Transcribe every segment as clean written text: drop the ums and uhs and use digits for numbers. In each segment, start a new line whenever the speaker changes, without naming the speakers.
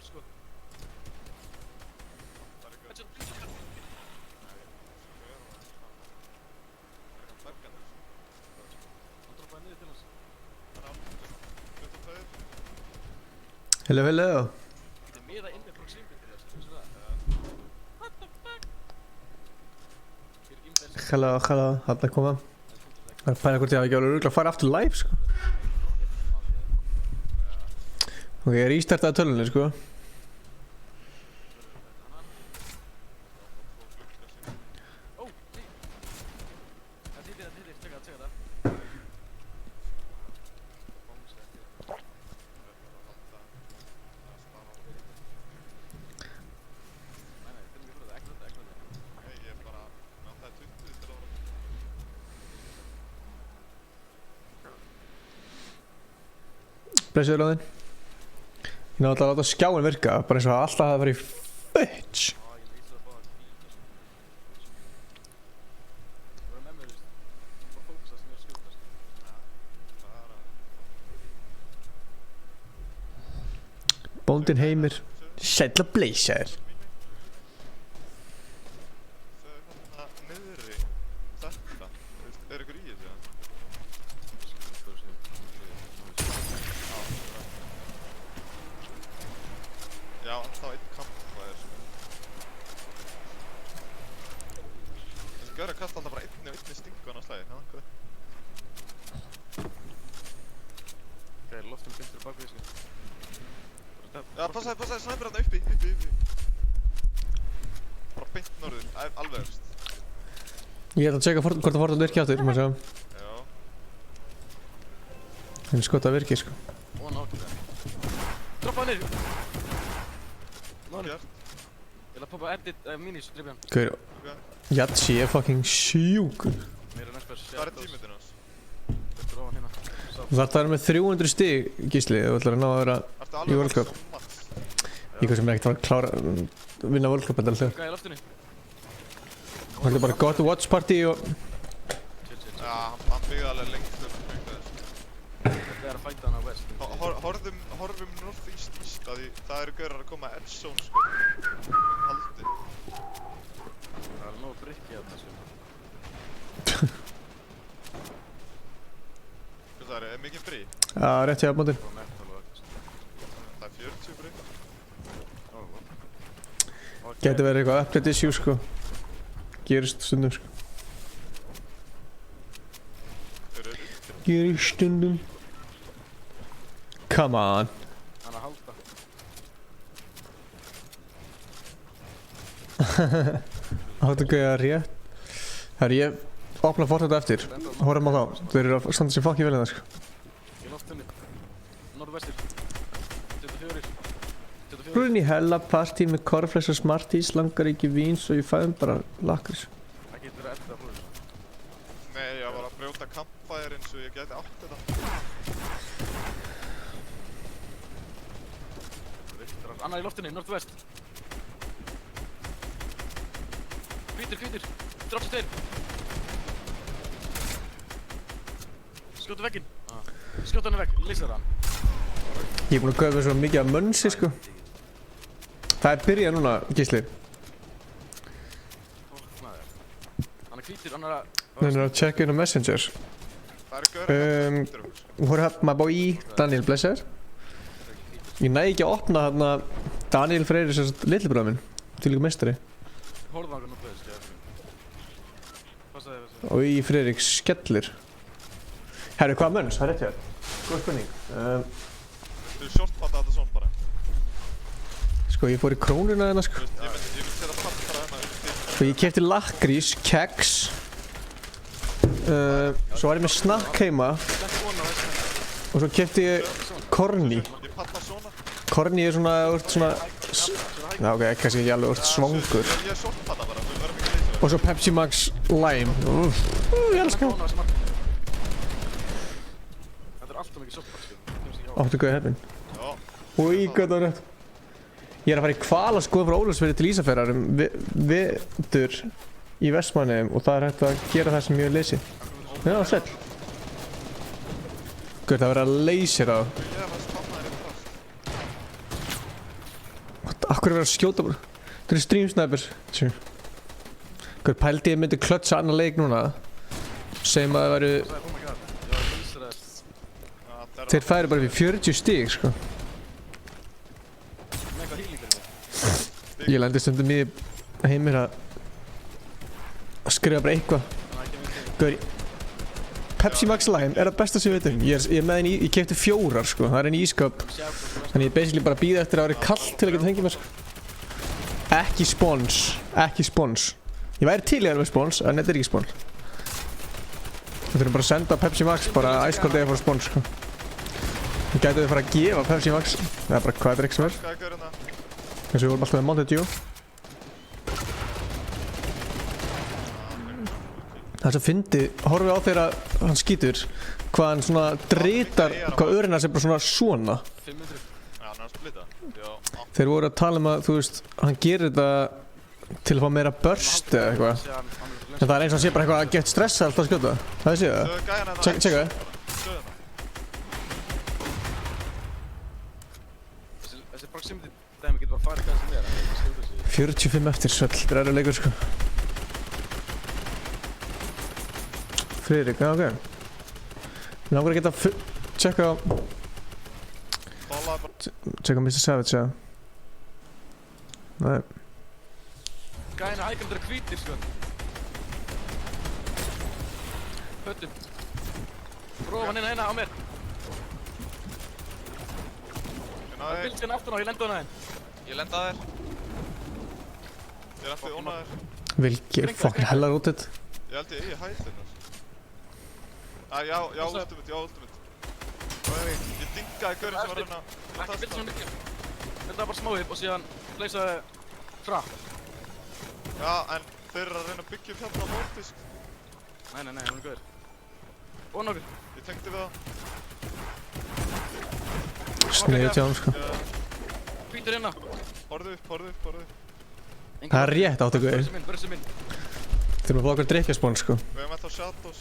sko. Það er ekki hann droppaði niður til hans. Það er alveg 22.
Hello, hello.
Þetta er meira inn með proximity til þess, veistu það? What the fuck? Hér er gímdæs.
Hello, hello. Þarna koma. Það er að pæla hvort ég hafi ekki alveg örugglega að fara aftur live, sko. Ok, ég restartaði tölunni, sko.
Ó, nei. Það þýðir, tjekka það.
Blessuður Lóðinn. Ég náðu alltaf að láta skjáin virka, bara eins og alltaf það var í fetch. Bóndinn Heimir, sæll að bleysa þér.
Niðri, þetta, er ykkur í þessu? Já, alltaf einn kampfæðir sko. Þessi gaur að kasta alltaf bara einni stingu hann á slæði, hvað?
Ok, loftum byndur bak við sko.
Já, passaði, snæpir hann uppi. Bara beint norður, alveg efst.
Ég ætla að tjekka hvort það Fortnite virki aftur, maður sjá.
Já.
Það er skott að virki, sko.
Og hann ákveði það. Droppaði niður! Mánu. Ég ætla að poppa edit minis, drifja hann.
Gaur, Jatsi er fucking sjúkur.
Mér er næst best.
Það er tímundin hans.
Þetta er ofan hérna.
Þú þarf að vera með 300 stig, Gísli, ef þú ætlar að ná að vera í World Cup. Ég sem er ekkert að fara að klára vinna World Cup þetta alltaf.
Gæði í loftinu.
Það er bara gott watch party og...
Já, hann byggði alveg lengt upp þess.
Þetta er að fæta hann á west.
Horfum northeast að því það eru gaurar að koma edge zone sko. Haldi.
Það er nóg brikki á þessu.
Hvað það er mikið frí?
Já, rétt hjá afmótin.
Það er 40 frí.
Gæti verið eitthvað update issue, sko. Gerist stundum, sko. Gerist stundum. Come on.
Hann að halda.
Áttu gauða rétt. Herri, ég opna Fortnite eftir. Horfum á þá. Þeir eru að standa sér fucking vel hérna, sko.
Í loftinu. Norðvestir. 24.
Rúin í hella, partí með cornflakes og Smarties, langar ekki vín svo ég fæðum bara lakrís.
Það getur verið eftir að hlúið.
Nei, ég var að brjóta kampfæðir eins og ég gæti átt þetta.
Annar í loftinu, norðvest. Hvítur. Droppst þeir. Skjótu vegginn. Skjótu hann í vegg, leysar hann.
Ég er búinn að gauða svo mikið af mönsi, sko. Það er byrjað núna, Gísli.
Hann er hvítur, hann er að...
Hann er að checka inn á Messenger.
Það eru gaurar
What up, my boy, Daniel Blesser. Ég næði ekki að opna þarna Daniel Freyrir, sem lillibróður minn. Til líka meistari.
Hórðu það hann norðvest, já. Passaði þér.
Og í Freyrík skellir. Herru, hvað mönns? Það er rétt hér. Góð spurning.
Þú shortpata þetta svona bara.
Sko, ég fór í krónuna hérna, sko.
Ég myndi setja pappara hérna upp.
Sko, ég kefti lakrís, keks. Svo var ég með snakk heima. Og svo kefti ég korni.
Ég patta svona.
Korni er svona, já, ok, kannski ekki alveg svangur.
Ég shortpata bara, við verðum ekki leysið.
Og svo Pepsi Max Lime. Ég elska það.
Þetta er alltaf mikið soppar, sko.
Áttu gauði heppinn.
Já.
Úi, gott á rétt. Ég er að fara í hvalaskoðun frá Ólafsfirði til Ísafjarðar vetur í Vestmannaeyjum og það er hægt að gera það sem ég hef lesið. Já, sæll. Guð, það verður að leysir á.
Ég var að spanna þér í frast.
Akkur er verið að skjóta bara. Það er stream snipers. Hver pældi ég myndi klötsa annar leik núna. Segjum að það væru,
Oh my god. Já, ég lýsir það.
Já,
þeir færi bara við 40 stig sko.
Með eitthvað healing fyrir mig.
Ég lendi stundum í heimir að skrifa bara eitthvað.
Þannig að ekki mikið.
Gaur, Pepsi Max Lime er það besta sem við veitum. Ég er með henni í, ég keypti 4 sko, það er henni í ískap. Þannig ég basically bara býði eftir að það væri kallt til að geta fengið mér sko. Ekki spons, ekki spons. Ég væri til í að vera með spons, en þetta er ekki spons. Við þurfum bara að senda Pepsi Max bara æskald eða fór spons sko. Við gætum við fara að gefa Pepsi Max, það er bara hvað drikk sem er.
Hvað er gaurinn það?
Eins og við vorum alltaf með Mountain Dew. Það sem fyndi, horfið á þegar hann skýtur, hvað hann svona dritar, hvað örin hans er bara svona.
500.
Já, hann er að splita. Já,
Þeir voru að tala um að, þú veist, hann gerir þetta til að fá meira burst eða eitthvað. En það er eins og hann sé bara eitthvað að gett stressa alltaf að skjóta. Það séu það?
Stöðu gæjan hérna.
Tjekka það.
Stöðuna.
Þessi proximity dæmi getur bara farið hvað sem er. Það er skjóta sig.
45 eftir, svell, þetta er leikur sko. Friðrik, já ok. Mér langar að geta tjekka
Bólaði bara.
tjekka Mr. Savage eða. Nei.
Gæna hægkandur er hvítir sko. Höttum. Rófan hérna á mér. Það er bylgjan aftan á, ég lendi á hana.
Ég lenda að þér. Ég er alltaf ónaður.
Vilki er fucking hella rútið.
Ég held ég eigi hæð þinn. Já, ultimate. Ég dingaði gaurinn sem var hérna að
Ekki bylgjan
tasta.
svona mikið. Þetta var bara smá og síðan leysaði trap.
Já, en þeir eru að reyna að byggja upp hérna á mótisk.
Nei, hún er góður. Og nokkur.
Ég tengdi við það.
Sniðið hjá hann sko.
Hvítur hérna.
Horfðu upp.
Það er rétt áttu guður.
Börsi minn.
Þurfum að fá okkur drikkjaspón sko.
Við hefum alltaf shadows.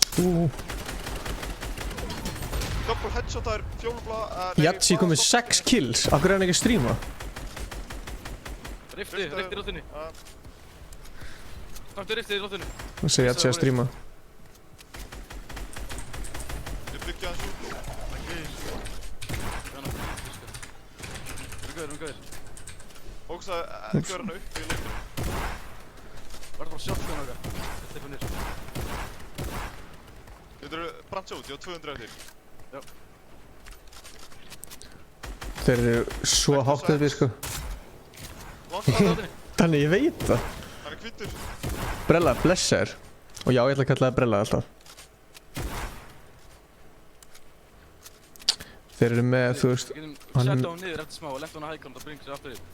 Double headshot, það er fjólubla.
Jatsi komið 6 kills. Akkur er hann ekki að stríma?
Rifti í róttunni. Taktu riftið í róttunni.
Það segir Jatsi að stríma.
Ég byggja hans út.
Við góður.
Ógstaði gaurinn upp í leikinu.
Var það bara shotgun okkar. Þetta er nýr.
Getur þú brantsa út? Ég á 200 eftir.
Já.
Þeir eru svo hátt uppi sko.
Langt að það.
Þannig ég veit það.
Hann er hvítur.
Brella, blessaður. Og já, ég ætla að kalla það Brella alltaf. Þeir eru með, þú veist,
Við getum
hann-
sett á hún niður eftir smá og lent á hún að hækant og bringa sér aftur yfir.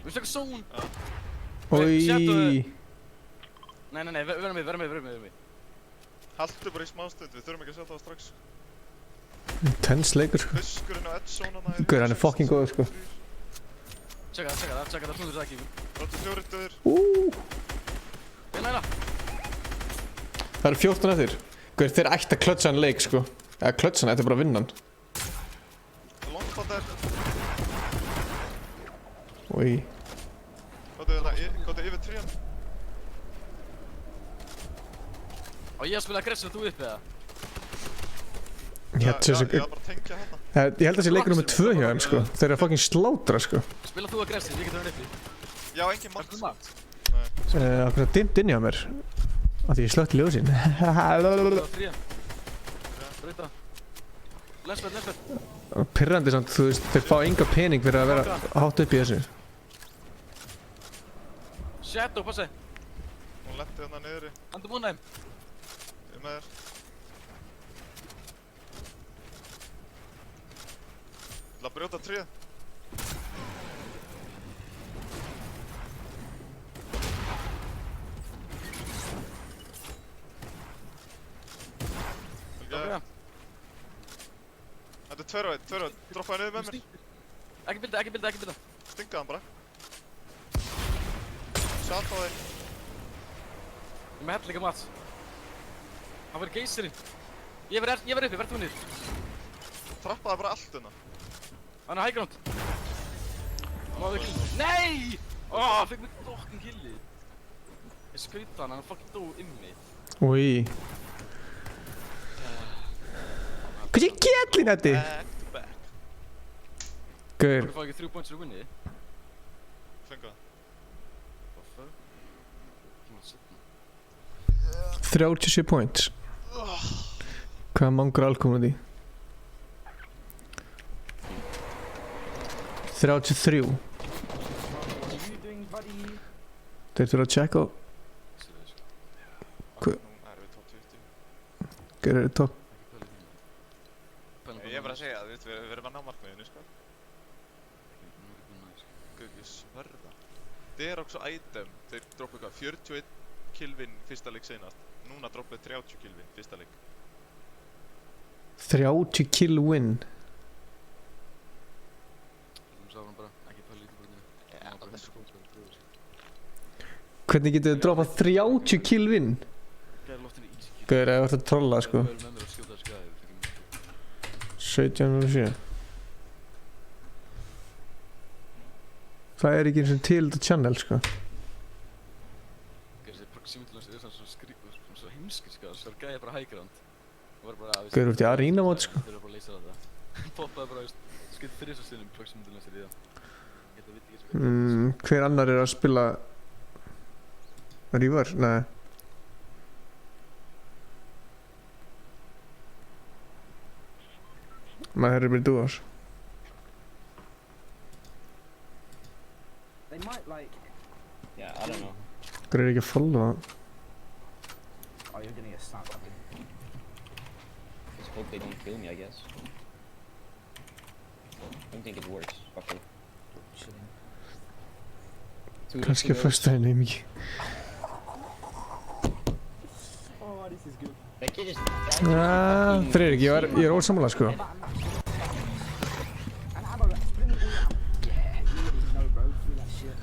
Við stökkum zón!
Oi.
Nei, verðum við.
Haltu bara í smástund, við þurfum ekki að setja það strax.
Intense leikur sko.
Fiskurinn á edge-zónana er...
Gaur, hann er fucking góður sko.
Tjekka það, snúður það ekki.
34 döður.
Næla!
Það eru 14 eftir. Gaur, þeir ætti að klötsa hann leik sko. Eða klötsa hann, þetta er bara að vinna hann.
Longfall er...
Oi.
Góðu yfir 3.
Á ég að spila aggressive þú upp eða?
Ég held
Já,
þessi...
ég var bara að tengja hana.
Ég held þessi leikur nummer 2 hjá þeim sko. Þeir eru að fucking slátra sko.
Spila þú aggressive, ég getur hann uppi.
Já, engin mark.
Ertu mat?
Akkur að dimmt inn hjá mér. Af því ég slökti ljósinn.
Það var fría. Breyta. Lensfett.
Pirrandi samt, þú veist, þeir fá enga pening fyrir að vera hátt upp í þessu.
Shadow, passi.
Hún lendi hérna niðri.
Andum hún þeim.
Ég er með þér. Til að brjóta 3. Þetta er 2 á 1. Droppaði niður með mér.
Ekki bilda.
Stingaði hann bara. Shot á þig.
Ég með hella líka mat. Hann verður geysirinn. Ég verð uppi, verð þú niður.
trappaði bara allt hérna.
Hann er high ground. Náðu kill. Nei! Hann fekk mig fucking killið. Ég skaut hann fucking dó inni.
Úi. Hvað ég gætlinn þetta?
Back to back.
Gaur.
Þú fá ekki 3 points í winni.
Fengu það.
What the fuck? Kemur að setna.
37 points. Hvað mangur alkomur því? 33. Þeir þurfa að checka á. Hvað?
Núna erum við top 20.
Gaur eru topp.
Ég er bara að segja, við erum að ná markmiðinu, sko. Guð, ég sverða. Derox og Item, þeir droppu eitthvað 41 kilvin fyrsta leik seinast. Núna droppuð 30 kilvin fyrsta leik.
30 kill win.
Þú sá hann bara, ekki pæla lítið brunni.
Já, það er sko.
Hvernig getur þið droppað 30 kill win?
Gæði loftinu easy kill.
Gaur, það vart að trolla sko.
Það er með mér að skjóta skæði, við fengum mjög.
17.07. Það er ekki eins og til þetta channel sko.
Þessi proximity lance er svo heimskir sko, svo er gæði bara high ground.
Gaur, þú ert í arena mót sko.
Þeir eru bara að leysa þetta. Poppaði bara, skeitt 3 sinnum proximity lance í það. Ég veit ekki svo
Hver annar er að spila Reaver? Nei. Maður herri mér dúas.
They might like.
Yeah, I don't know.
Hver er ekki að followa?
Oh, you're gonna get snapped.
Just hope they don't kill me, I guess. I don't think it works, fucker.
Kannski að fyrsta henni mikið.
Oh, this is good.
That kid just
Friðrik, ég er ósammála sko.
And ammo, let's bring it all out. Yeah, you already know, bro. Do that shit.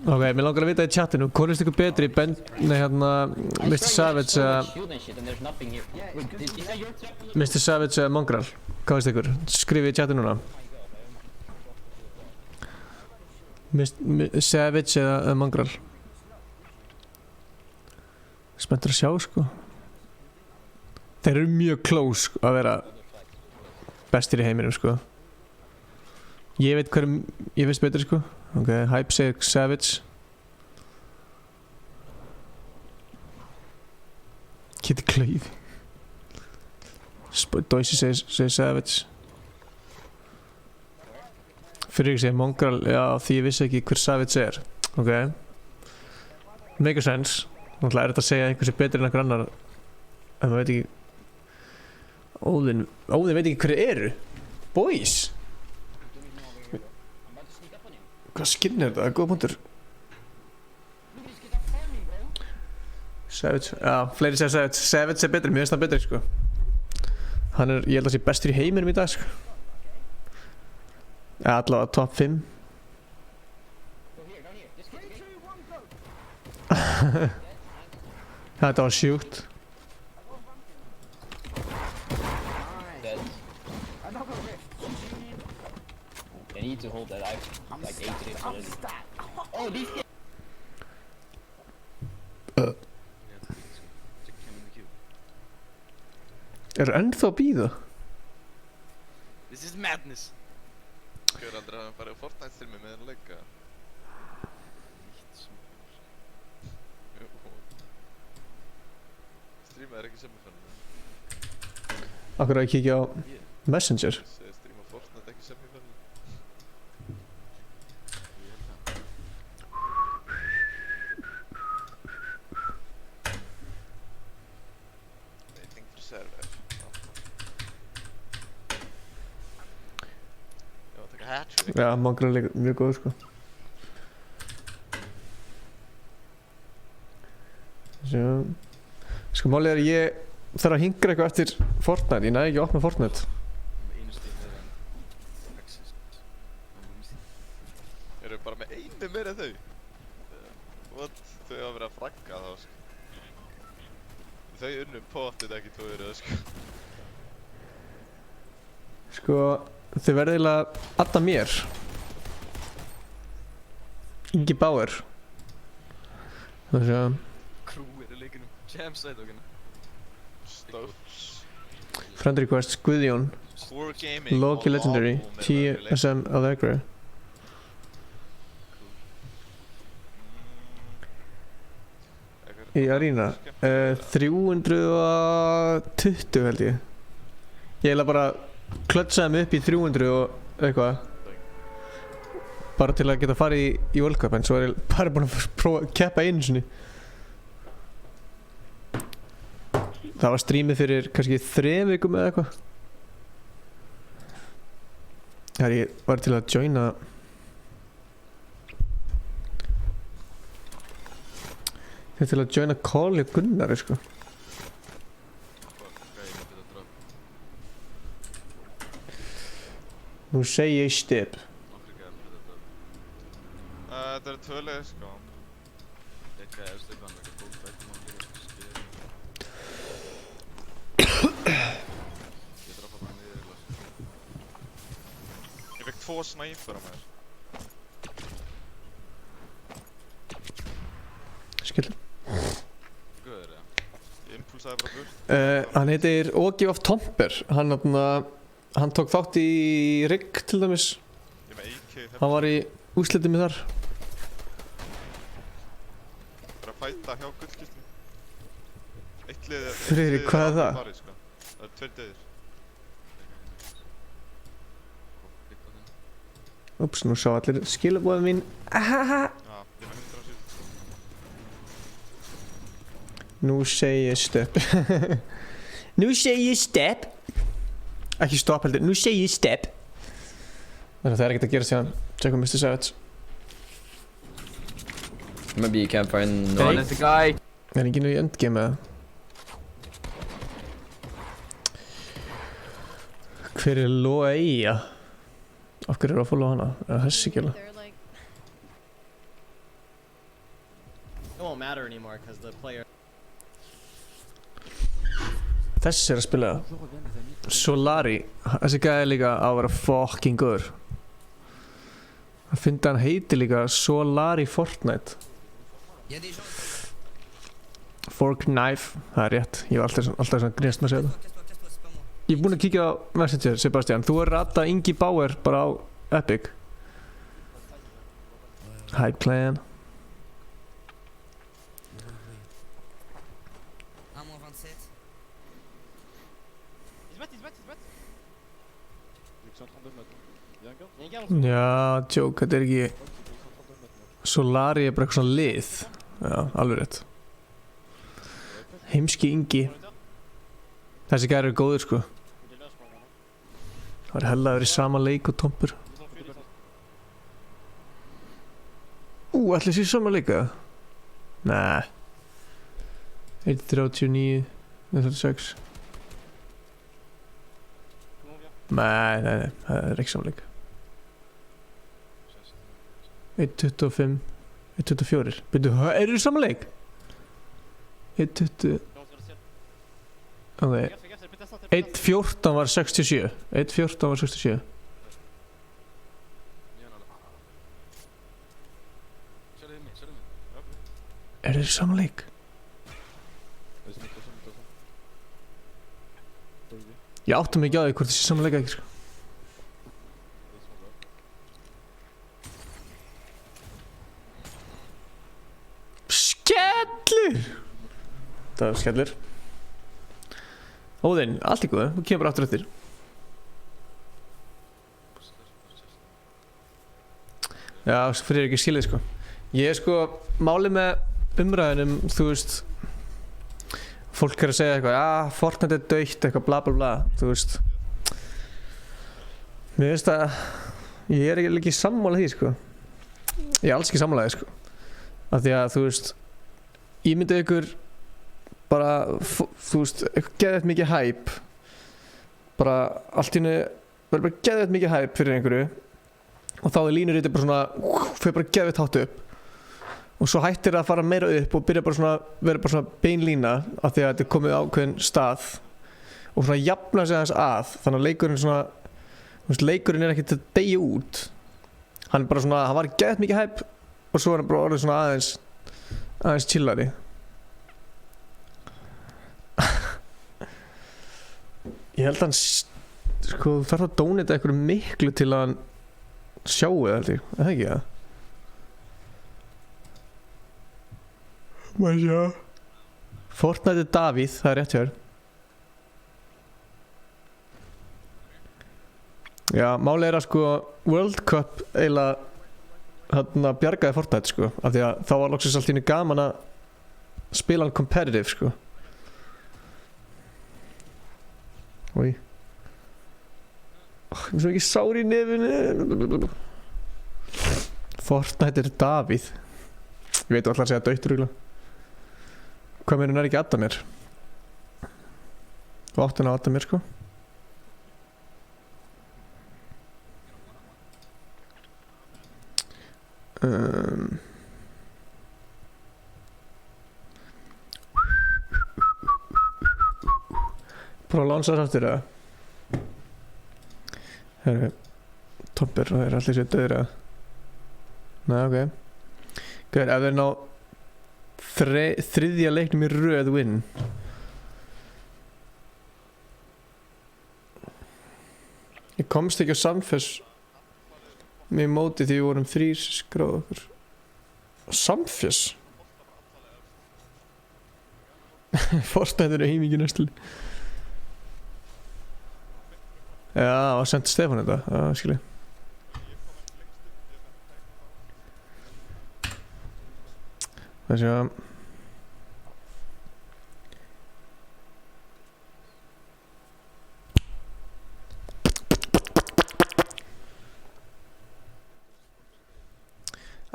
Ok, mér langar að vita í chatinu, hvað er ykkur betri Mr. Savage
shield and shit, and there's nothing here. Wait, is that your trap?
Mr. Savage Mongrel? Hvað veist ykkur? Skrifið í chatinu núna. Savage eða Mongrel? Spenntur að sjá sko. Þeir eru mjög close sko, að vera bestir í heiminum sko. Ég veit hverjum ég veist betri sko. Ok, Hype segir Savage. Kitty Clave. Doisy segir Savage. Friðrik segir Mongrel, já því ég vissi ekki hver Savage er. Ok. Make a sense. Náttúrulega er þetta að segja að einhvers er betri en einhver annar. En maður veit ekki. Óðinn veit ekki hverju eru. Boys.
I'm about to sneak up on him.
Hvað skinn er þetta? Það er góð punktur.
Look at this kid, I'm farming, bro.
Savage, já, fleiri segja Savage. Savage er betri, mér finnst það betri sko. Hann er, ég held að sé bestur í heiminum í dag sko. Ja, allavega top 5.
Go here, down here. This kid,
Þetta var sjúkt.
dead.
Another rift.
I need to hold that. I've like 8 rifts already. Oh, these kids.
Er ennþá að bíða?
This is madness.
Gjör aldrei að hann farið á Fortnite streami með hann leika. Jú. Streamaði ekki semifinalina.
Akkur að ég kíkja á Messenger.
Segði streama Fortnite ekki semifinalina. Waiting for server. Já, taka hat-trick.
Já, Mongrel er mjög góð sko. Sjá. Sko málið er að ég þarf að hingra eitthvað eftir Fortnite. Ég næði ekki að opna Fortnite.
Einu stíð meira en Axis.
Eru bara með einu meira en þau? What? Þau hafa verið að fragga þá sko. Þau unnum pottið ekki 2 sko.
Sko, þau verða eiginlega adda mér. Ingi Bauer. Það sé að
Crew í leikinum. Jam side okkar.
Stóps.
friend requests Guðjón.
Core Gaming.
Loki
og
Legendary.
Apple með verður leik.
TSM Allegro. Í Arena. 320 held ég. Ég eiginlega bara klötsaði mig upp í 300 og eitthvað. Bara til að geta farið í World Cup, en svo er ég bara búinn að prófa að keppa einu sinni. Það var streamið fyrir kannski 3 vikum eða eitthvað. Þegar ég var til að joina call hjá Gunnari sko. Nú segi ég step.
Þetta eru 2 liðir sko. Ég fekk 2 snæpur á mér.
Skilur.
Ég impulsaði bara burt.
Hann heitir Ågi of Tomper. Hann tók þátt í Rigg til dæmis.
Ég með AK.
Hann var í úrslitum þar.
Bara að fæta hjá gullkistinu. Eitt lið er...
Friðrik, hvað er það?
Farið, sko. Það eru 2 deyðir.
Úps, nú sá allir skilabóðin mín. Ahaha.
Já, ég með 170.
Nú segi ég step. Nú segi ég step. Ekki stopp heldur, nú segi ég step. Þannig að það er ekkert að gera síðan. Tjekkum Mr. Savage.
Maybe you can find
Hey.
one.
That's the guy.
Er ekki nú í endgame eða? Hver er Loeia? Af hverju eru að followa hana? Er það þessi ekki alveg?
They're like
It won't matter anymore because the player.
Þessi er að spila Solari. Þessi gæði líka á að vera fucking góður. Það fyndi hann heiti líka Solari Fortnite. Fork Knife. Það er rétt. Ég var alltaf svona grínast með að segja það. Ég er búinn að kíkja á Messenger, Sebastian. Þú er ratta Ingi Bauer bara á Epic. Hype Clan. Já, joke, þetta er ekki Solari er bara eitthvað svona lið. Já, alveg rétt. Heimski Ingi. Þessi gæri eru góður sko. Það er hella að vera í sama leik og Tompur. Ætli sé sama leik eða? Nei. 1.39 1.36. Nei, það er ekki sama leik. 1.25 1.24. Byrju, eru þið sama leik? 1.20. Ok. 1.14 var 67. 1.14 var 67. Er þið sama leik? Ég áttum ekki á því hvort þið sé sama leik ekki sko. Skellur! Það er skellur. Óðinn, allt í góðu, þú kemur bara aftur eftir. Já, fyrir ekki skilið sko. Ég er sko, málið með umræðinum, þú veist, fólk er að segja eitthvað, já, Fortnite er dautt, eitthvað bla bla bla, þú veist. Mér finnst að, ég er ekki sammála því sko. Ég er alls ekki sammála því sko. Af því að, þú veist, ég myndi ykkur bara, þú veist, eitthvað geðveitt mikið hype. Bara allt í henni, verður bara geðveitt mikið hype fyrir einhverju. Og þá er línurítið bara svona, fyrir bara geðveitt hátt upp. Og svo hættir það að fara meira upp og byrja bara svona, verður bara svona bein lína. Af því að þetta er komið á ákveðin stað. Og svona jafna sig aðeins að, þannig að leikurinn svona, Þú veist, leikurinn er ekkert að deyja út. Hann er bara svona, hann var gett mikið hæp og svo er hann bara orðið svona aðeins chillari. Ég held að hann, sko, þú þarf að dónita einhverju miklu til að hann sjáu það, held ég. Er það ekki það? Maður sjá. Fortnite Davíð, það er rétt hjá þér. Já, málið er að sko World Cup eiginlega hérna bjargaði Fortnite sko, af því að þá var loksins allt í einu gaman að spila hann competitive sko. Oj. Ég er svo ekki sár í nefinu. Fortnite er Davíð. Ég veit alltaf að segja dautt rúglega. Hvað meður hann er ekki Adamir? Og áttin á Adamir sko. Prófa að lánsa þess aftur eða? Herru, toppir og þeir eru allir sér döðir eða? Nei, ok. Gauður, ef þeir ná þriðja leiknum í röð win. Ég komst ekki á samfess með móti því við vorum 3 skráð okkur. Samfess? Fortnite eru heimíki næstil. Já, og sendi Stefán þetta. Já, skilji. Það sé að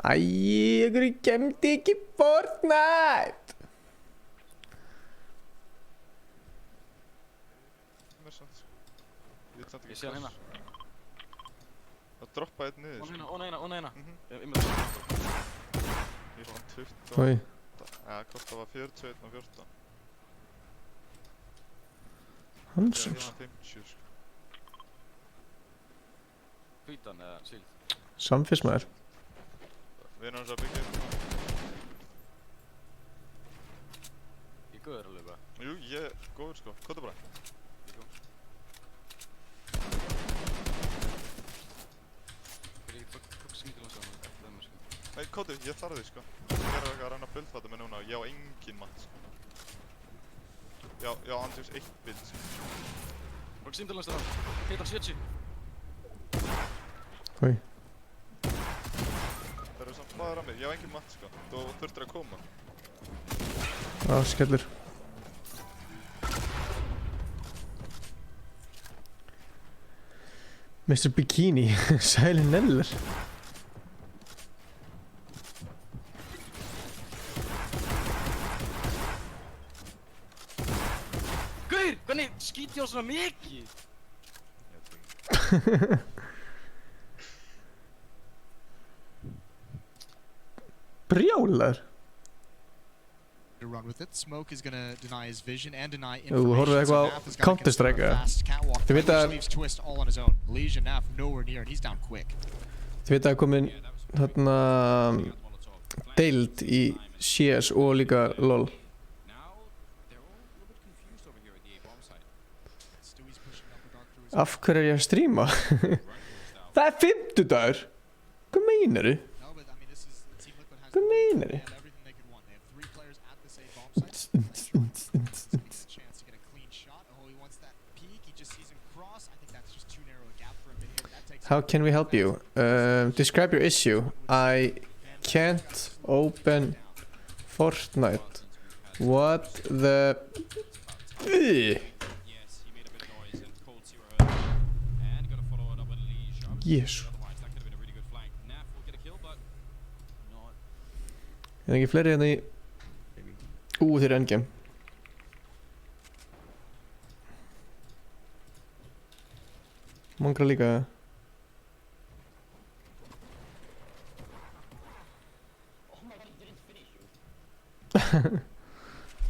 Æi, ég gemdi ekki Fortnite.
Ég
sé hann hérna.
Það droppaði einn niður.
Hún eina.
Ég fann 20.
Oj.
Ja, hvort það var 41 og 14.
Hansons.
Ég fann 50 sko.
Hvítan eða síld.
Samfess maður.
Við erum hans að byggja upp.
Ég góður alveg bara.
Jú, ég er góður sko. Kota bara.
Fyrir ég tók símtilann saman eftir það sko.
Nei, Koti, ég þarf þig sko. Ég er eitthvað að reyna að bullfata mig núna og ég á engin mat sko. Já, andjús 1 bild sko.
Tók símtilann saman. Heitan 70.
Oj.
Það eru samt báðar að mér. Ég á engin mat sko. Þú þurftir að koma.
Já, skellur. Mr. Bikini, Sæli Neller.
Gaur, hvernig skýt ég á svona mikið?
Brjálar.
Run with it. Smoke is gonna deny his vision and deny
horfðu
information.
eitthvað á
Naf has got to
Counter-Strike,
construct a fast catwalk.
Þið vita að-
Leaves Twist all on his own. Legion Naf nowhere near, and he's down quick.
Þið veit að komin þarna deild í CS og líka LOL.
Stewie's pushing upper dark through his
Af hverju er ég að stríma? Það er 50-dagur. Hvað meinaru?
No, but I mean, this is Team Liquid has
Hvað meinaru?
they have everything they could want. They have 3 players at the same bomb site. He's trying to get a chance to get a clean shot. Oh, he wants that peek. He just sees him cross. I think that's just too narrow a gap for him to hit. That takes
How can we help you? Describe your issue. I can't open Fortnite. What the... Jésu. Er ekki fleiri hérna í... þeir eru endgame. Mongra líka.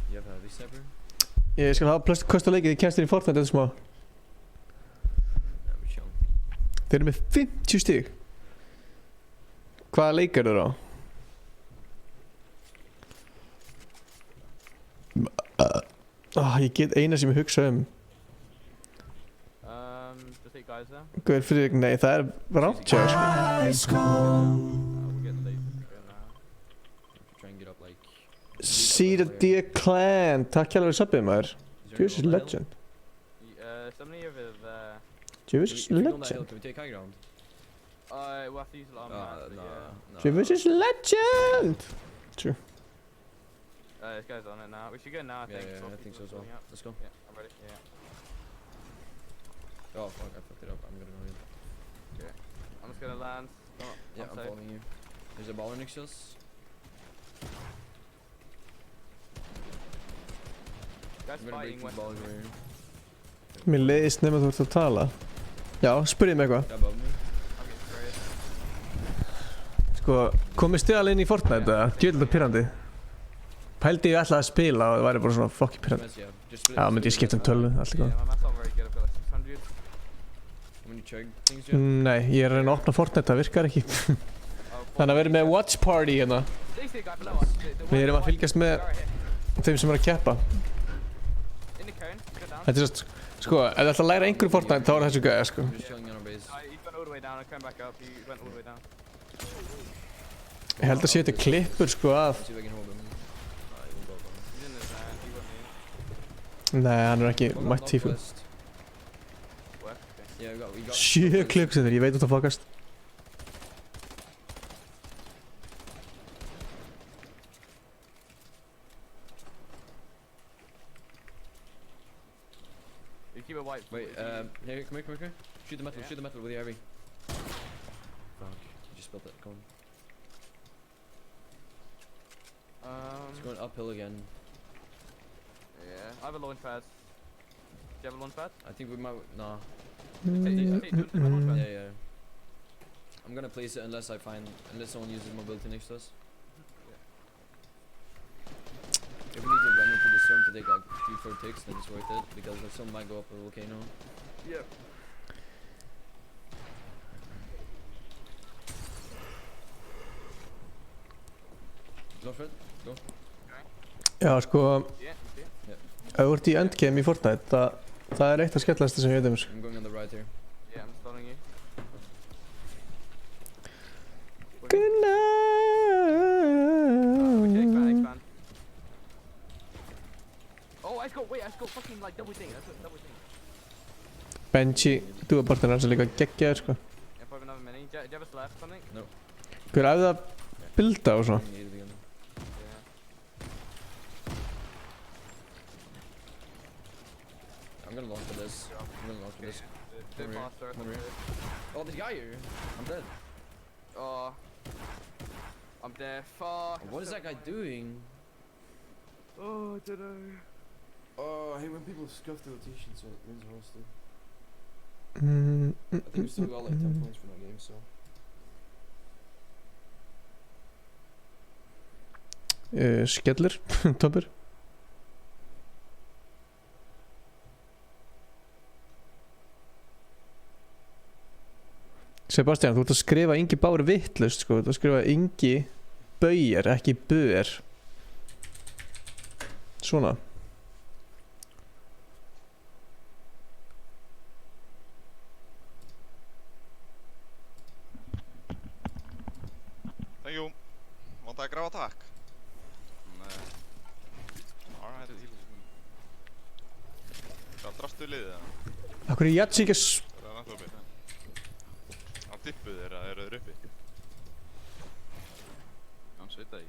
You have a V-Saber?
Ég skal hafa plöst kost og leikið í kemstir í Fortnite eða smá.
I'm chilling.
Þeir eru með 50 stig. Hvaða leikar eru á? Ég get eina sem ég hugsa
Just 8 guys there.
Guður Friðrik, nei, það er rámt hjá þér, sko.
We'll get late now.
Try and get up like.
Seed of the Clan. Takk hjálfur subbið, maður. Jesus legend.
Somebody over there.
Jesus
If we go on that hill,
legend.
can we take high ground?
We'll have to use alarm mats,
No,
yeah.
no.
Jesus legend. True.
This guy's on it now. We should go now, I
Yeah,
think.
yeah,
Swap
I think so
people
as well.
coming up.
Let's go.
Yeah, I'm ready. Yeah.
Oh fuck, I fucked it up. I'm gonna go in.
Okay. I'm just gonna land. Oh,
Yeah, I'm
safe.
following you. There's a baller next to us.
Guys
I'm gonna break
fighting
these
west.
balls over here.
Mér leiðist nema þú ert að tala. Já, spurðið mig eitthvað.
They're above me.
I'm getting sprayed.
Sko, komist þið alveg inn í Fortnite eða? Djöðlega pyrrandi. Pældi ég ætlaði að spila og það væri bara svona fucking pyrrandi.
Mess, yeah. Just split
Já,
it,
myndi ég
split
skipta
it.
tölvu, allt er
Yeah,
góð.
my math's not very good. I've got like 600.
How many chug things do you have?
Nei, ég er að reyna að opna Fortnite, það virkar ekki. Þannig að við erum með watch party hérna.
See the guy below us.
Við erum að fylgjast með þeim sem er að keppa.
In the cone. Go down.
Þetta er svo, sko, ef þið ætla að læra einhverju Fortnite, þá er þessu gæða, sko.
I'm just chilling on our base.
He went all the way down. I came back up. He went all the way down.
Ég held að sé þetta klippur, sko, af.
Let's see if I can hold him. He won't go down.
He's in his van. He got me.
Nei, hann er ekki
We'll go
mætt tífu.
northwest.
West. Okay.
Yeah, we got.
7 klukkstæður, ég veit út að fokast.
You keep it white.
Wait, here, come here. Shoot the metal,
Yeah.
shoot the metal with the RV. Fuck, you just spilled that cone. It's going uphill again.
Yeah. I have a launch pad. Do you have a launch pad?
I think we might. Nah.
Take two to my launch pad.
Yeah, yeah. I'm gonna place it unless someone uses mobility next to us. If we need to run into the storm to take like 3-4 ticks, then it's worth it because if someone might go up a volcano.
Yep.
Go for it. Go.
Já, sko,
Yeah. You see it?
ef þú ert í endgame í Fortnite, það er eitt af skemmtilegasta sem ég veit um þessu.
I'm going on the right here.
Yeah. I'm stunning you.
Good
Okay. Expand.
night.
Expand. Oh, I just got fucking like double thing. That's a double thing.
Benji, dúapartin hans er líka geggjaður, sko.
Yeah, probably another mini. Do you have a slash or something?
Hver æfði að builda og svona?
I need it again.
Yeah.
I'm gonna launch for this. I'm gonna launch for this.
Do
Come here.
faster.
Come here. Oh, this guy here. I'm dead.
Oh. I'm there. Fuck.
What is that guy doing?
Oh, I don't know.
Oh, I hate when people scuff the rotation so it wins hosted.
Mm,
I think we still got like 10 points for that game, so.
Skellir, toppur. Sebastian, þú ert að skrifa Ingi Bár vittlust, sko. Þú ert að skrifa Ingi Bauer, ekki Böer. Svona.
Thank you. Vantaði að grafa takk? Nei. Alright. Hvað drastu liðið það?
Akkur er Jatsi ekki að
Er það ennþá uppi? Á dippu þeirra, eru þeir uppi?
Hann svita í.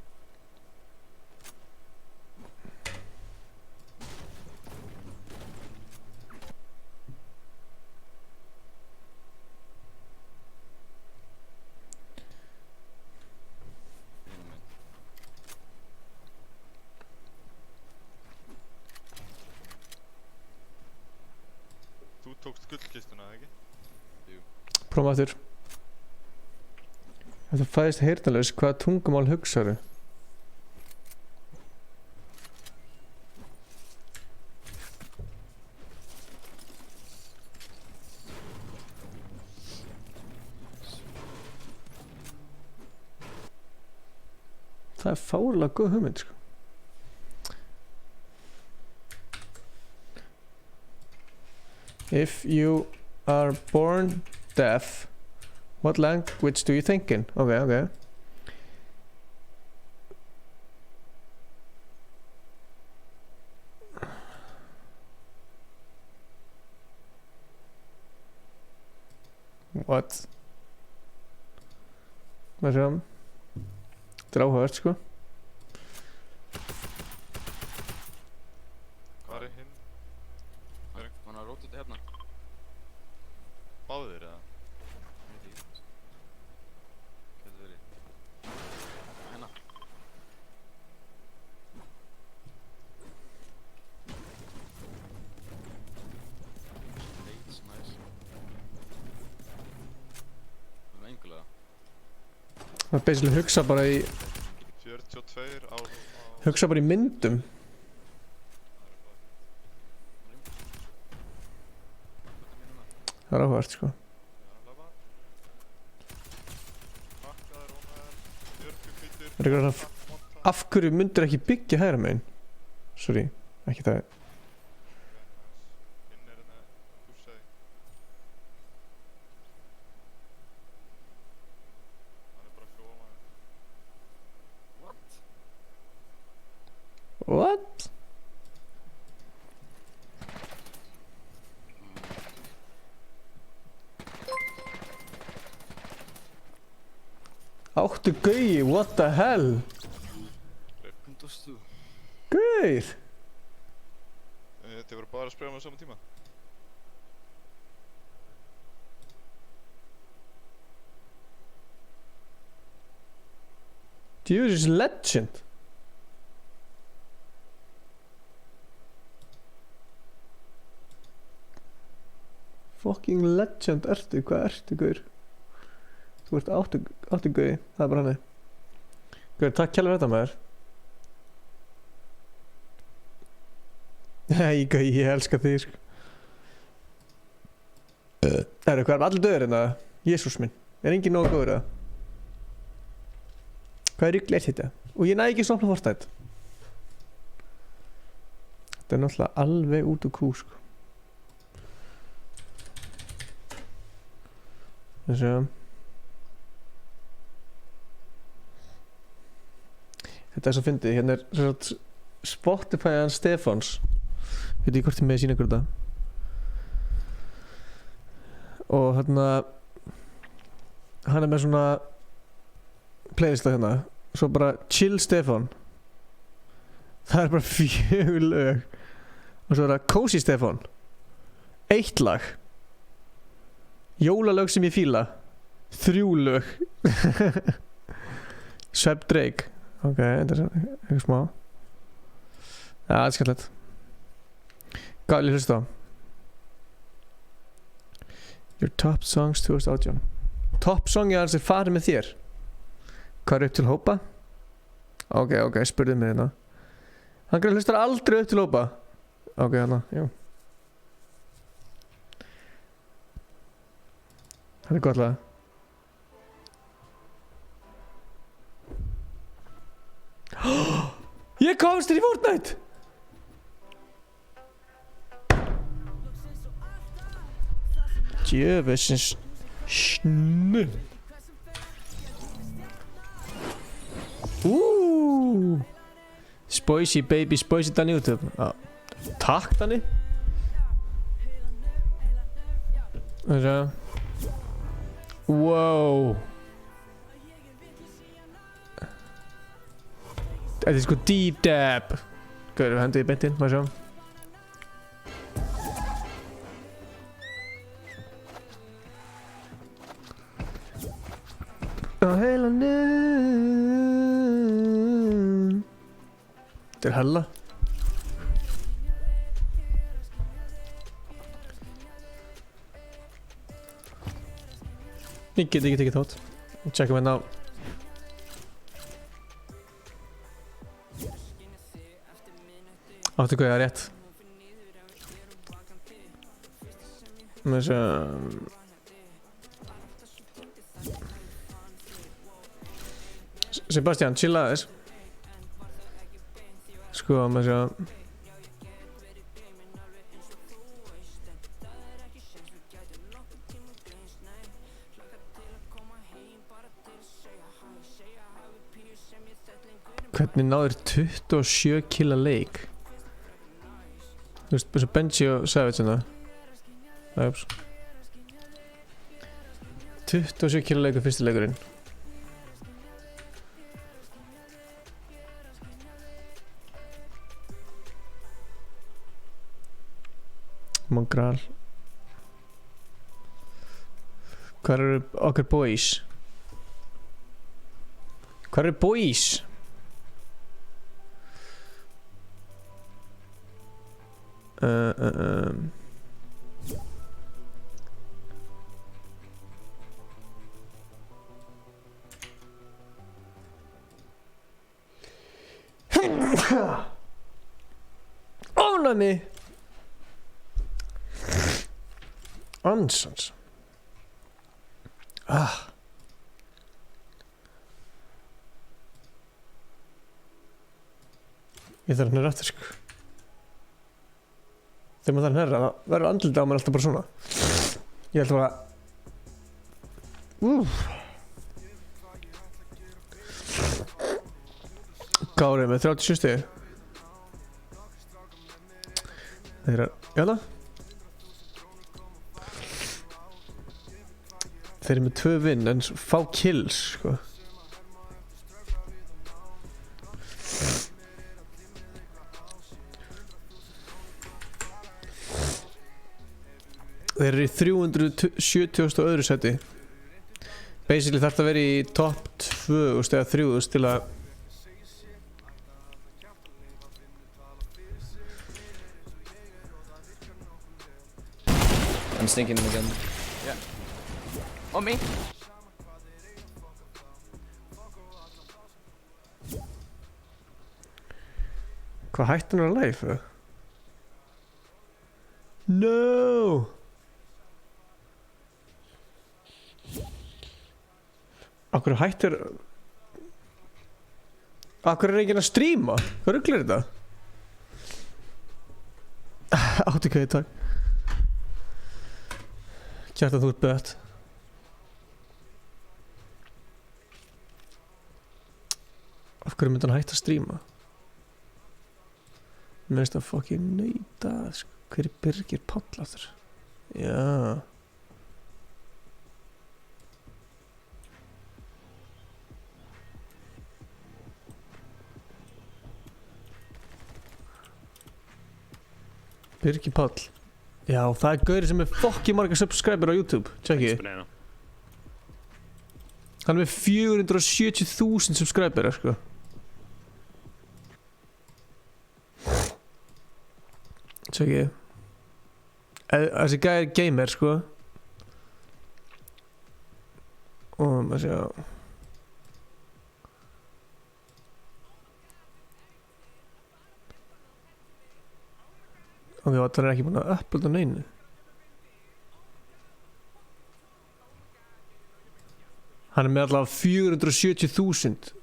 Þú tókst gullkistuna, eða ekki?
prófa aftur. Ef það fæðist heyrnalaus, hvaða tungumál hugsaðu? Það fárlega góð hugmynd, sko. If you are born deaf, what language do you think in? Okay. What? Hvað séum? Þetta áhugavert, sko.
Hvað hinn?
Hann har rótið hérna.
Báðir eða?
Getur verið. Hérna. Leits, nice. Engulega.
Það basically hugsa bara í
42 á...
Hugsa bara í myndum. Það áhugavert, sko.
Hakkaður, ónaður, björgufítur...
Er eitthvað svona... Af hverju myndir ekki byggja hægra megin? Sorry, ekki það.
Hinn hérna, húsaði. Hann bara fjómaður.
What? Áttu gauði, what the hell?
Hvernig dost þú?
Gauð!
Þið voru bara að spreyja með saman tíma?
Jesus legend. Fucking legend ertu, hvað ertu, gaur? Þú ert áttu gauði, það er bara hannig. Gaur, takk kjærlega þetta maður. Nei, gauði, ég elska þig, sko. Hvað er allir döður hérna? Jesús minn, er engin nógu góður eða? Hvað er rugl þetta? Og ég næ ekki að stopna Fortnite. Þetta er náttúrulega alveg út úr kú, sko. Þessu. Þetta er svo fyndið, hérna er svona Spotify-an Stefáns. Veit ekki hvort ég með sína ykkur þetta. Og hérna, hann er með svona playlista hérna. Svo bara Chill Stefán. Það er bara 4 lög. Og svo er það Cozy Stefán. 1 lag. Jólalög sem ég fíla. 3 lög. Svepp Drake. Ok, þetta er eitthvað smá. Ja, það er skemmtilegt. Hvað vil ég hlusta á? Your top songs 2018. Top song ég hans er farið með þér. Hvað er upp til hópa? Ok, spurðu mig hérna. Hann hlustar aldrei upp til hópa. Ok, hana, jú. Þetta er gott lag. Ég komst þér í Fortnite! Djöfusins snull. Spoisy baby, Spoisy Danny YouTube. Takk Danny. Wow. Þetta er sko deep dab. Gauður, við hendur í beint inn, maður sjá. Á heilanum. Þetta er hella. Ég get ekki tekið þátt. Tjekkum hérna á. Áttu hvað ég er rétt. Með þess að... Sebastian, chilla aðeins. sko, maður sé að hvernig náður 27 killa leik? Þú veist, eins og Benji og Savage hérna. Æps. 27 killa leik er fyrsti leikurinn. Mongral. Hvar eru okkar boys? Hvar eru boys? Ónæmi. Ansans. Ég þarf hennar aftur sko. Þegar maður þarf hennar, það verður andlita á mér alltaf bara svona. Ég held bara Gári með 37 stig. Þeir eru, jána. Þeir eru með 2 vinn en fá kills sko. Þeir eru í 370. öðru seti. Basically þarf það að vera í top 2 eða 3 til að
I'm stinking him again.
Yeah. On me.
Hvað hætti hann að live? No! Akkur hættir Akkur er enginn að stríma? Hvað rugl er þetta? Áttu kveði takk. Kjartan, þú ert bött. Af hverju myndi hann hætta að stríma? Mér finnst það fucking nöyta sko. Hver er Birgir Páll aftur? Já. Birgir Páll. Já, það er gauri sem er fokki marga subscriber á YouTube. Tjekki. Hann er með 470.000 subscriber sko. Tjekki. Þessi gæði er gamer sko. Og maður sé að ok, það er ekki búin að upplota neinu. Hann er með allavega 470.000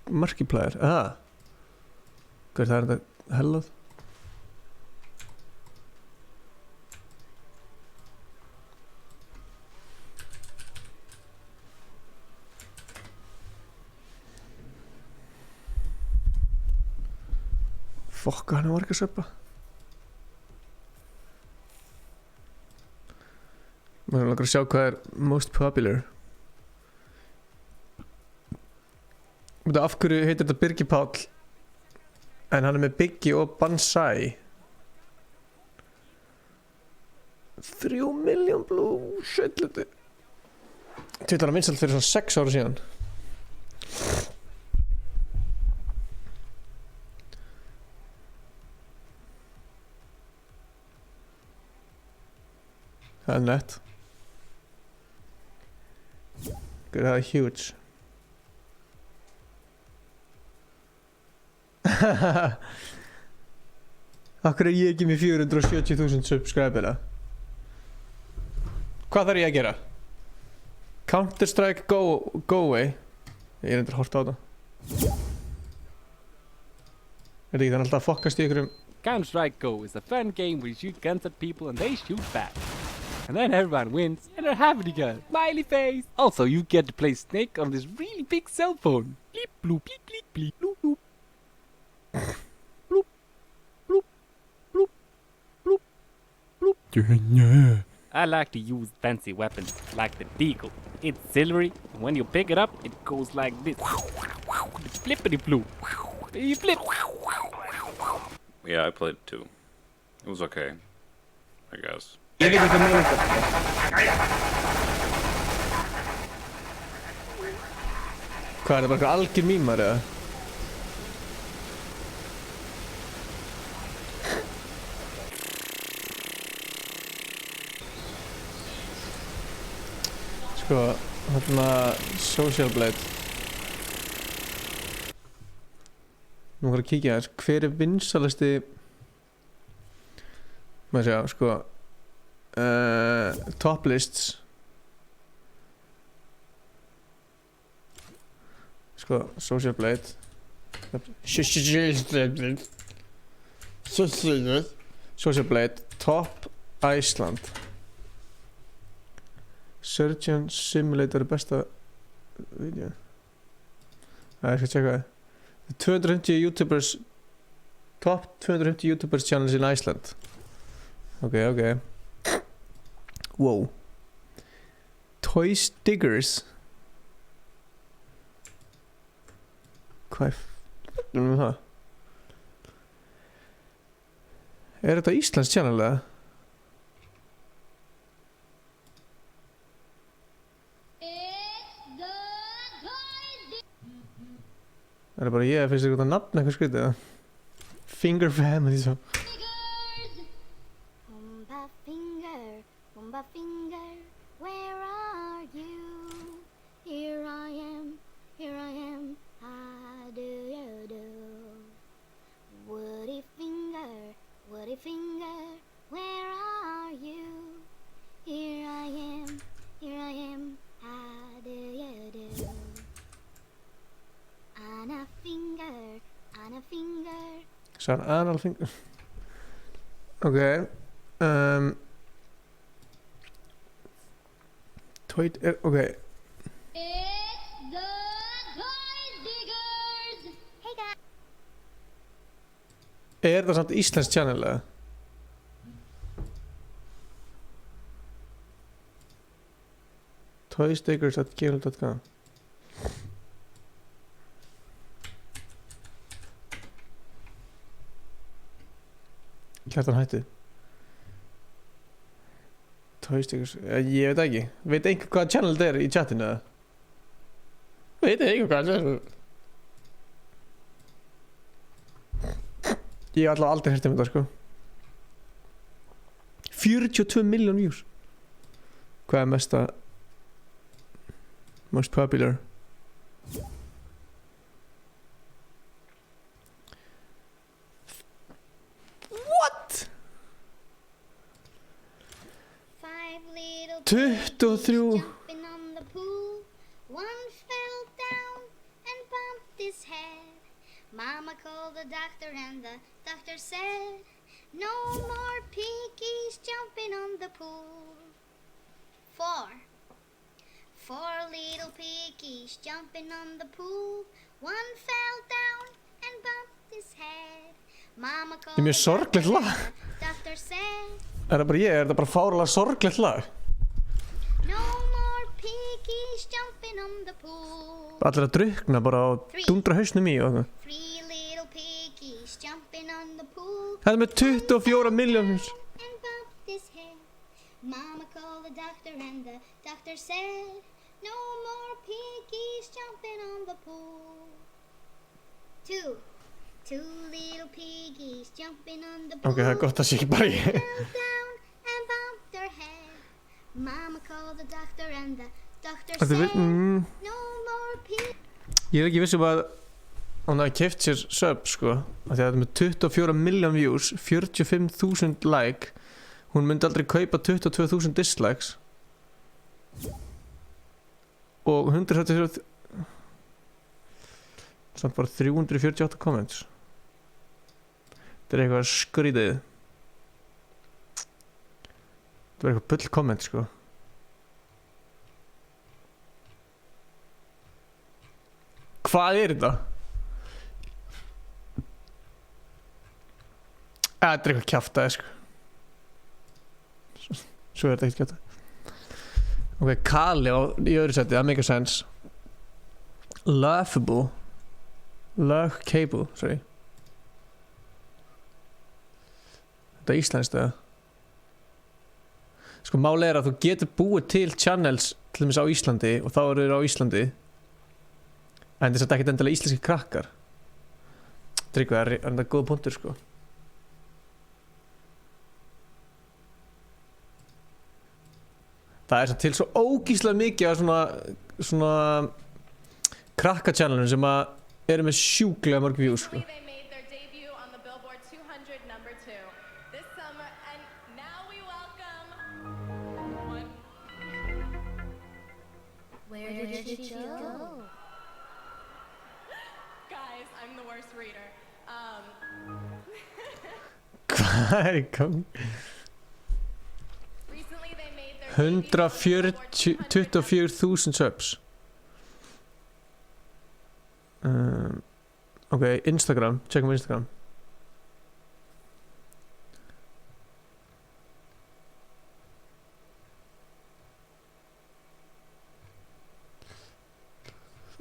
markiplier. Aha. Hvað er það þetta hellað? Fokka, hann er marga söppa. Maður langar að sjá hvað er most popular. Af hverju heitir þetta Birgir Páll en hann er með Biggie og Banzai? 3 million blue shit liti. Þetta var vinsælt fyrir svona 6 ára síðan. Það er nett. Það er huge. Akkur er ég ekki með 470.000 subscribera? Hvað þarf ég að gera? Counter Strike go away. Ég er endur að horta á það. Er ekki þannig alltaf að fokkast í ykkurum?
Counter-Strike Go is a fun game where you shoot guns at people and they shoot back. And then everyone wins and they're happy together. Smiley face! Also, you get to play Snake on this really big cell phone. Bleep bloop, bleep bleep bleep bloop bloop. Bloop, bloop, bloop, bloop, bloop. I like to use fancy weapons like the Deagle. It's silvery, and when you pick it up, it goes like this. Flippity bloop. You flip.
Yeah, I played it too. It was okay, I guess.
Ég veit ekki með þetta. Hvað er það bara eitthvað algjör mýmar eða? Sko, hérna Social Blade. Nú þarf að kíkja þess, hver er vinsalasti? Maður segja, sko top lists. Sko, Social Blade. Social Blade, top Iceland. Surgeon Simulator er besta vídeo. Ég skal tjekka það. 250 YouTubers, top 250 YouTubers channels in Iceland. Okay. Wow. Toys Diggers. Hvað er það? Er þetta Íslands channel eða? Það er bara ég að finnst eitthvað að nafna eitthvað skrítið eða? Finger Family svo.
Pumba finger, where are you? Here I am, how do you do? Woody finger, where are you? Here I am, how do you do? Anna finger.
Svo er anal finger. Ok. Toit er, ok.
It's the Toys Diggers. Hey guys.
Er það samt Íslands channel eða? toysdiggers@gmail.com. Hjartan hætti. Toysdiggers, ég veit ekki. Veit einhver hvaða channel þetta er í chatinu eða? Veit einhver hvaða channel? Ég hef allavega aldrei hert um þetta sko. 42 million views. Hvað er mesta? Most popular? What? 23.
Jumping on the pool. One fell down and bumped his head. Mama called the doctor and the doctor said, no more piggies jumping on the pool. 4 little piggies jumping on the pool. One fell down and bumped his head. Mama called
mjög sorglegt lag.
the doctor said,
Er það bara ég? Er það bara fárulega sorglegt lag?
no more piggies jumping on the pool.
Allir að drukna bara og dundra hausnum í og eitthvað.
3 little piggies jumping on the pool.
Það er með 24 miljónir.
And bumped his head. Mama called the doctor and the doctor said, no more piggies jumping on the pool. 2 little piggies jumping on the pool.
Ok, það er gott að sé ekki bara ég.
Fell down and bumped their head. Mama called the doctor and the doctor said, no more piggies.
Ég er ekki vissum að hún hafi keypt sér sub sko. Af því að þetta er með 24 million views, 45.000 like. Hún myndi aldrei kaupa 22.000 dislikes. Og 134 samt bara 348 comments. Þetta er eitthvað skrítið. Þetta er eitthvað bull komment sko. Hvað er þetta? Þetta er eitthvað kjaftaði sko. Svo er þetta ekkert kjaftaði. Ok, Kali í öðru seti, það make a sense. Laughable. Cable, sorry. Þetta er íslenskt eða? Sko máli er að þú getur búið til channels til dæmis á Íslandi og þá eru þeir á Íslandi. En þess að þetta ekkert endilega íslenski krakkar. Tryggvi, það er enda góð punktur sko. Það er til svo ógíslega mikið af svona krakka-channelum sem að eru með sjúklega mörg views sko.
Where did you go?
Guys, I'm the worst reader.
Hvað er í gang? 124.000 subs. Ok, Instagram, checkum Instagram.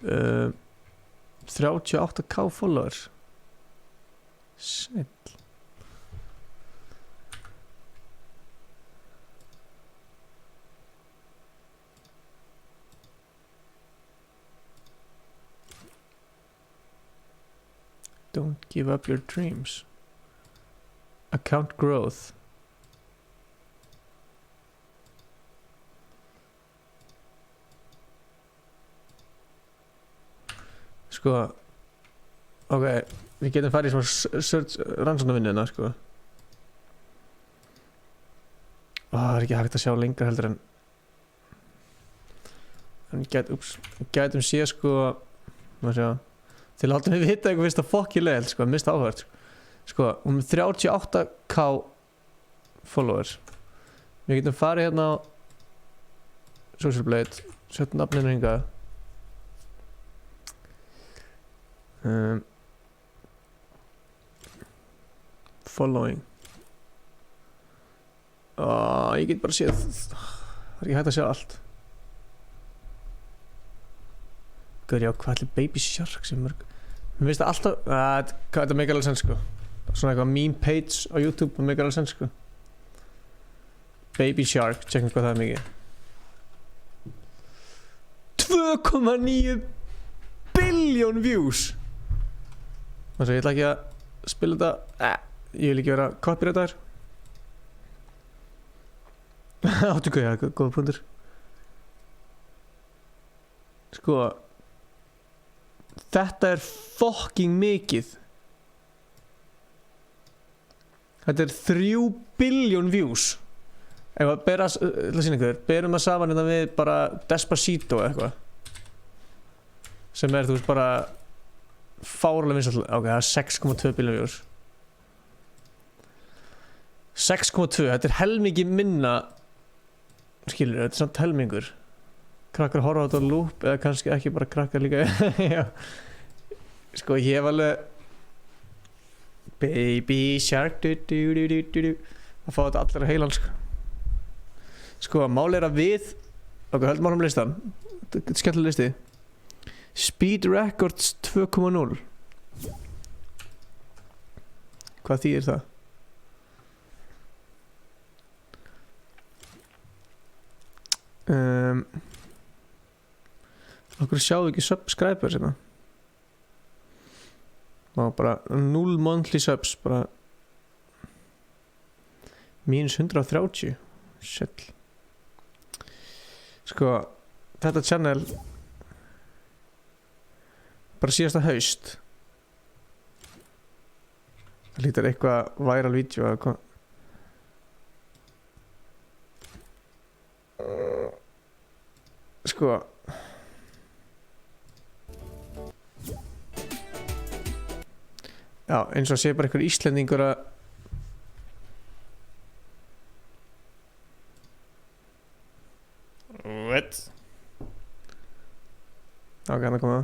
Uh, 38k followers. Shit. Don't give up your dreams. Account growth. Sko, ok, við getum farið í svona search rannsóknarvinnuna, sko. Það er ekki hægt að sjá lengra heldur en við gætum sé, sko, maður sjá, til að halda við vita eitthvað fyrst að fokki leiðilt, sko, mista áhört, sko, með 38k followers. Við getum farið hérna á Social Blade, setjum nafninu hingað. Following. Ég get bara séð, það er ekki hægt að sjá allt. Gauður, já, hvað ætli Baby Shark sem mörg. Mér finnst það alltaf, þetta meikar alveg sens, sko. Svona eitthvað meme page á YouTube, það meikar alveg sens, sko. Baby Shark, tjekkum hvað það er mikið. 2,9 billion views. Þannig að ég ætla ekki að spila þetta. Ég vil ekki vera copyrightaður. Áttu hvað, já, góða punktur. Sko, þetta er fucking mikið. Þetta er 3 billion views. Ef að bera, ætla að sýna ykkur, berum það saman hérna við bara Despacito eða eitthvað. Sem er, þú veist, bara fárlega vinsæll. Ok, það er 6,2 billion views. 6,2, þetta er helmingi minna. Skilur, þetta er samt helmingur. Krakkar horfa á þetta á loop, eða kannski ekki bara krakkar líka. Já. Sko, ég hef alveg Baby Shark það fá þetta allir á heilan, sko. Sko, mál er að við ok, höldum áfram listan. Þetta er skemmtileg listi. Speed Records 2.0. Hvað þýðir það? Okkur sjáðu ekki subscribers hérna. Bara 0 monthly subs, bara minus 130. Shit. Sko, þetta channel bara síðasta haust. Það lítur eitthvað viral vídeo eða hvað. Sko, Já, eins og sé bara einhver Íslendingur að What? Ok, hann að koma.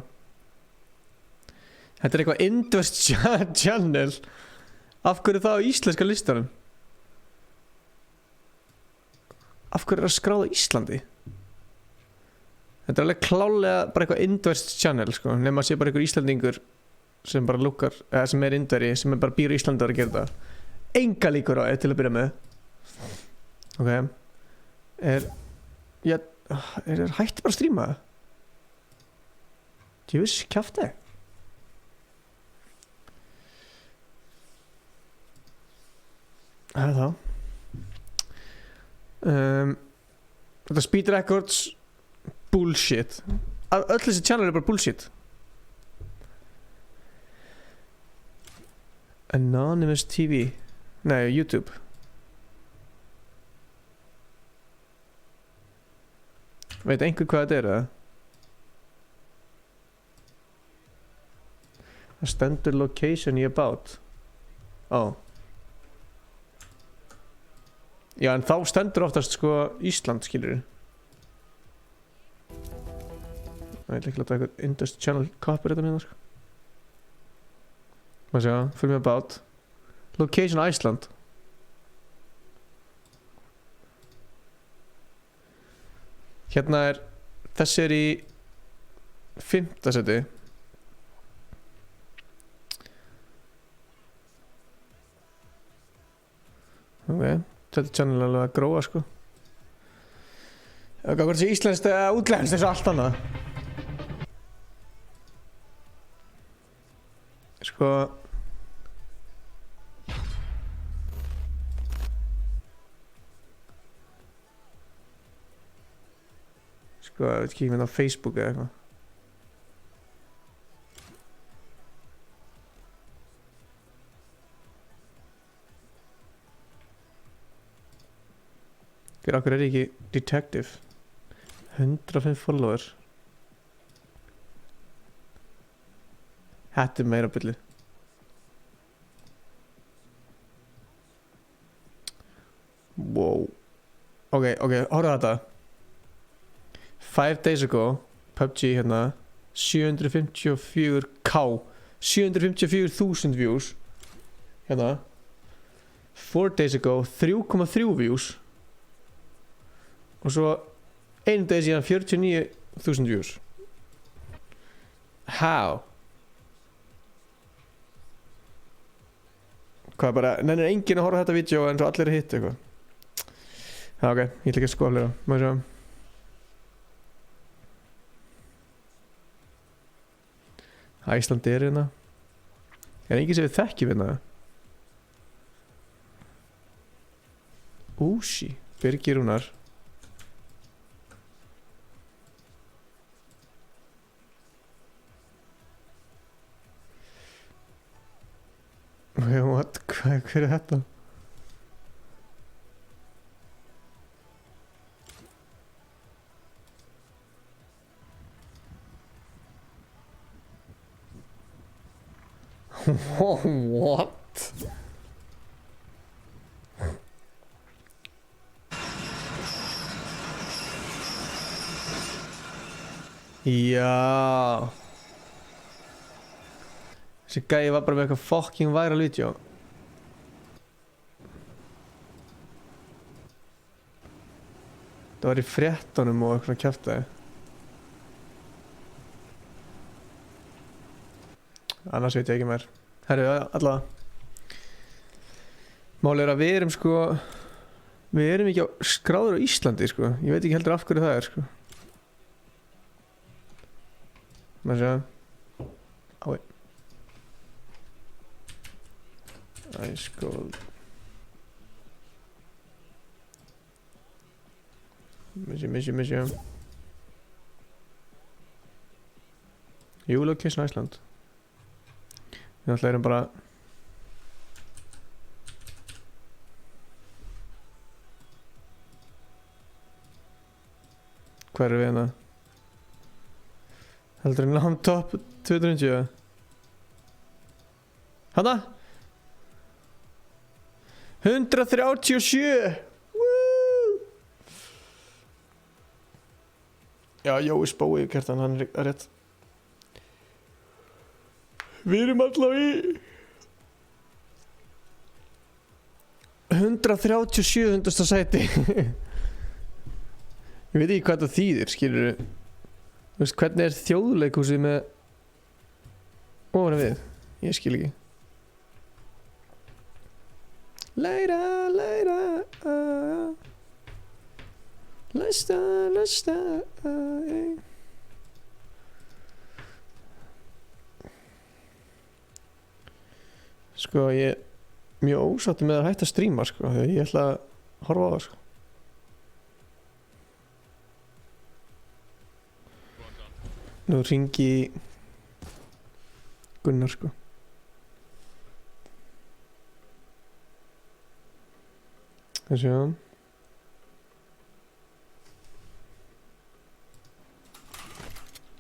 Þetta er eitthvað Indvest channel. Af hverju er það á íslenska listanum? Af hverju er það skráð á Íslandi? Þetta er alveg klálega bara eitthvað Indvest channel, sko. Nefn að sé bara einhver Íslandingur sem bara lukkar, eða sem er indveri, sem er bara býr í Íslandi að gera það. Enga líkur á til að byrja með. Ok. Er hætti bara að stríma það? Djöfis, kjafti. Það er þá. Þetta Speed Records bullshit. Öll þessi channel er bara bullshit. Anonymous TV. Nei, YouTube. Veit einhver hvað þetta er, eða? Það stendur location í about. Ó. Já, en þá stendur oftast sko Ísland, skilur. Það er líklega eitthvað Indus Channel copy þetta minna, sko. Má sjá, fyrir mig about. Location Iceland. Hérna er, þessi er í 5. seti. Ok, þetta er channel alveg að gróa, sko. Ok, hvort sé íslenskt eða útlenskt eins og allt annað. Sko. Sko, ég veit ekki með á Facebook eða eitthvað. Hver okkur er ekki detective? 105 follower. Þetta er meira byrlið. Wow. Ok, horfa þetta. 5 days ago, PUBG hérna, 754k, 754.000 views. Hérna. 4 days ago, 3,3 views. Og svo, einu dag síðan 49.000 views. How? Hvað bara, nennir enginn að horfa á þetta vídeo en svo allir er hitt eitthvað. Já, ok, ég ætla ekki að skoða fleira. Má sjá. Æsland er hérna. Er enginn sem við þekkjum hérna? Úsi, Birgir Rúnar. What? Hver er þetta? What? Já. Þessi gæi var bara með eitthvað fucking viral video. Það var í fréttunum og eitthvað kjaftaði. Annars veit ég ekki meir. Herru, allavega. Málið er að við erum sko, við erum ekki skráður á Íslandi sko. Ég veit ekki heldur af hverju það er sko. Má sjá. Ái. Ice Cold. Missi. Jú, location Iceland. Við náttúrulega erum bara Hver er við hérna? Heldur en nám top 220. Hanna 137. Woo! Já, Jói spói kertan, hann er rétt. Við erum allavega í 137. sæti. Ég veit ekki hvað það þýðir, skilurðu. Þú veist, hvernig er þjóðleikhúsið með ofan við? Ég skil ekki. Leira, leira, Lesta, lesta, Sko, ég er mjög ósáttur með að hætta að stríma, sko, þegar ég ætla að horfa á það, sko. Nú hringi Gunnar, sko. Það séu.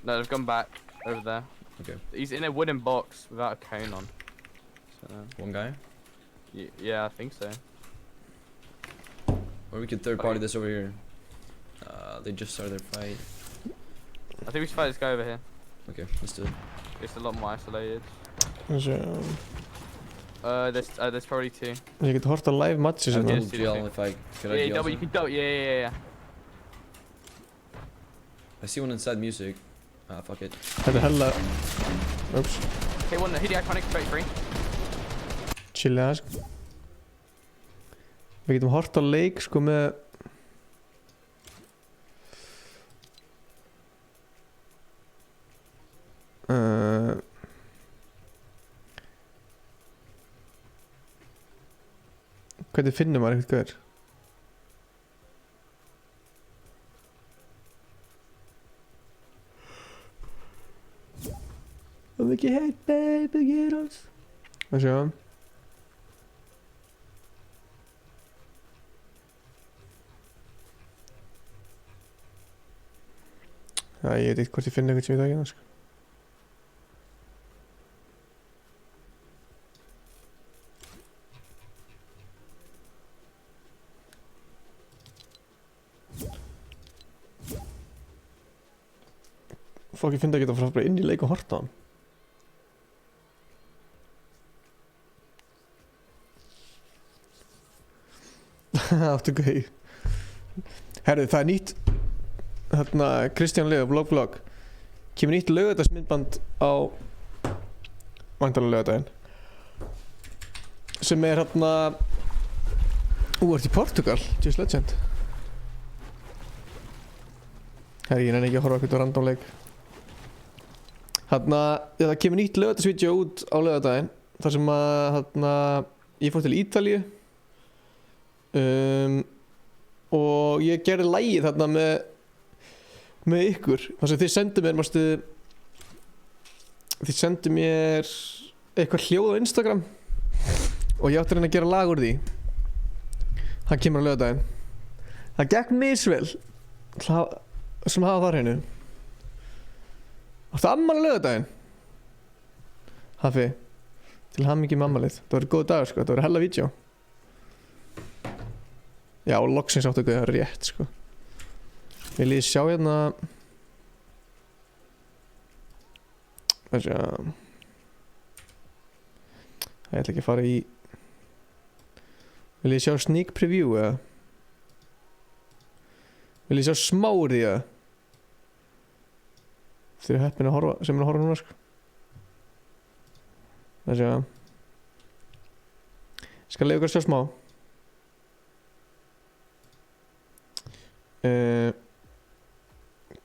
No, they've gone back over there.
Okay.
He's in a wooden box without a cone on. So,
One guy?
yeah, I think so.
Or we could third party this over here. They just started their fight.
I think we should fight this guy over here.
Okay, let's do it.
It's a lot more isolated.
Það séu.
There's probably two.
Ég get hort á live matches
I'll
hérna.
do GL if I can I
Yeah,
GL
double, you
some?
can double. Yeah.
I see one inside music. Ah, fuck it.
Þetta er hella. Oops.
Okay, one. Hit the iconic 33.
Chilla það, sko. Við getum hort á leik, sko, með hvernig finnum maður eitthvað gaur? Og ekki heit, baby, get us. Það séu. Já, ég veit eitthvað hvort ég finn eitthvað sem ég það ekki, sko. Fokk, ég finn það ekki að fara bara inn í leik og horta á hann. Áttu gauð. Herðu, það er nýtt. Þarna, Kristján Leo, vlog. Kemur nýtt laugardagsmyndband á væntanlega laugardaginn. Sem er hérna ert í Portugal, just legend. Herri, ég nenni ekki að horfa eitthvað random leik. Þarna, það kemur nýtt laugardagsvídeó út á laugardaginn. Þar sem að, þarna, ég fór til Ítalíu. Og ég gerði lagið þarna með ykkur. Þar sem þið sendu mér eitthvað hljóð á Instagram. Og ég átti að reyna að gera lag úr því. Hann kemur á laugardaginn. Það gekk misvel. Sem hafa þar hennu. Áttu afmæli á laugardaginn? Hafi. Til hamingju með afmælið. Það verður góð dagur, sko. Það verður hella vídeo. Já, og loksins áttu ekki það rétt, sko. Vil ég sjá hérna. Það ætla ekki að fara í. Vil ég sjá sneak preview eða? Vil ég sjá smá úr því eða? Þið eru heppin að horfa, sem er að horfa núna, sko. Það skal leiða ykkur að sjá smá.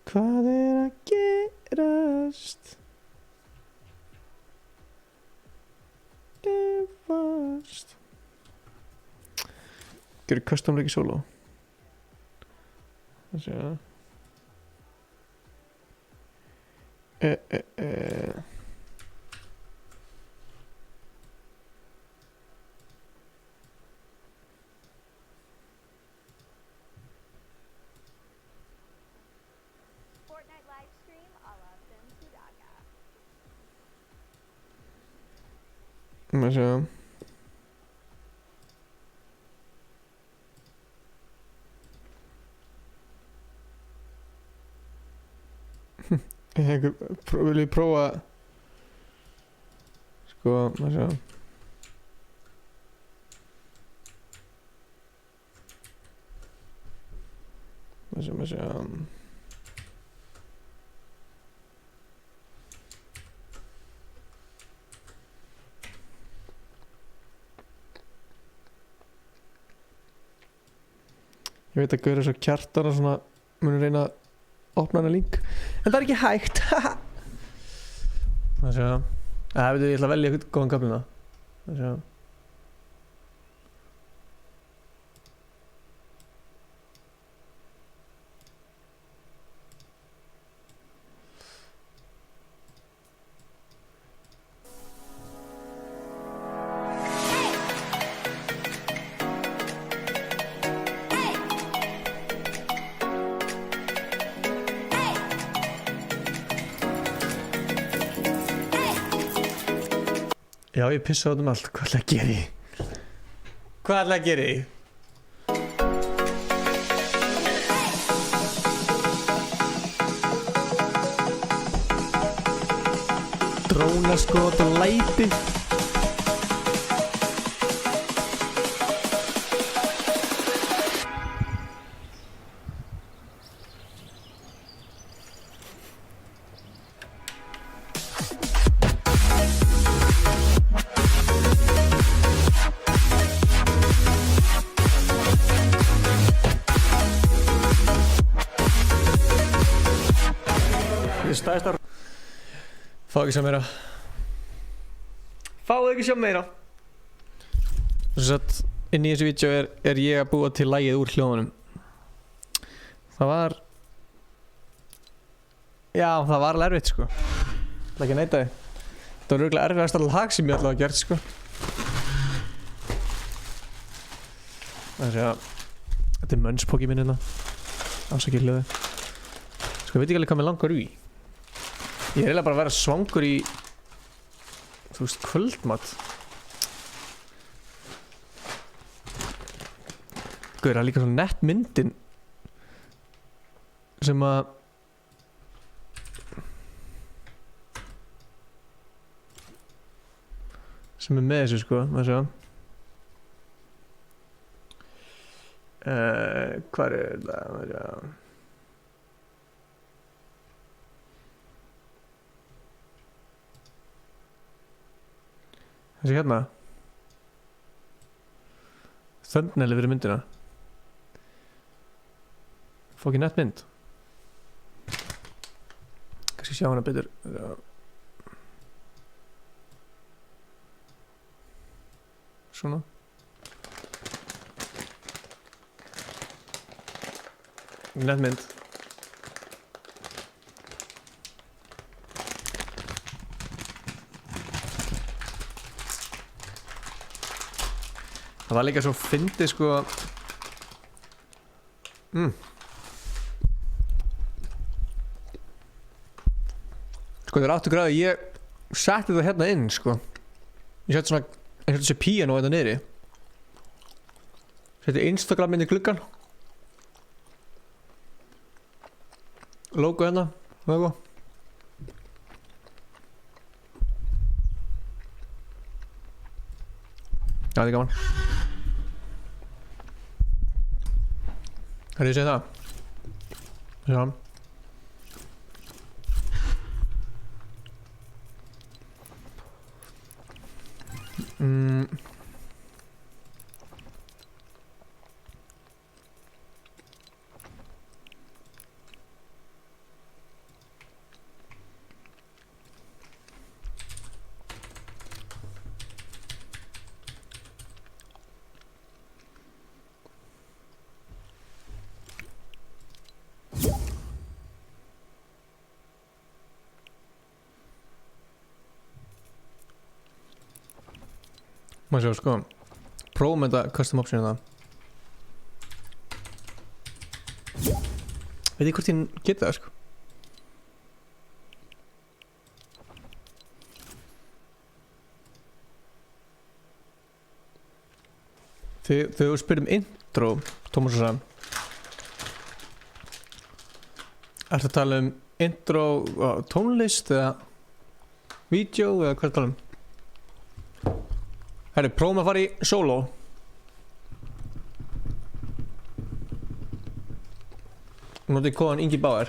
Hvað er að gerast? Gefast. Gerir custom leiki solo. Það sé að
Fortnite live stream a la Sim Sudaka.
Maður sjá. Vil ég prófa sko, maður sjá. Maður sjá. Ég veit að Gaur svo Kjartan og svona munum reyna að opna hana link en það er ekki hægt. Það sé að veitu, ég ætla að velja eitthvað góðan kaflina. Það sé að já, ég pissa út allt. Hvað ætla að gera ég? Hvað ætla að gera ég? Drónaskot og læti. Fá ekki sjá meira. Fáðu ekki sjá meira. Þess að inn í þessu vídeo er ég að búa til lagið úr hljóðunum. Það var... já, það var alveg erfitt sko. Það er ekki að neita því. Það var örugglega erfiðasta lag sem ég allavega gert sko. Það sé að... þetta er mönspóki minn hérna. Ásakið hljóði. Sko, ég veit ekki alveg hvað mér langar í. Ég er eiginlega bara að vera svangur í, þú veist, kvöldmat. Guður, það er líka svona nett myndin sem að sem er með þessu sko, maður sjá. Hvar er það, maður sjá. Þessi hérna thumbnail yfir myndina. Fokkin nett mynd. Kannski sjá hana betur. Svona. Nett mynd. Það var líka svo fyndið sko. Sko það er 8 gráði. Ég setti það hérna inn sko. Ég setti svona eins og þessi píano hérna niðri. Setti Instagram inn í gluggan. Logo hérna. Logo. Já, þetta er gaman. Hvað er ég að segja það? Sjá. Má sjá sko. Prófum þetta custom option það. Veit ég hvort ég geti það sko. Þegar þú spyrum intro, Tómas og Sam, ertu að tala um intro tónlist eða vídeo eða hvað tala um? Herri, prófum að fara í solo. Notið kóðan Ingi Bauer.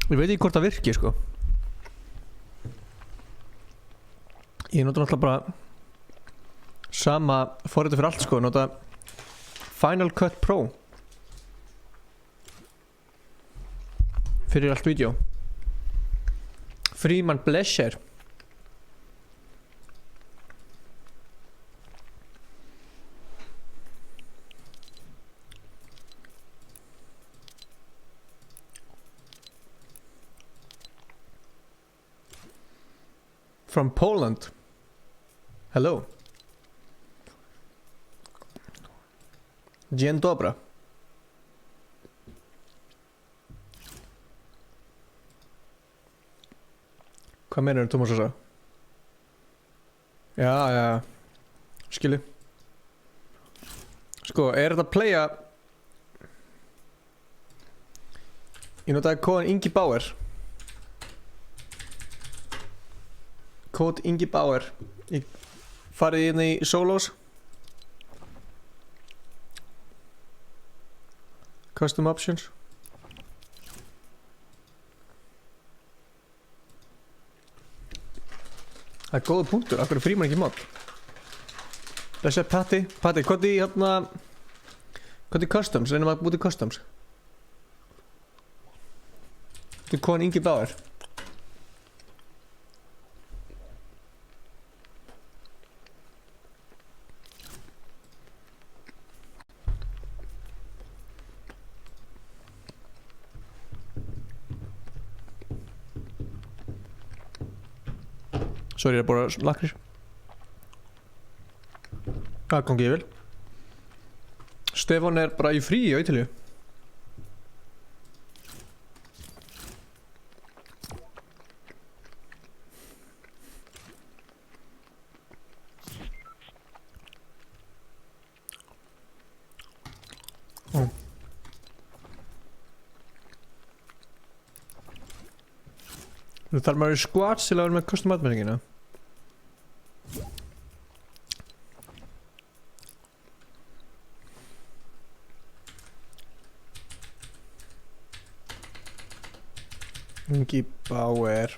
Ég veit ekki hvort það virki, sko. Ég nota náttúrulega bara sama forriti fyrir allt, sko. Nota Final Cut Pro fyrir allt vídeo. Freeman Blesher. From Poland. Hello. Dzień dobry. Hvað meinar Tómas að segja? Já. Skilu. Sko, þetta að playa? Ég notaði kóðan Ingi Bauer. Kóð Ingi Bauer. Ég farið inn í solos. Custom options. Það góða punktur, af hverju fríman ekki mod? Þessi er Patti, hvað er hérna, hvað er customs, reynum að búið customs. Þetta er kóðan Ingi Bauer. Sorry, ég er bara lakrir. Það kom ekki vel. Stefán er bara í frí á Ítalíu. Nú þarf maður í squats til að vera með custom atmenningina. Ingi Bauer.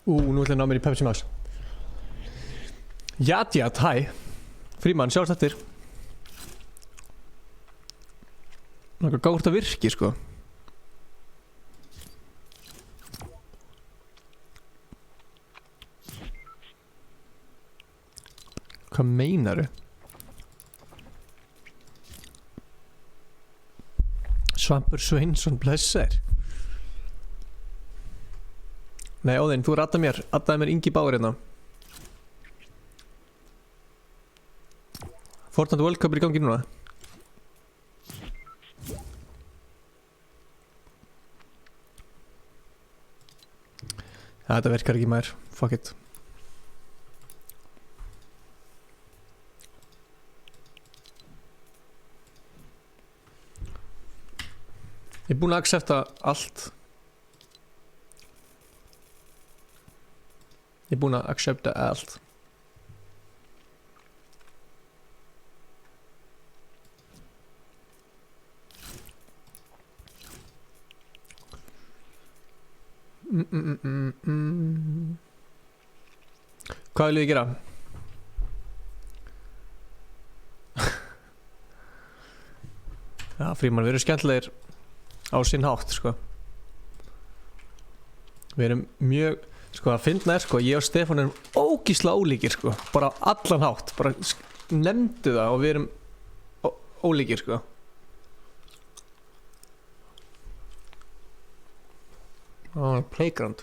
Nú ætla ég að ná mér í Pepsi Max. Jat, hæ. Frímann, sjáumst eftir. Náttúrulega gáður þetta virki, sko. Hvað meinaru? Svampur Sveinsson, blessaður. Nei, Óðinn, þú addaði mér Ingi Bauer hérna. Fortnite World Cup er í gangi núna. Ja, þetta virkar ekki maður. Fuck it. Ég er búinn að accepta allt. Ég er búinn að accepta allt. Hvað vil ég gera? Já, Frímann, við erum skemmtilegir á sinn hátt, sko. Við erum mjög, sko, að finna sko, ég og Stefán erum ógísla ólíkir, sko. Bara á allan hátt, bara nefndu það og við erum ólíkir, sko. Playground.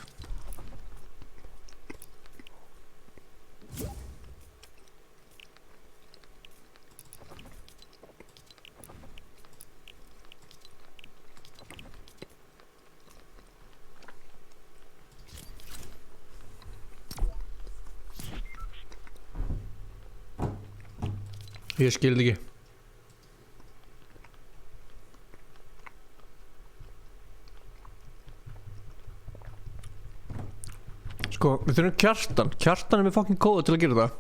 Ég skil þetta ekki. Sko, við þurfum Kjartan. Kjartan er með fucking kóða til að gera það.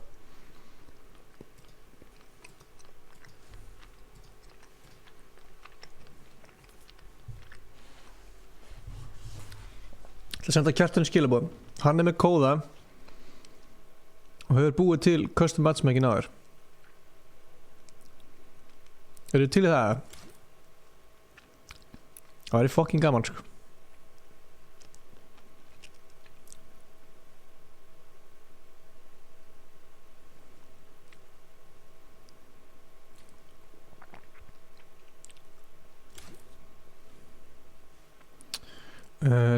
Ég ætla að senda Kjartan skilaboð. Hann er með kóða og hefur búið til custom matchmaking á þér. Eru þið til í það? Það er fucking gaman, sko.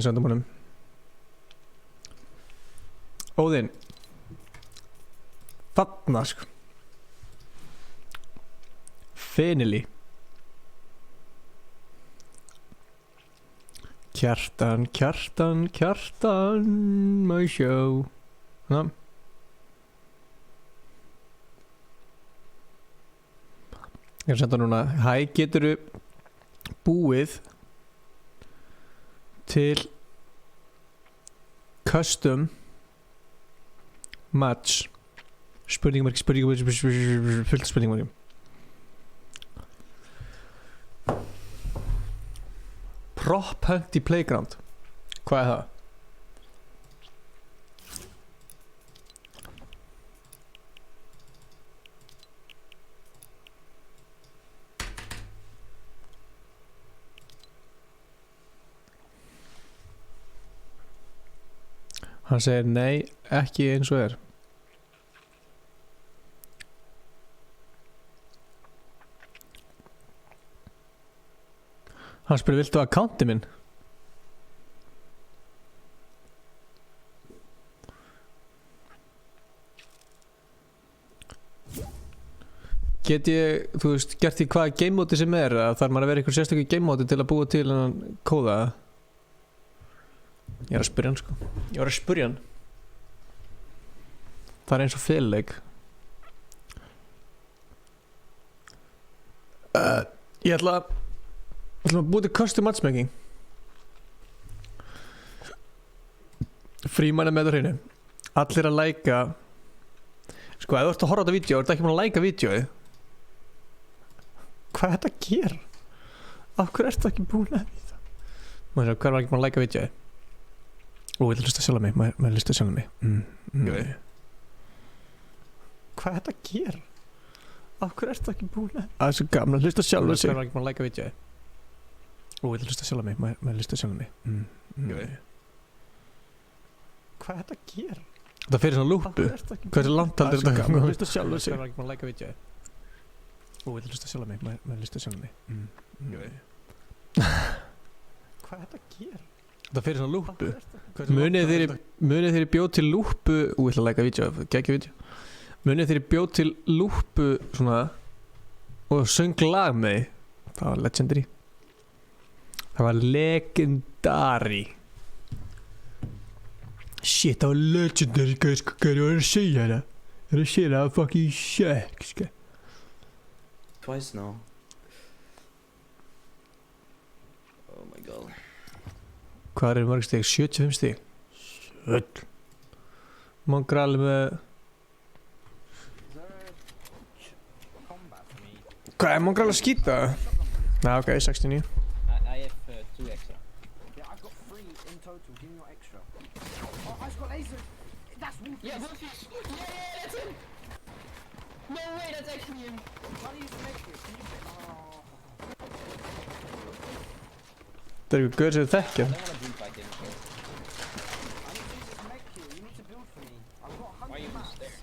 Sendum honum. Óðinn. Þarna, sko. Finili. Kjartan, Kjartan, Kjartan, my show. Ná. Ég er að senda núna. Hæ, geturðu búið til custom match spurningamarki fullt spurningamarki. Prop hunt í playground. Hvað er það? Hann segir nei, ekki eins og er. Hann spyrir, viltu accounti minn? Get ég, þú veist, gert því hvaða game mode sem er, að þarf maður að vera einhver sérstaklega game mode til að búa til hann kóða? Ég er að spyrja hann, sko. Ég var að spyrja hann. Það er eins og félag. Ég ætla að búa til custom matchmaking. Frímann er með á hreinu. Allir að læka. Sko, ef þú ert að horfa á þetta vídeo, þú ert ekki búin að læka vídeoið. Hvað er þetta að gera? Af hverju ertu ekki búin að víta? Hver var ekki búin að læka vídeoið? Ó, ég ætla að hlusta sjálf á mig. Maður hlusta sjálf á mig. Hvað er þetta að gera? Af hverju ertu ekki búin að... Það er svo gaman að hlusta sjálf á sig. Hver var ekki búin að læka vídeoið? Ó, ég ætla að hlusta sjálf á mig. Maður hlusta sjálf á mig. Hvað er þetta að gera? Það fyrir svona lúpu. Hvað er langt heldur þetta? Maður hlusta sjálf á sig. Hver var ekki búin að læka vídeoið? Ó, ég ætla að hlusta sjálf á mig. Maður hlusta sjálf á mig. Hvað er þetta að gera? Það fyrir svona lúpu. Munið þeirri bjóð til lúpu. Ú, ég ætla að læka vídeo. Gekkja vídeo. Munið þeirri bjóð til lúpu svona og söng lag með því. Það var legendary. Það var legendary. Shit, það var legendary, guys. Hvað er það að segja það? Það er að segja það fucking shit, sko.
Twice now. Oh my god.
Hvað er mörg stig? 75 stig? Sjöld. Mongrali með... Hvað er Mongrali að skýta? Nei, ok, 69.
I have 2 extra.
Yeah, I've got 3 in total. Give me your extra. Oh, I've got laser. That's Wolfish.
Yeah, Wolfish. Yeah, that's him. No way, that's actually him.
Try to use the make it.
Það er eitthvað gauð sem þið þekkja.
I don't wanna build back in.
I need to use this make you. You need to build for me. I've got 100
Why are you
mats.
just there?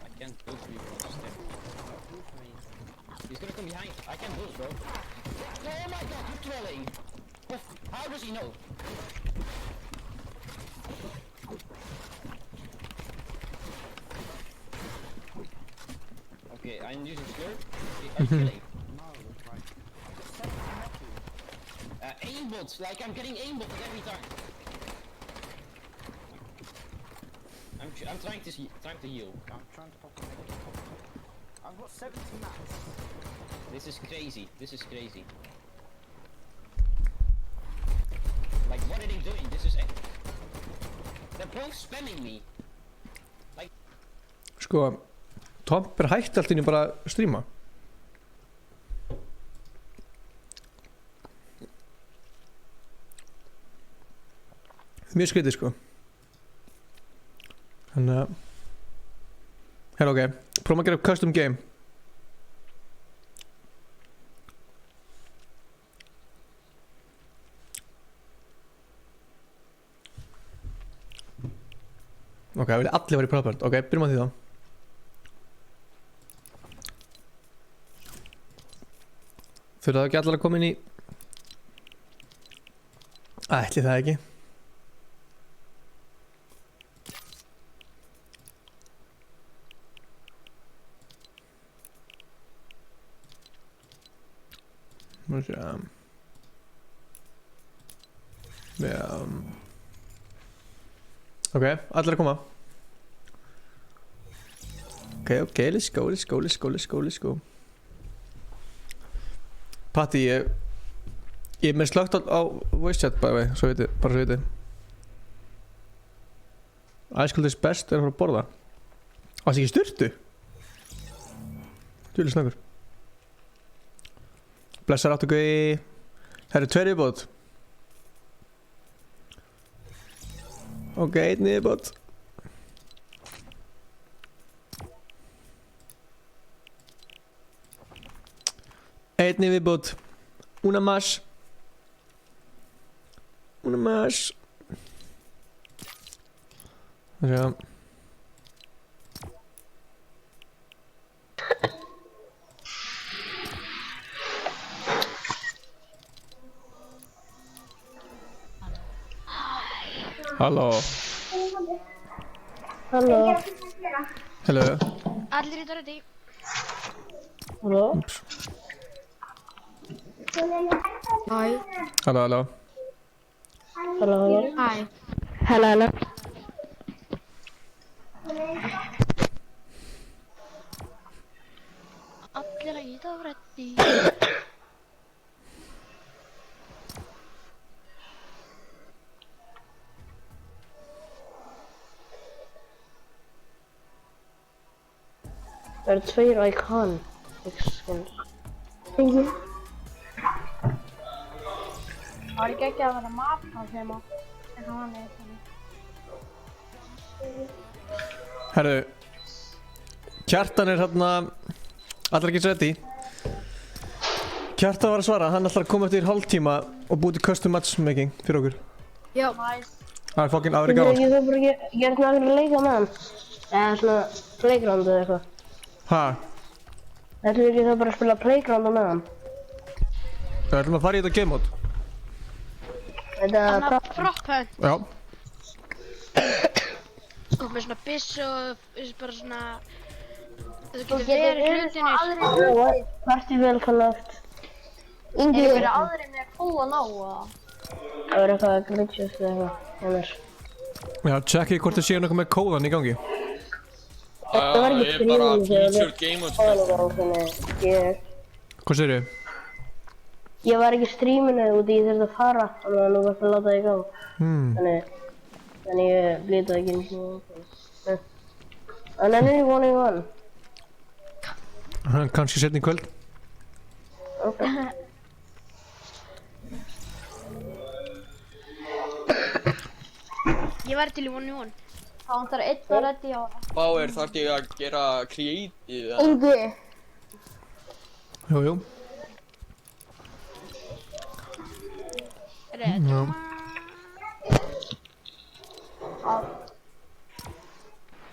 I can't build for you from just there.
Build for me.
He's gonna come behind. I can't build, bro. Oh my god, you're trolling. How does he know? Okay, I'm using slurp. Are you killing?
No, it's like...
Aimbots, like I'm getting aimbots every time. I'm trying to heal.
I'm trying to pop a make. I've got 70 mats.
This is crazy. This is crazy. Like, what are they doing? This is... They're both spamming me. Like...
Sko, Tomp hætti allt inni bara að stríma. Mjög skrítið sko. Þannig að... Hérna ok, prófum að gera custom game. Ok, það vilja allir vera í Proudbird. Ok, byrjum á því þá. Fyrir það ekki allir að koma inn í... Ætli það ekki. Má sjá. Já. Ok, allir að koma. Ok, let's go. Patti, ég er með slögt á voice chat bara svo viti. Æskuldis best er að fara að borða. Það sé ekki sturtu. Djúli snakkur. Blessar áttu gauði. Það eru 2 viðbót. Ok, 1 viðbót. Einn í viðbót. Una más. Já. Halló. Hello.
Allir í dörri.
Halló.
Hi.
Halló.
Hi.
Hello.
Allir í dörri.
Það eru 2 icon skins.
Thank you.
Það er ekki að vera mat hans heima. En hann er þannig.
Herru. Kjartan er hérna. Allir ekki ready. Kjartan var að svara, hann ætlar að koma eftir hálftíma og búið til custom matchmaking fyrir okkur.
Já.
Það er fokkin aðri gaman.
Þú bara gera svona að leika með hann. Eða svona playground eða eitthvað.
Ha?
Ætlum við ekki þá bara að spila playground með hann?
Við ætlum að fara í þetta game mode.
Þannig að prop-hunt.
Já.
Og með svona byssu og bara svona... Þú getur verið hlutinir.
Partí velkomnast.
Ingi verið aðri með kóan á og...
Það verður eitthvað glitches eða eitthvað.
Já, checkið hvort þið séu nokkuð með kóðan í gangi.
Það var ekki streaming
featured game mode.
Hvað segir þið?
Ég var ekki streaminu út í þurfti að fara, þannig að nú varst að láta það í gang. Þannig ég blítaði ekki eins og... En enn er ég 1v1.
Kannski setni í kvöld.
Ok.
Ég var til í 1v1.
Það vantar 1 að reddi á það.
Báir, þarf ég að gera creative?
Ingi!
Jú. Já.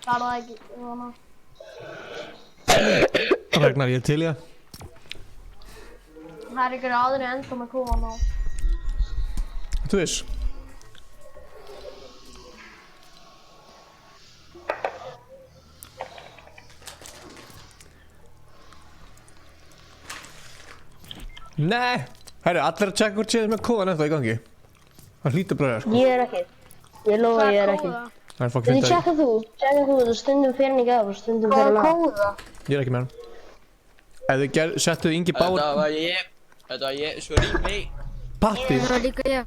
Það er það ekki, svona.
Ragnar, ég er til í það.
Það er ykkur aðri enda með kóan á.
Þú veist. Nei! Herri, allir að checka hvort séð með kóðan eftir í gangi. Það hlýtur bara sko.
Ég er ekki. Ég lofa ég er ekki.
Það er fokk fint að
Checka þú, þú stundum fyrir hann ekki af og stundum fyrir hann af.
Ég er ekki með hann. Ef þið settuð Ingi Bár...
Þetta var ég, svo rík
Patti?
Það var líka ég.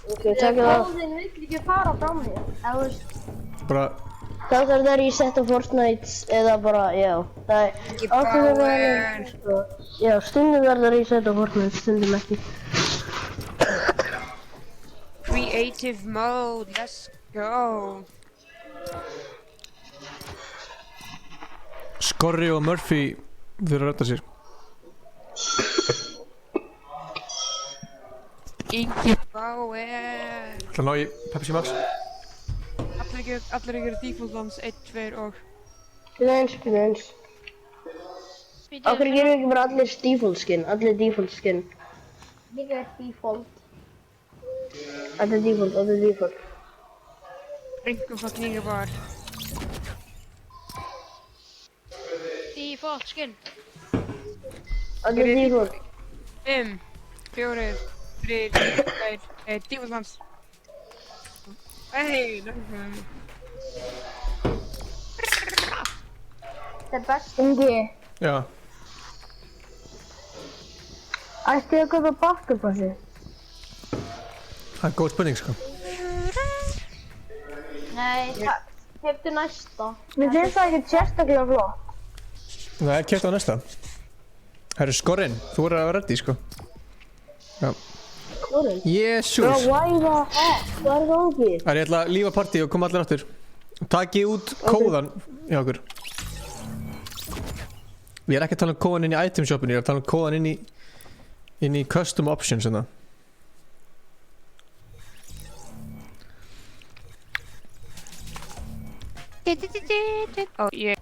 Ok, takk það. Báðinn vill ekki fara frá mér. Það veist...
Bara...
Þá þarf það resetta Fortnite eða bara, já. Það er... Ekki Báðinn. Já, stundum verður það resetta Fortnite, stundum ekki.
Creative mode, let's go.
Skorri og Murphy þurfa að redda sér.
Ingi Bauer.
Það ná í Pepsi Max.
Allir að gera default ones, 1, 2 og...
Bíða eins. Okkur gerum við ekki bara allir default skin, Líka er default. Allir default.
Ringum fast Ingi Bauer.
Default skin.
Allir default.
5, 4, 3, 2, 1, default ones. Hey,
Það er best Ingi.
Já.
Ætti að kaupa basketbassi?
Það er góð spurning sko.
Nei, keftu næsta. Mér finnst það ekki sérstaklega flott.
Nei, keftu á næsta. Herru Skorrin, þú voru að vera reddi sko. Já.
Skorrin?
Jésús.
Bro, why the heck? Hvað er það ekki?
Það er ég ætla að lífa partí og koma allir áttur. Takið út kóðan hjá okkur. Ég er ekki að tala um kóðan inn í item shopinu, ég er að tala um kóðan inn í custom options hérna.
Ó, ég...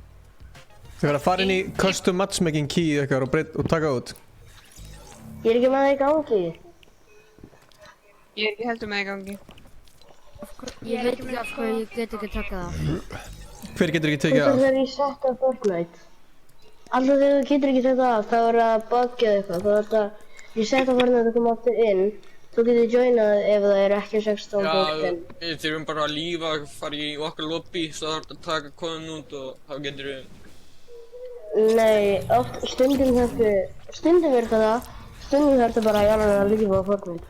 Þið verða að fara inn í custom matchmaking key ykkar og taka út.
Ég er ekki með það í gangi.
Ég er ekki heldur með það í gangi.
Ég veit ekki af hverju ég get ekki taka það.
Hver getur ekki tekið af?
Það er í setta Fortnite. Alltaf þegar þú getur ekki taka af, þá er það buggjað eitthvað. Þá er það í setta Fortnite að koma aftur inn. Þú getur joinað ef það er ekki 16 fólk inn.
Já, við þurfum bara að lífa, fara í okkar lobby, svo þarf það að taka kóðan út og þá getur við...
Nei, stundum verður það. Stundum verður það bara að jána að lífa á Fortnite.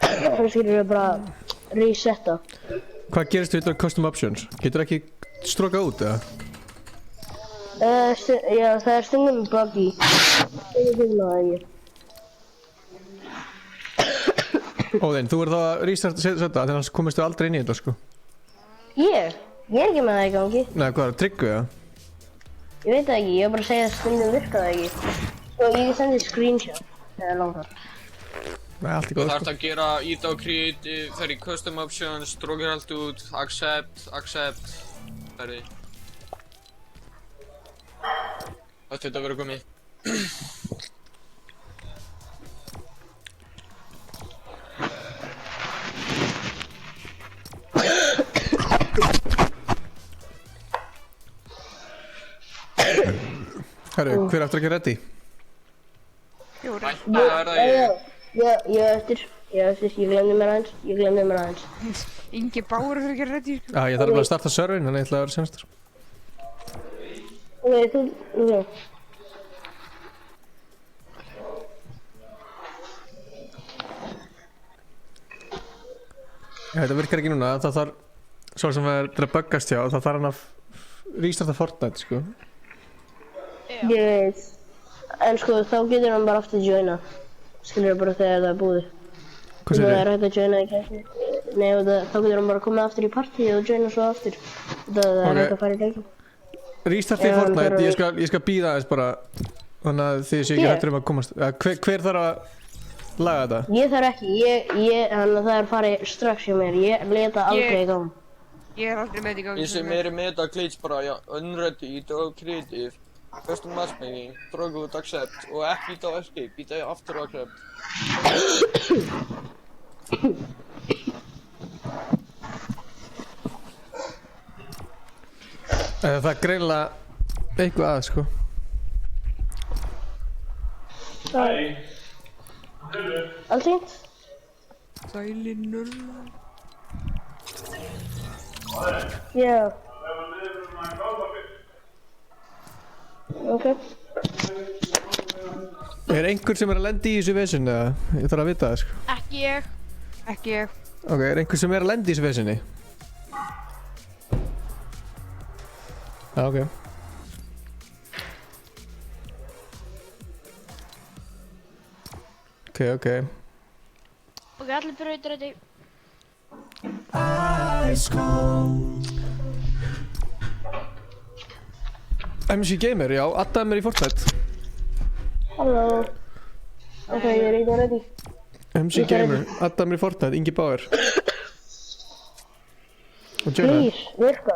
Það skilur við bara resetta.
Hvað gerist við custom options? Getur ekki strókað út eða?
Já, það er stundum buggy. Stundum finna það ekki.
Óðinn, þú verður það að resetta þannig að komist þú aldrei inn í þetta sko.
Ég er ekki með það í gangi.
Nei, hvað er það? Tryggvi eða?
Ég veit það ekki, ég var bara að segja að stundum virka það ekki. Svo ég sendi screenshot, þegar langar.
Nei, allt í góð sko.
Þú þarf að gera ít á creative, fer í custom options, strókar allt út, accept, ferði. Þetta verður komið.
Herru, hver aftur ekki ready?
Fjóra.
Ég eftir, ég glemdi mér aðeins.
Ingi Bauer er ekki ready.
Já, ég þarf bara að starta serverin, þannig ég ætla að vera senastur.
Ok.
Þetta virkar ekki núna, það þarf, svo sem það er til að buggast hjá, það þarf hann að restarta Fortnite, sko.
Ég veit. En sko, þá getur hann bara aftur joina. Skilur bara þegar það er búið.
Hvað segir
þið? Það er hægt að joina í keppni. Nei, þá getur hann bara komið aftur í partíð og joina svo aftur. Það er hægt að fara í leikinn.
Restarta í Fortnite, ég skal býða aðeins bara, þannig að þið séu ekki hættur að komast. Hver þarf að laga þetta?
Ég þarf ekki, þannig að það er farið strax hjá mér. Ég leta aldrei í gang.
Ég er aldrei með í gangi.
Ég sem er með þetta glitch bara, já, unready, ít á creative, custom matchmaking, stróka út, accept og ekki ít á escape, ít aftur á accept.
Það er greinilega eitthvað að, sko.
Allt fínt?
Sælin null.
Já. Ok.
Er einhver sem er að lenda í þessu vesen eða? Ég þarf að vita það sko.
Ekki ég. Ekki ég.
Ok, er einhver sem er að lenda í þessu vesenni? Já, ok. Ok.
Ok, allir brautir þetta.
MC Gamer, já, Adam er í Fortnite.
Halló. Ok, ég er eitthvað ready.
MC Gamer, Adam er í Fortnite, Ingi Bauer. Og Jonah.
Please, virka.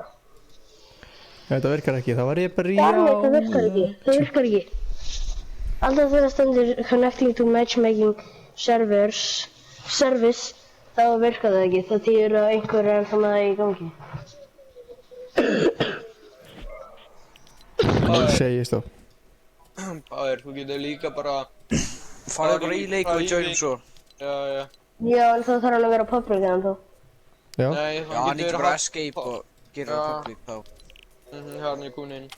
Þetta virkar ekki, það var ég bara
Það virkar ekki. Það virkar ekki. Alltaf þegar stendur connecting to matchmaking service, þá virkar það ekki. Það þýðir að einhver er ennþá með það í gangi.
Það segist þá.
Bauer, þú getur líka bara
farið bara í leik og joinum svo.
Já.
Já, en þá þarf hann að vera public en þá.
Já.
Nei,
Já, hann getur bara escape og gera það public þá.
Hérna er komin inn.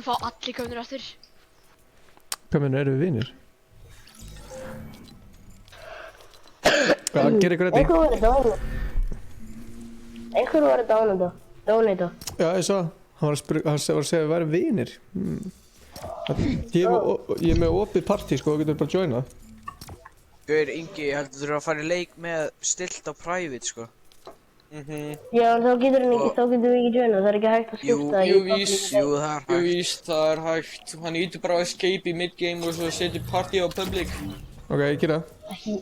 Fá allir komnir aftur.
Hvað meina, eru við vinir? Hvað, gerir ykkur þetta?
Einhver var að donata.
Já, ég sá, hann var að segja að við værum vinir. Ég er með opið partí sko, þú getur bara að joina.
Gauður, Ingi, ég heldur þú þurfa að fara í leik með stilt á private sko.
Já, en þá getur við ekki joina, það er ekki hægt að skipta
Jú, víst,
það er
hægt. Það er hægt. Hann ítir bara escape í mid-game og svo setur party á public.
Ok, ég gera það.
Ekki.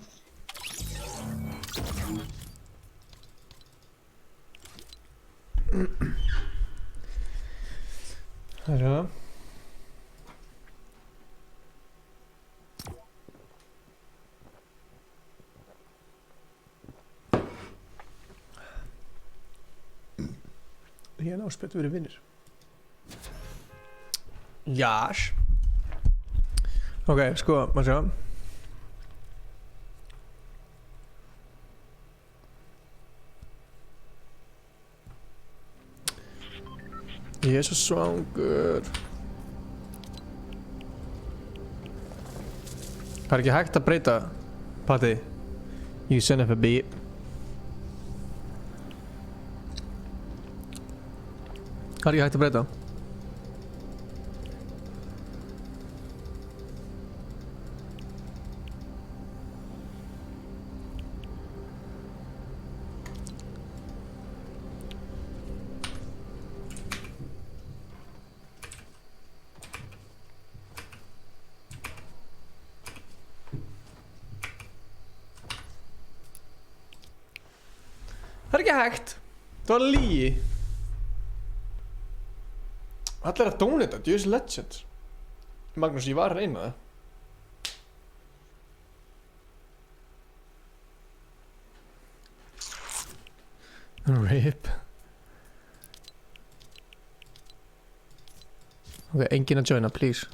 Það er það. Ég er náspett verið vinnir. Jás. Ok, sko, maður sjá. Ég er svo svangur. Það er ekki hægt að breyta, Patti. You son of a bitch. Það er ekki hægt að breyta. Það er ekki hægt. Það var lygi. Allir að donata, djöðs legend. Magnús, ég var að reyna það. RIP. Ok, enginn að joina, please.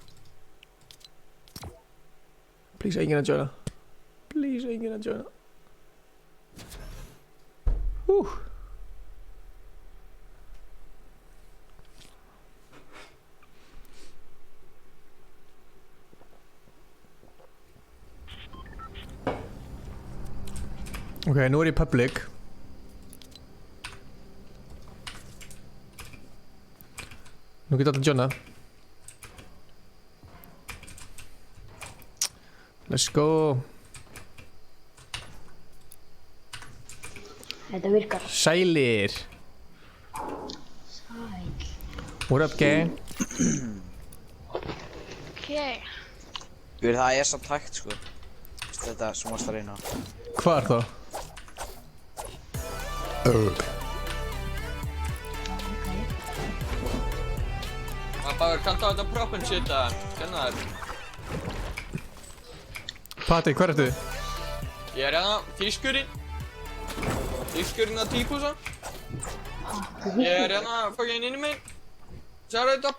Please, enginn að joina. Please, enginn að joina. Ok, nú er ég public. Nú getur allir joina. Let's go.
Þetta virkar.
Sælir.
Sæl.
What up, gang?
Ok.
Það er samt hægt sko. Þetta sem varst að reyna.
Hvar þá?
Bauer, Strákar, kanntu að þetta proppen shita? Kenna þér.
Patti, hver ertu?
Ég er hérna þýskurinn. Þýskurinn að típusa. Ég er hérna fucking inni mig. Sjáðu þetta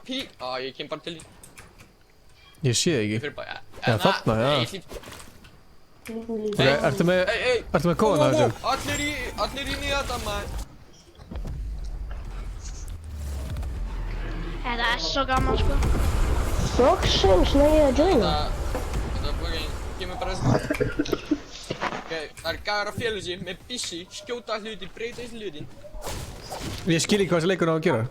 ég kem bara til því.
Ég sé þig
Ég
ekki.
fyrir bara,
Já, þarna, já. Ok, ertu með kóðan að þessu?
Allir inn í þetta, maður.
Þetta er svo gaman, sko.
Loksins nægði að joina.
Þetta fucking kemur bara þess. Ok, það er gæðar að fjöla sig með byssi, skjóta hluti, breyta þessi hluti.
Ég skil ekki hvað þessi leikur á að gera.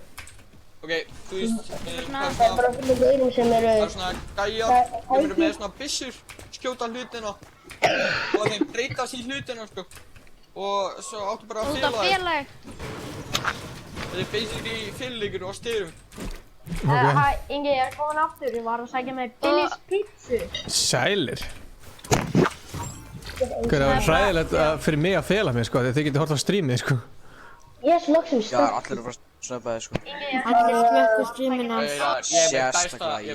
Ok, þú veist,
Það er bara fyrir gaurum sem eru...
það er svona gæjar sem eru með svona byssur, skjóta hlutina og þeim breyta sér hlutina, sko. Og svo áttu bara að
Út af
fela þér.
félag.
Þetta er basically félaleikur á styrum.
Hæ, Ingi, ég er komin aftur. Ég var að sækja með Billy's pizzu.
Sælir. Það var hræðilegt fyrir mig að fela mig, sko, þegar þið getið hort á streamið, sko.
Yes, loksins
Já, allir eru bara snöppaði, sko.
Allir slökku streaminu.
Ég er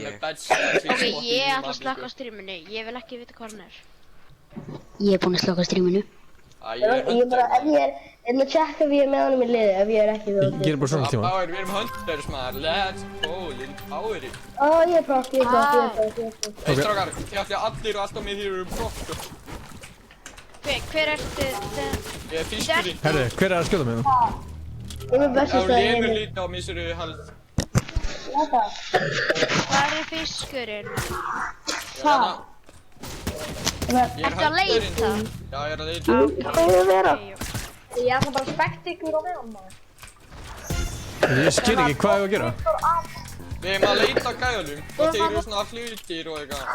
með bæsta
Ok, ég ætla að slaka á streaminu. Ég vil ekki vita hvað hann er.
Ég er búinn að slaka á streaminu.
Ég er
bara, ef ég er að checka ef ég er með honum í liði, ef ég er ekki þá...
Ég er bara svona tíma.
Við erum hunters, maður. Let's go, little power.
Ég er proff, ég er proff.
Hey, strákar, þið ætli allir og alltaf með því eru proff, sko.
Hver ertu?
Ég er fískurinn.
Herri, hver er að skjóta mig það?
Ég er með bestu
Ef þú
stæði
lemur
heimi.
lítið á missuru hald.
Hvað er fiskurinn?
Hvað?
Ertu að leita?
Já, ég er að leita.
Hvað er að vera? Ég ætla bara að spekta ykkur á meðan maður.
Ég skil ekki hvað ég á að gera.
Við erum að leita að gæðalum og þeir eru svona hlutir og eitthvað.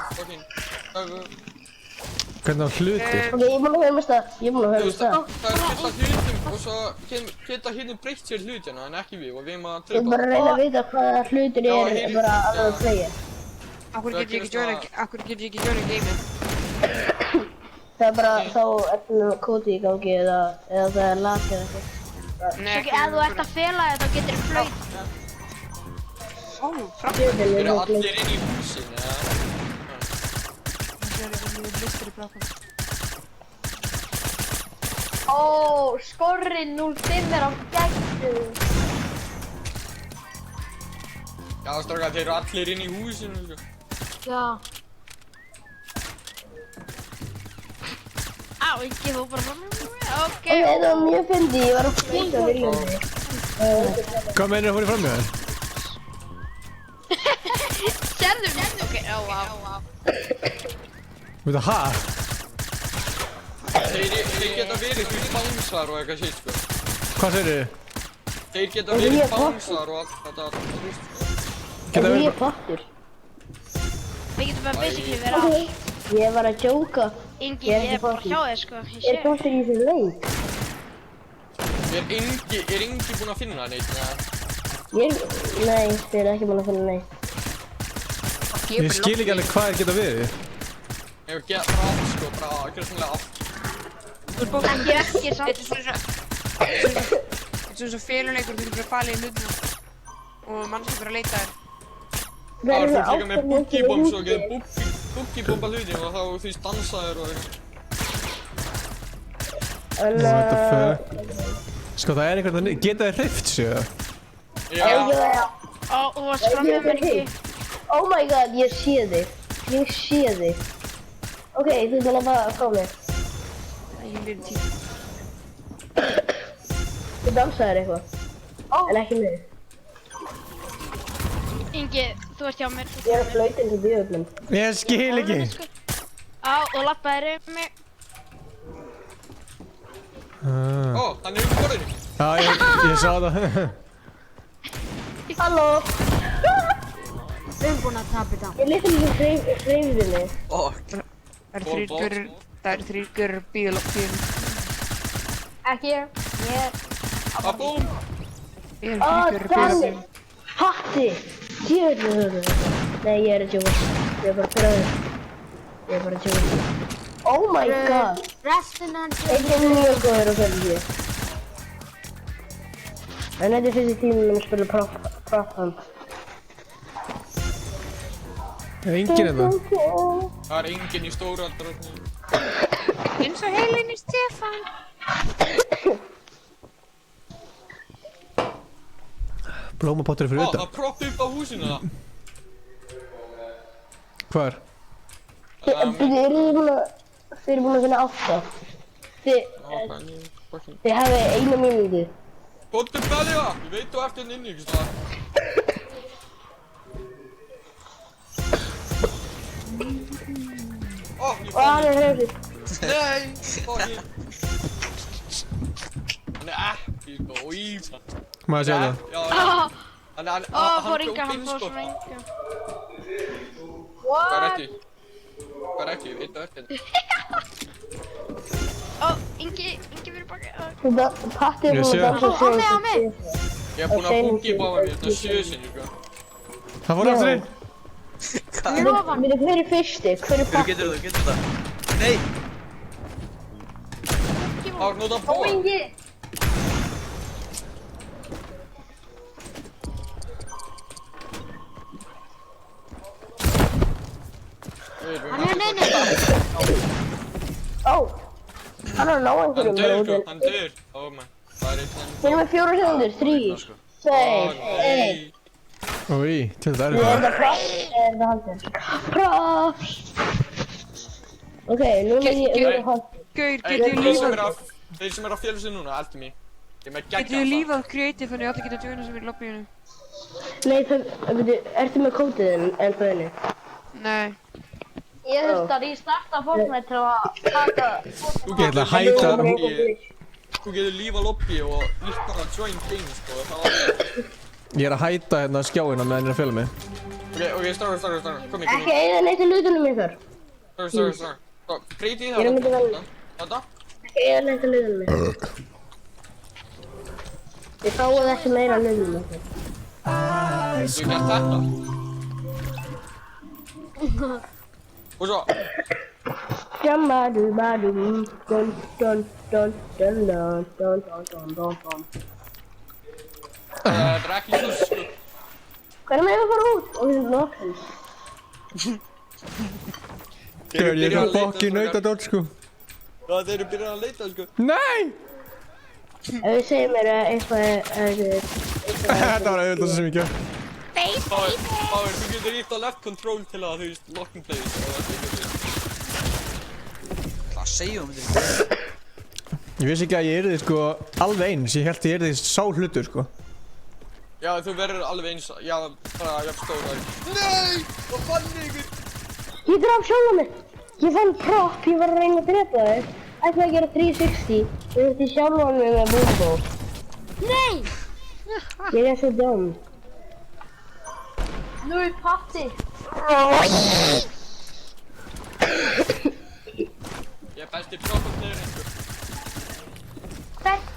Hvernig á hlutir?
Ok, ég er búinn að höfumast það. Ég er búinn að höfumast það.
Það er fullt af hlutum og svo geta hérna breytt sér hlutina en ekki við og við erum að
Ég er
tröpa.
bara að reyna að vita hvaða hlutur er bara að playa.
Akkur get ég ekki joina gameið?
Það er bara þá ertu með kóti í gangi eða það er lag eða eitthvað.
Ef þú ert að fela þig þá getur þú flautað.
Ó,
Við erum allir inn í húsin, ja.
Skorri 05 er á gættu.
Já, strákar, þeir eru allir inn í húsinu, sko.
Já.
Ekki þú bara Ok.
Það var mjög fyndið, ég var að flytja viljandi.
Hvað meinir að fór í fram með þér?
Sérðu mér? Ok, vá.
Veit það, hæ?
Þeir geta verið því bánsar og eitthvað shit, sko.
Hvað segir þið?
Þeir geta verið bánsar og allt þetta,
Geta verið...
Ég er pottur.
Við getum bara basically verið á.
Ég var að djóka.
Ingi, ég er bara hjá þér, sko.
Er pottur í þessu leik?
Er Ingi búinn að finna neitt, eða?
Nei, þið er ekki búin að finna neitt.
Ég skil ekki alveg hvað geta verið.
Ég hef gett bara allt, sko, bara gjörsamlega allt.
Ekki samt.
Þetta er svona féluleikur, þú getur bara falið í hlutina og mannskapur að leita þér.
Það er fólk líka með boogie-bomb svo getur boogie-bomba hlutin og þá því dansaður og eitthvað.
What the fuck? Sko það er einhvern veginn, geta þið hreift sig eða?
Já.
Þú varst fram með mér ekki.
Oh my god, ég sé þig. Ég sé þig. Ok, þú ert að bara frá mér.
Ég lifði tíma.
Þú dansaðir eitthvað. En ekki mig.
Ingi, þú ert hjá mér.
Ég er að flauta eins og bjöfnum.
Ég skil ekki.
Og lappaðir um mig.
Ó, hann er um borðinu.
Já, ég sá það.
Halló.
Við erum búin að tapa þetta.
Ég lítið mikið hreyfði mig.
Það eru þrír görur bíðum.
Ekki ég. Ég er...
Abúm!
Við erum þrír görur bíðum.
Hatti! Djöðlu höfðu. Nei, ég er að djóka. Ég er bara að pröfa. Ég er bara að djóka. Oh my god! Einn er mjög góður á hverju hér. En þetta er fyrsti tíminn minn að spila Prop Hunt.
Er enginn þetta?
Það er enginn í stóru aldar.
Eins og heilin í Stefán.
Blómapottur fyrir
Það
utan.
er propp upp á húsinu það.
Hvar?
Þið eru búin að finna 8. Þið hafið 1 mínútu.
Kóttu Belja! Ég veit þú ert hérna inni ykkur staðar. Ó, ég fann
hann er hreyfður.
Nei! Fucking. Hann er ekki sko, ísa.
Maður sé það.
Já, hann
fór Inga, hann fór svona Inga.
Hvað er ekki? Hvað er ekki? Ég veit þú ert hérna.
Ingi fyrir baki.
Patti er
Ég sé.
búin að dansa
Á mig.
Ég er búinn að búki báða mér, þetta 7 sinni sko.
Það fór aftur inn.
Hver er fyrsti? Hver er Patti?
Getur það? Nei!
Nota på!
Ingi!
Hann er neini.
Hann er að ná einhverjum.
Hann dör. Oh my. Það er eitthvað.
Við erum með 4 sekundur. 3, 2, 1.
Úi, til það
Er
er
þetta props? Er þetta haldur? Props! Ok, nú er ég haldur.
Gaur, getur við lífað...
Þeir sem er á fjölsið núna, eldi mig. Ég er með
Getur við lífað creative þannig að allir geta joina sem er í lobbyinu?
Nei, ertu með kótiðinn en það inni?
Nei.
Ég þurfti að restarta Fortnite til að taka...
Ég ætla að hætta.
Þú getur lífað lobby og líkt bara join game sko, það var það.
Ég er að hætta hérna skjáina meðan ég er að fela mig.
Ok, strákar, kom ég.
Ekki eiga neitt í hlutunum ykkar.
Strákar. Breyti í
Ég er að mynda vel.
Þetta?
Ekki eiga neitt í hlutunum ykkar. Þið fáið ekki meira hlutunum ykkar.
Þú gert þetta? Og svo?
Jammadubadum, dun dun dun dun dun dun dun dun dun.
Það er ekki svo sko.
Hvernig með að fara út? Og við erum loksins.
Ég er að fokki nautadótt sko.
Já, þeir eru byrjað að leita sko.
Nei!
Ef þið segir mér að eitthvað
Þetta var auðvitað sem ég gjör.
Báir, þú getur ítt á left control til að þú veist locking place og það getur.
Hvað segjum við þetta?
Ég vissi ekki að ég yrði sko alveg eins. Ég held að ég yrði sá hlutur sko.
Já, þú verður alveg eins, já, bara jafn stóra. Nei! Hvað fann ykkur?
Ég draf sjálf mig. Ég fann prop, ég var að reyna að drepa þig. Ætlaði að gera 360. Ég þurfti sjálfan mig með búmbó. Nei! Ég er svo dum. Nú er Patti.
Ég er besti prop-player sko.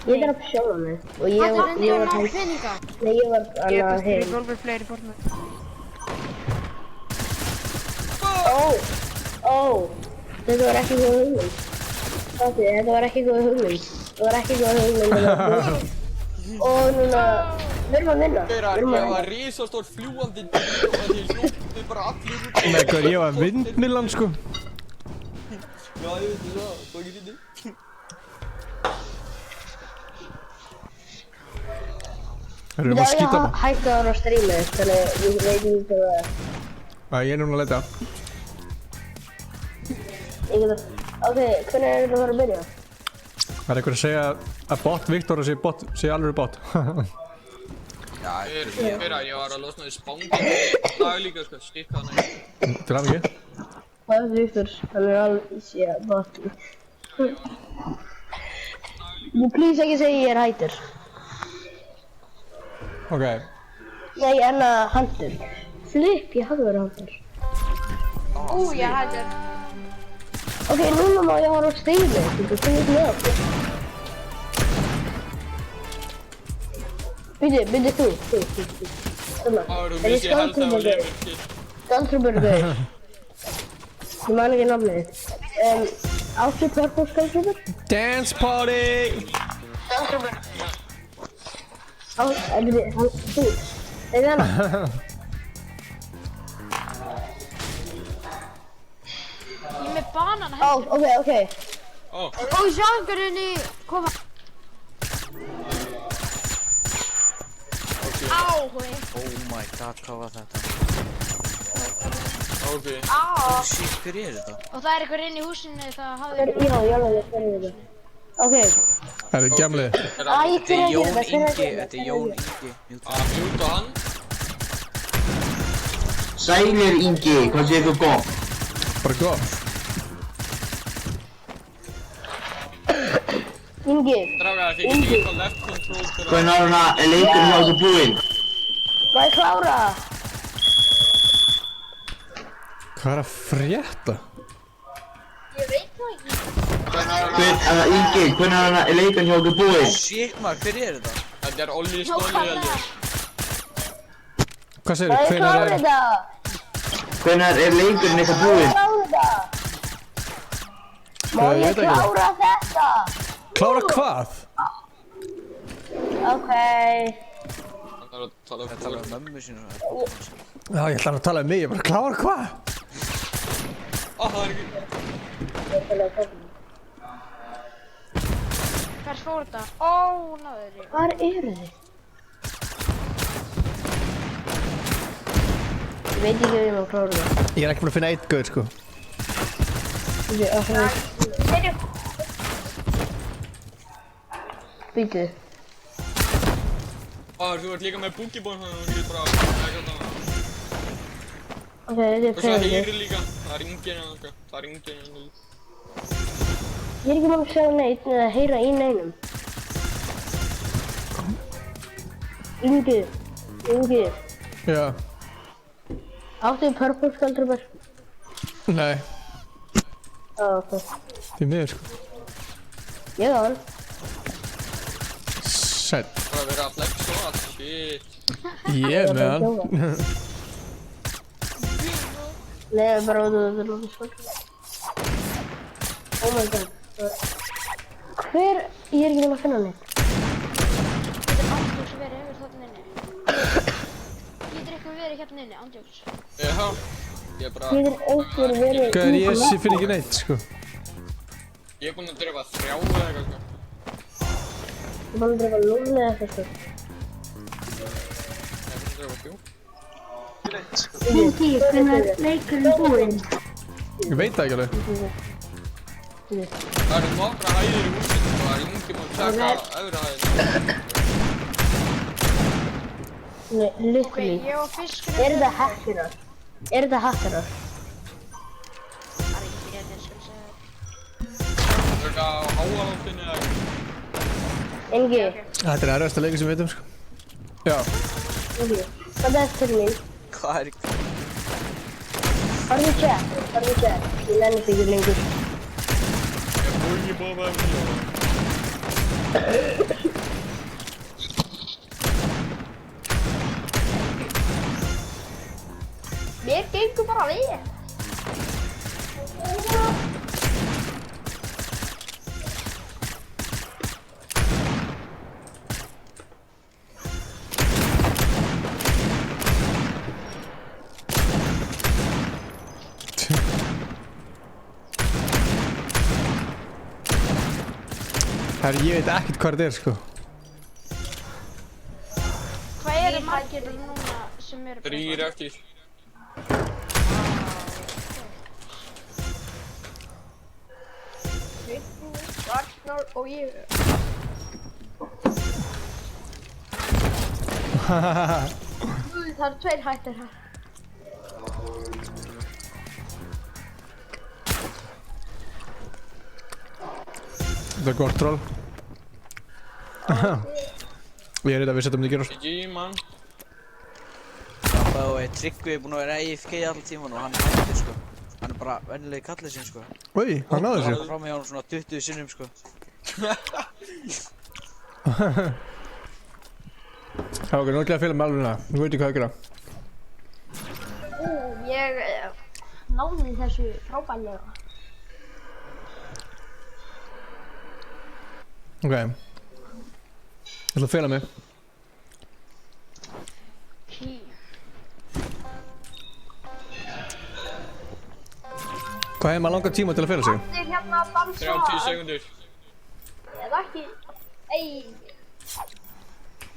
Ég draf sjálfan mig. Og ég var hægt. Nei, ég var
Ég er
annað
bestur
heim.
revolver player í Fortnite.
Þetta var ekki góð hugmynd. Þetta var ekki góð hugmynd. Það var ekki góð hugmynd. Og núna, við erum að vinna.
Þeir var risastór fljúandi og þeir hljóptu bara allir út.
Nei, hvað ég var vindmillan sko.
Já, ég veit það, hvað ekki þið?
Erum við að skýta
Ég
maður?
hætti að vera á strími, þannig ég veit ekki hvað það er.
Ég er núna að leita.
Ok, hvernig er þetta að fara að byrja?
Það er einhver að segja að bot Viktor sé alveg bot.
Ég var að losna í spángin dag líka sko, stikka hann ekki.
Til aðeins ekki?
Hvað er Viktor? Hann er alveg sér bot. Þú please ekki segja ég er hættur.
Ok.
Nei, en að handur. Flip, ég hafði verið handur.
Ég hættur.
Ok, núna má ég fara á strími, þú finnir með okkur. Byrju þú. Þannig, er ég skaldtrúbörgur? Skaldtrúbörgur. Ég man ekki nafnið þitt. Áttu purple skaldtrúbör?
Dance party!
Skaldtrúbör. Þú. Er það hana? banan okay.
Oh.
Og sjangarinn í... Koma. Á, hoi.
Oh my god, hvað var þetta?
Ok.
Á.
Shit, hver þetta?
Og það er einhver inn í húsinu, það hafði... Já, þetta. Ok.
Það er gamlið.
Þetta er Jón Ingi.
Að mjúta hann.
Sælir Ingi, hvað segir þú gott?
Bara gott.
Ingi.
Strákar, þið getur ekki left control til að...
Hvenær er leikurinn hjá okkur búinn?
Hvað er klára?
Hvað er að frétta?
Ég veit það ekki.
Ingi, hvenær er leikurinn hjá okkur búinn?
Shit maður, hver er þetta?
Þetta er Olli Stolli heldur.
Hvað segir þú? Hvenær er...
Hvenær er leikurinn ykkar búinn?
Má ég klára þetta?
Klára hvað?
Ok.
Það er að tala
um mömmu sínu.
Já, ég ætla að tala um mig, ég bara klára hvað?
Það er ekki...
Hvers fór þetta? Ó, náður ég. Hvar eru þið? Ég veit ekki ef ég má klára það.
Ég er ekki búinn að finna eitt gauð, sko.
Býtu.
Þú ert líka með boogiebón þannig að þú getur bara að taka þetta.
Ok, þetta er
Og svo heyri líka, það er Ingin eða eitthvað. Það er Ingin eða eitthvað.
Ég er ekki búinn að sjá neitt eða heyra í neinum. Ingi.
Já.
Áttu þið purple skaldröpar?
Nei.
Ok.
Því miður, sko.
Ég á hann.
Sæll.
Það er að vera að flexa og allt, shit.
Ég er með hann.
Nei, bara út af þetta skaldröpar. Oh my god. Hver? Ég er ekki búinn að finna neitt. Getur Andjóks verið yfir þarna inni? Getur eitthvað verið hérna inni, Andjóks?
Já. Ég er bara...
Getur einhver verið...
Gauður, ég finn ekki neitt, sko.
Ég er búinn að drefa 3 eða eitthvað, sko.
Ég er búinn að drefa 0 eða eitthvað, sko.
Ég er búinn að drefa 3.
Ingi, hvernig er leikurinn búinn?
Ég veit það ekki alveg.
Það eru nokkra hæðir í húsinu og það er Ingi búinn að taka öðru hæðinu.
Nei, literally. Er þetta hackerar? Er þetta hackerar? Það er ekki rétt eins og segja.
Það er eitthvað á háalóttinu eða eitthvað.
Ingi.
Þetta er erfiðasta leikur sem við veitum, sko. Já.
Ingi, hvað er til mín?
Hvað er ekki?
Farðu chat. Ég nenni þig ekki lengur.
Ég búinn bara með mjög.
Mér gengur bara vel.
Herri, ég veit ekkert hvað þetta er, sko.
Hvað eru margir núna sem eru...
3 eftir.
Ragnar og ég. Það eru 2 hættir her.
Þetta er gott troll. Ég er þetta að við setjum þetta í gyros.
GG, mann.
Og Tryggvi er búinn að vera AFK allan tíman og hann hættir, sko. Hann er bara venjulegi kallið sinn, sko.
Oi, hann náði
Hann
þessu.
er frá mig á hann svona 20 sinnum, sko.
Já, ok, nú ætla ég að fylgja með alveg hérna. Þú veit ekki hvað að gera.
Ég náði þessu frábærlega.
Ok. Ég ætla að fela mig. Hvað hefur maður langan tíma til að fela sig?
Allir hérna að dansa.
30 sekundur.
Eða ekki. Ey.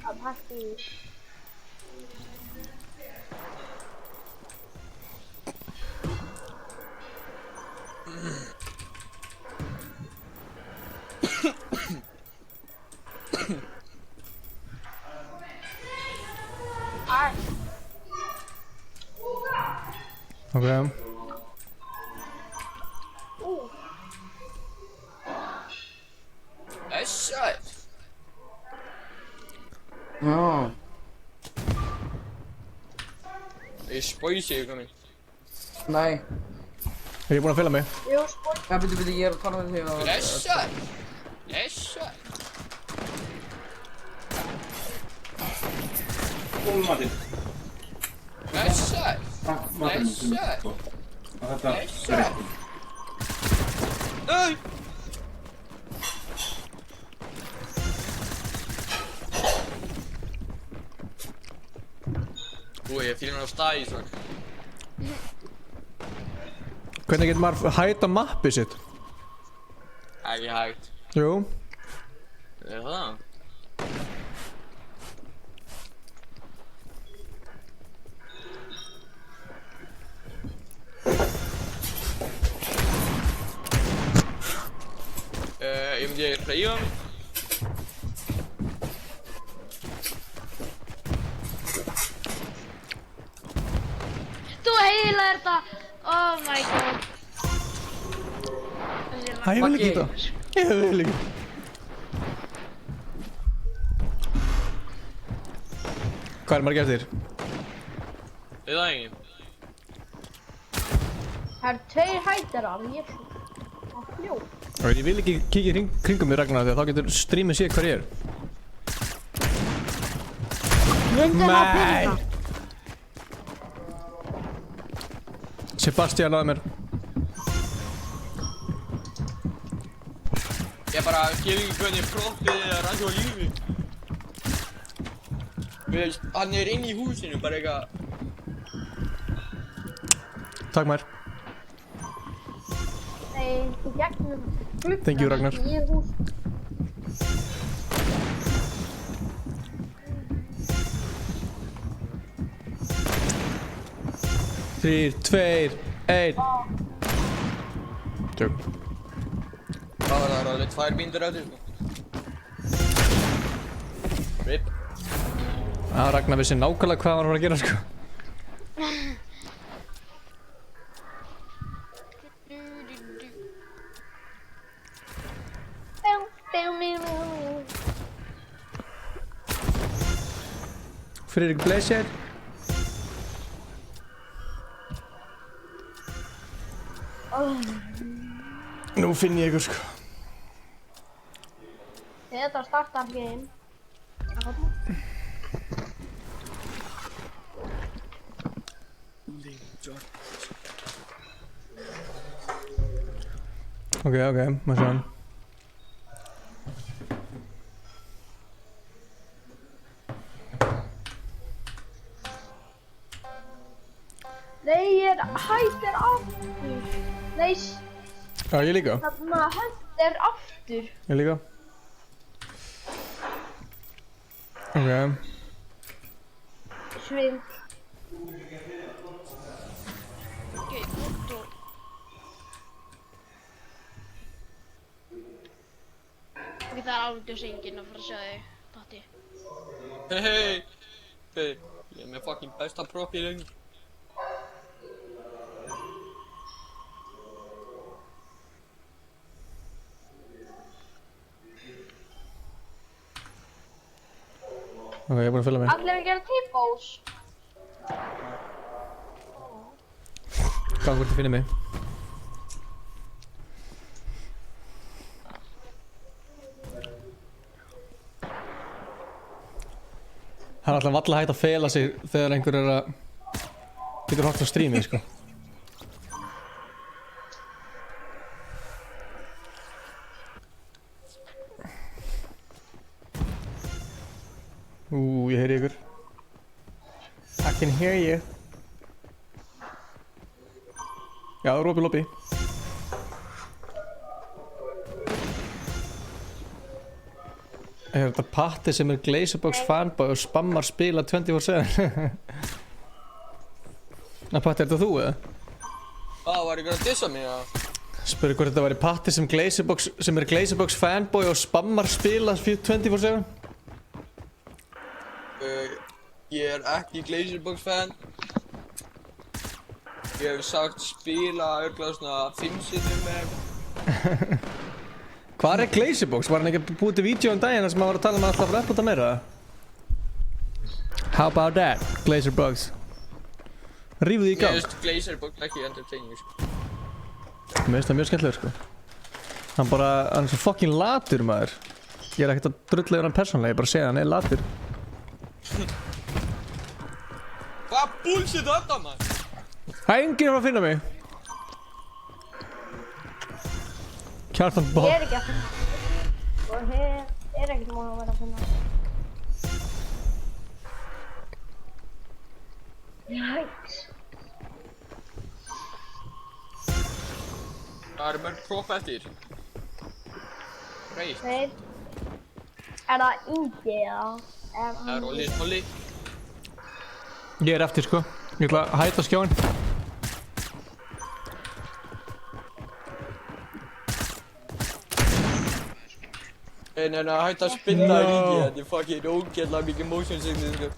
Það hætti.
Ok.
Æsja.
Já.
Ég spóisi ég komin.
Nei.
Er ég búinn að fela mig?
Jú, spói.
Ja, byrju, ég er að tala með þig og...
Æsja. Æsja.
Matinn.
Æsja.
Matinn.
Æsja.
Þetta er rétt.
Nei. Ég er fyrir hann á stæði svak.
Hvernig getur maður hæta mappið sitt?
Ekki hægt.
Jú.
Er það? Ég myndi að hreyfa mig.
Þú heilar þetta. Oh my god.
Æ, ég vil ekki þetta. Ég vil ekki. Hvað er maður gert þér?
Það engin.
Það eru tveir hættarar. Ég er að fljó.
Ég vil ekki kíkja kringum mig Ragnar þegar þá getur streamið séð hver ég er. Nei! Sebastian laði mér.
Ég bara skil ekki hvernig proppið er rann hjá lífi. Veist, hann er inn í húsinu, bara eitthvað.
Takk maður.
Nei, þú gegnum gluggann.
Thank you, Ragnar.
Í hús.
Þrír, tveir, einn. Tjók.
Það var alveg 2 mínútur eftir, sko. Rip.
Ragnar vissi nákvæmlega hvað hann var að gera, sko. Friðrik Blesser. Nú finn ég ykkur, sko.
Þetta startar game.
Ok, maður sjá hann.
Nei, ég er hættir aftur. Nei,
Já, ég líka.
þarna hættir aftur.
Ég líka. Ok.
Sving.
Ok, motor. Ok, það er alveg enginn að fara að sjá þig, Patti.
Hei, ég er með fucking besta propp í lengi.
Ok, ég er búinn að fylga mig.
Allir að gera T-pose.
Hvað hvort þið finnir mig? Það er alltaf valla hægt að fela sig þegar einhver er að getur hort á streamið, sko. Ég heyri ykkur. I can hear you. Já, það er opið lobby. Er þetta Patti sem er Glazerbox fanboy og spammar spila 24/7? Ná Patti, er þetta þú eða?
Var ykkur að dissa mig eða?
Spurði hvort þetta væri Patti sem er Glazerbox fanboy og spammar spila 24/7?
Ég ekki Glazerbox fan. Ég hef sagt spila örglega svona 5 sinnum með.
Hvað er Glazerbox? Var hann ekki búið til vídeo daginn þar sem hann var að tala um að alltaf repputa meira? How about that, Glazerbox? Rífðu því í gang.
Mér finnst Glazerbox ekki entertaining sko.
Mér finnst það mjög skemmtilegur sko. Hann er svo fucking latur maður. Ég er ekkert að drulla yfir hann persónlega, ég bara segja hann er latur.
Hvað bullshit þetta maður?
Það er enginn að finna mig. Kjartan Bob.
Ég er ekki að finna. Og hér er ekkert mál að vera að finna. Jæks.
Það eru mörg propp eftir. Reit.
Þeir. Er það Ingi eða?
Það er Olli.
Ég er eftir sko. Ég ætla að hætta skjáin.
Nei, hætta að spinna í ríki, þetta er fucking ógeðlega mikið motion sickness sko.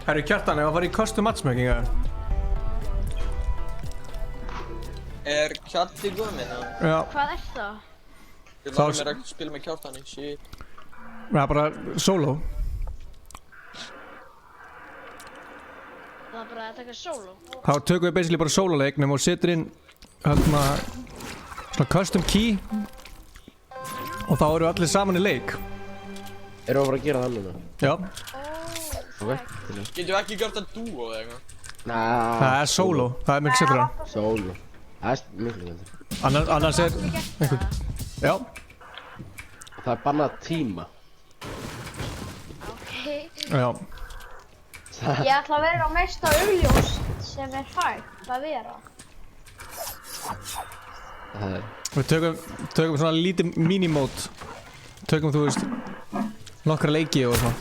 Herru Kjartan, ef að fara í custom matchmaking eða?
Er Kjarti góð minna?
Já.
Hvað er það?
Ég var mér að spila með Kjartani, shit.
Það er bara solo.
Það er bara að taka solo?
Þá tökum við basically bara sololeik nema og setur inn svona custom key og þá erum við allir saman í leik.
Erum við að fara að gera það núna?
Já.
Getum við ekki gert það dúo eða eitthvað?
Það er solo, það er miklu settra.
Solo. Það er miklu settra.
Annars er einhvern. Já.
Það er bannað tíma.
Ok.
Já.
Ég ætla að vera á mesta augljóst sem er hægt að vera.
Við tökum svona lítið minimót. Tökum þú veist nokkra leiki og svona.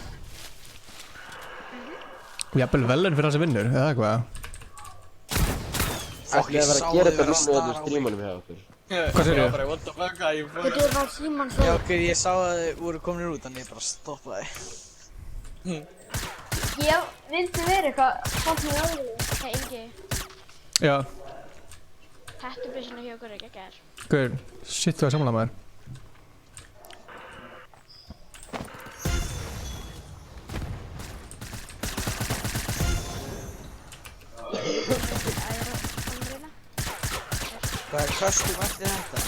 Jafnvel velun fyrir það sem vinnur, eða eitthvað?
Ætli að vera að gera þetta núna í öllum strímanum hjá okkur.
Hvað segir þið?
What the fuck, hvað ég
Þetta er bara síman svo.
Já, ok, ég sá að þið voru komin út, þannig ég bara stoppaði.
Ég vildi vera eitthvað samt með augljóst. Hei Ingi,
Já.
hættubissuna hjá okkur er ekki að gera.
Guður, shit þú er samanlega maður.
Hvað er custom eftir þetta?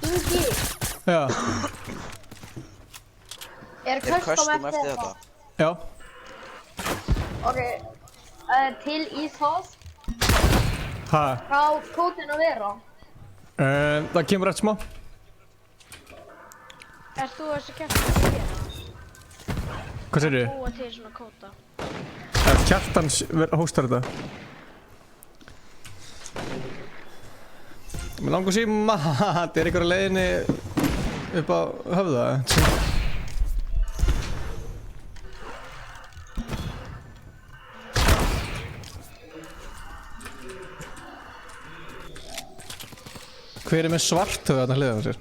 Ingi,
Já.
er custom eftir þetta?
Já.
Ok, til í það,
Ha?
hvað á kódinn að vera?
Það kemur eftir smá.
Ert þú þessi kjartan að gera?
Hvað segir þið?
Búa til svona kóta.
Kjartan hóstar þetta. Mér langar að sé mat, er ykkur á leiðinni upp á höfða? Hver er með svarthöfða þarna hliðið á sér?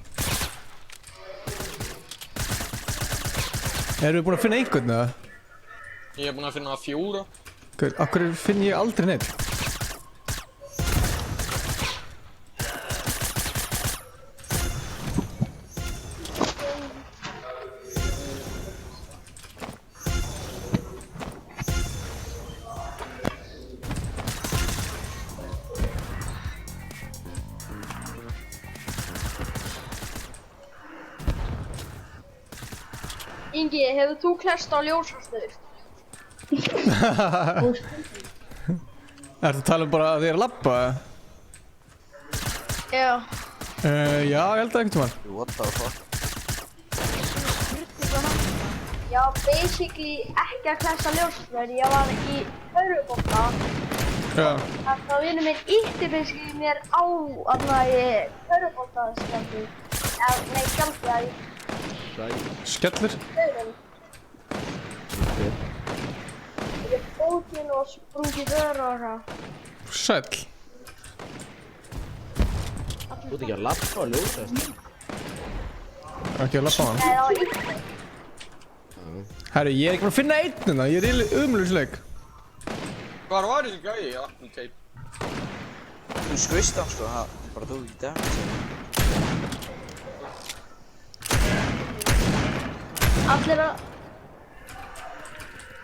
Erum við búin að finna einhvern eða?
Ég er búinn að finna 4.
Akkur finn ég aldrei neitt?
Ingi, hefur þú klærst á ljósastöður?
Ertu að tala um bara að þið er að labba?
Já.
Já, ég held að einhvern tímann.
What the fuck?
Ég var basically ekki að klessa ljósflöður, ég var í körfubolta.
Já.
Þannig að vinur minn ýtti basically mér á í körfuboltaskjaldið. Nei, skjaldið
Skellur?
Ég fótinn og sprungi vör og eitthvað.
Sæll.
Þú ert ekki að lappa á ljósast.
Ekki að lappa á hann.
Nei, það var ýtti.
Herru, ég er ekki bara að finna einnina, ég er í umlöfsleik.
Hvar var þessi gæi í Apple Tape?
Þú skvist hann sko, það bara þú í dag.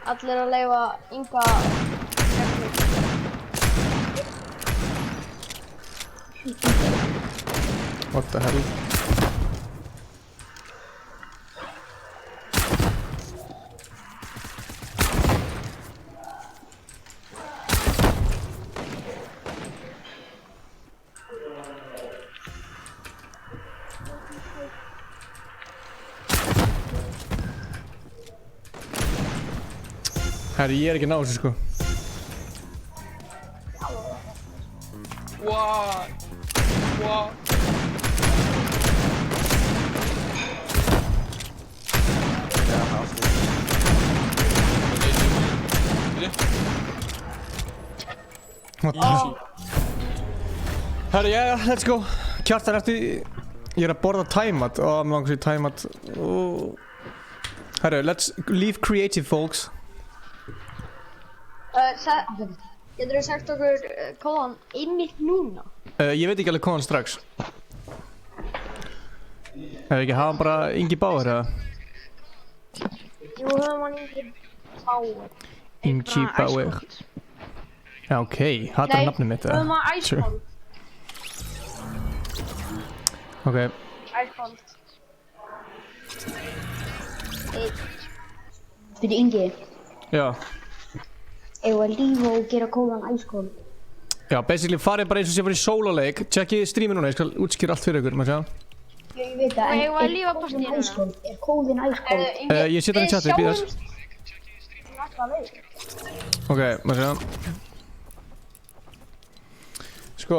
Allir að leyfa Inga
What the hell? Herri, ég er ekki að ná þessu sko.
What? What?
What the hell? Herri, já, let's go. Kjartan eftir, ég er að borða tæmat. Ó, mér langar sér tæmat. Herri, let's leave creative folks.
Getur þú sagt okkur kóðan einmitt núna?
Ég veit ekki alveg kóðan strax. Hefur ekki hafa bara Ingi Bauer eða?
Jú, höfum hann Ingi Bauer.
Ingi Bauer. Já, ok, það er nafnið mitt eða?
Nei, höfum hann Icecold.
Ok.
Icecold. Fyrir Ingi.
Já.
Eða lífa og gera kóðan Icecold.
Já, basically farið bara eins og sé fyrir sólarleik. Tjekkið streamið núna, ég skal útskýra allt fyrir ykkur, maður sjá.
Ég veit það, en er kóðin Icecold? Er kóðin Icecold?
Ég setja hann í chatið, býð þess. Ok, maður sjá. Sko,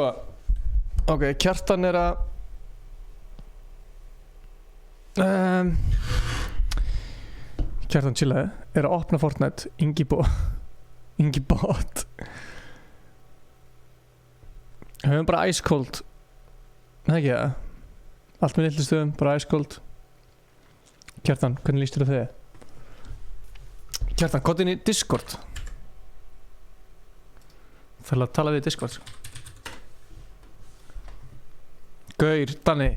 ok, Kjartan er að Kjartan chillaði, er að opna Fortnite, Ingi Bot. Höfum bara Icecold. Það ekki það? Allt með litlu stöðum, bara Icecold. Kjartan, hvernig líst þér á þig? Kjartan, gott inn í Discord. Það að tala við Discord. Gaur, Danni.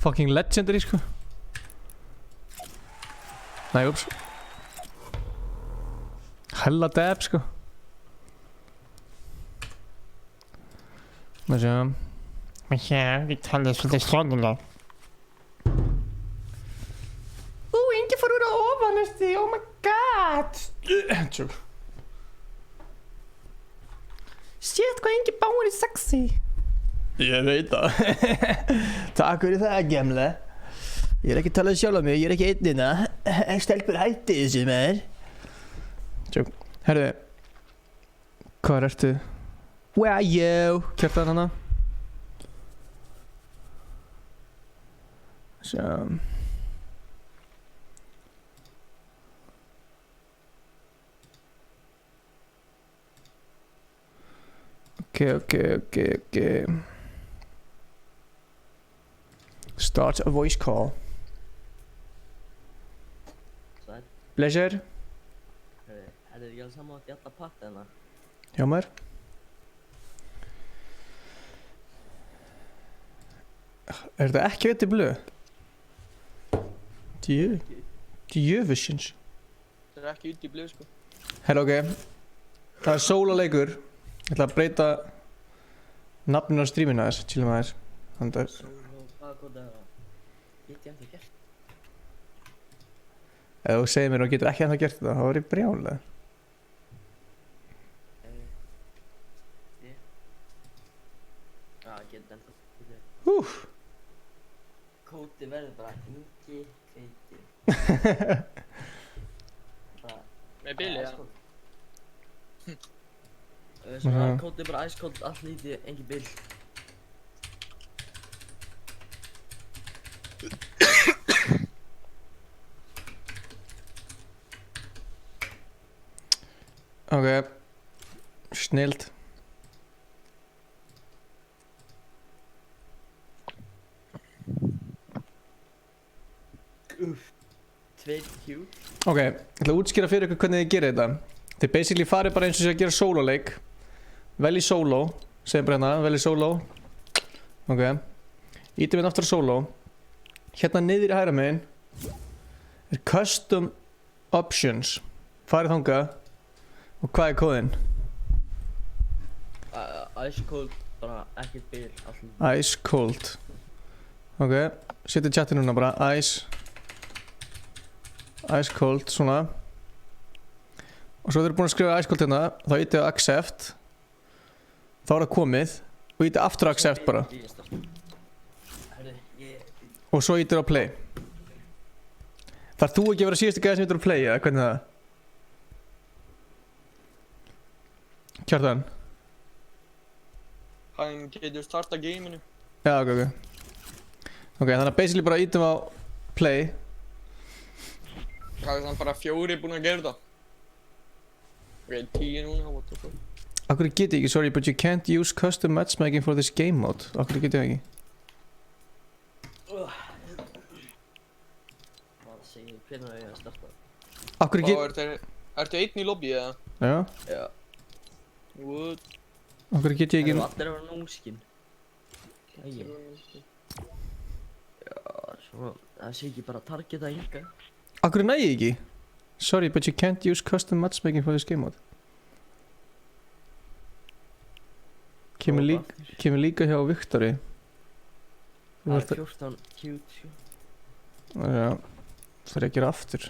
Fucking legendary, sko. Nei, ups. Hella dab, sko. Maður sjá. Men vi talar svolítið svonnilega. Ingi fór úr á ofanusti, oh my god. Tjók. Shit, hvað Ingi Bauer er sexy. Ég veit það. Takk fyrir það, gemla. Ég er ekki að tala sjálf á mig, ég er ekki einnina. Stelpur hætti þessu með þér. Tjók. Herðu. Hvað ertu? Where are you? Kjartan hana. Sjá. Okay. Start a voice call. Pleasure.
Er þið ekki alveg saman að geta patta hérna?
Já maður. Er þetta ekki veit í blöð? Djöfusins.
Það er ekki út í blöð sko.
Herra ok. Það er sólarleikur. Ég ætla að breyta nafninu á streaminu aðeins, chillum aðeins. Þannig að
Get ég ennþá gert?
ef þú segir mér og getur ekki ennþá gert þetta, þá er ég brjálega.
Já, ég get ennþá. Kóti verður bara Ingi Kveiti.
Með Billy, ja.
Svona kótið bara ice cold, allt lítið, engin bill.
Ok, snilt.
Tveir Q.
Ok, ég ætla að útskýra fyrir ykkur hvernig þið gerir þetta. Þið basically farið bara eins og sé að gera sololeik. Velji solo, segjum bara hérna, velji solo. Ok, ítið minn aftur á solo. Hérna niður í hægra megin er custom options. Farið þangað. Og hvað er kóðinn?
Ice cold, bara ekkert bill, allt lítið.
Ice cold. Ok, setja chatið núna bara, ice cold, svona. Og svo þeir eru búin að skrifa ice cold hérna, þá ítið á accept. Þá er það komið og ítið aftur á accept bara. Og svo ítið á play. Þarf þú ekki að vera síðustu gæði sem ítið á play, eða hvernig það? Kjartan.
Hann getur starta gameinu.
Já, ok. Ok, þannig að basically bara ítum á play.
Það er þannig bara 4 búin að gera það. Ok, 10 núna, what the fuck.
Akkur get ég ekki, sorry, but you can't use custom matchmaking for this game mode. Akkur get ég ekki.
Hvað segir, hvernig er ég að starta?
Akkur get...
Ertu einn í lobby eða?
Já.
Já.
What?
Akkur get ég ekki...
Það er allir að vera núskinn. Ægir. Já, svo, það sé ekki bara targeta hinga.
Akkur næ ég ekki? Sorry, but you can't use custom matchmaking for this game mode. Kemur líka hjá Viktori.
Það er 14 Q2.
Já, það er að gera aftur.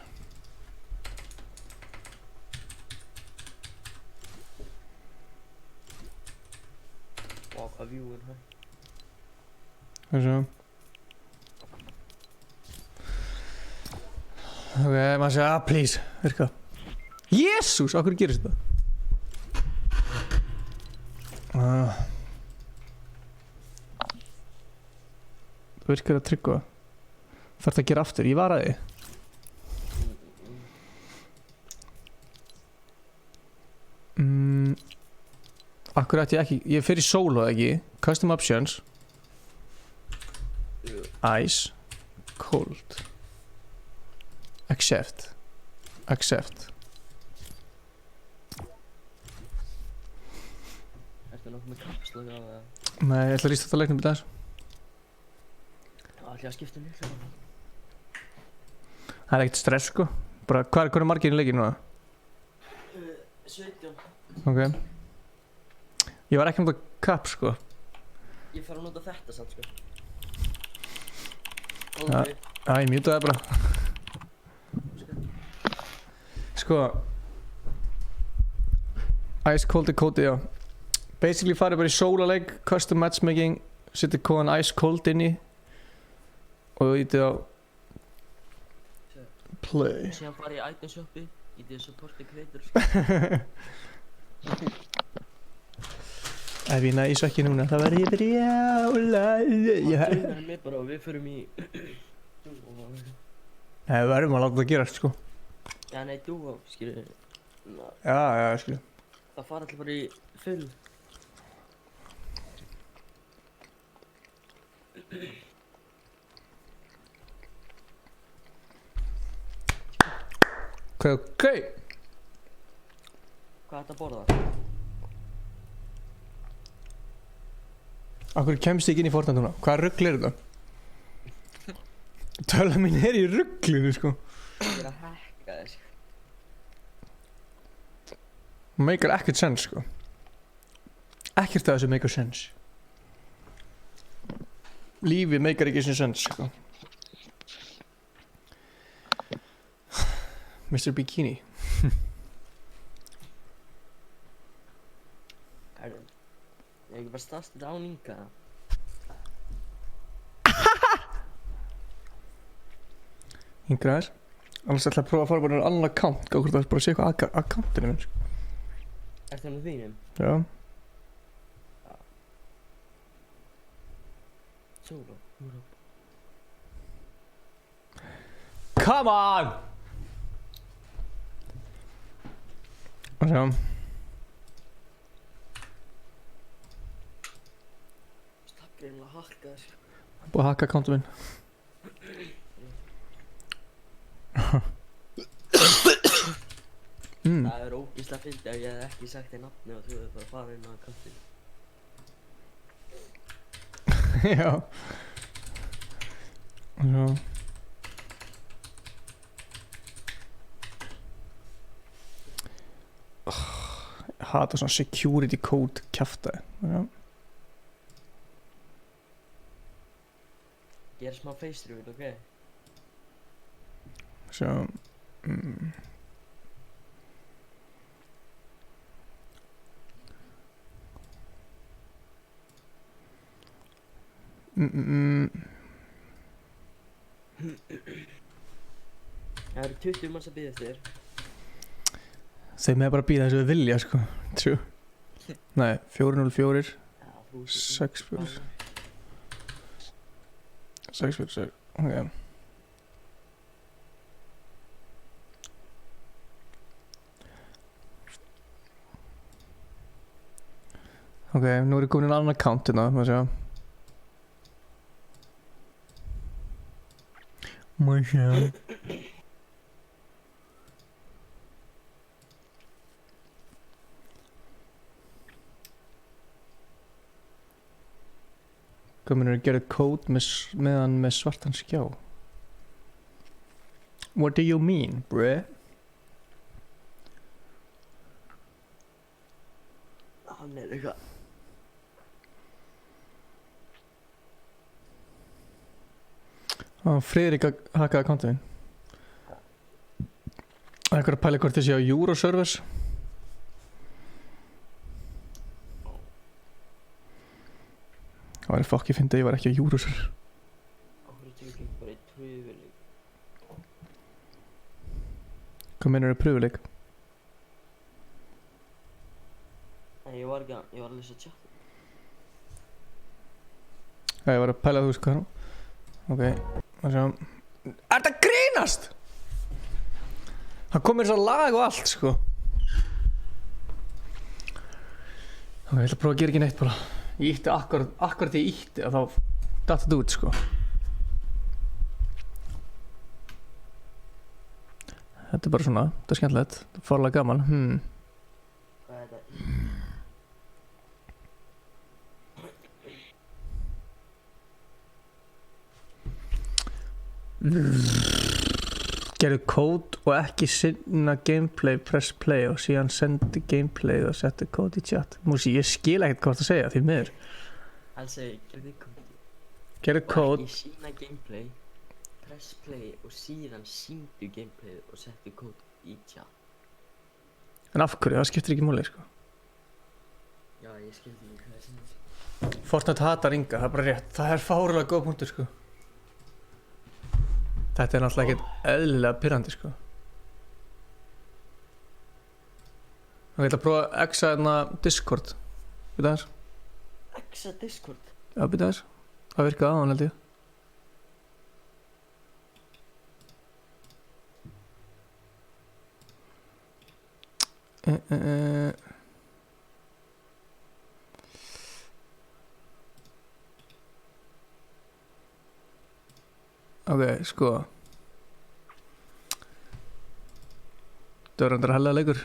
Vá, hvað view er það?
Þessu. Ok, maður segja, please, virka. Jésús, af hverju gerist þetta? Það virkar að tryggva. Þarf það að gera aftur, ég var að því. Akkur ætti ég ekki, ég fer í solo ekki. Custom options. Ice. Cold. Accept. Accept.
Ertu nokkuð með kapslag á það?
Nei, ég ætla að rísta þetta leiknum í dag.
Það ætla ég að skipta líklega.
Það er ekkert stress sko. Bara, hvað er margir í leikinu núna?
17.
Ok. Ég var ekki um þetta kapp sko.
Ég fara að nota þetta samt sko.
Já, ég mjútaði það bara. Sko. Ice cold er kótið, já. Basically farið bara í solo-leik, custom matchmaking, setja kóðan ice cold inn í og ítið á play.
Síðan farið í item shoppi, ítið supporti creator.
Ef ég næs ekki núna, það verður ég brjála.
Það er mér bara og við förum í
Nei, við verðum að láta það gerast sko.
Já, nei, dúo, skilur.
Já, skilur.
Það fara allir bara í full.
Ok.
Hvað er þetta að borða?
Akkur kemst ég ekki inn í Fortnite núna? Hvaða rugl er þetta? Töla mín er í ruglinu sko.
Ég er að hacka þess.
Meikar ekkert sens sko. Ekkert af þessu meikar sens. Lífið meikar ekki sens sko. Mr. Bikini.
Ég ekki bara stast ráninga.
Hingra þess. Annars ætla að prófa að fara bara í annan account. Gá hvort það er bara að sé eitthvað accountinu minn, sko.
Ertu hann á þínum?
Já.
Solo.
Come on! Og sjá.
Slapp greinlega að hakka þér.
Búið að hakka accountu minn.
Það er ógeðslega fyndið ef ég hef ekki sagt þér nafni og þú hefur bara farið inn á accountinu.
Já. Og sjá. Ég hata svona security code kjaftaði. Já.
Gera smá face reveal, ok?
Sjá.
Það eru 20 manns að bíða eftir þér.
Þeir með bara bíða þessu við vilja, sko. True. Nei, 404 64 646. Ok. Ok, nú er ég komin inn á annan account hérna, maður sjá. Maður sjá. Komin að gera kód meðan með svartan skjá. What do you mean, bruh?
Hann er eitthvað.
Friðrik hakkaði accountið minn. Það er eitthvað að pæla hvort þið séu á Euroservers. Það var fokki fyndið að ég var ekki á Euroservers.
Áhverju tekur ekki bara eitt pröfuleik?
Hvað meinarðu pröfuleik?
Nei, ég var að lesa chat.
Já, ég var að pæla þú veist hvað nú. Ok, það sjá. Er þetta grínast? Það komir þess að lag og allt, sko. Ok, ég ætla að prófa að gera ekki neitt bara. Ég ítti akkurat ég ítti og þá datt þetta út, sko. Þetta er bara svona, þetta er skemmtilegt. Þetta er farlega gaman,
Hvað er þetta?
Gerðu kód og ekki sinna gameplay, press play og síðan sendi gameplay og setti kód í chat. Músi, ég skil ekkert hvað það segja því miður.
Hann segir, gerðu kód.
Gerðu kód.
Og ekki sína gameplay, press play og síðan síndu gameplay og settu kód í chat.
En af hverju? Það skiptir ekki máli, sko.
Já, ég skildi ekki hvað það segir.
Fortnite hatar Inga, það er bara rétt. Það er fárulega góð punktur, sko. Þetta er náttúrulega ekkert eðlilega pirrandi, sko. Ok, ég ætla að prófa að exa hérna Discord. Býta þess.
Exa Discord?
Já, býta þess. Það virkaði aðan, held ég. Ok, sko. Það var reyndar hellega leikur.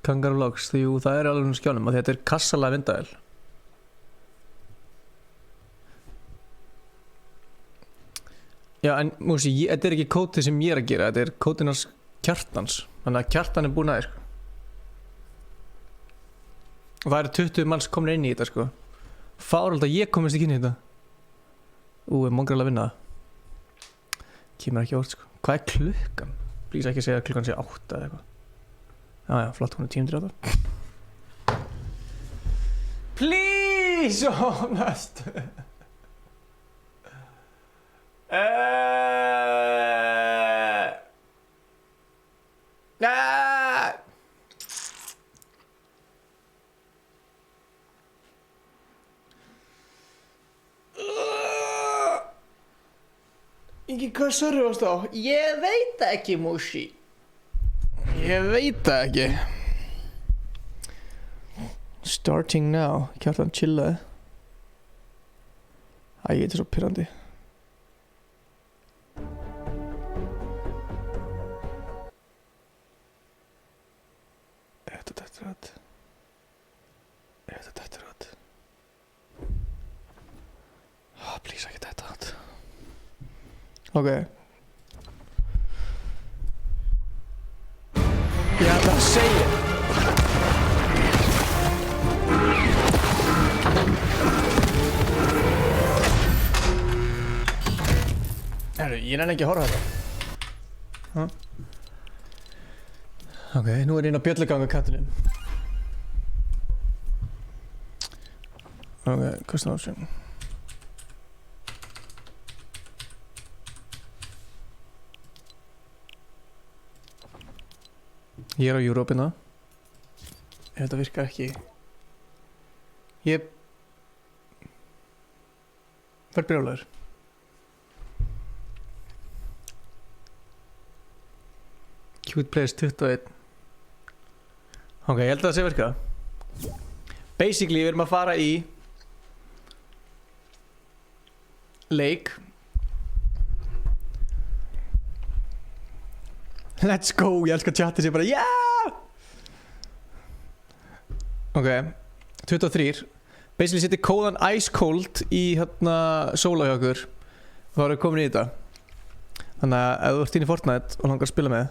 Kangaroo Logs, því jú, það er alveg um skjánum og þetta er kassalega vindaðil. Já, en músi, þetta er ekki kótið sem ég er að gera, þetta er kótið hans Kjartans. Þannig að Kjartan er búinn aðeins, sko. Og það eru 20 manns komin inn í þetta, sko. Fárald að ég komist ekki inn í þetta. Ég má greiðlega vinna það. Kemur ekki á orð, sko. Hvað er klukkan? Please ekki segja að klukkan sé 8 eða eitthvað. Já, flott, hún er 10:38. Please, honest. Ingi, hvað server varst á? Ég veit það ekki, Mushi. Ég veit það ekki. Starting now. Kjartan, chillaði. Æ, þetta er svo pirrandi. Þetta er rætt. Þetta er rætt. Please, ekki þetta rætt. Ok. Ég ætla að segja. Herru, ég nenni ekki að horfa á þetta. Ok, nú er ég inn á bjölluganga kattinum. Ok, hvað er það? Ég er á Europina. Ef þetta virkar ekki. Ég verð brjálaður. Cute Players 21. Ok, ég held að það sé virka. Basically, við erum að fara í leik. Let's go, ég elskar chatið sér bara yeah! Ok, 23. Basically setja kóðan Ice Cold í hérna sóla hjá okkur. Þá erum við komin í þetta. Þannig að ef þú ert inn í Fortnite og langar að spila með,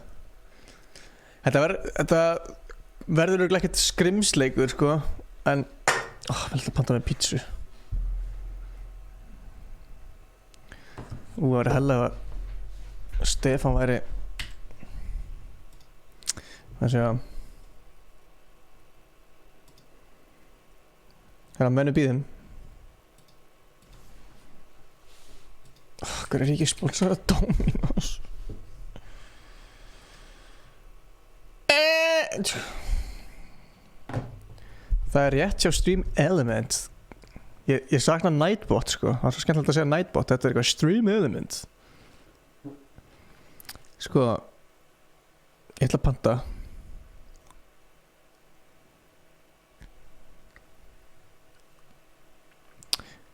þetta verður örugglega ekkert skrimsleikur sko, en ég vil panta með pítsu. Það væri hella ef Stefán væri að segja hann mennu býðum. Hver er ekki sponsor að Dominos? Það er rétt hjá Stream Element. Ég sakna Nightbot sko. Það er svo skemmtilegt að segja Nightbot. Þetta er eitthvað Stream Element. Sko, ég ætla að panta.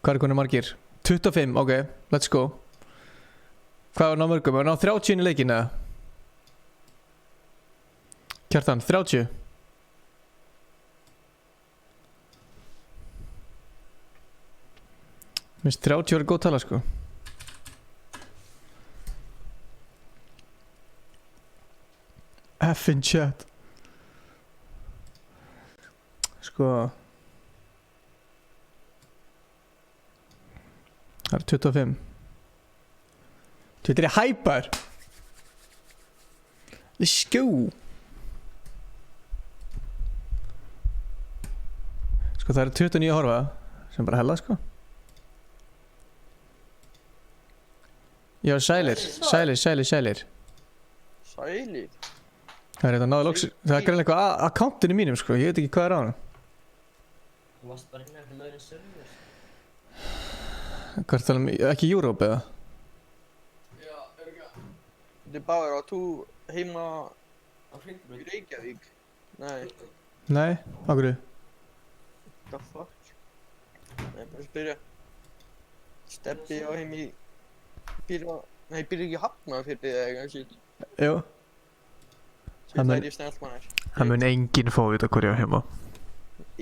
Hvað er konið margir? 25, ok, let's go. Hvað var ná mörgum? Var ná 30 inn í leikinn eða? Kjartan, 30? Minnst 30 var góð tala sko. F in chat. Sko. Það er 25. Þetta er hæpar. Let's go. Sko það eru 29 að horfa. Sem bara hella sko. Já, sælir. Sælir.
Sælir?
Það er þetta náðu loks. Það er greinlega eitthvað að accountinu mínum sko. Ég veit ekki hvað er á hann.
Þú varst bara hérna eftir lögurinn server.
Hvað er það um, ekki Europe eða?
Já, örgulega. Þetta er bara að þú heima í Reykjavík.
Nei, okkur?
What the fuck? Nei, bara að spyrja. Steppi á heim í býr ekki Hafnarfirði eða eitthvað shit.
Jú.
Svo það er ég snjallmannar.
Það mun enginn fá vita hvað ég á heima.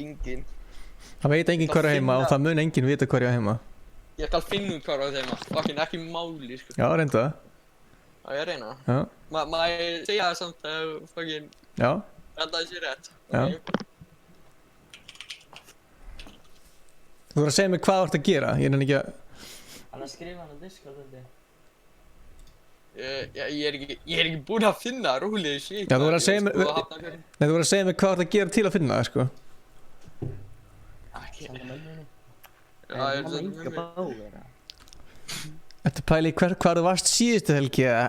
Enginn.
Það veit enginn hvað er á heima og það mun enginn vita hvað ég á heima.
Ég skal finna hvað á þeim fucking ekki máli sko.
Já, reynda það.
Já, ég reyna.
Já.
Má ég segja það samt að fucking
Já.
Renda þessi rétt.
Já. Þú þarf að segja mér hvað þú ert að gera, ég nenni ekki að...
Hann að skrifa hann á Discord held ég.
Ég er ekki búinn að finna rólega shit.
Já, þú verður að segja mér... Nei, þú verður að segja mér hvað þú ert að gera til að finna það, sko.
Já, ég er svona með mér.
Ertu pæli hvar þú varst síðustu helgi eða?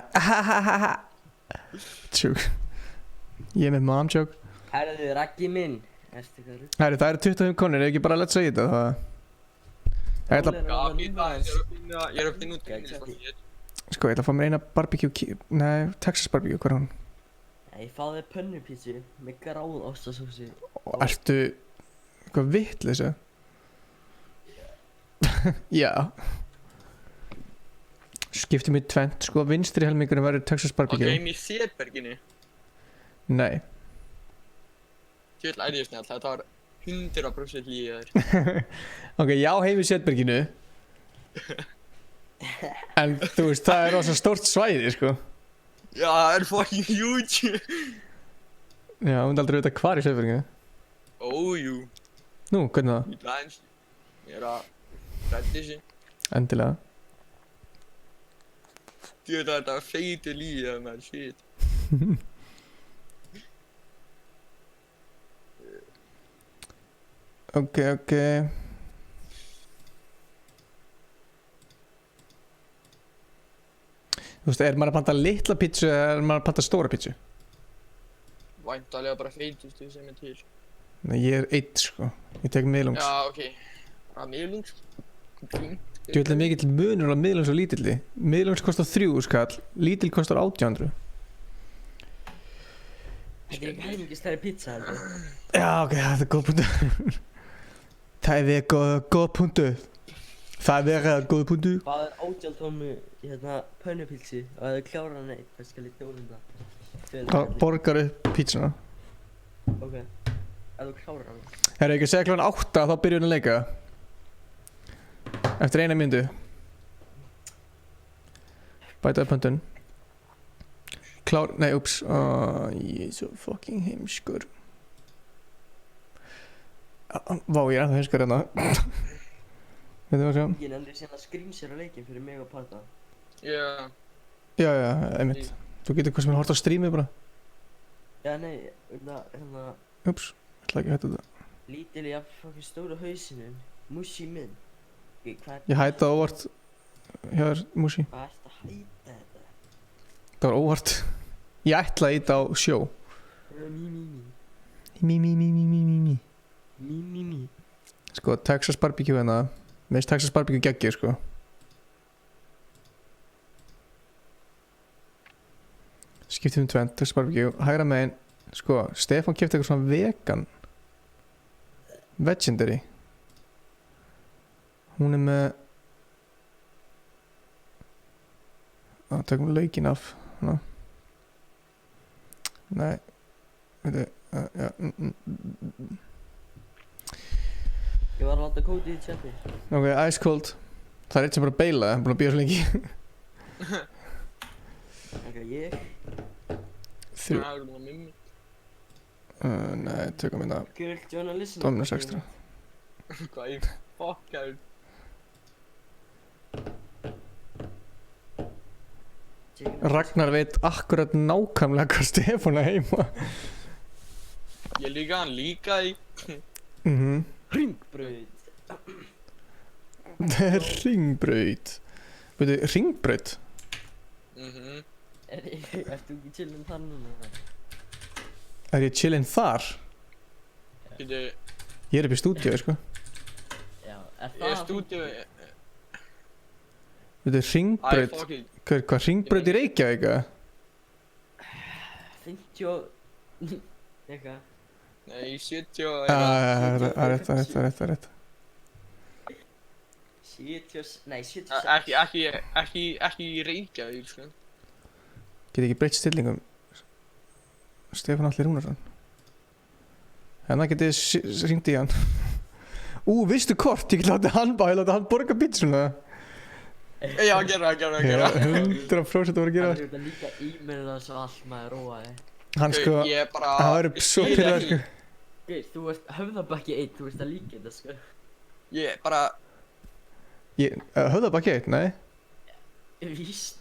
Tjók. Ég er með mom joke.
Herðu, Raggi minn.
Herru, það eru 25 konur, ef ekki bara let's say þetta það. Ég ætla
Ég er að finna út
Sko, ég ætla að fá mér eina barbecue, nei, Texas barbecue, hvað er hún?
Ég fáði pönnupítsu með gráð ostasósu.
Ertu eitthvað vitlaus eða? Já. Skiptum í tvennt, sko, vinstri helmingurinn verður Texas barbecue.
Ok, heim í Setberginu.
Nei.
Tjöld er ég snäll, þetta var 100% líðar.
Ok, já, heim í Setberginu. En þú veist, það er rosa stórt svæði, sko.
Já, það er fucking huge.
Já, þú myndi aldrei vita hvar í Setberginu.
Ójú.
Nú, hvernig það?
Í blæns. Ég er að rætti þessi.
Endilega.
Tjöld að þetta var feitur líðar, man, shit.
Ok. Þú veist, er maður að panta litla pítsu eða er maður að panta stóra pítsu?
Væntalega bara feitustu sem er til.
Nei, ég er 1, sko. Ég tek miðlungs.
Já, ok. Bara miðlungs.
Þú veit mikið til munur á miðlungs og lítilli. Miðlungs kostar 3 skall, lítill kostar 800.
Þetta er ekki helmingistæri pizza, heldur.
Já, ok, það er góð punktur. Það er góð punktur. Það er góð punktur.
Hvað er 18 tómu pönnupilsi og ef þú klárar hann eitt, hvað skal ég djóla það?
Borgar upp pítsuna.
Ok, ef þú klárar hann.
Herra, ekki að segja kl. 8 þá byrjum við að leika. Eftir 1 mínútu. Bæta upp pöntun. Nei, ups. Ég er svo fucking heimskur. Vá, ég er ennþá heimskur hérna. Veitum við að sjá?
Ég nefndi síðan að screenshare leikinn fyrir mig og Parta.
Já.
Já, einmitt. Þú getur hvað sem er hort á streamið bara.
Já, nei, hérna...
Ups, ég ætla ekki að hætta þetta.
Lítil ég að fucking stóra hausinum. Mushi minn.
Ég hætta óvart hjá þér, Mushi.
Hvað ert að hætta þetta?
Það var óvart. Ég ætla að íta á sjó.
Mí.
Sko, Texas barbecue hérna. Meist Texas barbecue geggir, sko. Skiptum tvennt, Texas barbecue. Hægra megin, sko, Stefán kefti eitthvað svona vegan. Legendary. Hún er með... Tökum laukinn af. Ná. Nei. Veitu, já.
Ég var að láta kóti í chati.
Ok, ice cold. Það er eitt sem bara beila, búin að býja svo lengi.
Ok, ég.
3. Nei, tökum hérna.
Girl, do you wanna listen?
Dominus extra.
Hvað í fokkaður?
Ragnar veit akkurat nákvæmlega hvað Stefán er heima.
Ég líka hann líka í.
Hringbraut.
Það er hringbraut. Veitu, hringbraut?
Ertu ekki chillin þar núna?
Er ég chillin þar? Ég er upp í stúdíu, sko.
Já,
Ég er stúdíu.
Veitu, hringbraut. Hvað, hringbraut í Reykjavík, eða?
50 eitthvað.
Nei, 70
Það er rétt.
70, nei 76.
Ekki í Reykjavík, sko.
Get ekki breytt stillingum. Stefán Atli Rúnarsson. Hérna getið þið hringt í hann. Vistu kort? Ég get látið hann borga pítsuna.
Já, gera það.
100% voru að gera það.
Það er líka e-mailið það svo allt maður róaði.
Hann sko, það var svo pyrrað, sko.
Þú ert höfðabakki 1, þú ert að líka þetta, sko.
Ég bara...
Höfðabakki 1, nei?
Víst.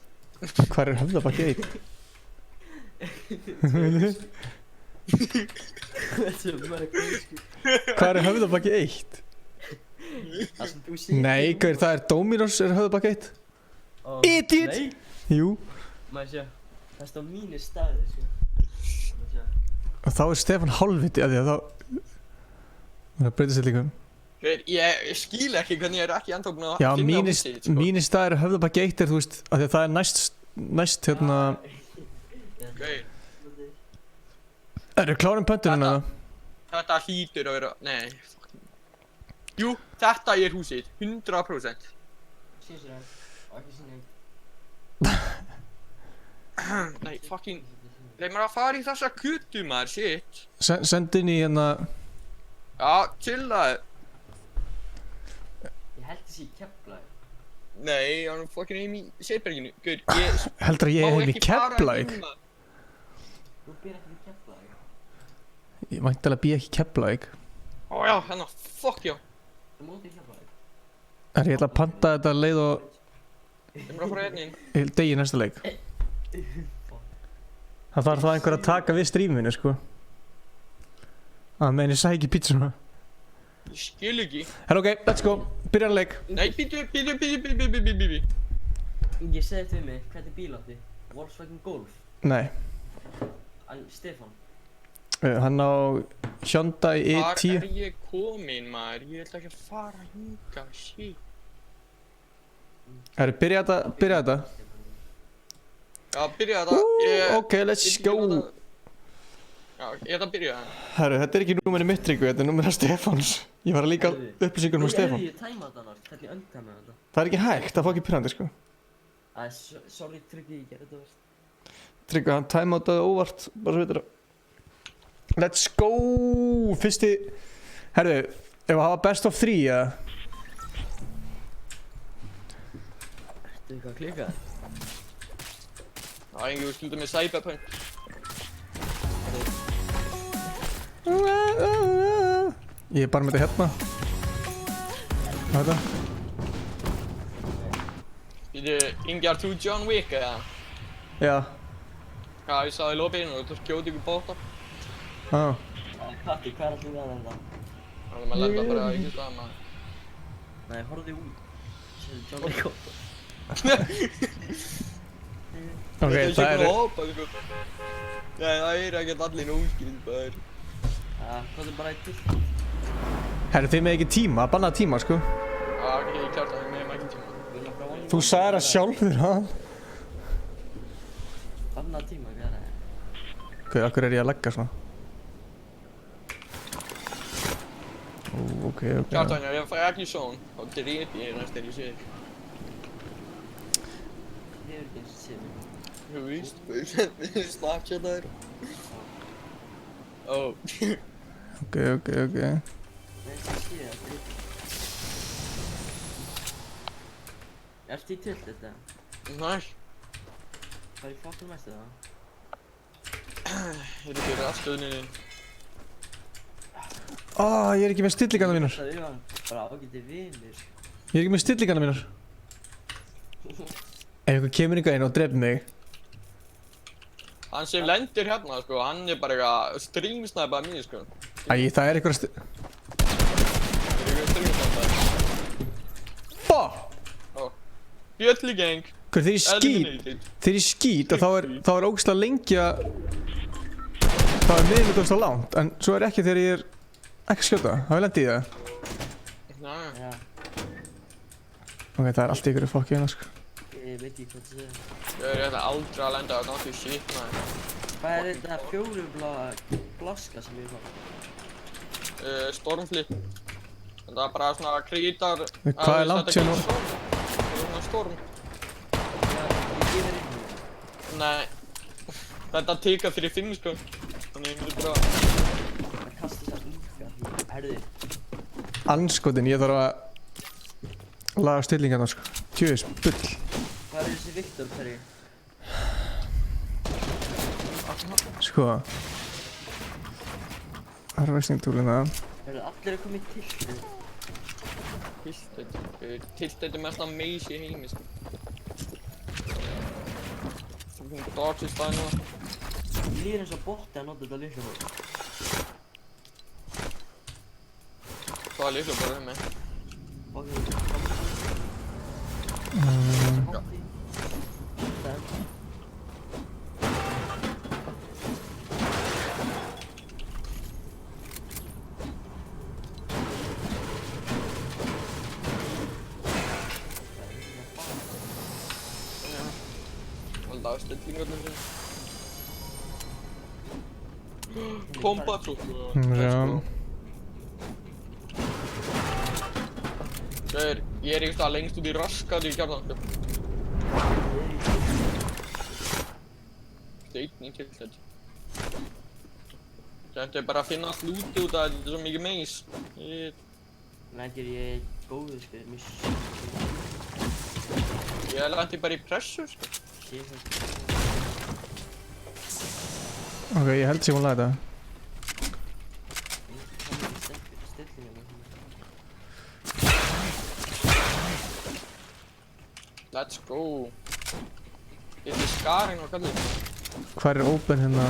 Hvar er höfðabakki 1? Hvar er höfðabakki 1? Nei, það er Dominos er höfðabakki 1. Idiot!
Nei.
Jú.
Maður sé, það stóð mínir staðir, sko. Maður sé.
Og þá er Stefán hálfviti af því að þá... Það breytist þetta líka.
Ég skil ekki hvernig ég er ekki ennþá búinn að
Já,
finna húsið þitt, sko.
mínir staðir er Höfðabakki 1 þú veist, af því að það er næst hérna...
Gauð.
Eru klárum pöntunina?
Þetta hlýtur að vera... Nei, fucking... Jú, þetta er húsið, 100%.
Sýnir það, og ekki sinni.
Nei, fucking... Leif mér að fara í þessa kutu, maður, shit.
Send inn í hérna...
Já, chillaðu.
Ég held þessi í Keflavík.
Nei, hann er fucking heim í Seyðberginu. Gauð, ég...
Heldur að ég er heim í
Má ekki fara
Keflavík?
heim, maður.
Þú býr ekki í Keflavík.
Ég væntanlega bý ekki í Keflavík.
Ó já, hérna, fuck já.
Þú móti í Keflavík.
Ég ætla að panta þetta leið og...
Ég er bara að fara hérna inn.
Ég degi í næsta leik. Það þarf þá einhver að taka við stríminu, sko. Meðan ég sæki pítsuna.
Ég skil ekki.
Herra, ok, let's go. Byrja að leik.
Nei, bítu.
Ingi, segðu þetta við mig, hvernig bíl átti? Volkswagen Golf?
Nei.
Stefán?
Hann á Hyundai i10.
Hvar er ég komin, maður? Ég ætla ekki að fara hingað, shit.
Herra, byrja þetta.
Já, byrja þetta.
Ok, let's go.
Já, ég ætla að byrja það.
Herru, þetta er ekki númerið mitt, Tryggvi, þetta er númerið Stefáns. Ég var að líka upplýsingunum á Stefán.
Ég tæma þetta annars, hvernig öndtæma þetta?
Það er ekki hægt, það fá ekki pyrrandi, sko.
Sorry Tryggvi, ég gerði þetta verst.
Tryggvi, hann tæma þetta óvart, bara svo veitur það. Let's go! Fyrsti... Herru, ef að hafa best of 3, eða?
Ertu eitthvað að klika?
Já, Ingi, við skuldum með Cyberpunk.
Ég er bara með þetta hérna. Hvað er þetta?
Ingi, ert þú John Wick, eða?
Já.
Já, ég sá í lobbyinu og þú skjóti ykkur bóta.
Katti, hvað er alltaf við að lenda?
Þannig að maður lenda bara ekki stað, maður.
Nei, horfðu út. Sér John Wick óta.
Ok, það er...
Nei, það er ekkert allir nóskinn, bara.
Hvað er bara eitt til?
Herru, þið með ekki tíma, bannaði tíma, sko.
Já, ok, ég kjart að við meðum ekki tíma.
Þú sagði það sjálfur, ha?
Bannaði tíma, hvað er það?
Ok, akkur er ég að leggja svona? Ok.
Kjart að ég fæ ekki són, þá drep ég næst þegar ég sé þig.
Ég er ekki eins og sé mig.
Þú víst, Snapchat-aður. Ó.
Ok.
Nei, það sé það. Ertu í tilt þetta?
Nei.
Hvað er í fokkum mest það?
Ég er ekki rastöðunni þinn.
Ég er ekki með stillingarna mínar.
Það er bara ágæti vinir.
Ég er ekki með stillingarna mínar. Ef einhver kemur inn og drefn mig.
Hann sem lendir hérna, sko, hann er bara eitthvað streamsnæpað mér, sko.
Það er eitthvað
Það er eitthvað streamsnæpað. Bjölligang.
Þegar ég skýt og þá er ógeðslega lengi að þá er miðlum ógeðslega langt, en svo er ekki þegar ég er ekki að skjóta, þá er lendið í það.
Já.
Ok, það er allt ykkur fokkið hérna, sko.
Ég veit ekki hvað það segir.
Ég er aldrei að lenda á náttúr shit, maður.
Hvað er þetta fjólublaða blaska sem ég fann?
Stormflip. Það er bara svona krítar...
Hvað er langt sér nú?
Það er svona storm. Nei. Þetta tikka fyrir 5, sko. Þannig ég myndi bara...
Það kasta þess að ynga. Herðu.
Anskotin, ég þarf að laga stillingarna, sko. Tjöðis, bull.
Hvað er þessi Viktor hverju?
Sko. Harvesting-túlina.
Herðu, allir að koma í tiltið.
Tiltið er mest að meisi í heimi, sko. Svona dogs í staðinu.
Ég líður eins og botti að nota þetta litlu hól.
Það er litlu bara um mig. alltaf stillingarnir sinni. Bomba svo.
Já.
Gauður, ég er einhvers staðar lengst út í raskari í kjarnan, sko. Steinn í tilsett. Þetta er bara að finna slúti út af þetta er svo mikið meis.
Lækir ég góðu sko,
Ég lendi bara í pressu, sko.
Ok, ég held sér hún laga þetta.
Let's go. Þetta er skarinn og kallið.
Hvar er open hérna?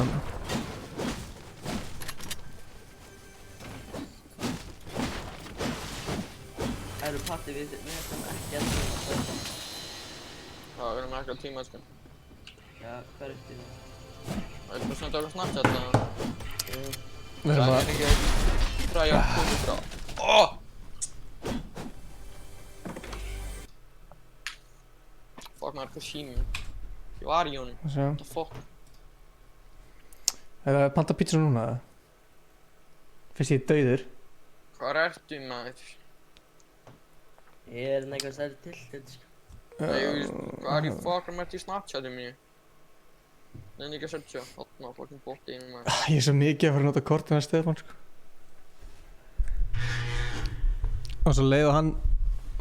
Eru patti við þetta ekki að tíma?
Já, við erum ekki á tíma, sko.
Já, hvað er þetta?
Það er bara svona að taka Snapchat, eða?
Við erum
Það er ekki að træja að koma frá. Åh! Fuck maður, hvað símum? Ég var í honum.
Sjá.
What the fuck?
Er það panta pizza núna? Fyrst ég er dauður.
Hvar ertu, maður?
Ég er eitthvað stærri til þetta sko.
Hvað er ég fucking með til Snapchatið mínu? Nenni ekki að searcha. Þarna fucking bótt einu maður.
Ég er svo mikið að fara að nota kortina Stefán, sko. Og svo leið og hann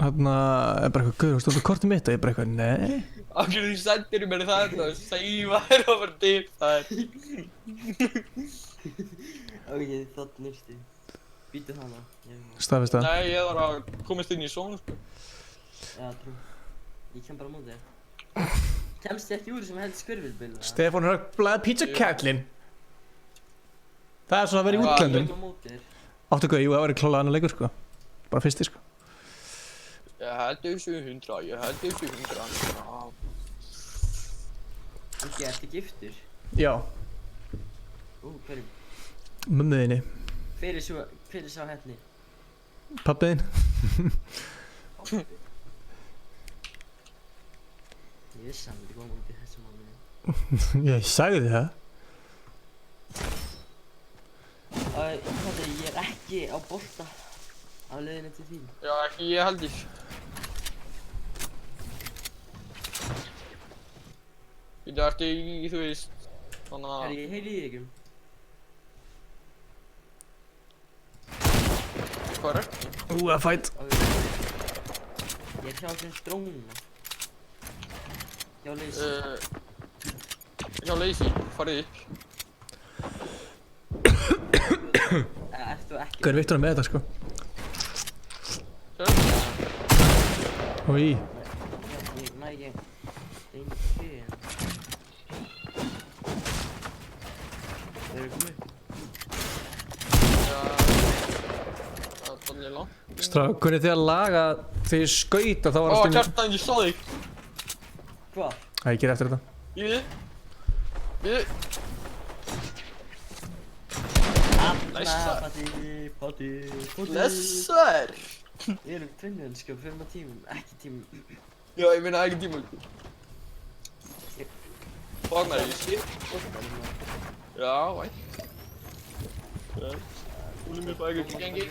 er bara eitthvað, guður, þú stóðu kortið mitt og ég er bara eitthvað, nei.
Af hverju þú sendir mér þetta og segir maður að vera dip það er.
Ok, þarna nýrstu. Býtu hana.
Staðfesta.
Nei, ég var að komast inn í svona, sko.
Já, trú. Ég kem bara á móti þér. Kemst ég ekki úr sem held skörfilbil?
Stefán er að blæða pizza-kallinn. Það er svona að vera í útlöndum. Áttu hvað, jú, það væri klálega annar leikur, sko. Bara fyrsti, sko.
Ég held þessu 100, ég held þessu 100.
Ok, ertu giftur?
Já.
Hverjum?
Mömmuðinni.
Hver er sá hérna?
Pappiðinn.
Ég vissi hann myndi koma út í þessu mánuði.
Ég sagði það.
Ég er ekki á bolta á leiðinni til þín.
Já, ekki ég heldur. Þetta ertu í, þú veist, þannig að...
Ég heyri í ykkur.
Hvað er þetta?
Það fætt.
Ég er hjá þessum drónuna. Hjá Leysi.
Hjá Leysi, farið upp.
Ertu ekki?
Hvað er Viktor með þetta, sko? Í.
Ég næ ekki. Það er einu fyrir. Það eru komið.
Það er þannig langt.
Strákunni þið að laga þegar ég skauta þá var
Ó, Kjartan, ég sá þig.
Hvað?
Það ég ger eftir þetta.
Bíðu.
Patti.
Blessar.
Við erum tvinnun, sko, fyrir maður tímum, ekki tímum.
Já, ég meina ekki tímum. Fagnar ég skil. Já, vænt. Hún mér bara ekki gengi.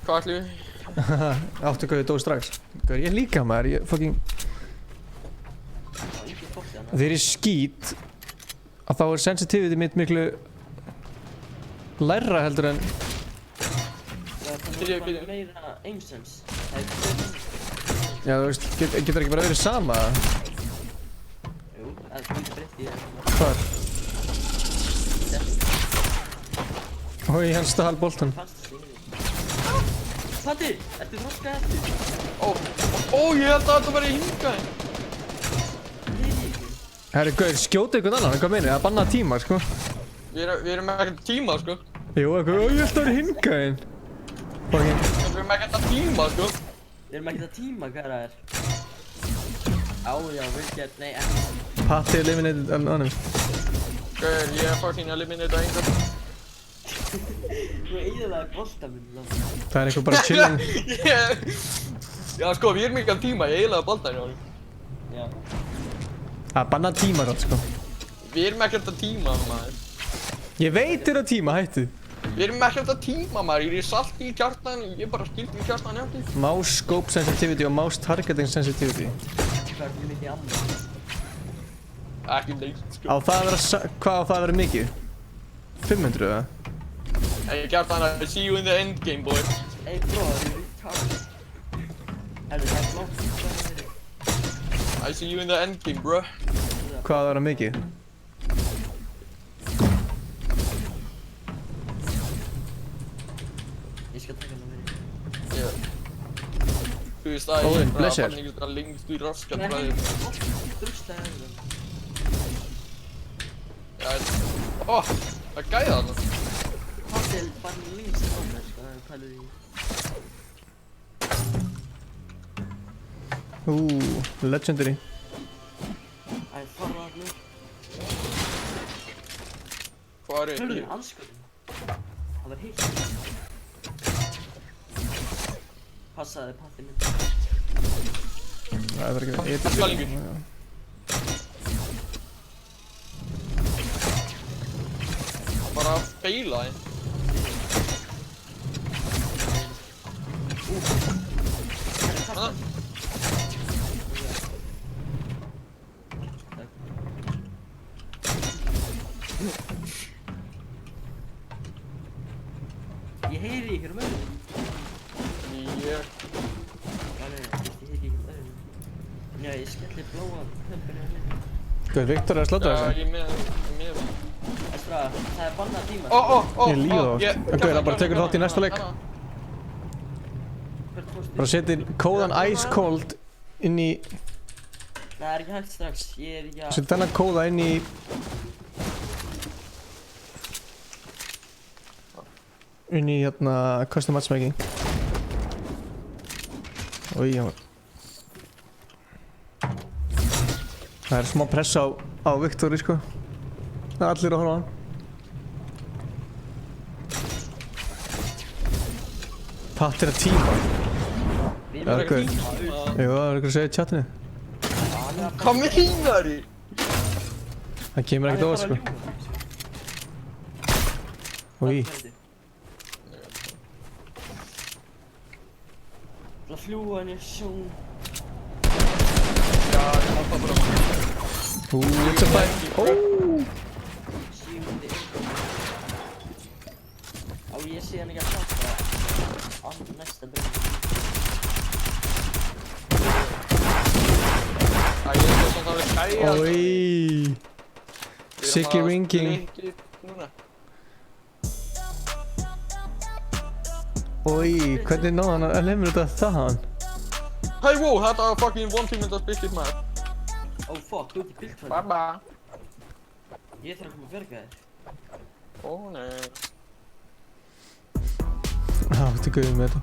Hvað ætlum við?
Áttu hvað þið dói strax. Hvað er ég líka maður? Ég fucking... Þegar ég skít að þá er sensitivity mitt miklu lærra heldur en...
Það er bara meira aimsense.
Já, þú veist, getur ekki bara verið sama?
Jú, það er mjög breytt í það.
Hvar? Hói, hann stal boltan.
Patti, ertu þroskað eftir?
Ó, ég held að þetta var í hingaði.
Herri, gauð, skjóta ykkur annan, hvað meinið? Það er bannað tíma, sko.
Við erum ekkert tíma, sko.
Jú, eitthvað, ég held að það var hingaðinn.
Við erum ekkert að tíma, sko.
Við erum ekkert að tíma, hvað það er? Já, vel gert, nei, ekki.
Patti eliminated annan.
Gauð, ég er fucking eliminated að einhvern.
Þú eiginlega bolta minn.
Það er eitthvað bara chilling.
Já, sko, við erum ekki að tíma, ég eiginlega bolta hérna.
Já,
Að banna tímarátt sko.
Við erum ekkert að tíma maður.
Ég veit þér að tíma, hættu.
Við erum ekkert að tíma maður, ég er salti í kjartan, ég er bara skilt í kjartan hjá því.
Mouse scope sensitivity og mouse targeting sensitivity.
Hvað er mikið ammo?
Ekki neitt sko.
Á það að vera, hvað á það að vera mikið? 500 eða?
Hey kjartan, I see you in the end game boy.
Hey bro, are you retarded? Er það blótt?
I see you in the end game bro.
Hvað á það að vera mikið?
Ég skal taka hana með.
Yeah. Þú veist að ég er bara að fann ykkur lengst í raskat bræðið. Já, það gæði þarna.
Það er bara lengst í raskat, sko, það pælið í.
Legendary.
Æ, fara að nú.
Hvað er
Hörðu, anskotin. Það var heitt. Passaði pattið mitt.
Það er ekki verið
Skallingur. Bara að feila þig. Hanna.
Ég heyri ykkur um öðrum.
Ég...
Nei, ég heyri ykkur um öðrum. Já, ég skelli blóa hömpinu henni.
Hvað er Viktor að slátra þessu?
Já, ég með
Estra, það er bannað tíma.
Ég líða oft. Ok, það bara tekur þátt í næsta leik. Bara setja kóðan Ice Cold inn í...
Það er ekki hægt strax, ég er ekki að...
Setja þennan kóða inn í... inn í hérna custom matchmaking. Í, hann var... Það er smá press á Viktori sko. Það er allir að horfa á hann. Patt er að tíma. Það er eitthvað. Jú, það er eitthvað að segja í chatinu.
Hvað meinar þið?
Það kemur ekkert á það sko. Í.
Það fljúa henni sjón.
Já, ég hoppa bara.
It's a fight.
Á, ég sé hann ekki að tappa á næsta breynd.
Æ, ég er svona að skæja.
Siggy ringing. Hvernig náðu hann að lemur þetta þaðan?
Hey, wow, þetta var fucking one team þetta spilkið maður.
Oh fuck, þú ert í bildfæði.
Baba.
Ég þarf að koma að verka þér.
Ó, nei.
Þetta er guðið með þetta.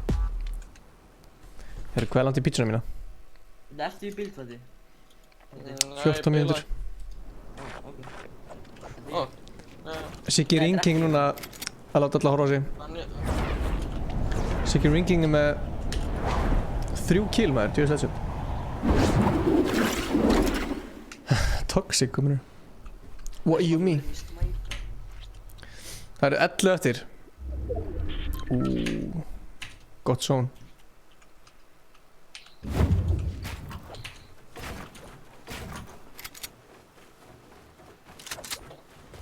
Hvað er langt í pítsuna mína?
Ertu í bildfæði?
14 mínútur. Siggy ringing núna að láta alla horfa á sig. Siggy ringing er með 3 kill maður, djöðis þessu. Toxic, komur þú? What you mean? Það eru 11 eftir. Gott zone.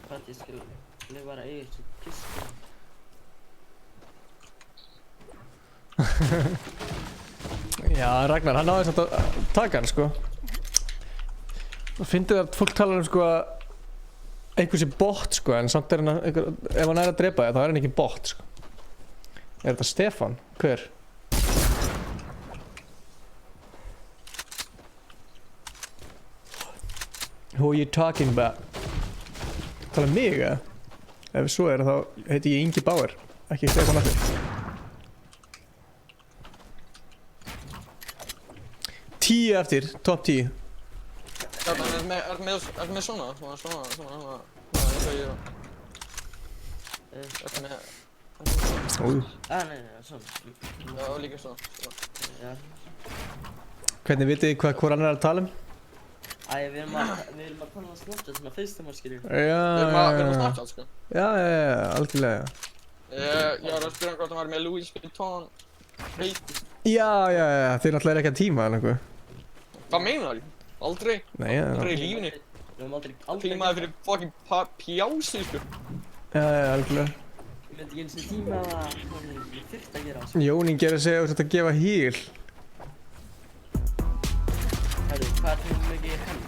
Hvað ég skulle bara eiga þessu kistu.
Já, Ragnar, hann náði samt að taka hann, sko. Það finnir að fólk talar um, sko, að einhver sé bot, sko, en samt er hann að, ef hann er að drepa þig, þá er hann ekki bot, sko. Er þetta Stefán? Hver? Who are you talking about? Tala um mig, eða? Ef svo er, þá heiti ég Ingi Bauer, ekki Stefán Allir. 10 eftir, top 10.
Er með svona, eins og ég er. Er með...
Nei, svona.
Já, líka svona.
Já.
Hvernig vitið þið hvað annar er að tala um?
Æ, við erum að tala um Snapchat, svona FaceTime skilur.
Já,
Við erum að Snapchat, sko.
Já, algjörlega.
Ég var að spyrja hvort hann var með Louis Vuitton heiti.
Já, þið náttúrulega ekki að tíma eða eitthvað.
Hvað meinar þið? Aldrei.
Nei,
Aldrei í lífinu.
Við höfum aldrei
Tímaði fyrir fucking pjási, sko.
Já, algjörlega.
Ég myndi ekki eins og tíma að ég þyrfti að gera, sko.
Jónín gerir að segja að þú ert að gefa heal.
Herru, hvað er það mikið held?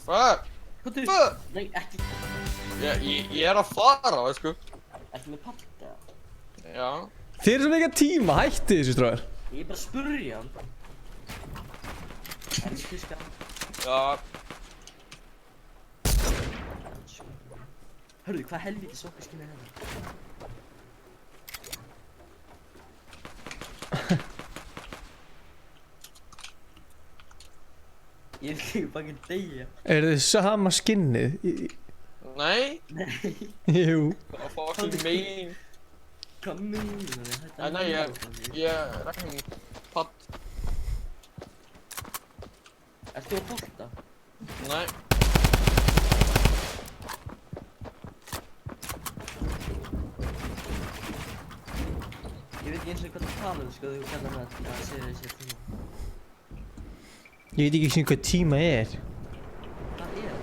Fuck!
Nei, ekki.
Ég er að fara, sko.
Ertu með pall, eða?
Já.
Þið eru svo mikið að tíma, hætti þessu stráðar.
Ég er bara að spurja hann. Er það fiska?
Já.
Hörru, hvað helviti sokkaskinn er þetta? Ég vil ekki bara ekki deyja.
Er þið sama skinnið?
Nei.
Nei.
Jú.
Hvað fucking mein?
Hvað meinar þið?
Nei, ég rekni padd.
Ertu að bolta?
Nei.
Ég veit ekki eins og hvað það tala um, sko, þú kallar það að segja þessi tíma.
Ég veit ekki sem hvað tíma er.
Hvað er það?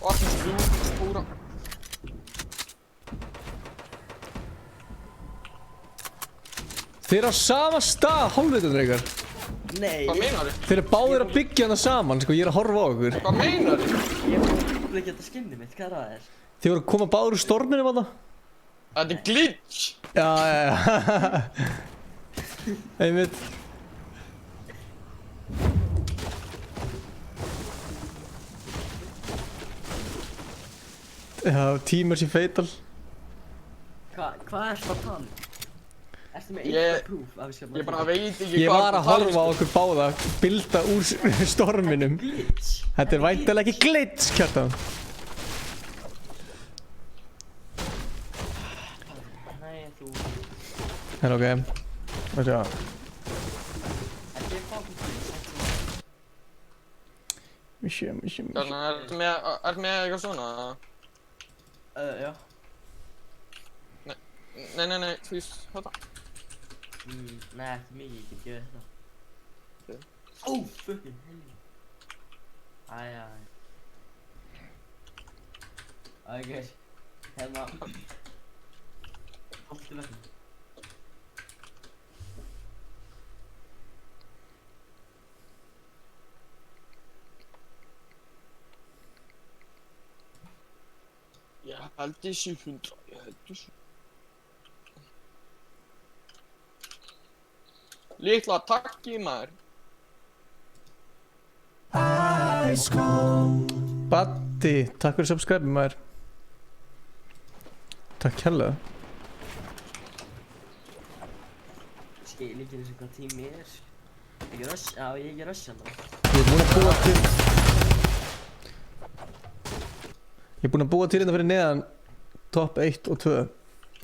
Fucking spúra.
Þið eru á sama stað, hálfveitundur ykkar.
Nei.
Hvað meinar þið?
Þeir eru báðir að byggja hana saman, sko, ég er að horfa á okkur.
Hvað meinar þið?
Ég er ekki þetta skinnið mitt, hvað það er?
Þið voru að koma báðir úr storminum þarna?
Þetta er glitch!
Já. Einmitt. Já, tímur sér feital.
Hvað er það að tala um? Ertu með eitthvað proof af þessu?
Ég bara veit ekki hvað
Ég var að horfa á okkur báða bilda úr storminum. Þetta er væntanlega ekki glitch, Kjartan.
Nei, þú...
Það er ok. Hvað sé það?
Þetta er fucking glitch.
Missi.
Ertu með eitthvað svona?
Já.
Nei, þú veist, þetta.
Nei, ekki mikið, ég get gefið þetta. Ó, fucking helgi. Æja. Ok, hérna. Haltu vegna.
Ég held þessi 100, ég held þessi. Litla takki maður.
Baddi, takk fyrir subscribe maður. Takk hérlega.
Skil ekki eins og hvað tími er. Ekki rush, já ég ekki rush hérna.
Ég er búinn að búa til... Ég er búinn að búa til hérna fyrir neðan top 1 og 2.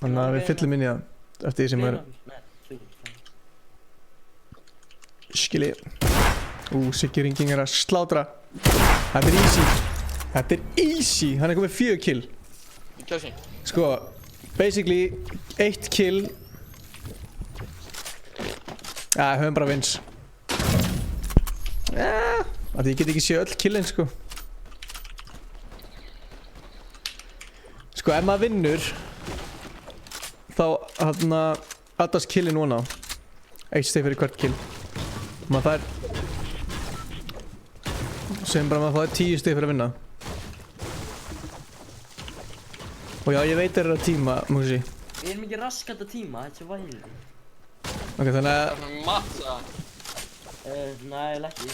Þannig að við fyllum inn í það eftir því sem er. Skilji. Siggi Ringing er að slátra. Þetta er easy. Þetta er easy. Hann er komið 4 kill.
Kjörsi.
Sko, basically 1 kill. Ja, höfum bara vins. Ja, ég get ekki séð öll killin, sko. Sko, ef maður vinnur þá, addast killin núna. 1 stig fyrir hvert kill. Maður fær sem bara maður fær 10 stig fyrir að vinna. Og já, ég veit þeir eru að tíma, Musi.
Við erum ekki raskat að tíma, þetta er væli.
Ok, þannig að...
Það er með matla.
Nei, ekki.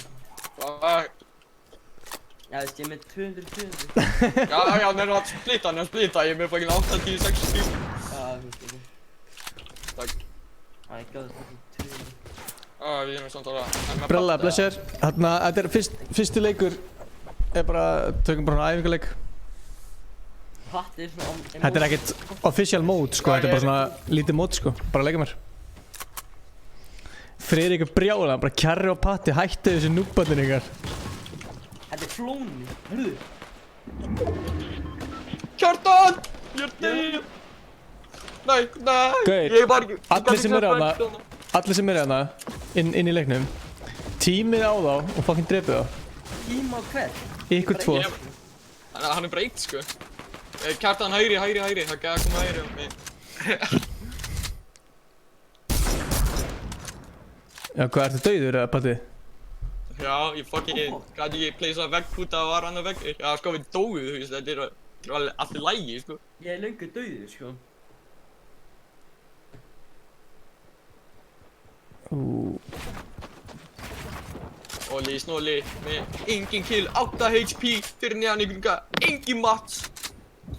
Já, veist, ég er með 200.
Já, hann er að splitta, ég er með fucking 80-60 stíl.
Já, veist ekki.
Takk.
Æ, gáðu fucking 200.
Við erum samt að
Brella, blessir. Þetta er fyrsti leikur. Bara, tökum bara æfingarleik.
Patti svona
Þetta er ekkert official mode sko, þetta er bara svona lítið mode sko, bara að leika mér. Friðrik er brjála, bara kjarri og Patti, hættu þessu núbbandinn ykkar.
Þetta er flóni, hörðu.
Kjartan! Ég er deyð! Nei,
Gauir,
ég var ekki...
allir sem er hérna, inn í leiknum, tímið á þá og fucking drepið þá.
Tíma á hver?
Ykkur tvo.
Hann er bara eitt sko. Kjartan hægri, það gæði að koma hægri á mig.
Já, hvað ertu dauður eða Patti?
Já, ég fucking gæti ekki pleysa veggpúta og var hann að vegg. Já, sko við dóið, þú veist, þetta er allir lægi, sko.
Ég er löngu dauður, sko.
Oli, snoli, með engin kill, 8 HP fyrir neðan ykkur, engin mats.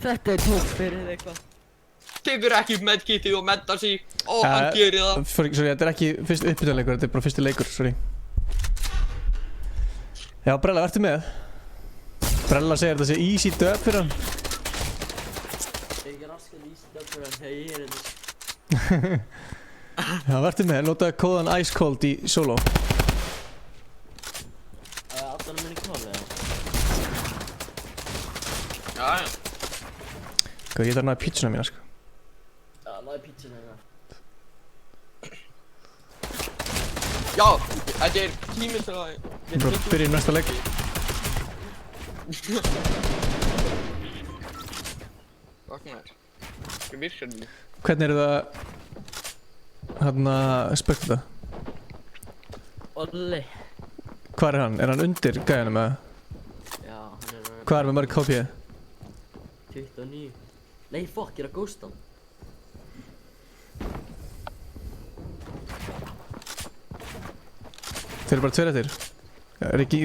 Þetta er tók fyrir eitthvað.
Tekur ekki medkitið og meddar sig. Ó, hann gerir það.
Sorry, þetta er ekki fyrst uppbytunarleikur, þetta er bara fyrsti leikur, sorry. Já, Brella, vertu með? Brella segir þetta sé easy dub fyrir hann.
Ég er ekki raskan easy dub fyrir hann þegar ég er þetta.
Já, vertu með, notaðu kóðan Ice Cold í solo.
Allan minni kóð, eða?
Já.
Hvað, ég þarf náðu pítsuna mína, sko.
Já, náðu pítsuna mína.
Já, þetta er tíminn til að...
Við erum bara byrjum næsta leik.
Vaknar. Það virkar ekki.
Hvernig er það... Hérna, spöktu þetta?
Olli.
Hvar er hann? Er hann undir gæjanum eða?
Já, hann er...
Hvað er með mörg KP?
29. Nei, fuck, ég er að ghosta hann.
Þeir eru bara tveir eftir. Rikki.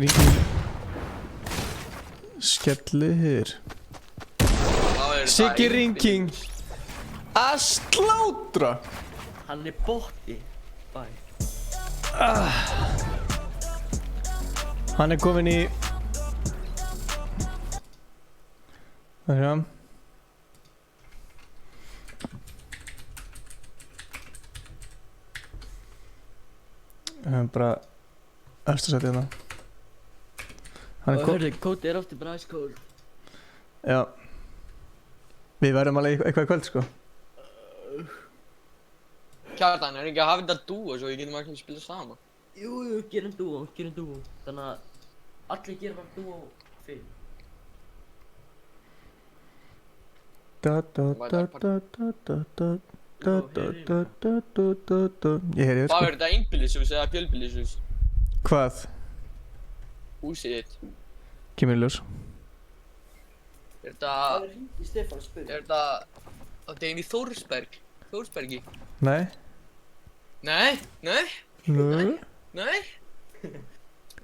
Skellir. Siggi Ringking. Að slátra.
Hann er botti. Bæ.
Hann er komin í... Það er hann. Bara... Eftir að setja hérna. Hann er
Hörðu, kóti er ofti bara ice cold.
Já. Við verðum alveg eitthvað í kvöld, sko.
Kjartan, er ekki að hafa þetta dúo svo við getum ekki að spila saman?
Jú, gerum dúo. Þannig að allir gerum bara dúo fyrir.
Ég heyri þér, sko.
Hvað er þetta einbýlishús eða fjölbýlishús?
Hvað?
Húsið þitt.
Kemur í ljós.
Er þetta...
Það er hringt í Stefán að spyrja.
Er þetta... Þetta er inn í Þórsbergi?
Nei.
Nei?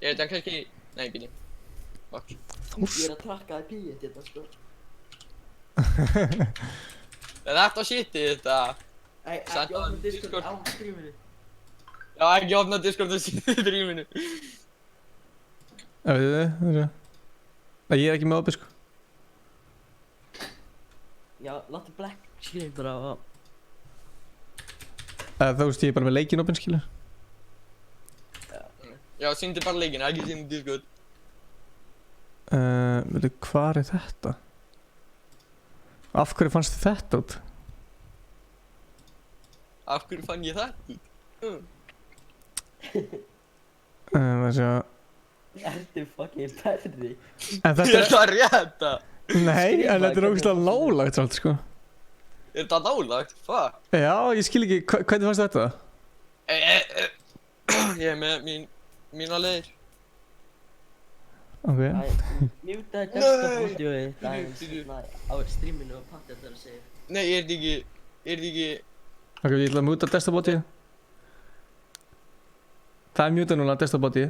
Er þetta kannski... Nei, býni. Fuck.
Ég er að trakka það píet hérna, sko.
Er þetta shitið þetta?
Ei, ekki opna Discord á stríminu.
Já, ekki opna Discord á stríminu.
Það veit þið, það ég er ekki með opið, sko.
Já, láttu Black skilja bara á...
Þú veist, ég er bara með leikinn opinn, skilja.
Já, sýndi bara leikinn, ekki sýndi Discord.
Veitu, hvað er þetta? Af hverju fannst þið þetta út?
Af hverju fann ég þetta?
Það sé að...
Ertu fucking perri?
En þetta
Er þetta rétta?
Nei, en þetta er ógeðslega nálagt svolítið, sko.
Er þetta nálagt? Fuck.
Já, ég skil ekki, hvernig fannst þetta?
Ég er með mína leiðir.
Ok.
Mjútaði desktop-vídeóið daginn á stríminu og Patti þetta að segja.
Nei, er þetta ekki...
Ok, ég ætla að mjúta desktop-botið. Það er mjútað núna, desktop-botið.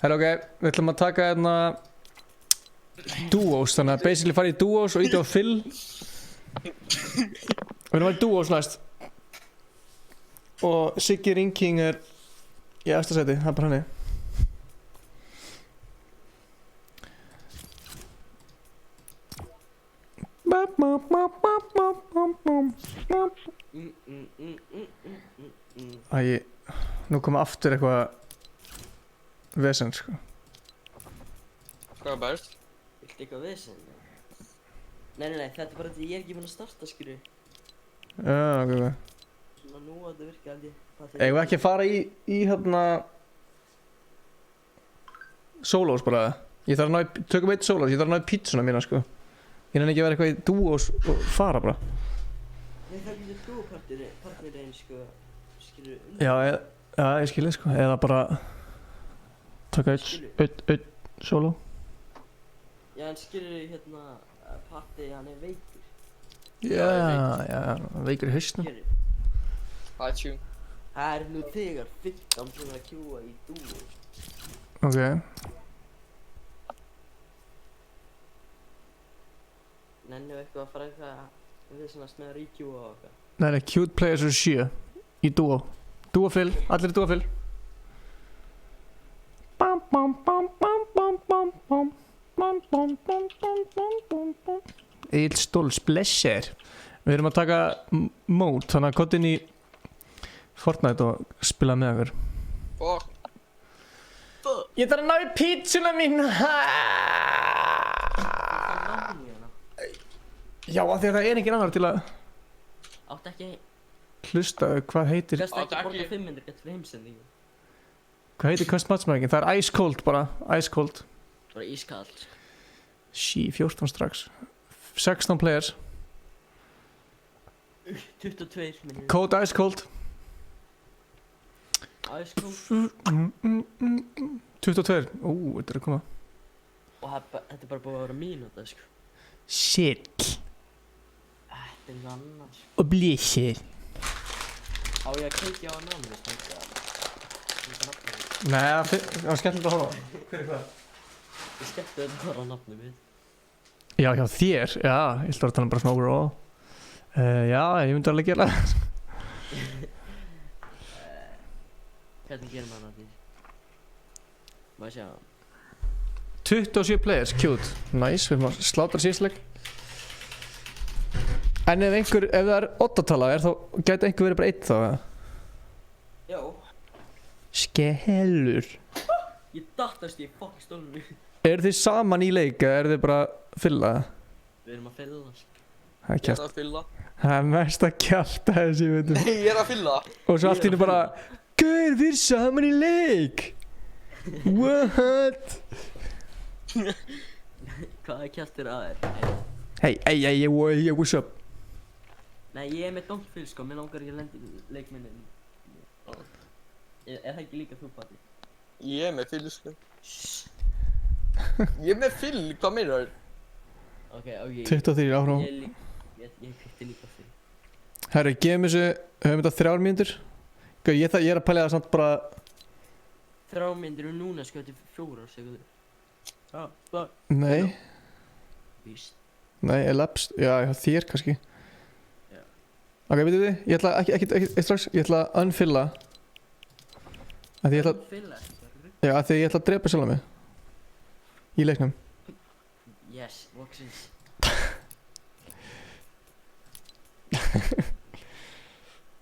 Herra, ok, við ætlum að taka hérna duos, þannig að basically fara í duos og íta á fill. Við erum að fara í duos næst. Og Siggi Ringking í efsta seti, það bara hannig. Æ, nú kom aftur eitthvað vesen, sko.
Hvað er best?
Viltu eitthvað vesen? Nei, þetta er bara því ég er ekki búinn að starta, skilju.
Já, ok.
Svona nú að þetta virka held ég.
Eigum við ekki að fara í hérna solos bara? Ég þarf að ná í, tökum eitt solos, ég þarf að ná í pizzuna mína, sko. Ég nenni ekki að vera eitthvað í duos og fara bara.
Nei, það er ekki duo-partnerinn, sko. Skilju.
Já, ég skilði, sko. Eða bara taka eitt solo.
Já, en skilju hérna, Patti, hann er veikur.
Já, veikur í hausnum.
Hatsjú.
Það er nú þegar 15 sem að kjúa í duo.
Ok.
Nennu eitthvað að fara eitthvað við svona með Ríkjú og eitthvað.
Nei, cute players eru 7 í duo. Duo-fill, allir í duo-fill. Bam, bam, bam, bam, bam, bam, bam. Bam, bam, bam, bam, bam, bam, bam. Egil Stóls, blesser. Við erum að taka mode, þannig að kott inn í Fortnite og spila með okkur. Ég þarf að ná í pizzuna mín. Já, af því að það er engin annar til að
Áttu ekki
hlusta, hvað heitir
Gæstu ekki borga 500 gett fyrir heimsendingu.
Hvað heitir custom matchmaking? Það er ice cold bara, ice cold.
Bara ískall.
Sí, 14 strax. 16 players.
22 minnir.
Code ice cold.
Ice cold.
22. Þetta er að koma.
Og þetta er bara búið að vera mínúta, sko.
Shit.
Þetta er annars.
Og blísir.
Á ég að kveikja á námið,
Nei, það var skemmtilegt að horfa. Hver er hvað?
Ég skemmti þetta bara á nafnum mitt.
Já, hjá þér? Já, ég ætla að tala bara svona overall. Já, ég myndi alveg gera það.
Hvernig gerir maður það því? Má ég sjá.
27 players, cute. Nice, við erum að slátra síðsleik. En ef það er 8-tala, þá gæti einhver verið bara 1 þá, eða?
Já.
Skellur.
Ég dattast í fokk stólunum.
Eru þið saman í leik, eða eru þið bara að fylla það?
Við erum að fylla það.
Það er kjart.
Ég er að fylla.
Það er mest að kjarta þessi, ég veit.
Nei, ég er að fylla.
Og svo allt í henni bara, Guður, við erum saman í leik. What?
Hvaða kjartir að þér?
Hey, what's up?
Nei, ég er með Don't-Fill, sko. Mér langar ekki að lenda í leikminni. Er það ekki líka þú, Patti?
Ég er með fyll, sko. Ég er með fyll, hvað meinar þér?
Ok.
23 áfram.
Ég kveikti líka fyll.
Herru, gefum þessu, höfum þetta 3 mínútur. Ég er að pæla það samt bara...
3 mínútur núna, sko, þetta er 4 sekundur.
Nei.
Víst.
Nei, ellapsed, já, þér kannski.
Já.
Ok, veitu þið, ég ætla ekki strax, ég ætla að unfilla. Af því ég ætla að...
Unfilla?
Já, af því ég ætla að drepa sjálf mig. Í leiknum.
Yes, loksins.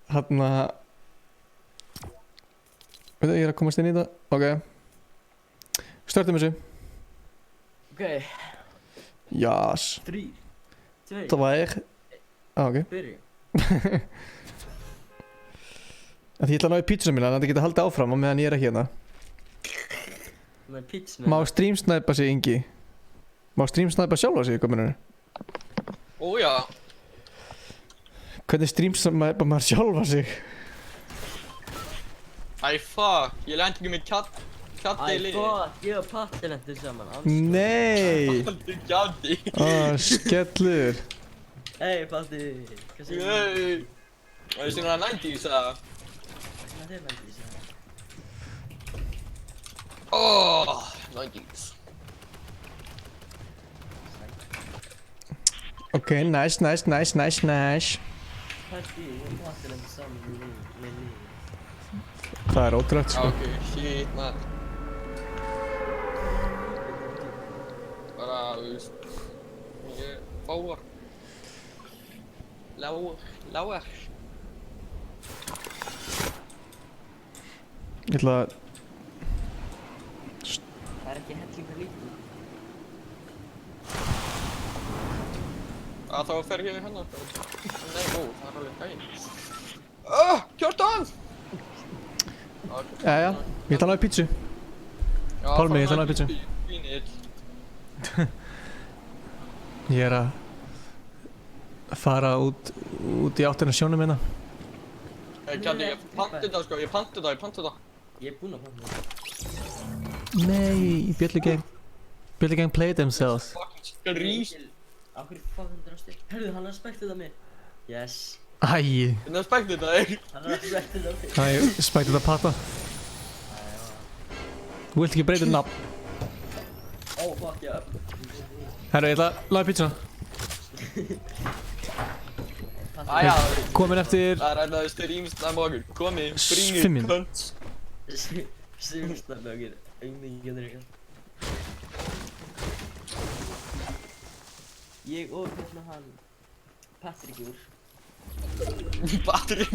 Þarna... Veitu, ég er að komast inn í þetta. Ok. Startum þessu.
Ok.
Jás.
3, 2,
2. Ok.
Byrju.
Því ég ætla að ná í pítsuna mína, þannig að það geta haldið áfram á meðan ég er ekki hérna.
Með pítsuna?
Má streamsnæpa sig, Ingi? Má streamsnæpa sjálfa sig, hvað mennur?
Ójá.
Hvernig streamsnæpa maður sjálfa sig?
Æ, fuck. Ég lendi ekki með katti í liði.
Æ, fuck. Ég og Patti lendir saman.
Nei!
Aldrei katti.
Skellur.
Hey, Patti. Hvað segir þú?
Hey. Það er svona 90s, eða?
Það er 90s, eða?
Oh, 90s.
Ok, nice.
Pælti, ég maður þetta saman með lífi.
Það er ótrúlegt sko.
Ok, shit man. Bara, þú veist, ég fáar. Lágar.
Ég ætla að...
Það er ekki hellingur lítið.
Þá fer ég hérna. Nei, það er alveg gæinn. Kjartan!
Jæja, ég ætla að ná í pítsu. Pálmi, ég ætla að ná í pítsu. Ég er að fara út í áttina sjónum minna.
Kjartan, ég panti það sko, ég panti það.
Ég er búinn að panta það.
Nei, Björli Gang played themselves.
Grís.
Á hverju fucking drasti? Herðu, hann har spektið það mér. Yes.
Æi.
Hann har spektið það þig.
Hann har spektið það mér.
Æi, spektið það patta. Þú vilt ekki breyta nafn.
Oh, fuck, já.
Herru, ég ætla að laga pítsuna. Komin eftir...
Það er ætlaði styrýmsnæmokkur. Komi, bringið,
5 mínútur.
könts.
Styrýmsnæmokkur. Enginn er eitthvað. Ég og hérna hann Patrikur.
Patrik?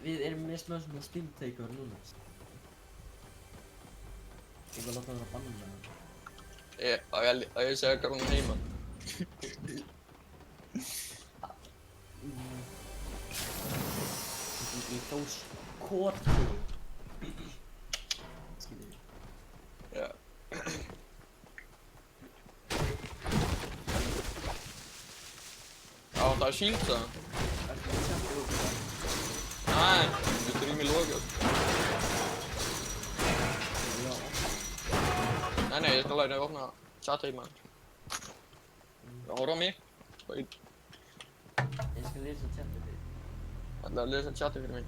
Við erum með smá svona steamtakeover núna. Ég var að láta hann að banna með það.
Ég segja hvað hún heima.
Í þós korti. Skilur við.
Já. Já, það er sílt það. Nei, við þurfum í loka. Nei, ég skal læra að opna chat heima. Hóra á mig.
Ég skal lesa chatið fyrir.
Það er að lesa chatið fyrir mig.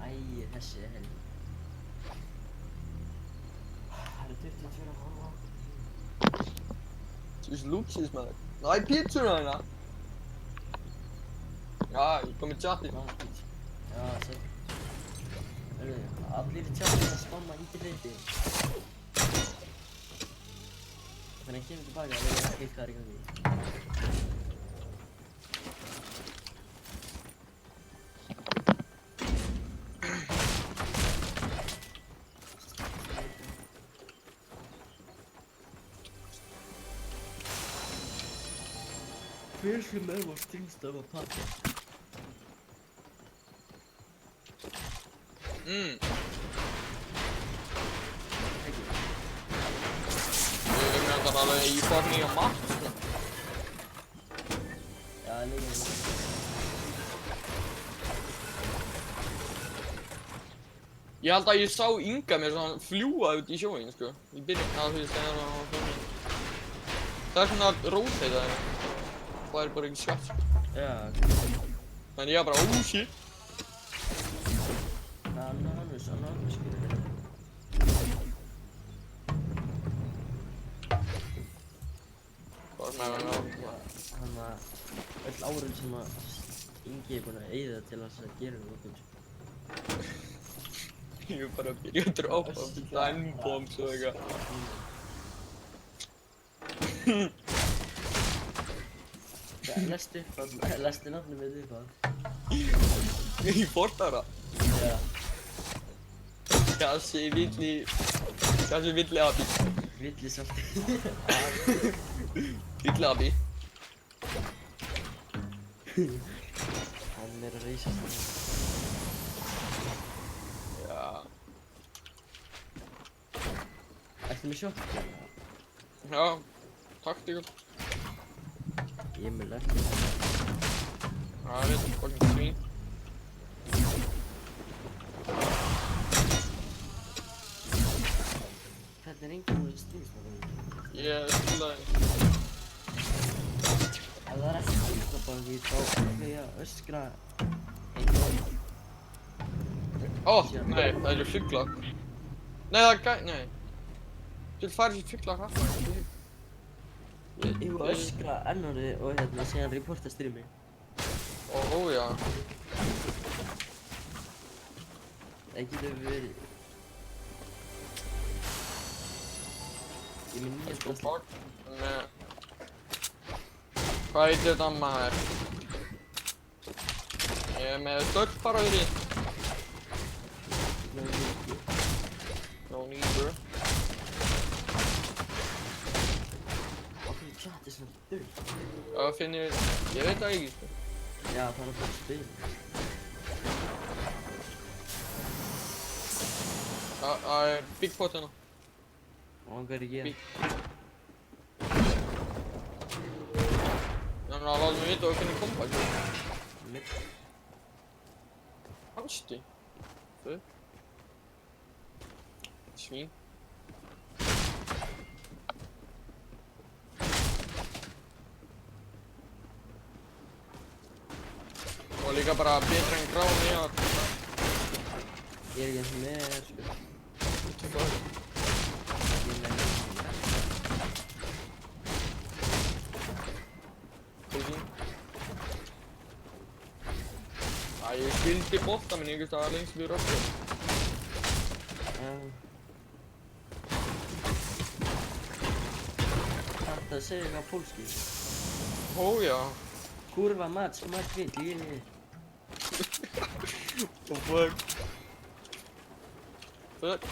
Æ, þessi er helgi. Það eru 22 að horfa.
Þú veist lúpsins maður. Næ, pítsuna hérna. Já, ég kom í chatið.
Já, sér. Allir í chatið að spamma íti hreiti. Þannig að kemur tilbaka að við erum hvað er í gangi. Hver sem var stringstaf að pakka?
Ég meðan það alveg í forni á mat, sko.
Já, líka.
Ég held að ég sá Inga mér svona fljúa út í sjóin, sko. Í byrjun, þú veist, þegar hann var forni. Það er svona róteitaði. Það er bara ekki skatt, sko.
Já.
Þannig ég var bara, oh shit.
Hann er skilur. Hann var öll árun sem að Ingi er búinn að eyða til þess að gera nokkuð.
Ég var bara að byrja að droppa time-bombs og eitthvað.
Lestu nafnum með því hvað?
Í Fortnite?
Já.
Kassi villi abi.
Villi salti.
Villi abi.
Hann er að reisa það.
Já.
Ertu með sjokk?
Já, taktíkur.
Ég er með lekk.
Það er eitthvað fucking svín.
Þetta er enginn úr stríðsmaður.
Ég spilaði.
Ef það er ekki stríðsmaður þá ætla ég að öskra einn.
Ó, nei, það eru fuglar. Nei, nei. Þú vil fara sér fugla hratt.
Ég var að öskra ennórið og hérna síðan reporta streami.
Ó, já.
Það getur verið... Ég minn nýja drasli.
Nei. Hvað heitir þetta maður? Ég er með stökk bara fyrir því. No need, bro.
Okkur chat er svona dörr.
Það finnir... Ég veit það ekki, sko.
Já, það er bara spil.
Það er big pot hérna.
Og hvað er ég að gera?
Þannig að láta mig vita að finna kompakt.
Mitt.
Hansti. Þau. Svín. Og líka bara betra en gráni að...
Ég er ekki eins og með, sko.
Hvað?
Ég er með.
Kóðsín. Ég skildi bolta minn einhvers staðar lengst við röfnum.
Þetta segir eitthvað pólski.
Ó, já.
Kurva mać vill, ég.
Oh, fuck. Fuck.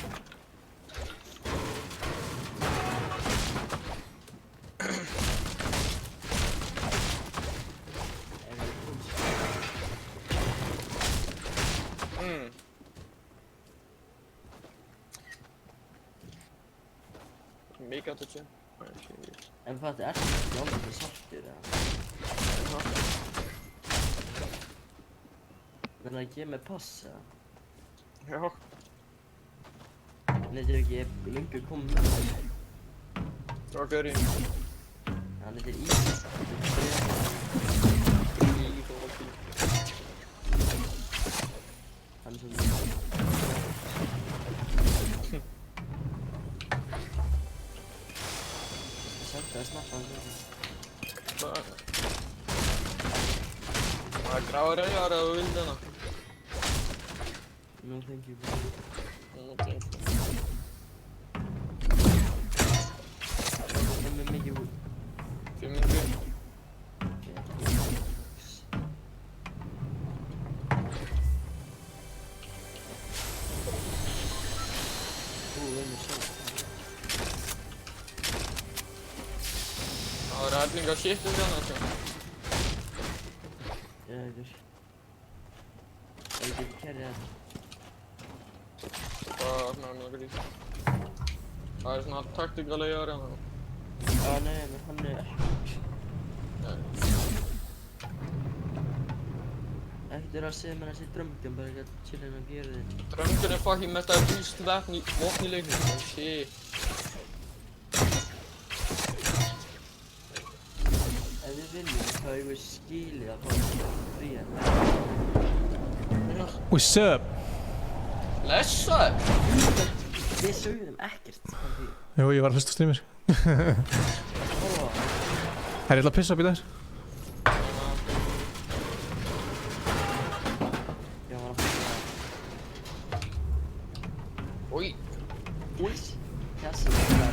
Mega touch.
En hvað þetta er ekki alveg svartur, eða? Verður það að gefa mig pass, eða?
Já.
Þetta er ekki lengur komið með það.
Hvað er ég?
Þetta er Ís. Hann er svona... Það er snabbt að það.
Það er gráður reyðar að þú vildi hana.
No thank you, bro.
No thank you.
Það er með mikið húl.
500. Það er helling að shit hérna, sko.
Já, þetta er... Það er ekki kerrið þetta.
Hvað er það með okkur í? Það er svona taktíkalega hérna.
Nei, menn hann er ekki. Ekkert er að segja mér að sé drömgun, bara ekki að chilla hérna að gera þið.
Drömgun er fucking mest að búst vopn í leiknum. Shit.
Ef þið viljum, þá er ég skilið að fá frían.
What's up?
Blessa!
Við sögðum ekkert.
Jú, ég var að hlusta á streamir. Það er eitthvað að pissa upp í þess.
Já, hann var að pissa.
Új. Új.
Kassi, það er.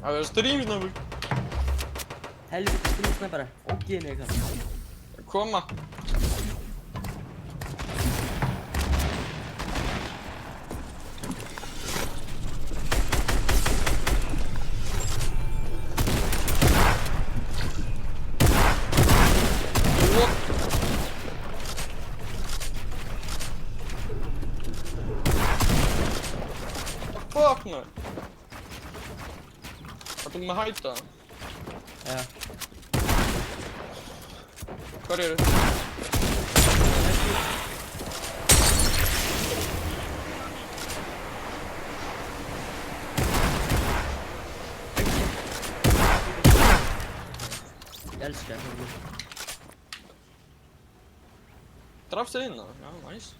Það verður streamsnöfur.
Helviti streamsnöfara, og geni eitthvað.
Koma. Fuck no. Hvað er með að hæta?
Já.
Hvar eru þið?
Ég elska það.
Drafst þið inn þá? Já, nice.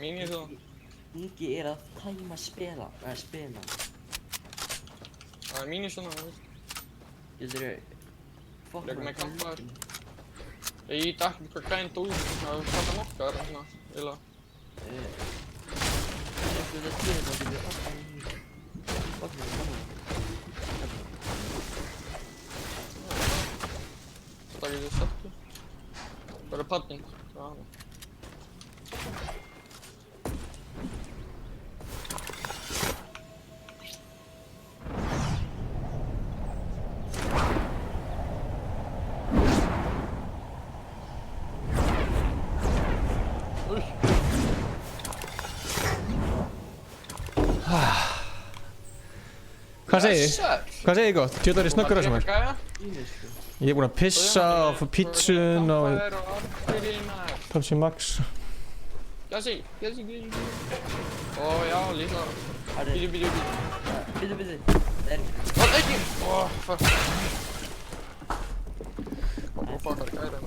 Mín þú?
Ingi að tæma spila.
Það mín svona, þú veist.
Geturðu...
Legum með kampaður. Ég ít ekki hvað græn dúr, það er hvað nokkar, svona, illa.
Þetta er það þá getur við alltaf
Það getur settu. Bara padding. Já.
Hvað segir þið? Hvað segir þið gott? Tjóðar er snöggur á sem er. Ég er búinn að pissa og fá pítsun og Pepsi Max.
Jesse. Ó já, líka.
Bíddu.
Hvað ekki? Ó, fuck. Ó, fuck, það er gæri.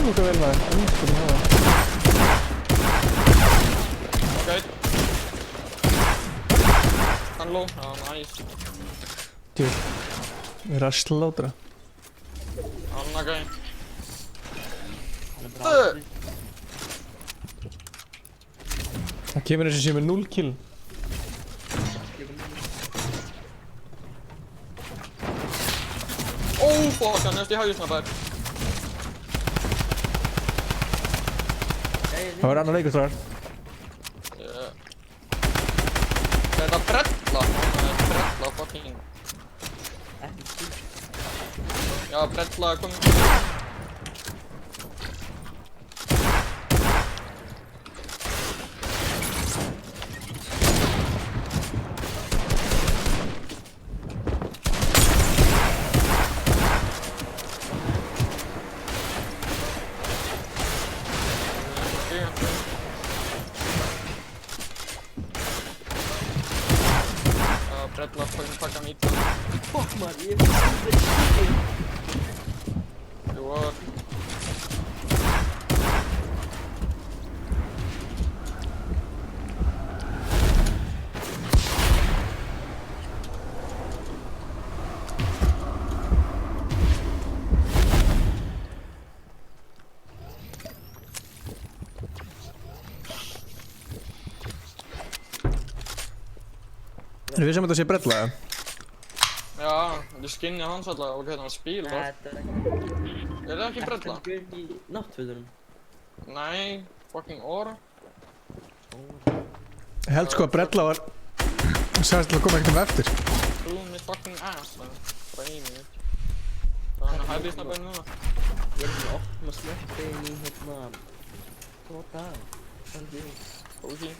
Hvað vel maður, önskum það.
Ok. Hann ló, já, nice.
Djú, við erum að slátra.
Anna gæn.
Það kemur eins og sé með 0 kill.
Ó, fuck, hann næst í haugusnabær.
Það var annar leikur þar.
Þetta brella. Brella, fucking. Já, brella kom. Brella, fucking pakka mig ítla.
Fuck maður, ég er
Jú, var.
Erum við sem þetta sé brella eða?
Já, þetta er skinnið hans alltaf og hvernig hann spila það. Er það ekki brella?
Þetta er í náttfötunum.
Nei, fucking Óra.
Ég held sko að brella var sagðist til að koma ekkert eftir.
Trú með fucking ass, það er bara einu. Það er hann að hæði snabba núna.
Ég er að opna slöppin í hérna... 2 dagar. Það er ekki.
Góð því.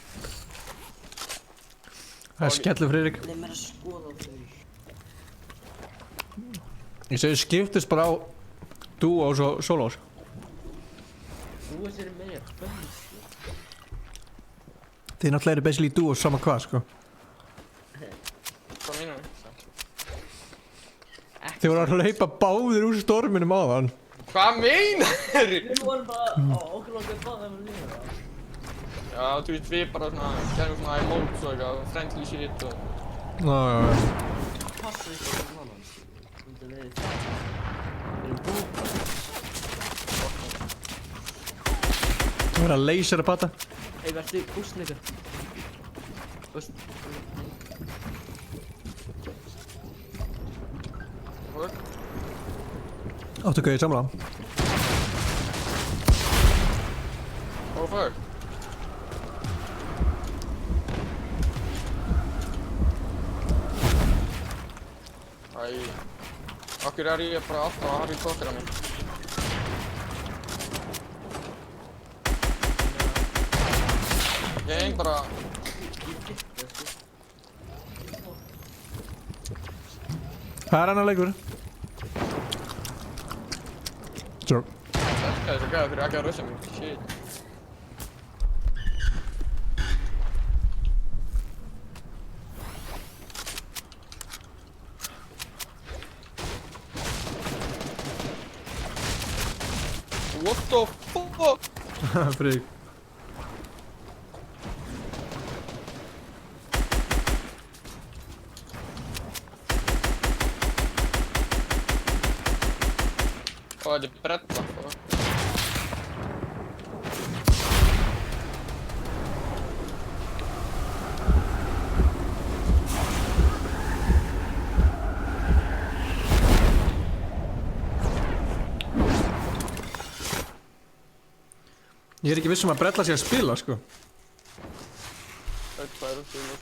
Það er skellur Friðrik.
Nei, mér að skoða þau.
Ég segi skiptist bara á duo og svo solos.
Þú sér meira spennið.
Þið náttúrulega eru basically duo sama hvað sko.
Hvað meinar þið?
Þið voru að hlaupa báðir úr storminum áðan.
Hvað meinar þið?
Við vorum bara á okkur langar báðar með líka það.
Já, þú veist við bara svona, gerðum svona emotes og eitthvað, friendly shit og...
Já.
Passa ykkur á mannan. Þetta er leiðið það. Við erum búið.
Þú verður að laser að pata.
Ei, verður bústleika. Búst.
Áttu gauðið samla.
Oh fuck. Æ, okkur er ég bara alltaf að Harry Potter á mig. Ég ein bara...
Það annar leikur. Joke.
Það er svo gæða fyrir ekki að rössa mig. Shit. What the fuck?
Frík.
Þetta er brella.
Ég er ekki viss að brella sig að spila, sko.
Hvað er það?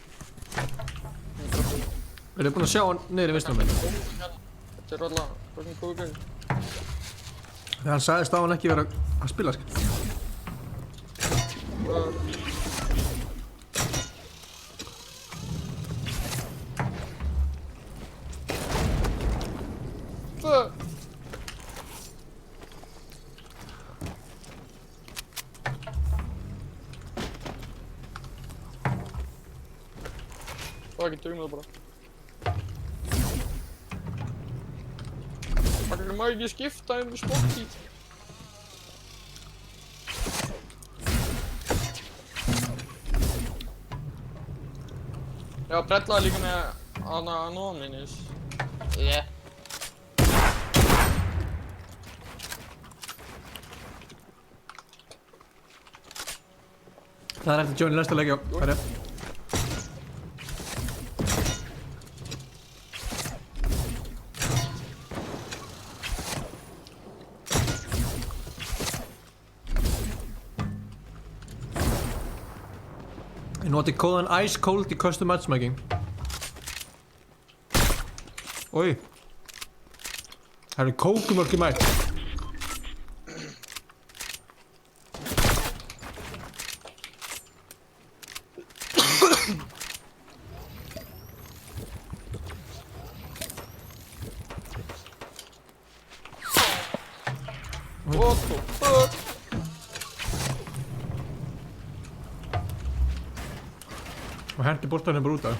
Eru þið búin að sjá hann niður í vinstum minn?
Þetta er alltaf fucking kókið.
Þegar hann sagðist á hann ekki vera að spila, sko.
Það ekki dögum það bara. Hvað má ekki skipta spotti? Já, brellaði líka með Anonymous. Yeah.
Það er eftir Johnny næsta leikja. Hvað er það? Ég noti kóðan Ice Cold í custom matchmaking. Oj. Það eru kókumjólk í mætt.
What the fuck?
Og hendi boltanum bara út af.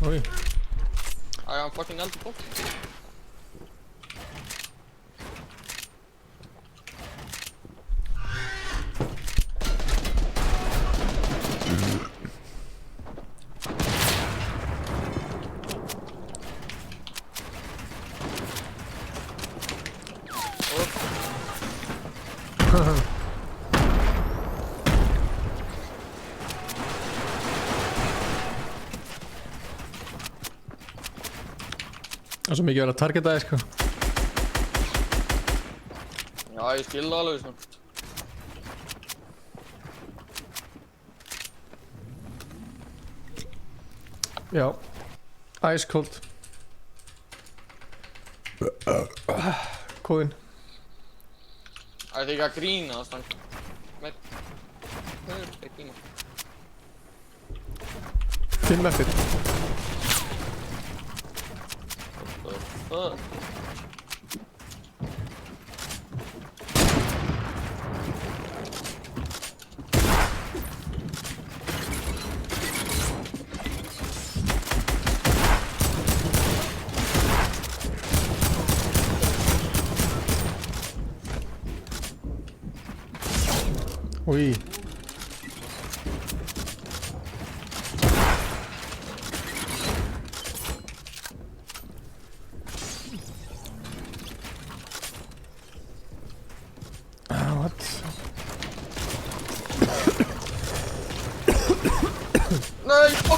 Oj.
I am fucking elder bot.
Það er svo mikið verið að targeta þig, sko.
Já, ég skil það alveg, sko.
Já. Ice Cold. Kóðinn.
Það er ekki að grína það stann. Með... Það er ekki að grína.
5 eftir. Oj.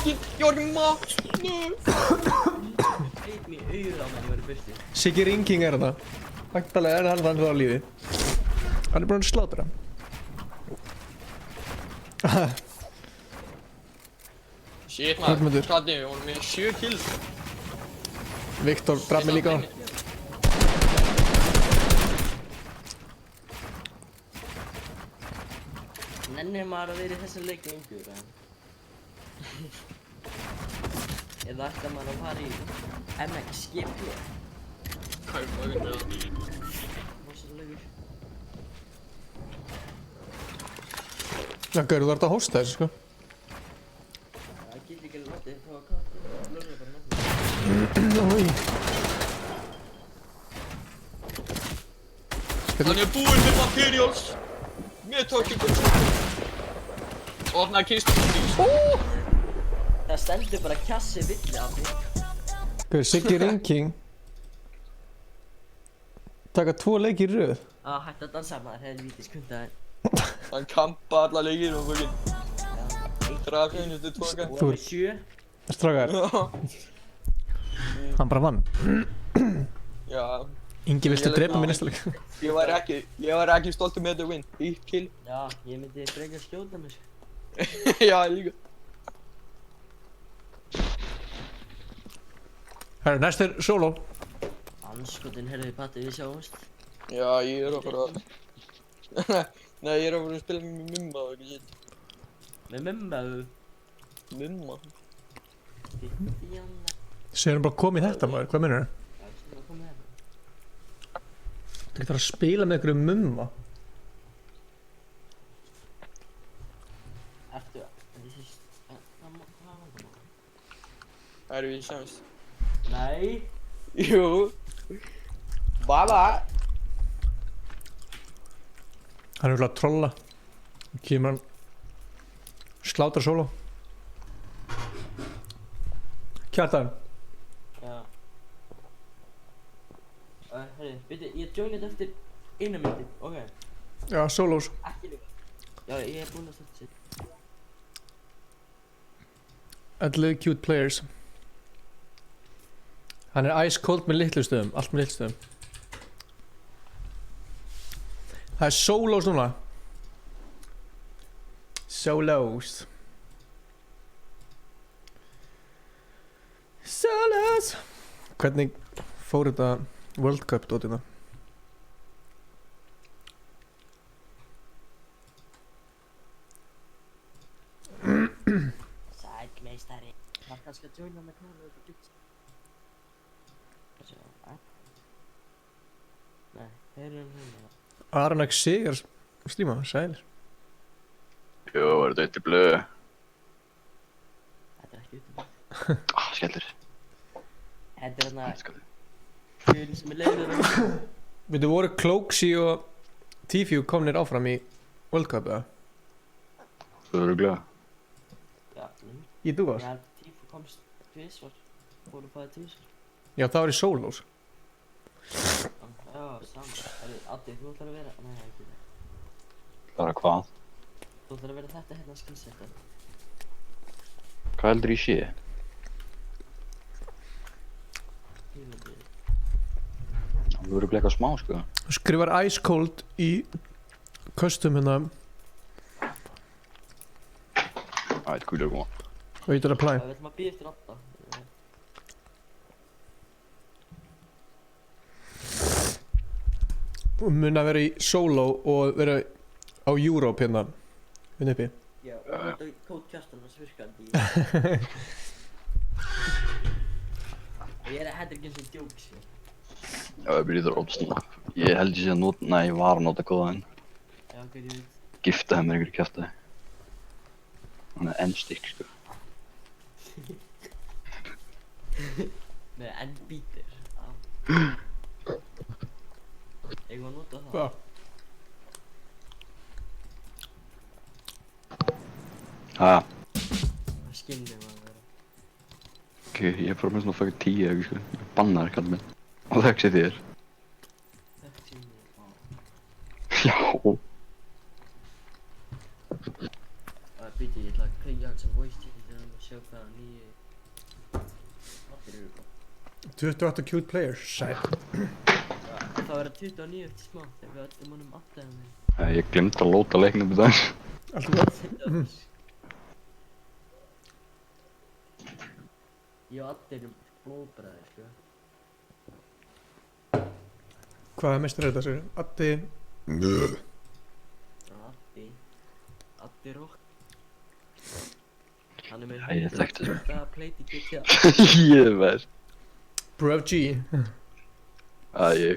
fucking, you're mad.
Heit mér auðra á meðan ég var í burtu.
Siggi Ringing er það. Væntanlega er hann á lífi. Hann er búinn að slátra.
Shit
Hörmundur.
maður, Kraddi, við vorum með 7 kills.
Viktor draf mig líka.
Nennir maður að vera í þessum leik lengur, eða ætlar maður að fara í MXGP?
Hvað er það með það?
Rosa leikur.
Já, Gaur, þú ert að hósta þessu, sko.
Það getur ekki alveg látið frá að kata. Lörður bara nefnilega.
Ói.
Hann er búinn með materials. Með tókingum. Opnaði kistu.
Það stendur bara kassi villi af því.
Gaur, Siggi Ringing. Taka 2 leiki í röð.
Hættu að dansa maður, helvítis kundaði.
Hann kampa alla leikir og fokkin. Draf einustu tóka.
Þú er
7.
Strákar. Hann bara vann.
Já.
Ingi, viltu drepa mig næsta leik?
Ég var ekki stoltur með þetta win. 1 kill.
Já, ég myndi frekar skjóta mig.
Já, líka.
Herru, næst er solo.
Anskotin, herðu Patti, við sjáumst.
Já, ég er að fara að... Nei, ég er að fara að spila með Mumma og ekki shit.
Með Mumma?
Mumma.
Segir hann bara komið þetta maður, hvað minnur það?
Já, sem að koma hérna.
Þú getur að spila með einhverju Mumma.
Ertu að...
Erum við sjáumst?
Nei.
Jú. Bye.
Hann er að trolla. Kemur hann slátra solo. Kjartan.
Já. Herri, veitu, ég joinið eftir 1 mínútu, ok.
Já, solos.
Ekki líka. Já, ég er búinn að setja sér.
11 cute players. Hann er ice cold með litlu stöðum, allt með litlu stöðum. Það er solos núna. Solos. Solos. Hvernig fór þetta World Cup dótina?
Sæll meistari. Var kannski að joina með knælu og dutt. Nei, þeir eru hérna.
Aron X Sigar slíma, sælir.
Jú, er þetta eitt í blöðu?
Þetta er ekki út í blöð.
Skellur.
Þetta er hérna... Fjölinn sem er leiður og...
Við þú voru Cloaksy og Tfue komnir áfram í World Cup, eða?
Þú eru glöð?
Já,
Í dúas?
Já, Tfue komst tvisvar. Fóru bæði tvisvar.
Já, það var í solos.
Já, saman. Addi, þú ætlar að vera... Nei, ekki það.
Bara hvað?
Þú ætlar að vera þetta hérna skilsetta.
Hvað heldur ég sé? Þú eru eitthvað smá, sko.
Þú skrifar ice cold í custom hérna.
Ætt, hvað er að koma?
Og ég til að apply.
Við ætlum að býða eftir Adda.
Mun að vera í solo og vera á Europe hérna. Hérna uppi.
Já, og þetta er kód kjartan hans virkandi. Ég er ekki eins og djók, sko.
Já, ég byrði það rótt snúna. Ég held ég sé að nota... Nei, ég var að nota kóðaðinn.
Já, ok, ég veit.
Giftaði mér einhverju kjaftaði. Hann er ennstykk, sko.
Nei, enn bítir. Ég var að nota það.
Hvað?
Ha?
Það skinnir maður að vera.
Ok, ég er bara með svona fucking 10 eða ekki, sko. Ég bannar kallið minn. Og þekksi þér.
Þekksi mér,
Já.
Bíti, ég ætla að kveikja hans að voice chat þegar hann var sjá hvað nýju allir eru bara.
28 cute players, sæl.
Það verður 29 eftir smá þegar við öllum honum aftur með.
Ég glemt að lóta leiknum í dag.
Allt gott.
Ég og Addi erum blóðbræðir, sko.
Hvaða mestur er þetta, sér? Addi...
Addi Rock. Hann er með
Ég þekkti það.
Það pleiti GTA.
Ég veist.
Bruv G.
Ég.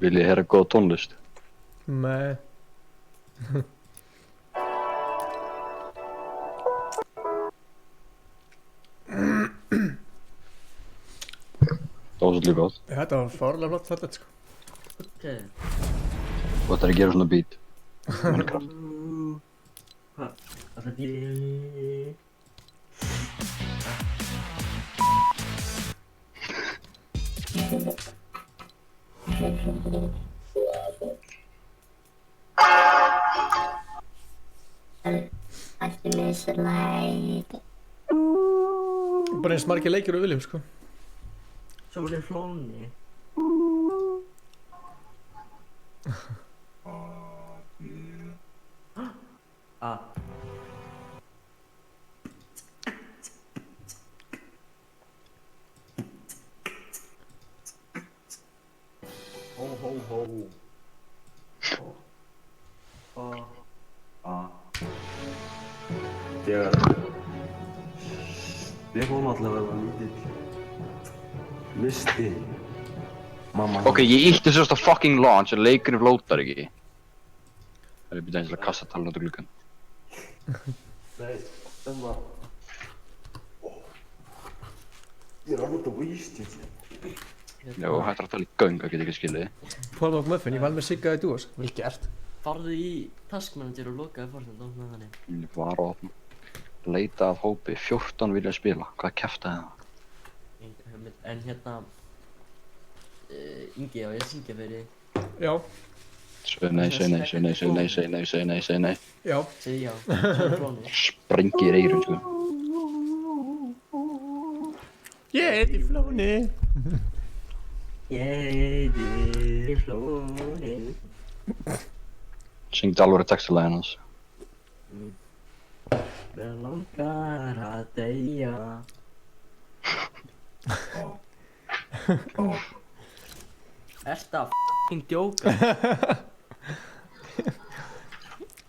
Vil ég heyra góða tónlist?
Nei.
Það var svolítið gott.
Þetta var fárlega flott fallegt, sko.
Ok.
Þú ætlar að gera svona beat. Minecraft.
Hvað? Það er
Bara eins margir leikir og viljum, sko.
Svo er flóni.
Ho ho ho. Þegar ég kom alltaf að vera lítill listi. Mamma.
Ok, ég ítti sérst á fucking launch en leikurinn flótar ekki. Það er byrjað eins og að kassa talun út á gluggan.
Nei, það var... Ég er alveg út á víst,
Já, hættar að tala í göng, það get ekki skilið.
Paul of Muffin, ég var með Sigga í dúos. Vel gert.
Farðu í Task Manager og lokaði Fortnite, opnaði þannig.
Ég var að opna. Leita að hópi, 14 vilja spila. Hvað kjaftaði það?
En hérna... Ingi, á ég að syngja fyrir þig?
Já.
Nei.
Já.
Segði já. Svo flóni.
Sprengi í eyrun, sko.
Ég heiti Flóni.
Ég heiti Flóni.
Syngdi alveg textalægin hans.
Mér langar að deyja. Ertu að f***ing djóka?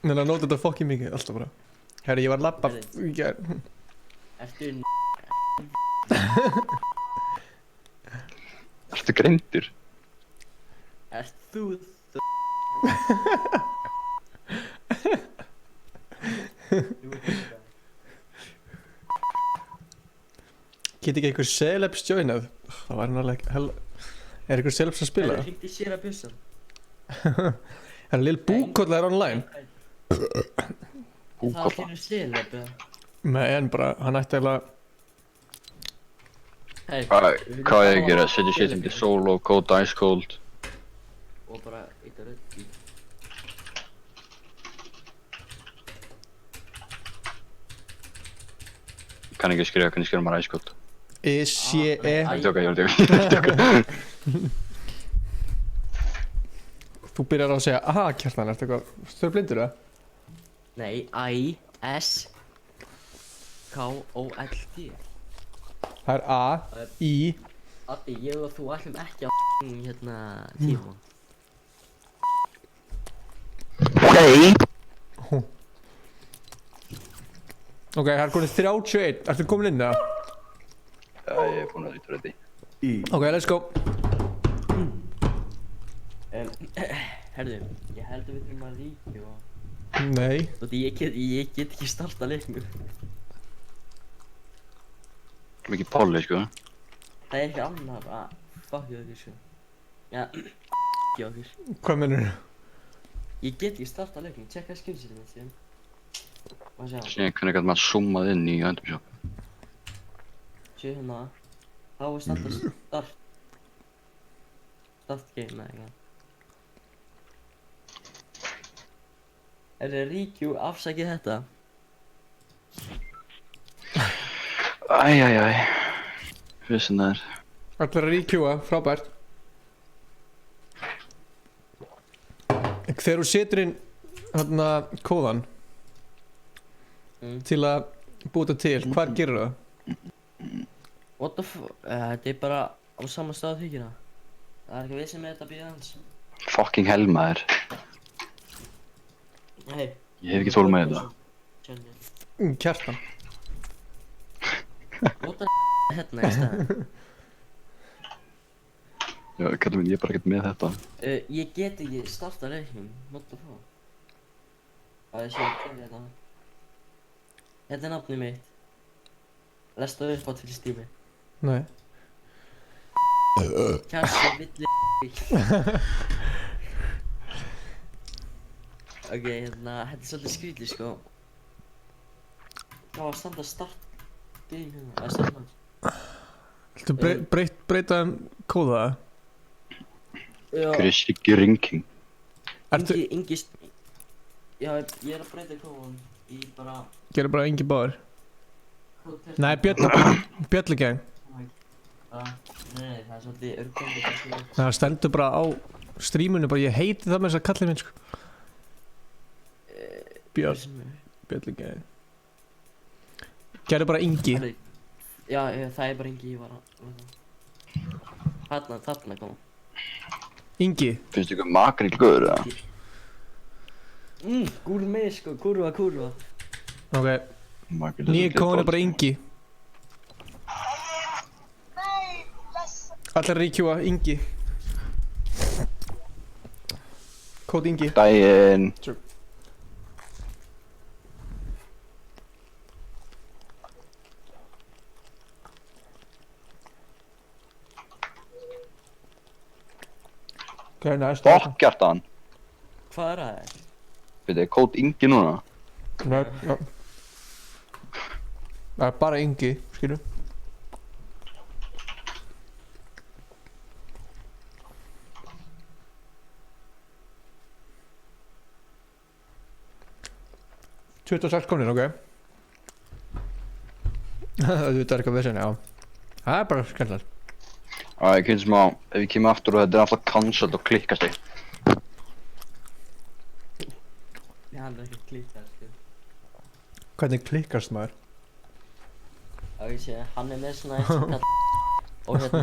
Nei, að nota þetta fucking mikið, alltaf bara. Herri, ég var að labba í gær.
Ertu
Ertu greindur?
Ert þú
Get ekki einhver celebs joinað? Það var náttúrulega hella... Er einhver celebs að spila?
Það hringdi sér að bjössa.
Er Lil Búkolla er online?
Það er fyrir celeb, eða?
Nei, en bara, hann ætti eiginlega...
Hvað er ég að gera? Setja shit into solo, code ice cold.
Og bara eitthvað rödd í.
Ég kann ekki skrifa hvernig skrifa maður ice cold.
I-C-E...
Ég er að tjóka.
Þú byrjar á að segja, aha, Kjartan, ertu eitthvað... Þú er blindur, eða?
Nei, I-S-K-O-L-D.
Það er A-I...
Addi, ég og þú ætlum ekki að hérna tíma.
Ok, það er komin 31. Ertu komin inn, eða?
Já, ég er búinn að rýta ready.
Ok, let's go.
Herðu, ég held að við þurfum að ríkja og...
Nei.
Og því ég get ekki starta leiknum.
Mikið polli, sko.
Það er ekki annar að fucka okkur, sko. Já, ekki okkur.
Hvað mennur þú?
Ég get ekki starta leiknum, tjekka skillsetið mitt síðan. Má sjá.
Síðan hvernig gæti maður zoomað inn í Random Shop.
Sjö hérna. Þá er start game eða eitthvað. Ríkjú, afsakið þetta.
Æjæjæj. Vissin það er.
Allir að ríkjúa, frábært. Þegar þú setur inn hérna kóðan til að búta til, hvar gerir það?
What the f... Þetta er bara á sama stað þykina. Það er ekki við sem er þetta býða hans.
Fucking hell maður.
Nei.
Ég hef ekki þólum með þetta.
Kjartan.
What the f... hérna í staðin.
Já, kallum minn, ég er bara ekkert með þetta.
Ég get ekki starta leiknum. What the f... Það er sér að þetta. Þetta er nafnið mitt. Lestu upp á til stími.
Nei.
Kjarsi villi Ok, hérna, þetta er svolítið skrítið sko. Það var að standa start bíl hérna, að standa hans.
Viltu breyta kóða það?
Hver er Siggi Ringking?
Ingi Já, ég er að breyta kóðan í bara...
Gerðu bara Ingi Báður. Nei, Bjöllugang.
Nei, það er svolítið örgandi.
Það stendur bara á strímunu, bara ég heiti það með þess að kallið minn sko. Bjöllugang. Gerðu bara Ingi.
Já, það er bara Ingi, ég var að... Þarna koma.
Ingi.
Finnst ykkur makríll góður eða?
Gúrmei sko, kurva.
Ok. Nýja kóðan er bara Ingi. Allir ríkjúa, Ingi. Kóð Ingi.
Dæin.
Ok, næst.
Bokkjartan.
Hvað er það?
Þetta er kód Ingi núna.
Nei, já. Það er bara Ingi, skilur. $26 komnir, ok. Það er eitthvað vissin, já. Það er bara skemmtilegt.
Ég kynnt smá, ef ég kemur aftur og þetta er alltaf cancelled og klikkast þig.
Já, hann er ekki klikkað, sko.
Hvernig klikkast maður?
Ég sé, hann er með svona eins og kall... Og hérna...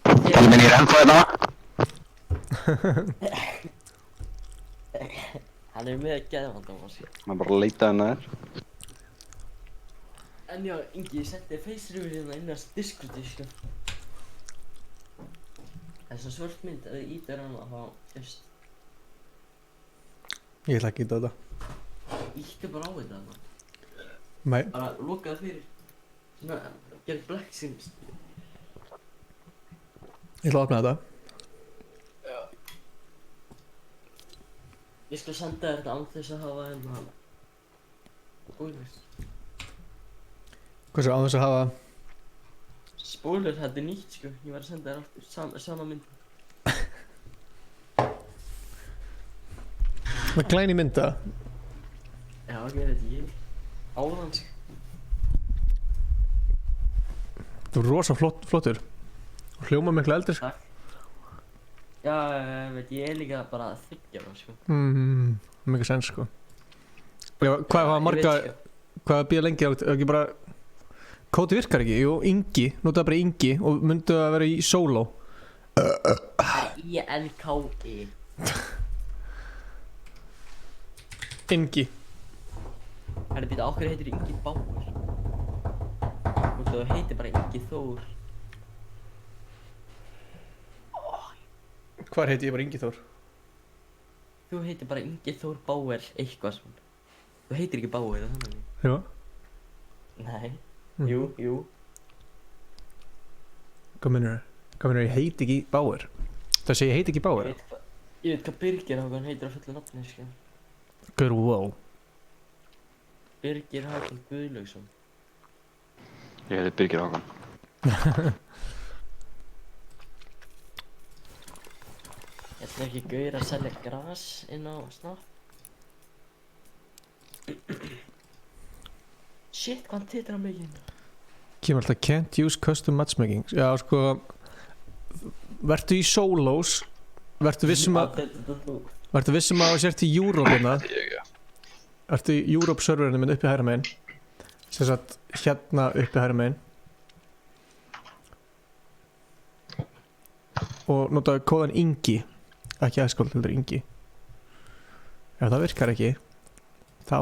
Kallum minn, ég er ennþá hérna.
Hann er með geðvandamál, sko.
Hann er bara að leita hennar þér.
En já, Ingi, ég setti face-reveal hérna inn á Discordi, sko. Það er svo svört mynd, ef þið ítir hana, þá just...
Ég ætla ekki að íta þetta.
Íttu bara á þetta, maður.
Nei.
Bara lokaði fyrir. Svona, gerði black sims.
Ég ætla að opna þetta.
Já. Ég skal senda þér þetta án þess að hafa hérna... Spoilers.
Hvað svo án þess að hafa...
Spoiler, þetta er nýtt sko. Ég var að senda þér aftur sama mynd.
Það er glæni mynda.
Já, ég veit ekki. Áðan sko.
Þú er rosa flottur. Og hljóma miklu eldri sko.
Já, ég er líka bara að þykja það sko.
Mikið sens sko. Já, hvað var marga... Hvað býða lengi átt? Ekki bara... Kóti virkar ekki? Jú, Ingi. Notaði bara Ingi og myndu að vera í solo.
I-N-K-I.
Ingi.
Herri býta, okkur heitir Ingi Báður. Og þú heitir bara Ingi Þór.
Hvar heiti ég bara Ingi Þór?
Þú heitir bara Ingi Þór Báður eitthvað svona. Þú heitir ekki Báður, það þannig?
Jú.
Nei. Jú.
Hvað minnur það? Hvað minnur ég heiti ekki Báður? Það sé ég heiti ekki Báður?
Ég veit hvað Birgir Hákon heitir á fullu nafni, sko.
Gaur, wow.
Birgir Hákon Guðlaugsson.
Ég heiti Birgir Hákon.
Ég ætla ekki Gaur að selja gras inn á Snap. Shit, hvað titra mikið?
Kemur alltaf can't use custom matchmaking. Já, sko, vertu í solos, vertu vissum að þú sért í Europe hérna. Vertu í Europe serverinu minn uppi hægra megin. Sem sagt, hérna uppi hægra megin. Og notaðu kóðan Ingi. Ekki aðskóld, heldur Ingi. Ef það virkar ekki, þá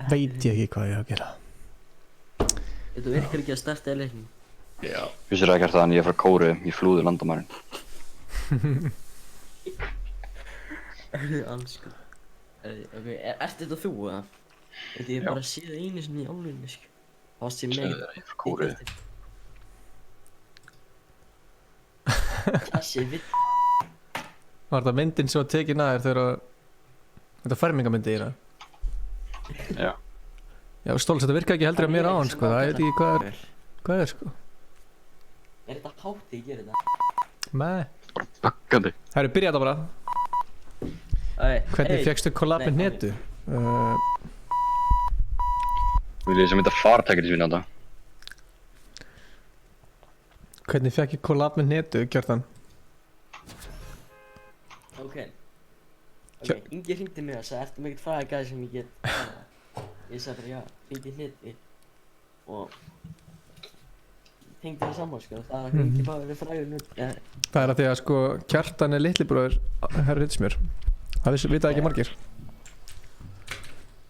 veit ég ekki hvað ég á að gera.
Þetta virkar ekki að starta í leiknum.
Já. Vissir ekkert það en ég er frá Kóru, ég flúði landamærin.
Ansku. Ok, ertu þetta þú eða? Þetta ég bara séð einu sinni í álunni, sko. Það var sér meginn.
Ég er frá Kóru.
Þessi vitt.
Var þetta myndin sem var tekin að þér þegar þetta fermingamyndi í það?
Já.
Já, Stóls, þetta virka ekki heldur að mér á hann, sko. Það veit ekki hvað er, sko.
Er þetta hátti ég gerir þetta?
Nei.
Bara böggandi.
Það eru byrjað þetta bara. Hvernig fékkstu collab með Hnetu?
Vil ég sem þetta fartækir sín á þetta?
Hvernig fekk ég collab með Hnetu, Kjartan?
Ok, Ingi hringdi mig og sagði, ertu með eitthvað fræðagæði sem ég get? Ég sagði bara, já, hringdi Hnetu. Og tengdi það saman, sko, það er að Ingi bara verið fræður nú.
Það er að því að, sko, Kjartan er litli bróðir herra Ritsmjör. Það vita ekki margir.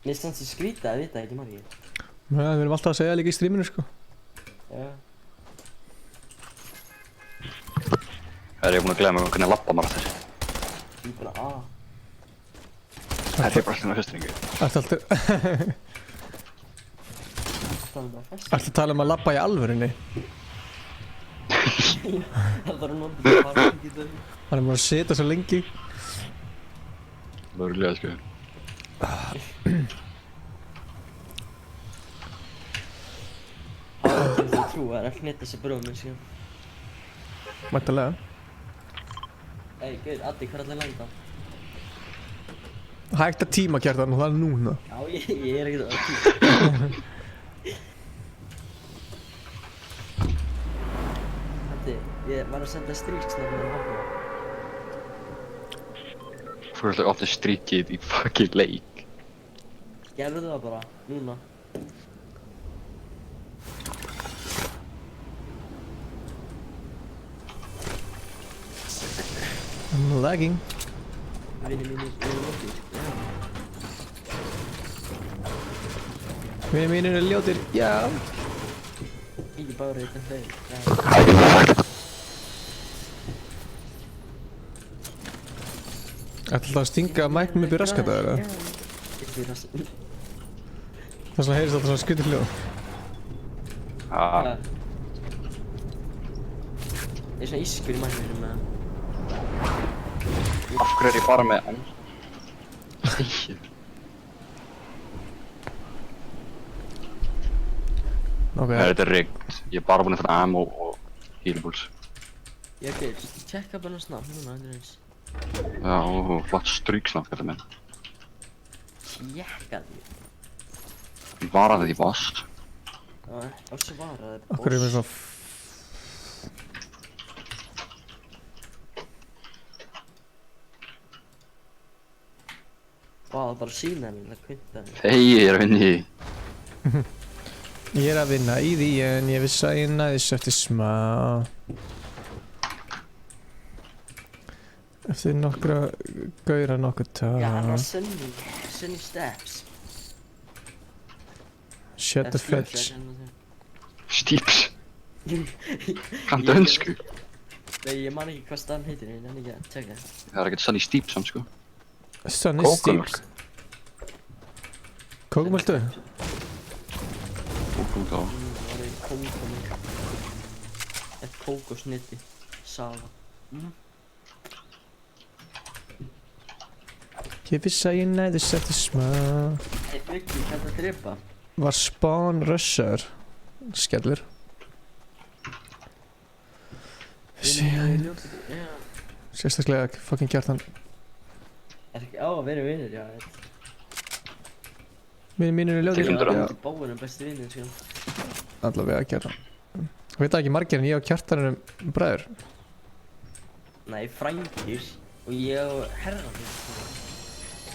Mér finnst það skrítið að vita ekki margir.
Nei, við erum alltaf að segja líka í stríminu, sko.
Já.
Er ég búinn að glemma hvernig að lappa maður eftir?
Ég bara,
Þetta er bara alltaf festringu.
Ertu að tala um að labba í alvörunni?
Það var náttúrulega bara ekki þau.
Hann er búinn að sitja svo lengi.
Lörglega, sko.
Það er ekki þú trú að Hneta sé bróðum minn, sko.
Væntanlega.
Ey, gauð, Addi, hvað er allir landa?
Hægt að tíma, Kjartan, og það er núna.
Já, ég er ekkert að tíma. Addi, ég var að senda stríksnafn með hafna.
Þú er alltaf ofta strikið í fucking leik.
Gerðu það bara, núna.
I'm lagging.
Vinni mínir eru ljótir.
Vinni mínir eru ljótir, já.
Ekki bara þetta þeir.
Ætla alltaf að stinga mæknum upp í raskata, eða?
Upp í raskata.
Það svona heyrist alltaf svona skrítið hljóð.
Ég er svona ískur í mæknum með það.
Af hverju er ég bara með hann?
Ok.
Þetta er riggt. Ég er bara búinn að finna ammo og healbools.
Já, ok, tjekka bara snabbt núna, þetta er eins.
Já, flott stryksnafn, þetta minn.
Tjekka því.
Ég varaði því boss.
Já, og svo varaði boss.
Akkur er mér svona...
Vá, það er bara að sína henni, það kvittar henni.
Hei, ég er að vinna í því.
Ég er að vinna í því en ég vissi að ég næðis eftir smá. Eftir nokkra gauðra nokkuð tala.
Já, hann var Sunny Steps.
Shut the fetch.
Steeps. Kann dönsku.
Nei, ég man ekki hvað staðan heitir, ég nenni ekki að tjekka.
Það er ekkert Sunny Steeps hann, sko.
Sunny Steeps. Kókumöldu?
Kókumöldu.
Það var í kókumöldu. Eitt kókosniti. Safa.
Ég vissi að ég næðis eftir smá.
Hey, Byggi, hvað er það að drepa?
Var Spawn Rusher. Skellur. Sérstaklega fucking Kjartan.
Er ekki á að vera vinir, já.
Mínir er ljóðir.
Báinn er besti vinnin, sko.
Allavega Kjartan. Veit það ekki margir en ég og Kjartan erum bræður?
Nei, frængir. Og ég og Herranir.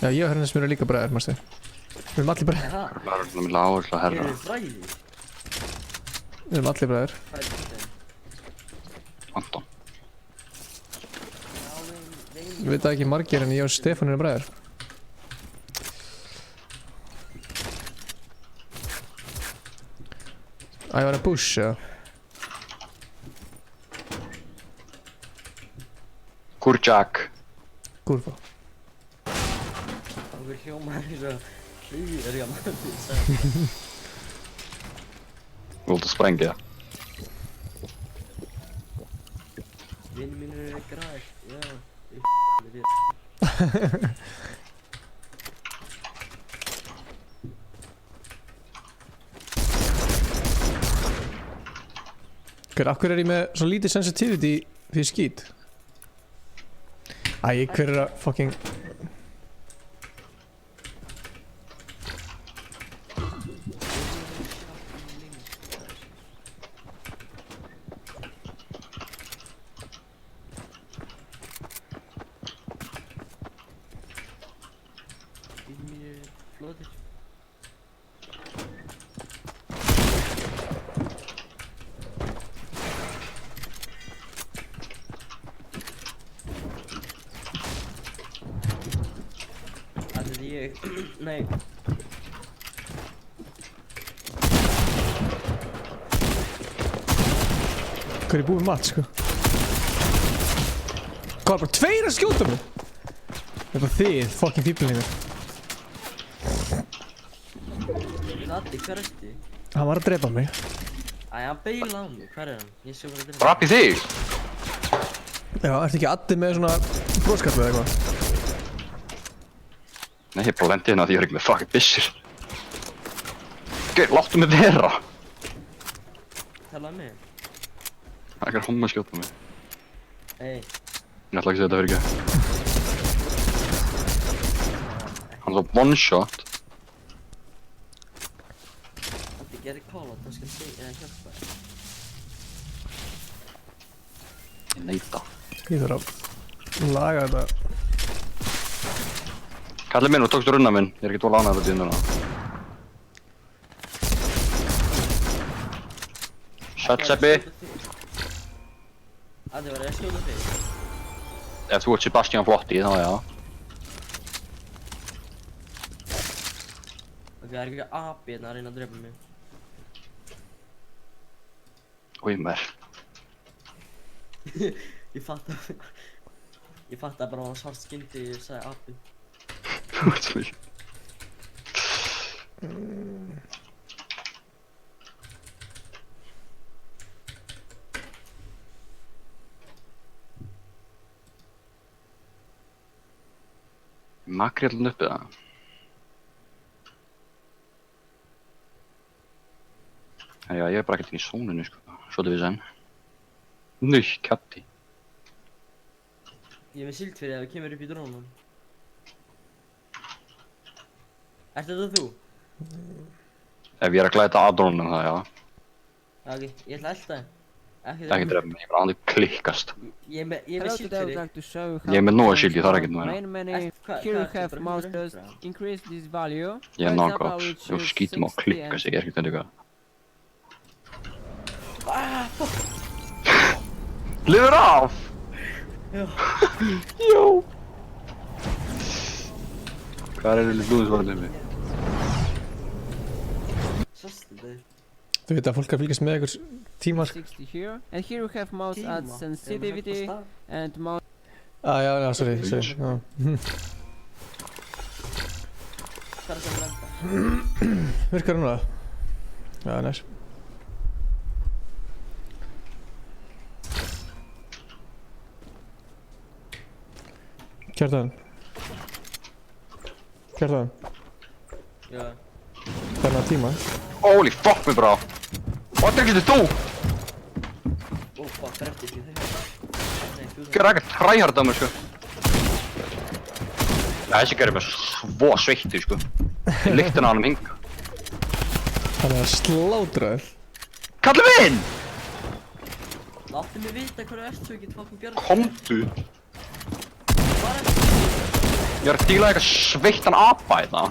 Já, ég og Herranir eru líka bræður, mástu. Við erum allir bræður.
Það er alveg áherslu að herra.
Eru þið fræðir?
Við erum allir bræður.
Hvað er þetta?
Anton.
Veit það ekki margir en ég og Stefán erum bræður. Ég var að bush, eða?
Kurjak.
Kurva.
Það er hljómaður eins og hlugur maður.
Þú vilt að sprengja það.
Vinni mínir eru græs, já.
Af hverju er ég með svo lítið sensitivity fyrir skít? Æ, hver er að fucking...
Vinni mínir eru flóðir. Nei.
Hvað er ég búið mat, sko? Hvað er bara tveir að skjóta mig? Það er bara þið, fucking fíblinir.
Latti, hver ertu?
Hann var að drepa mig.
Æ, hann beila á mig, hver er hann? Ég sé hvað að drepa.
Drap í þig?
Já, ertu ekki Addi með svona broskall eða eitthvað?
Nei, ég bara lendi hérna því ég er ekki með fucking byssur. Gauð, láttu mig vera!
Talaðu mig.
Það er ekki að homma skjóta mig.
Ei.
Ég ætla ekki að segja þetta fyrir ekki. Hann er svo one shot.
Allt ég gerir call-out, það skal hjálpa þér.
Ég neita.
Ég þarf að laga þetta.
Kallið minn, þú tókst runna minn. Ég er ekki tvolega ánægður út í hunduna. Sæll, Seppi.
Addi, var ég að skjóta þig?
Ef þú ert Sebastian Flotti, þá já.
Ok, það er ekki api hérna að reyna að drepa mig.
Új, mér.
Ég fatt bara að hann svart skyndi og ég sagði api.
Þú ert svo mikið. Makrélinn uppi það. Já, ég er bara ekkert inn í sónunni, sko. Svo við senn. Nú, katti.
Ég er með síld fyrir ef það kemur upp í drónum. Ertu þetta þú?
Ef ég er að glæta að drónunum það, já.
Ok, ég ætla að elta þig.
Ekki drepa mig, ég er aldrei klikkast.
Ég er með síld fyrir.
Ég er með nóga síld, ég þarf ekkert nú hérna.
Here you have mouse just increase this value.
Ég er nákvæmt, þú skýtum á klikkast, ég er ekkert eitthvað.
Fuck!
Lifur af!
Já.
Jó! Hvað er þetta blúðisvarðið mig?
Sástu þig?
Þú veit að fólk að fylgjast með einhvers tíma, sko.
60 here. And here you have mouse at sensitivity and mouse...
Já, sorry. Já.
Hvað er það að lenda?
Virkar hún það? Já, næs. Kjartan.
Já.
Þarna tíma.
Holy fuck mig bra! What er þetta þú?
Fuck, það er eftir því þegar.
Gjör ekkert tryhard á mig, sko. Þessi gerði mig svo sveittur, sko. Ég lykti hann á hann hinga.
Hann er að slátra þér.
Kallið minn!
Láttu mig vita hvað þú ert svo ég get fucking björn.
Komdu. Ég er að díla eitthvað sveittan apa í það.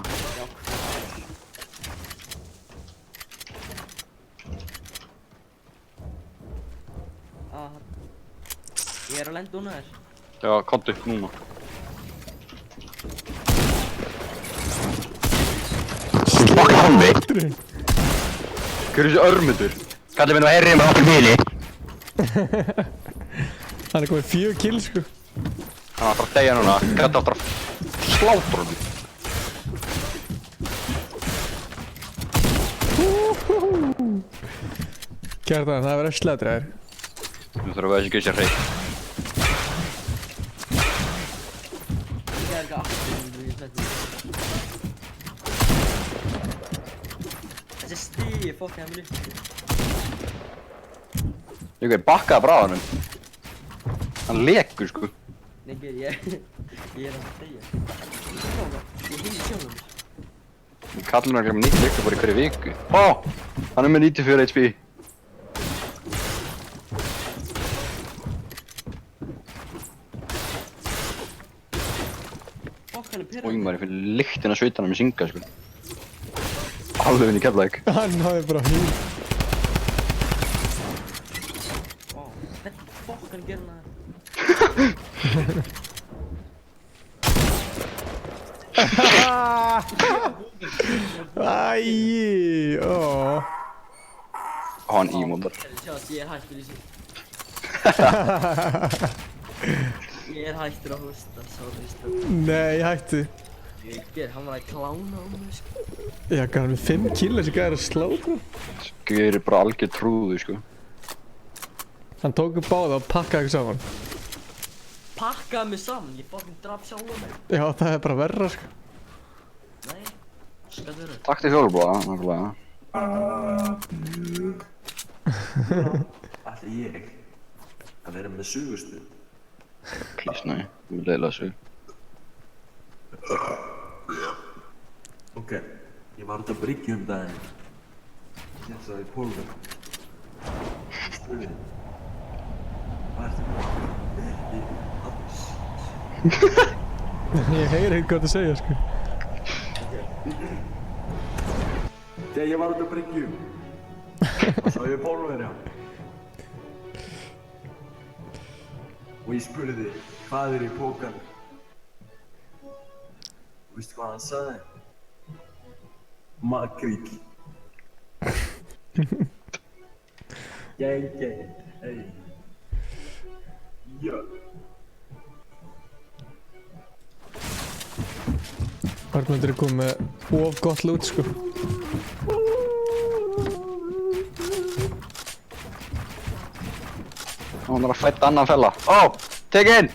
Ég er að lenda unna þér.
Já, komdu núna. Svaka halvi! Hver er þessi örmundur? Kallið minn og herrið með okkur bíli.
Hann er komið 4 kill sko.
Hann var bara að deyja núna. Gæti áttur að slátra honum.
Kjartan, það verður slatra þér.
Nú þurfum við að þessi sér hreint.
Ég er ekki aftur. Þessi stíi fokkaði mér upp.
Ég bakkaði bara á honum. Hann lekur sko.
Nei, ég er að deyja. Ég hinn í sjálfum.
Ég kallar mér að glemma 90 leikta bara í hverju viku. Ó! Hann er með 94 HP. Og maður fyrir lyktina sveitanum með synga sko. Alveg inn í Keflavík.
Hann hafði bara hýr.
Hvernig fokkan gerir hann
Æi, ó.
Hann ímóndar.
Sjást, ég er hættur í sig. Ég er hættur að hósta, sorry strók.
Nei, hættu.
Hann var að klána á mig sko.
Já, hann með 5 kill þessi gæði að slátra.
Gerir bara algjör trúðu sko.
Hann tók upp báða og pakkaði eitthvað saman.
Pakkaði mig saman, ég fucking draf sjálf á mig.
Já, það er bara verra sko.
Nei, skal vera.
Takk til fjólubláða, nákvæmlega.
Ætli ég að vera með sögustund?
Please, nei. Ég vil leiðilega sög.
Ok, ég var út að bryggja daginn. Ég sá í pólunum. Ég spurði. Hvað ertu með?
Ég heyri eitthvað hvað þú segja sko.
Þegar ég var út að bryggja sá ég pólunum. Og ég spurði, hvað er í pókanum? Og veistu hvað hann sagði? Makríll. Gang, hey. Já.
Arnaldur er komið með of gott loot sko.
Hann er að fætta annan fella. Ó! Take in!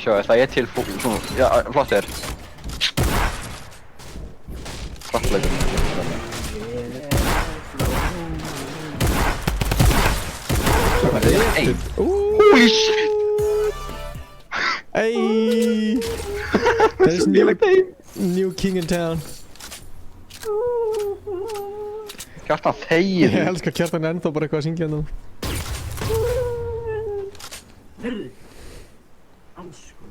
Sjá, það er til svona, já, flott er. Kraftleikur. Ey! Holy shit!
Ey! There's new king in town.
Kjartan þegir.
Ég elskar Kjartan ennþá bara eitthvað að syngja hérna.
Herri. Alls sko.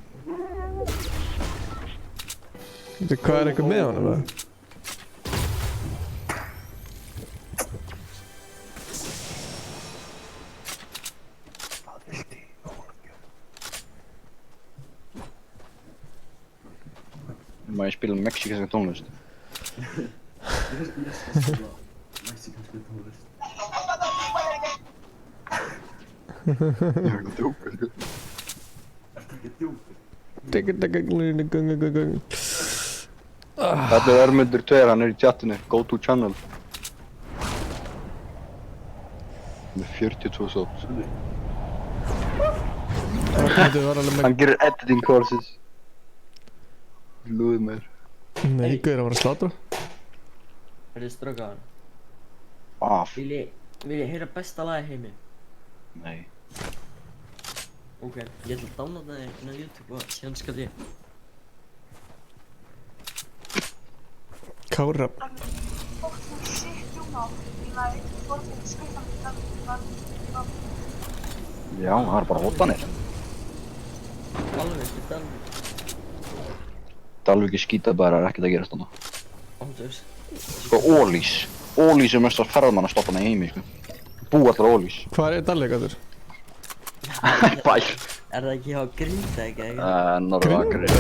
Hvað er eitthvað með honum eða?
Má ég spila mexikanska tónlist?
Ég skal spila mexikanska tónlist.
Ég er ekki djúpur.
Ertu ekki djúpur?
Þetta er Örmundur 2, hann er í chatinu. Go to channel. Með 42 subs. Hann gerir editing courses. Lúðið mér.
Nei, Guður, hann var að slátra.
Herri strókaðan.
Af.
Vil ég heyra besta lagi heimi?
Nei.
Ok, ég ætla að downloada þig inn á YouTube og síðan skal ég
Kára.
Já, það er bara hótanir.
Alveg, Dalvík.
Dalvík skýta bara, er ekkert að gerast þarna.
Óndurs.
Sko, Ólís. Ólís er mest að ferðamannastofnana í heimi, sko. Búa allar Ólís.
Hvað er Dalvík aftur?
Bær.
Er það ekki hjá Grindavík eða ekki?
Norra Akureyri.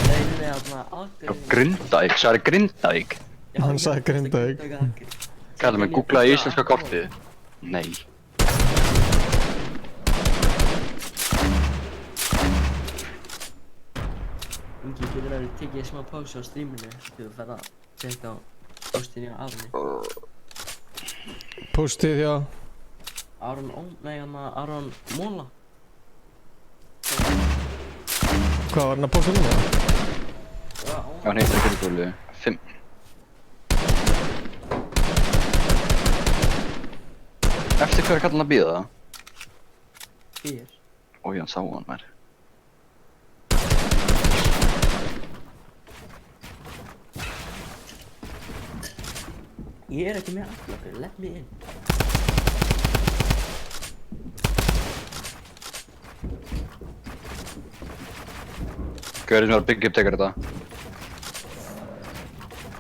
Nei, þarna Akureyri.
Grindavík, sagði Grindavík.
Hann sagði Grindavík.
Kallar mig googlaði íslenska kortið. Nei.
Ingi, getur það tekið smá pásu á streaminu þegar þú ferð að tjekka á postin hjá Arni?
Postið hjá?
Aron Móla.
Hvað var hann að posta núna?
Já, hann heitir ekki Gulli. 5. Eftir hvað er kallan að bíða það?
4.
Ói, hann sá hann mér.
Ég er ekki með aflöku, let me in.
Gaurinn sem var að byggja upp tekur þetta.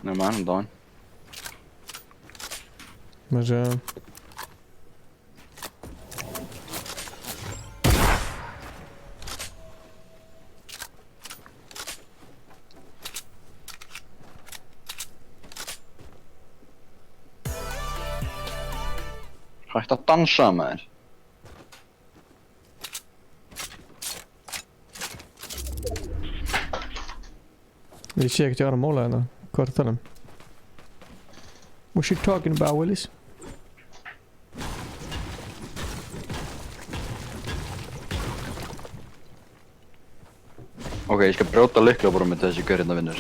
Nema hann dáinn.
Maður sé.
Hægt að dansa með þér.
Ég sé ekkert ég var að móla hérna. Hvað er það um? What you talking about, Willis?
Ok, ég skal brjóta lyklaborðið með þessi gaur hérna vinnur.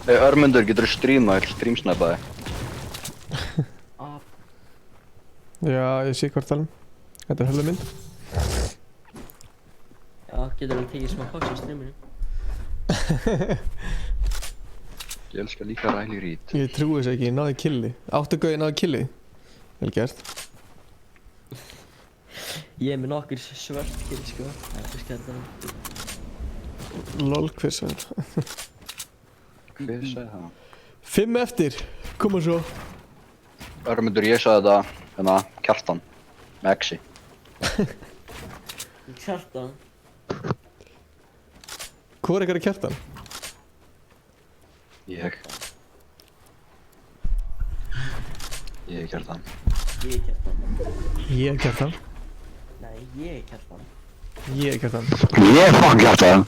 Örmundur, getur þú streamað, ég streamsnæpa þig.
Já, ég sé hvað það um. Þetta er höfðu mynd.
Já, getur þú tekið smá pásu á streaminu?
Ég elskar líka Riley Reid.
Ég trúi þess ekki, ég náði killi. Áttu gauði náði killi. Vel gert.
Ég er með nokkur svört kill, sko. Það er skemmtilega.
Lol, hver sagði það?
Hver sagði það?
5 eftir, koma svo.
Örmundur, ég sagði þetta, hérna, Kjartan. Með X-i.
Kjartan?
Hvor er ykkar Kjartan?
Ég. Ég er Kjartan.
Ég er Kjartan.
Ég er Kjartan.
Nei, ég er Kjartan.
Ég er Kjartan.
Ég er fucking Kjartan.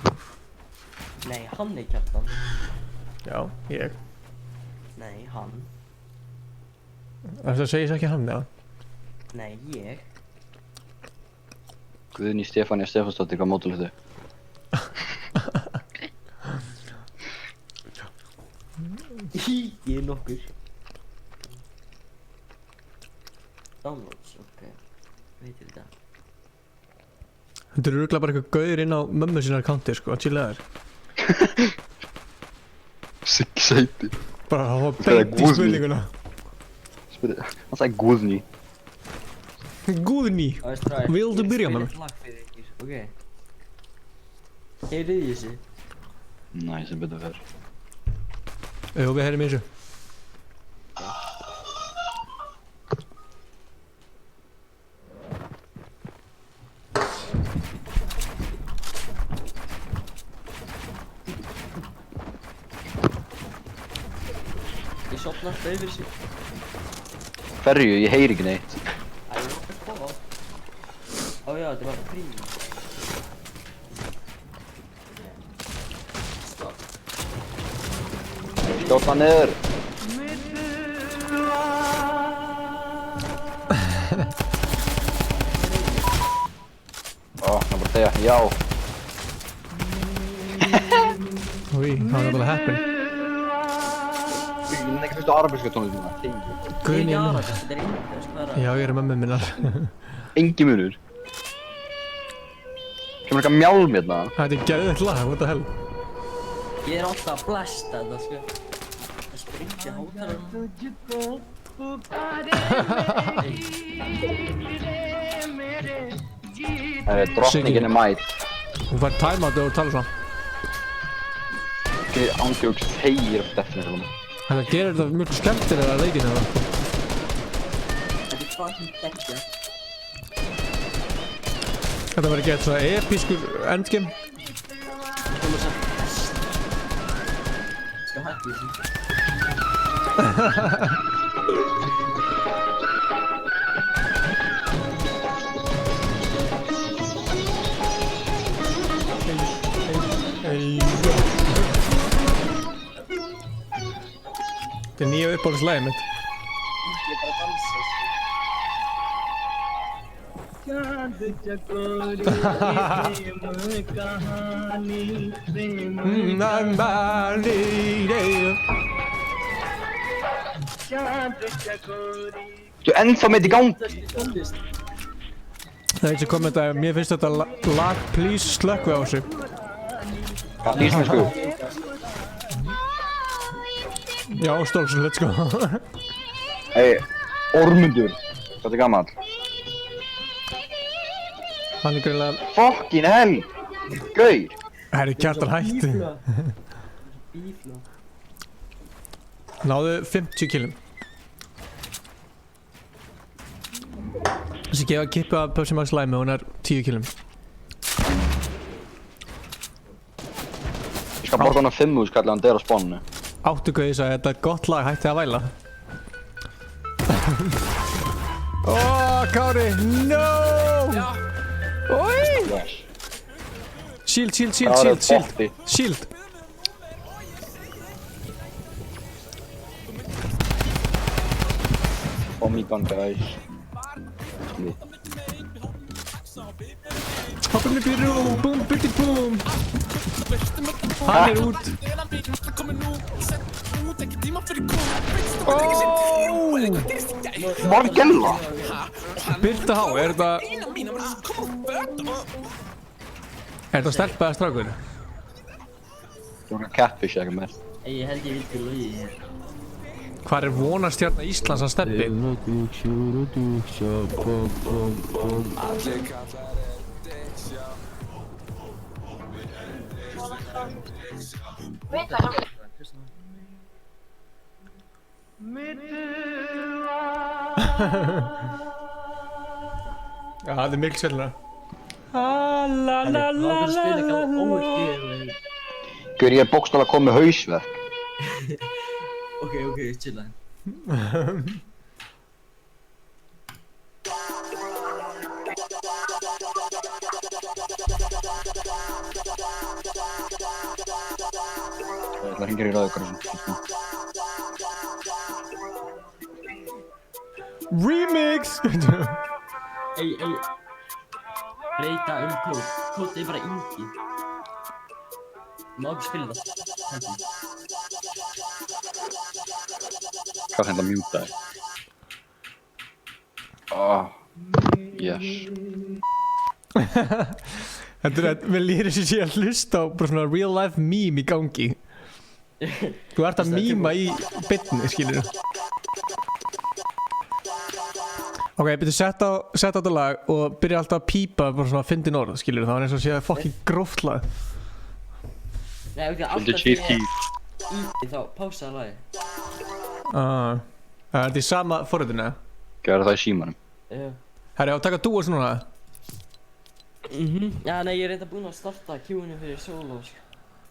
Nei, hann er Kjartan.
Já, ég.
Nei, hann.
Það segir ekki hann, já?
Nei, ég.
Guðný Stefania Stefansdóttir, hvað mótulegt þið?
Ég er nokkur. Downloads, ok. Veitir þetta?
Þetta eru örugglega bara eitthvað gauður inn á mömmu sinnar accounti, sko, að chilla þér.
Siggi sæti.
Bara að hafa beint í spurninguna.
Hann sagði Guðný.
Guðný, vildu byrja með mér?
Ok. Heyrðu í þessu?
Næ, sem betur fer.
Jú, við heyrim í þessu.
Ég sopna alltaf yfir þessu.
Ferju, ég heyri ekki neitt.
Æ, ég var ekki að koma á. Ó já, þetta var prími.
Skjóta niður. Ó, það er bara að segja, já.
Úi, það var bara heppin.
ekki hlusta á arabíska tónlist núna.
Guðni
Ég er
minn.
arabist, þetta er indvesk, hvað er það?
Já, ég er mömmu minnar.
Engi munur. Kemur eitthvað mjálm hérna.
Þetta er geðveikt lag, what the hell.
Ég er alltaf að blasta þetta, sko. Það springja hátalarna.
Drottningin er mætt.
Hún fær time out og tala svona.
Ekki ándjóks þeir af definition.
Þetta gerir þetta mjög skemmtilega að leikinu það.
Þetta er fucking geggja.
Þetta verður gett svona episkur endgame.
Komum samt best. Skal hætti þessu.
Þetta er nýja uppáhaldslægið mitt.
Ég er bara að dansa,
Þú ennþá með þetta í gangi.
Það er eins og kommenta, mér finnst þetta lag, please slökkvi á þessu.
Íslensku.
Já, Stolson, let's go.
Hey, Ormundur. Hvað er gammal?
Hann er greinlega...
Fucking hell! Gauð!
Það er Kjartan hætti. Náðu 50 killum. Þessi gefa kippu af Pepsi Max Lime og hún er 10 killum.
Ég skal borga hann á 5 skall hann der á spánu.
Áttu Gauði sagði þetta er gott lag, hætti að væla. Kári, no! Oi! Shield. Shield.
Oh my god, guys.
Hoppum upp í rúm, boom, bytti boom. Hann er út.
Margella!
Birta H, er þetta... Er þetta stelpa eða strákur?
Þú erum catfish eitthvað með.
Ég held ég vildi logi hér.
Hvar er vonarstjarna Íslands að steppi? Já, það er mikil svelna.
Guður, ég er bókstaflega komið með hausverk.
Ok, chilla.
Það hringir í rauðgarðum.
Remix!
Ey. Breyta kód. Kód er bara Ingi. Má ekki spila það. Heldur.
Hvað þetta mjúta þig? Yes.
Þetta er að mér lýri sér að hlusta á bara svona real life meme í gangi. Þú ert að mýma í beinni, skilur. Ok, byrju sett á þetta lag og byrja alltaf að pípa bara svona fyndin orð, skilur. Það var eins og sé að fucking gróft lag.
Nei, ok, alltaf þegar Ingi þá pásaði lagi.
Er þetta í sama forritinu?
Gæra það í símanum.
Já.
Herri, á að taka duos núna?
Já, nei, ég er reynda búinn að starta Q-inu fyrir solo, sko.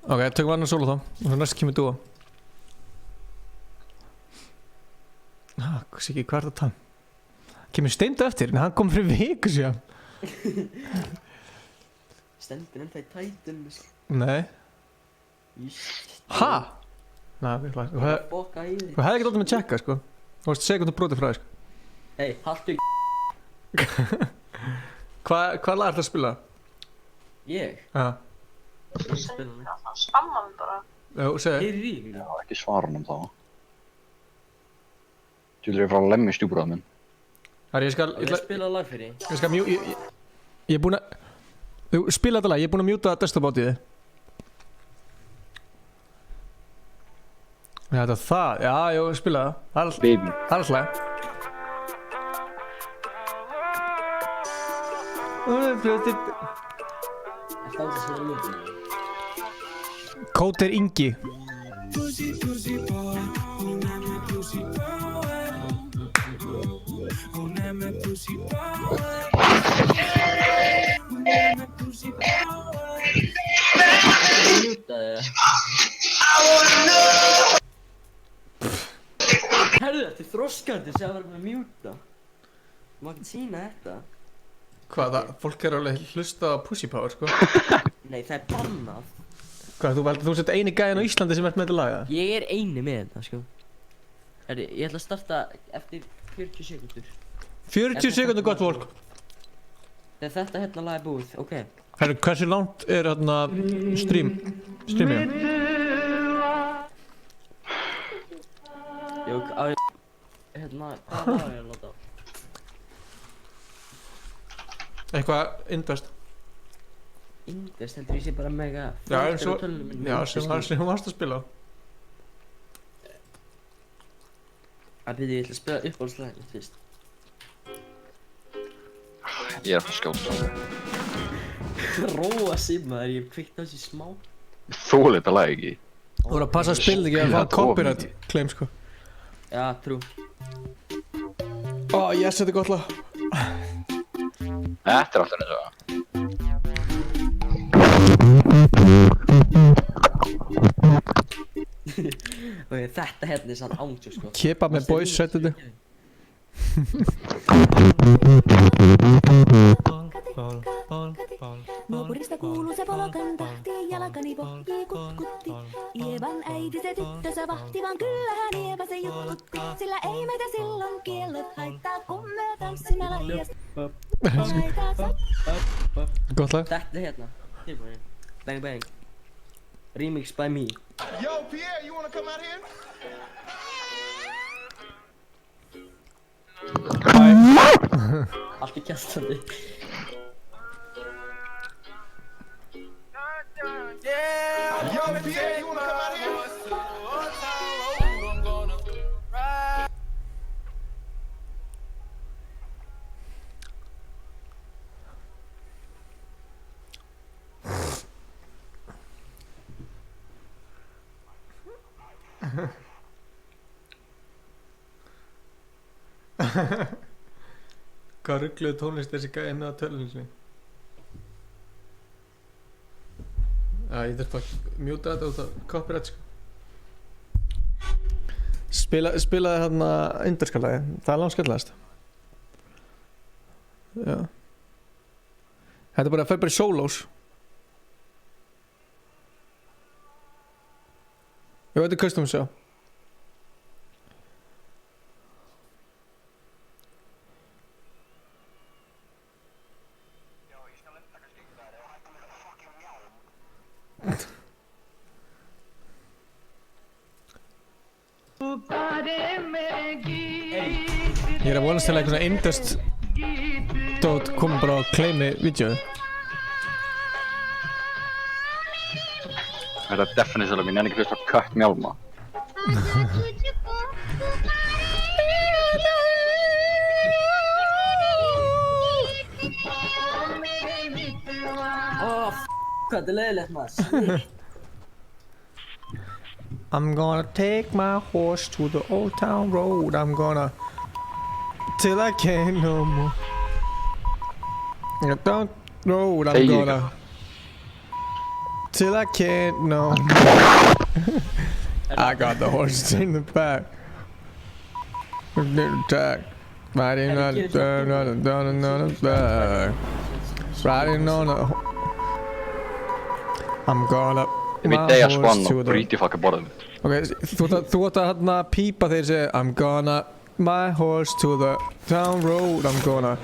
Ok, tökum annar solo þá, og svo næst kemur duo. Hvað er þetta? Kemur Steindu eftir, en hann kom fyrir viku síðan.
Stendur það í tætunum, sko.
Nei. Ha? Nei, við hlæðum. Þú hefði ekki látið mig að checka, sko. Þú varst sekundu brotið frá þér, sko.
Hei, haltu í
Hvað lag ætlaðu að spila?
Ég?
Já.
Ég spila mig.
Spamma mig bara.
Jú, segðu.
Heyrir í ykkur?
Já, ekki svara hann þá. Þú er að fara að lemja stjúbróðum minn.
Harry, ég skal...
Ég spila lag fyrir þig.
Ég skal ég er búinn að... Þú spila þetta lag, ég er búinn að mjúta desktop átið þið. Já, þetta er það. Já, jú, spila það. Það er alltaf...
Baby.
Það er alltaf.
Ertu aldrei spila mjúti?
Kót er Ingi.
Herðu, þetta er þroskandi sem að vera með að mjúta. Má ekki sína þetta.
Hvað, fólk er alveg hlusta á Pussy Power, sko.
Nei, það er bannað.
Hvað, þú sett eini gæðin á Íslandi sem ert með þetta laga?
Ég er eini með þetta, sko. Herðu, ég ætla að starta eftir 40 sekundur.
40 sekundur, gott fólk.
Þegar þetta hérna lag er búið, ok.
Herru, hversu langt er hérna streamið?
Jú, á ég... Hérna, hvað lag er ég að láta á?
Eitthvað indvest.
Indvest heldur ég sé bara mega...
Já, eins og... Já, sem varst að spila.
Það byrði ég ætla að spila uppáhaldslæðin fyrst.
Ég er að fara að skjóta.
Róa sig maður, ég hef kveikt á þessi smá.
Þóli þetta lag ekki.
Þú voru að passa að spila ekki að fá copyright claim, sko.
Já, trú.
Ó, yes, þetta er gott lag.
Þetta er alltaf eins og það.
Ok, þetta hérna er sann ángsjó, sko.
Kebab með boys, settu þetta.
Nukurista kuuluu se polokan tahti, jalkani pohjii kutkutti. Ievan äiti se tyttönsä vahti, vaan kyllähän Ieva se juttutti. Sillä ei meitä silloin kiellot haittaa, kun me tanssimme lajiasta.
Gott lag.
Þetta hérna, tilbúin. Bang bang. Remix by me.
Yo, Pierre, you wanna come out here?
Allt í kjastandi.
Yeah! Yo, Pierre, you wanna come out here?
Hvað ruggluðu tónlist þessi gæði með á tölunum sinni? Já, ég þurft að mjúta þetta út af copyright, sko. Spilaði hérna Inderskalagi, það er langskallast. Já. Þetta er bara að fer bara í solos. Jú, þetta er custom sjá. Ég er að vonast til að eitthvað Indust dót komi bara að claimi vídeoðu.
Þetta er definitílega mín, en ekki fyrst að kött mjálma.
Hvað þetta er leiðilegt maður.
I'm gonna take my horse to the old town road. I'm gonna till I can't no more. Down road. I'm gonna till I can't no more. I got the horse in the back. Attack. Riding on the back. Riding on the. I'm gonna.
Ég veit þegar spann og bríti faka borðum.
Ok, þú átt að hérna pípa þegar ég segi I'm gonna my horse to the town road. I'm gonna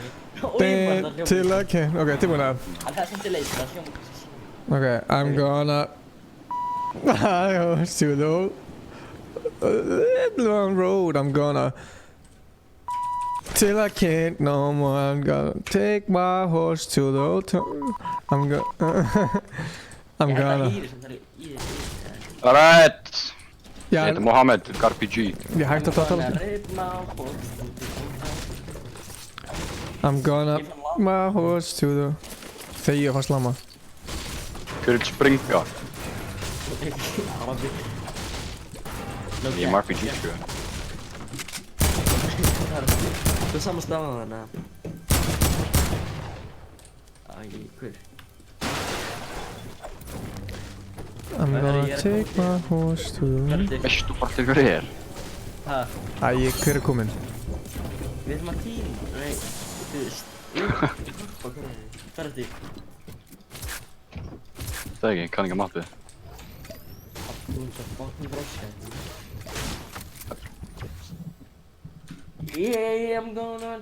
till I can. Ok, tilbúin að.
Það er sem til leys, það hljóma.
Ok, I'm gonna my horse to the town road. I'm gonna Till I can't no more, I'm gonna take my horse to the hotel. I'm gonna
Alright!
Já,
Ég heiti Mohammed, Garpi G.
Ég hægt að tala. I'm gonna my horse to the... Þegar ég fannst lama.
Hver vil springa? Ég er RPG sko.
Það er sama staðan þarna. Hver?
I'm gonna take my horse to the...
Veistu bara til hver er?
Hæ?
Hver er kominn?
Við erum að tíma. Nei, þú veist. Hvað er þetta?
Það ekki, kann ekki að mappið.
Þú ert að fucking broska. Yeah, I'm gonna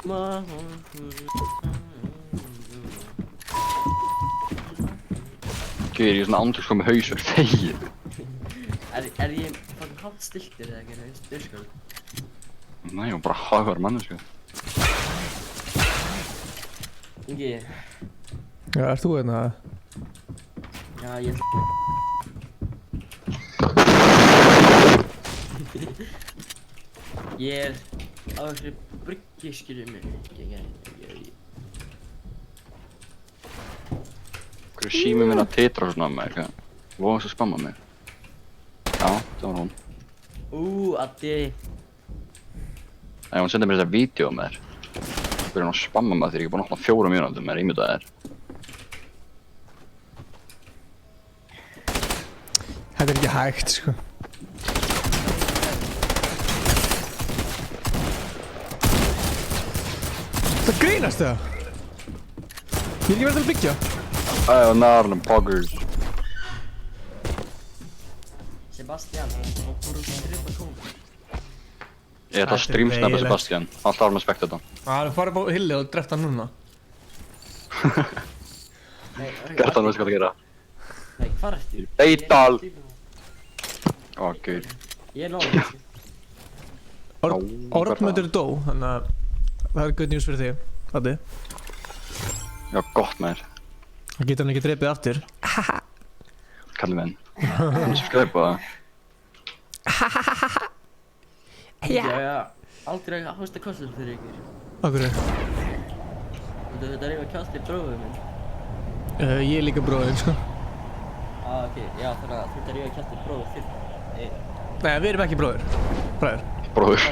my
Gauður, ég er svona andurs komið hausverk, þegið.
Er ég fucking hátt stiltir eða ekki, veist, byrskal?
Nei, ég var bara hagar mannesku.
Ingi.
Já, ert þú hérna?
Já, ég... Ég er á þessari bryggju, skilur mig.
Hver er símið minn að titra svona með eitthvað? Vóðast að spamma mig. Já, það var hún.
Addi.
Nei, hún sendið mér þetta vídeo með þér. Hver er hún að spamma með þér? Ég er búinn að opna 4 mínútum með ímyndað þér.
Þetta er ekki hægt, sko. Það grínast það? Ég er ekki verið að byggja.
Æ, nærnum, poggers.
Sebastian, þú voru að drepa kóla.
Ég ætla að streamsnappa Sebastian. Hann starf með spectata.
Það er farið á hillið og dreft hann núna.
Gertan veist hvað það gera.
Nei, hvað ertu?
Beital! Ó, gauð.
Ég er náður.
Ormöndur dó, þannig að það er good news fyrir þig, Addi.
Já, gott með þér.
Það getur hann ekki drepið aftur.
Kallið minn. Þú subscribe á það.
Já, aldrei að hósta kostum fyrir ykkur.
Akkur er?
Þetta er yfir kastið bróðum minn.
Ég er líka bróðinn, sko.
Ok, já, þannig að þetta er yfir kastið bróður þinn.
Nei, við erum ekki bróðir. Bræður.
Bróður.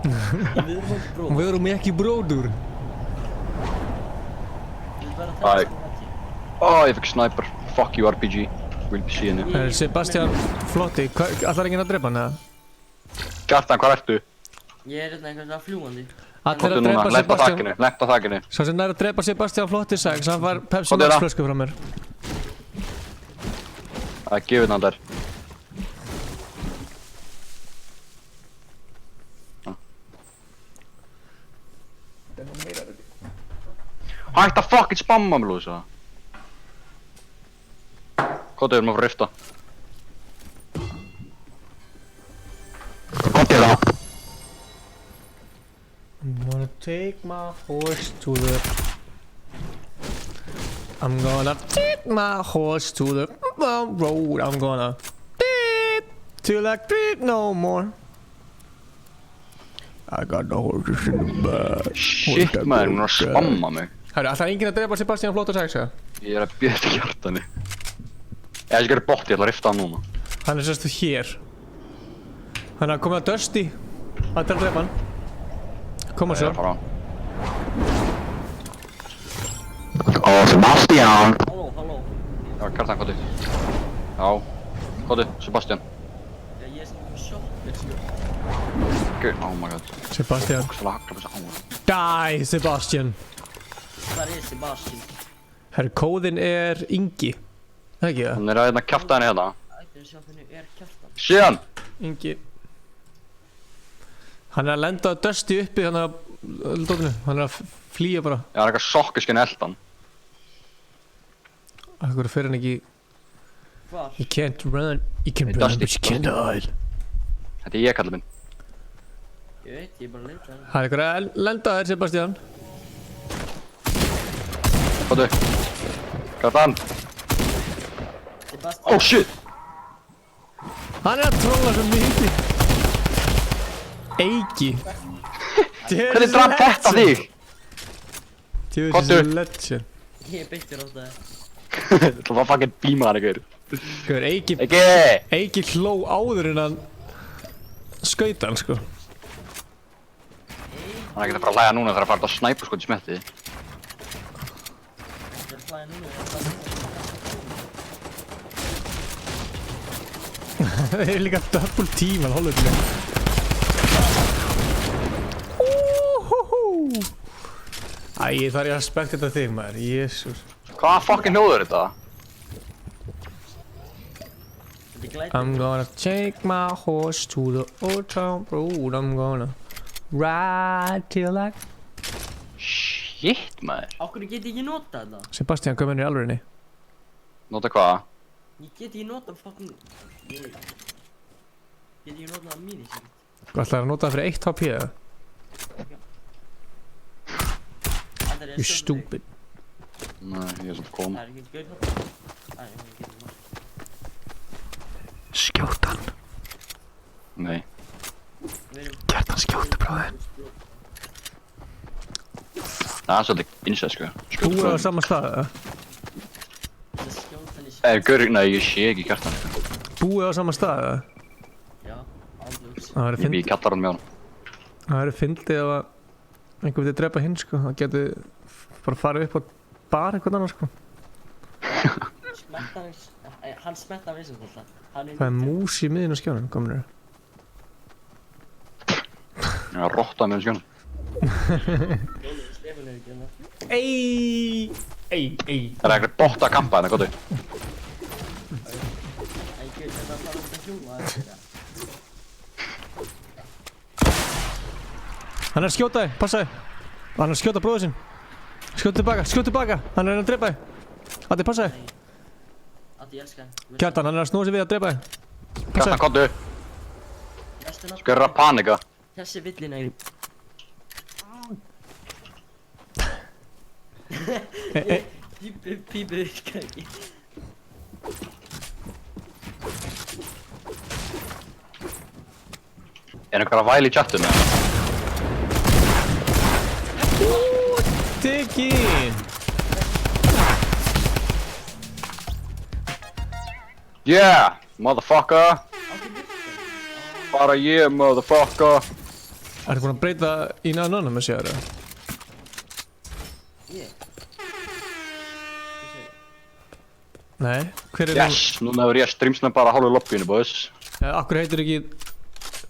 Við erum ekki bróður.
Við erum ekki bróður.
Æ. Ó, ég fekk sniper. Fuck you, RPG. Will be seeing you.
Sebastian Flotti, ætlar enginn að drepa hann, eða?
Kjartan, hvað ertu?
Ég er hérna einhvern veginn fljúandi.
Allir að drepa Sebastian...
Lent á þakkinu.
Svo sem nær að drepa Sebastian Flotti sex, hann fær Pepsi Max flösku frá mér.
Það er gefið hann þær. Hætt að fucking spamma mig, Lúsa. Hvað er maður að rifta? Hvað er það?
I'm gonna take my horse to the... I'm gonna take my horse to the road. I'm gonna... Till I creep no more. I got the horses in the back.
Shit, maður, hún er að spamma mig.
Hæru, ætlar enginn að drepa Sebastian Flotti sex, eða?
Ég er að bíða þetta hjartani. Ég ætla ekki bótt, ég ætla að rifta hann núna.
Hann er sérstu hér. Hann er að koma að Dusty. Hann er að drepa hann. Koma svo.
Ó, Sebastian!
Halló.
Já, Kjartan, hvað er? Já, hvað er? Sebastian.
Ég er sem sjokk, sko.
Oh my god.
Sebastian. Die, Sebastian.
Hvað er Sebastian?
Herru, kóðinn er Ingi. Það ekki það?
Hann er að hérna kjafta henni hérna.
Ætlir að sjá hvernig er kjartan.
Síðan!
Ingi. Hann er að lenda Dusty uppi þannig að dótinu. Hann er að flýja bara.
Já, hann er eitthvað sokkiskin eldan.
Akkur fyrir hann ekki...
Hvar?
You can't run. You can run, but you can't hide.
Þetta er ég, kallið minn.
Ég veit, ég er bara að leita.
Það er ykkur að lenda þér, Sebastian.
Kóttu. Kjartan. Oh shit.
Hann er að trolla svo mikið. Eiki.
Hvernig draf þetta þig?
Djöfis er legend.
Ég beittur á það.
Það var fucking bímaðan ykkur.
Hver, Eiki hló áður en hann skauta hann, sko.
Hann er ekki að fara að hlæja núna þegar að fara að snæpa sko til smetti.
Ég er að hlæja núna.
Það er líka double team að hóla þetta. Æ, þar ég að spekta þetta þig, maður. Jésús.
Hvaða fucking hljóður er þetta?
I'm gonna take my horse to the old town road. I'm gonna ride till I...
Shit, maður.
Ákveður get ég ekki nota þetta?
Sebastian, hvað mennir í alvörinni?
Nota hvað?
Ég get ekki nota fucking... Ég get ekki nota það mínisíkt.
Hvað ætlaði að nota það fyrir 1 HP eða? You stupid.
Nei, ég er svona kom.
Það er ekki gauð nota. Það er ekki gauð nota.
Skjóta hann.
Nei.
Gert hann skjóta, bróðir.
Það er svolítið insett sko.
Búið á sama stað eða?
Nei, ég sé ekki Kjartan.
Búið á sama stað eða?
Já, aldrei.
Ég bý í kjallarann með honum.
Það væri fyndið ef að einhver vilja drepa hinn, sko. Það geti bara farið upp á bar eitthvað annars, sko.
Hann smetta við sem alltaf.
Það er mús í miðin á skjánum, komur þér.
Ég er að rotta með skjánum.
Ey.
Það er eitthvað bótt að kampa hérna, góttu.
Hann er að skjóta þig, passa þig. Hann er að skjóta bróður sinn. Skjóta tilbaka. Hann er að drepa þig. Addi, passa þig.
Addi, ég elska hann.
Kjartan, hann er að snúa sig við að drepa þig.
Kjartan, komdu. Skal ég að panika.
Þessi villina er... Pípið virkar ekki.
Er einhver að væla í chattinu?
Tekin!
Yeah, motherfucker! Bara yeah, motherfucker!
Ertu búinn að breyta í náðan með sér, eða? Nei, hver er það?
Yes, núna verður ég að streamsna bara hálfu lobbyinu, boys.
Akkur heitir ekki...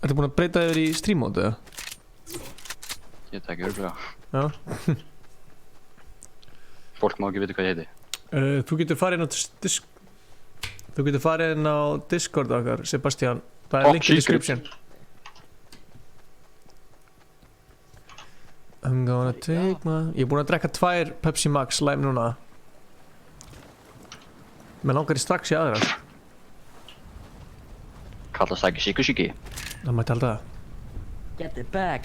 Ertu búinn að breyta yfir í stream mode, eða?
Ég veit ekki örgulega.
Já.
Fólk má ekki vita hvað ég heiti.
Þú getur farið inn á Discord okkar, Sebastian. Það er link í description. I'm gonna take my... Ég er búinn að drekka 2 Pepsi Max Lime núna. Mér langar ég strax í aðra.
Kallast það ekki síkusíki?
Það mætti halda það.
Get it back.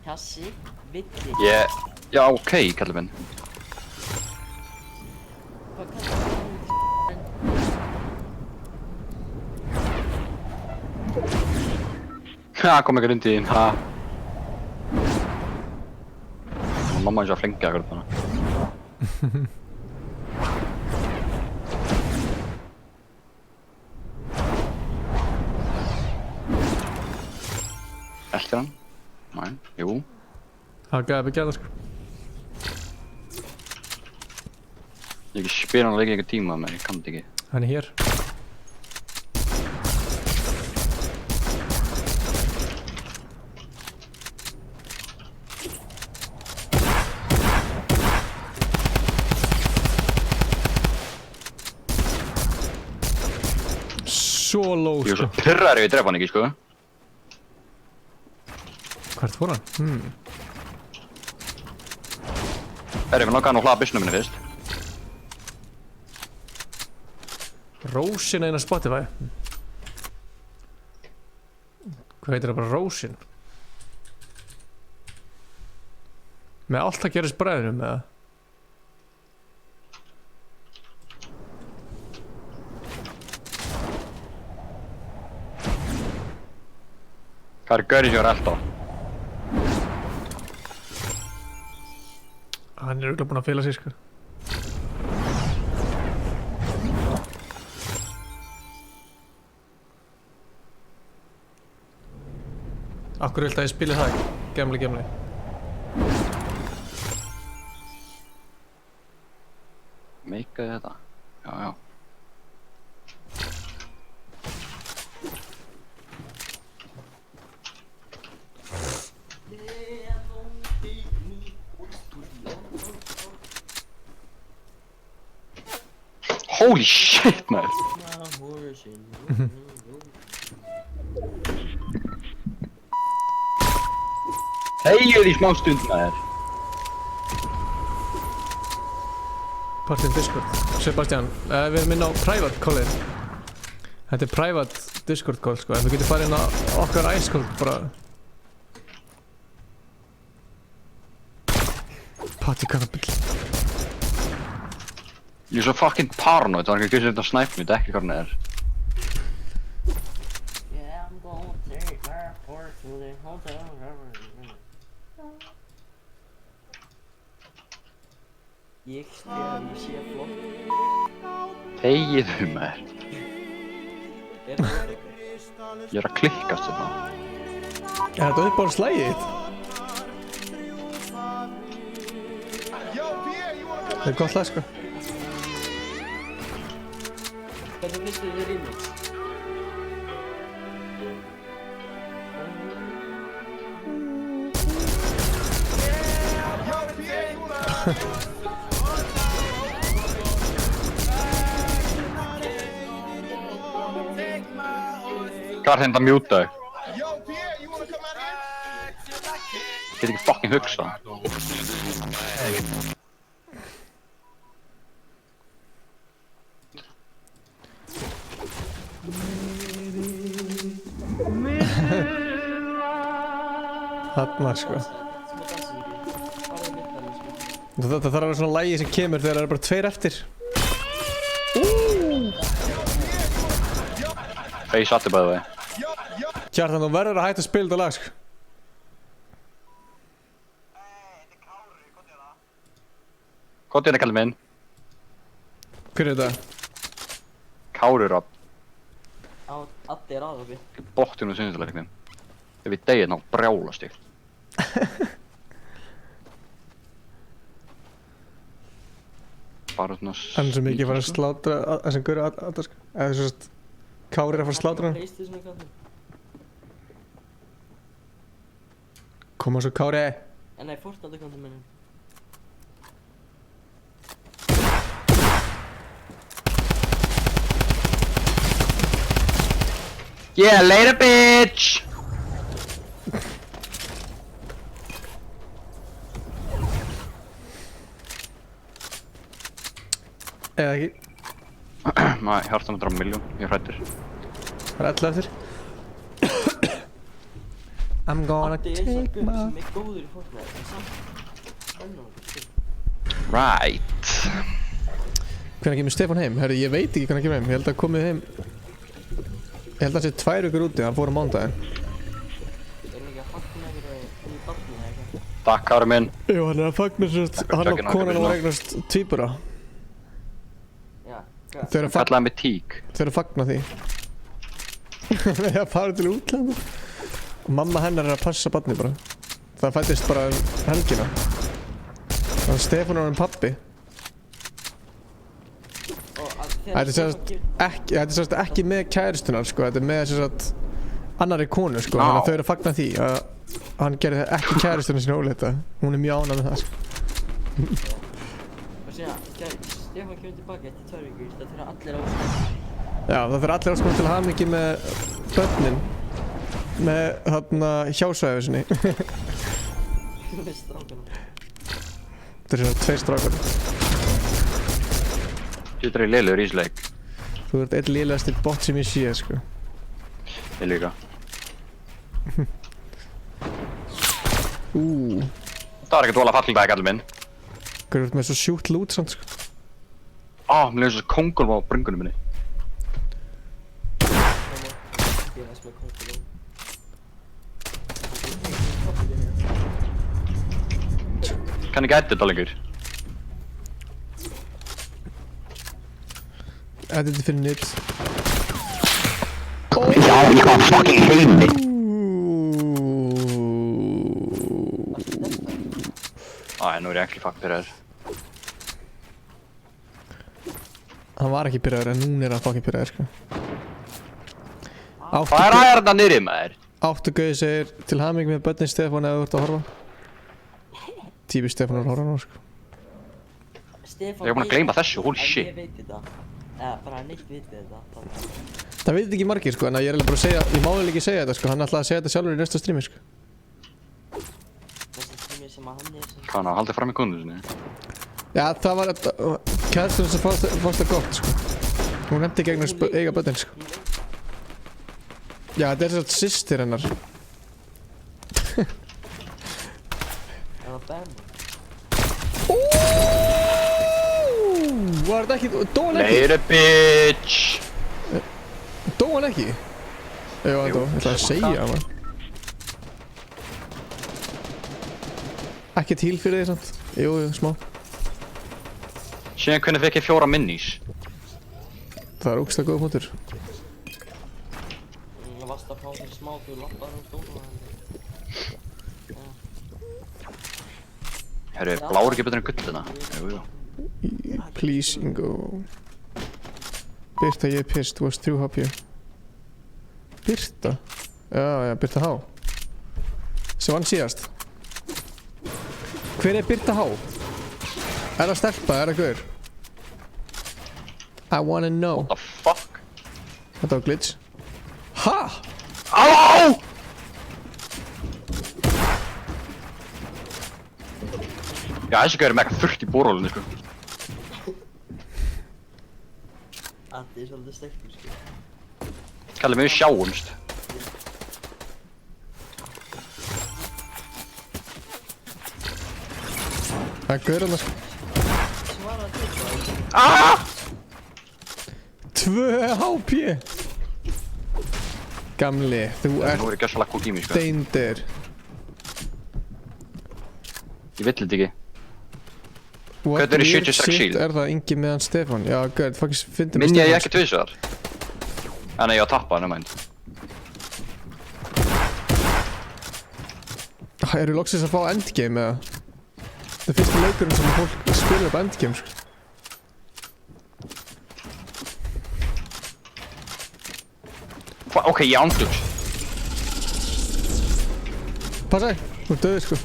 Kassi, villi.
Já, ok, kallið minn. Ha, kom ekki runt í þín, ha. Mamma eins og að flengja eitthvað upp hana. Eltir hann? Næ, jú.
Það gæði ekki að það, sko.
Ég ekki spila hann að leika eitthvað tíma með, ég kann þetta ekki.
Hann er hér. Svo low, sko.
Ég er svo pyrraður ef ég drepa hann ekki, sko.
Hvert fór hann?
Ég var nokkað hann að hlaða byssinu minni fyrst.
Rósina inn á Spotify. Hvað heitir það bara rósin? Með allt að gerast bræðinum eða?
Hvað er gaurið sem er elda?
Hann er örugglega búinn að fela sig sko. Akkur viltu að ég spili það? Gemli.
Meikaði þetta? Já. Holy shit, maður! Þegiðu í smá stund, maður!
Partinn Discord. Sebastian, við erum inn á private callið. Þetta er private Discord call sko, en þú getur farið inn á okkar ice call bara. Party kannabill.
Ég er svo fucking paranoid, það var ekki að þetta snæp mér, þetta er ekki hvað hann er.
Yeah, I'm gonna take my horse to the hotel. Ég sé flott.
Þegiðu, maður. Ég er að klikkast þetta.
Er þetta uppáhalds lagið þitt? Það er gott lag sko.
Hvernig finnst þið remix?
Hvað er þetta að mjúta þig? Get ekki fucking hugsa.
Þarna sko. Það þarf að vera svona lagi sem kemur þegar það eru bara tveir eftir.
Face aftur bæði vegi.
Kjartan, þú verður að hætta að spila þetta lag sko.
Hvað er þetta kallið minn?
Hver er þetta?
Kári Rapp.
Addi er aðopi.
Bóttinu sinnsleiknin. Ef ég degi ná brjálast ég. Bara svona...
Hann sem ekki fara að slátra þessum gauru Adda sko. Eða svo að Kári er að fara að slátra hann. Koma svo Kári.
Nei, Fortnite kontum minnum.
Yeah, later bitch!
Eða ekki.
Maður, hjarta maður 1.000.000, ég er hrættur.
Það er 11 eftir. I'm gonna take my...
Addi er góður í Fortnite, en samt...
Right.
Hvernig kemur Stefán heim? Herri, ég veit ekki hvernig kemur heim. Ég held að komið heim... Ég held að það sé 2 vikur úti, hann fór á mánudaginn.
Er hann ekki að fagna ykkur í barninu eða eitthvað?
Takk, Kári minn.
Jú, hann er að fagna sér, hann og konan var eignast tvíbura.
Þú kallaði mig tík.
Þau eru að fagna því. Við að fara til útlanda. Og mamma hennar er að passa barnið bara. Það fættist bara helgina. Þannig að Stefán er hann pappi. Þetta er sérst ekki með kæristunar sko, þetta er með sérst annarri konu sko, þannig að þau eru að fagna því að hann gerði ekki kæristunum sína óleita. Hún er mjög ánægð með það sko.
Og segja, Stefán kemur tilbaka eftir 2 vikur, það þurfa allir áskonum.
Já, það þurfa allir áskonum til að hafa mikið með börnin. Með þarna hjásvæðu sinni.
Með strákunum.
Þetta er svona 2 strákar.
Þetta er lélegur í þessu leik.
Þú ert einn lélegasti bot sem ég sé sko.
Ég líka. Það var ekkert vola fallbæk allir minn.
Hvað er þetta með svo sjúkt lút samt sko?
Mér leiði svo kóngulv á brungunum minni. Kann ekki edit á lengur?
Edit fyrir nýtt.
Já, ég var fucking heimi. Nú er ég ekki fucking byrjaður.
Hann var ekki byrjaður en núna er hann fucking byrjaður sko.
Hvað er aðeins þarna niðri maður?
Áttu-Gauði segir til hamingju með börnin Stefán ef þú ert að horfa. Típi Stefán er að horfa nú sko.
Ég er búinn að gleyma þessu, holy shit.
Ég veit þetta. Eða bara neitt veit við þetta.
Það veit ekki margir sko, en ég er alveg bara að segja, ég má alveg ekki segja þetta sko, hann ætlaði að segja þetta sjálfur í næsta streami sko.
Næsta streami sem að hann er sem...
Hvað hann haldið fram í konu sinni?
Já, það var kæðstunum sem fannst það gott sko. Hún nefndi gegn að eiga börnin sko. Já, þetta er svona systir hennar.
Það var bæm.
Var þetta ekki, dó hann ekki?
Later bitch!
Dó hann ekki? Jú, hann dó, ég ætlaði að segja hann. Ekkert heal fyrir því samt. Jú, smá.
Síðan hvernig fekk ég 4 minis?
Það er ógeðslega góð punktur.
Það varst að fá þér smá fyrir lappar og stóla.
Herru, blár ekki betur en gullina? Jú.
Please, Ingo. Birta, ég er pissed, þú varst 3 HP. Birta? Já, Birta H. Sem vann síðast. Hver er Birta H? Er það stelpa, er það gaur? I wanna know.
What the fuck?
Þetta var glitch. Ha?
Á! Já, þessi gaur er mega þurrt í bórhólunni sko.
Addi er svolítið stekkur sko.
Kallið mig við sjáumst.
Það er gaur hann sko.
Ah!
2 HP! Gamli, þú ert
Nú er ég gjössalega kúk í mig sko.
steindir.
Ég vill þetta ekki.
What
Hvernig er
weird
76
shit
shield?
er það Ingi meðan Stefán? Já, gæt, fuckis fyndi með
Minni ég
Stefán.
ekki tvisvar. Nei, ég á tappa, nefnænt.
Eru loksins að fá endgame eða? Það er fyrsti leikurinn sem fólk spilur upp endgame sko.
Ok, ég ándjúks.
Passa, þú ert döður sko.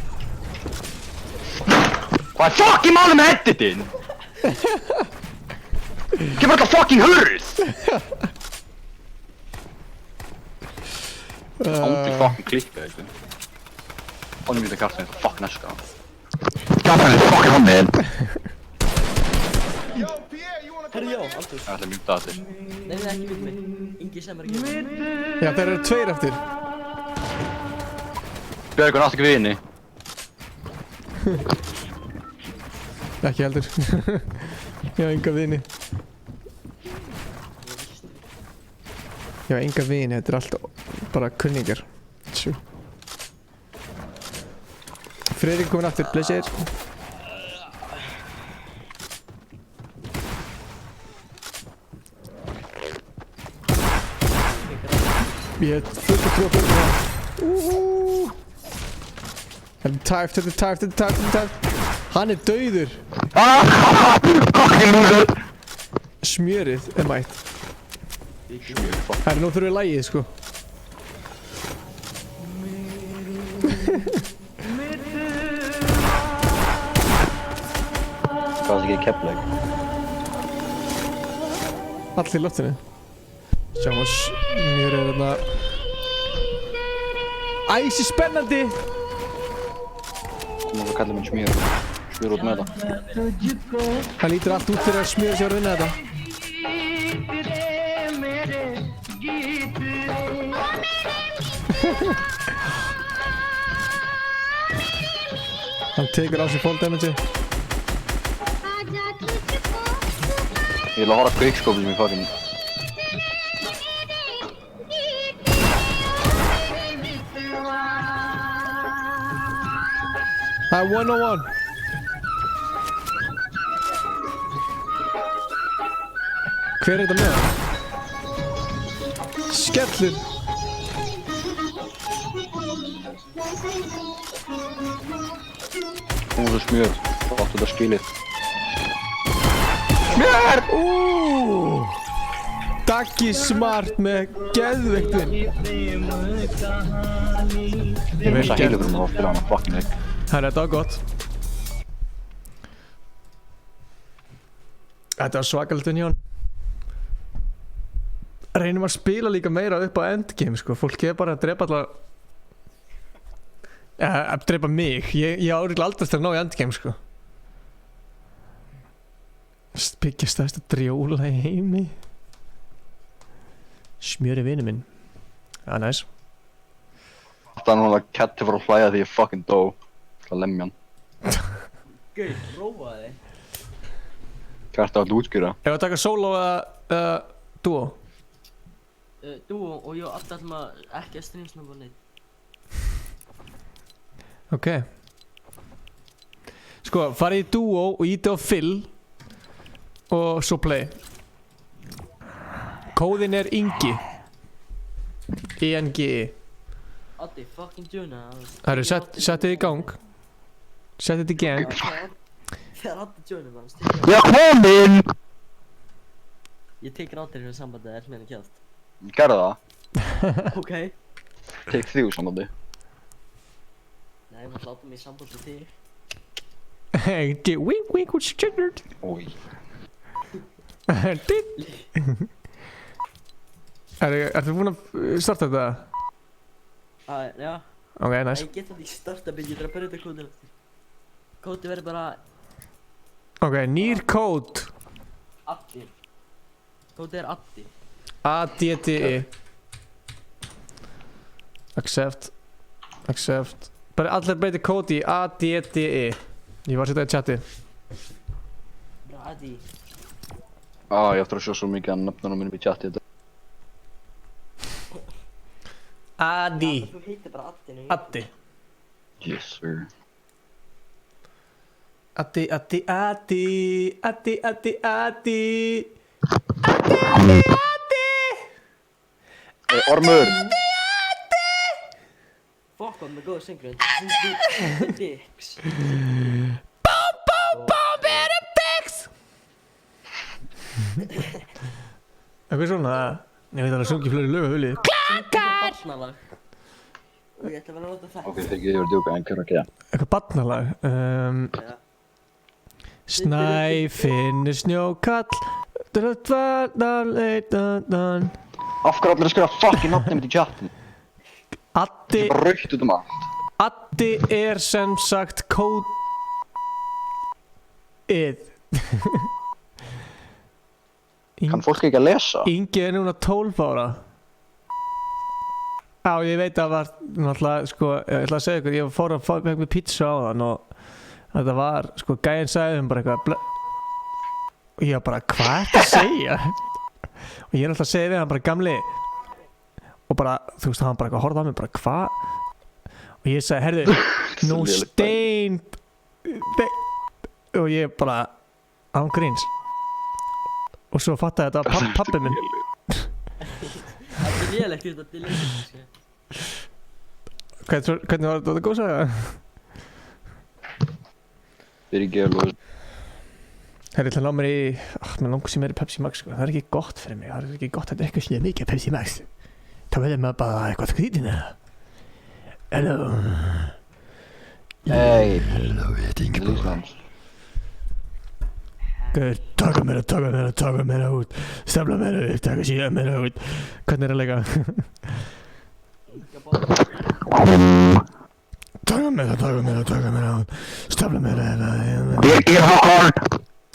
Hvað er fucking málið með editin? Kemur alltaf fucking hurð! Ándjúk fucking klikka, eitthvað. Honum við það kaftin eitthvað fucking eska. Kaftin er fucking honnin!
Herri, já, Altus.
Það ætla að mjúta það til.
Nei, ekki við mig. Ingi sem er ekki.
Já, þeir eru 2 eftir.
Björgun átt ekki við inni.
Ekki heldur. Ég hafa enga vini. Ég hafa enga vini, þetta er allt bara kunningar. Sjú. Friðrik komin aftur, blessir. Ég hef fullt að trúa fyrir það. Þetta er tæft. Hann er dauður. Smjörið er mætt. Herri, nú þurfum við lagið, sko.
Hvað það ekki í Keflavík?
Allir í loftinu. Sjáum að smjörið er þarna. Æsi spennandi!
Nú er kallið minn smjör. Smjör út með það.
Það lítur allt út fyrir að smjörið sér að vinna þetta. Hann tekur á sig fall damage.
Ég vil að horfa kveikskópum í fucking...
Það er 101. Hver er þetta með? Skellur.
Hún er svo smjör. Þú áttu þetta skilið.
Smjör! Daggi Smart með geðveiktinn.
Ég veist að heilugurum á að spila hana fucking leik.
Þetta var gott. Þetta var svakalegt hjá hann. Reynum að spila líka meira upp á endgame sko. Fólk er bara að drepa alla... Að drepa mig. Ég áriðlega aldrei að ná í endgame sko. Byggja stærsta drjóla í heimi. Smjöri vinur minn. Það er næs.
Það er núna að Ketti fór að hlæja því ég fucking dó. Það lemja hann.
Gauð, róaði þig.
Hvað ertu að útskýra?
Ef að taka solo eða duo?
Duo og ég alltaf maður ekki að streamsnabba neitt.
Ok. Sko, farið í duo og íti á fill og svo play. Kóðin er Ingi. INGI.
Addi, fucking Juna.
Það eru settið í gang. Settið í gang.
Það er Addi Juna mann.
Já, komin!
Ég tekur áttir hérna sambandið er með henni kjátt.
Gerðu það.
Ok.
Tek þig úr sambandi.
Nei, ég mátt láta mig í sambandi þig.
Hey, wink wink with Stuttgart.
Oj.
Ertu búinn að starta þetta?
Já.
Ok, nice.
Ég get það ekki starta bygg, ég þarf að byrja þetta kódið. Kódið verður bara...
Ok, nýr kód.
Addi. Kódið er Addi.
ADDI. Accept. Accept. Bara allir beiti kódi í ADDI. Ég var að setja í chati.
Addi.
Ég ætla að sjá svo mikið að nöfnunum minnum í chati þetta.
Addi.
Þú heitir bara Addi nú.
Addi.
Yes sir.
Addi, Addi, Addi. Addi, Addi, Addi.
Ormur!
Fuck, hvað með góða syngrun. Dicks.
Bom, er a dicks! Eitthvað svona, ég veit að það sungi fleiri lög að hulið.
Klakkar! Og ég ætla að vera að nota þetta.
Ok, þegar ég verið að djóka, en hver að geða?
Eitthvað barnalag. Snæfinn er snjókall.
Af hverju allir að skrifa fucking nafnið mitt í chatin?
Addi...
Það er bara raukt út allt.
Addi er sem sagt kódið.
Kann fólk ekki að lesa?
Ingi er núna 12 ára. Já, ég veit að það var náttúrulega, sko, ég ætla að segja ykkur, ég fór að fá með pizza á þann og þetta var, sko, gæinn sagði bara eitthvað og ég var bara, hvað er þetta að segja? Og ég er alltaf að segja við hann bara, gamli og bara, þú veist, hann bara horfði á mig bara, hvað? Og ég sagði, herðu, nú stein og ég bara án gríns og svo fattaði þetta var pabbi minn.
Það er lélegt út að delete sko.
Hvernig var þetta góð saga?
Fyrir ekki alveg.
Herri, ég ætla að ná mér í... mér langar sem er í Pepsi Max, sko. Það er ekki gott fyrir mig. Það er ekki gott að drekka svona mikið Pepsi Max. Þá verður maður bara eitthvað skrítinn eða. Hello.
Hey.
Hello, ég heit Ingeborg. Gauður, taka mér út. Stefla mér upp, taka síðan mér út. Hvernig er að leika? Taka mér út. Stefla mér upp.
Birgir Hákon!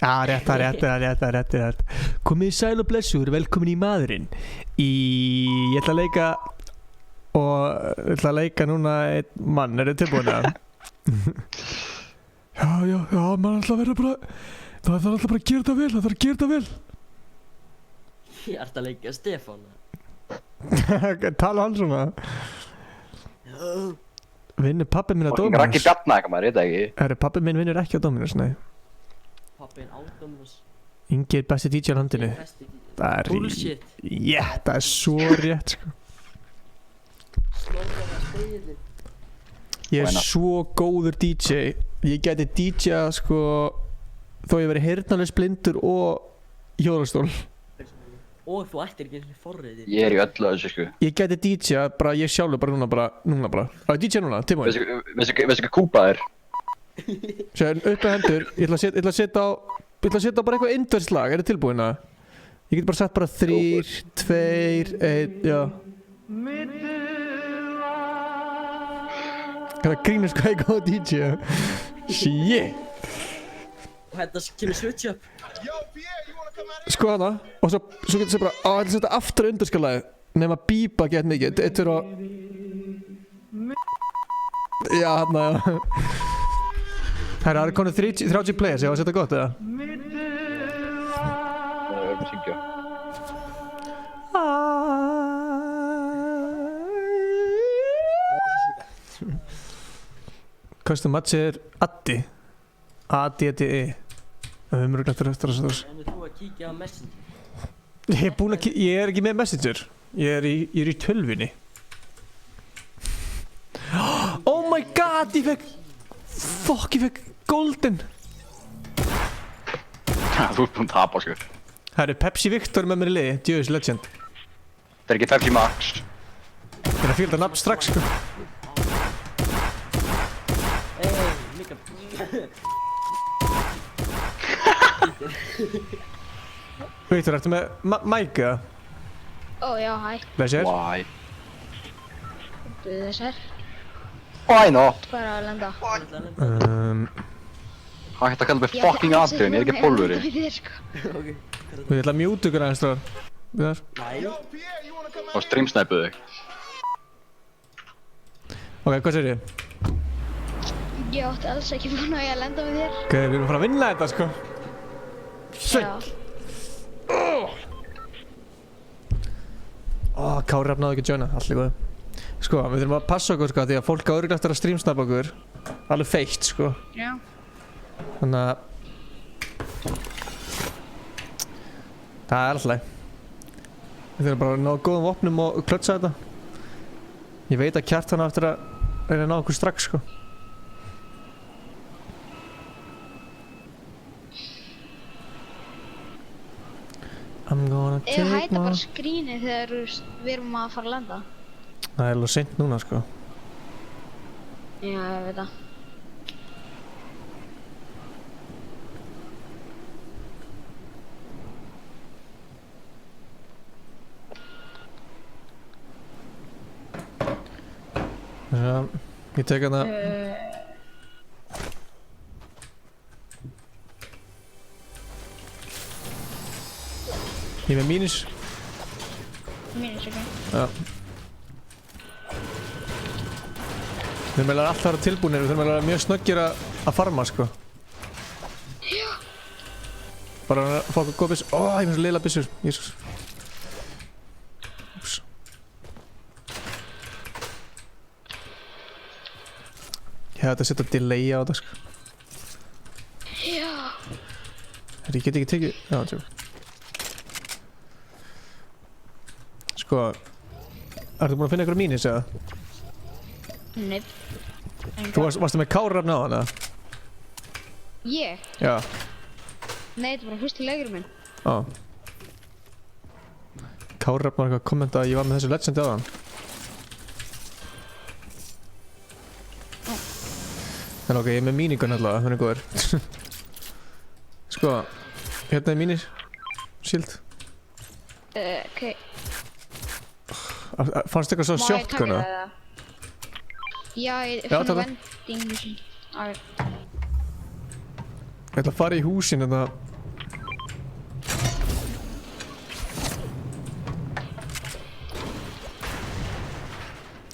Rétt. Komið sæl og blessur, velkomin í maðurinn. Ég ætla að leika núna einn mann, er þið tilbúin að? Já, maður alltaf verður bara, það þarf alltaf bara að gera þetta vel, það þarf að gera þetta vel.
Ég ert að leika Stefán.
Tala hann svona. Vinnur pabbi minn á Dominus?
Raggi Bjarna eitthvað maður, ég veit það ekki.
Herri, pabbi minn vinnur ekki á Dominus, nei.
Pappin á Dominus.
Ingi er besti DJ á landinu. Það er
Bullshit.
það er svo rétt, sko. Ég er svo góður DJ. Ég gæti DJ-að, sko, þó ég veri heyrnarlaus blindur og hjólastól.
Og þú ættir ekki einu forriðir.
Ég er í öllu þessu sko.
Ég gæti DJ-að bara, ég sjálfur bara núna bara. Á, DJ núna, tilbúin.
Veistu hvað kúpa er?
Sér, upp með hendur, ég ætla að setja á bara eitthvað indverslag, er þið tilbúin að? Ég get bara sett bara 3, 2, 1, já. Það grínast hvað ég góð DJ. Shit.
Og þetta kemur switch up.
Sko hana, og svo getur það bara, þetta setja aftur undarskalagi nema bípa gett mikið, þetta er að já, hana, já. Herra, það er konið 30 players, ég var að setja gott, eða?
Það er að syngja.
Custom match er Addi A-D-D-E. Það er mjög eftir að
En þú að kíkja á Messenger.
Ég er ekki með Messenger. Ég er í tölvunni. Oh my god, ég fekk golden.
Þú ert búinn að tapa sko.
Það er Pepsi Victor með mér í liði, Djöfis Legend.
Það er ekki Pepsi Max.
Það er að fíla nafn strax sko.
Líka.
Victor, ertu með Mike eða?
Ó, já, hæ.
Blessir.
Why?
Blessir.
Why not?
Hvað er að lenda?
Hann hætti að kalla mig fucking Adrian, ég er ekki pólveri.
Ég ætla að mjúta ykkur aðeins stráðar. Við þar.
Og streamsnæpuðu þig.
Ok, hvað sér ég?
Ég átti alls ekki búin að ég að lenda með þér.
Ok, við erum að fara að vinna þetta sko. Sveit. Kári rafnaði ekki að joina, allir góði. Sko, við þurfum að passa okkur sko, því að fólk á örugglega eftir að streamsnappa okkur. Alveg feitt sko.
Já.
Þannig að það er alltaf leið. Við þurfum bara að ná góðum vopnum og klötsa þetta. Ég veit að Kjartan á eftir að reyna að ná okkur strax sko. I'm gonna take
Ef hætta bara skrínið þegar við erum að fara að lenda.
Það er alveg seint núna sko.
Já, ég veit það.
Svo, ég tek hana. Ég er með mínus.
Mínus, ok.
Já. Við þurfum alltaf að vera tilbúinir, við þurfum að vera mjög snöggir að farma sko.
Já.
Bara að fá okkur góð byssur. Ó, ég er með svo leila byssur. Jésús. Úps. Ég hefði þetta að setja delay á þetta sko.
Já.
Ég get ekki tekið. Já, tjók. Sko, ertu búinn að finna ykkur mínus eða?
Nei.
Þú varstu með kárrafna á hana?
Ég?
Já.
Nei, þetta var fyrsti leikurinn minn.
Á. Kárrafna var eitthvað að kommenta að ég var með þessu legendi á hann. En ok, ég er með míningun allavega, það er góður. Sko, hérna er mínir. Shield.
Ok.
Fannst eitthvað svo shotgunna?
Já, ég
Já,
fann
taka.
vending machine. Ok.
Ég ætla að fara í húsin þetta.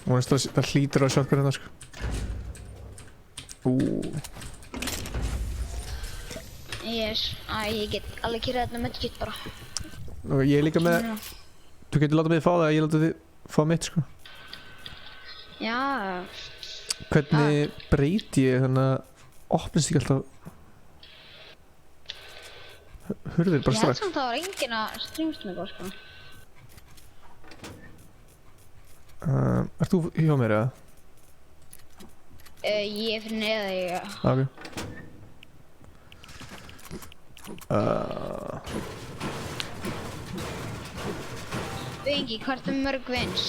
Það hlýtur á shotgun hérna sko.
Yes, ég get alveg kyrrað þetta medkit bara.
Og ég er líka með... Þú getur látað mig fá það, ég láta þið fá mitt, sko.
Já.
Hvernig breyti ég þannig að opnist ekki alltaf... Hurðir bara
Ég held
strax.
samt að það var enginn að streamst mig bara, sko.
Ert þú hjá mér, eða?
Ég er fyrir neða þig, já.
Ok.
Bengi, hvað ertu mörg vins?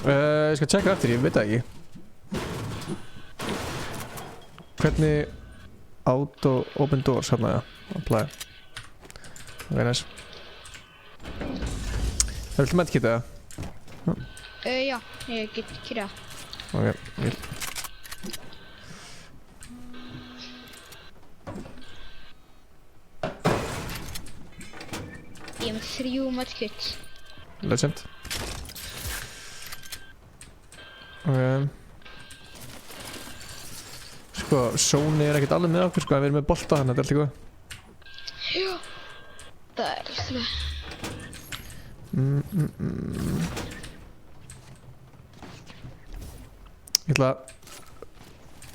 Ég skal checka eftir, ég veit það ekki. Hvernig auto open doors hérna, já. Apply. Ok, nice. Það er alltaf medkit, eða?
Já, ég get kyrrað.
Ok, vil.
Ég er með 3 medkit.
Legend. Ok. Sko, Sony er ekkert alveg með okkur, sko, en við erum með bolta hann, þetta er allt í góð.
Já. Það er alltaf.
Ég ætla að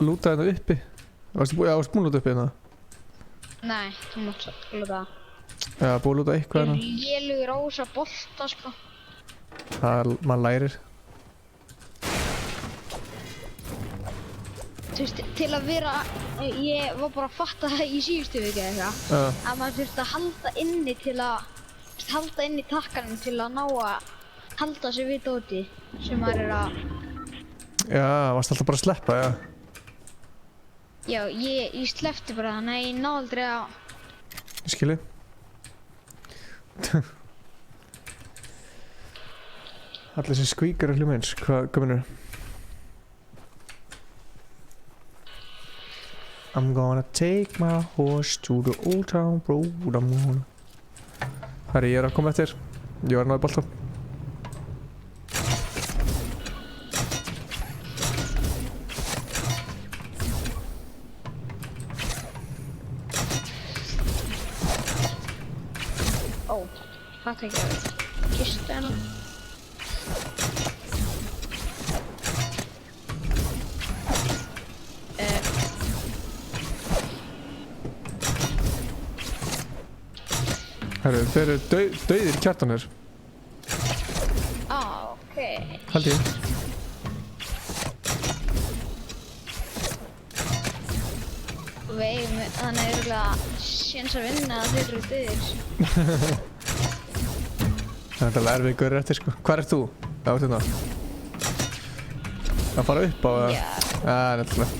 lúta hérna uppi. Varstu búin að lúta uppi hérna?
Nei, þú mátt lúta.
Já, búin að lúta eitthvað hérna.
Ég er lélugur á þessa bolta, sko.
Það er, maður lærir.
Þú veist, til að vera, ég var bara að fatta það í síðustu viku eða eitthvað. Að maður þurfti að halda inni til að, halda inni takkanum til að ná að halda sig við dóti sem maður er að...
Já, varst alltaf bara að sleppa, já.
Já, ég sleppti bara þannig að ég náði aldrei að...
Ég skilji. Allir sem skvíkar er hljóma eins, hvað minnur? I'm gonna take my horse to the old town road, I'm gonna... Herri, ég er að koma eftir. Ég var að náði bolta.
Fatt ekki að kistu hennar.
Herru, þeir eru dauðir kjartanir.
Ok.
Hald ég.
Þannig er örugglega séns að vinna að þeir eru dauðir.
Það er alltaf erfið gaurið eftir, sko. Hvar ert þú? Já, ert hérna. Það fara upp á það? Já. Já, nefnilega.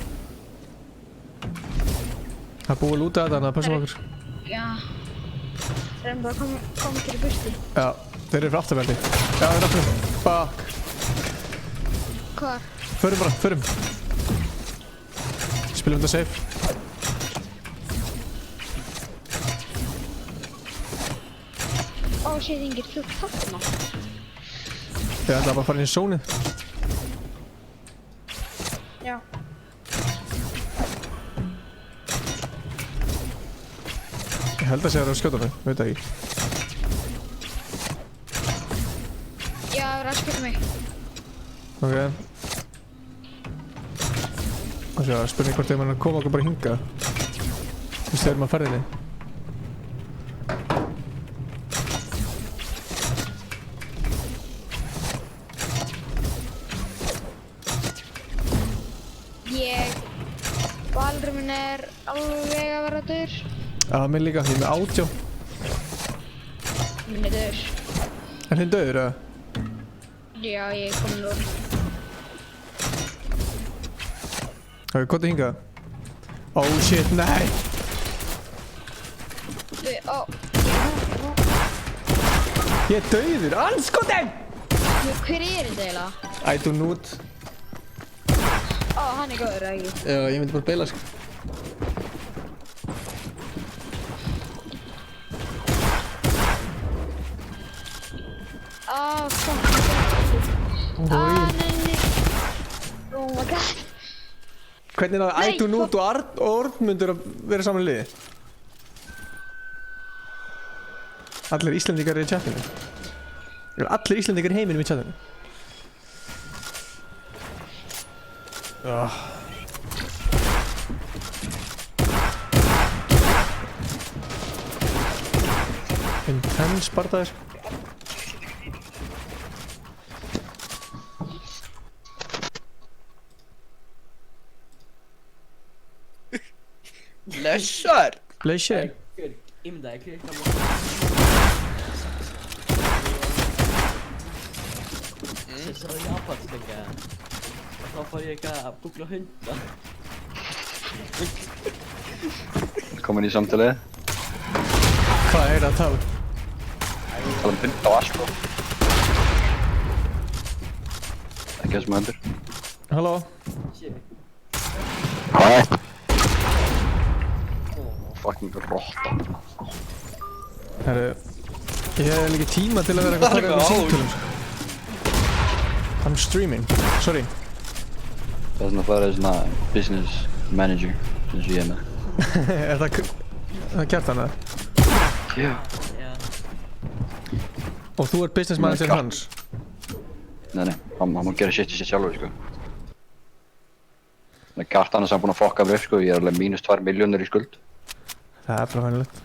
Það er búið að lúta þetta, þannig að passum okkur.
Já. Reynum bara að koma til í burti.
Já, þeir eru fyrir afturveldi. Já, þeir eru aftur. Fuck.
Hvar?
Förum bara, förum. Spilum þetta safe.
Ó, shit, Ingir, þú ert þarna.
Ég ætla bara að fara inn í zónið.
Já.
Ég held að það sé að það er að skjóta mig, veit það ekki.
Já, það er að skjóta mig.
Ok. Það sé að spurning hvort þegar maður koma okkur bara hingað. Þú veist, þegar maður ferðinni.
Balruminn er alveg að vera döður.
Já, minn líka, ég er með 18.
Minn er döður.
Er þinn döður, eða?
Já, ég er komin úr.
Ok, hvað er hingað? Oh shit, nei! Ég er döður, anskotin!
Hver er þetta eiginlega?
I do not.
Ó, hann er góður, eða ekki?
Já, ég myndi bara beila, sko.
Fuck. Nei. Oh my god.
Hvernig er það I do not og Ormmundur að vera saman í liði? Allir Íslendingar í chatinu. Allir Íslendingar í heiminum í chatinu. Intense bardaður.
Blessar!
Blessar.
Ímyndaði klukkan Ég sá japansleika og þá fór ég eitthvað að googla hunda.
Komin í samtalið.
Hvað er að tala?
Tala hunda og Astro. Ekki það sem hendur.
Halló?
Hvað? Fucking rotta.
Herru, ég hef ekki tíma til að vera eitthvað að taka eitthvað símtölum. I'm streaming, sorry.
Það er svona svona business manager sem ég með.
Er það Kjartan eða?
Já.
Og þú ert business manager hans?
Nei, hann má gera shit í sér sjálfur, sko. Það er Kjartan sem er búinn að fokka mér upp, sko. Ég er alveg -2 milljónir í skuld.
Það er bara vænilegt.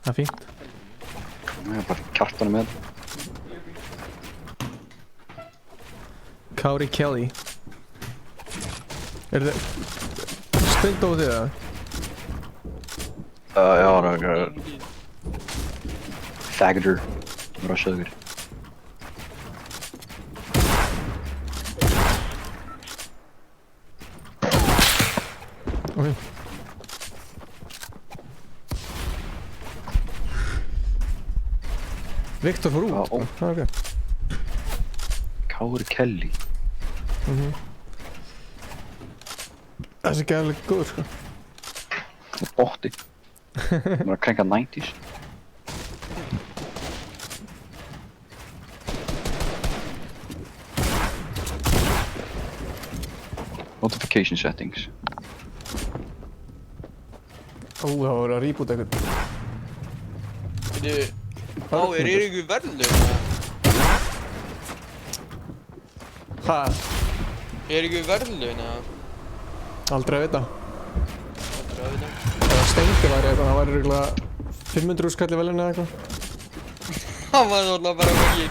Það er fínt.
Það er bara Kjartan með.
Kári Kelly. Er það... Strengt á þig eða?
Já, það er Faggoter. Rössöður.
Ok. Viktor fór út?
Já,
ok.
Kári Kelly.
Þessi er gæðilega góður, sko.
Það er botti. Það er að krenka 90s. Notification settings.
Ó, það voru að reboota eitthvað.
Er ykkur verðlaun?
Hæ?
Er ykkur verðlaun eða?
Aldrei að vita.
Aldrei að vita.
Ef Steindi væri eitthvað, það væri örugglega 500 skall í verðlaun eða eitthvað.
Það var náttúrulega bara ekki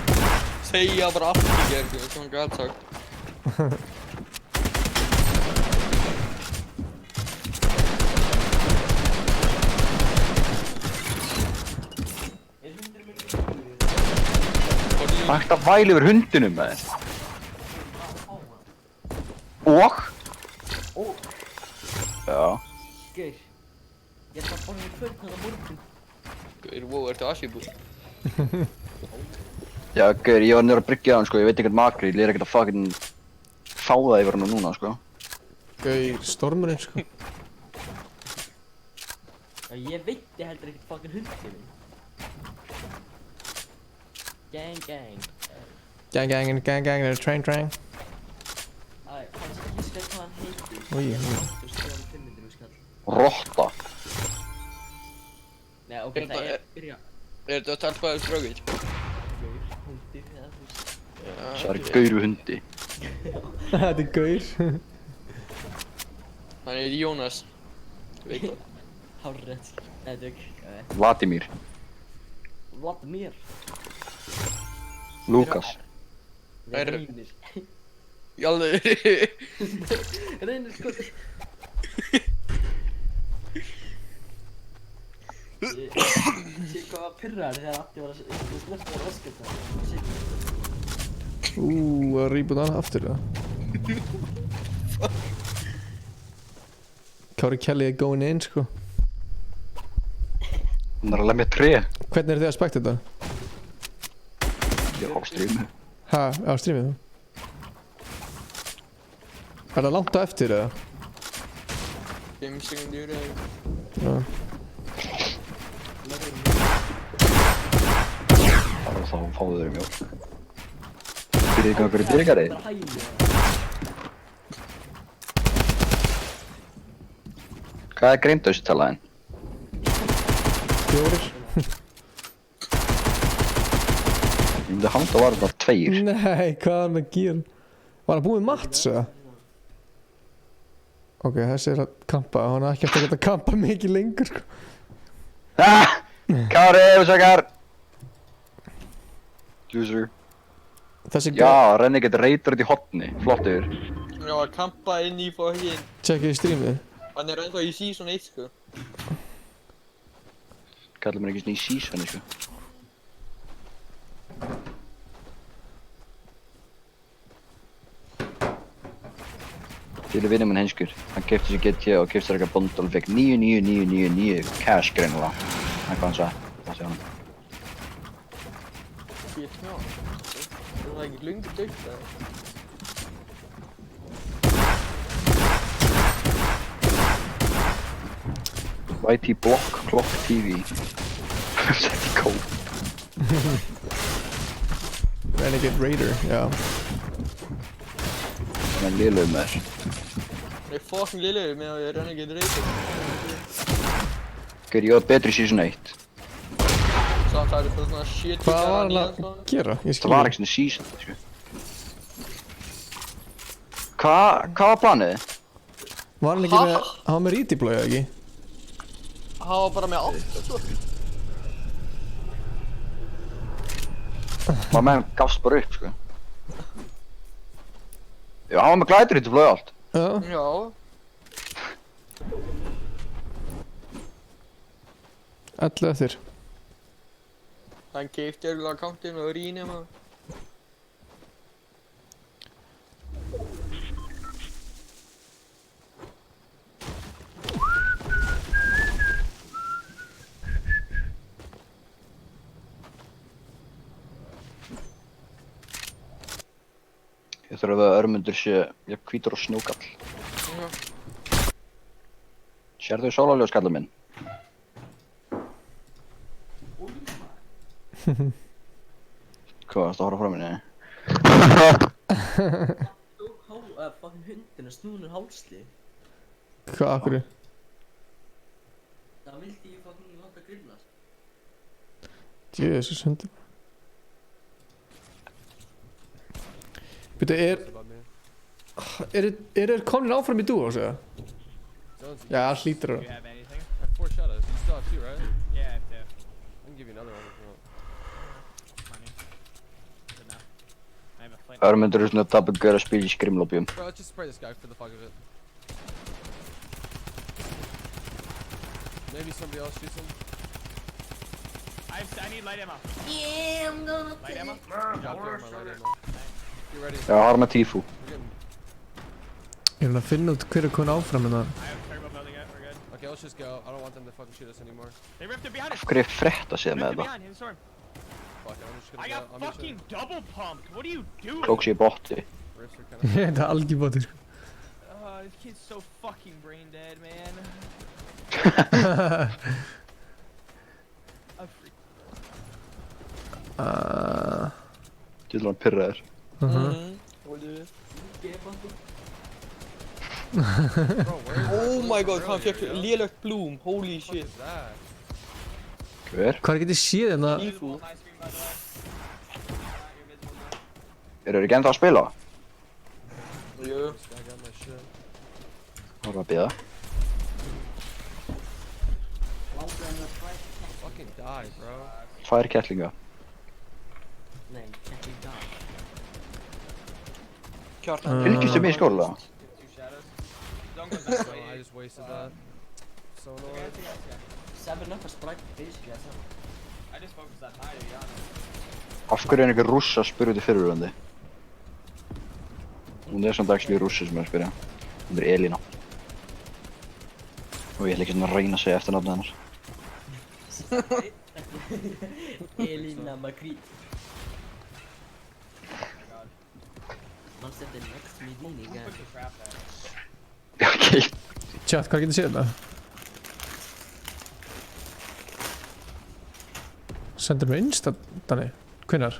segja bara allt í gerð, svona gæt sagt.
Það er hægt að væla yfir hundinum með þér. Og? Já.
Gaur, ég ætla að borða mér kvöld þarna morgun.
Gaur, wow, ertu aðsýbúr?
Já, gaur, ég var niður að bryggja hann, sko, ég veit ekkert makri, ég er ekkert að fucking fá það yfir hann núna, sko.
Gaur, stormurinn, sko.
Já, ég veitti heldur ekkert fucking hundið minn. Gang, gang.
Gang, train.
Æ, kannski ekki skall hvað hann heitir.
Új.
Þú skrifaði 500 skall.
Rotta.
Nei, ok, það er byrja.
Er þetta að tala bæðið strákir?
Gaur, hundir, eða þú veist.
Það er gauru hundi.
Þetta er gaur.
Hann er Jónas. Veit það.
Hárrétt. Nei, dök.
Vladimir.
Vladimir.
Lukas.
Reynir.
Jálfur.
Reynir, sko. Sér hvað var pirraður þegar Addi var að slöfta á raskatna.
Að reboota hann aftur, eða? Kári Kelly er going in, sko.
Hann er að lemja tré.
Hvernig eru þið að spekta þetta?
Ég er á streamu.
Ha, á streamið? Er það langt á eftir, eða?
5 sekundur eða...
Já.
Þá fáðu þeir mjólk. Byrðið ykkur okkur í byrgari? Hvað er greimdauðstalaðinn?
4.
myndi halda var þetta 2.
Nei, hvað er hann að gera? Var hann búið mats eða? Ok, þessi er að kampa, hann er ekki eftir að geta að kampa mikið lengur sko.
Kári, auðvitað! Loser.
Þessi
Já, renni getur reytur út í hotni, flottur.
Já, að kampa inn í fokkin.
Tjekkið í streamið.
Hann er ennþá í season 1 sko.
Kallar mér ekki svona í seasoni sko. Til er vinnum minn Henskur. Hann kefti sér GT og kefti sér eitthvað bondal og fekk 9999 cash greinilega. Það er hvað hann sagði. Það sé hann.
Ég tjá. Það er ekki lungu dögt eða?
YT Block Clock TV. Sett í kóð.
Renegade Raider, já.
Það er liðlega með þér.
Ég er fokkin liðlegur með að ég renni ekki reytur.
Gauður, ég átt betri í season 1.
Samt það er fyrir svona shit.
Hvað var hann að gera?
Það var ekki svona season, sko. Hvað var planið?
Var hann ekki með, hann var með redeploy eða ekki?
Það var bara með allt, sko.
Var með hann gafst bara upp, sko. Já, hann var með glætur í þetta flöðu allt.
Já.
Allir eftir.
Hann keipti örgulega akkantinn og rýni maður.
Ég þarf að Örmundur sé jafn hvítur og snjókall.
Já.
Sérðu sólarljós, kallar minn? Hvað, varstu að horfa frá minni?
Fucking hundin er snúnur hálsli.
Hvað, akkur?
Það vildi ég fucking láta grillast.
Jesus, hundin. Býtu, er komin áfram í dúo, segja? Já, allt hlýtur það.
I have 4 shadows. You still have 2, right? Yeah, I have 2. I can give you another one if you want. Money. Good enough. I have a flame.
Örmundur er svona tapur gaur að spila í skrimlobbyum.
Bro, let's just spray this guy for the fuck of it. Maybe somebody else shoots him.
I need light ammo.
Yeah, I'm gonna
Light ammo?
Drop there, my light ammo. You ready?
Já, har með Tifu.
Ég er að finna út hver er komin áfram en það.
Okay, let's just go. I don't want them to fucking shoot us anymore.
They ripped it behind us.
Af hverju er frétt að segja með
Ripped it
þetta?
behind, in the storm.
Fuck it, I'm just
I
gonna
got
go.
fucking double pumped. What are you doing?
Tók sér í botti.
Þetta er algjör bóttir.
This kid's so fucking brain dead, man.
Gildur hann pirraður.
Oh my god, hann fekk lélögt blúm, holy shit.
Hver?
Hvað getið séð hérna?
Tifu.
Eru þeir ekki ennþá að spila?
Jú.
Það var að bíða.
Fucking die, bro.
2 kettlinga.
Nei, ekki í dag.
Fylgistu mig í skóla?
I just wasted that. So annoying.
7-up er sprite basically að sama.
I just focused that high, to be honest.
Af hverju er einhver rússa að spyrja út í fyrirvöndi? Hún er samt actually rússi sem er að spyrja. Hún er Elína. Og ég ætla ekki svona að reyna að segja eftir nafnið hennar.
Elína Magritte. Man setter next meeting again.
Ok.
Chat, hvað getið séð þetta? Sendur mér insta, Danni. Hvenær?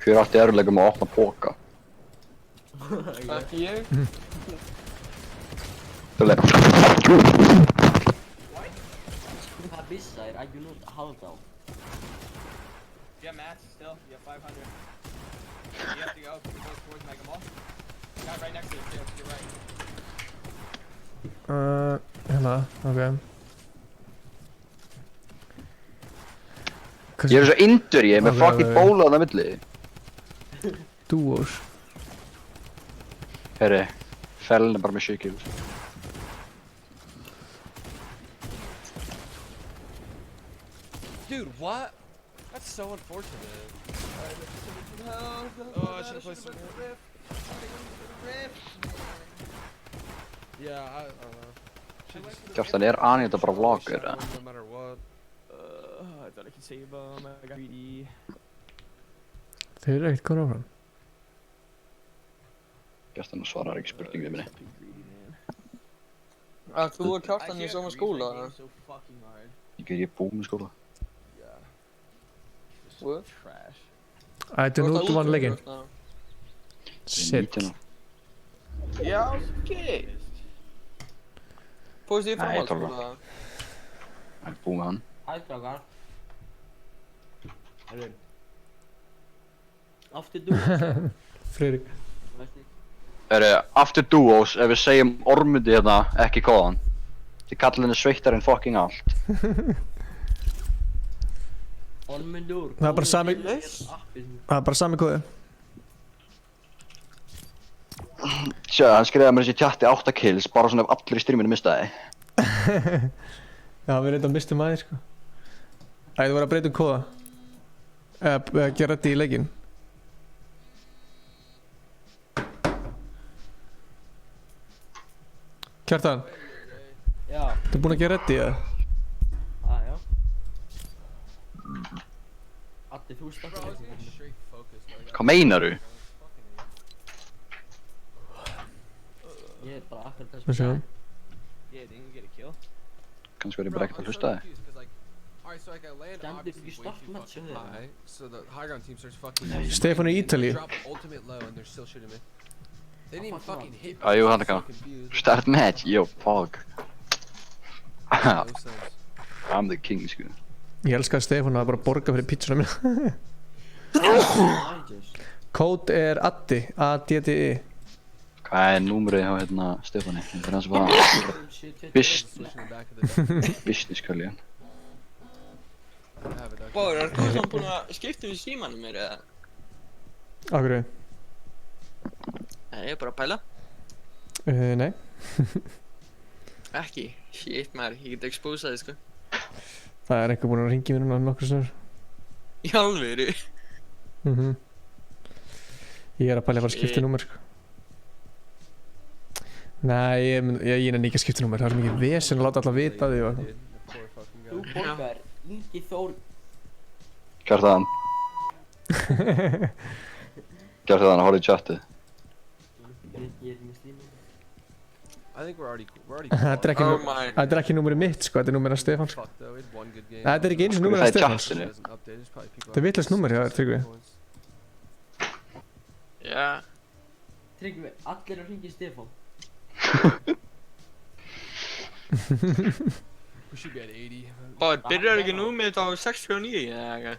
Hver átti erfiðleikum að opna póka?
Ekki ég.
Það er
Hvað bissa you not halda á?
You have mats still? You have 500. You have to go. It goes towards Mega Mall. Got right next to it too, to your right.
Hérna, ok.
Ég svo indur ég með fucking bóla þarna milli.
Duos.
Herri, fellin bara með 7 kills.
Dude, what? That's so unfortunate. Oh, I should have played some riff. Yeah, I don't know.
Kjartan, Anita bara vlogger,
No matter what.
I thought I could save him. I got greedy.
Þeir eru ekkert góð áfram.
Kjartan svarar ekki spurningu minni.
Þú og Kjartan í sama skóla?
Ég búið með skóla.
What?
I do not want legging. Shit.
Já, ok. Fórstu í framhaldsskóla?
Ég búið með hann.
Hæ, strákar. Herru. Aftur duos.
Friðrik.
After duos, ef við segjum Ormundi hérna, ekki kóðan. Þið kallir henni sveittar en fucking allt.
Ormundur.
Það er bara sami... Það er bara sami kóði.
Sjá, hann skrifaði mér þessi tjatti 8 kills, bara svona ef allir í streaminu mistaði.
Já, við reynda að mistum aðeins, sko. Æ, þú verður að breyta kóða. Eða gera þetta í legginn. Kjartan.
Já.
Þú búinn að gera ready, eða?
Já. Addi, þú startar ekki.
Hvað meinaru?
Ég bara akkurat þess
Við sjáum.
Yeah, didn't you get a kill?
Kannski verður ég bara ekkert að hlusta þig.
Alright, so like I land obviously way too fucking high, so the high ground team starts fucking.
Stefán í Ítalíu.
Drop ultimate low and they're still shooting me. They didn't even fucking hit me.
Jú, hann ekki. Start match, yo, fuck. I'm the king, sko.
Ég elska að Stefán að bara borga fyrir pizzuna mína. Kód er Addi, A-D-D-I.
Hvað er númerið hjá hérna Stefáni? Það er hans bara... Business kalli hann.
Báður, er þú samt búinn að skipta við símanum mér eða?
Akkur við?
Ég er bara að pæla.
Nei.
Ekki? Shit maður, ég get exposað þið sko.
Það er eitthvað búinn að ringi mér núna nokkur snur.
Í alvöru?
Ég er að pæla að fara að skipta númer, sko. Nei, ég nenni ekki að skipta númer, það er svo mikið vesen að láta alla vita því og eitthvað.
Þú borgar, Ingi Þór.
Kjartan. Kjartan, horfðu í chatið.
I think we're already
Þetta er ekki númerið mitt, sko, þetta er númerið af Stefán, sko. Þetta er ekki eins og númerið af Stefán. Þetta er vitlaust númer hjá þér, Tryggvi.
Já.
Tryggvi, allir að hringja í Stefán.
We should be at 80.
Báður, byrjar ekki númerið á 69 eða eitthvað?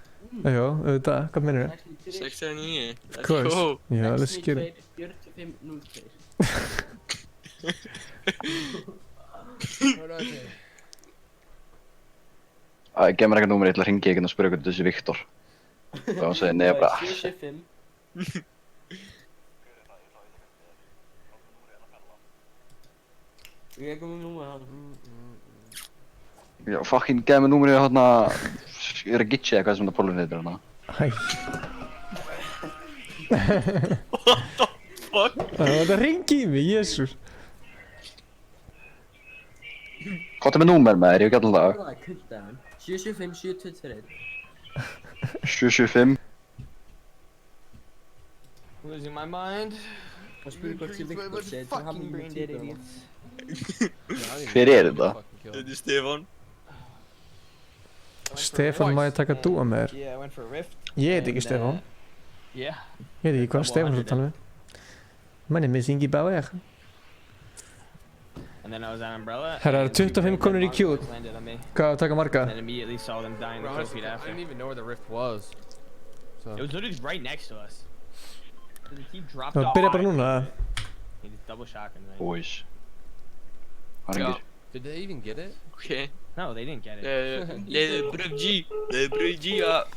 Jó, auðvitað, hvað meinur þau?
69.
Of course. Já, let's get it.
4502.
Gef mér eitthvað númer, ég ætla að hringja ekki og spyrja hvernig þessi Viktor. Og hann segir, nei, bara...
75. Ég er komið númer hann.
Já, fucking, gef mér númerið hérna... Regitchi eða hvað sem það pólun heitir hérna.
Hæ.
Fuck?
Það ringi í mig, jésús.
Hvað er með númer með þér, ég hef ekki allan dag.
Það er kuldaðan. 775 721.
775.
Losing my mind.
Og spurði hvort sem Viktor segir, það hann
Fucking brain dead idiots.
Hver er þetta?
Þetta er Stefán.
Stefán má ég taka dúa með þér.
Yeah, I went for a rift.
Ég heit ekki Stefán.
Yeah.
Ég veit ekki hvað Stefán er að tala með. My name is Ingi Bauer.
And then I was at Umbrella.
Herra, það eru 25 konur í queue.
Landed on me.
Hvað að taka marga?
And then immediately saw them dying the 12 feet
I
after.
didn't even know where the rift was. So.
It was literally right next to us. The team dropped
Það
off.
byrja bara núna.
He just double shotgun. Right?
Boys.
Did they even get it?
Okay.
No, they didn't get it.
Leiðu Bruggi að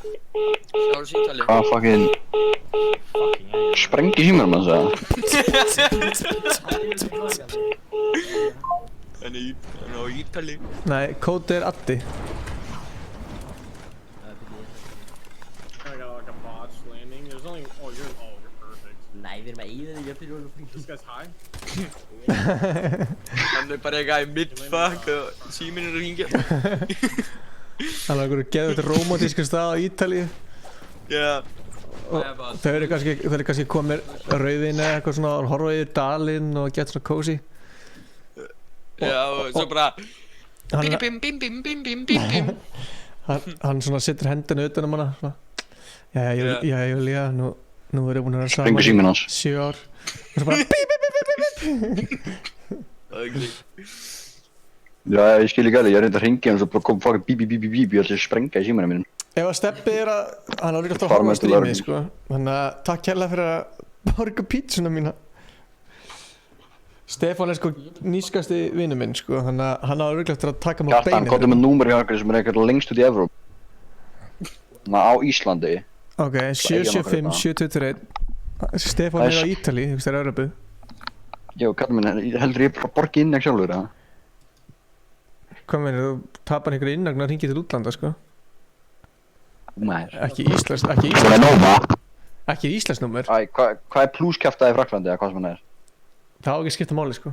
sjá síntali.
Hvað fucking sprengi símanum hans eða?
Hann á Ítali.
Nei, kóti Addi.
I got like a botched landing. There's only you're perfect.
Nei, við erum að eyða þig upp í rúlu.
This guy's high.
Hann bara eitthvað í mid-fuck og síminn að hringja.
Hann er einhverju geðveitt rómantískur stað á Ítalíu.
Já.
Og þau eru kannski komið rauðin eða eitthvað svona og horfa yfir dalinn og geta svona cozy.
Já, og svo bara
bim. Hann svona setur hendina utan hana svona. Jæja, Júlía, nú erum við búin að vera saman
Sprengur síminn hans.
7 ár. Og svo bara
Já, ég skil ekki alveg, ég reyndi að hringja og svo bara kom fucking bíp og allir sprenga í símanum mínum.
Ef að Steppi hann á líka alltaf að horfa á strímið sko. Þannig að takk kærlega fyrir að borga pítsuna mína. Stefán er sko nískasti vinur minn sko, þannig að hann á líka eftir að taka mig á beinið.
Kjartan komdu með númer hjá okkur sem er eitthvað lengst út í Evróp. Þannig á Íslandi.
Ok, 775 721. Stefán er á Ítali, þú veist það er Evrópu.
Já, Kjartan minn, heldur ég bara borgi innegg sjálfur eða?
Hvað meinir þú tapar einhverju innegn að hringja til útlanda sko?
Nei.
Ekki íslenskt númer.
Æ, hvað er plúskjaftaði í Fraklandi eða hvað sem hann er?
Það á ekki að skipta máli sko.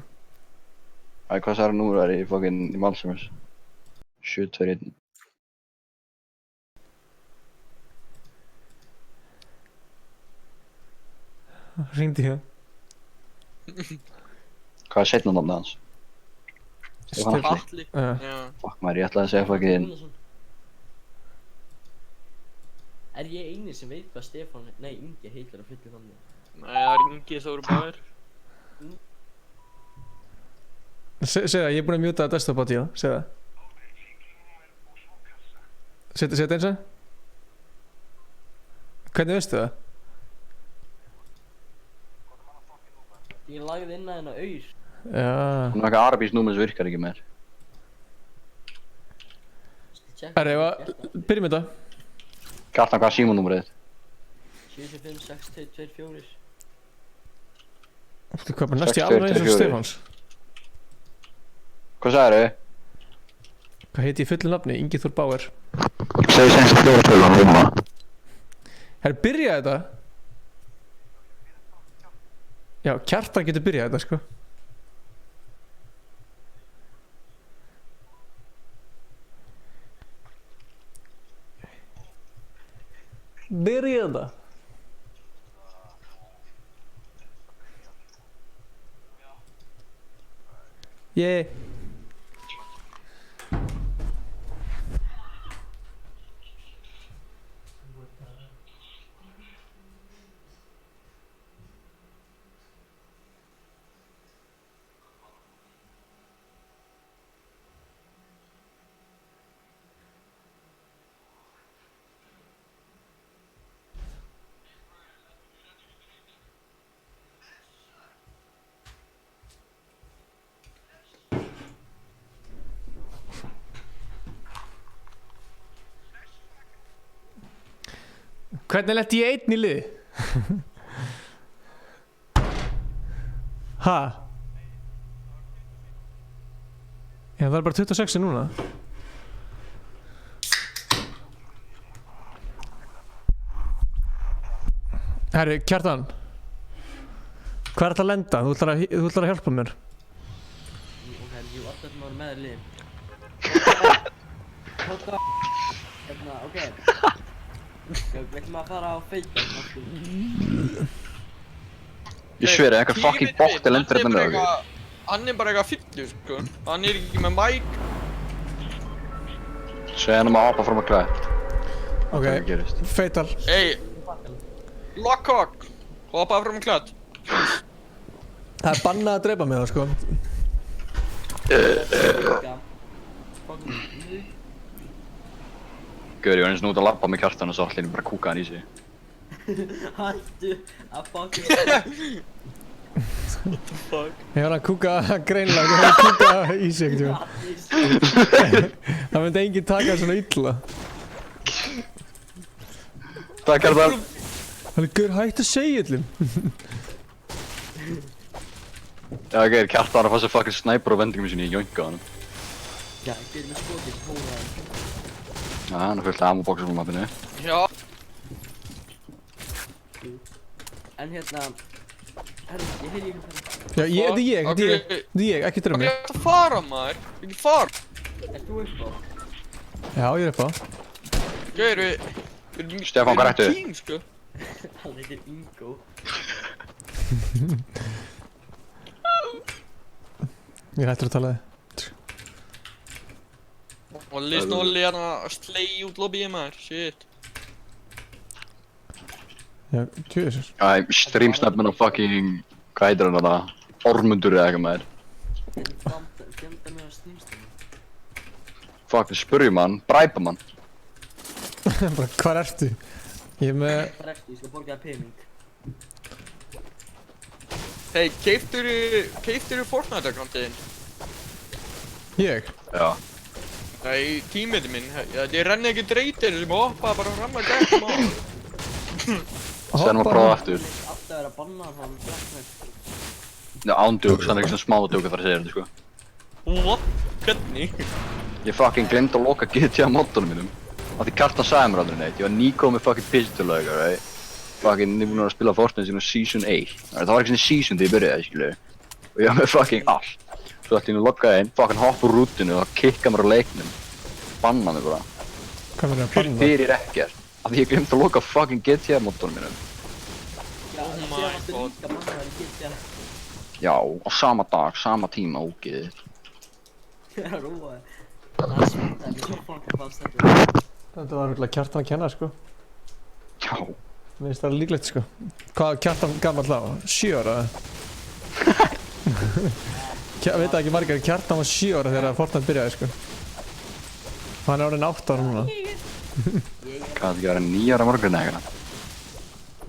Æ, hvað það númer er í fucking í Malsumers? 721.
Hringdi hér.
Hvað er seinna nafnið hans? Stefán Atli? Fuck maður, ég ætlaði að segja fucking
Er ég eini sem veit hvað Stefán, nei Ingi heitir að fullu namni?
Nei, það er Ingi Þór Bauer.
Segð það, ég er búinn að mjúta desktop á tíu, segð það. Segð það eins og? Hvernig veistu það?
Ég lagði inn að henn á auð.
Já.
Hún er eitthvað arabískt númer sem virkar ekki meir.
Herra, byrjum við þetta.
Kjartan, hvað er símanúmerið þitt?
75 6224.
Þú hvað bara næst í alveg eins og Stefáns.
Hvað sagðir þau?
Hvað heiti ég fullu nafni? Ingi Þór Bauer.
Segðu senst að fjóra tölun á rúma.
Herra, byrjaði þetta? Já, Kjartan getur byrjað þetta sko. Byrjað þetta? Yeah. Hvernig letti ég einn í liði? Ha? Já, það er bara 26 núna. Herri, Kjartan. Hvað er þetta að lenda? Þú ætlar að hjálpa mér.
Jú, alltaf sem var með þér liðin. Hérna, ok. Við ætlum að fara á feita.
Ég sveri, einhver fucking bótt lendur hérna með okkur.
Hann er bara eitthvað fyllu, sko. Hann er ekki með mic.
Segja hann að hoppa fram að klæða.
Ok, feital.
Ey, Lockhawk, hoppa fram að klæða.
Það er bannað að drepa mig það, sko.
Gauður, ég var eins og út að labba með Kjartan og svo allir bara kúka hann í sig.
Hættu að fucking...
What the fuck?
Ég var að kúka greinilega, ég var að kúka í sig einhvern tímann. Það myndi enginn taka svona illa.
Takk Kjartan.
Það er gaur hægt að segja öllum.
Já, Gauður, Kjartan var að fá sér fucking snæper á vendingum sinni í joinka á hann.
Já, Gauður með skotið sem hóra hann.
Já, hann er fullt af ammo-boxar á mappinu.
Já.
En hérna... Herri, ég heyri ykkur fara.
Já, þetta er ég, ekki drömmi.
Ég ætti að fara maður, ekki fara.
Er þú upp á?
Já, ég er upp á.
Gauður, við
Stefán, hvað ertu?
Team, sko.
Hann heitir Ingo.
Ég er hættur að tala þig.
Olli snolli hérna að slei út lobbyið maður, shit.
Já, tjóðisur.
Æ, streamsnapmin á fucking... Hvað heitir hann þarna? Ormundur eða eitthvað maður.
Fjönda mig á streamsnapmin.
Fucking spurjum hann, bræpum hann.
Bara, hvar ertu? Ég er með...
Hvar ertu? Ég skal borga það pening.
Hei, keiftirðu Fortnite-akkántiðinn?
Ég?
Já.
Nei, tímiði minn, ég renni ekki dreytir sem hoppa bara fram að gæta maður.
Sennum að prófa aftur.
Alltaf er að banna hann blackmail.
Já, ándjóks, hann er ekki svona smá djók að fara að segja þetta, sko.
What? Hvernig?
Ég fucking glemd að loka GTA moddunum mínum. Af því Kjartan sagði mér aldrei neitt, ég var nýkomið með fucking pistollauga, right? Fucking nýbúinn að spila Fortnite síðan Season 1. Það var ekki svona Season þegar ég byrjaði, skilju. Og ég var með fucking allt. Svo ætti ég að logga inn, fucking hoppa úr rútinu og kikka mér á leiknum. Banna mig bara.
Hvað verður að banna?
Fyrir ekkert. Af því ég glemd að loka fucking GTA moddunum mínum.
Já, það sé að líka bannaðar í GTA.
Já, á sama dag, sama tíma, ógeðið.
Já, róaði. Það smitaði mér svo fucking fast þetta.
Þetta var virkilega Kjartan að kenna, sko.
Já.
Mér finnst það líklegt, sko. Hvað var Kjartan gamall á? 7 ára? Veit það ekki margir, Kjartan var 7 ára þegar Fortnite byrjaði, sko. Hann er orðinn 8 ára núna.
Hvað, það ekki verið 9 ára morgun eða eitthvað?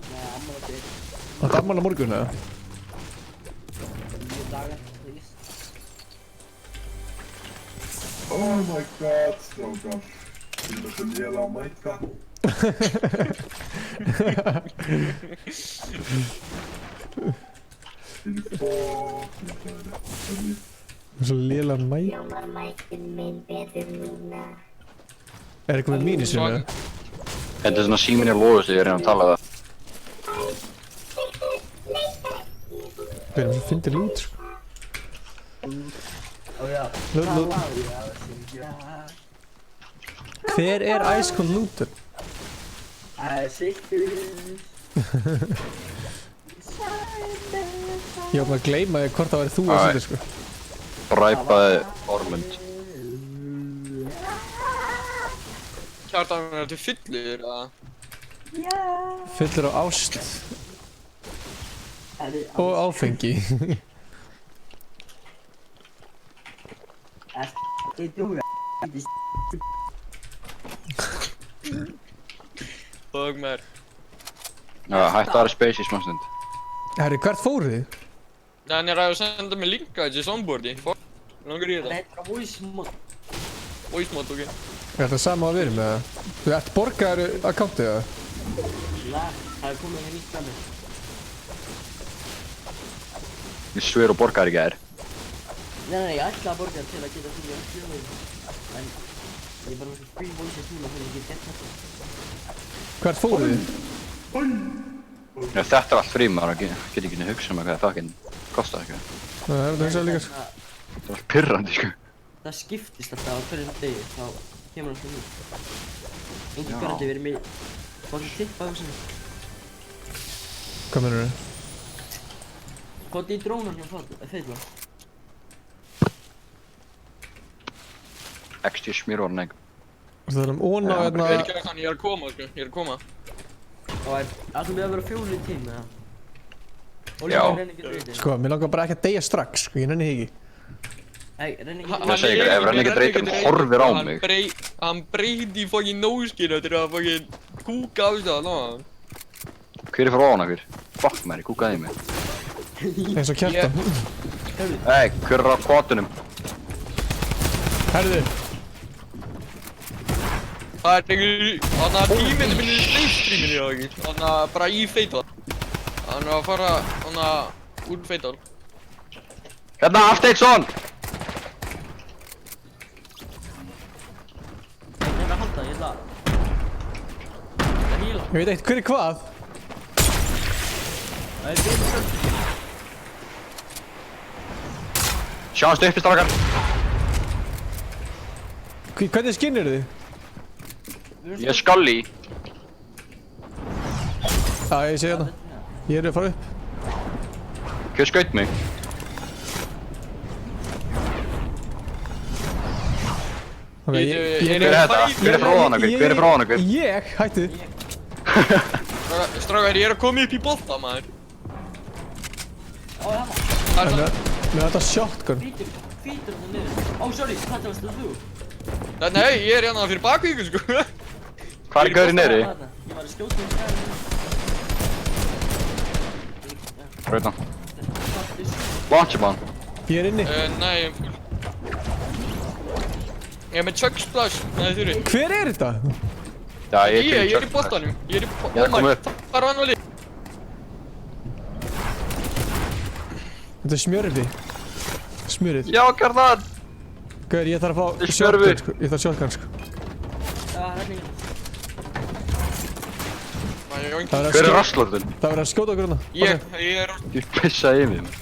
Nei, ammál á þig.
Það er ammál á morgun, eða?
9 dagar, please.
Oh my god, strákar. Þú erum svo lélega á mæka.
Svo lélega mæk. Er eitthvað með mínusum eða?
Þetta er svona síminn í loðu sem ég reyna að tala það.
Við erum svo fyndið lút, sko. Lút. Hver er Ice Cold Looter? Ég var bara að gleyma þig hvort það væri þú að setja, sko.
Bræpaði Ormund.
Kjartan, er þetta fullur, eða?
Fullur á ást. Og áfengi.
Þók mér.
Já, hætti að vera space í smá stund.
Herri, hvert fóruð þið?
Hann er að senda mig linka þessi sonboardi. Langar í þetta?
Nei, bara voice mod.
Voice mod, ok.
Er þetta sama að vera með það? Þú ert borgaður akkantið, eða?
Nei, það er komið með nýtt gammal.
Ég svör og borgar ekki þær.
Nei, ég ætla að borga til að geta fyrir að fjöla. En ég er bara með free voices núna þannig að ég get gett þetta.
Hvert fóruð þið?
Þetta er allt frí maður, get ekki að hugsa um hvað það fucking kostar eitthvað.
Það er þetta hugsaði líka, sko.
Það er allt pirrandi, sko.
Það skiptist alltaf á hverjum degi, þá kemur alltaf nýtt. Engin garandi verið með fucking tippa á þessu.
Hvað mennur þið?
Hvað er drónar hjá feitla?
XT smjörvarn eitthvað.
Það er óna á hérna...
Ég er að koma, sko, ég er að koma.
Og ætlum við að vera 4 í tím, eða?
Já.
Sko, mér langar bara ekki að deyja strax, sko, ég nenni ekki.
Hey, renni ekki.
Ég segi ykkur, ef renningadreiturinn horfir á mig.
Hann breyti fucking nóskinu til að fucking kúka á það, ná.
Hver fyrir ofan okkur? Fuck man, ég kúkaði í mig.
Eins og Kjartan.
Hey, hver á kvotunum?
Herðu.
Það einhver, tíminn minn í livestreaminu hjá ekki. Bara í Feital. Hann að fara, úr Feital.
Hérna, Afsteinsson!
Ég ætla að halda, ég ætla að heala.
Ég veit eitt, hver er hvað?
Það er David.
Sjáumst uppi, strákar.
Hvernig skinn eru þið?
Ég er Scully.
Já, ég sé hérna. Ég er að fara upp.
Hver skaut mig?
Ok,
Hver er þetta? Hver er frá ofan okkur? Hver er frá ofan okkur?
Ég, hættu.
Strákar, ég er að koma upp í bolta, maður.
Mér þetta shotgun.
Hvítur hann niður. Oh, sorry, þetta varst þú.
Nei, ég er hérna fyrir bakvíku, sko.
Hvað er gaurinn neri?
Ég var að skjóta um skæðinu.
Rauðan. Launchum hann.
Ég er inni.
Nei, ég er full. Ég er með chug splash, nei þurri.
Hver er þetta?
Já, ég
er í boltanum. Ég er í boltanum.
Ég er að koma upp.
Það er hann og lið.
Þetta er smjörði. Smjörið.
Já, Kjartan!
Gaur, ég þarf að fá
smjörfi.
shotgun, sko. Ég þarf shotgun, sko.
Já, hérna.
Hver er rasslorðin?
Það verður að skjóta okkur hérna.
Ég er...
Ég pissaði yfir mig.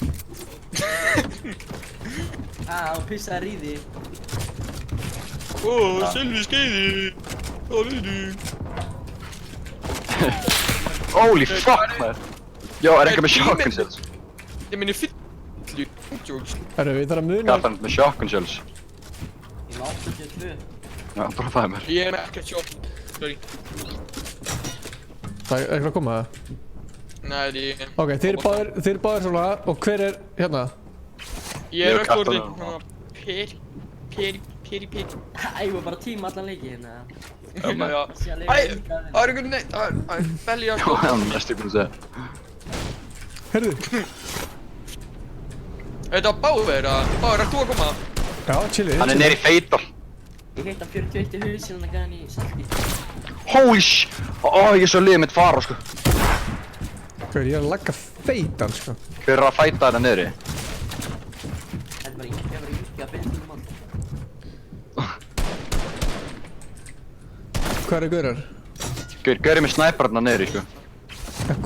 Þú pissaði í því.
Sylvi skeiði. Hvað veitu?
Holy fuck, maður. Já, er eitthvað með shotgun shells?
Ég minni fyllu.
Herru, við þarfum að muna...
Kjartan með shotgun shells.
Ég var 82.
Já, bara fæði mér.
Ég er með ekkert shotgun. Sorry.
Það er eitthvað að koma, það?
Nei, ég...
Ok, þeir eru báðir svona, og hver er hérna?
Ég er rekordinn, Peri.
Ég var bara tíma allan leiki hérna.
Já. Æ, það er einhvern veginn, það er belli að
Já, það er mest ég búinn að segja.
Herðu.
Þetta var Báður, ert þú að koma?
Já, chillið.
Hann er neri í Feital.
Ég heit að 41 í hausinn hann að gæða hann í salti.
Holy sh... ég er svo liðið mitt fara, sko.
Gaur, ég er að lagga Feital, sko.
Hver er að fæta þetta neri?
Þetta var ekki að byrja mann.
Hvar er gaurar?
Gaur er með snæpar hérna neri, sko.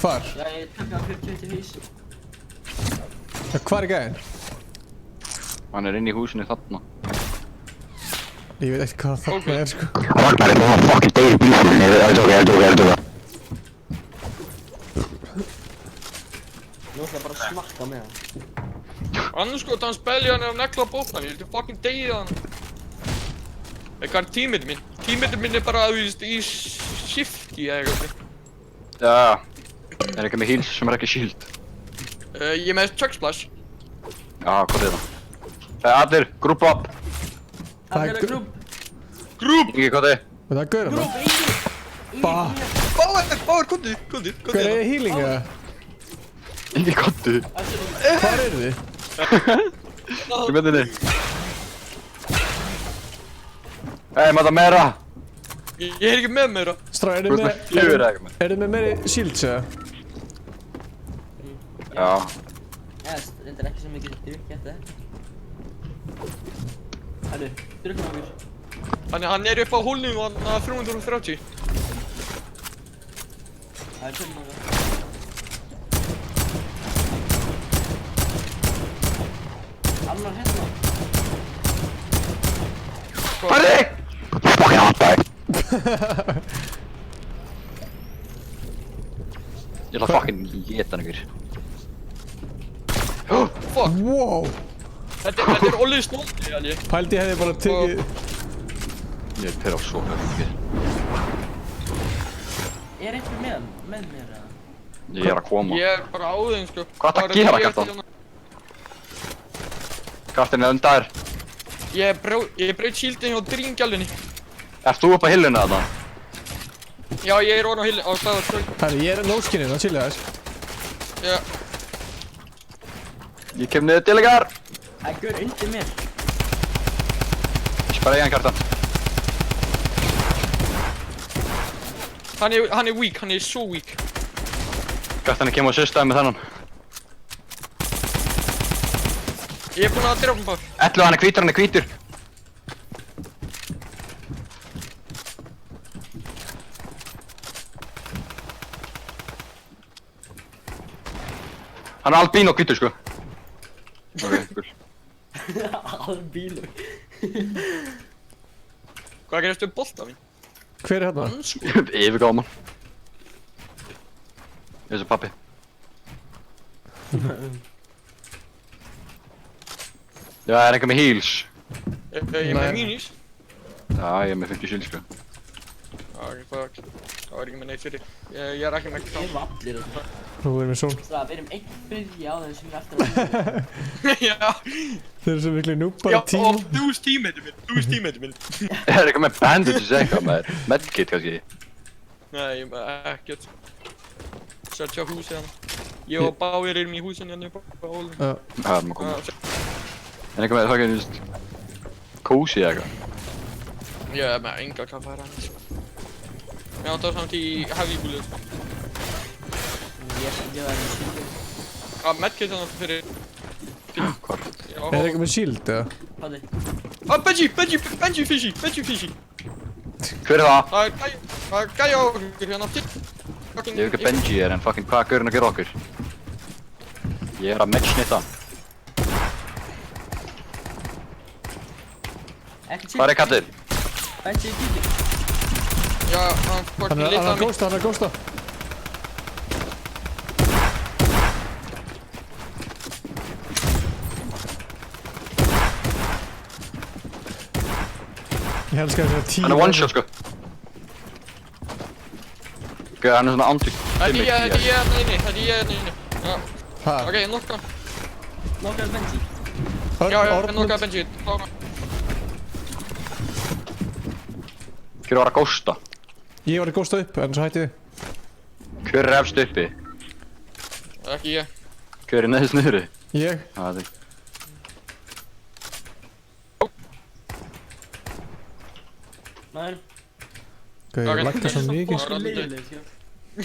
Hvar?
Já, ég takk að 41 í hausinn.
Hvar er gæðin?
Hann er inn í húsinu þarna.
Ég veit ekki hvað þarna er, sko.
Ragnar er bara fucking deyri bílfinn. Ég er tóka.
Nú ætla bara að smakka með hann.
Annars sko, þannig spelja hann er að negla á bóttan. Ég vildi fucking deyja hann. Hvað er tímið minn? Tímið minn er bara, þú veist, í shifti eða eitthvað.
Já. Er eitthvað með heals sem er ekki shield.
Ég er með chug splash.
Já, hvað er það? Allir, group up.
Allir að grúp.
Grúp!
Ingi, hvað er?
Það er gaurar það.
Báður, kontið.
Hver er healing eða?
Ingi, kontið.
Hvar eru þið?
Hvað með þinni? Hei, maður það meira.
Ég er ekki með meira.
Strá, eru
Þú ert með fjögur eða eitthvað með.
Eru þið með meiri shields eða?
Já.
Reyndar ekki svo mikið drukk þetta. Hæru, drukkum okkur.
Hann er upp á hólnum og hann er 330.
Það er tömum okkur. Annar hérna.
Færði! Fucking hata þig. Ég ætla að fucking geta hann ykkur.
Fuck.
Wow.
Þetta er Olli snótti, alveg.
Pældi ég hefði bara tekið...
Ég er pyrr á svo mjög.
Er einhver með mér eða?
Ég er að koma.
Ég er bara á þeim, sko.
Hvað er það að gera, Kjartan? Kjartan er undan þér.
Ég braut shieldin hjá Dream-gjallunni.
Ert þú upp á hilluna þarna?
Já, ég er ofan á hillinu, á staðar skói.
Herri, ég er no-skinnin, það chilla þess.
Já.
Ég kem niður til ykkar.
Það er gaur undir mér.
Ég spara eigan kartan.
Hann er weak, hann er svo weak.
Kartan kemur á sérstæði með þennan.
Ég er búinn að drepa hann bara.
11, hann er hvítur. Hann er albíno hvítur sko. Ok, cool.
Albíno.
Hvað gerist við bolta mín?
Hver er hérna?
Yfirgáman. Þessi pappi. Já, er einhver með heals?
Ég er með minis.
Já, ég er með 50 shield sko.
Það var ekki með neitt fyrir. Ég er ekki með kall.
Við erum allir þetta.
Nú erum við són.
Það, við erum einn byrja á þeim sem er eftir að
Já.
Þeir eru svo miklu núbara tím.
Já, og þú veist tímætið minn.
Er eitthvað með bandages eitthvað maður? Medkit kannski?
Nei, ég með ekkert. Searcha húsið hann. Ég og Báir erum í húsinu hann upp á hólum.
Já, það má koma. En eitthvað með það ekki kósi eitthvað?
Ég er með enga kaffæra hann. Ég átti það samt í heavy bullet.
Ég var með shield.
Medkit hann fyrir...
Hvar?
Er eitthvað með shield eða?
Hvað er?
Benji fishy.
Hver er það?
Það er gæja á okkur hérna.
Ég veit ekki Benji er en fucking hvað er gaurinn að gera okkur? Ég er að matchnitta. Hvað er kallið?
Benji er kíkir.
Já, hann fucking litaði mig.
Hann er að ghosta. Ég elskar þess að 10.
Hann er one shot sko. Gauð, hann er svona andrygg.
Þetta er ég inni. Já. Ok, nokka.
Nokkaði Benji.
Já, nokkaði Benji.
Hver var að ghosta?
Ég var að ghosta upp, en svo hætti þið.
Hver er efst uppi?
Ekki ég.
Hver er neðst niðri?
Ég.
Það er
Nei.
Gauð, ég lagði það svo mikið sko.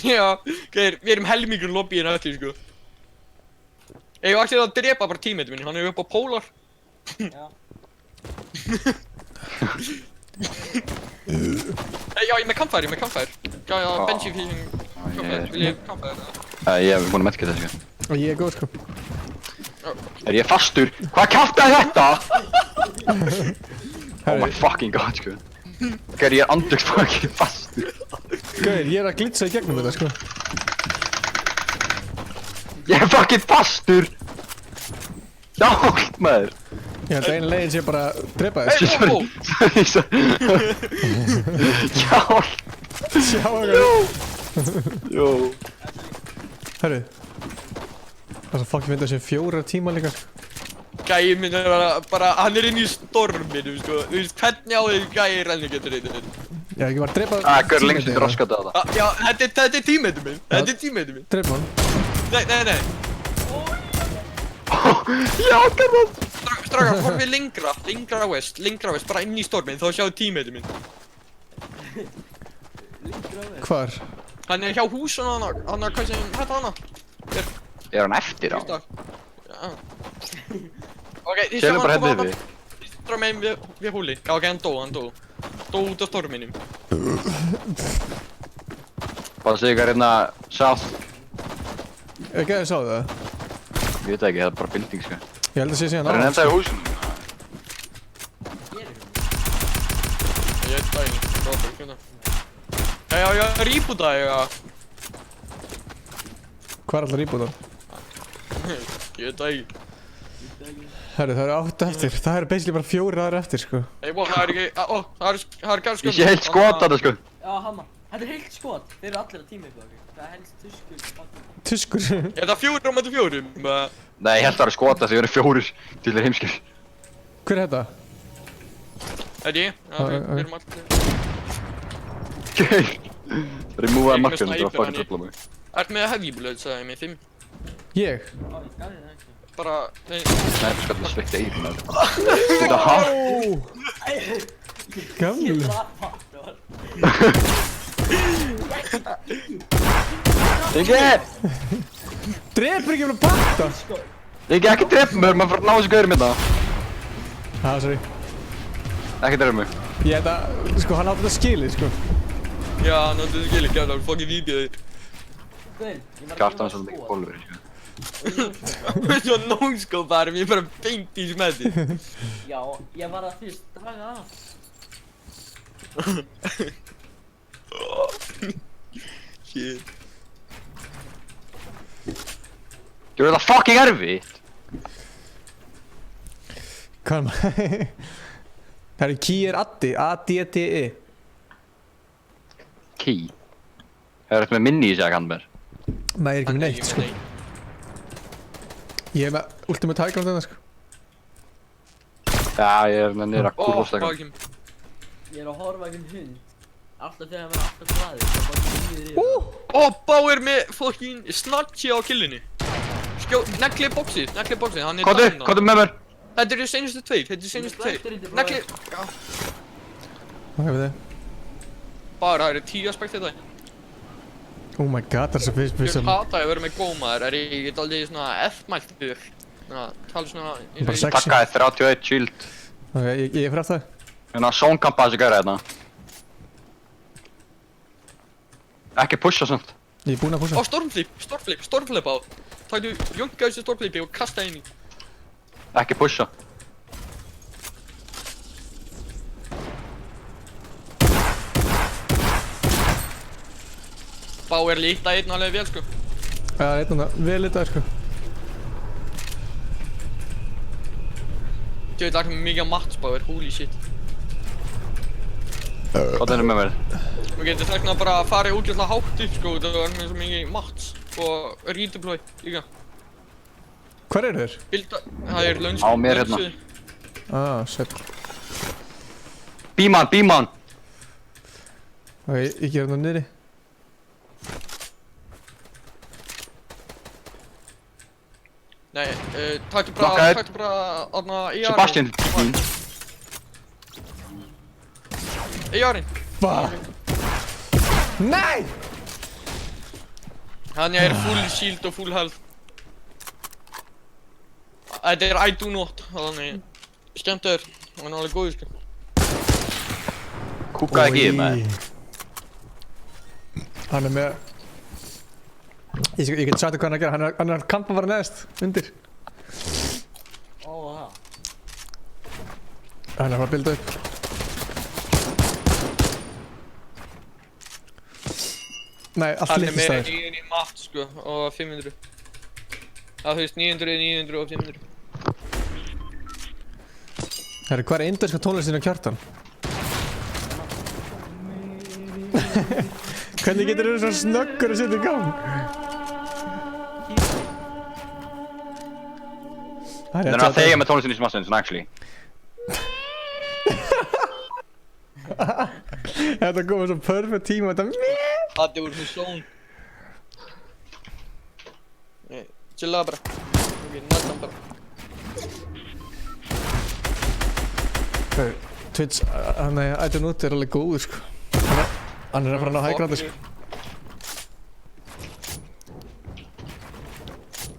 Já, gauðir, við erum helmingur lobbyinn eftir sko. Ég var ekki að drepa bara tímætið minni, hann er upp á Polar.
Já.
Já, ég er með kampfæri. Gæja, Benji fyrir kampfæri. Vil ég kampfæri?
Ég hef búin að medkita þessu sko.
Og ég er góð sko.
Er ég fastur? Hvað kjaftaði þetta? Oh my fucking god sko. Gauð, ég er andryggt fucking fastur.
Gauð, ég er að glitsa í gegnum þetta sko.
Ég er fucking fastur! Hjálp maður!
Ég held að einu leiðin sé bara að drepa þess.
Sorry. Hjálp!
Sjá það.
Jó.
Herru. Það er svo fucking myndið að sé 4 tíma líka.
Gæi minn er bara, hann er inn í storminu sko. Þú veist, hvernig á þig gæi renni getur þetta?
Já, ekki bara að drepa...
Gauð, lengst í droskat á það.
Já, þetta er tímætið minn.
Drepa hann.
Nei.
Já, gæðan!
Strákar, fórum við lengra west, bara inn í storminn, þá sjáu tímætið minn.
Hvar?
Hann er hjá húsinu hann er hvað sem, hætti hana?
Er hann eftir á?
Já. Ok, því
Sérlega bara henni við.
Því stráð meginn við húli. Já, ok, hann dó. Dó út af storminum.
Bara segja ykkur hérna, south.
Ekki að þið sáðu það?
Ég veit ekki, það er bara building sko.
Ég held að sé síðan á.
Það er ennþá í húsinu.
Ég veit það ekki, frábært, hérna. Já, reboota ég að...
Hvað er alltaf reboota?
Ég veit það ekki.
Herru, það eru 8 eftir. Það eru basically bara 4 aðra eftir sko.
Ei, það er ekki... það er garðskömmur.
Ég sé heilt skot að það sko.
Já, hamma. Þetta er heilt skot. Þeir eru allir að tíma ykkur, ok? Það er helst tuskur.
Tuskur?
Er það 4 á mæti 4?
Nei, ég held að það eru skota því það eru 4 til þeir heimskir.
Hver er þetta?
Er ég? Já, við erum allir.
Remúvaði markanum til að fucking tröfla mig.
Ert með heavy bullet, sagði ég með 5.
Ég?
Bara, nei.
Nei, þú skal svekta í hérna. Þetta hæ?
Gamli.
Ingi!
Drepur ekki með patta!
Ingi, ekki drepa mig, maður fara að ná þessu gaurum hérna.
Sorry.
Ekki drepa mig.
Ég held að, sko, hann átti þetta skilið, sko.
Já, hann átti þetta skilið, gæðar, fucking vídeoðir.
Kjartan er svolítið mikið bólver, sko.
Þú veist svo nóskóparum, ég er bara beint í smeti.
Já, ég var að fyrst draga af.
Shit.
Gjörðu það fucking erfitt!
Hvað er maður? Það er key er addi, A-D-D-E.
Key? Það er eitthvað með minni í sig að kann mér.
Nei, ég er ekki með neitt, sko. Ég er með ultimate high ground þarna, sko.
Já, ég er með nýra kurvostakam.
Ég er að horfa ekki hund. Alltaf þegar maður er alltaf glæður, það bara líður yfir.
Báir með fucking snatchi á killinu. Negli bóksið, hann er
Kóttu með mér!
Þetta eru seinustu tveir, Negli... Já.
Hvað hefur þið?
Bara, það eru 10 aspekt þetta.
Oh my god, það er svo fyrst
Ég hata að vera með gómaður, ég get aldrei svona F-mæltur. Tala svona...
Takkaði 31 shield.
Ok, ég er fyrir aftur það.
Hérna, sónkampa þessi gæra hérna. Ekki pusha samt.
Ég er búinn að pusha.
Ó, stormflip á. Taktu junga þessu stormflipi og kasta inn í.
Ekki pusha.
Bá er lítið einn alveg vel, sko.
Já, einn vel lítið, sko.
Ég veit ekki mikið á mats, Báir, holy shit.
Hvað er með mér?
Þú getur þekna bara að fara útgjörlega hátt upp, sko, það var með svo mikið mats og redeploy líka.
Hvar eru þeir?
Það er lönnsku.
Á mér hérna.
Shit.
Bíman!
Ok, ég ger hérna niðri.
Nei, taktu bara aðna ER-inn.
Sebastian.
ER-inn.
Fuck. Nei!
Hann er full shield og full health. Þetta er I do not, þannig skemmtur, hann er alveg góður, sko.
Kúkaði ekki yfir maður.
Hann er með... Ég get sagt hvað hann er að gera, hann er að kampa bara neðst, undir.
Það.
Hann er að bilda upp. Nei, allt litli staðir.
Hann er með 9 í mat, sko, og 500. Það þú veist, 900, 900 og 500.
Herri, hvað er indverska tónlistin á Kjartan? Hvernig getur þú svona snöggur að setja í gang?
Það er að þegja með tónlistin í smassins, actually.
Þetta komið svo perfect tíma, þetta
Það er úr því sjón. Chillaða bara. Ok, næstan bara.
Twitch, hann er ættin út, er alveg góður, sko. Hann er að fara að ná hægrandi, sko.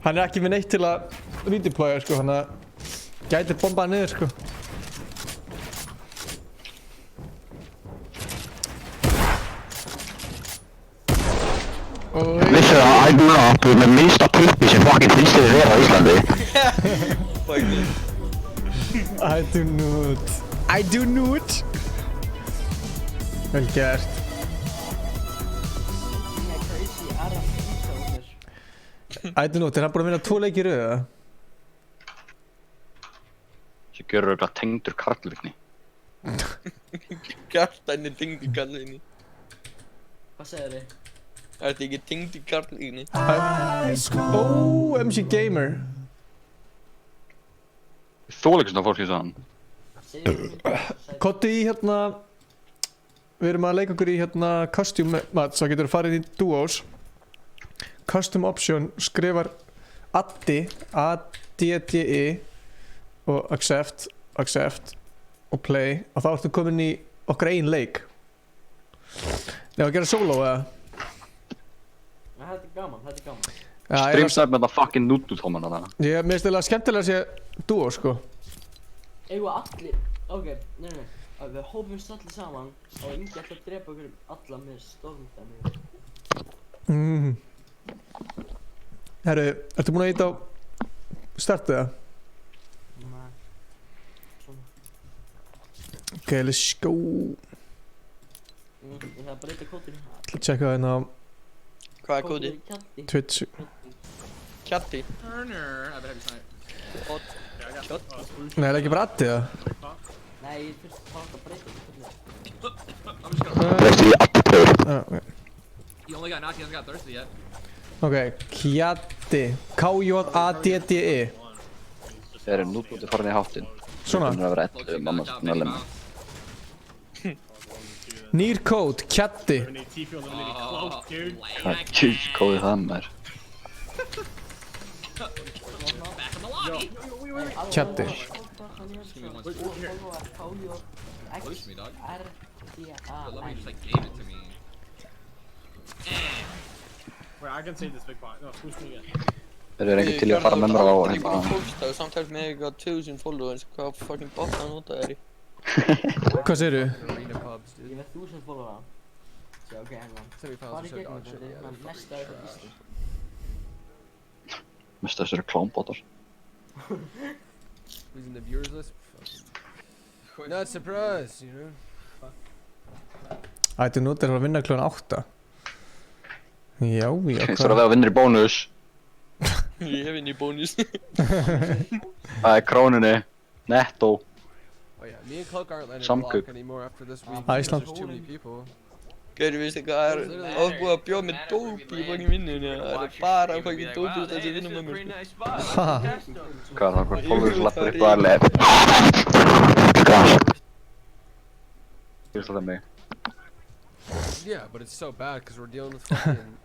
Hann er ekki með neitt til að redeploya, sko, hann gæti bombaði niður, sko.
Vissu það að I do not er með minnsta puppi sem fucking finnst þið vera á Íslandi?
I do not. Vel gert. I do not, er hann búinn að vinna 2 leiki í röð, eða?
Þessi gjörur eitthvað tengdur karlvikni.
Kjartan er tengd í karlvikni.
Hvað segir þið?
Er þetta ekki tengd í karlvikni?
MC Gamer.
Þóleikast á fólki sann.
Kottu í hérna. Við erum að leika okkur í hérna costume mat, svo getur farið í duos. Custom option skrifar addi, A-D-D-I og accept og play og þá ertu komin í okkar eigin leik. Nei, að gera solo eða?
Þetta er gaman.
Streamsnæp með það fucking nút-tóman á það.
Ég minnst eða skemmtilega að sé duo, sko.
Eigum við allir, ok, nei, við hófumst allir saman og Ingi ætla að drepa okkur alla með stormdæmi.
Herru, ertu búinn að íta á start eða?
Nei, svona.
Ok, let's go.
Ég þarf að breyta kódinu.
Ég ætla að checka hérna á
Hvað er kódi?
Twitch.
Kjatti.
Turner, I bet have you sign it.
Nei, er ekki bara addið það?
Nei, ég fyrst bara að breyta kódinu.
I'm just gonna...
Ok.
You only got knocked, he hasn't got thirsty yet.
Ok, Kjatti. K-J-A-D-D-I.
Þeir eru nútbútið farin í háttinn.
Svona?
Það er að vera 11 mamma sem er lemma.
Nýr kód, Kjatti.
Hvað kóðið það maður?
Kjatti.
Push me, dog. Let me just like gave it to me.
Wait, I can save this big pot. No, push me again.
Þeir eru ekki til í að fara með mér á
Ég
hérna.
bara postaði samtals með eitthvað 1000 followers, hvað fucking bot að nota þér í?
Hvað segirðu?
Ég með 1000 followera. Svo, ok, hennan. Hvað er gegnum þetta? Þetta er mesta eitthvað listi.
Mest þessari klámbótar.
Who's in the viewers list? Not surprised, you know.
Ættu nútið að vinna klukkan 8. Já,
Svo er það að vinna í bónus.
Ég hef inn í bónus.
Það er krónunni. Netto.
Oh yeah, me and Cloak aren't letting it
Samkaup.
block anymore after this week.
Iceland.
There's too many people.
Gauður, veistu hvað er ofbúið að bjóða með dóp í fucking vinnunni? Það er bara fucking dópið þessi vinna með mér.
Hvað er það? Hvað fólkur slappar upp að lef? Ég veist það mig.
Yeah, but it's so bad because we're dealing with fucking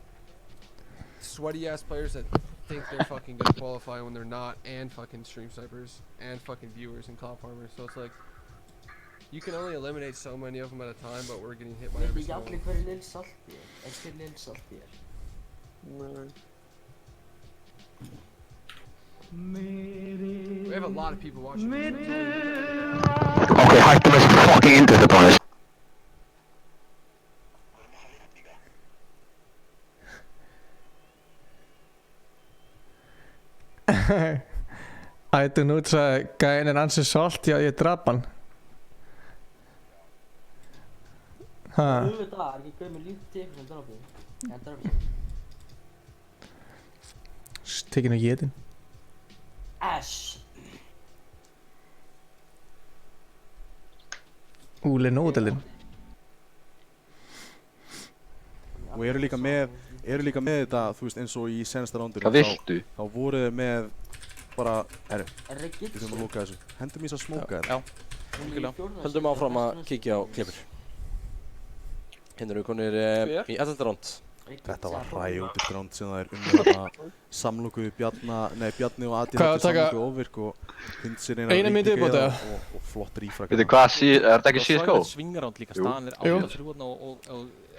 sweaty ass players that think they're fucking gonna qualify when they're not, and fucking stream snipers, and fucking viewers and cloud farmers. So it's like you can only eliminate so many of them at a time, but we're getting hit by every
Veit
single
ekki
one.
allir hver Lil Salty er? Hver Lil Salty er?
We have a lot of people watching.
Ok, hættum þessi fucking industry.
Ættu nút sagði gæinn er ansið salt, já ég drap hann. Ha.
Auðvitað er ekki gauð með lítið til ykkur sem drafið. En drafið sem.
Tekinn á jétin. Lenóðelinn.
Og eru líka með þetta, þú veist, eins og í senasta rándinu.
Hvað viltu?
Þá voruð þið með bara, herru,
Er það
við þurfum að lóka þessu. Hendum í þess að smóka þetta.
Já, höldum áfram að kíkja á klippur. Hérna eru konir í 11. ránd.
Þetta var ræjótið ránd sem það er þarna samlokuðu Bjarni og Adi
Hvað,
hættu
taka
samlokuðu óvirk og hundsinn
eina mínútu viðbót, eða?
og flott rífrak.
Veitu hvað, er þetta ekki CSGO?
Svingaránd líka,
Jú.
staðan er
Jú.
83 og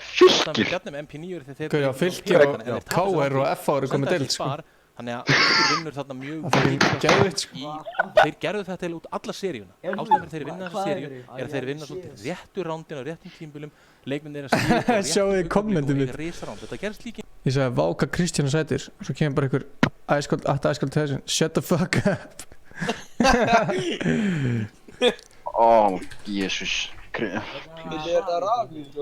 Fylkir.
Bjarni með MP9 þegar þeir
Gauja, Fylkir og KR og FH eru komið deild, sko.
Þannig að Fylkir vinnur þarna mjög
Það er geðvitt, sko.
Þeir gerðu þetta til út alla seríuna. Ástæðan fyrir þeir vinna þessa seríu er að þeir vinna svolítið réttu rándin á réttum tímbulum. Leikmenn er að stíða
Sjáu þið kommentum mitt.
Þetta gerst líka.
Ég sagði váka Kristján sætir. Svo kemur bara einhver æskald þessin. Shut the fuck up.
Ó, jésús.
Þetta er það rafið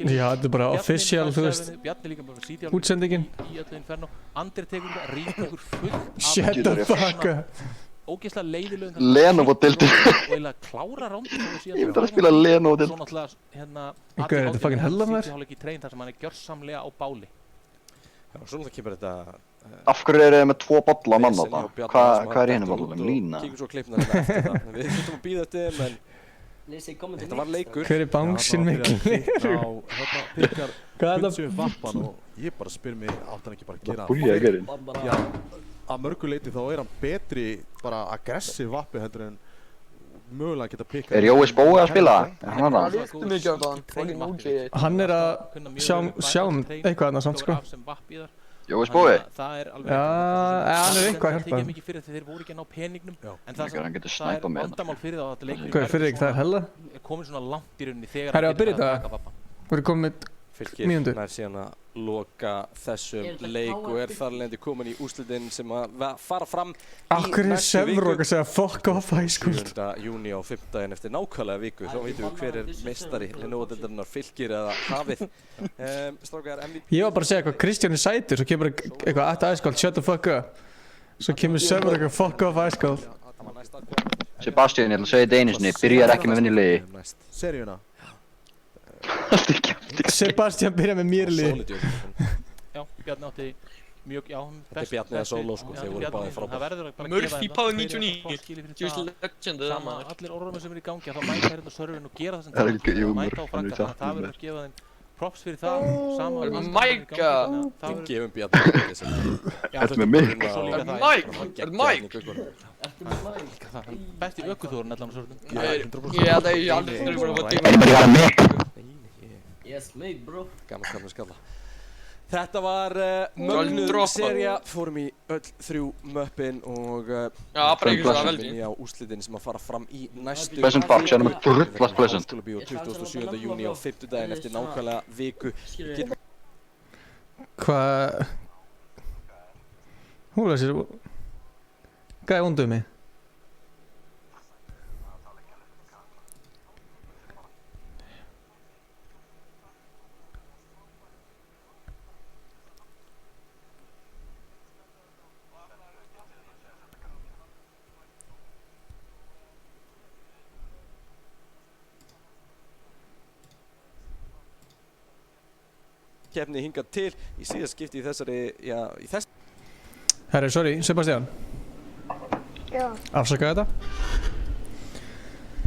Já, þetta er bara official, þú veist.
Bjarni líka bara sítja
Útsendingin.
í öllu inferno. Andri tekur þetta, rýkur ykkur full
Shut the fuck up.
ógeðslega leiðilegum
Lenovo-deildin.
og eiginlega klára rándin
Ég myndi að spila Lenovo-deild.
Svo náttúrulega hérna
Hvað er þetta fucking hella, maður?
Sýtti hálfleik í trein þar sem hann er gjörsamlega á báli.
Já, og svo náttúrulega kemur þetta
Af hverju eru þið með 2 bolla á mann
vesen
þarna?
hjá Bjarna
Hvað
sem
er í
hann
hinum
dettur
bollanum?
út og
Lína?
Kíkum svo á klippuna hérna eftir það. Við þurfum að bíða eftir þeim, en þetta var leikur.
Hver er bangsin mikil?
Hérna pikkar
Hvað er
Gunnsi við vappan og ég bara spyr mig, átti hann ekki bara að gera
Búlja að gera.
Já, að mörgu leiti þá er hann betri, bara aggressiv vappi heldur en mögulega geta pikkað.
Er Jói Spói að spila? Er hann
Það
að?
veistu mikið á það, fucking OG.
Hann er að sjá eitthvað þarna samt sko.
Jói Spói?
Það er alveg
hann er eitthvað að hjálpa
þeim mikið fyrir þeir voru ekki að ná peningnum en það
Hann getur snæpað með þetta.
vandamál fyrir þá að leikurinn
Hvað er fyrir ekki það er hella?
er komin svona langt í rauninni þegar
Herru að byrja
taka
þetta?
babban.
Þú eru komið
Fylkir
mínútu.
nær síðan að loka þessum leik og er þar lendi komin í úrslitin sem að fara fram
Af hverju er Sevrók að segja fuck off high school?
7. júní á 5. daginn eftir nákvæmlega viku þá veitum við hver er meistari Lenovo-deildarinnar Fylkir eða Hafið. Strákar, MVP.
Ég var bara að segja eitthvað Kristján er sætur, svo kemur eitthvað after high school, shut the fuck up. Svo kemur Sevrók eitthvað fuck off high school.
Sebastian, ég ætla að segja þetta einu sinni, byrjar ekki með vinnilegi.
Seríuna?
Sebastian byrjar með mér liði.
Já, Bjarni átti mjög, já
Þetta er Bjarni eða Sóló sko, þeir voru báðir frábært.
Það verður bara að
Murphy Power 99, just legendið það maður.
Allir orðumir sem eru í gangi að þá mæta hérna á serverinn og gera það sem
Það er ekki Júmur,
mæta á
hann er
franka, þannig að það verður að gefa þeim props fyrir það, sama
Mæka!
Við gefum Bjarni þessi.
Ertu með mig?
Besti ökuþórun allan á serverinn.
Ég held að ég aldrei þurfi að fá tíma.
Yes, mate, bro.
Gaman skalla. Þetta var mögnuð seria, fórum í öll 3 möppin og
bara ekki svo að veldi.
á úrslitin sem að fara fram í næstu
Pleasant Park, sérna með drullast Pleasant.
Skólabíó 27. júní á 5. daginn eftir nákvæmlega viku.
Hvað? Húla sér. Hvað er vonduð mig?
Keppni hingað til í síðast skipti í þessari, já, í þess.
Herri, sorry, Sebastian.
Já.
Afsaka þetta.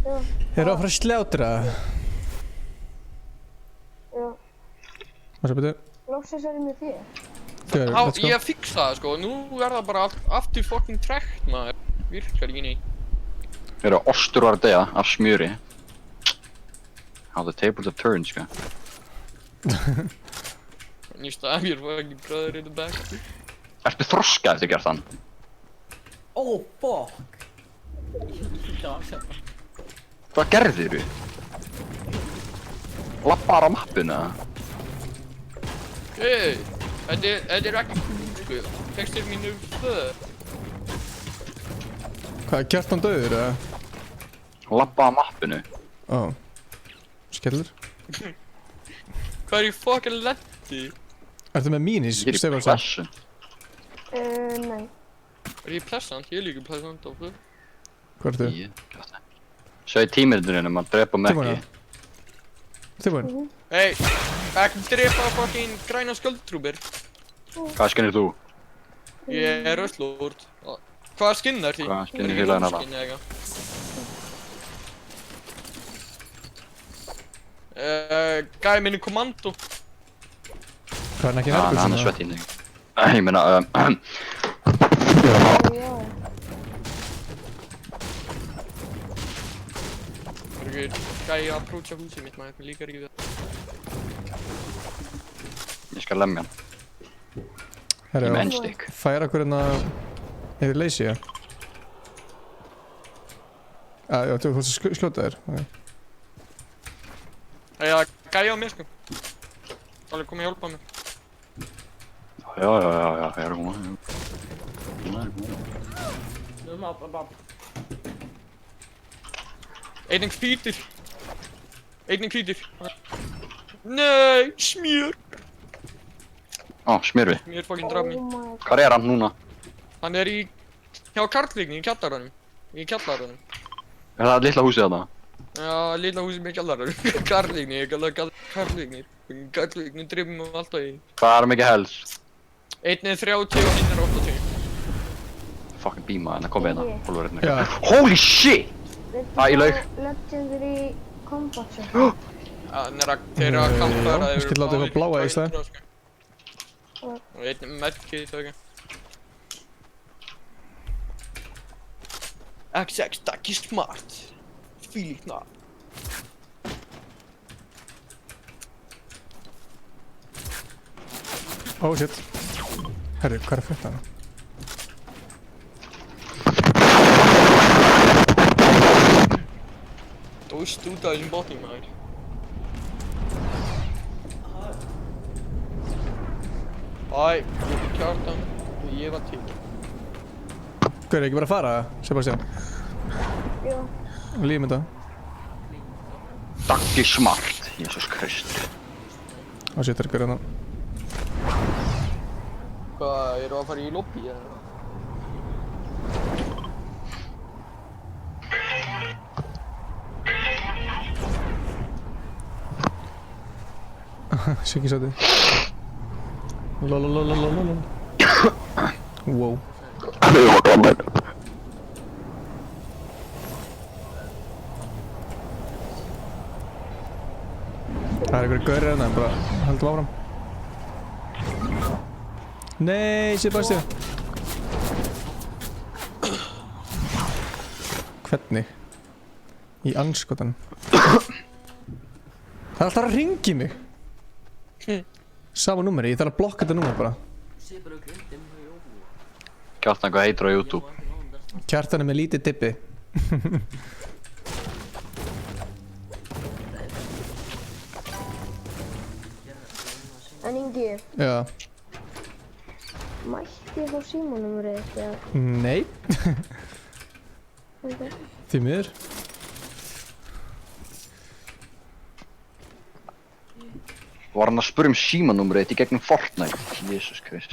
Já.
Eru að fara að slátra?
Já.
Hvað svo betur?
Loksins er ég með þér.
Ég fixa það sko, nú er það bara aftur fucking trekt maður. Virkar ekki neitt.
Þeir eru ostur var að deyja af smjöri. How the tables have turned, sko.
You stab your fucking brother in the back.
Ertu þroskað eftir gert hann?
Oh, fuck.
Hvað gerðir þú? Lappar á mappuna?
Hey, þetta er ekki sko. Textir mínu föð.
Hvað, er Kjartan döður eða?
Lappa á mappinu.
Ó. Skellur.
Hvað er í fucking lendi?
Ertu með minis?
Ég er í Pleasant.
Nei.
Er ég Pleasant? Ég er líka Pleasant á föð.
Hvað ertu?
Segðu tímiriturinn um að drepa mig ekki.
Tilbúin.
Hey, ekki drepa fucking græna skjöldtrúber.
Hvað skinnir þú?
Ég er Röstlord. Hvað skinn er því?
Hvað skinn er félaginn hana?
Gæði minni kommando.
Hvað er ekki nærbuxum?
Hann er svett í þig. Ég meina,
Gæði að approacha húsið mitt maður, mér líkar ekki við
ég skal lemja hann.
Herri,
Með endstick.
færa okkur hérna yfir leysi, já? Já, þú fórst að skjóta þér.
Gæði á mér sko. Alveg komið að hjálpa mér.
Já, ég er að koma.
Einnig hvítir. Einnig hvítir. Nei, smjör.
Ó, smjörfi.
Smjör fucking draf mig.
Hvar er hann núna?
Hann er í hjá karlíkni í kjallaranum. Í kjallaranum.
Er það litla húsið þarna?
Já, lilla húsið með kjallaranum. Karlíkni, ég kalla það karlíkni. Karlíkni drifum mig alltaf í.
Hvað er mikið helst?
Einn er 30 og hinn er 80.
Fucking bíma hérna, kom hérna. Hólfur hérna.
Já.
Holy shit! Ég laug.
Legendary Combat Shop.
Hann er að þeirra að kampara
Ég skal láta eitthvað bláa í staðinn.
Og einn er merkið í þau. XX, takk í smart. Fílíkt ná.
Oh shit. Herri, hvað er að frétta hana?
Dóst út af þessum botnum maður. Æ, ég er Kjartan og ég var til.
Hvað er ekki bara að fara, Sebastian?
Jú.
Lífum þetta.
Takk í smart, Jesus Krist.
Ó shit, er hverja hérna.
Hvað, eru að fara í lobby eða?
Siggi sátti. Lololololololol. Wow. Það er einhverju gaurið hérna, bara höldum áfram. Nei, Sebastian. Hvernig? Í anskotan. Það er alltaf að ringi mig. Sama númeri, ég þarf að blokka þetta númer bara.
Kjartan, hvað heitir á YouTube?
Kjartan er með lítið dippi.
En Ingi,
Já.
mætti ég fá símanúmerið þitt eða?
Nei.
Ok.
Því miður.
Var hann að spura símanúmerið þitt í gegnum Fortnite? Jesus Krist.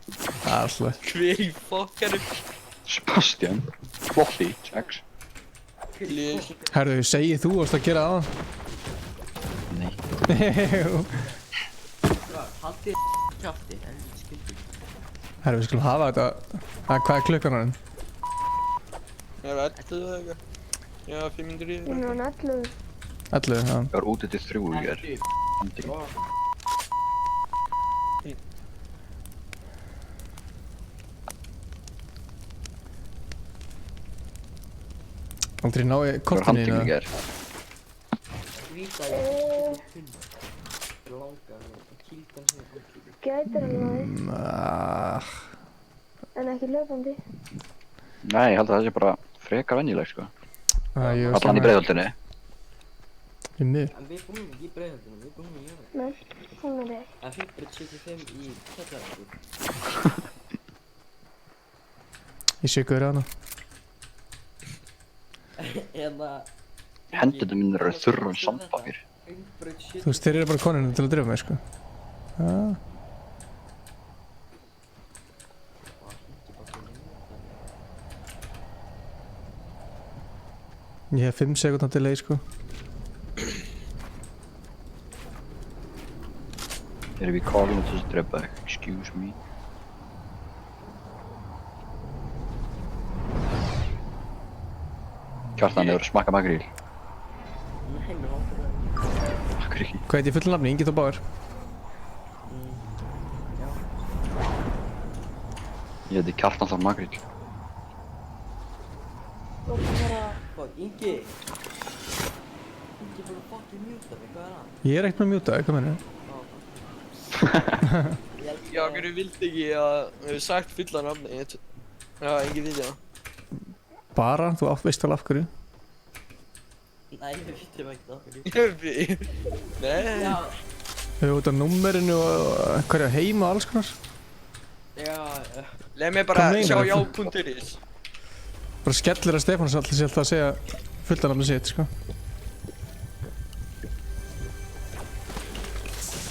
Það er alltaf.
Hver í fokkarum?
Sebastian. Flotti, Jax.
Herðu, segið þú varst að gera það?
Nei.
Jú.
Haldið kjátti, en skildi.
Herru, við skulum hafa þetta. Hvað er klukkan á henn?
Ég er 11 eða eitthvað. Já, 500 í
Ég er hann 11.
11, já.
Ég var úti til 3 í gær.
Aldrei ná ég kortinu
Það var handtekinn í gær.
Gætir hann náði. En ekki löpandi.
Nei, ég held að það sé bara frekar venjuleg, sko.
Jú,
Allan í Breiðholtinu.
Í miður.
En við búum ekki í Breiðholtinu, við búum í Jörðu.
Nei, hún er ekki.
En 575 í kjallarangu.
Ég sé gaurið hana.
Eða...
Hendurna mínir eru þurrum sandpapír.
Þú veist, þeir eru bara koninu til að drifa mig, sko. Já. Ég hef 5 sekúndan delay, sko.
Erum við calling til að drepa þig? Excuse me. Kjartan, hefur smakkað makríl?
Nei, mér vantar það.
Makríl?
Hvað heit ég fullu nafni? Ingi Þór Bauer.
Já.
Ég heiti Kjartan Þór Makríl.
Fuck, Ingi! Ingi bara fucking mjúta mig, hvað er það?
Ég er ekkert með að mjúta, hvað mennir?
Já, hverju vildi ekki að þú hefur sagt fulla nafni? Já, engin viti það.
Bara, þú veist vel af hverju.
Nei, við vitum ekkert af hverju.
Nei.
Já.
Þau eru út af númerinu og hverja heima og alls konar.
Já,
Leð mig bara sjá já.is.
Bara skellir að Stefán sé alltaf að segja fullanafni sitt, sko.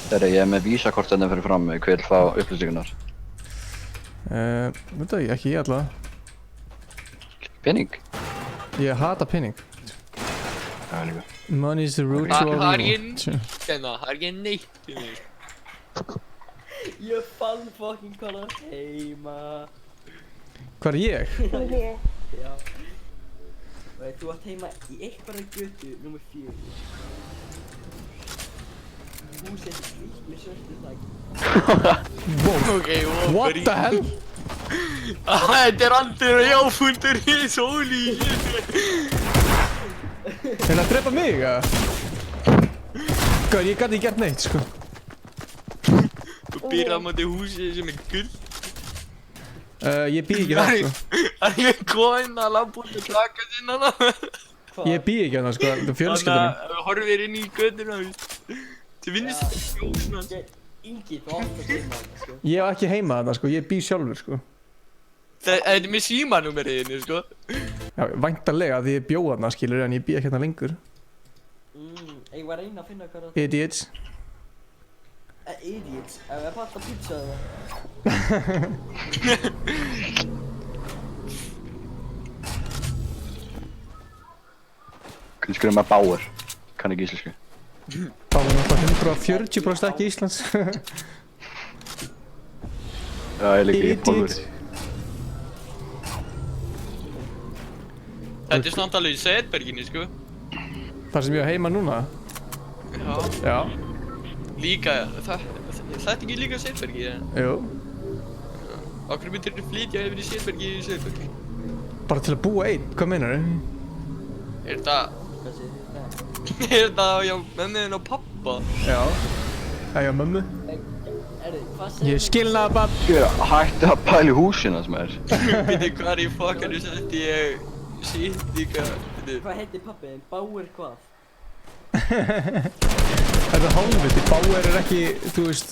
Þegar ég er með vísakort hérna fyrir fram, hver vil fá upplýsingunar?
Veit það ekki ég allavega.
Pening?
Ég hata pening.
Það er líka.
Money is the root to all
Það er
evil.
ekki neitt í mig.
Ég fann fucking Connor heima.
Hvað er ég?
Já. Veit, þú ert heima í einhverja götu nummer 4. Húsið er hvítt með svörtu þaki.
Wow.
Okay,
What the hell?
Þetta er Andri og já.is, holy shit.
Er að drepa mig, eða? Gauð, ég gæti ekki gert neitt, sko.
Þú býrð á móti húsið sem er gull.
Ég býð ekki það, sko.
Það er ekki komin að labba út og klaka sinna það.
Ég býð ekki það, sko. Það er fjölskyldunum.
Þannig að horfir inn í göttuna, víst. Þið vinnist þetta fjóðsuna.
Ingi, þú átt að heima þarna, sko.
Ég hef ekki heima þarna, sko. Ég býð sjálfur, sko.
Það er með símanúmeriðinu, sko.
Já, væntanlega því ég bjóð þarna, skilur, en ég býð ekki hérna lengur.
Ég var að reyna að finna hvað það...
Idiots.
Idiots? Ef ég panta pizza eða?
Hvernig skrifum maður Bauer? Kann ekki íslensku.
Bauer er náttúrulega 140% ekki Íslands.
Já, ég líka í Pólveri.
Þetta er samt alveg í Setberginni, sko.
Þar sem ég er heima núna?
Já.
Já.
Líka, þetta ekki líka Setbergi, eða?
Jú.
Okkur myndir þú flytja yfir í Setbergi í Setbergi?
Bara til að búa einn, hvað meinar þau?
Er þetta... Er þetta hjá mömmuðin og pappa?
Já. Það er hjá mömmu.
Ég
skilna það bara.
Hættu að pæla í húsina sem er.
Býtti, hvað í fokkanum setti ég... Shit, líka...
Hvað heitir pappiðinn? Bauer hvað?
Þetta er hálfviti, Bauer er ekki, þú veist...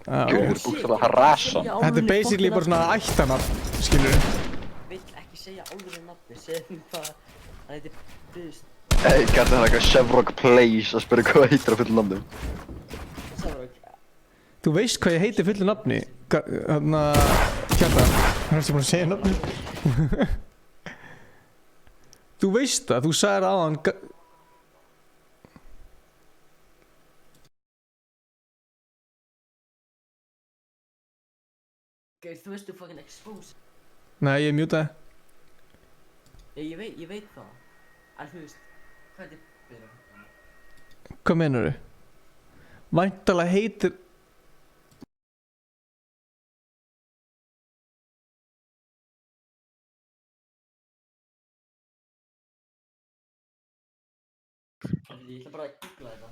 Gauður er búkstaflega að harasa.
Þetta er basically bara svona ættanafn, skilur þau?
Vill ekki segja alveg nafni, segjum hvað... Hann heitir... Þú veist...
Hey, gæti hann eitthvað Chevrock Place að spyrja hvað heitir á fullu nafnum.
Þú veist hvað ég heiti fullu nafni? Þarna... Kjartan, hann er ekki búin að segja nafni. Þú veist það, þú sagði það á hann...
Gauð, þú veist þú fucking expose.
Nei, ég mjútaði.
Ég veit það. En þú veist, hvað er þetta?
Hvað meinar þau? Væntalega heitir...
Ég ætla bara að googla þetta.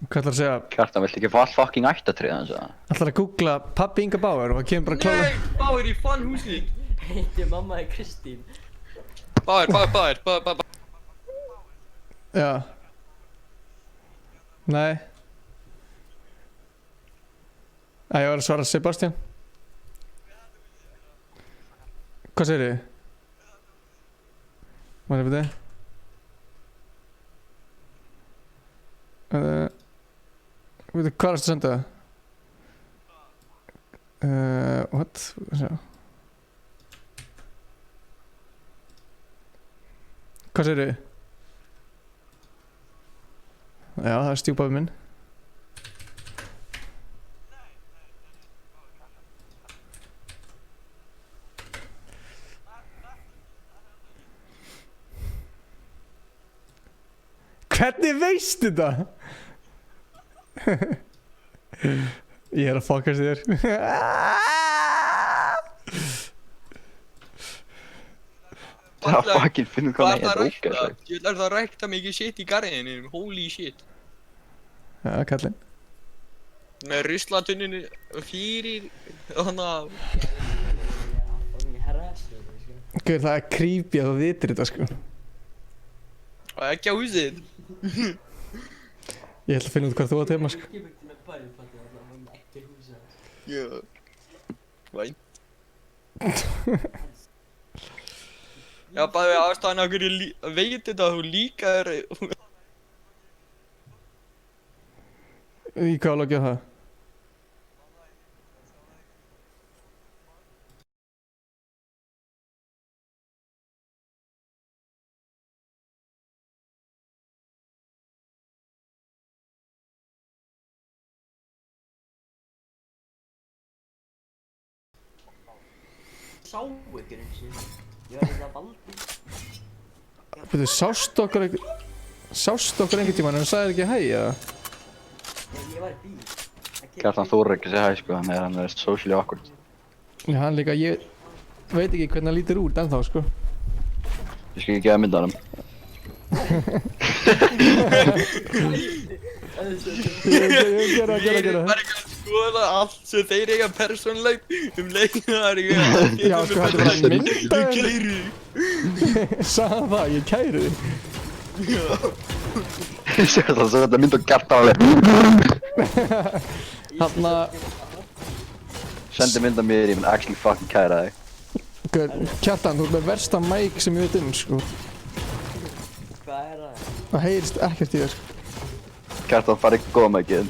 Hvað ætlar að segja?
Kjartan, viltu ekki fá allt fucking ættatrið hans að?
Ætlar að googla pabbi Inga Bauer og það kemur bara klála...
Nei, Bauer, ég fann húsið!
Heitir mamma er Kristín.
Bauer.
Já. Nei. Æ, ég var að svara Sebastian. Hvað segir þið? Hvað er þetta? Hvað er það að senda það? What? Hvað segir þið? Já, það er stjúpaði minn. Hvernig veistu þetta? Ég er að fokast þér.
Það fucking finnum hvað með hérna
ógæst. Ég ætla að rækta mikið shit í garðinum, holy shit.
Já, kallinn.
Með ruslatunninu fyrir, þannig að...
Guð, það er creepy að þú vitir þetta, sko.
Og ekki á húsið.
Ég ætla að finna út hvað þú átt heima, sko.
Já. Vænt. Já, bara við ástæðan af hverju veit þetta þú líka er...
Í hvað logið það?
sá ykkur eins og ég var þetta baldi.
Þú sást okkur einhvern tímann en hann sagði ekki hæ, eða?
Ég var í bíl.
Kjartan þorir ekki að segja hæ, sko, þannig að hann er socially awkward.
Já, hann líka, ég veit ekki hvernig hann lítur út ennþá, sko.
Ég skal ekki gefa mynda hann.
Ég gera.
Bara ekki að skoða allt sem þeir eiga persónulegt leiðar ég
Já, sko, þetta var mynda.
Ég kæri
Sagði það, ég kæri þig.
Ég sé það, svo þetta mynd og Kjartan alveg.
Þarna...
Sendi mynda mér, ég mun actually fucking kæra þig.
Kjartan, þú ert með versta mic sem ég veit sko.
Hvað það?
Það heyrist ekkert í þér, sko.
Kjartan farið góða micið.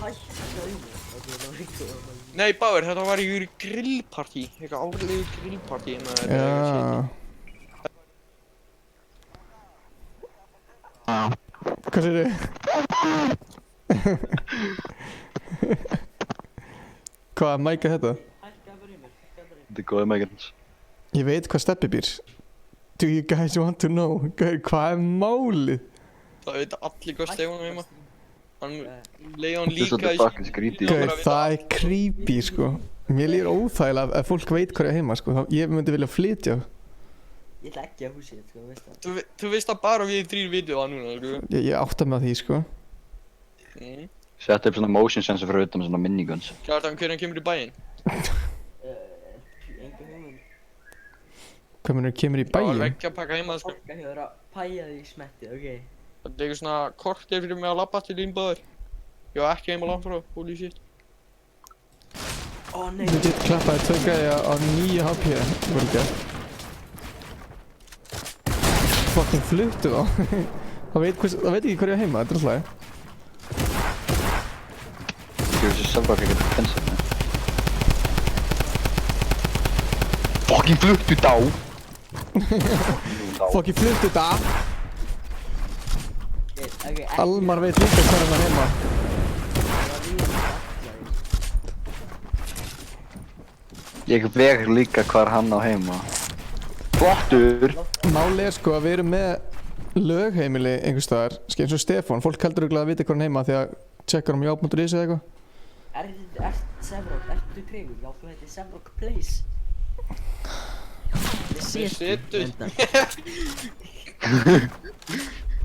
Nei, Bauer, þetta var í grillpartí, eitthvað árlegu grillpartí
Já. Hvað segir þið? Hvaða mic er þetta?
Þetta er góða micið hans.
Ég veit hvað Steppi býr. Do you guys want to know? Hvað er málið?
Það veit allir hvað Stefán er heima. Leon líka
Þetta er fucking skrítið.
Það er creepy, sko. Mér líður óþægilega ef fólk veit hvað ég er heima, sko. Ég myndi vilja flytja.
Ég ætla ekki að húsið, sko, veist það.
Þú veist að bara við 3 vídeóa núna, sko.
Ég átta mig á því, sko.
Sett upp svona motion sensor fyrir utan svona miniguns.
Kjartan, hvernig kemur í bæinn?
Enga hugmynd.
Hvað mennur kemur í
Það
bæinn?
var ekki að pakka heima, sko.
Fólk að hefur að pæja því í smetti, ok?
Það er eitthvað svona kortir fyrir mig að labba til þín Bauer. Ég var ekki heima langt frá, holy shit.
Ó nei.
Þú getur klappaði 2 gæja á 9 HP, voru gert. Fucking fluttu þá. Það veit ekki hvað ég er heima, þetta er alltaf.
Ég veist að sjálf ekki að pensa þetta. Fucking fluttu þá!
Fucking fluttu þá! Almar veit líka hvað hann er heima.
Ég veg líka hvar hann á heima. Flottur!
Málið er sko að við erum með lögheimili einhvers staðar, eins og Stefán, fólk heldur örugglega að vita hvað hann heima því að tjekkar um já.is eða eitthvað.
Ertu tregur? Já, þú heitir Sevrock Place.
Ég setu.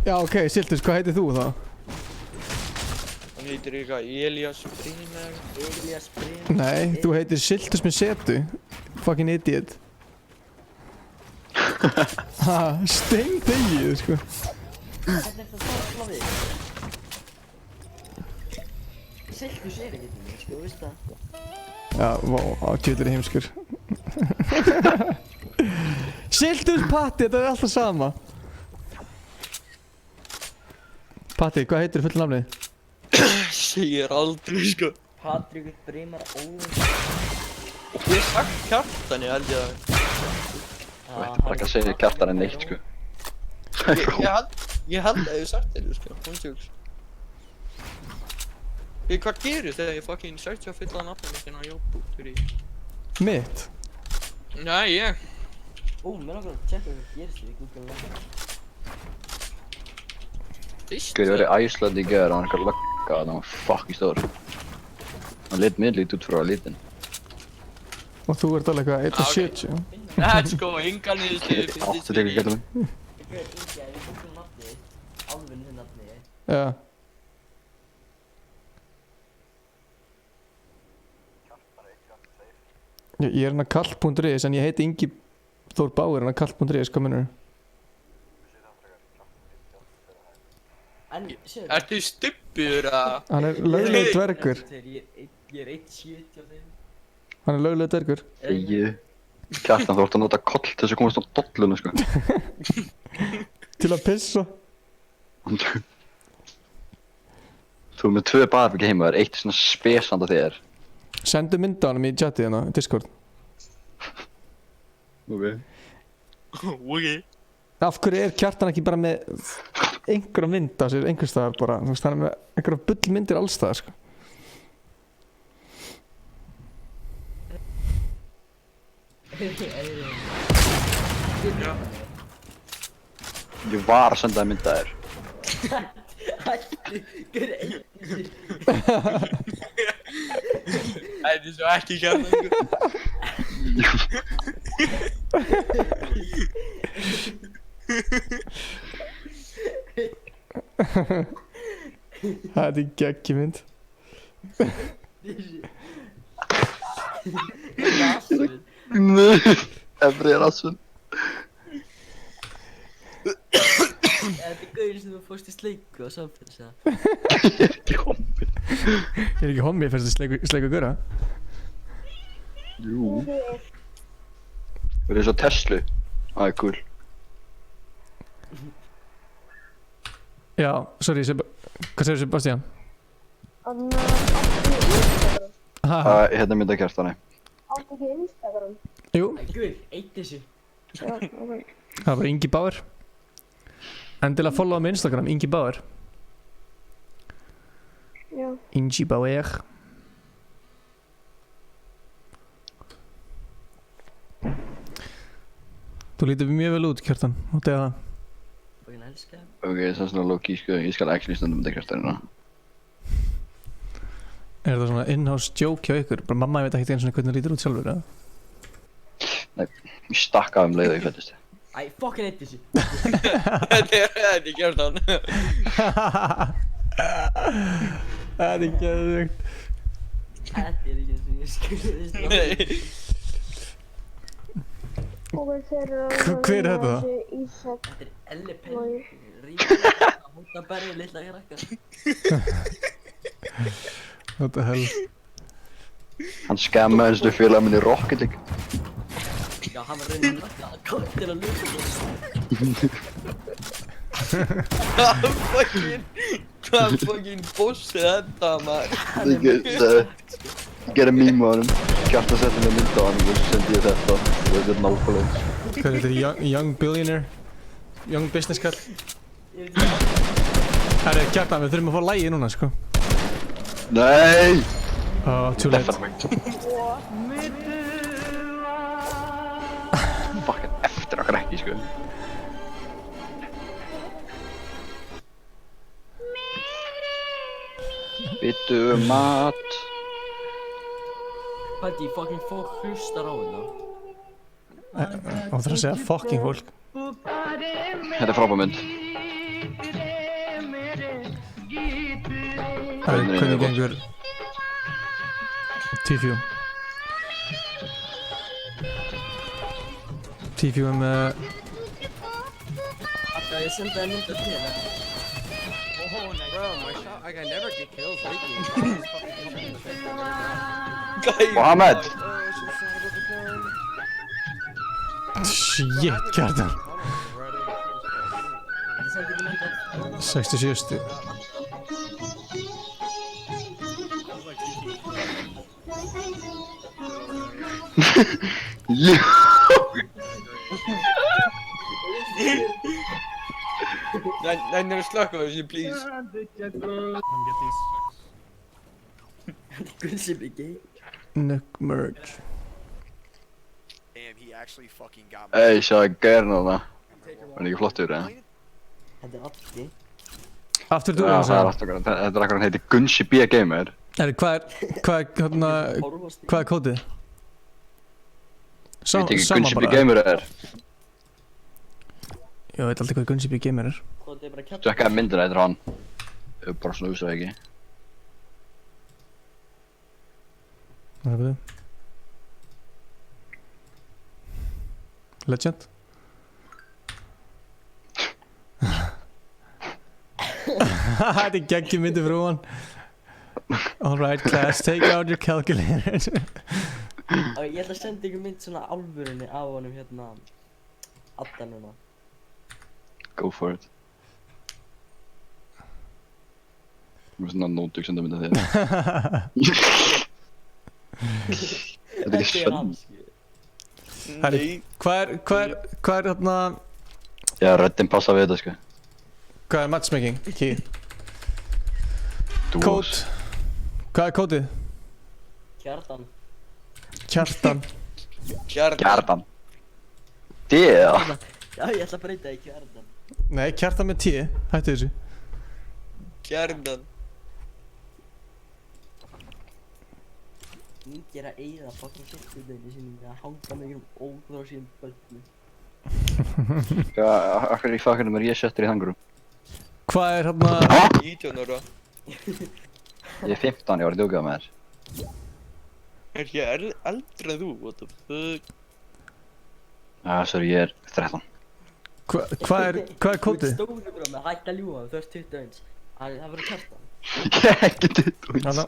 Já, ok, Siltus, hvað heitir þú þá?
Hann heitir eitthvað Elias Brynjar.
Elias Brynjar.
Nei, þú heitir Siltus með setu. Fucking idiot. Ha, steinþegið, sko.
Hvernig er það slafið? Siltus er ekki til mig, sko, veist það?
Já, tjóðlir er heimskur. Siltus Patti, þetta er alltaf sama. Patti, hvað heitir fullt nafnið?
Segir aldrei, sko.
Patríkur Brimar Óvins.
Ég hef sagt Kjartan, ég held ég að.
Þú ætti bara ekki að segja Kjartan en neitt, sko.
Ég held að ég hef sagt þetta, sko. Hún tjóks. Hvað gerist þegar ég fucking searcha fulla nafnum mitt inn á Jóp.ri?
Mitt?
Nei, ég.
Ó, mér langar að tjekka hvað gerist við Google.
Sko, ég var í Æsland í gær og hann eitthvað lagga að hann var fucking stór. Hann lit miðlít út frá lítinn.
Og þú ert alveg eitthvað 1.70.
Let's go, enga niðurstöðu.
Áttu tekur gæta mig.
Ég er ekki að við Google nafnið, alveg nafnið.
Já. Ég er hann að kall.is en ég heiti Ingi Þór Bauer hann að kall.is, hvað mennur?
Ertu stubbur að?
Hann er löglegur dvergur.
Ég er 1.70 af þeim.
Hann er löglegur dvergur.
Egið. Kjartan, þú ert að nota koll til þess að komast á dolluna, sko.
Til að pissa.
Þú er með 2 barbecue heima, það er eitt svona spesand af þér.
Sendu mynda á hann í chatið hérna, Discord.
Ok.
Ok.
Af hverju er Kjartan ekki bara með einhverja mynd á sér, einhvers staðar bara, þú veist, hann er með einhverja bullmyndir alls staðar, sko.
Ég var að senda það mynda þér.
Hver eitt
Það er svo ekki kjarnan.
Það er geggjumynd.
Efri er Assun.
Þetta er gauðin sem þú fórst í sleiku á samfélags, eða?
Ég er ekki hommi.
Ég er ekki hommi, ég fyrst að sleiku gura.
Jú. Það er svo Tesla. Það er cool.
Já, sorry, hvað segir Sebastian?
Hérna mynda kjartani.
Áttu ekki Instagram?
Jú.
Guð, eitt þessu.
Já, ok.
Það var Ingi Bauer. Endilega followa mig Instagram, Ingi Bauer.
Já.
Ingi Bauer. Þú lítur mjög vel út, Kjartan, og það.
Fokkin elska það.
Ok, það er svona low-key sko, ég skal actually stunda mynda kjartanina.
Er það svona in-house joke hjá ykkur? Bara mamma veit ekki eins og hvernig það lítur út sjálfur, eða?
Nei, ég stakk af leið og ég fættist.
Æ, fokkin eitt þessu.
Þetta er kjartan.
Það er geðveikt.
Þetta er ekki eins og ég skrifist.
Hver er þetta?
Þetta er Elli Penn. Ríður að hóta berri litla krakka.
What the hell?
Hann skammaði þessu félag minni Rocket League.
Já, hann var raunin að rakka að koma til að luka
Hvað fucking boss er þetta, maður?
Ég gerði meme á honum. Kjartan setti mér mynd á hann og svo sendi ég þetta. Þetta er nákvæmlega.
Hvað er þetta? Young billionaire? Young business call? Herri, Kjartan, við þurfum að fá lagið núna, sko.
Nei!
Oh, too late.
Fucking eftir okkar ekki, sko. Bittu mat.
Pældi, fucking fólk hlustar á þetta.
Og það er að segja fucking fólk.
Þetta er frábær mynd.
Hvernig gengur T-View? T-View með...
Alltaf ég sendi það mynd að spila.
Bro, my shot, I can never get kills lately.
Mohamed!
Shit, Kjartan. 67 stig.
Yeah.
Nennir að slökka þessu, please.
Gunsi blir gay.
Nuck merge.
Ey, sjáðu gærin á það. Var ekki flottur, eða?
Þetta er aftur.
Aftur þú
Já, það er aftur. Þetta er akkur hann heitir Gunsi B Gamer.
Hvað er kódið?
Veit ekki Gunsi B Gamer er?
Ég veit alltaf hvað Gunsi B Gamer er.
Tjekkaði myndina, þetta er hann. Bara svona úsað ekki.
Hvað er það? Legend? Þetta er geggjum myndi frá hann. Alright class, take out your calculator.
Ég ætla að senda ykkur mynd svona alvörunni á honum hérna Adda núna.
Go for it. Mér finnst svona nótug senda mynda þér. Þetta er ekki sönn.
Herri, hvað er hérna...
Já, röddinn passa við þetta, sko.
Hvað er matchmaking? Key.
Duos.
Kód. Hvað er kódið?
Kjartan.
Kjartan.
Kjartan. D eða?
Já, ég ætla að breyta í Kjartan.
Nei, Kjartan með T, hættu þessu.
Kjartan.
Ingi að eyða fucking skemmtudeginu sínum að hanga með einhverjum óþrá sínum börnum.
Akkur í fucking er ég settur í þangurum?
Hvað er hérna?
19 ára.
Ég er 15, ég var að djóka með þér.
Er ég eldri en þú? What the fuck?
Sorry, ég er 13.
Hvað er kódið?
Stóri bróð með hægt að ljúa, þú ert 20 eins. Það verður Kjartan.
Ég er ekki 20 eins.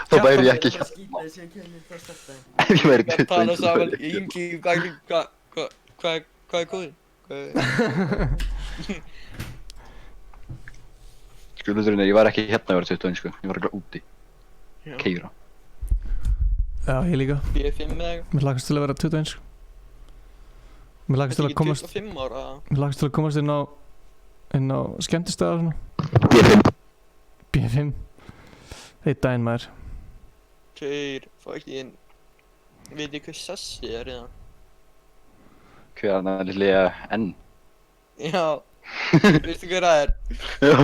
Þá væri ég ekki Kjartan.
Skýtaði síðan kemur það starta.
Ef ég væri 20
Tala
eins.
saman, Ingi, hvað er kóðin?
Sko, hluturinn ég var ekki hérna að vera 20 eins, sko. Ég var ekki úti. Keira.
Já, ég líka.
B5 eða eitthvað?
Mér lagast til að vera 21. Mér lagast til að komast...
Þetta er ekki 25 ára?
Mér lagast til að komast inn á skemmtistæða og svona.
B5.
B5. Eitt daginn maður.
Tveir, fucking... Veit ég hvað sessi er eða?
Hvað er það lillega N?
Já. Veistu hvað það er?
Já.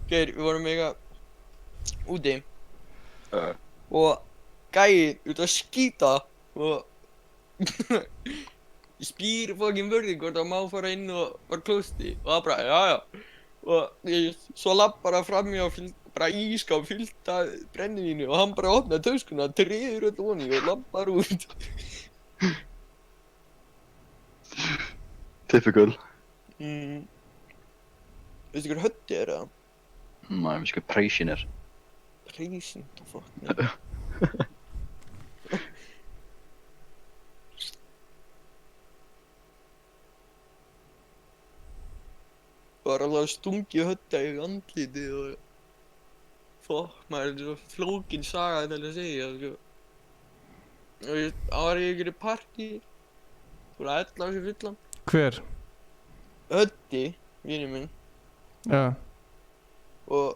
Geir, við vorum eitthvað úti. Og gæinn út að skýta og spýr fucking vörðing hvort það má fara inn og var klósti og það bara, já. Og svo lappar það fram hjá bara ískáp fyllt af brennivínu og hann bara opnaði töskuna, treður öll honi og lappar út.
Typical.
Veistu hvað hötti er það?
Nei, ég veist hvað preysin er.
Preysin? Fuck, nei. Bara alveg stungið hötta í andlitið og... Fuck, maður er svo flókin saga til að segja, sko. Og það var ég ekki í partí. Þú var að ella á sig fullan.
Hver?
Hötti, vinur minn.
Já.
Og...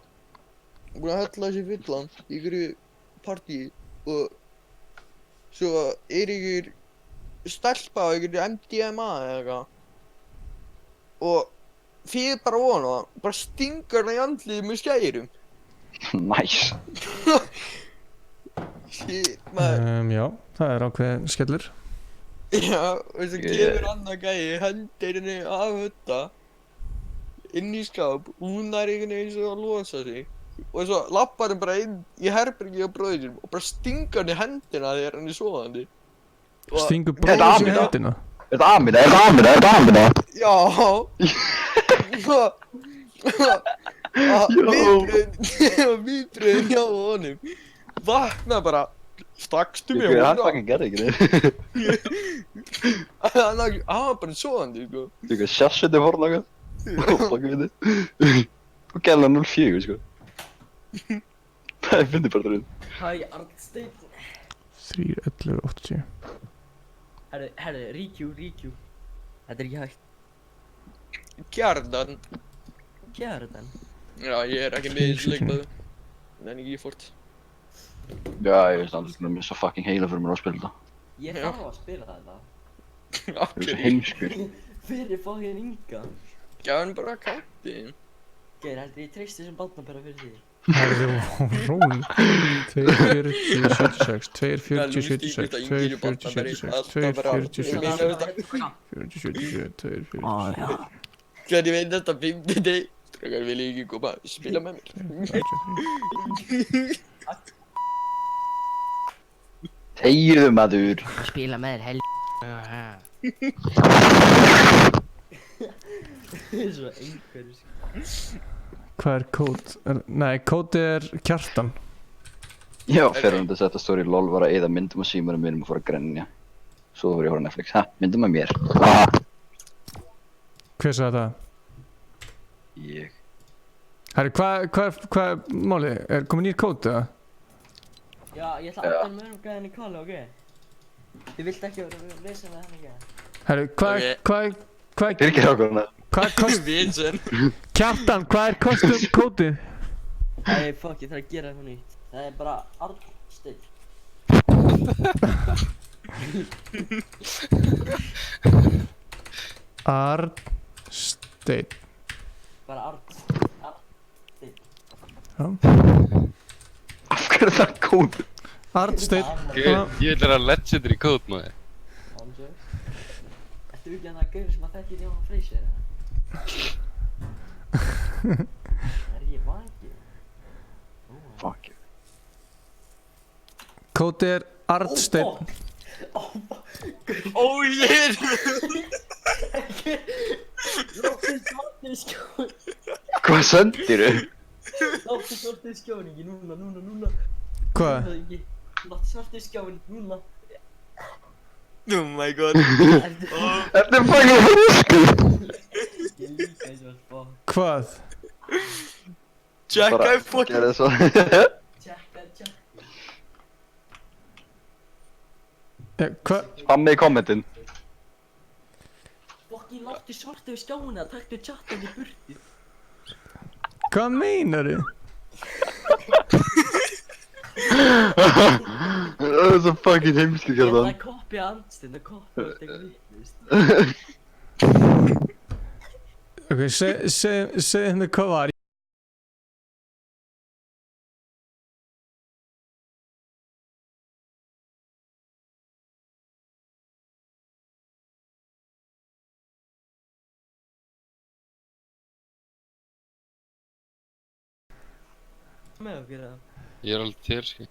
búinn að hella á sig fullan í einhverju partí og... Svo er einhver... stelpa á einhverju MDMA eða eitthvað. Og... fyrir bara ofan á það, bara stingur hann í andlitið með skærum.
Nice.
Shit, maður.
Já, það er ákveðin skellur.
Já, og svo gefur annar gæi hendir henni af hötta inn í skáp, hún er einhvern veginn svo að losa sig og svo lappar hann bara inn í herbergi á bróður sínum og bara stingur hann í hendina þegar hann er sofandi.
Stingur bróður sínum í hendina?
Er það Amina?
Já. Viðbröðin hjá honum vakna bara stakkstu mig
Hann fucking gerði ekki neitt.
Hann var bara sofandi, sko.
Þú veist, sjassið fór náttúrulega. Fuck við þið. Og gæla 0-4, sko. Það finnir bara þarinn.
Hæ, Arnsteinn.
3-11-80.
Herru, Ríkjú. Þetta er ekki hægt.
Kjartan.
Kjartan?
Já, ég er ekki með í þessu leikbaðu. En ekki ég fórt.
Já, ég veist aldrei að missa fucking heila fyrir mér að spila þetta.
Ég þarf að spila þetta.
Af
Þú veist, heimskur.
Fyrir fucking Inga.
Já, hann bara kætti.
Geir, heldur ég treysti þessum barnabera fyrir því?
Róli. 240, 76, 240, 76, 240, 76, 240, 76, 240, 77, 240.
Hvernig veit þetta 50 deg? Strákar vil ég ekki koma að spila með mér.
Þegiðu maður.
Spila með þér
Svo einhverjus.
Hvað er kód? Nei, kód er Kjartan.
Já, fyrir hann að setja stóri LOL var að eyða myndum á símanum mínum og fór að grenja. Svo fór ég að horfa á Netflix. Ha, myndum að mér.
Hver sagði það?
Ég.
Herri, hvað er málið? Er komið nýr kód, eða?
Já, ég ætla að aftan með gæðin í Kali, ok? Þið vilt ekki vera að lesa með hann, ekki?
Herri, hvað
Birgir ákvæmna.
Vincent.
Kjartan, hvað er kostum kódið?
Æ, fuck, ég þarf að gera eitthvað nýtt. Það er bara Arnsteinn.
Arnsteinn.
Bara Arnsteinn.
Já.
Af hverju er það kód?
Arnsteinn.
Ég vil vera legendary kód maður.
Ertu ekki hann að gauður sem að þekkir Jóhann Freysir eða? Ég vakið?
Fuck you.
Kóti er Arnsteinn.
Oh shit!
Láttu svartu skjóning.
Hvað sendirðu?
Láttu svartu skjóningi núna.
Hvað?
Láttu svartu skjóning núna.
Oh my god.
Þetta er fucking húsku.
Ég líka eins og spá.
Hvað?
Jacka er fucking.
Gerðu svo.
Jacka.
Hvað?
Spammið í kommentin.
Fucking láttu svartu skjóna, takktu chattan í burti.
Hvað meinarðu?
Það er svo fucking heimsku
Ég
hérna.
ætla að kopja Arnsteinn og kopja þetta vittlust.
Ok, segð henni hvað var.
Með okkur eða?
Ég er alveg til, sko.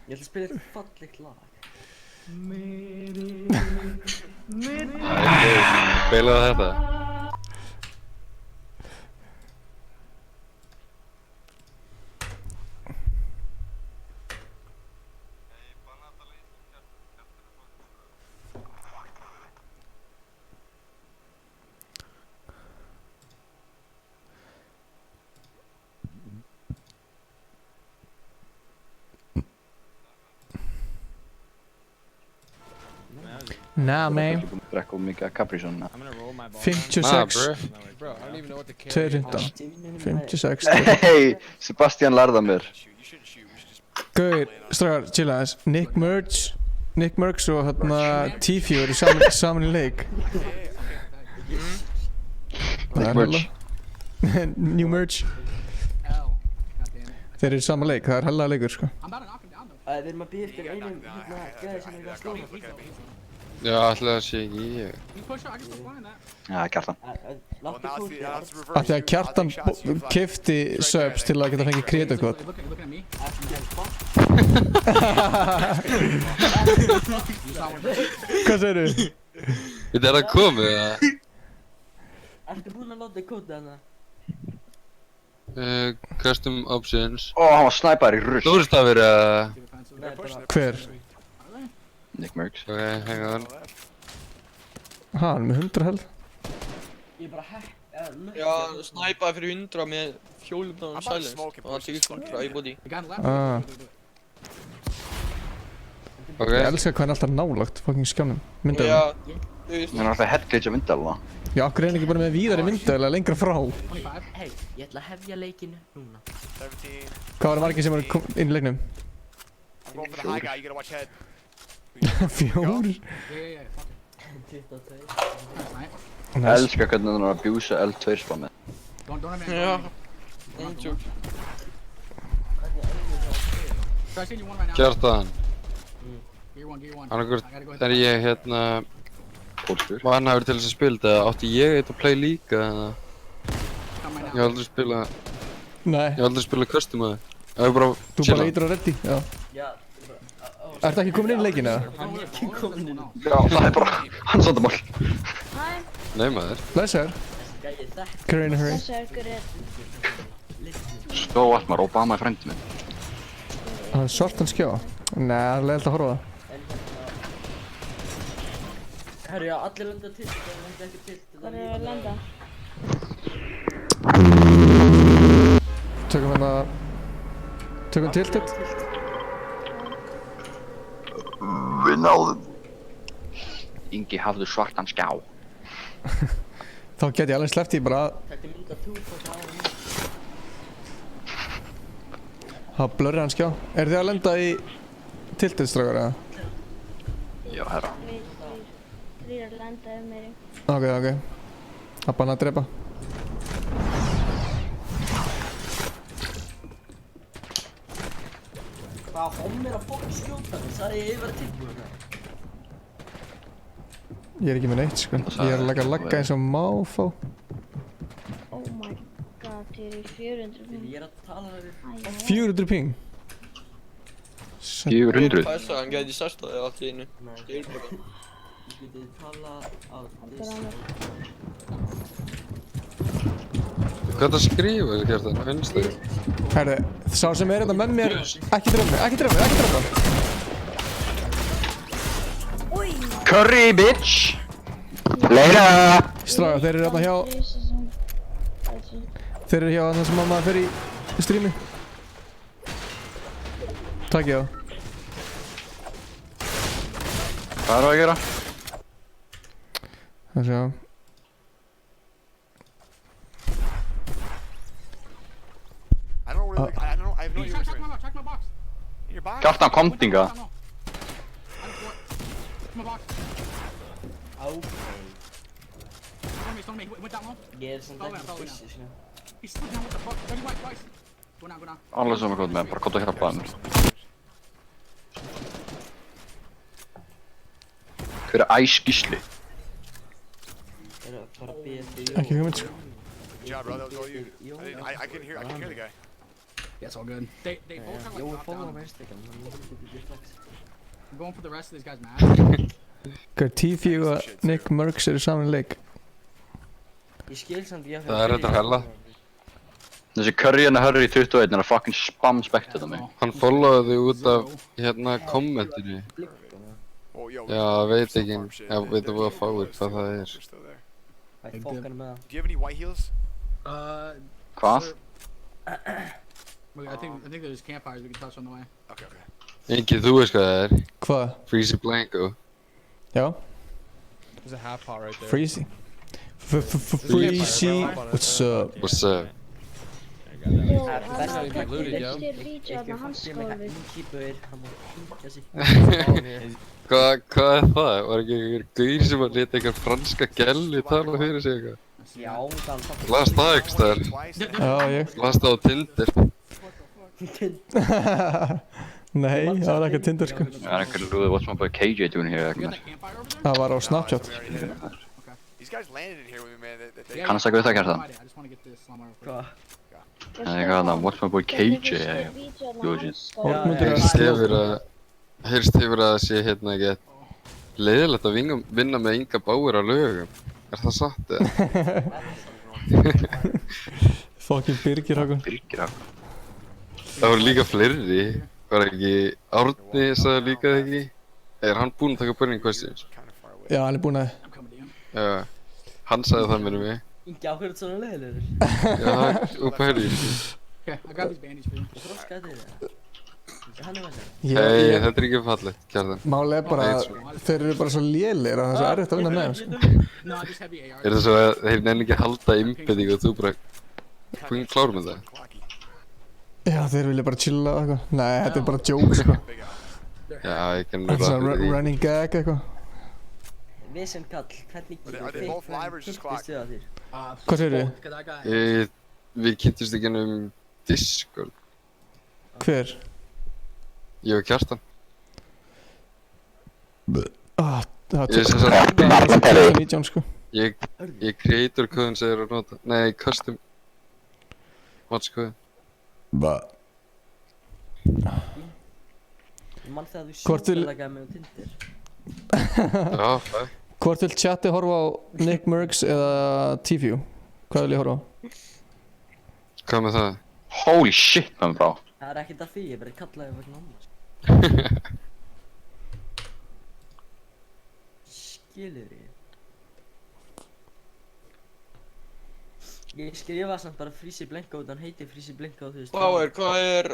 Ég ætla að spila eitthvað fallegt lag.
Spilaðu þetta.
Nah, man.
Drekka mikið af Capri Sun.
56. 56.
Hey, Sebastian lærða mér.
Gauðir, strákar, chilla aðeins. Nick Merckx og hérna T-Few eru saman í leik.
Nick Merch.
New Merch. Þeir eru saman leik, það er hellaða leikur, sko.
Við erum að býða eftir einum gæði sem er að slóna FIFA.
Já, alltaf það sé ekki ég.
Já, Kjartan.
Af því að Kjartan keypti subs til að geta fengið kreditkort. Hvað segirðu?
Þetta er það komið, eða?
Ertu búinn að láta kóta hana?
Custom options.
Ó, hann var snæpar í rull.
Lúrstafir, eða?
Hver?
Nick Merckx.
Ok, hang on.
Ha, hann er með 100 held.
Ég bara
Já, snæpaði fyrir 100 með fjólubnáðum silence og það tekið 100 í body.
Ég elska hvað hann er alltaf nálagt fucking skjánum. Myndaðu.
Já,
hann er alltaf headglitch á myndavélina.
Já, okkur er hann ekki bara með víðari myndavél eða lengra frá.
Hei, ég ætla að hefja leikinu núna.
Hvað var margir sem voru inn í leiknum? Fjórir?
Ég elska hvernig hann er að abjúsa L2 spammið.
Já, andjók.
Kjartan. Annarkvort er ég hérna vanhæfur til þess að spila þetta. Átti ég eitthvað að play líka eða? Ég hef aldrei spilað...
Nei.
Ég hef aldrei spilað custom að það. Ég hef bara
Þú bara ítur á reddi, já. Ertu ekki komin inn í leikinu eða?
Hann er ekki komin inn.
Já, það er bara hans vandamál.
Nei maður.
Blessaður. Karina Hurry.
Svo allt maður, Obama er frændi minn.
Það er svartan skjá. Nei, það er leiðilegt að horfa á það.
Herru, já, allir landa til, það landa ekki til.
Hvað er að landa?
Tökum hérna... Tökum tiltitt.
Við náðum. Ingi hafðu svartan skjá.
Þá get ég alveg sleppt í bara...
Þetta er mynda þú på það á hann.
Það blurri hann skjá. Er þið að lenda í tiltitt, strákar, eða?
Já, herra.
lendaði mér í.
Ok. Það banna að drepa.
Hvað homm að fokkin skjóta mig? Það ég verið tilbúin það.
Ég ekki með neitt sko. Ég að lagga eins og máfá.
Oh my god, ég í 400 ping.
Ég að tala við
400 ping?
400?
Hvað það? Hann gæti sérst það allt í einu.
Ég geti tala á
Hvað er það að skrifa Kjartan? Finnst þig?
Herri, sá sem þetta með mér, ekki drepa mig.
Curry, bitch! Leira!
Strága, þeir eru hérna hjá... Þeir eru hjá þannig sem maður fer í strími. Takk ég á.
Hvað er það að gera?
Það sjá.
I have no idea what you're doing. Check my box. In your box?
Kjartan, komdu hingað.
My box.
Okay.
Stone me. Went down low.
Ég samt ekki fyrst, sko.
He's slipped down, what the fuck? Dirty white twice. Go down.
Alveg sem að koma með, bara koma og hjálpa þeim. Hver er Æs-Gísli?
Bara BFD.
Ekki hugmynd sko.
Good job, bro. That was all you. I can hear the guy. Yeah, it's all good. They both are like top down. I'm going for the rest of these guys' match.
Hvað T-View og Nick Mercs eru saman í leik?
Ég skil samt ég
Það er þetta hella.
Þessi Curry hérna hörður í 21 er að fucking spam spekta mig.
Hann followði þig út af hérna kommentinu. Já, veit ekki. Já, veit þú að fáir hvað það er.
Hvað er fokkan með það?
Do you have any white heels?
Hvað?
I think there's campfires we can touch on the way. Okay.
Ingi, þú veist hvað það er?
Hvað?
Freezy Blanco.
Já.
There's a half pot right there.
Freezy. Freezy. What's up?
What's up?
Best
even looted, yo.
Hvað er það? Var ekki einhver gaur sem að leta einhver franska gelli tala fyrir sig eitthvað?
Já, það
Last það ekki stær.
Já, ég.
Last það á Tinder.
Nei, það var ekki Tinder sko.
Það er einhver lúði what's my boy KJ doing here eitthvað.
Það var á Snapchat.
These guys landed in here with me, man.
Kannast ekki við það Kjartan?
Hvað?
Það er eitthvað þarna what's my boy KJ
Heyrst hefur að það sé hérna ekkert leiðilegt að vinna með Inga Bauer á lögum. Er það satt eða?
Fucking Birgir Hákon.
Það voru líka fleiri. Var ekki Árni sagði líka það ekki? Er hann búinn að taka burning questions?
Já, hann er búinn að.
Já, hann sagði það með mig.
Ingi, á hverju svona leiðilegur?
Já, upp á helgi.
Okay, I got these bandages for you.
Þróskaði þig það?
Hei, þetta er ekki fallegt, Kjartan.
Málið er bara að þeir eru bara svo lélir og það er svo erfitt að vinna með þeim sko.
Er það svo að þeir nenni ekki að halda innbygging og þú bara hvernig klárum við það?
Já, þeir vilja bara chilla eitthvað. Nei, þetta er bara joke sko.
Já, ég kenni
Þetta er svona running gag eitthvað.
Vesen kall, hvernig finnst þið það þér?
Hvað segir þið?
Við kynntumst ekki Discord.
Hver?
Ég og Kjartan.
Það var 2019 sko.
Ég creator kóðun sem þeir eru að nota. Nei, custom match kóðun.
Mann þegar þú sjálflega með Tinder.
Já, það.
Hvort vil chatti horfa á Nick Mercs eða T-View? Hvað vil ég horfa á?
Hvað með það?
Holy shit, maður brá.
Það er ekkert að því, ég bara kallaði vegna annars. Skilur ég. Ég skrifa samt bara Freezy Blanco, hann heitir Freezy Blanco, þú veist.
Hvað er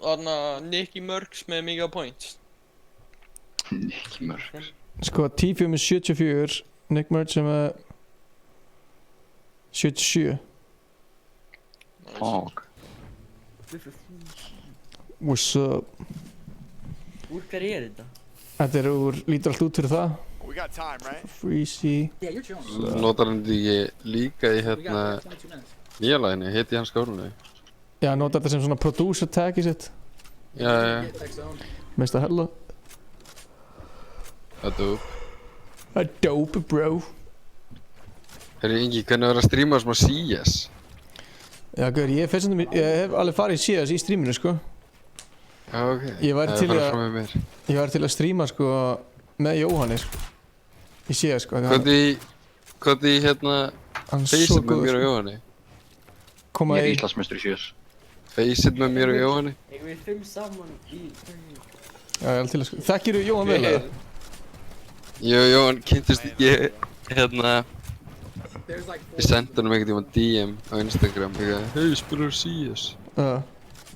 þarna Nicky Mercs með mega points?
Nicky Mercs.
Sko, T-View með 74, Nick Mercs með 77.
Fuck.
What's up?
Úr hverju er þetta?
Þetta er úr, lítur allt út fyrir það.
We got time, right?
Freezy.
Yeah, you're chilling.
Notar hann ekki líka í
We got
hérna
like 22 minutes.
nýja laginu, hitt í hans skólinu.
Já, nota þetta sem svona producer tag í sitt.
Já.
Meist það hella.
Það er dope.
Það er dope, bro.
Herri Ingi, hvernig var að stríma smá CS?
Já, gaur, ég hef alveg farið í CS í streaminu, sko.
Já, ok.
Ég væri til
farið fram með mér.
Ég væri til að stríma, sko, með Jóhanni, sko. Í CS, sko.
Hvernig hérna Faceit með mér og Jóhanni?
Ég er Íslandsmeistur í CS.
Faceit með mér og Jóhanni?
Eigum við 5 saman í...
Já, ég er alveg til að, sko. Þekkirðu Jóhann vel, eða?
Jóhann kynntist ég hérna... Ég sendi hann einhvern tímann DM á Instagram eitthvað, hey, spilar CS?
Það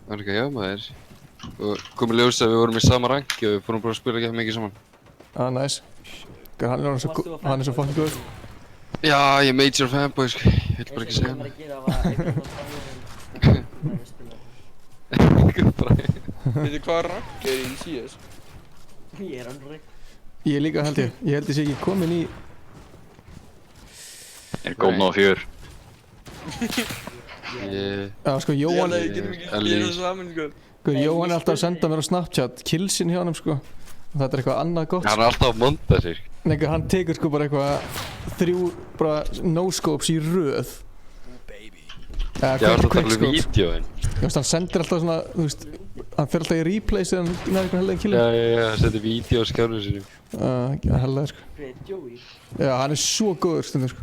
var eitthvað, já maður. Og komið ljós að við vorum í sama ranki og við fórum bara að spila ekki mikið saman.
Nice. Hann er svo fucking góð.
Já, ég er major fanboy, sko. Ég vil bara ekki segja hann.
Veitu hvað rank er í CS?
Ég er andri.
Ég líka held ég. Ég held ég sé ekki komin í...
Er góð ná 4.
Já, sko, Jóhann... Jóhann er alltaf að senda mér á Snapchat killsin hjá hann, sko. Þetta er eitthvað annað gott.
Hann er alltaf að monta sig.
Nei, hann tekur sko bara eitthvað 3 bara no-scopes í röð.
Já, það er alveg vídeoinn.
Þú veist, hann sendir alltaf svona, þú veist, hann fer alltaf í replay þegar hann næður eitthvað hellega killin.
Já, hann sendir vídeo á skjánum sínum.
Hellega, sko. Já, hann er svo góður stundum, sko.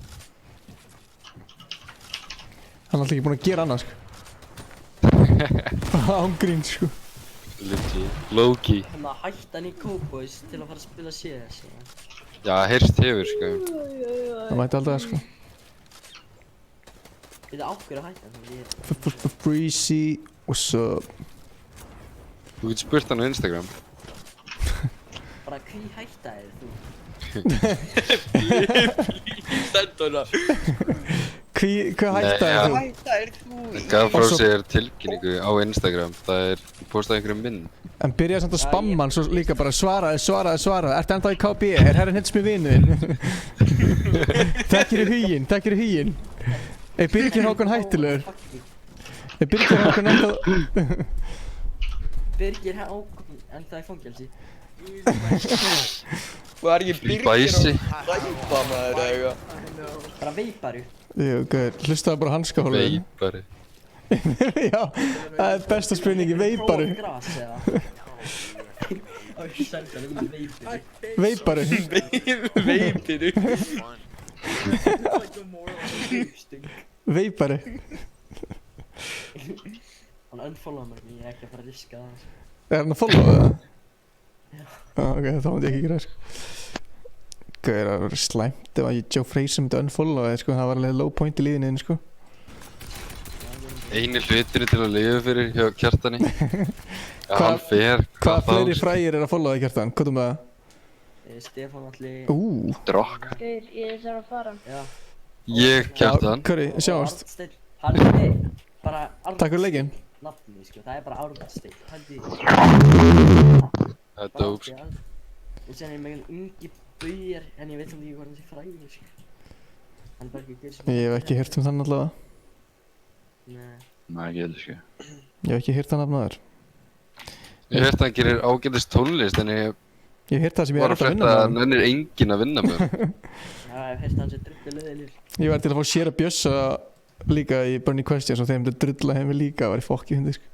Hann er alltaf ekki búinn að gera annað, sko. Ángrín, sko.
Legit. Low-key.
Hann að hætta hann í Cowboys til að fara að spila CS.
Já, heyrst hefur, sko.
Það mætti alltaf það, sko.
Þetta ákveður að hætta hann.
Freezy, what's up?
Þú getur spurt hann á Instagram.
Bara hví hættaðir þú?
Sendu hana.
Hvað hættaðir þú?
Hann gaf frá sér tilkynningu á Instagram. Það er, postaði einhverjum mynd.
En byrjaði samt að spamma hann svo líka bara svaraði. Ertu ennþá í KB? Er herrin hins með vinuðinn? Þekkirðu huginn? Er Birgir Hákon hættulegur? Er Birgir Hákon ennþá...
Birgir Hákon ennþá í fangelsi.
Hvað er ekki Birgir
Bæsi.
Ræpa maður eða eitthvað?
Bara veiparu.
Jú, gauður, hlustaðu bara hanskahólfið.
Veipari.
Já, það er besta spurningi, veiparu.
Prófa gras eða? Á ég senda það í
Veiparu.
Veipiru.
Veiparu.
Hann unfollow mér, ég er ekki að fara að riska það.
Er hann að followa það? Já. Ok, þá myndi ég ekki gera það, sko. Gauður, það var slæmt ef að Joe Fraser myndi unfollowa það, sko. Það var alveg low point í líðinu, sko.
Einu hlutinu til að lifa fyrir hjá Kjartani. Já, hann fer.
Hvað fleiri frægir er að followa það, Kjartan? Hvað með það?
Stefán Alli.
Drokk.
Gauður, ég þarf að fara.
Já.
Ég, Kjartan.
Curry, sjáumst.
Hann er bara
Takk fyrir leikinn.
Nafni, sko, það er bara Árnsteinn.
Það er dope, sko.
Og sen er ég með ungi bauðir, en ég veit ekki hvað hann sé frægur, sko. Hann er bara ekki gauð sem...
Ég hef ekki heyrt þann allavega.
Nei.
Nei, ekki heldur, sko.
Ég hef ekki heyrt þann afnaður.
Ég hef heyrt að hann gerir ágætis tónlist, en ég
hef heyrt það sem ég er
að vinna með hann. Hann er enginn að vinna með hann.
Já, ég hef heyrt að hann sé drullulegur.
Ég var til að fá sér að bjössa líka í Burning Questions og þeim til drulla heim við líka. Það var í fokki hundi, sko.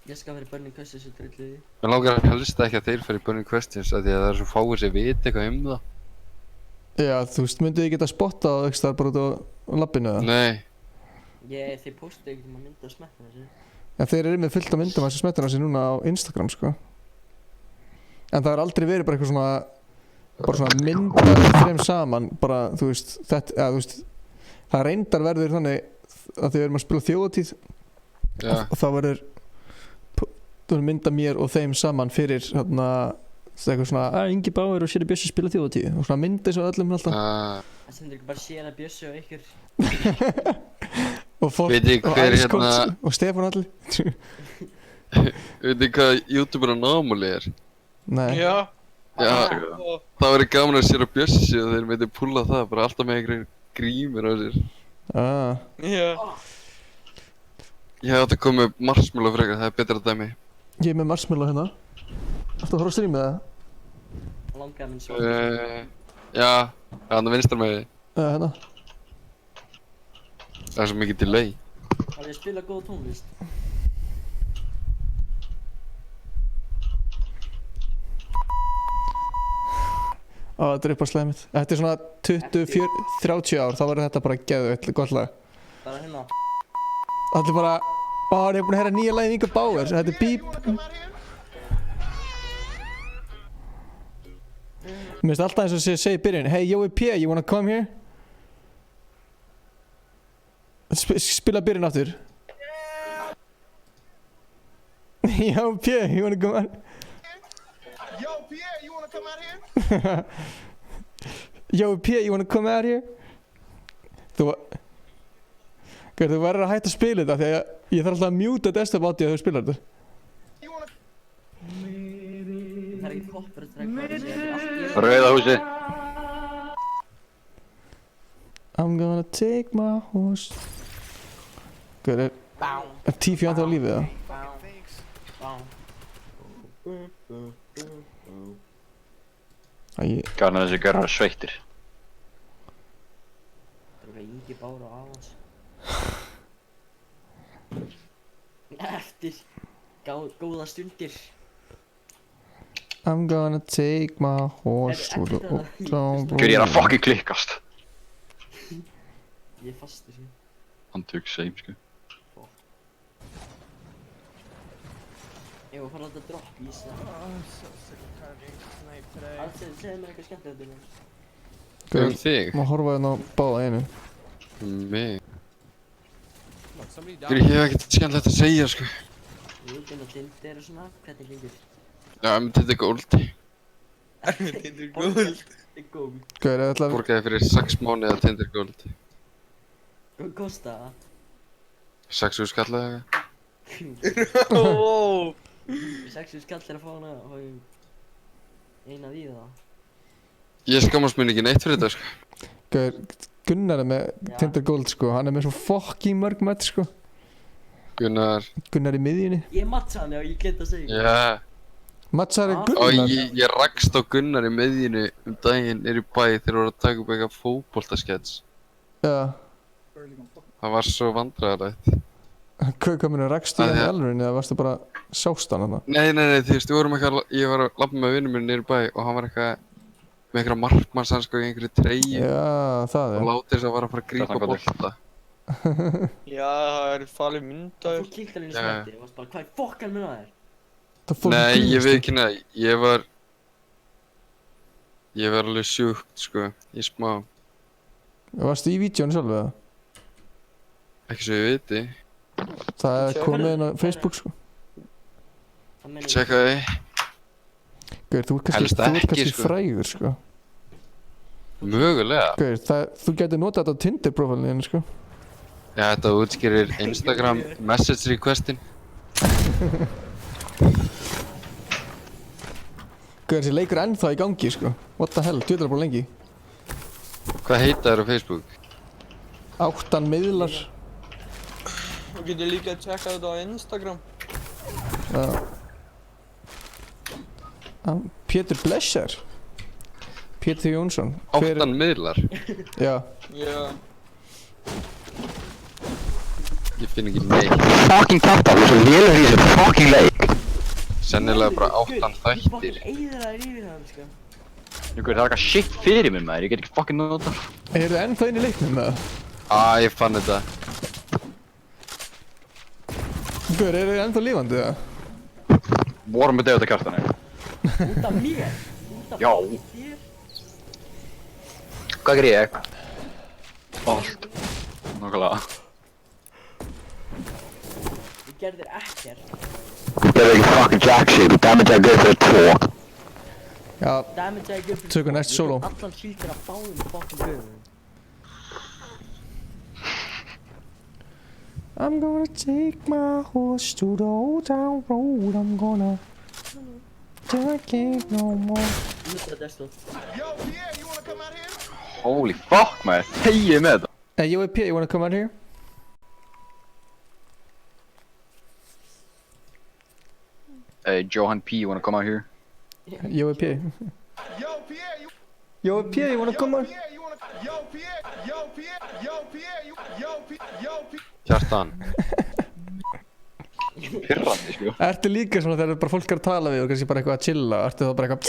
Ég skal vera í Burning Questions og drulluði.
Mér langar helst ekki að þeir fara í Burning Questions af því að það er svo fáir sem viti eitthvað það.
Já, þú veist, myndu þið geta spottað á eitthvað bara út á lappinu, eða?
Nei.
Þeir postu ekkert mynda á smettuna sér.
En þeir eru með fullt af myndum af þessu smettuna sér núna á Instagram, sko. En það har aldrei verið bara eitthvað svona myndað þreim saman, bara, þú veist, þetta, eða, þú veist, það reyndar verður þannig að þegar við erum að spila þjóðatíð og þá verður mynda mér og þeim saman fyrir hérna eitthvað svona Ingi Bauer og Séra Bjössi spila þjóðatíð og svona myndi svo öllum alltaf
Það sendur ekki bara Séra Bjössi og ykkur
og fólk og Æskóts og Stefán allir
Veit þið hvað YouTuber á námúli er?
Nei
Já
Já, það væri gaman að sér á Bjössi og þeir myndi púlla það, bara alltaf með einhverjum grímur á sér.
Já.
Ég hef átt að koma með marshmallow frekar, það er betra dæmi.
Ég er með marshmallow hérna. Ertu að horfa á streamið það?
Langaði minn svo.
Já, hann er vinstar með því.
Hérna.
Það er svo mikið delay.
Har ég spilað góð tónlist?
Þetta er upp á slæðið mitt. Þetta er svona 20-30 ár, þá verður þetta bara geðveitt gott lag.
Bara hérna.
Þetta er bara... hann er búinn að heyra nýja lagið Inga Bauer, þetta er Beep. Mér finnst alltaf eins og að segja í byrjun, hey Jói P, you wanna come here? Spila byrjun aftur. Jói P, you wanna come out?
Yo, Pierre, you wanna come out here?
Yo, Pierre, you wanna come out here? Þú verður að hætta að spila þetta því að ég þarf alltaf að mjúta desktop átti að þú spilar þetta.
Það er ekki copyright track.
Rauða húsi.
I'm gonna take my horse. Er Tiffy ennþá á lífið það?
Gana þessi görra sveittir.
Það er Ingi Bára og Avans. Eftir góða stundir.
I'm gonna take my horse to the old
Hver ég er að fucking klikkast.
Ég er fastur síðan.
Hann tök seim sko.
Ég var að fara að láta dropp í sig. Segðu mér eitthvað skemmtilegt um það.
Þig?
Má horfa hérna á báða einu.
Mig? Ég hef ekkert skemmtilegt að segja sko.
Jú, á Tinder og svona, hvernig gengur?
Já, Tinder Gold.
Tinder Gold?
Gauður, ég ætla að...
Borgaði fyrir 6 mánuði að Tinder Gold.
Hvað kosta það?
6.000 skall eða eitthvað.
Wow.
6.000 skall er að fá hana og eina því það.
Ég skammast mér ekki neitt fyrir þetta sko.
Gauður, Gunnar er með Tinder Gold sko, hann er með svo fucking mörg mött sko.
Gunnar
í miðjunni.
Ég matcha hann, já, ég glemt að segja.
Já.
Matchaði
Og
Gunnar?
ég rakst á Gunnar í miðjunni daginn í bæ þegar voru að taka upp eitthvað fótboltaskets.
Já.
Það var svo vandræðalegt.
Hvað minn, rakst í hann í alveg eða varstu bara sást hann þarna?
Nei, þú veist, ég var að labba með vinnum minn niður í bæ og hann var eitthvað með einhverja markmannshanska í einhverju treyju.
Já, það
og látið þess að var að fara að grípa bolta.
Já, það er falið myndaður.
Þú kíkti hann inn í smetti og varst bara, hvað er fokkan minn að þér?
Nei, ég veit ekki neða, ég var alveg sjúkt sko, í smá.
Varstu í vídeónu sjálf eða?
Ekki svo ég viti.
Það er komið inn á Facebook sko.
Tjekka því.
Gauður, þú ert kannski frægur sko.
Mögulega.
Gauður, þú getur notað þetta á Tinder profilinu sko.
Já, þetta útskýrir Instagram message requestin.
Gauður, þessi leikur er ennþá í gangi sko. What the hell, djöðlar bara lengi.
Hvað heita þér á Facebook?
8 miðlar.
Þú getur líka að tjekka þetta á Instagram.
Já. Pétur Blesser. Pétur Jónsson.
8 miðlar?
Já.
Já.
Ég finn ekki neitt.
Fucking kattar, þú er svo lélegur í þessu fucking leik.
Sennilega bara 8 þættir.
Það er eitthvað shit fyrir mér maður, ég get ekki fucking nota.
Er það ennþá inn í leiknum með það?
Ég fann þetta.
Gauður, er það ennþá lífandi það?
Vorum við degjóta kartana.
Út af mér?
Já. Hvað ger ég? Allt. Nákvæmlega.
Þú gerðir ekkert.
Þú gerðir ekki fucking jack shit, þú damage að gauð fyrir 2.
Já,
Damage að gauð
tökum næst solo.
Allan skildir að báðum fucking gauðum.
I'm gonna take my horse to the old town road. I'm gonna till I can't no more.
Holy fuck maður, þegið með þetta.
Hey, Joey P, you wanna come out here?
Hey, Johan P, you wanna come out here?
Joey P. Joey P, you wanna come out?
Kjartan.
Pirrandi, sko.
Ertu líka svona þegar bara fólk er að tala við og kannski bara eitthvað að chilla? Ertu þá bara eitthvað...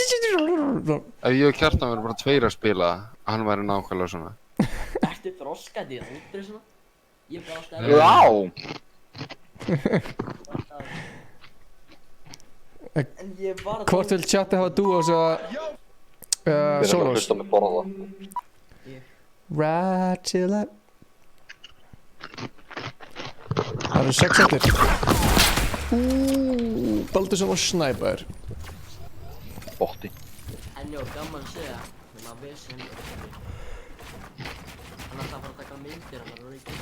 Ef ég og Kjartan verðum bara tveir að spila, hann væri nákvæmlega svona.
Ertu þroskað í það útri svona? Ég bara ástæði...
Já!
Hvort vil chatti hafa duos eða solos?
Hlusta með borða.
Right till that. Það eru 6 eftir. Baldursson og Snæper.
Botti.
En jó, gaman að segja. Þegar maður vissi henni. Hann ætlaði að fara að taka myndir hann og reykja.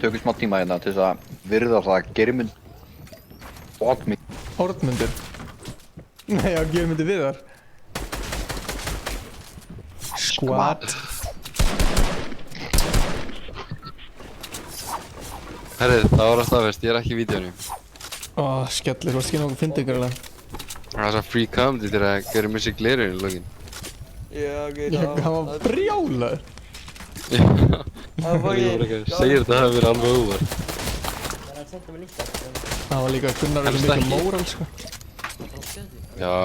Tökum smá tíma hérna til þess að virða það Geirmund
Árnmundur? Nei, já, Geirmundur Viðar. Squad.
Herri, það var að staðfest, ég er ekki í vídeónu.
Ó, skellir, varst ekki nokkuð fyndið ykkur alveg?
Það var svo free comedy til að gera mér sér glerur í lokin.
Já, ok,
hann var brjálaður.
Já, segir þetta hafi verið alveg óvart.
Það var líka Gunnar verið mikið móral, sko.
Já.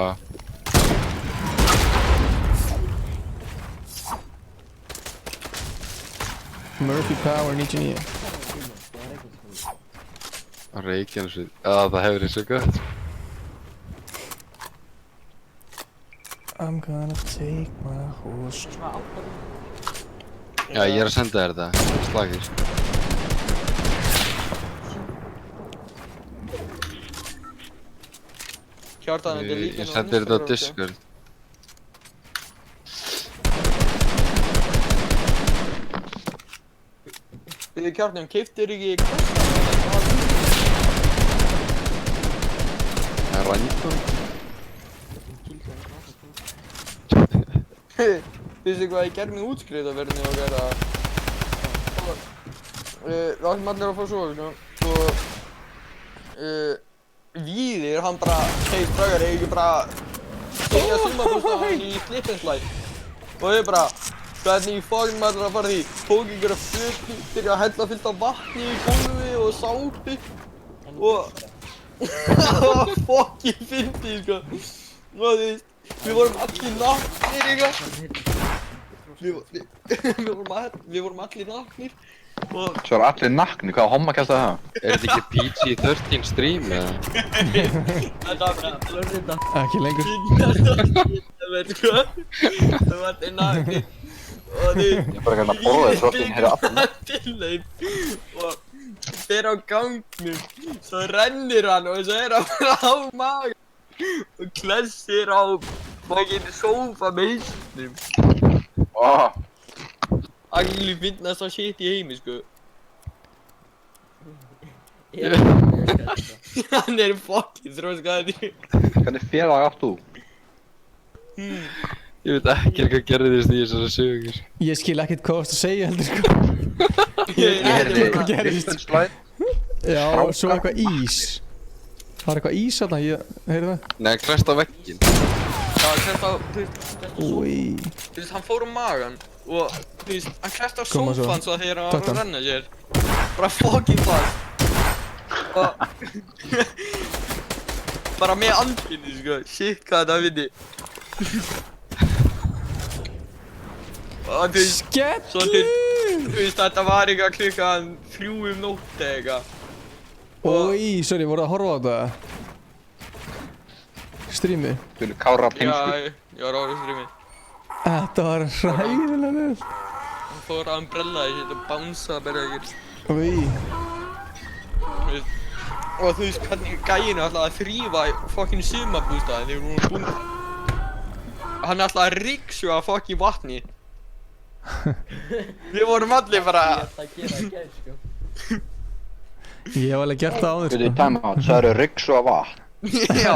Murphy Power 99.
Reykjanesvið, það hefur verið svo gott.
I'm gonna take my horse.
Já, ég er að senda þér þetta, slagir.
Kjartan, þetta er líka
Ég sendi þér þetta á Discord.
Við Kjartan, keiftir ekki
Það er ræntum.
Vissu hvað ég gerði mig útskriðaverðinu og verða við áttum allir að fá svo, sko, og Víðir, hann bara, hei strákar, ég ekki bara segja sumarbústaðan í Slippenslide og ég bara, hvernig í fagn maður að fara því, tók einhverja fötu, byrja að hella fullt af vatni í gólfi og sápu og það var fucking fyndið, sko, og þú veist, við vorum allir naknir, eitthvað. Við vorum allir naknir og...
Svo er allir naknir, hvaða hommakast er það?
Er þetta ekki PG-13 stream, eða?
Þetta var bara blörðinda.
Ekki lengur.
Það veit hvað? Það var allir naknir og því...
Ég er bara að borða þess að það er allir naknir.
Tilleip og þeir á gangnum, svo rennir hann og svo er hann bara á maga og klessir á fucking sófa með hausnum. Allir finnast það shit í heimi, sko. Hann er fucking þróskaður.
Hvernig félag átt þú?
Ég veit ekki hvað gerðist í þessari sögur.
Ég skil ekkert hvað varst að segja, heldur, sko.
Ég heyrði
hvað gerðist. Já, og svo eitthvað ís. Það var eitthvað ís þarna, ég heyrði það.
Nei, klest á vegginn.
Já, klest á, þú veist, hann fór magan og, þú veist, hann klest á sófan svo þegar hann var að renna sér. Bara fucking fast. Og, bara með andfinni, sko, shit hvað þetta vinni. Og þú veist,
Skellir!
Þú veist, þetta var eitthvað klukkan 3 nótt eða eitthvað.
Ói, sorry, voruð að horfa á þetta? Streamið?
Þú vilja kára á tengsku?
Já, ég var að horfa á streamið.
Þetta var hræðilega vel.
fór að umbrella í þetta bánsa bara ekkert.
Úi.
Og þú veist hvernig gæinn ætlaði að þrífa í fucking sumarbústaðinn þegar hún var búinn. Hann ætlaði að ryksuga fucking vatni. Við vorum allir bara...
Ég ætla að gera það í gær, sko.
Ég hef alveg gert það áður, sko.
Byrju, time out, sagðirðu ryksuga vatn?
Já.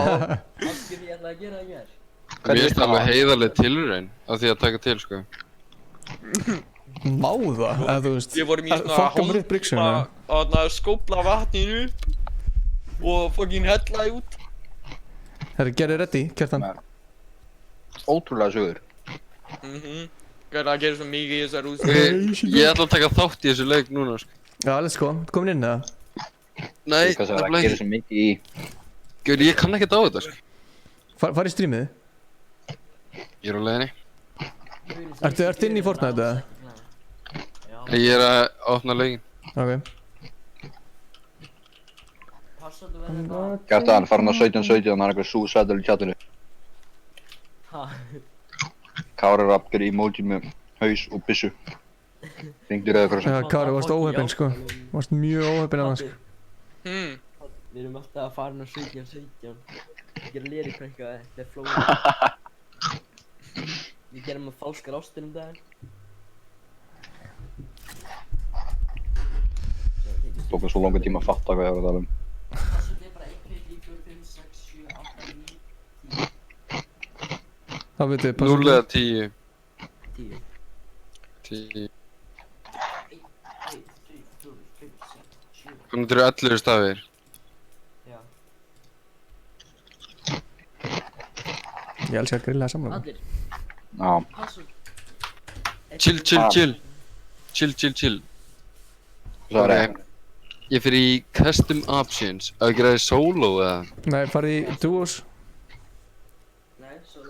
Aftur ég ætla að gera það í gær.
Mér finnst alveg heiðarleg tilraun af því að taka til, sko.
Má það, eða þú veist,
Við vorum í svona
fokka mér upp bryggsuna.
að skópla vatninu upp og fucking hella því út.
Herri, gerðu ready, Kjartan.
Ótrúlega sögur.
Gæti að gera svo mikið í þessar úr. Ég ætla að taka þátt í þessu leik núna, sko.
Já, let's go. Komin inn, eða?
Nei,
það er að gera svo mikið í...
Gauður, ég kann ekkert á þetta, sko.
Far í streamið?
Ég er á leiðinni.
Ertu inn í Fortnite, eða?
Ég er að opna leikinn.
Ok.
Kjartan, farin á 17-17, það er eitthvað suicidal í chatinu.
Ha?
Kári Rapp gerir emoji með haus og byssu. Hringdi Rauða Krossinn.
Já, Kári, varst óheppinn, sko. Varst mjög óheppinn af hann, sko.
Við erum alltaf að fara á 17-17. Við gerum lérikrenka, þetta er flóðið. Við gerum það falskar ástir daginn.
Tók mér svo langa tíma að fatta hvað ég var að tala um.
Þetta er bara 1, 2, 3, 4, 5, 6, 7, 8, 9, 10.
Það veitir,
0 eða 10.
10.
10.
1, 2, 3, 4, 5, 6, 7.
Hvernig eru 11 stafir?
Já.
Ég elskar að grilla saman.
Allir.
Já.
Chill.
Það er ekki.
Ég fyrir í custom options. Að gera þið solo eða?
Nei, farið í duos.
Nei, solo.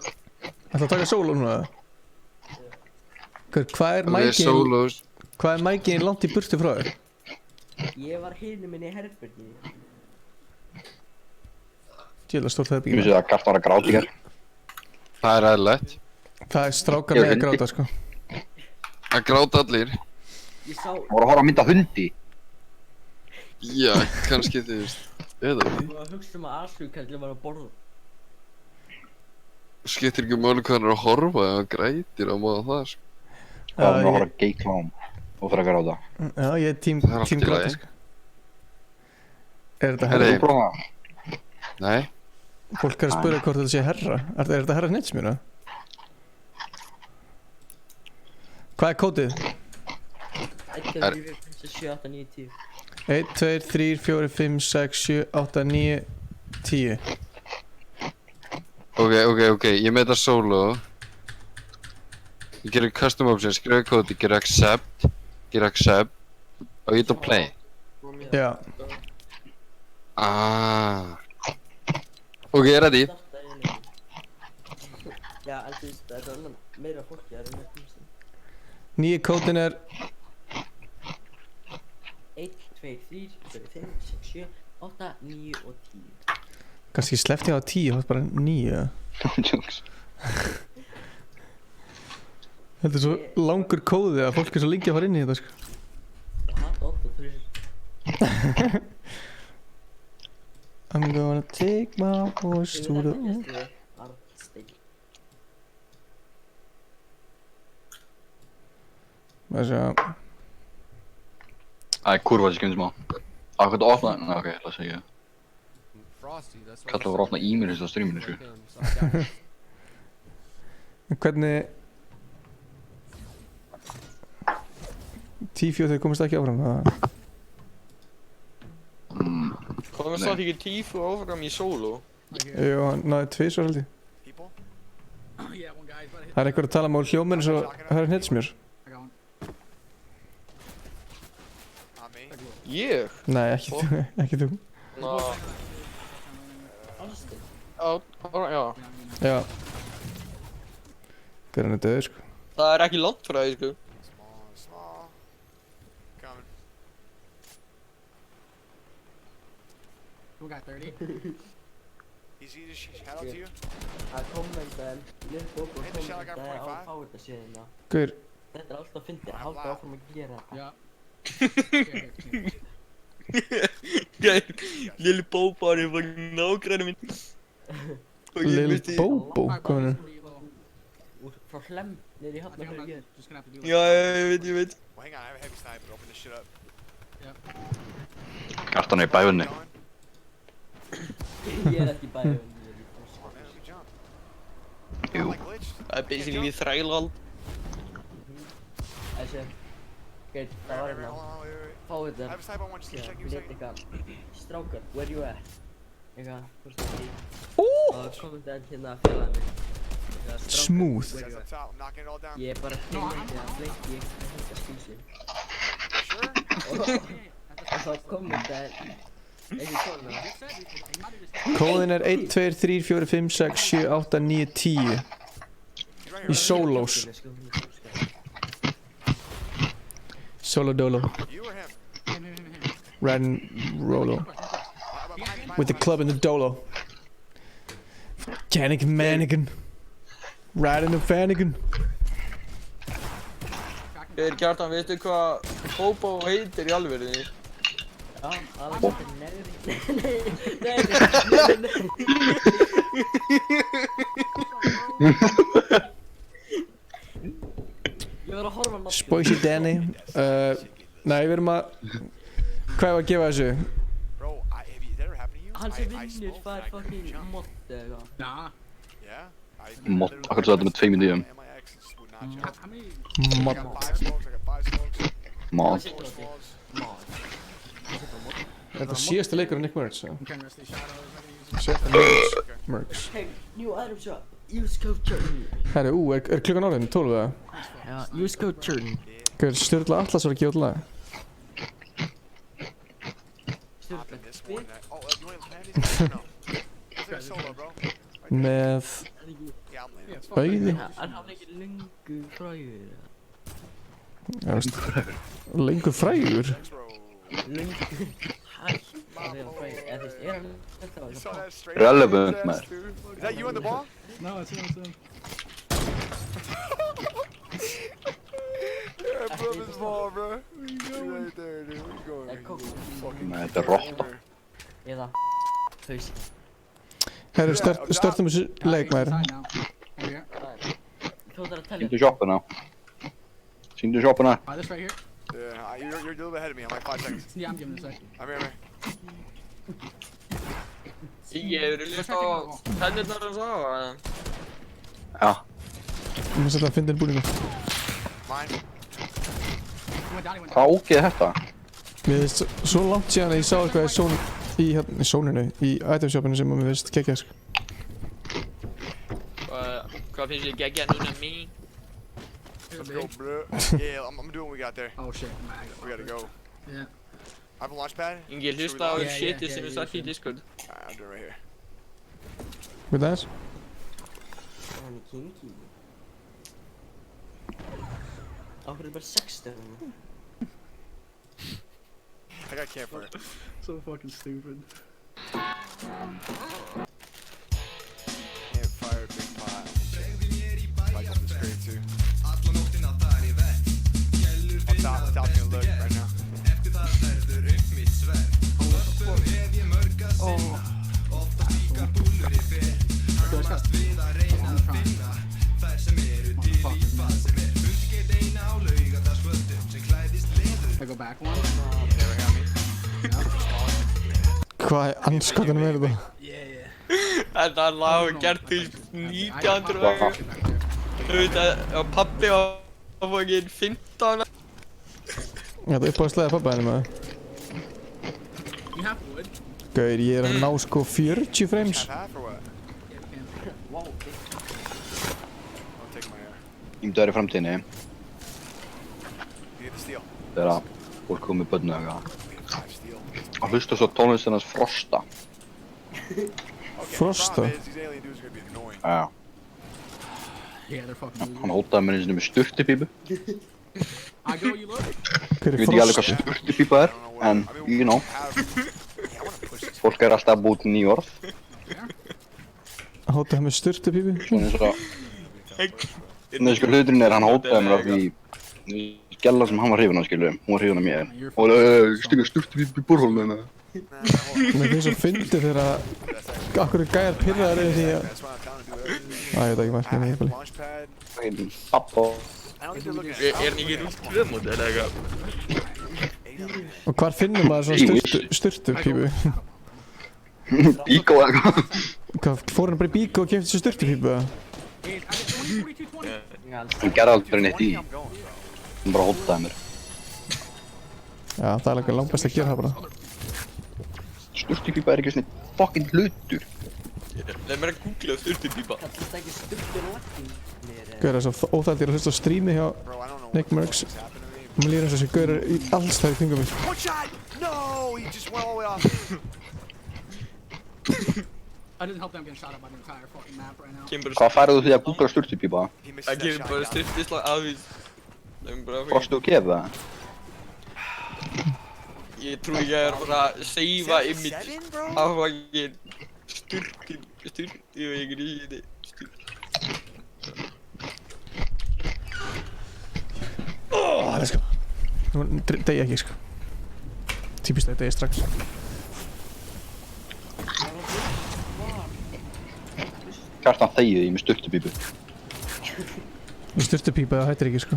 Ætla að taka solo núna, eða? Hvað er mækinn langt í burtu frá þér?
Ég var hinum minni í herberginni.
Djöðla stórt það
Ég vissi að Kjartan var að gráta í hér.
Það er eðlilegt.
Það er strákar með að gráta, sko.
Að gráta allir.
Það voru að horfa að mynda hundi.
Já, kannski þú veist. Eða því.
Þú var að hugsa að Asjúkallin var að borða.
Skiptir ekki máli hvað hann er að horfa ef hann grætir á móða það, sko.
Það var að horfa gay clown og fyrir að gráta.
Já, ég er tím gráta, sko. Er þetta
Herra?
herra?
Nei.
Fólk er að spura hvort þetta sé herra. Er þetta herra Hnitsmjöna? Hvað er kódið?
1, 2, 3, 4, 5, 6, 7, 8, 9, 10.
1, 2, 3, 4, 5, 6, 7, 8, 9, 10.
Ok, ég með þetta solo. Ég gerir custom options, skrifa kódi, gerir accept og ég get að play.
Já.
Ok, ready?
Já, en þú veist, þetta er meira fólki að reyna að komast inn.
Nýji kódin er
1, 2, 3, 4, 5, 6, 7, 8, 9 og 10.
Kannski sleppti ég á 10, það er bara 9. Þetta er svo langur kóði að fólk er svo lengi að fara inn í þetta, sko.
Ég hata 8 og 3.
I'm gonna take my horse to the... Hvað sé að...
Það er kurva sem kemur smá. Hvað er opna? Ná, ok, það sé ég. Kallar var að opna e-mail á streaminu, sko.
Hvernig... Tífjó þeir komast ekki áfram, það...
Komast það ekki Tífjó áfram í solo?
Jú, hann náði 2 svo held ég. Það er eitthvað að tala mál hljóminn svo það er Hnitsmjör.
Ég?
Nei, ekki þú.
Ná... Já.
Já. Hver hann er döður, sko.
Það er ekki langt frá því, sko.
Who got 30? He's shout out to you.
Það kommentaði, Lill Bobo kommentaði á fáita síðuna.
Hver?
Þetta alltaf fyndið, halda áfram að gera þetta.
Já.
Lil Bobo er fucking nágræni minn.
Lil Bobo, hvað er það?
Frá Hlem, niður í Hafnarfirði.
Já, ég veit.
Well, hang on, I have a heavy sniper. Open this shit up.
Kjartan í bæfunni.
Ég ekki í bæfunni.
Jú.
Það basically þrælhald.
Þessi, það var hérna. Fáið þetta. Við leit eitthvað. Strákar, where you at? Eitthvað, hvort það er í. Og komum þetta hérna að félagið mig.
Smooth.
Ég bara flengi ég þetta skilsi. Og þá komum þetta ekki svona.
Kóðin er 1, 2, 3, 4, 5, 6, 7, 8, 9, 10. Í solos. Solo dolo. Riding Rolo. With the club and the dolo. Gannigan Mannigan. Riding the Fannigan.
Kjartan, veistu hvað Bobo heitir í alvörinni?
Já, alveg þetta er neðri. Ég var að horfa á
Spoisy Danny. Nei, við erum að... Hvað er að gefa þessu?
Hann sem vinnur fær fucking mod eða eitthvað.
Nah.
Mod, akkur svo þetta með 2 díum.
Mod.
Mod.
Þetta er síðasta leikur af Nick Merckx, já. Síðasta Merckx.
Hey, new item shop. Use code Turn.
Herri, er klukkan orðin? 12 eða?
Já, use code Turn.
Hvað er Sturla Atlas var að gefa út lag? Með... Auði?
Hann hafði ekki lengu frægur.
Já, veist... Lengu frægur?
Lengu... Hætt að vera frægur. Eða þú veist, hann þetta var eitthvað?
Relevant, maður.
Is that you on the ball? No, it's him. Yeah, bro, this ball, bro. Right there, dude. Where you going?
Nei, þetta er rotta.
Eða... Hausi.
Herri, startum þessu leik, maður.
Sýndu shoppuna. Sýndu shoppuna.
This right here? Yeah, you're a little bit ahead of me. I'm like 5 seconds. Yeah, I'm giving it a sec. I'm here.
Ég hefur lyst á tennirnar hans á, eða?
Já.
Ég maður setja að finna inn búningu.
Hvað ógeð er þetta?
Mér finnst svo langt síðan að ég sá eitthvað í sóninu, í itemshopinu sem mér finnst geggjað, sko.
Hvað finnst þér geggjað núna mín?
Let's go, bro. Yeah, I'm doing what we got there. Oh shit, we gotta go. Yeah. I have a launch pad.
Ingi, hlusta á shitið sem við sagt í Discord.
I'm doing it right here.
With that?
Hann er kinky. Áhverju er bara 60 hérna?
I got campfire. So fucking stupid. Campfire, big pot. Like on the straight too. What's out gonna look right now? Oh. I go back one.
Hvað anskotanum er þetta?
Þetta lag var gert í 1900 Þú veit að pabbi var fokkin 15
Þetta er upp á að slæða pabba henni, maður. Gauðir, ég er að ná sko 40 frames.
Ég myndi að vera í framtíðinni. Þegar að fólk kom með börnu og eitthvað. Og hlusta svo tónlist hans Frosta.
Frosta?
Já. Hann hótaði mér einu sinni með sturtupípu. Ég veit ekki alveg hvað sturtupípa er, en you know. Fólk er alltaf að búið til ný orð.
Hótaði með sturtupípu?
Svona eins og... Nei, sko hluturinn er hann hótaði mér af því Gella sem hann var hrifin á, skilur, hún var hrifin á mér. Og stinga sturtupípu í borhólinu hennar.
Mér finnst svo fyndið þegar að akkur gæjar pirraðar yfir því að... Æ, ég veit ekki maður, ég veit ekki.
Pappa.
hann ekki rúst móti eða eitthvað?
Og hvar finnum maður svona sturtupípu?
Bíkó eða eitthvað.
Hvað, fór hann bara í bíkó og kemst þessu sturtupípu eða?
Hann gerði aldrei neitt í. Hann bara hótaði mér.
Já, það er alveg langt best að gera það bara.
Sturtupípa er ekki svona fucking hlutur.
Leð mér að googla sturtupípa.
Kallast ekki sturtupípa?
Gauður er svo óþægilegt að hlusta á streami hjá Nick Mercs. Mér líður eins og þessi gauður í alls það í kringum mig.
No, he just went all the way off.
I didn't help them get shot up by the entire fucking map right now.
Hvað færðu þú því að googla sturtupípa?
Það kemur bara sturtuslag afvís.
Fórstu að gefa það?
Ég trúi ekki að það er bara að seifa image af fucking sturtu og ég gríði
Let's go. Nú degi ekki sko. Típist að degi strax.
Kjartan þegið í með sturtupípu.
Með sturtupípa það hættir ekki sko.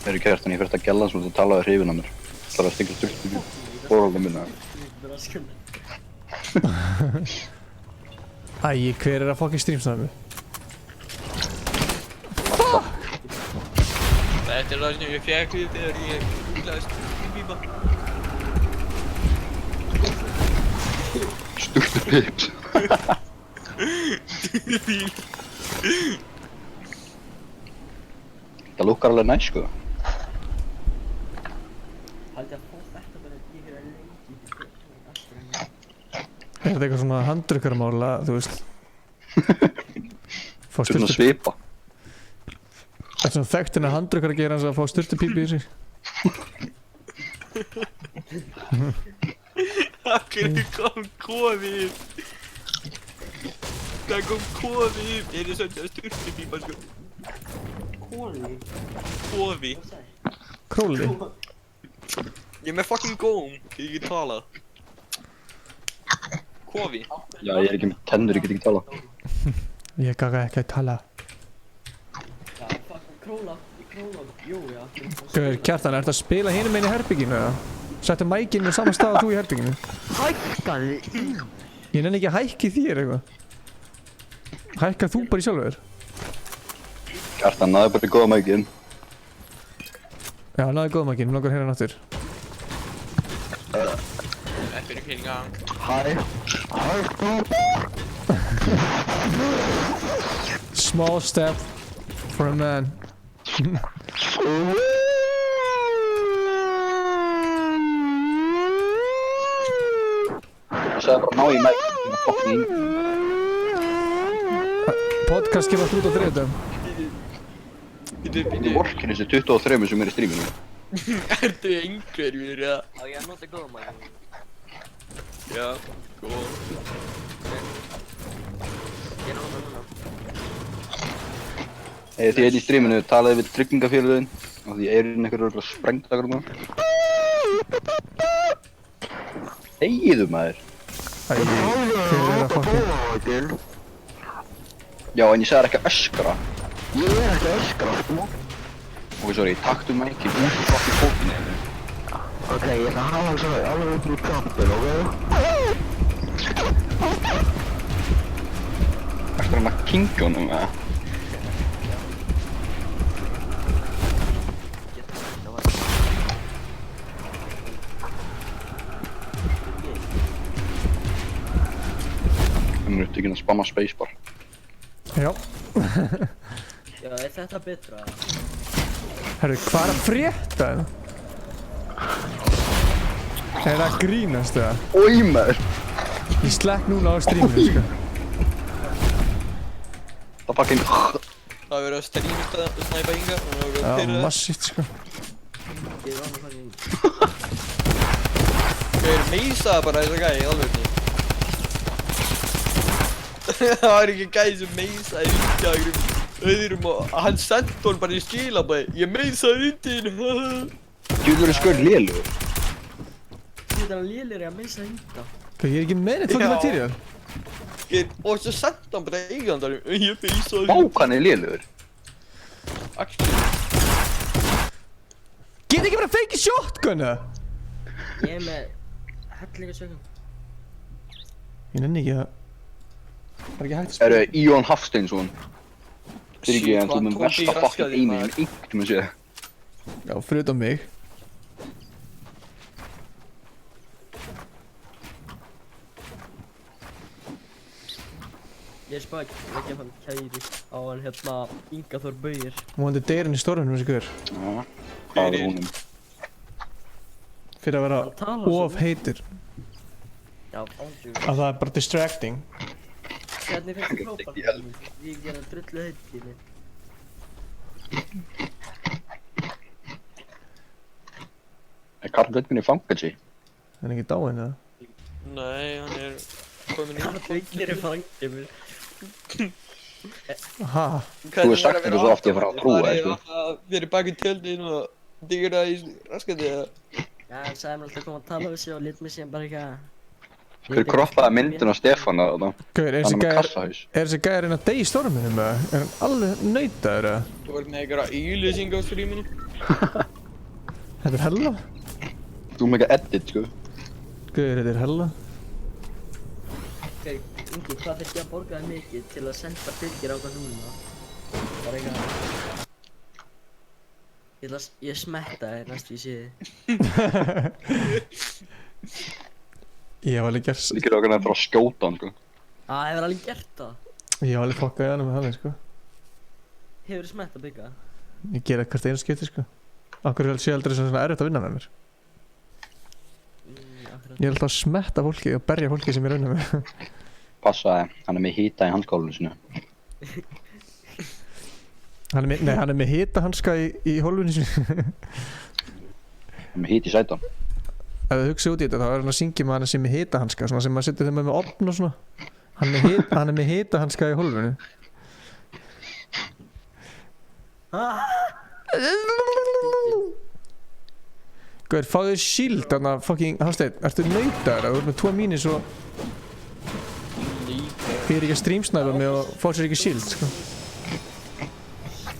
Heyrðu Kjartan, ég fyrst að gella sem þú talaði hrifin á mér. Það er að stinga sturtupípu. Bórhólinu minna.
Æ, hver er að fucking streamsnaða mig?
Þetta er það sem ég fekk við þegar ég googlaði sturtupípa.
Sturtupips. Það lukkar alveg næst sko.
Haldi að fá þetta bara í einhverja leiki.
Er þetta eitthvað svona handrukkarmála, þú veist?
Svona svipa.
Það er svona þekkt en að handrukkar að gera hans að fá sturtupípu í sig.
Akkur kom kóðið. Það kom kóðið. Er það svona sturtupípa sko?
Kóði?
Kóði.
Króli?
Ég er með fucking góm, ég get ekki talað. Kóði.
Já, ég er ekki með tennur, ég get ekki talað.
Ég gaga ekki að tala.
Já, fucking króla, jú, já.
Gauður, Kjartan, ertu að spila hinum einn í herbygginu eða? Settu mækinn á sama stað og þú í herbygginu.
Hækkaði í!
Ég nenni ekki að hækki þér eitthvað. Hækka þú bara í sjálfur?
Kjartan, náðu bara í góða mækinn.
Já, náðu góða mækinn, mér langar að heyra hann aftur.
Þetta er ekki í gang.
Small step for a man.
Ég sagði bara ná í mækinn, það er fucking
Podcast kemur alltaf út á þriðjudögum.
Þetta er vorkinn þessi 23 sem er í stríminu.
Ertu einhverjur, eða?
Já, ég nota góða mækinn.
Já, góð.
Ég nota núna.
Þegar þið í stríminu talaði við tryggingafélögin og því eyrinn einhver eru sprengt akkur um það. Þegiðu maður.
Æ, hver er að fucking...
Já, en ég sagði ekki að öskra. Ég er ekki að öskra, sko. Ok, sorry, taktu mækinn út úr fucking fótinn einu. Ok, ég ætla að hafa það svo alveg upp úr kampin, ok? Ætlar hann að kinga honum, eða? Hann er upptökinn að spamma spacebar.
Já.
Já, er þetta betra?
Herru, hvað er að frétta það? Er það að grínast eða?
Ói maður!
Ég slekk núna á streaminu, sko.
Það fucking...
Það verður að snæpa yngar og það verður að
Já,
pyrra það.
massíft, sko.
Ég var með fucking...
Þeir meisaði bara þessa gæi í alvegni.
Það var ekki gæði sem meisaði undir öðrum og hann sendi hún bara í skilabæði. Ég meisaði undir.
Djúður skurð lélugur.
Þú veit að lélir að meisa undan.
Hvað, ég er ekki með neitt fucking material.
Og svo sendi hann bara eigandarum. Ég meisaði undir.
Bák hann lélugur.
Get ekki bara fake shotgun eða?
Ég er með hellinga sögum.
Ég nenni ekki að... Það er ekki hægt að spila.
Íon Hafsteinsson. Þetta er ekki en þú með versta fucking aiming en einhvern veginn séð.
Já, fyrir utan mig.
Ég er spæk, leggja hann kæri á hann hérna Inga Þór Bauir.
Móndi deyrinn í stormunum þessi guður.
Já, hvað er húnum?
Fyrir að vera of heitir.
Já, ándjúr.
Að það er bara distracting.
Hvernig finnst þið frábært? Ég gera drullu heitíni.
Er Karl Veitminn í fangelsi?
Hann er ekki dáinn eða?
Nei, hann er komin í
Veitminn er fangelsi.
Ha?
Þú hefur sagt þetta svo oft ég fara að trúa, sko.
Við erum bak í tjöldin og digra í raskandi eða?
Já, hann sagði mér alltaf að koma að tala við sig og lit mig síðan bara eitthvað.
Hver kroppaði myndin á Stefán að það?
Gauður, er þessi gæði að reyna að deyja í storminum eða? Er hann alveg nautaður eða?
Þú ert með eitthvað ílýsing á stríminu?
Þetta er hella?
Þú með eitthvað edit, sko.
Gauður, þetta er hella?
Ok, Ingi, hvað þurft ég að borga þig mikið til að senda Birgir á hvað núna? Bara eitthvað... Ég smetta þér næstu í síði.
Ég hef alveg gert...
Líkir okkar að fara að skjóta hann, sko.
Hefur alveg gert það?
Ég hef alveg fokkað í hann með hann, sko.
Hefur þið smetta Birga?
Ég gera hvert einu skipti, sko. Akkur sé aldrei svona erfitt að vinna með mér. Ég er alltaf að smetta fólki og berja fólki sem ég rauna með.
Passaði, hann er með hita í handskálunum sinu.
Hann er með hita hanska í hólfinu sinu.
Hann er með hita í sætan.
Ef þú hugsa út í þetta þá er hann að syngja með hann sem er hita hanska, svona sem maður setur þeim með opn og svona. Hann er með hita hanska í hólfinu. Gauður, fáðu þér shield þarna fucking Hafsteinn, ertu nautaður að þú ert með 2 minis og þið er ekki að streamsnæfa mig og fá sér ekki shield, sko.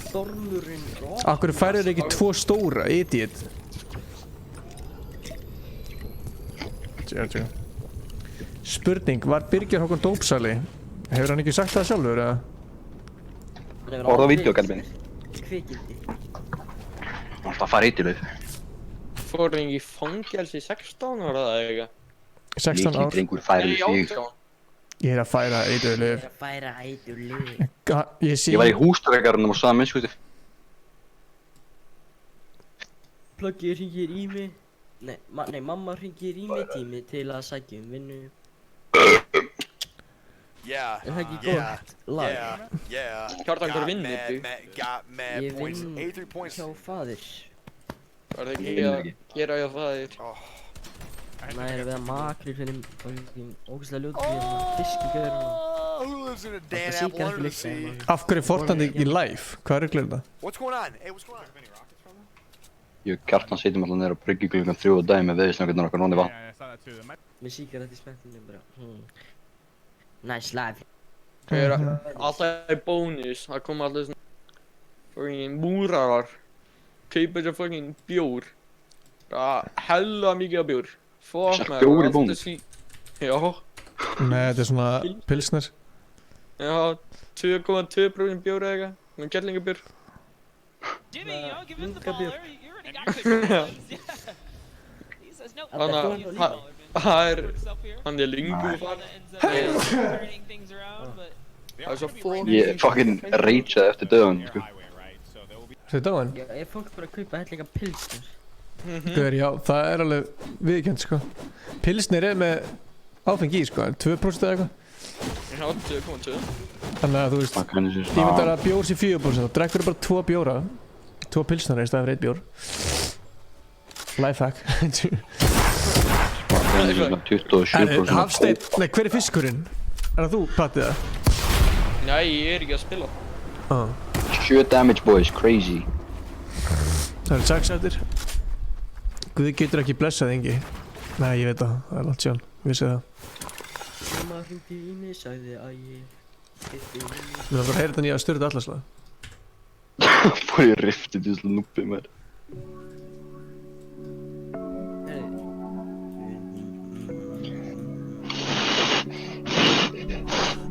Stormurinn.
Akkur færður þér ekki 2 stóra, idiot. Tjá. Spurning, var Birgir Hákon dópsali? Hefur hann ekki sagt það sjálfur, eða?
Orða á vídeogalbinni.
Kvikindi.
Alltaf að fara eitilöf.
Fór hann í fangelsi 16 ára eða eitthvað?
16 ár?
Drengur færir sig.
Ég er að færa eiturlyf.
Ég var í húsdregarnum og saði minnskviti.
Pluggi hringir í mig. Nei, mamma hringir í mig tími til að sækja vinnu.
Yeah,
er það ekki gott lag?
Kjartan, hvað vinnur þú?
Ég vinn hjá faðir.
Hvað er það ekki að gera hjá faðir?
Það er að veða makri fyrir ógeðslega ljótt fyrir fiskigöður og það síkar ekki líka.
Af hverju fórtandi í live? Hvað er þetta?
Ég og Kjartan sitjum alltaf neyra á bryggju klukkan 3 á dagi með veðisnöggarnar okkar nóni vatn.
Við síkar þetta í smettinu bara. Nice live.
Það er alltaf í bónus, það koma alltaf svona fucking múrarar. Kaupa þér fucking bjór. Hella mikið af bjór. Fuck maður.
Bjór í bónus?
Já.
Nei, þetta er svona pilsner.
Já, 2,2% bjór eða eitthvað. Svona gellingabjór.
Lungabjór.
Hann er lungu fann. Það er svo fók.
Ég fucking rageaði eftir döðan, sko.
Eftir döðan?
Já, er fólk bara að kaupa hellinga pilsner?
Guður, já, það er alveg viðkjönd, sko. Pilsner er með áfengi í, sko, 2% eða eitthvað.
Já, 2,2.
Þannig að þú veist, ég myndar að bjór sé 4%, þá drekkur bara 2 bjóra. 2 pilsnara í staðið fyrir 1 bjór. Lifehack.
Það er svona 27%.
Hafsteinn, nei, hver er fiskurinn? Er það þú, Patti, það?
Nei, ég er ekki að spila.
7 damage boys, crazy.
Það eru 6 eftir. Guð getur ekki blessað engi. Nei, ég veit það. Það er langt sjálf. Vissi það.
Mamma hringdi í mig, sagði að ég hitti henni.
Mér langar að heyra þetta nýja Sturlu Atlas-lag.
Fór ég riftið til þess að núpið mér.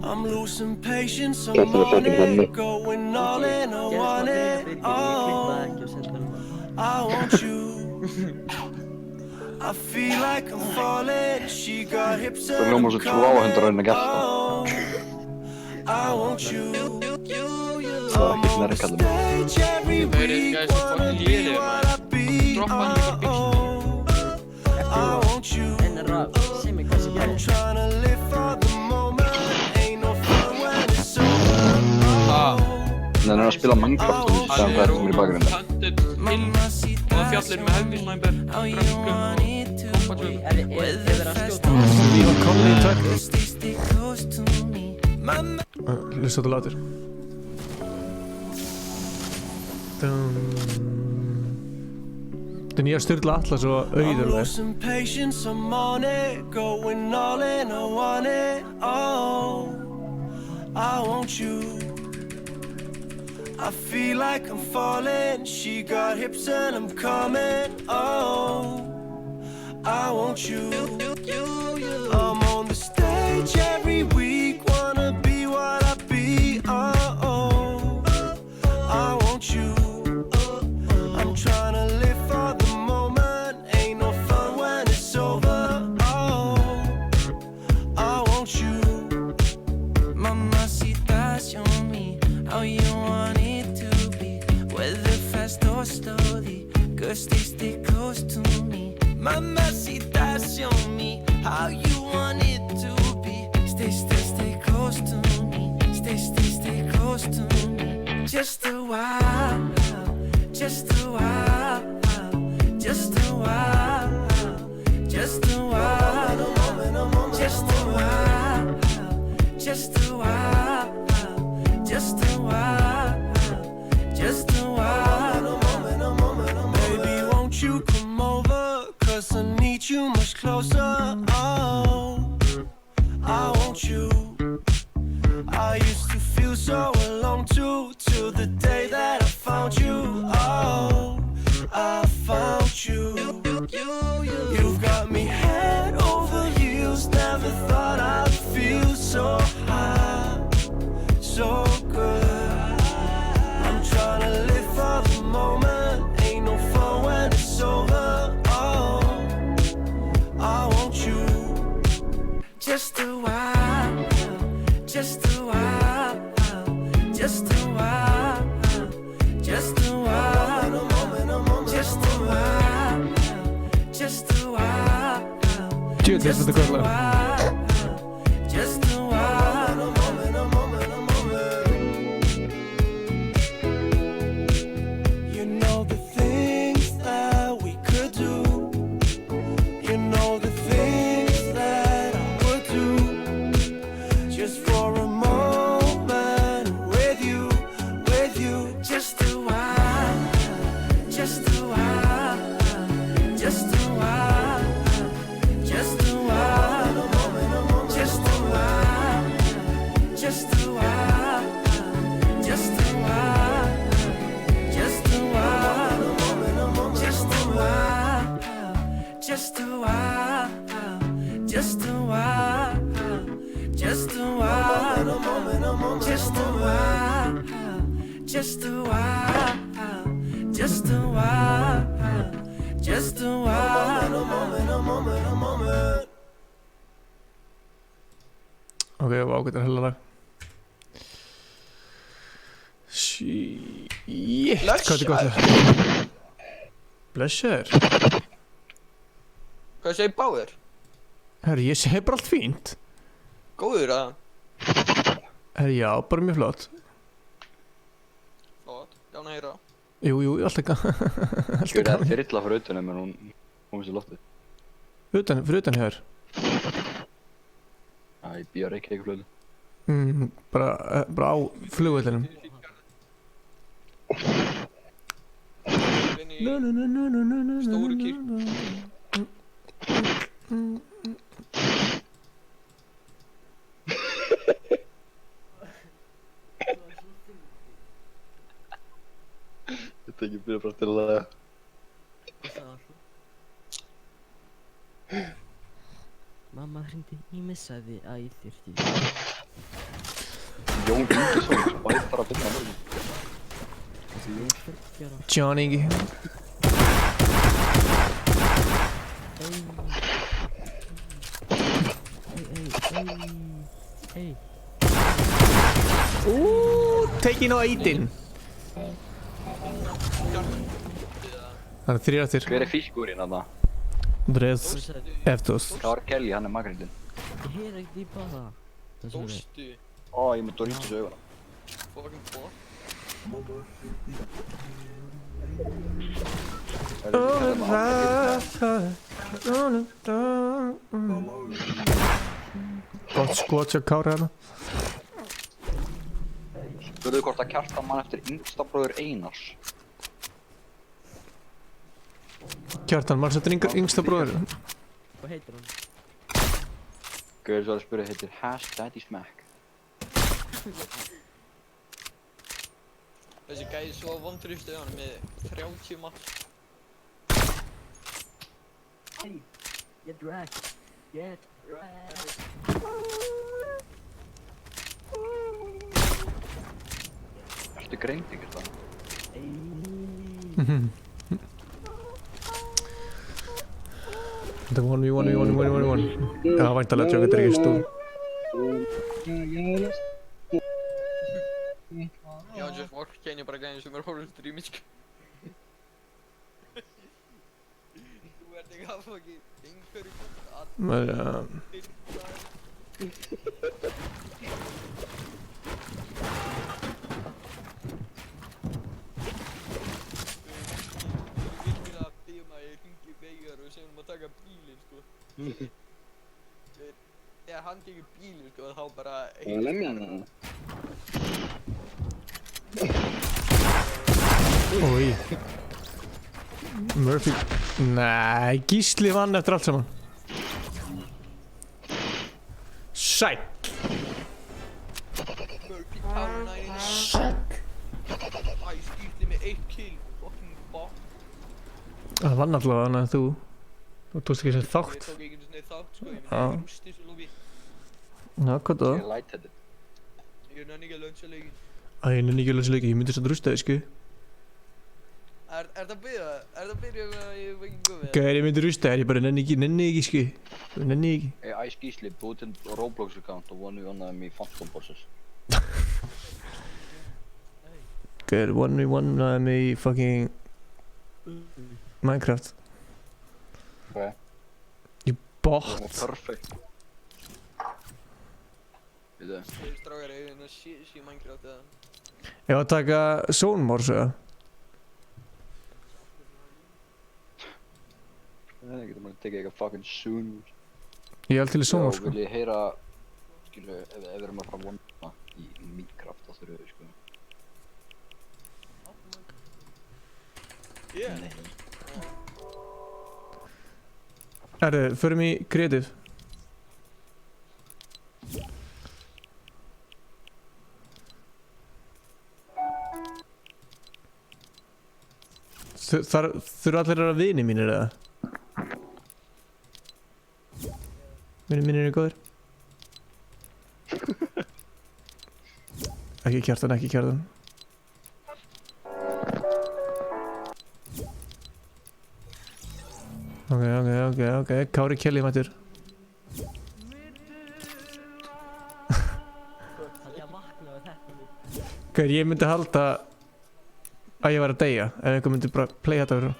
I'm losing patience, I'm on it, going all in, I want it all. I want you. I feel like I'm falling. She got hips and I'm coming. I want you. I'm on the stage every week, wanna be what I be. I want you. I'm tryna live for the moment. Ain't no fun when it's over.
Þannig að spila Minecraft og það er það sem er í bakgrunni.
Og það fjallir með hefnisnæmber, franska, kombatöfum.
Komni í takk. Hlusta þetta látur. Þetta er nýja Sturlu Atlas og Auður.
I'm losing patience, I'm on it, going all in, I want it all. I want you. I feel like I'm falling. She got hips and I'm coming. Oh, I want you. I'm on the stage every week, wanna be what I be. Oh, I want you. I'm tryna live for the moment. Ain't no fun when it's over. Oh, I want you. Mamacita, show me how you want it to be. Whether fast or slowly, girl, stay close to me. Mamacita, show me how you want it to be. Stay close to me. Stay close to me. Just a while, just a while, just a while, just a while, just a while, just a while, just a while, just a while. Baby, won't you come over? 'Cause I need you much closer. Oh, I want you. I used to feel so alone too, till the day that I found you. Oh, I found you. You've got me head over heels. Never thought I'd feel so high, so good. I'm tryna live for the moment. Ain't no fun when it's over. Oh, I want you. Just a while, just a while, just a while, just a while, just a while, just a while,
just a while,
just a while, You know the things that we could do. You know the things that I would do just for a moment with you, just a while, just a while, just a while, just a while, just a while, just a while, just a while, just a while, just a while, just a while, just a while, just a while, just a while, just a while, just a while, just a while, a moment.
Ok, ágættur hella lag. Shit, hvað er gott það? Blessaður.
Hvað segir báðir?
Herri, ég segi bara allt fínt.
Góður að?
Herri, já, bara mjög flott.
Flott, gána að heyra.
Jú, alltaf gaman.
Það er þyrla fyrir utan en hún vissi loftið.
Fyrir utan hér?
Já, ég býja Reykjavík flöðu.
Bara á flugvellinum.
Stóru kirkju.
Þetta ekki byrja bara til að
Mamma hringdi í mig, sagði að ég þyrfti.
Jón Ingesson, spæð bara að finna morgun.
John Ingi.
Hey.
Tekin á eitinn. Það er 3 eftir.
Hver er fiskúrinn þarna?
Andrés Eftos.
Hvað var Kelly, hann er magrindin?
Ég heyr ekkert í bara.
Dóstu.
Ó, ég er með Doritos í augana.
Fucking fuck.
Gott skot hjá Kári hérna.
Spurðu hvort að Kjartan mann eftir yngsta bróður Einars.
Kjartan, mann settur yngsta bróður.
Hvað heitir hann?
Gauður svo að spurðu heitir Daddy Smack.
Þessi gæði svo vondur í stöðunum með 30 mark.
Hey, get wrecked. Get wrecked.
Ertu greind ykkur það?
Þetta er 1v1. Já, væntalega tjók, þetta er ekki stúr.
Já, just walk kenni bara gæðin sem horfður streamið, sko. Þú ert ekki að fokki einhverju taka bílinn, sko. Þegar hann tekur bílinn, sko, þá bara...
Það lemja hann það.
Ói. Murphy... Nei, Gísli vann eftir allt saman. Sæll.
Murphy power 99. Sæll. Æ, skýrti með 1 kill. Fucking bot.
Það vann allavega þannig að þú tókst ekki sér þátt.
Ég tók ekki svona þátt, sko. Ég
Já.
rústi þessu lobby.
Já, hvað það?
Ég er lightheaded.
Ég nenni ekki að launcha leikinn.
Æ, ég nenni ekki að lönsa leiki, ég myndi satt rústa þig, sko.
Er það að byrja? Er það að byrja með að ég veit ekki góð?
Gæri, ég myndi rústa þér, ég bara nenni ekki, sko. Nenni ekki.
Hey, Ice Gísli, búið til Roblox account og vonu annað með Phantom Bosses.
Gæri, 1v1 með fucking... Minecraft.
Hvað?
Ég bot.
Perfect. Við það?
Þeir strákar eigin að sé Minecraft eða?
Ég var að taka Zone Wars, eða?
Það getur maður að tekja eitthvað fucking Zone Wars.
Ég er til í Zone Wars, sko.
Já, vil ég heyra, skilu, ef við erum að fara að vona í Minecraft, þá þurfum við, sko.
Yeah.
Herðu, förum í Creative. Þar þurfa allir að vera vini mínir, eða? Vinir mínir eru góðir. Ekki Kjartan, ekki Kjartan. Ok, Kári Kelly mættur. Gauður, ég myndi halda að ég var að deyja ef einhver myndi bara playa þetta fyrir.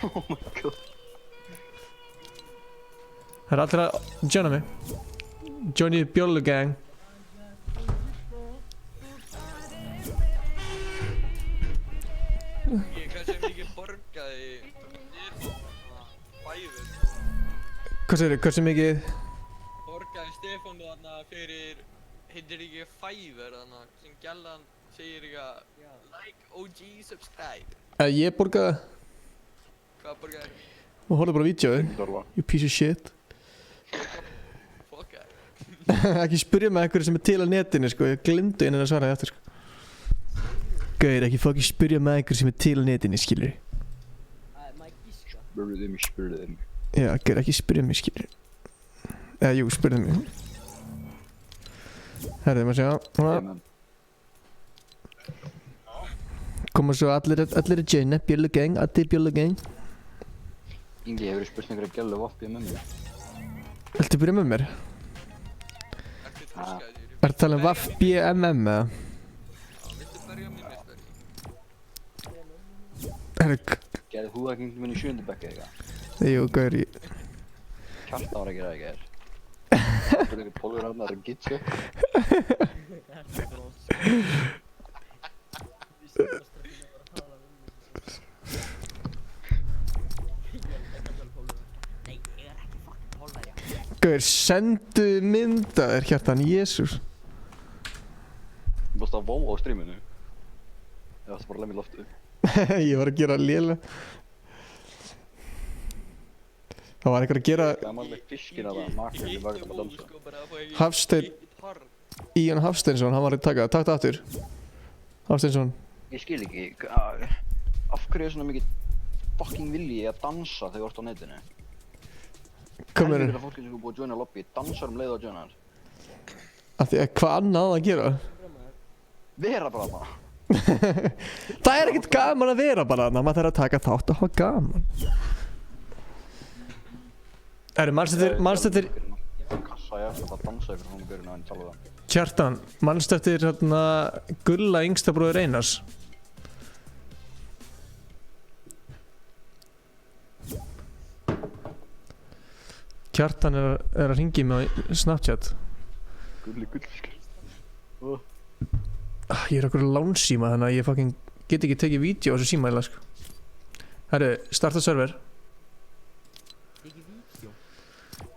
Oh my god.
Það er allir að joina mig. Johnny Bjollu gang.
Ég kannski mikið borgaði bæður.
Hvað segir þið? Hversu mikið?
Borgaði Stefánu þarna fyrir Heitir ekki Fiverr þarna sem gælan segir eitthvað like, OG, subscribe.
Ég borgaði.
Hvað borgaði?
Og horfðu bara á vídeóið. You piece of shit.
Fuck that.
Ekki spyrja mig eitthvað sem er til á netinu sko, ég glemdu innan að svara þig aftur sko. Gauðir, ekki fucking spyrja mig eitthvað sem er til á netinu, skilur.
Spurðu mig.
Já, gauðir, ekki spyrja mig, skilur. Eða, jú, spurðu mig. Herðið, maður sjá, svona. Koma svo allir að joina, björlugang, allir björlugang.
Ingi, hefur spurt einhverja gælu voppi með mér?
Viltu byrja með mér? Ertu að tala um Vaff BMM eða?
Gerði húðakingum minn í 7. bekk eða eitthvað?
Jú, gaur ég.
Kjartan var að gera það ekki Það er eitthvað pólur að það er gitsu.
Gaur, sendu myndaðir Kjartan, Jésús.
Þú varst að vóa á streaminu. Ég varst bara að lemja loftu.
Ég var að gera lélega. Það var einhver að gera...
Gamanleg fiskinn að það, makrið í vagðum að dansa.
Hafsteinn, Ían Hafsteinsson, hann var að taka það. Takk það aftur. Hafsteinsson.
Ég skil ekki, af hverju er svona mikið fucking vilji að dansa þegar þú ert á netinu?
Hvað meður?
Helvita fólki sem er búið að joina lobby, dansar leið og joina þar.
Hvað annað að gera?
Vera bara þarna.
Það er ekkert gaman að vera bara þarna, maður þarf að taka þátt og hafa gaman. Manstu eftir...
Kassa ég eftir að dansa ykkur hún byrjun á henni tala það.
Kjartan, manstu eftir hérna Gulla yngsta bróður Einars? Kjartan er að ringi mig á Snapchat.
Gulli gullfiskar.
Ég er okkur lánsíma þannig að ég fucking get ekki tekið vídeo á þessu síma eða sko. Herru, starta server.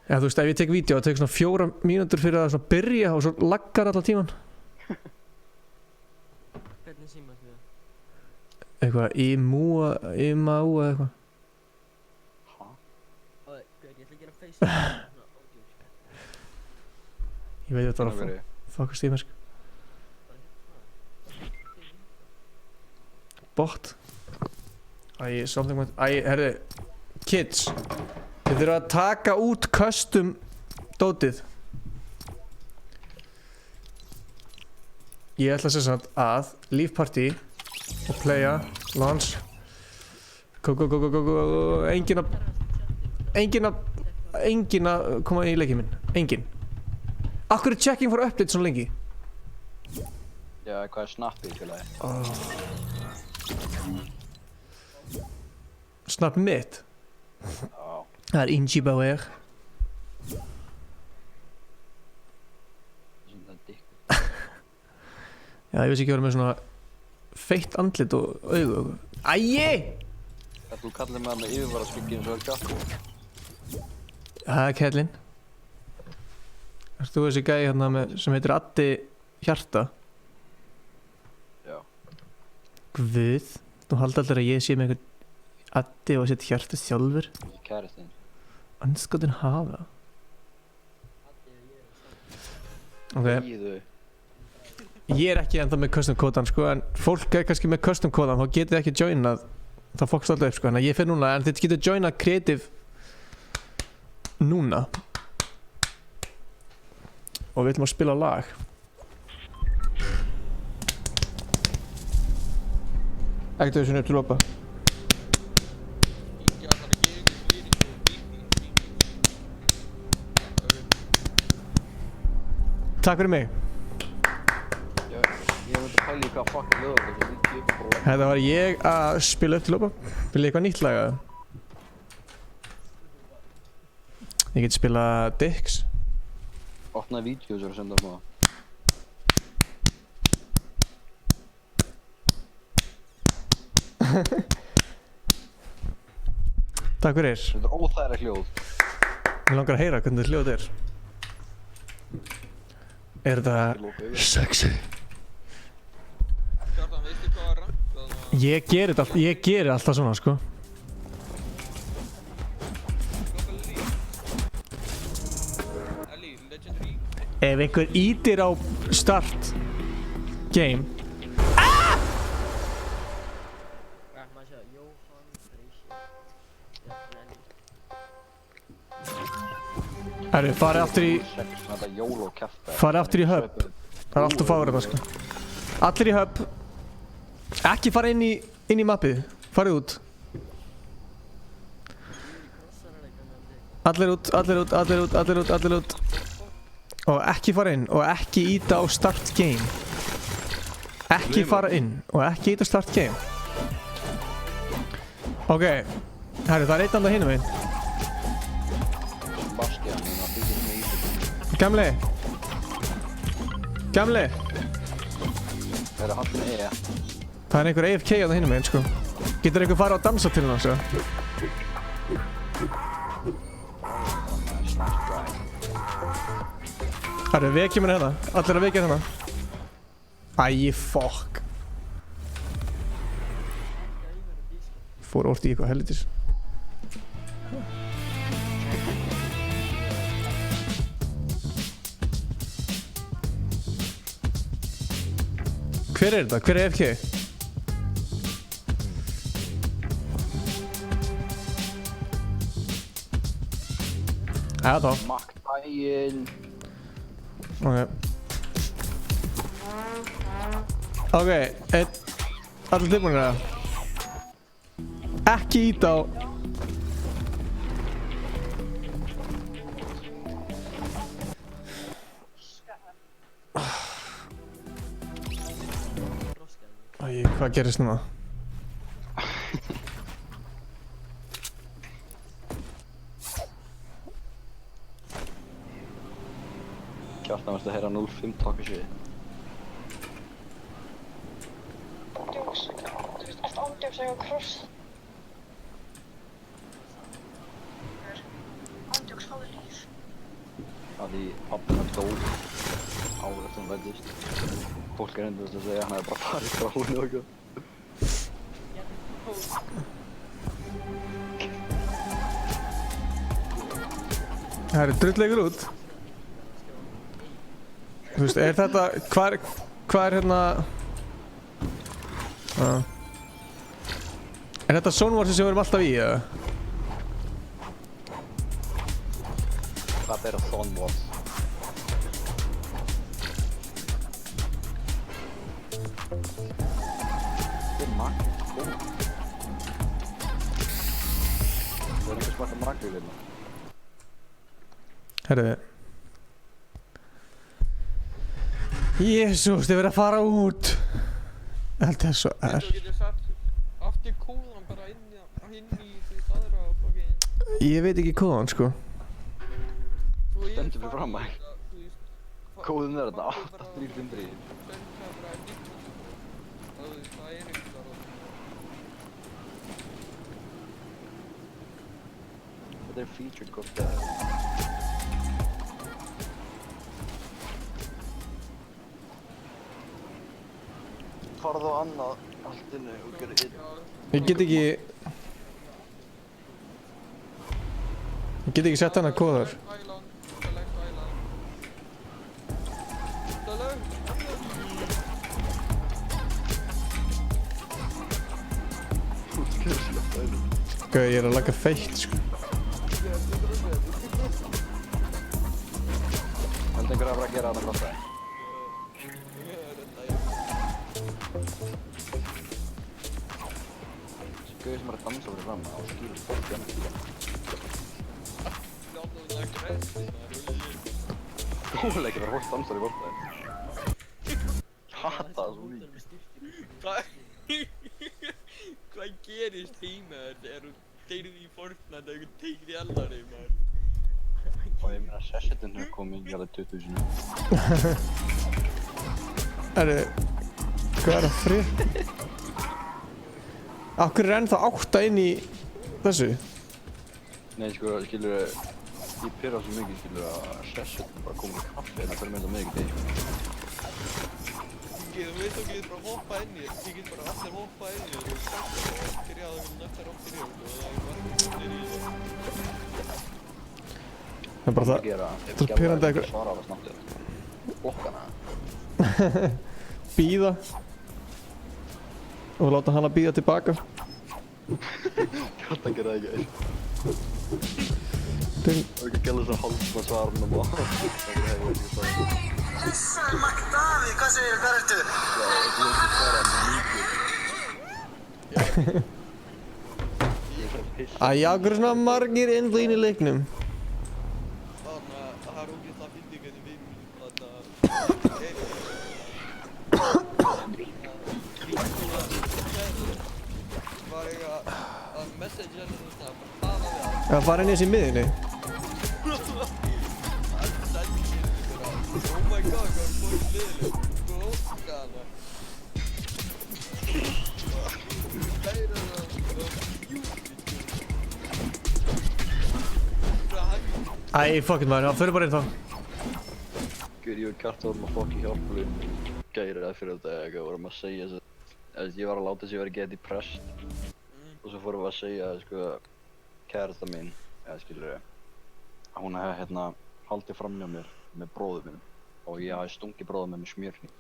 Já, þú veist, ef ég tek vídeo það tekur svona 4 mínútur fyrir að svona byrja og svo laggar allar tíman.
Hvernig síma þetta?
Eitthvað, IMAU eða eitthvað.
Ég ætla að gera Facebook.
Ég veit þetta var að fuckast í mér sko. Bot. Something went... herri, kids. Þið þurfa að taka út custom dótið. Ég ætla að segja samt að leave party og playa, launch. Go. Engin að koma í leikinn minn. Engin. Akkur er checking for update svona lengi?
Já, hvað er snappið til það?
Snapp mitt?
Já.
Það er Ingi Bauer. Já, ég veist ekki að vera með svona feitt andlit og augu. Æi!
Þú kallir mig með yfirvaraskuggi eins og er gafn.
Það er Kellin. Erst þú þessi gæi hérna sem heitir Addi Hjarta?
Já.
Guð, þú haldi allir að ég sé með einhvern Addi og setja hjarta sjálfur?
Kæristinn.
Anskotin hafa. Ok. Ég er ekki ennþá með custom kódan sko, en fólk er kannski með custom kódan, þá getið ekki joinað, þá fokst alltaf upp sko, þannig að ég fer núna, en þið getur joinað creative núna. Og við ætlum að spila lag. Activation er droppa. Takk fyrir mig.
Ég veit að pæla í hvað fucking lögur þetta er ekki upp.
Þetta var ég að spila upp til lópa. Vil ég eitthvað nýtt lag að? Ég get spila Dix.
Opnaði vídeos og senda á það.
Takk fyrir.
Þetta er óþægilegt hljóð.
Mér langar að heyra hvernig þetta hljóð er. Er þetta sexy?
Kjartan, veistu hvað er rangt?
Ég geri alltaf svona, sko. Ef einhver ítir á start game. Herru, farið aftur í hub. Það er allt að fára þetta, sko. Allir í hub. Ekki fara inn í mappið. Farið út. Allir út. Og ekki fara inn og ekki íta á start game. Ekki fara inn og ekki íta á start game. Ok, herru, það er einn annað hinum einn. Gamli. Það er einhver AFK á það hinum einn, sko. Getur einhver farið að dansa til hann, sko? Herru, vekjum henni hérna. Allir að vekja hérna. Æi, fokk. Fór orti í eitthvað helvitis. Hver er þetta? Hver er AFK? Það.
Maktægin.
Ok, allir tilbúinir það. Ekki íta á. Æ, hvað gerist núna?
Kjartan, varstu að heyra 05 taka sér?
Ándjóks, þú veist, eftir ándjóks að ég á kross. Ándjóks fáið líf.
Að því pappina dó árið eftir hún fæddist. Fólk er endast að segja að hann hefði bara farið frá hún og eitthvað.
Það er drullleikur út. Þú veist, er þetta, hvað er hérna... Er þetta Sónvarsi sem við erum alltaf í, eða?
Hvað er það Sónvars? Þetta er makk. Það er ekki smakka makk í hérna.
Herðu. Jésús, þið verið að fara út. Ég held það svo er.
Þú getur satt aftur kóðan bara inn í því aðra bókin.
Ég veit ekki kóðan, sko.
Stendur fyrir fram að. Kóðun er þetta 8353.
Það er ekki þar.
Þetta er featured gott. Farðu á annað alltinu og gera inn.
Ég get ekki sett hana kóðar. Gauð, ég er að laga feitt, sko.
Heldur einhver að vera að gera hana gott það? Gauð sem er að dansa fyrir fram á skýrur fólk hérna. Góðleikir verður fólk dansar í bortaðin. Ég hata það svo mikið.
Hvað gerist heima þegar þú deyrið í Fortnite og einhvern teikir í allari, maður?
Og ég meina sessetinn hefur komið í alveg 20.000.
Hvað er að frið? Akkur er ennþá 8 inn í þessu?
Nei, sko, skilur Ég pyrra svo mikið skilur að session bara komið í kaffi en það fyrir með þetta með ekki deg.
Þú veist þú getur bara hoppað inn í þér, ég get bara allir hoppað inn í þér og byrjaði að nöfta róttir í okkur og það er bara allir í þér.
Það er bara það er pyrrandi eitthvað.
Svara alveg snabbt þér. Blokkana.
Bíða. Og láta hana bíða tilbaka.
Gott að gera það ekki. Það er ekki að gæla svo hálfsma svarunum og það er hefur ekki svarað.
Hassan McDavid, hvað segir hvað ertu?
Já, ég vil ekki svara mikið.
Æja, okkur er svona margir innblíðin í leiknum.
Þannig að það er ógeðslega fyndið hvernig við var eitthvað að message henni þú veist það, bara tala við hann.
Það var henni þessi í miðinni.
Oh my god, hvað er búin liðileg? Þú óskar hana. Læra það,
Æ, fucking maður, það fyrir bara inn þá.
Guð, ég og Kjartan vorum að fokki hjálplu gæri það fyrir þetta eitthvað, vorum að segja þess að ég var að láta þess að ég verið getið prest og svo fórum við að segja, sko, kærasta mín, eða skilur ég, að hún hefði hérna haldið fram hjá mér með bróðum minn og ég hafði stungið bróðum minn með smjörning.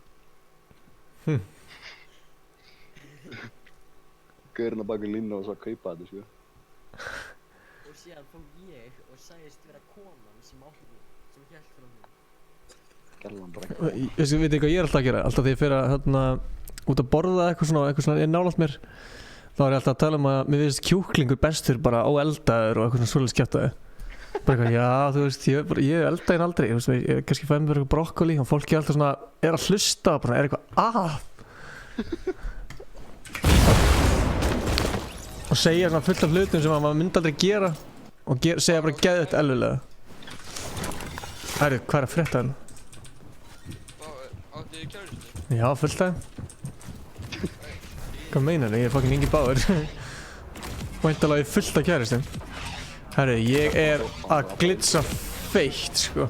Gaurinn á baki línu og svo að kaupa þetta, sko.
Og síðan fór ég og sagðist vera konan sem átti, sem hélt frá mér.
Gerðan bara
Veistu hvað ég er alltaf að gera? Alltaf þegar ég fer að hérna út að borða eitthvað svona er nálægt mér þá er ég alltaf að tala um að mér finnst kjúklingur bestur bara óeldaður og eitthvað svona svolítið skjátaði. Bara eitthvað, já, þú veist, ég elda hérna aldrei, ég kannski fæ mér eitthvað brokkoli og fólk er alltaf svona, er að hlusta bara, er eitthvað og segja svona fullt af hlutum sem maður myndi aldrei gera og segja bara geðveikt elvilega. Herru, hvað er að frétta hérna?
Áttu þið kæristu?
Já, fullt af. Hvað meinar þið? Ég er fucking Ingi Bauer. Væntanlega ég er fullt af kæristum. Herru, ég er að glitsa feitt, sko.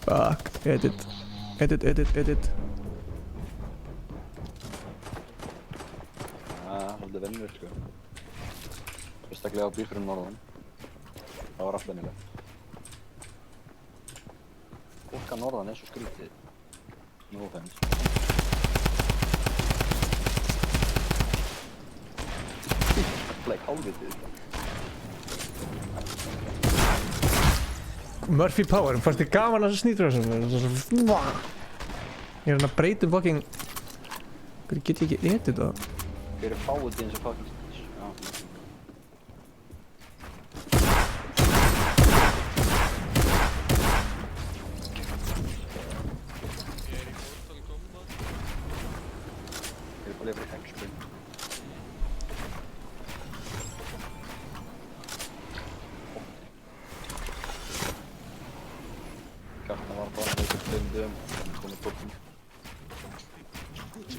Fuck, edit. Edit.
Svolítið vennir, sko. Sérstaklega á bíl fyrir norðan. Það var allt vennilegt. Fólk að norðan er svo skrítið. No offense. Like hálfvitið.
Murphy Power, fannst þið gaman að þessu snýtur þessum? Ég er hann að breyta fucking... Hvernig get ég ekki edit það?
Hver er fáið eins og fucking snýts? Já. Ég er bara lefður í hexspring. Kjartan var bara með stundum, hann kom með tóttum.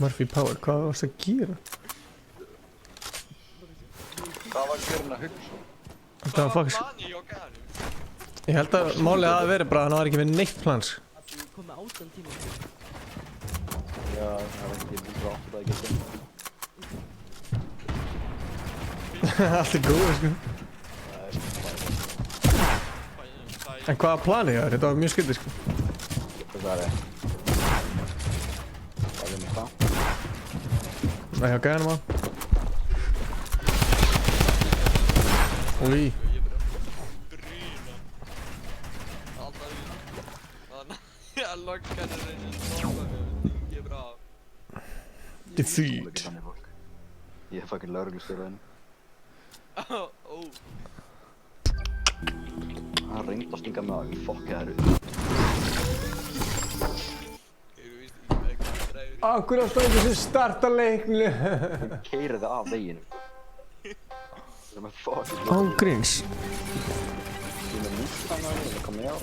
Murphy Power, hvað varst það að gera?
Hvað var Gurinn að hugsa?
Það var fucking... Ég held að málið að vera bara að hann var ekki með neitt plans.
Þú kom með 18 tíma.
Já, það var ekki mjög átt að ekki
Allt er góð, sko. En hvaða planið það er? Þetta var mjög skyldið, sko.
Hvað er það? Hvað er það?
Nei, hjá gæðanum á. Úi.
Já, lokkan er reynið stoppa mig, ég er bra.
Defeat.
Ég er fucking lögreglustjóraðinn. Hann reyndi að stinga mig á, ég fokka þér út.
Akkur á stóðum sem starta leiknu.
Ég keiri það af veginum. Það er með fucking...
Án gríns.
Ég er með Mustang á henni, það kom ég á.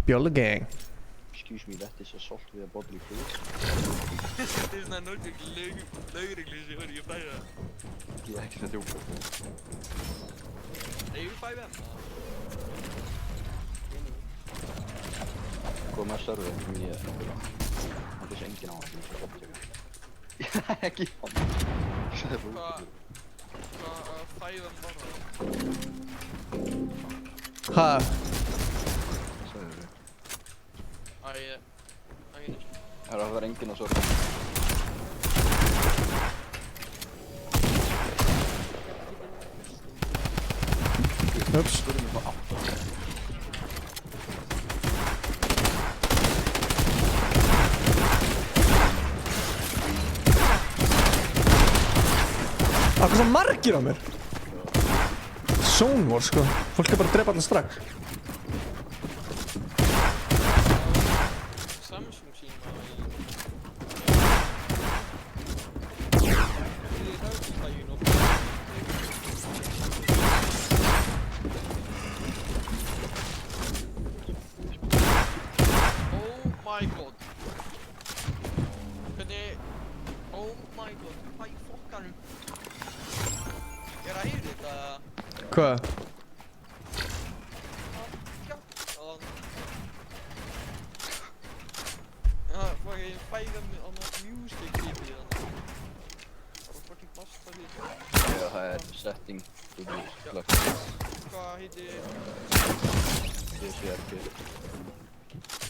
Bjolla gang.
Excuse me, that is assault with a bodily fluid.
Det er sådan noget løgreglis i hovedet, jeg plejer.
Jeg er ikke sådan dum.
Er I ude 5M?
Kom að server í það er engin á hann sem er upptöku. Ekki hann.
Hvað 5M var það?
Ha?
Það var engin á server.
Ups. Það er svo margir á mér. Zone war sko. Fólk er bara að drepa alla strax.
Samsung síma Oh my god. Hvernig... Oh my god. Hvað í fokkanum? Er að heyra þetta?
Hvað?
Fucking 5M on that music clip í þannig. Það var fucking basta því.
Já, það er setting.
Hvað heitir...
DCRP.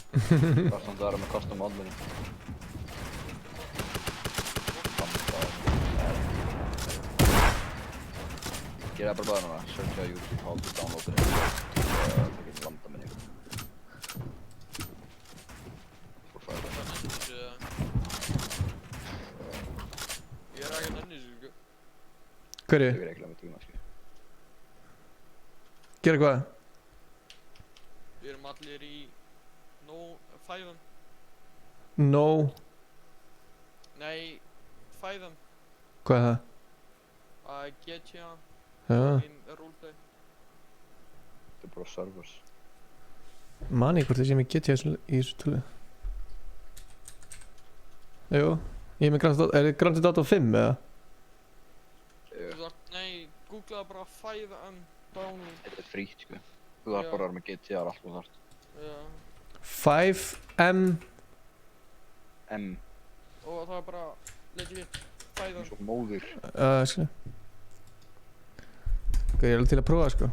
Hvað samt að vera með custom admin. Gera bara bara núna, searcha YouTube, how to download it. Það getur landa með ykkur.
Ég er ekki nenni þessu, sko.
Hverju?
Ég er ekki með tíma, sko.
Gera hvað?
Við erum allir í... 5M.
No.
Nei, 5M.
Hvað er það?
GTA.
Já.
Roleplay.
Þetta er bara servers.
Mani hvort það sé mig GTA í þessu tölu. Jú, ég er með Grand Theft Auto 5 eða?
Nei, googlaði bara 5M download.
Þetta er frýtt, sko. Þú þarf bara að vera með GTA allt og þart.
Já.
5M
M.
Og það er bara legit 5M.
Svo móður.
Skilja. Ok, ég er alveg til að prófa sko.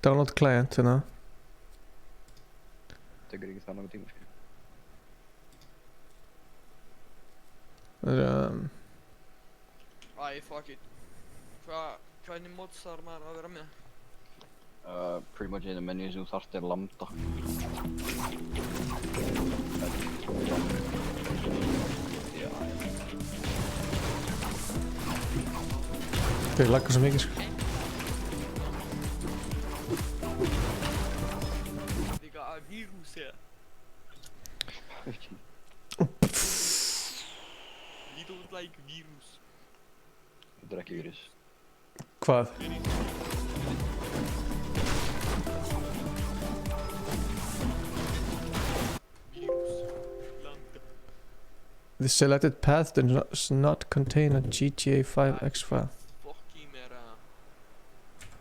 Download client hérna.
Tekur ekki það náðu tíma, sko.
Það er
Æ, fuck it. Hvernig mods þarf maður að vera með?
Pretty much in the menu sem þú þarft er lambda.
Það laggar svo mikið sko.
Líka að vírus eða? We don't like vírus.
Þetta er ekki vírus.
Hvað? The selected path does not contain a GTA 5X file.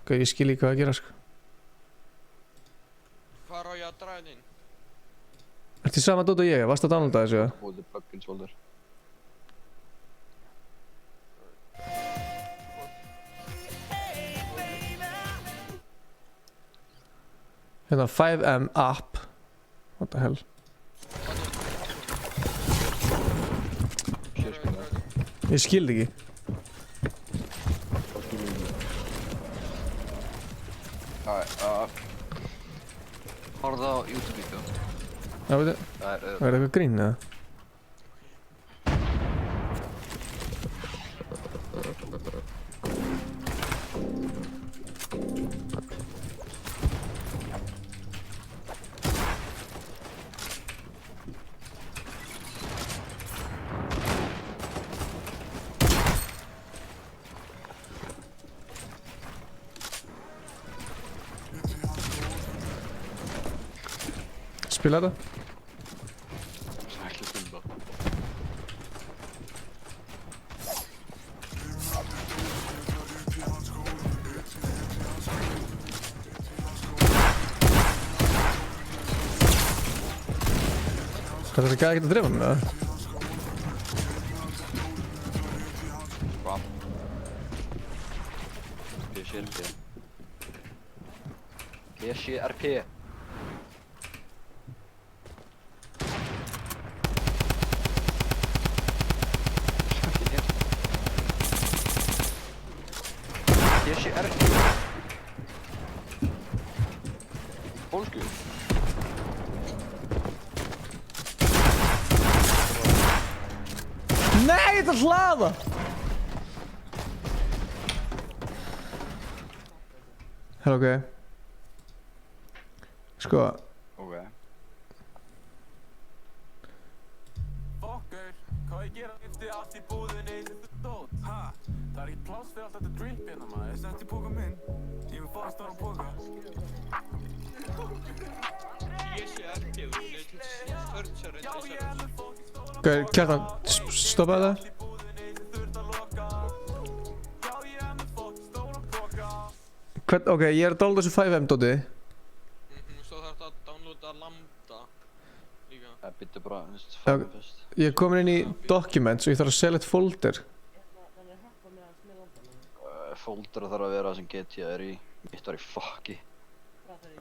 Ok, ég skil ekki hvað að gera sko.
Hvar á ég að draga inn?
Ertu í sama dót og ég? Varstu að downloada þessu?
Hold the plugins folder.
Hérna 5M app. What the hell? Ég skil ekki.
Horfðu á YouTube-vídeó.
Já, veit þið? Það er eitthvað grín eða? spila þetta?
Ekki stunda.
Hvað er þessi gæði ekkert að drefa hann, eða?
Hvað? PCRP. PCRP. PCRP. Polsku.
Nei, þetta er hlaða! Hell, ok. Sko.
Ok.
Fokker, hvað ég gera eftir allt í búðinni þetta dót? Ha? Það er ekki pláss fyrir allt þetta drip hérna maður. Ég setti póka minn. Ég vil fá að stóra póka.
Ok, Kjartan, stoppa þetta. Ok, ég er að downloada þessu 5M dóti.
Svo þarf það að downloada Lambda líka.
Það byttu bara, fyrst.
Ég er komin inn í Documents og ég þarf að select folder.
Folder þarf að vera sem GTA er í. Mitt var í fucki.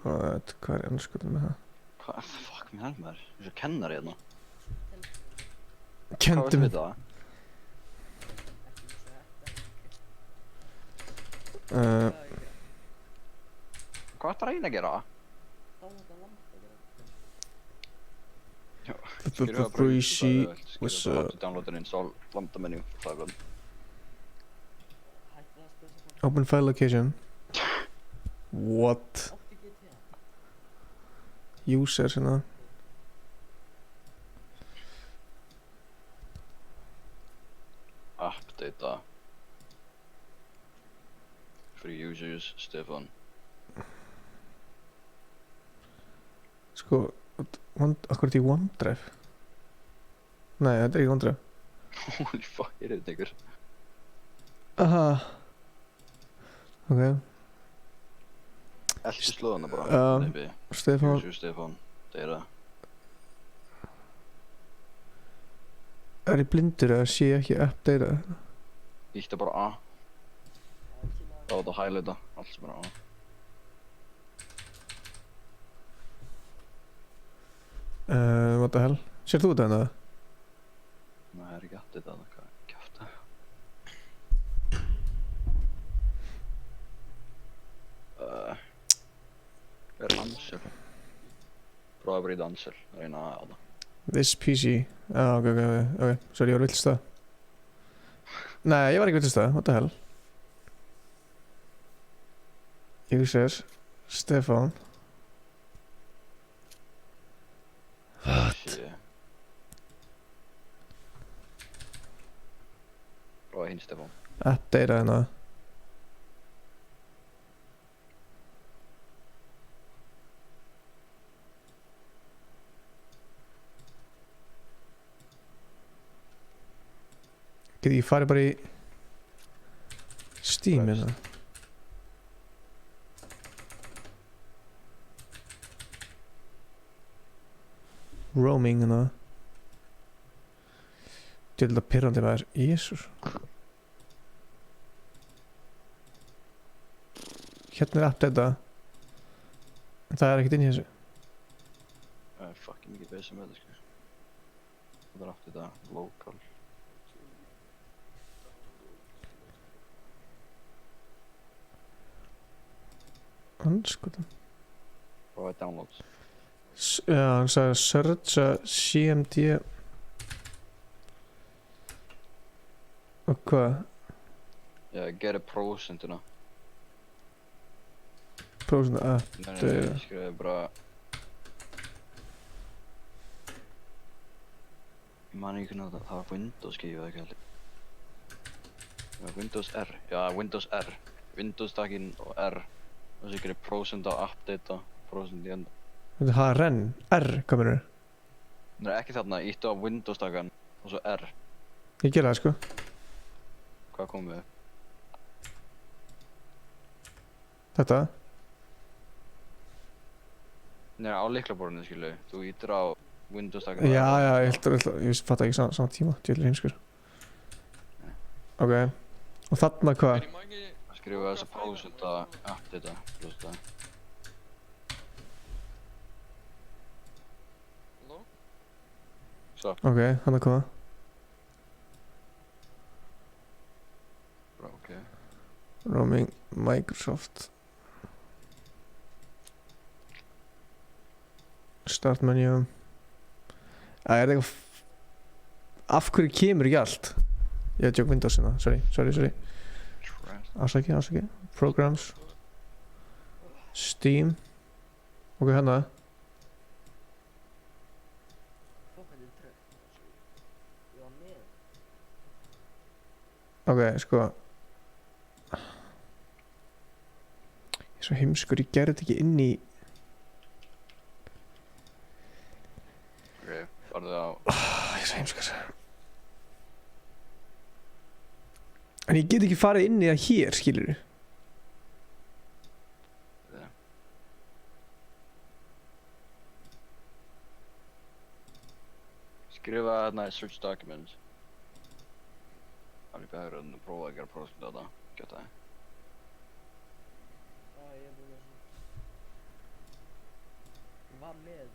Hvað er annars skoðum með það?
Hvað, fuck mér held maður? Þú er kennari hérna.
Kendu
Hvað veistu það? Hvað ætti að reyna að gera?
Breezy, what's up?
Download and install Lambda menu.
Open file location. What? User hérna.
Updata. Free users, Stefan.
Sko, akkurat í OneDrive. Nei, þetta er ekki OneDrive.
Holy fuck, er þetta ykkur?
Aha. Ok.
Elti slóðana bara.
Stefan.
User, Stefan. Data.
Er ég blindur eða sé ég ekki updata?
Ítta bara A. Þá er þetta að highlighta. Allt sem er A.
What the hell? Sér þú þetta hérna?
Nei, það er ekki updata þetta. Hvað er kjafta? Hver er Ansel? Prófa bara í Ansel. Reyna að það.
This PC. Ok. Sorry, ég var villst það. Nei, ég var ekki villst það. What the hell? User. Stefan.
What? Prófa hinn Stefan.
Updata hérna. Geti ég farið bara í Steam hérna? Roaming hérna. Djöðlega pirrandi maður. Jesús. Hérna er updata. En það er ekkert inn í þessu.
Það er fucking mikið beðið sem þetta sko. Það er aftur þetta local.
Anskotan.
Prófa downloads.
Já, hann sagði searcha CMD. Og hvað?
Já, gera prósentuna.
Prósentuna,
Nei, ég skrifaði bara... Ég man ekki hvernig það var Windows skífa ekki allir. Windows R, já Windows R. Windows takkinn og R. Og svo gerir prósent á updata, prósent í enda.
Þetta er renn, R, hvað mennur?
Nei, ekki þarna, íttu á Windows-takkan og svo R.
Ég gera það, sko.
Hvað komum við?
Þetta?
Nei, á lyklaborðinu, skilu. Þú íttur á Windows-takkan.
Já, ég fatt ekki saman tíma, djöðlir heimskur. Ok, og þarna hvað?
Skrifa þess að prósenta, updata, prósenta. Svo.
Ok, hann að hvað?
Bra, ok.
Roaming, Microsoft. Start menu. Það er eitthvað... Af hverju kemur ekki allt? Ég tjók Windows hérna, sorry. Afsaki. Programs. Steam. Ok, hérna. Ok, sko. Ég er svo heimskur, ég gerði þetta ekki inn í...
Ok, farðu á...
Ég er svo heimskur. En ég get ekki farið inn í það hér, skilurðu?
Skrifa þarna í search documents. Það er líka að prófa að gera prófsmynda á þetta. Gjöta það.
Ég er búinn að... Ég var með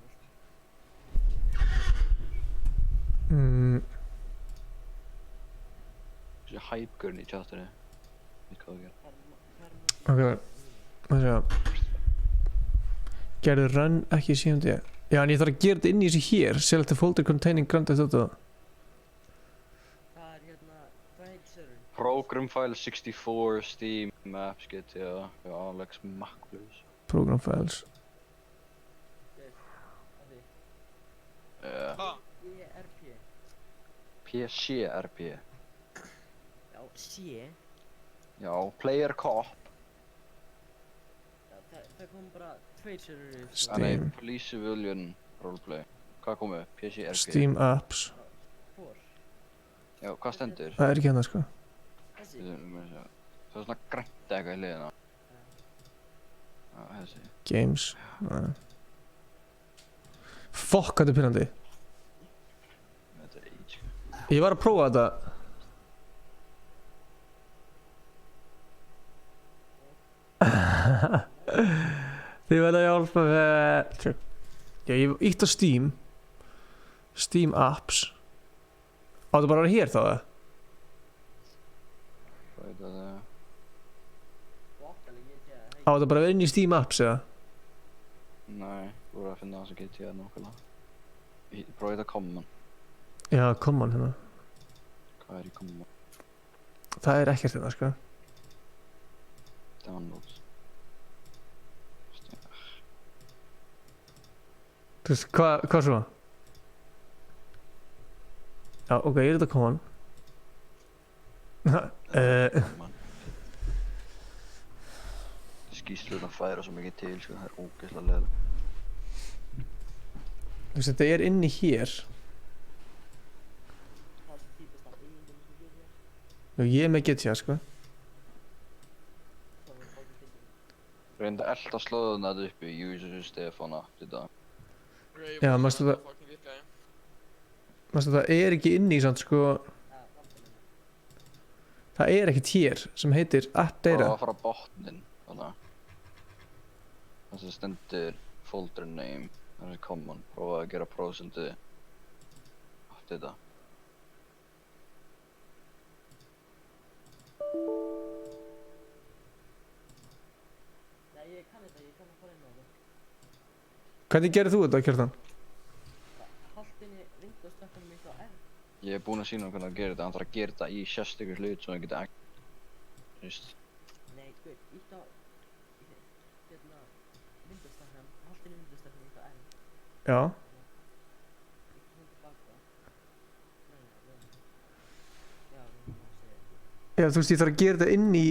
Þessi hype-gurn í chatinu. Veit hvað þú gerir.
Ok, það sé að... Gerðu run ekki í CMD. Já, en ég þarf að gera þetta inn í þessu hér. Select a folder containing Grand Theft Auto.
Það er hérna... Hvað heitir server?
Program file 64, Steam, Maps, GTA, Alex, Mac Blues.
Program files.
ERP.
PCRP.
Já, C.
Já, Player Cop.
Það kom bara tveir server.
Steam.
Police Civilian Roleplay. Hvað komið? PCRP.
Steam apps.
Já, hvað stendur?
Það er ekki hérna, sko.
Það er svona grænt eitthvað í liðina. Já, þessi.
Games. Nei. Fuck, hvað þetta er pyrrandi.
Þetta er age.
Ég var að prófa þetta. Þið verða að hjálpa með... Já, ég ítt á Steam. Steam apps. Áttu bara að vera hér þá, eða?
Hvað er það?
Áttu bara að vera inn í Steam apps, eða?
Nei, þú voru að finna það sem GTA nákvæmlega. Prófið þetta Common.
Já, Common hérna.
Hvað er í Common?
Það er ekkert hérna, sko.
Downloads.
Þú veist, hvað svo? Já, ok, er þetta Common?
Skýslurnar færa svo mikið til, sko, það er ógeðslega leiðilegt.
Þú veist, þetta er inni hér. Já, ég er með GTA, sko.
Reynda að elda slóðuna þetta uppi, Júsus, Stefana, þetta.
Já, mástu þetta er ekki inni í samt, sko. Það er ekkert hér sem heitir App Data.
Það var að fara á botnin, þannig. Það sem stendur folder name, það er Common. Prófa að gera prósentu App Data.
Ég kann þetta, ég kann að fara inn á þetta.
Hvernig gerir þú þetta, Kjartan?
Hallt inn í Windows-takkanum eitthvað R.
Ég er búinn að sína hvernig að gera þetta, hann þarf að gera þetta í sérstökur hlut svo hann geti ekki...
Nei, guð, ítt á... Hérna... Windows-takkan, hallt inn í Windows-takkanum eitthvað R.
Já.
Ítt hún tilbaka. Nei, já, við erum að segja.
Já, þú veist, ég þarf að gera þetta inn í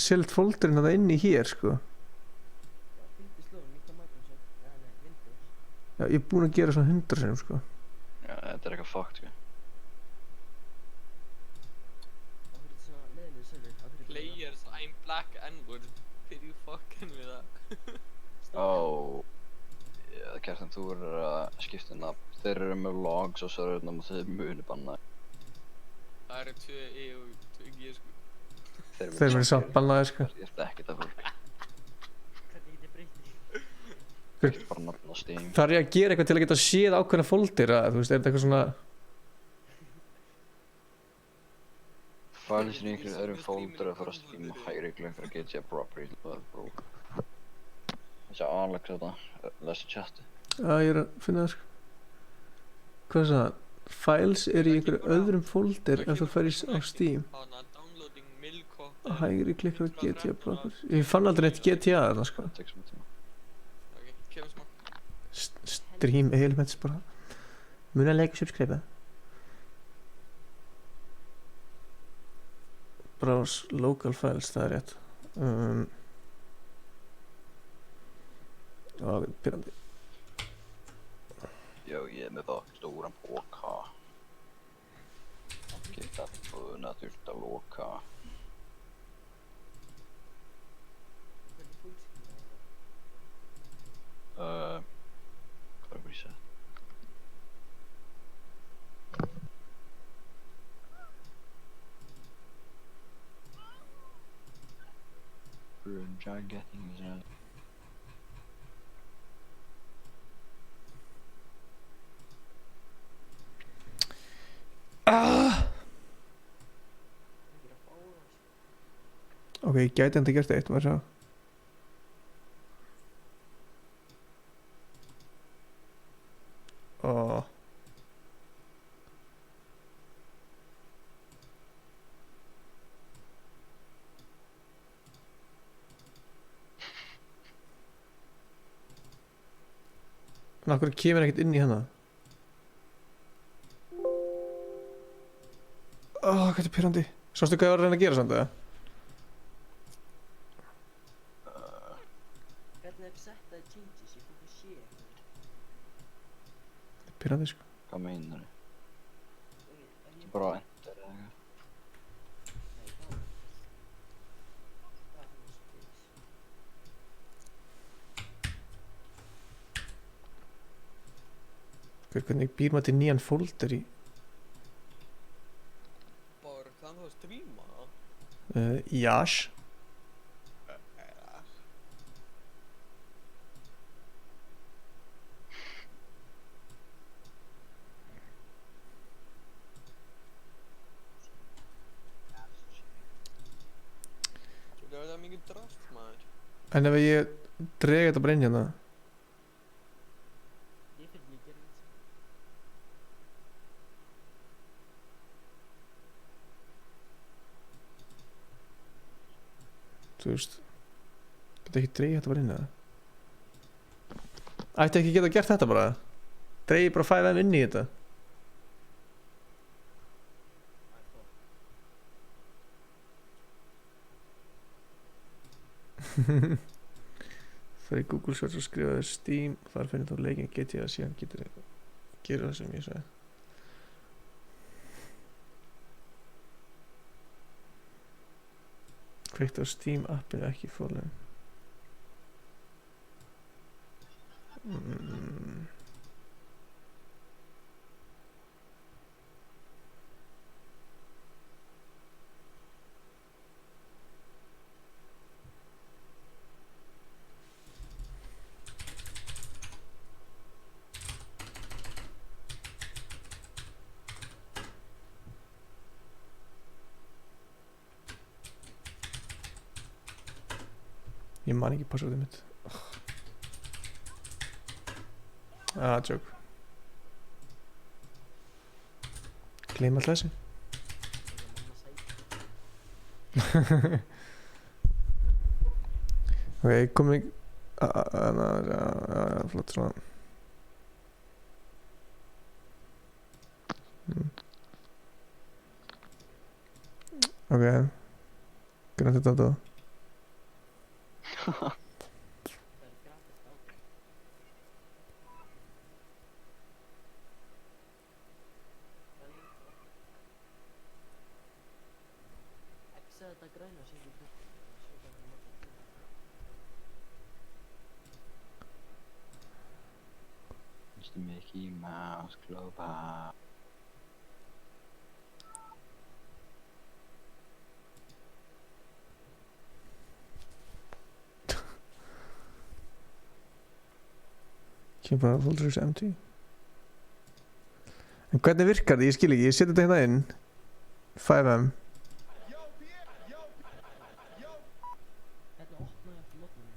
select folderinn að það inn í hér, sko.
Já, fylgdi slóðum, ítt á Microsoft, nei, Windows.
Já, ég er búinn að gera svona 100 sinnum, sko.
Já, þetta er eitthvað fucked, sko.
Players, I'm black N-word. Did you fucking with that?
Ó, já, Kjartan, þú verður að skipta nafn. Þeir eru með logs og servernum og þeir muni bannaði.
Það eru 2 E og 2 G, sko.
Þeir muni samt bannaði, sko.
Ég ert ekkert að fólk. Bara nafn á Steam.
Þarf ég að gera eitthvað til að geta séð ákveðna folder, að, þú veist, er þetta eitthvað svona...
Files í einhverjum öðrum folder að fara að Steam og hægri glöng fyrir að geta property bro. Þessi Alex þetta, lesa chati.
Já, ég er að finna það, sko. Hvað er það? Files er í einhverju öðrum folder ef þú ferð á Steam. Hægri klikkar á GTA property. Ég fann aldrei neitt GTA þarna, sko. Stream elements bara. Muna að like og subscribe. Browse local files, það er rétt. Já, pyrrandi.
Já, ég er með það stóran póka. Geta búna þurft að loka. Hvað er reset? Try getting his out.
Ok, ég gæti enda gert eitt, maður sjá. En af hverju kemur ekkert inn í hana? Hvað er pyrrandi? Sástu hvað ég var að reyna að gera samt, eða?
Hvernig er settaði changes? Ég fór að sé eitthvað.
Þetta er pyrrandi, sko.
Hvað meinar þið? Bara enter eða eitthvað?
Hvernig býr maður til nýjan folder í?
Bara, kann þú að streama?
Jás.
Það er mikið drast, maður.
En ef ég dreg þetta bara inn hérna. Þú veist, geta ekki dreigið þetta bara inn, eða? Ætti ekki geta gert þetta bara? Dreigið bara 5M inn í þetta? Það er í Google search og skrifaði Steam, þar finnir þú leikinn GTA, síðan getur þið gera það sem ég sagði. Kveikt á Steam appinu, ekki fólum. Ég man ekki passwordið mitt. Joke. Gleym alltaf þessu. Ok, komið. Flott svona. Ok. Grand Theft Auto.
þetta græna sem þú byrjar.
Mr. Mickey Mouse Clubhouse.
Kemur bara folder is empty. En hvernig virkar þetta? Ég skil ekki, ég seti þetta hérna inn 5M.
Hérna opnaði eftir modnum.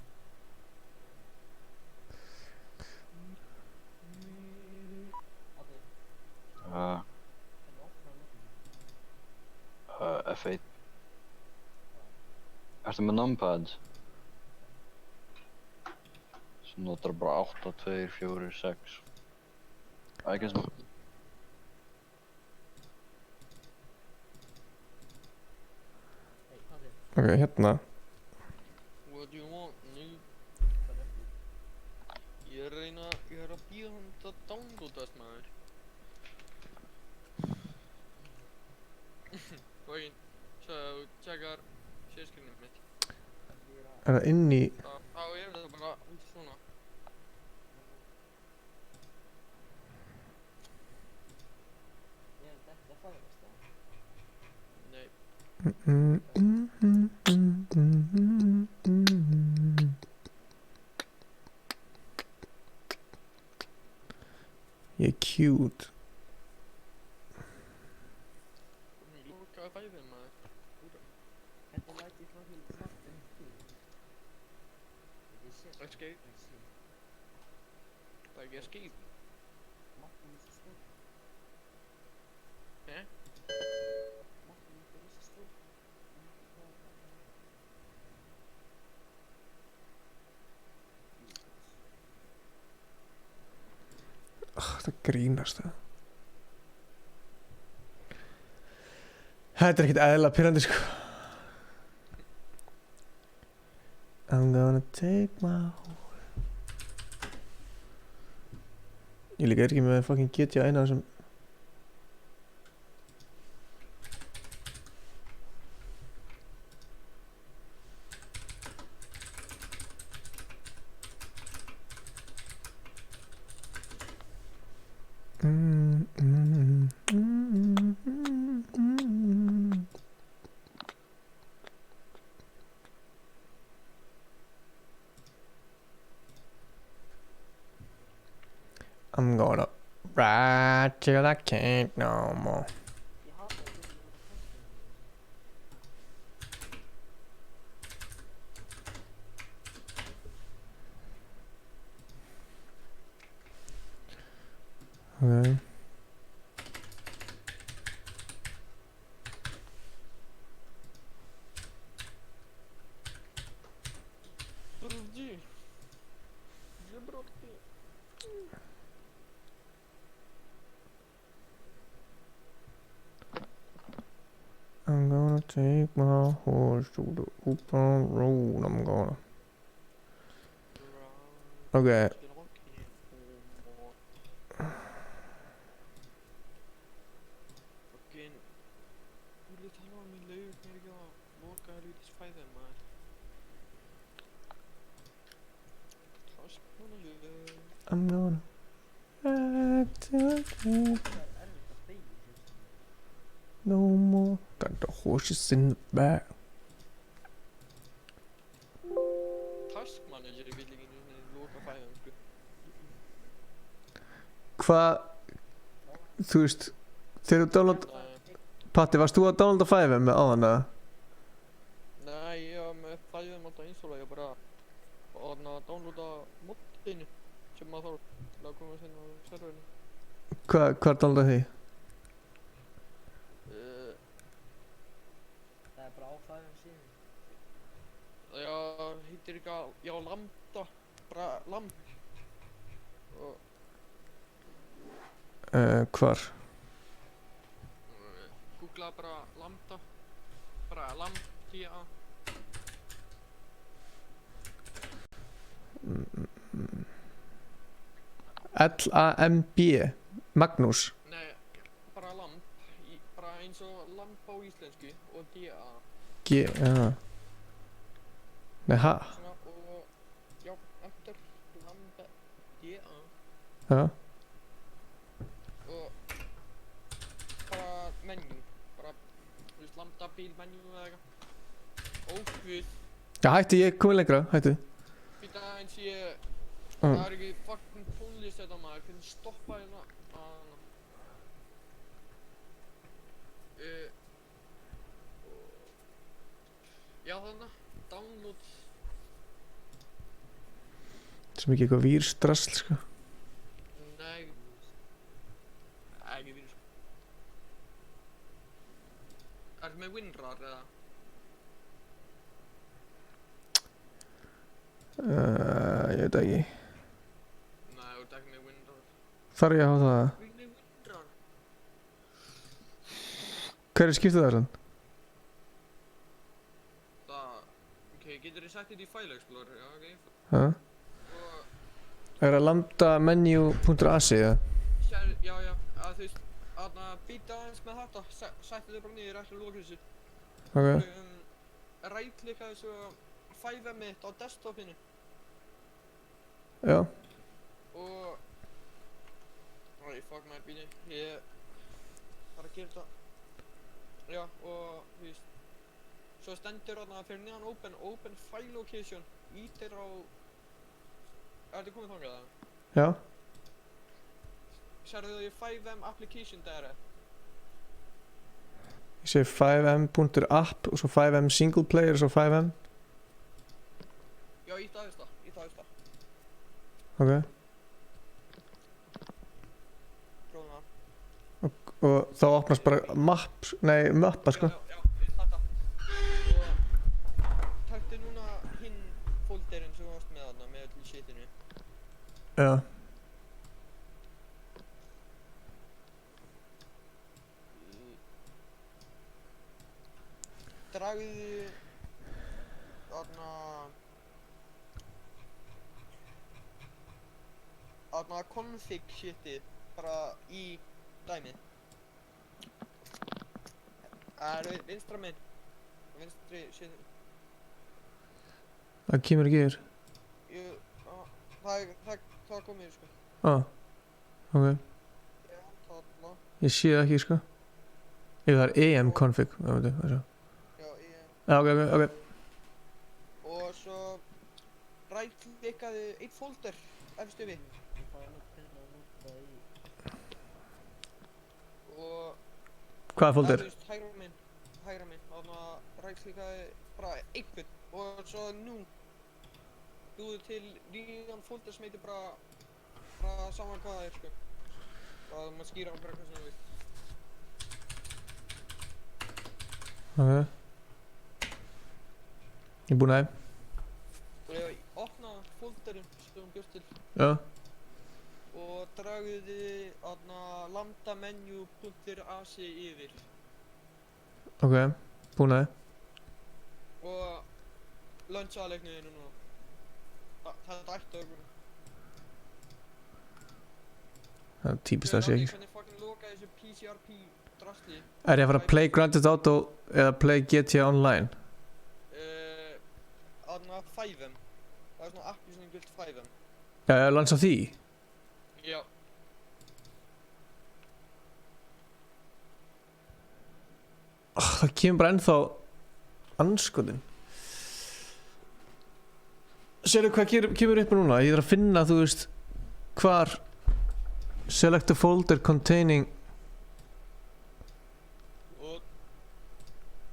F1. Ertu með numpad? Svo notar bara 8, 2, 4, 6. I guess not.
Ok, hérna.
What do you want, noob? Ég er að bíða hann að downloadast, maður. Fókin, svo tjekkar sérskrinnum mitt.
Er það inn í...
Þá er það bara svona.
Ég þetta fæðast það.
Nei.
Ég er cute.
Lókaði fæðin, maður.
Þetta læti fucking fucking
Escape. Það er ekki escape.
Mattum er svo stór. Mattum er svo stór.
Það grínast það. Þetta er ekkert eðlilega pirrandi sko. I'm gonna take my whole... Ég líka ekki með fucking GTA eina sem... I'm gonna ride till I can't no more. Okay.
Подожди. Забрал ты.
I'm gonna take my horse to the open road. I'm gonna. Okay.
Fucking. Þú vil tala um í laug mér ekki að loka helvítis fæðin, maður.
I'm gonna ride till I can't no more. Got the horses in the back.
Task manager vill ingen loka fæðin, sko.
Hvað, þú veist, þegar þú download... Patti, varst þú að downloada 5M með áðan eða?
Nei, ég var með fæðin alltaf einsóla, ég bara að downloada moddinu sem maður þarf til að koma sinna á serverinu.
Hvað downloada því?
Það er bara á 5M síðan.
Já, heitir ekki að, já, lambda, bara lamb. Og...
Hvar?
Googla bara lambda, bara lamb, T-A.
L-A-M-B Magnús.
Nei, bara lamb, bara eins og lamb á íslensku og D-A.
G, já. Nei, ha?
Svona og, já, enter, lambda, D-A.
Já.
Og bara menu, bara, þú veist, lambda, bíl, menu eða eitthvað. Ókvið.
Já, hættu, ég er komin lengra, hættu.
Býta aðeins það er ekki fucking tónlist þetta maður, hvernig stoppa hérna já þarna, download.
Sem ekki eitthvað vírstrasl, sko.
Nei, ekki vírus. Ertu með WinRAR eða?
Ég veit ekki.
Nei, þú ert ekki með WinRAR.
Þarf ég að hafa það?
WinRAR?
Hverju skiptir það, sann?
Ok, getur þið sagt þetta í File Explorer, já, ok.
Já. Er það lambda-menu.ac, eða?
Já, að þú veist, býta aðeins með þetta, sættu þau bara niður, ekki að loka þessu.
Ok.
Right-klikka þessu 5M mitt á desktopinu.
Já.
Og... fuck my bíli, ég þarf að gera þetta. Já, og þú veist, svo stendur þarna fyrir neðan open file location, ítir á... Ertu komið þangað það?
Já.
Sérðu þau í 5M application direct?
Ég sé 5m.app og svo 5m single player og svo 5m.
Já, ítt aðeins það.
Ok.
Prófum það.
Og þá opnast bara mappa, sko.
Já, þetta. Og taktu núna hinn folderinn sem þú varst með þarna, með öll shitinu.
Já.
Dragðu þarna config shitið bara í dæmið. Það er vinstra minn. Vinstri shitið.
Það kemur ekki yfir.
Það kom yfir, sko.
Ok.
Já, þarna.
Ég sé það ekki, sko. Ef það er EM config, það veit ég, það er svo.
Já, EM.
Já, ok.
Og svo right-klikkaðu eitt folder efst yfir. Og...
Hvaða folder?
Þú veist, hægra minn. Þarna right-klikkaðu bara einhvern. Og svo nú. Búðu til nýjan folder sem heitir bara saman hvað það er, sko. Og maður skýra bara hvað sem þú vilt.
Ok. Ég er búinn að
Og ég opna folderinn sem þú bjóst til.
Já.
Og dragðu lambda menu.ac yfir.
Ok, búinn að
Og launcha leikniðinu núna. Það ætti okkur.
Það er típist það sé ekki.
Hvernig fucking loka þessu PCRP drasli?
Er ég að fara að play Grand Theft Auto eða play GTA Online?
5M. Það er svona appi sem er gult 5M.
Já, ég lansa því?
Já.
Það kemur bara ennþá anskotin. Sérðu hvað kemur upp núna? Ég þarf að finna, þú veist, hvar select a folder containing.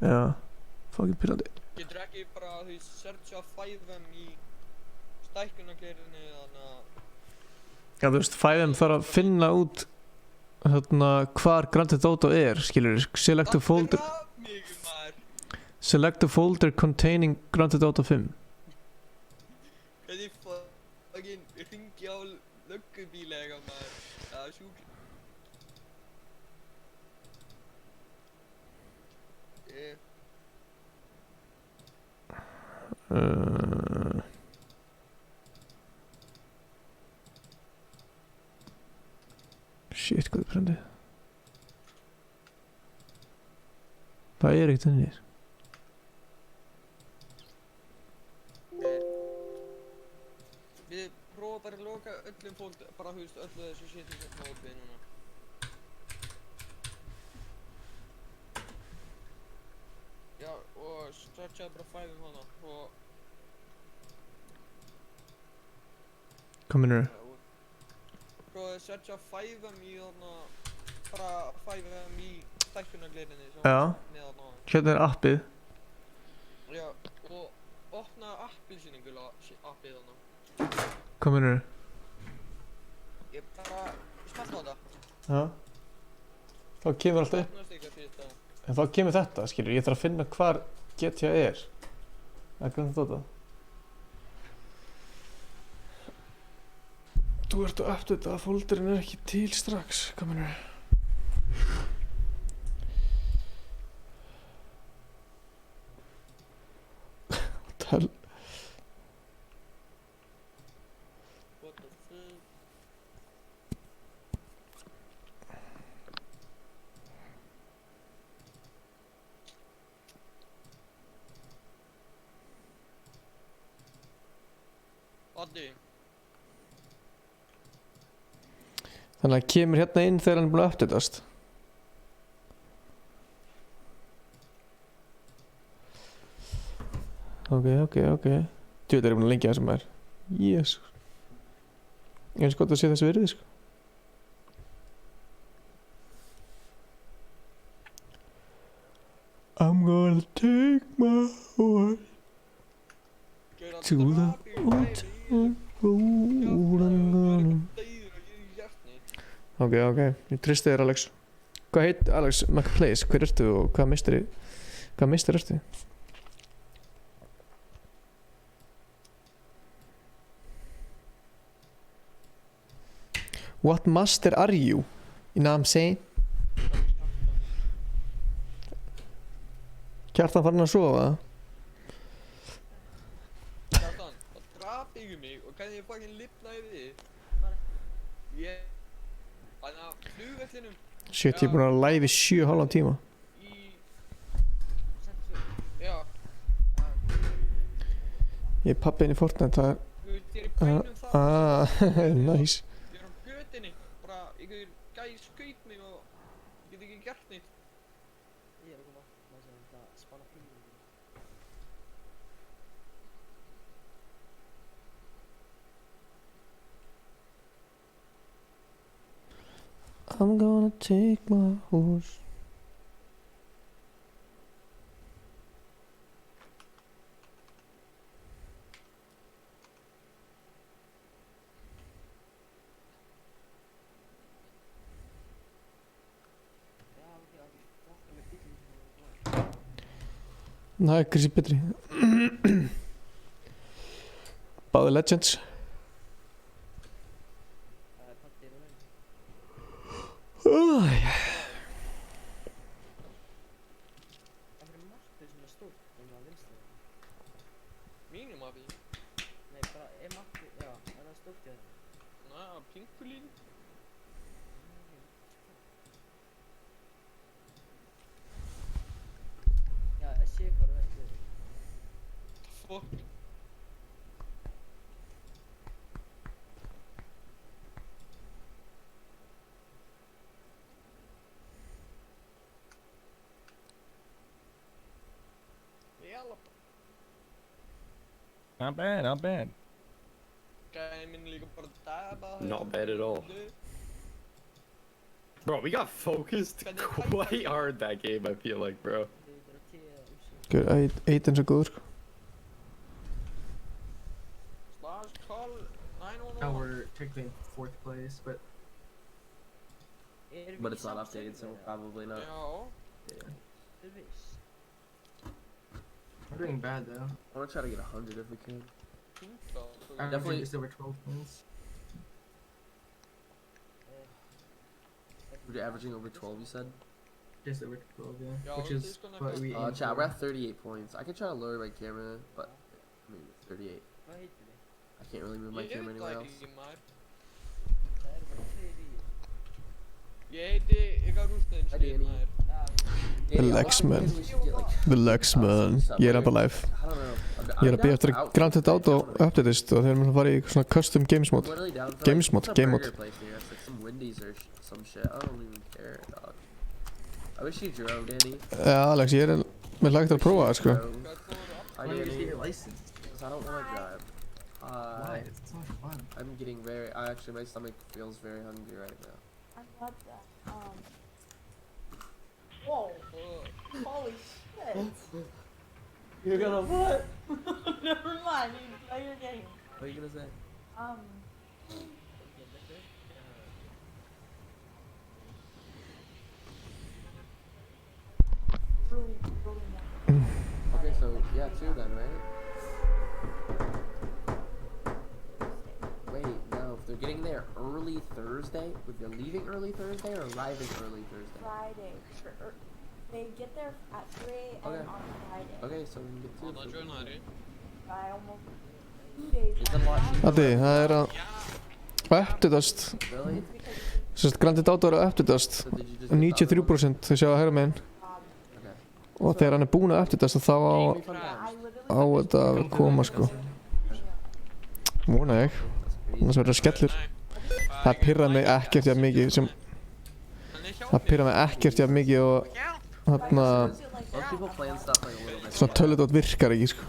Já, fucking pirrandi.
Getur ekki bara, þú veist, searcha 5M í stækkunargleirinni, þannig að...
Já, þú veist, 5M þarf að finna út þarna hvar Grand Theft Auto er, skilur þér, select a folder. Select a folder containing Grand Theft Auto 5.
Hvernig fucking hringi á löggubíl eitthvað, maður. Það er sjúkl.
Shit, hvað er brendið? Það er ekkert henni.
loka öllum fólk, bara þú veist, öllu þessu shit sem er opið núna. Já, og stretchaði bara 5 hana, og...
Hvað minnur þau?
Sko, stretchaði 5 í þarna, bara 5 í stækkunargleirinni sem
Já.
neðan á.
Hérna er appið.
Já, og opnaði appelsíningula appið þarna.
Hvað minnur þau?
Ég bara smelt á þetta.
Já. Þá kemur alltaf upp.
Opnast eitthvað fyrir þetta.
En þá kemur þetta, skilur. Ég þarf að finna hvar GTA er. Það er grann þetta. Þú ert að uppdata að folderinn er ekki til strax. Hvað minnur þau? What
the fuck? Addi.
Þannig að kemur hérna inn þegar hann er búinn að uppdatast. Ok. Djúið er ég búinn að lengja þessum maður. Jésus. Ég finnst gott að sé þessu virði, sko. I'm gonna take my horse to the old town road I'm gonna... Ok, ég tristi þér, Alex. Hvað heit Alex McPlace? Hver ertu og hvað meistari ertu? What master are you? You know what I'm saying? Kjartan farin að sofa það?
Kjartan, það draf yfir mig og hvernig ég fucking lifnaði við þig. Þannig að flugvellinum...
Shit, ég er búinn að live í 7,5 tíma.
Já.
Ég er pappin í Fortnite, það er... Nice.
Ég er á götunni, bara einhver gæi skaut mig og ég get ekki gert neitt.
Ég er að koma, maður sem þetta spana flugum.
I'm gonna take my horse. Það er Chrissy betri. Báði Legends.
Mínum af því?
Nei, bara mappi, já, það er stórt í það.
Næ, pinkulín.
Já, ég sé hvað það er.
Fuck.
Not bad.
Gæði minn líka bara daba.
Not bad at all. Bro, we got focused quite hard that game, I feel like, bro.
Good, 8 eins og góður.
Slash call 911.
Now we're technically in 4th place, but
it's
not updated, so probably not.
Yeah.
We're doing bad though.
I want to try to get 100 if we can.
Definitely just over 12 points.
We're averaging over 12, you said?
Just over 12, yeah. Which is what we aim
chat,
for.
we're at 38 points. I can try to lower my camera, but I mean, 38. I can't really move my camera anywhere else.
The Lex man. Ég er enda live. Ég er að býja eftir að Grand Theft Auto updatist og þeir eru að fara í svona custom games mode. Games mode, game mode.
Some Wendy's or some shit. I don't even care, dog. I wish you drove, Danny.
Ja, Alex, ég er með lagt að prófa það, sko.
I need your license. Because I don't want to drive.
Why? It's so much fun.
I'm getting very. Actually, my stomach feels very hungry right now.
I love that. Whoa. Holy shit.
You're gonna what?
Never mind. You play your game.
What are you gonna say? Okay, so yeah, 2 then, right? Wait, no, if they're getting there early Thursday, if they're leaving early Thursday or arriving early Thursday?
Friday. They get there at 3 a.m.
Okay.
on Friday.
Okay, so we can get 2.
By almost 2 days.
Addi, það er að updatast. Sérst, Grand Theft Auto er að updatast 93% þau sjá að herra meginn. Og þegar hann er búinn að updatast þá á þetta að koma, sko. Vona ég. Annars verður það skellur. Það pirraði mig ekkert jafn mikið sem... Það pirraði mig ekkert jafn mikið og... Þarna... Svona tölvudót virkar ekki, sko.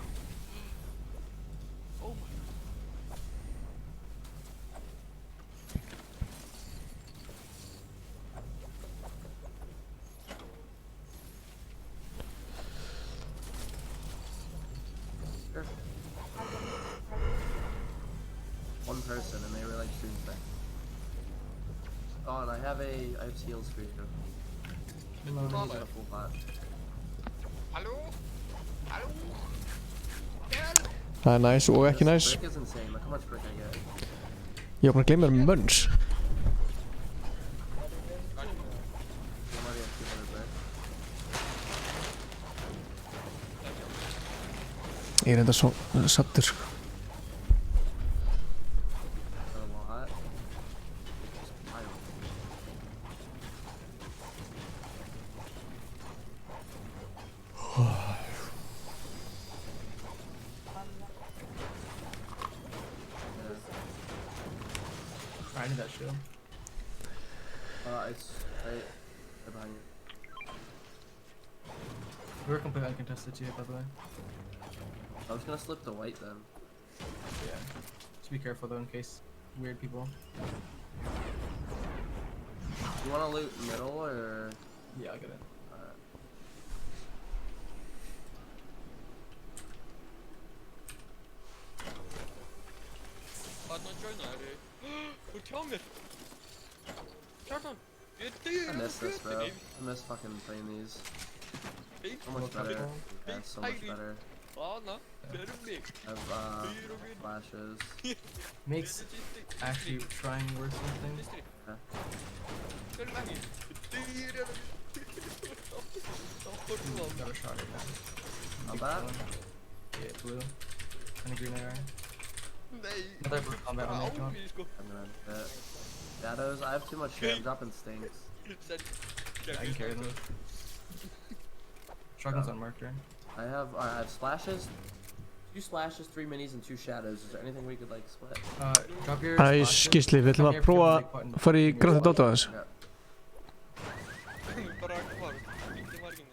One person and they were like shooting thing. Oh, and I have seals for you. I'm using a full pot.
Halló? Halló?
Það er næs og ekki næs.
Brick is insane. Look how much brick I get.
Ég var bara að gleyma þér munns. Ég er enda svo sattur, sko.
I need that shield.
It's right behind you.
We were completely uncontested too, by the way.
I was gonna slip the white then.
Yeah. Just be careful though in case weird people.
You wanna loot middle or?
Yeah, I'll get it.
Alright.
Adnan joina er þú ert hjá mér. Kjartan, ég
I
deyr
miss this, bro. I miss fucking playing these. So much better. Yeah, so much better.
Anna, fyrir mig.
I have flashes.
Makes actually trying worse than things.
Okay.
Fyrir mig. Deyr
Got a shot right now.
Not bad.
Yeah, blue. And a green arrow.
Nei.
Another blue combat on me, come on.
I'm gonna hit. Shadows, I have too much shit. I'm dropping stinks.
I can carry them. Shotgun's unmarked, right?
I have splashes. 2 splashes, 3 minis, and 2 shadows. Is there anything we could like split?
Drop your
Æ, skýrsli, við ætlum að prófa að fara í Grand Theft Auto aðeins.
Bara hvar? Þetta var ekki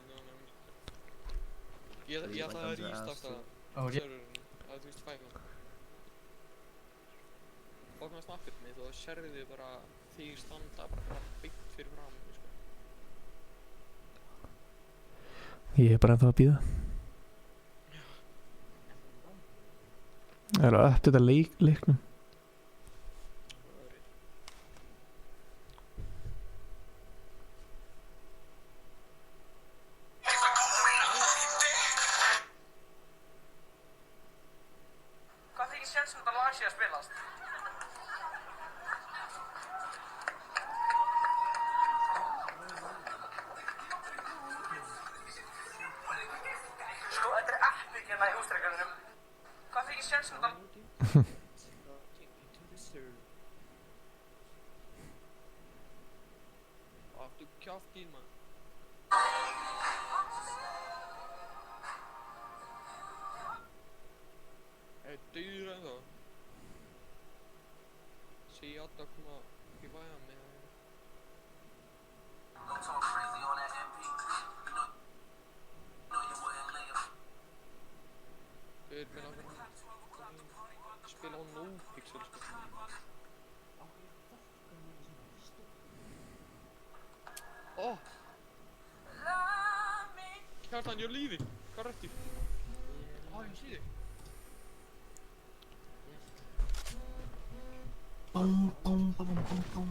ég ætla að restarta serverinn að þú veist fæna. Opna snappið mitt og sérðu þið bara þig standa bara beint fyrir fram mig, sko.
Ég er bara ennþá að bíða. Það er að uppdata leiknum.
Hvað þykir sénsum þetta lag sé að spilast? Sko, þetta er epic hérna í húsdrekarnum. Hvað þykir sénsum þetta...
Áttu kjáftið, mann. er dauður ennþá. Sé ég alltaf koma upp í bæja með Mér langar að spila á NoPixel sko. Åh! Kjartan, ég er á lífi! Hvað er eftir? Ég sé þig!
Boom.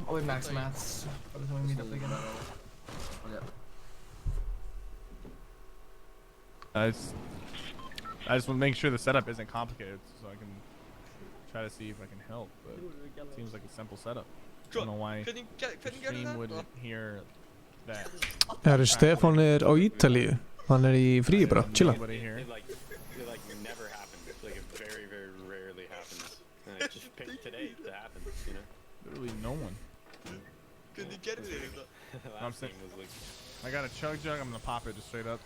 Oh, wait, max maths. By the time we meet up again.
I just want to make sure the setup isn't complicated, so I can try to see if I can help. But it seems like a simple setup. I don't know why the stream would hear that.
Stefán á Ítalíu. Hann í fríi bara, chilla.
It like never happens. Like it very, very rarely happens. And I just picked today to happen, you know?
Literally no one.
Can you get it?
I'm saying, I got a chug jug, I'm gonna pop it just straight up.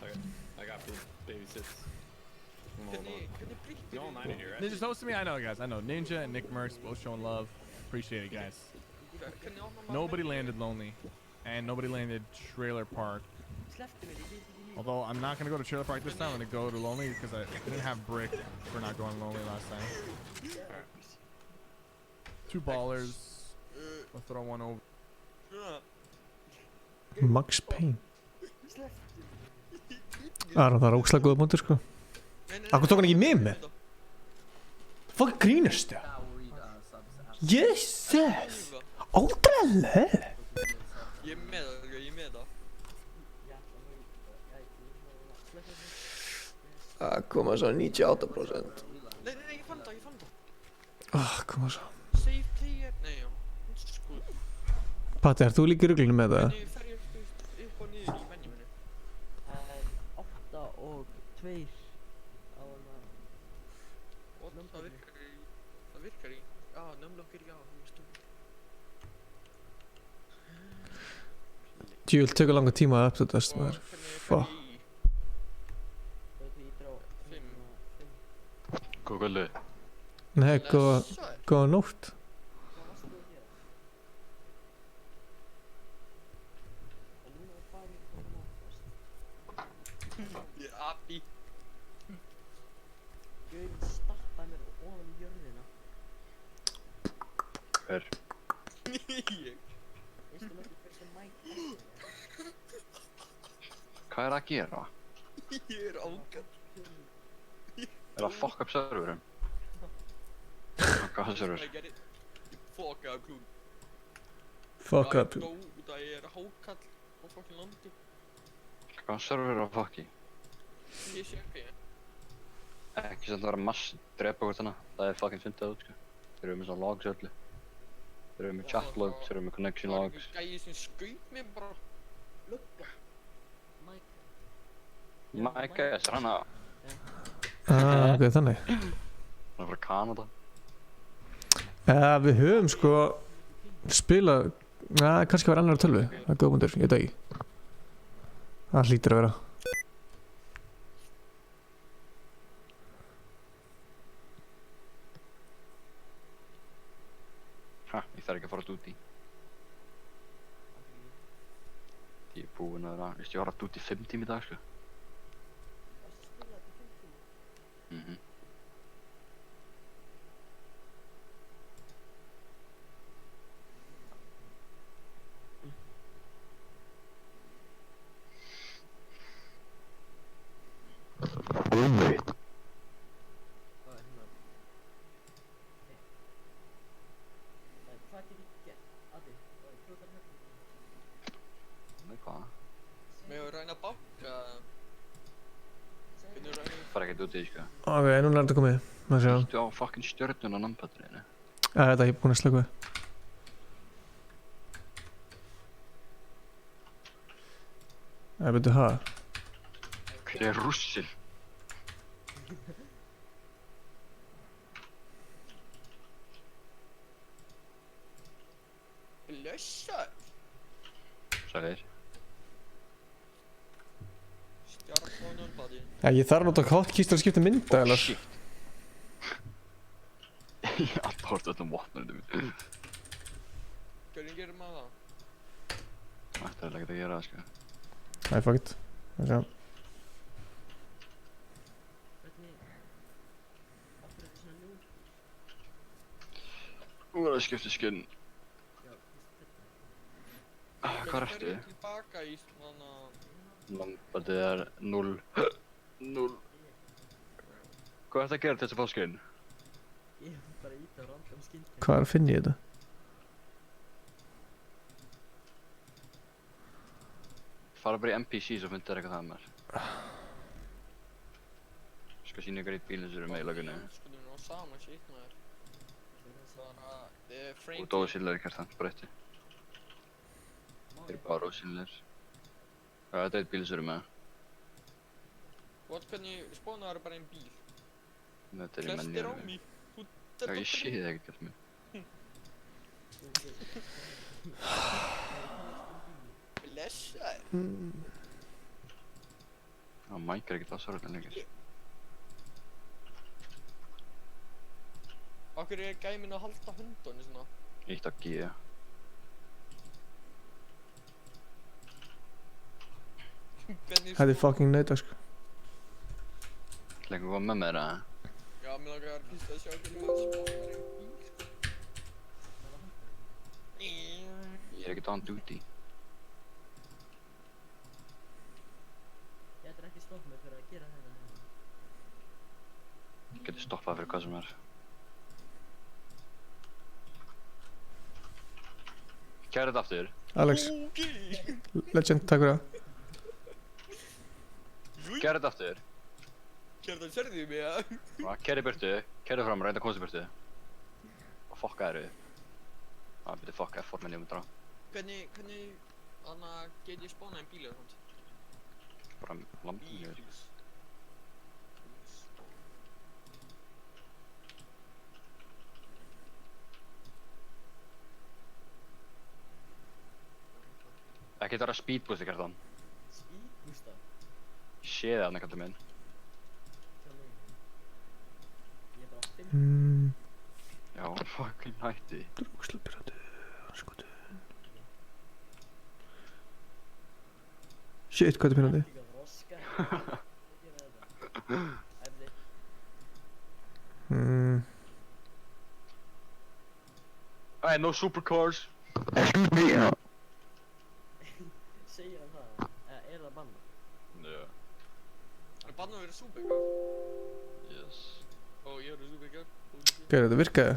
I got babysits. No, I'm not in here, right?
Ninja's hosting me? I know, guys. I know. Ninja and Nick Merckx both showing love. Appreciate it, guys. Nobody landed Lonely. And nobody landed Trailer Park. Although I'm not going to go to Trailer Park this time. I'm going to go to Lonely because I didn't have brick for not going Lonely last time. Two ballers. I'll throw one over.
Max Payne. Það er ógeðslega góða punktur sko. Akkur tók hann ekki með mig? Fuck grínast þér? Jesus! Ótrúlega!
Ég er með það, ég er með það.
Það koma svo 98%.
Nei, ég fann það.
Koma svo.
Save player, nei já. Sko.
Patti, er þú líka í ruglinu með það?
Hvernig fer ég upp og niður í menjuminu?
8 og 2 á hana.
Það virkar í. Já, nömlokkir, já, þú veist þú.
Djúvill tekur langa tíma að uppdatast maður. Fuck.
Góð kvöldi.
Nei, góða nótt.
Ég er api.
Gauðin stappaði mér ofan í jörðina.
Hver?
Ég.
Veistu nokkuð hver sem Mike er?
Hvað er að gera?
Ég er ágætt.
Er að fuck up serverum? Hvað server?
I get it. Fuck up, klún.
Fuck up.
Ég er út að ég er hákall á fucking landi.
Hvað server er að fucki?
Ég sé ekki, ég.
Ekki sem það var að mass drepa hvort hana. Það er fucking fundið út, sko. Þeir eru með svona logs öllu. Þeir eru með chat logs, þeir eru með connection logs.
Það var einhver gæi sem skaut mig bara.
Lugga.
Mike S, hann á.
Ok, þannig.
Hann er frá Kanada.
Við höfum sko spilað, kannski var annar tölvu. Það er góð punktur, ég veit ekki. Það hlýtur að vera.
Ég þarf ekki að fara út í. Ég er búinn að vera, ég var að út í 5 tíma í dag, sko. Fara ekkert út í, sko.
Ok, núna er þetta komið. Maður sjá.
Þú á fucking stjörnun á namnpatriðinu.
Þetta er ekki búinn að slökka. Byrju, það.
Hver er Russil?
Blössar.
Sælir.
Stjarn á nömbadi.
Ég þarf að nota hotkeys til að skipta myndavélar.
Ég alltaf horfði öllum vopnum minn.
Hvernig gerir maður það?
Það ætti ekkert að gera það, sko.
Æ, fuck it. Það sjá.
Nú verður að skipta skinn. Hvað ertu?
Hvernig er tilbaka í svona...
Lambadið er 0. 0. Hvað ertu að gera til þess að fá skinn?
Ég var bara að íta á random skinn.
Hvar finn ég þetta?
Fara bara í NPCs og fynda eitthvað það með mér. Skal sína ykkur í bílinn sem eru með í lagunni.
Sko, það er nú sama shit maður.
Og ósynlegir kjartan, breytti. Þeir eru bara ósynlegir. Já, þetta er eitt bíl sem eru með.
What, hvernig spónaðu bara einn bíl?
Þetta er í menni.
Flestir á mig.
Já, ég sé það ekkert kjart mér.
Blessaður.
Það mækar ekkert á sorglega lengur.
Akkur er gæminn að halda hundunni svona?
Eitt að G.
Þetta er fucking nauta, sko.
Lengur koma með mér, eða?
Já, mér langar að fyrst að sjá hvernig maður spónar einn bíl, sko.
Ég er ekkert on duty.
Ég ætla ekki stopp mig fyrir að gera þetta.
Ég geti stoppað fyrir hvað sem er. Kæra þetta aftur.
Alex. Legend, takk fyrir það.
Kæra þetta aftur.
Kjartan, sérðu þið mig, eða?
Kæri burtu, kæri fram, reynda að komast í burtu. Og fokka eru þið. Það byrði fokka, fór með nýjum drá.
Hvernig, þannig að get ég spónað einn bíl eða svona?
Bara lampið mér. Ekki þetta vera speedboosti, Kjartan.
Speedboosta?
Ég sé það hann, Kjartan minn.
Ég er bara 5.
Já, fucking hætti.
Drúkslega pirrandi, skotu. Shit, hvað er pirrandi?
Hey, no supercars.
Excuse me.
Segir hann það? Er það banna?
Já.
Er bannað að vera súbyggar?
Yes.
Ó, ég er súbyggar.
Gæri, þetta virkaði.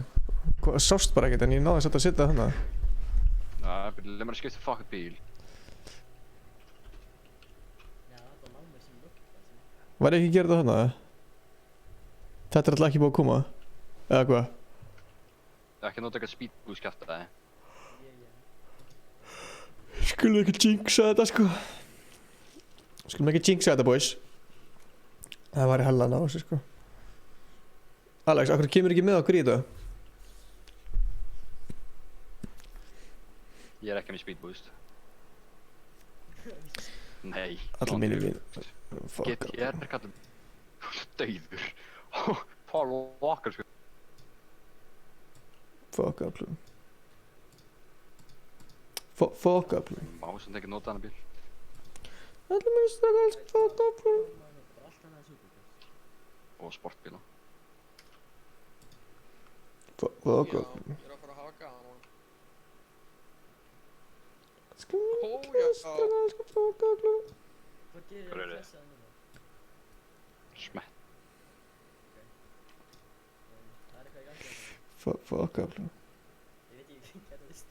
Það sást bara ekkert en ég náði satt að setja þannig.
Nei, leið mér að skipta fucking bíl.
Já, þetta lág mér sem lukk.
Var ég ekki að gera þetta þannig? Þetta er alltaf ekki búið að koma? Eða hvað?
Ekki nota eitthvað speedboost kjafta það.
Skulum ekki jinxa þetta, sko. Skulum ekki jinxa þetta, boys. Það var í hellan á þessu, sko. Alex, akkur kemur ekki með okkur í þetta?
Ég er ekki með speedboost. Nei.
Allir mínir mín.
GTR er kallum dauður. Paul Walker, sko.
Fuck up, Lou. Fuck up, Lou.
Má sem ekki nota hana bíl.
Allir mínir stakar, fuck up, Lou.
Og sportbíla.
Fuck up, Lou.
Ég er að fara að haka hann.
Fuck up, Lou.
Hvað er þið? Smett.
Fuck up, Lou.
Ég veit ekki hvað gerðist.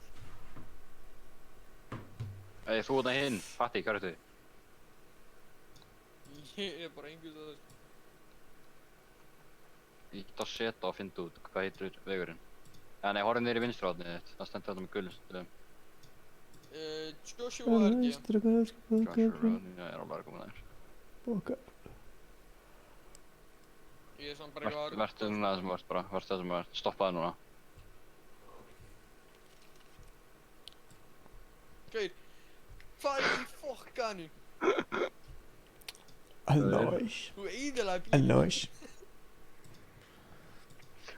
Þú þarna hinn, Patti, hvað ertu?
Ég er bara einhvers að það.
Ítt að seta og finna út hvað heitir vegurinn. Nei, horfðu niður í vinstri þitt. Það stendur þarna með gulum stöðum.
Joshua er ekki.
Joshua Road, já, ég er alveg að koma þær.
Fuck up.
Ég er samt bara eitthvað að...
Vertu núna það sem vart bara, vertu það sem vart. Stoppaði núna.
Gauð, hvað er í fokkanu?
Alloys.
Þú eyðilega bíl.
Alloys.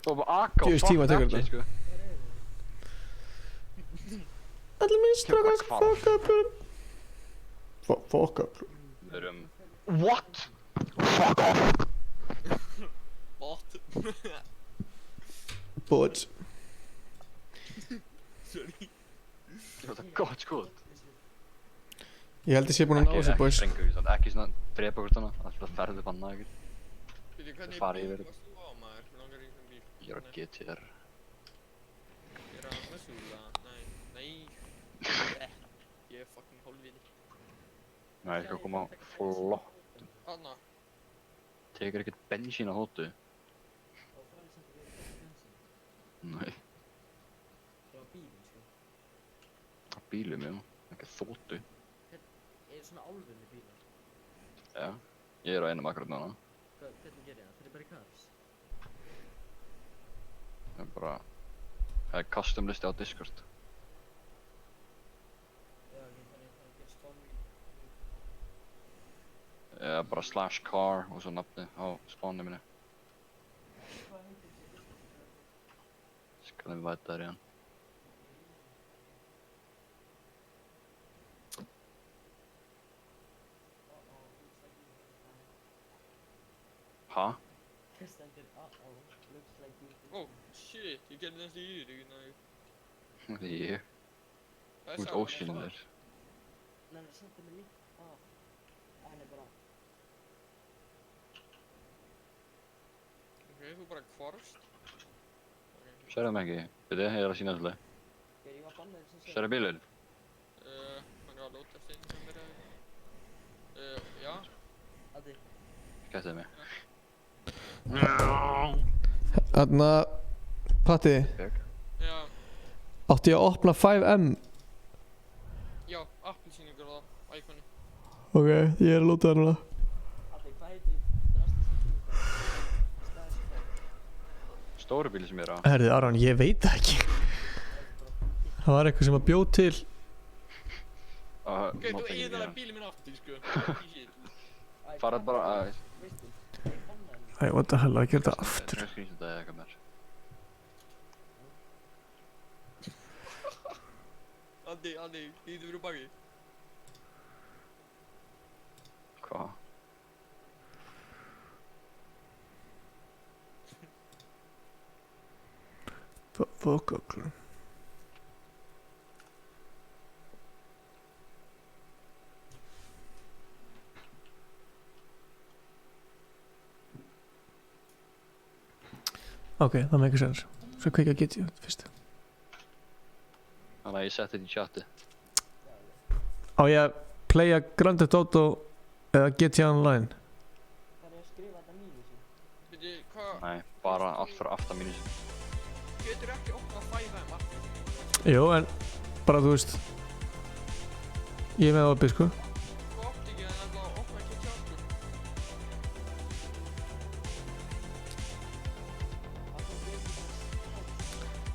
Og bara AK,
Djöfis tíma tekur þetta.
sko.
Allir minn strákar, fuck up. Fuck up.
Við erum... What? Fuck off.
What?
Bots.
Sorry.
Það var gott skot.
Ég held að sé búin að ná þessu, boys.
Ekki svona drepa hvort hana, alltaf ferðu banna ekkert.
Hvernig
Fara yfir.
varst þú á maður? Mér langar í svona bíl.
Ég er á GTR.
Ég er á Mesula. Nei. Ég er fucking hálfviti.
Nei, ég skal koma á flott.
Anna.
Tekur ekkert bensín á hótu. Nei. Á bílum, já. Ekki þóttu.
Er svona álfunni bílar?
Já. Ég er á einum akkurat núna.
Hvernig gerir það? Það er bara í cars?
Það er bara... Það er custom listi á Discord.
Já, þannig að það gerir spáni.
Já, bara /car og svo nafnið á spáni minni. Skal við væta þær í hann. Ha?
Oh, shit. Ég gerði næstu í þér, ekki næg.
Það er ég. Þú ert óskiljanlegur.
Nei, það sendi mig link af henni bara.
Ok, þú bara hvarfst.
Sérðu mig ekki? Veit ég er að sína þessu leið.
Ég var bannaður sem
Sérðu bílinn?
Hann er að lóta eftir einn sem byrjaði. Já.
Addi.
Skættið mig.
Þarna, Patti.
Já.
Átti ég að opna 5M?
Já, appelsíningur á íkonni.
Ok, ég er að lóta það núna.
Addi, hvað heitir drastis sem þú
Stóru bíli sem ég er á.
Herði, Aron, ég veit það ekki. Það var eitthvað sem að bjóð til.
Ok, þú eigið það bílið minn aftur, sko.
Farað bara að...
Æ, what the hell, að gera þetta aftur.
Ég skrýnst þetta eða eitthvað mér.
Andi, lítur fyrir baki.
Hvað?
Fuck okkur. Ok, það með ekki sens. Svo kveika get ég fyrst.
Þannig að ég setti þetta í chati.
Á ég að playa Grand Theft Auto eða GTA Online?
Það er að skrifa þetta mínusin.
Veitu, hvað?
Nei, bara allt fyrir aftan mínu sinni.
Getur ekki opnað 5M aftur?
Jú, en bara þú veist. Ég er með opið, sko.
Þú átti ekki að nefnilega opna GTA aftur.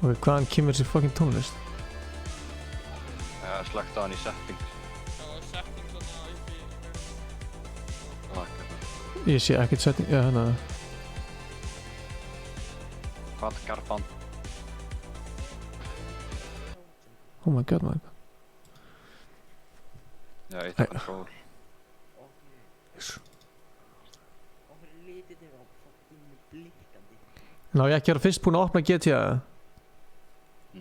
Ok, hvaðan kemur þessi fucking tónlist?
Slögt á hann í settings.
Já, settings þarna uppi.
Ég sé ekkert setting, já, hérna.
Hvað garban?
Oh my god, maður.
Já, eitt control.
Okkur litirnir á fucking blikkandi.
Ná, ég ekki að vera fyrst búinn að opna GTA.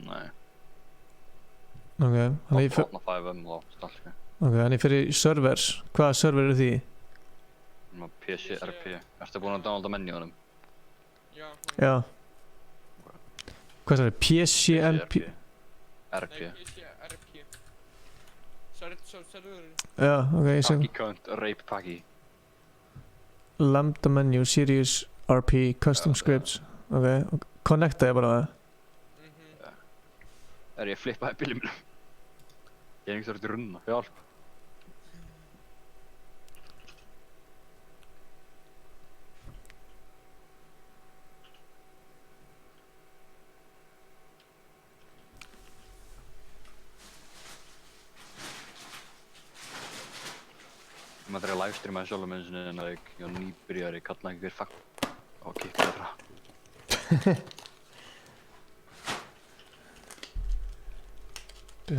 Nei.
Ok, þannig ég fyrir...
Opna 5M og stalka.
Ok, þannig ég fyrir servers. Hvaða server eru því?
PC, RP. Ertu búinn að downloada menju á honum?
Já.
Já. Hvað er það? PC, MP?
RP.
Nei, PC, RP. Serverinn.
Já, ok, ég sé.
Paki count, rape paki.
Lambda menu, Sirius, RP, custom scripts. Ok, connecta ég bara það.
Er ég flippaði bílið mínum? Ég er einhvers vegar runna, hjálp. Maður þarf að livestreama sjálf með eins og ég var nýbyrjari, kallaði einhver fuck og kikkaði frá. Ekki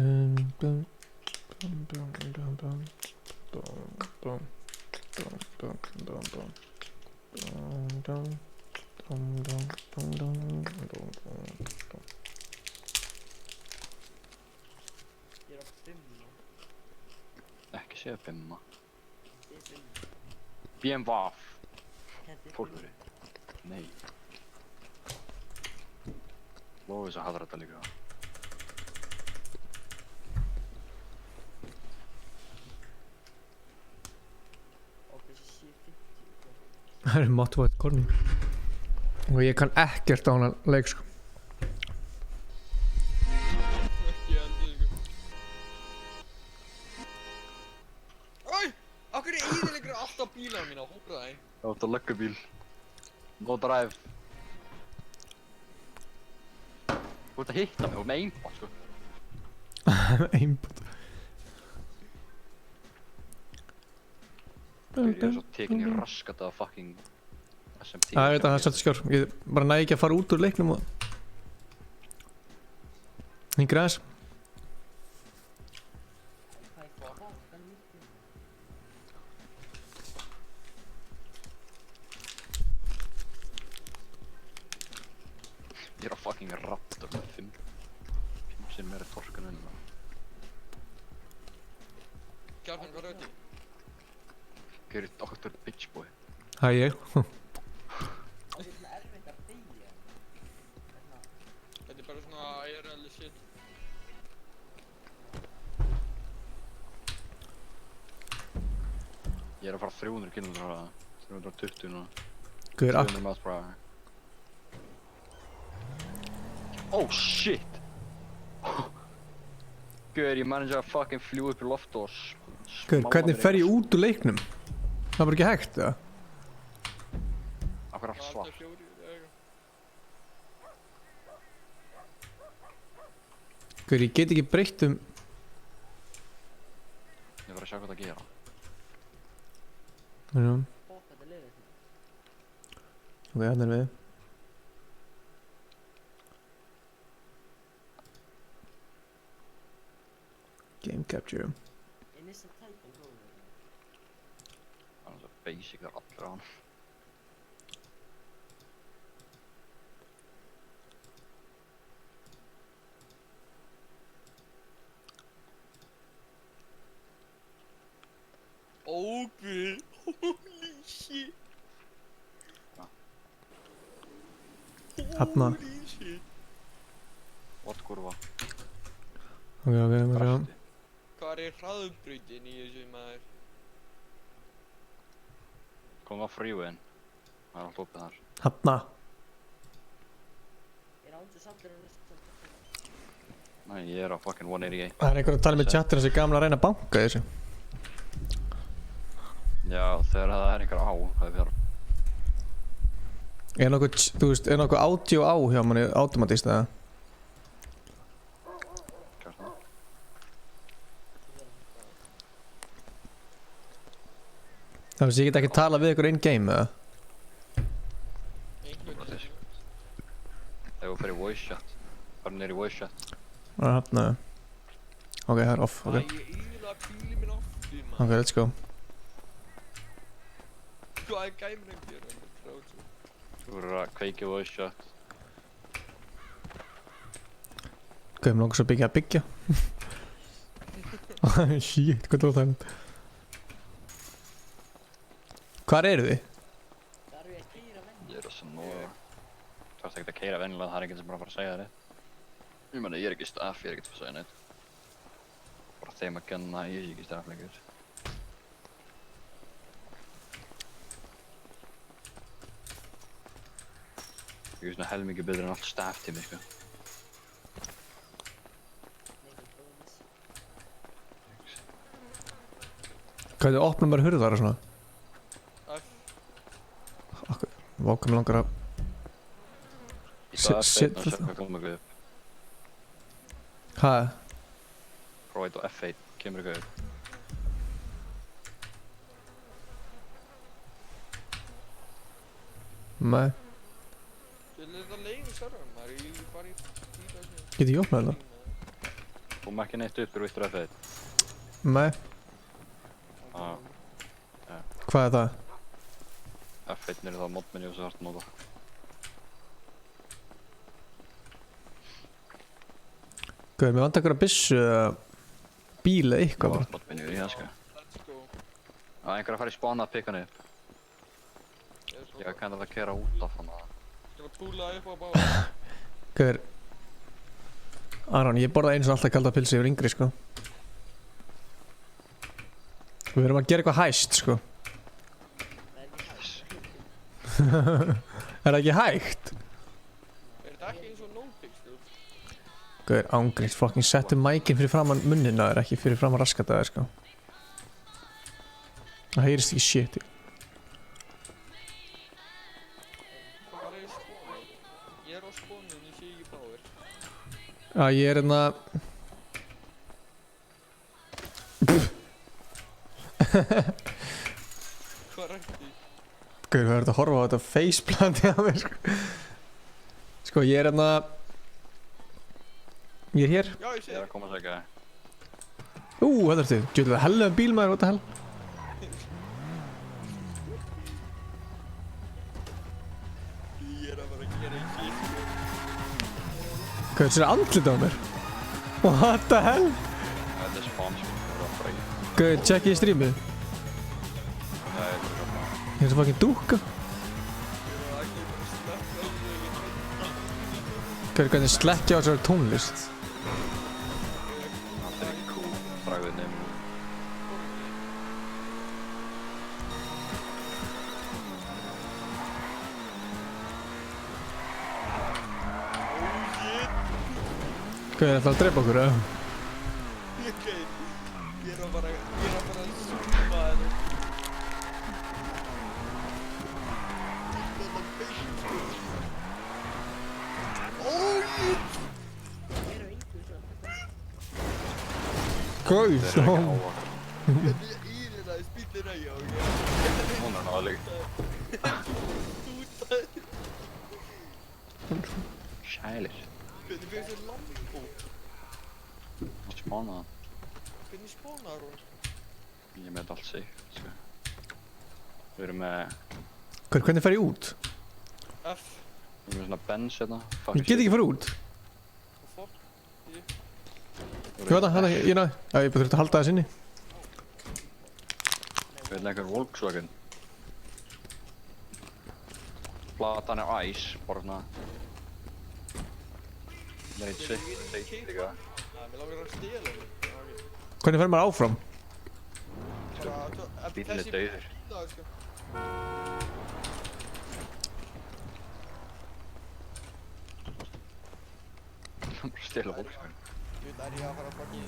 segja 5. BMWaf. Fólkveri. Nei. Lófis að hafa þetta líka.
Það er Motto-White Corny. Og ég kann ekkert á hana leik sko.
Ekki heldur sko. Æ! Akkur eyðileggur alltaf bílana mína, hópraði.
Það var þetta löggubíl. No drive. Þú ert að hitta mig, þú ert með aimbot sko.
Aimbot.
Ég er svo tekin í raskat af fucking SMT.
Það er svolítið skjár. Ég bara næði ekki að fara út úr leiknum og hingra aðeins.
Ég er á fucking raptor með 5 sinnum meira torkan en það.
Kjartan, hvað er þetta?
Gauður Dr. Bitch Boy.
Það er ég.
Þetta er bara svona IRL shit.
Ég er að fara 300 km hraða. 320 núna.
Gauður,
200 miles per hour. Oh shit! Gauður, ég manage að fucking fljúa upp í loft og
Gauður, hvernig fer ég út úr leiknum? Það var ekki hægt, eða?
Af hverju allt svart?
Gauður, ég get ekki breytt um...
Ég var að sjá hvað það gera.
Já. Ok, hérna er við. Game capture.
Það er svo basic þar allir á hann.
Okay, holy shit.
Þarna.
Holy shit.
What kurva?
Ok, maður sjá.
Hvað er hraðbrautin í þessu maður?
Komum á freewayn. Það er allt opið þar.
Þarna.
Nei, ég er á fucking 188.
Það er einhver að tala með chattir þessi gamla að reyna að banka þessu.
Já, þegar það er einhver á, það er fjara.
Er nokkuð, þú veist, er nokkuð audio á hjá manni automatist eða? Það veist, ég get ekki tala við ykkur in-game eða?
Þegar þú fyrir voice chat. Fara neyri voice chat.
Það er hérna. Ok, það er off, ok. Ok, let's go.
Hvað er gæmurinn að gera?
Þú verður að kveikja voice chat.
Ok, mér langar svo byggja að byggja. Shit, hvað er það? Hvar eru þið?
Ég er að snóða. Þú ert ekkert að keyra vennilega, það er ekkert sem bara að fara að segja þér. Ég meina, ég er ekki staff, ég er ekkert að fara að segja neitt. Bara þeim að genna, ég er ekki staff lengur. Ég er svona helmingi betur en allt staff tími, sko.
Hvað er þið opnum bara hurðar og svona? Váka mig langar að...
Í dag F1 og sjá hvað kemur eitthvað upp.
Hæ?
Prófið á F1, kemur eitthvað upp.
Nei.
Þetta leiðir serverinn, maður, ég bara í tíla þessu.
Get ég opnað þetta?
Kom ekki neitt upp fyrir vittur F1.
Nei.
Já.
Hvað er það?
F1 er það modmenni og svo þarf að nota.
Gauður, mér vantar einhverja byssu eða bíl eða eitthvað bara.
Modmenni í það sko. Já, einhver að fara í spána að pikka niður. Ég kann það að kera út af hann að...
Skal að búla upp á báða.
Gauður. Aron, ég borða eins og alltaf kalda pilsi yfir yngri sko. Við erum að gera eitthvað hæst sko. Er það ekki hægt?
Er þetta ekki eins og no-pix, sko?
Gauður, ángriðs, fucking settu mækinn fyrir framann munnina þér, ekki fyrir framann raskataðir sko. Það heyrist ekki shit.
Ég er á spónum, ég sé ekki báðir.
Já, ég er hérna...
Hvað rætti?
Gauður, hvað er þetta að horfa á þetta faceplanti á mér sko? Sko, ég er hérna... Ég er hér.
Já, ég sé.
Ég er að koma að segja það.
Þetta er þið. Djúlega helluðum bíl maður, what the hell?
Ég er að fara að gera í shit.
Gauður, þetta er andlit á mér. What the hell?
Þetta er spáns, það er að fara í.
Gauður, tjekki í streamið.
Það er það.
Ég er svo fucking dúkka. Gauður, hvernig slekkja á þessari tónlist?
Það er ekki cool, bragðið nefnum.
Gauður, ætlaðu að drepa okkur, eða?
Ég er að fara að zooma þetta.
Gauður, svo...
Íðinaði spýllina í á ég.
Hún er náðaleg. Sælir.
Hvernig fyrir þessi lambó?
Spána það.
Hvernig spánar hún?
Ég er með allt sig, sko. Við erum með...
Gauður, hvernig fer ég út?
F.
Við erum með svona bens hérna.
Ég get ekki fara út. Ég veit það, ég náði. Já, ég bara þurfti að halda þess inni.
Við erum einhver Volkswagen. Platan er ice, bara svona... Það er eitt sitt líka.
Mér langar að stela henni.
Hvernig fer maður áfram?
Bílinn er dauður. Bara stela Volkswagen.
Ég veit að ég að fara að fucking...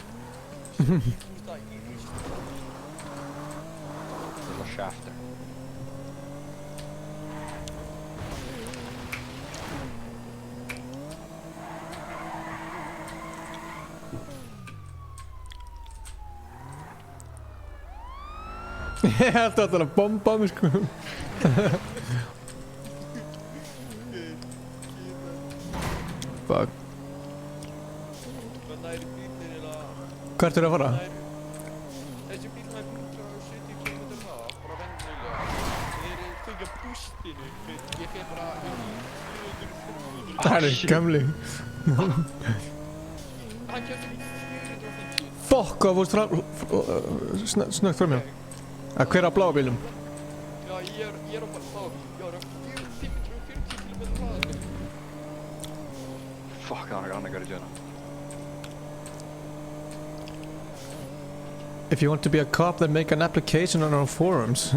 Það er shafter.
Ég held að það bomba á mig sko. Fuck. Hvert er það að fara?
Þessi bíl með 170 km hraða, bara venjulega. Þeir eru fengið að bústinu, ég fer bara
Það er gamli.
Hann kjöpti mig 450.
Fuck, hvað fórst fram... snöggt fram hjá. Hver á bláa bílum?
Já, ég er á bara bláa bíl. Ég er á 540 km hraða.
Fuck, það var ekki annað að gera í tjöna.
If you want to be a cop, then make an application on our forums.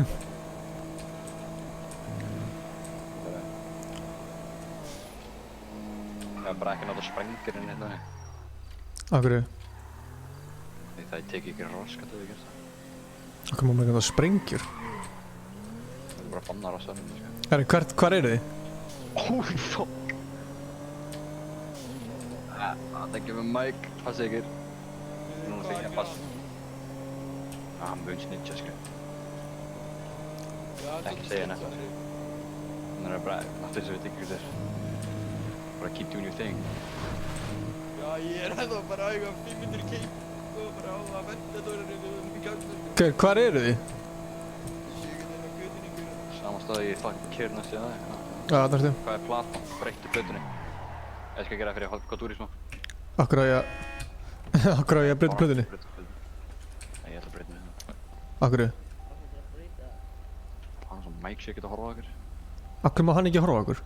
Það er bara ekki náttúrulega sprengirinn hérna.
Akkurru?
Það tekið ekki raskat eða ekki.
Akkur má maður ekki það sprengjur?
Það er bara bannar á sörnum, sko.
Hvar eru þið?
Holy fuck! Það er ekki með mic, passa ykkur. Núna þykir ég að passa. Hann vunns ninja, sko. Ekki segja nefn. Þannig að bara, láttu þess að við tekja ykkur þér. Bara keep doing your thing.
Já, ég ennþá bara að eiga 500 keip og bara á að venda dórinu í gangi.
Hvar eru þið?
Sama stað í fucking Kyrnast í það.
Já, það ertu.
Hvað platan? Breyttu plötunni. Ég skal gera fyrir Hot Turismo.
Akkur á ég að breyta plötunni?
Nei, ég ætla að breyta mig hérna.
Akkur?
Hann sem Mike sé geta að horfa á okkur.
Akkur má hann ekki horfa á okkur?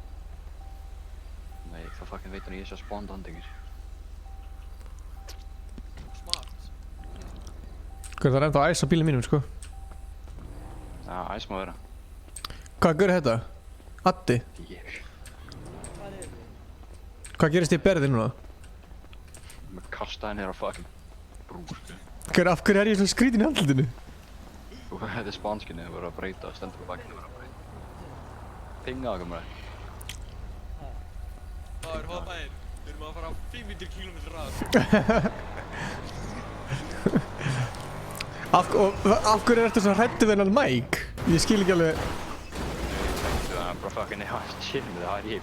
Nei, það fucking veit hann ég sé að spawna handengir.
Það er ennþá æs á bílinn mínum, sko.
Já, æs má vera.
Hvað gerði þetta? Addi?
Ég.
Hvað gerist í berði núna?
Með kastaði niður á fucking brúr.
Af hverju er ég svona skrítin í andlutinu?
Þetta er spanskinni, það verður að breyta, stendur á bakkinu verður að breyta. Pinga okkur með það.
Það er hópaðir, við erum að fara á 500 km ræð.
Af hverju er þetta svona hræddu við hennan Mike? Ég skil ekki alveg.
Það er bara fucking nefn chill með það, er ég.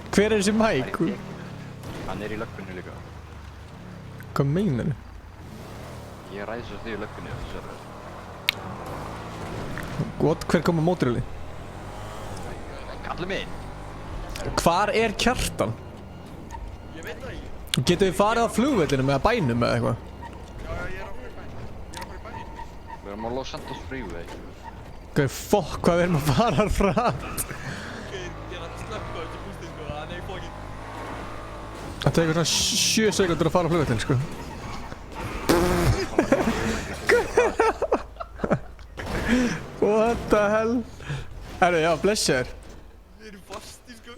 Hver er þessi Mike?
Hann er í löggunni líka.
Hvað meinar þið?
Ég ræðis að þið í löggunni þessu server.
What? Hver kom á mótorhjóli?
Kallið minn!
Hvar er Kjartan?
Ég veit það ekki.
Getum við farið á flugvellinum eða bænum eða eitthvað?
Við erum á Los Santos Freeway.
Ok, fokk hvað við erum að fara hratt.
Ok, ég er að slökka þessu bústið sko, það er fokkin.
Það tekur svona 7 sekundur að fara á flugvellin, sko. What the hell? Herru, já, blessaður.
Við erum fasti sko.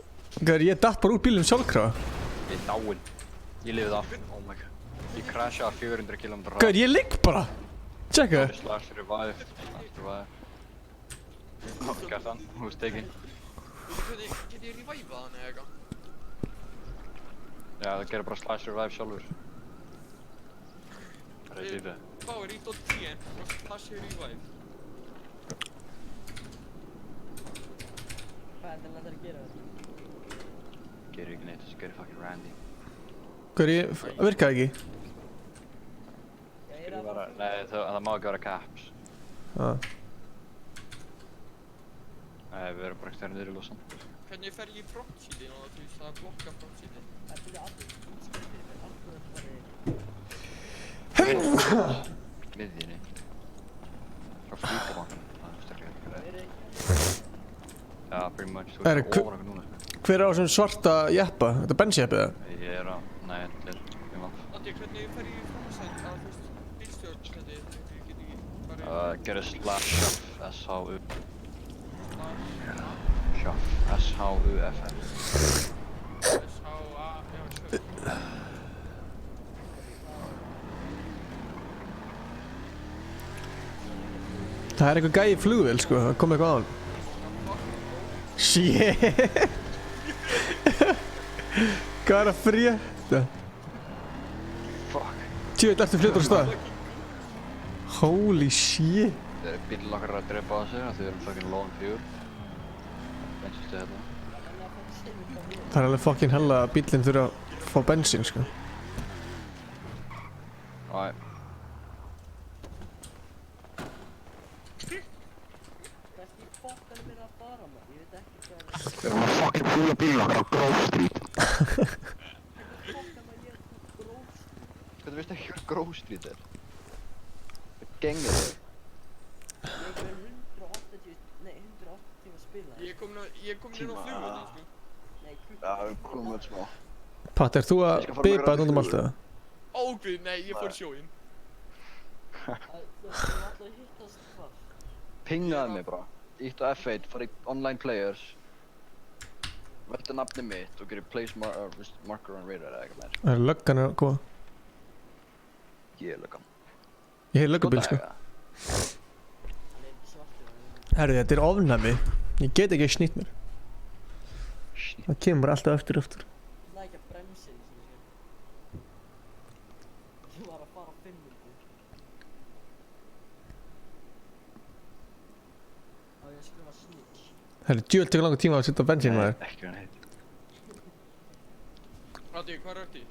Ég datt bara úr bílum sjálfkrafa.
Ég er dáinn. Ég lifið af. Oh my god. Ég crashaði 400 km hraða.
Gauður, ég ligg bara. Tjekka.
Slash revive. Kjartan, hús tekinn.
Get ég reviveað hann eða eitthvað?
Já, það gerir bara slash revive sjálfur. Það er lífið.
Báir í .10 og slash revive.
Hvað er það að gera þetta?
Gerir ekki neitt, þessi gerir fucking Randy.
Gauður, ég virkaði ekki.
Nei, það má ekki vera caps. Nei, við erum bara ekki niður í Los Santos.
Hvernig fer ég í frontsíti og þú veist að blokka frontsíti?
Miðjunni. Frá flýtabann. Það er sterklega ekki ræði. Já, pretty much. Þú ert ofan okkur núna.
Hver er á þessum svarta jeppa? Þetta er bensjeppi eða?
Ég er á... Nei, þetta er... Ég má.
Addi, hvernig fer ég í frontsætt að þú veist bílstjórn þetta? Ég get ekki bara...
Gerir slash S-H-U. Shuff. S-H-U-F-F.
S-H-A... Já, sure.
Það er eitthvað gæi í flugvél, sko. Það kom eitthvað á hann. Shit. Hvað er að frétta?
Fuck.
Tjóðið ertu flyttur á stað. Holy shit.
Það er bíl okkar að drepa á sig, því við erum fucking lón 4. Bensinstu hérna.
Það er alveg fucking hella að bílinn þurfa að fá bensín, sko.
Æ. Við erum að fucking fúla bílinn okkar á Grove Street. Hvernig veistu ekki hvað Grove Street er? Það er gengið þig.
Ég kom inn á flugvöldin, sko.
Já, við komum öll smá.
Patti, ert þú að bipa þetta út allt eða?
Ógvið, nei, ég fór sjóinn.
Pingaði mig bara. Ítt á F8, fara í online players. Velta nafni mitt og gerir place marker on radar eða eitthvað meir.
Það er löggan að góða.
Ég er löggan.
Ég hef löggubíl, sko. Herru, þetta er ofnæmi. Ég get ekki að snýtt mér. Það kemur bara alltaf eftir og eftir.
Það er ekki að bremsa í þessu. Þú var að fara á 5 minútur. Á ég að skrifa snitch.
Herru, djöld tekur langa tíma að setja bensín með þér.
Ekki verið heitt.
Addi, hvað er þetta í?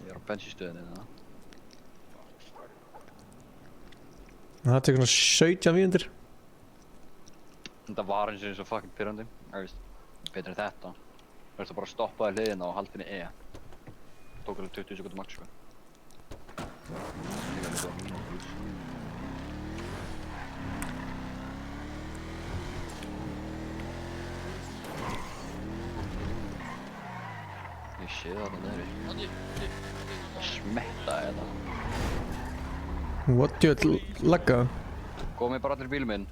Ég á bensínstöðinni það.
Það tekur svona 17 mínútur.
Þetta var eins og fucking pyrrandi. Betur en þetta. Það verður bara að stoppa í hliðina og halda henni E. Tók alveg 20 sekúndur max sko. Ég sé það þarna niðri. Smetta þetta.
What you lagga?
Komið bara allir í bílum minn.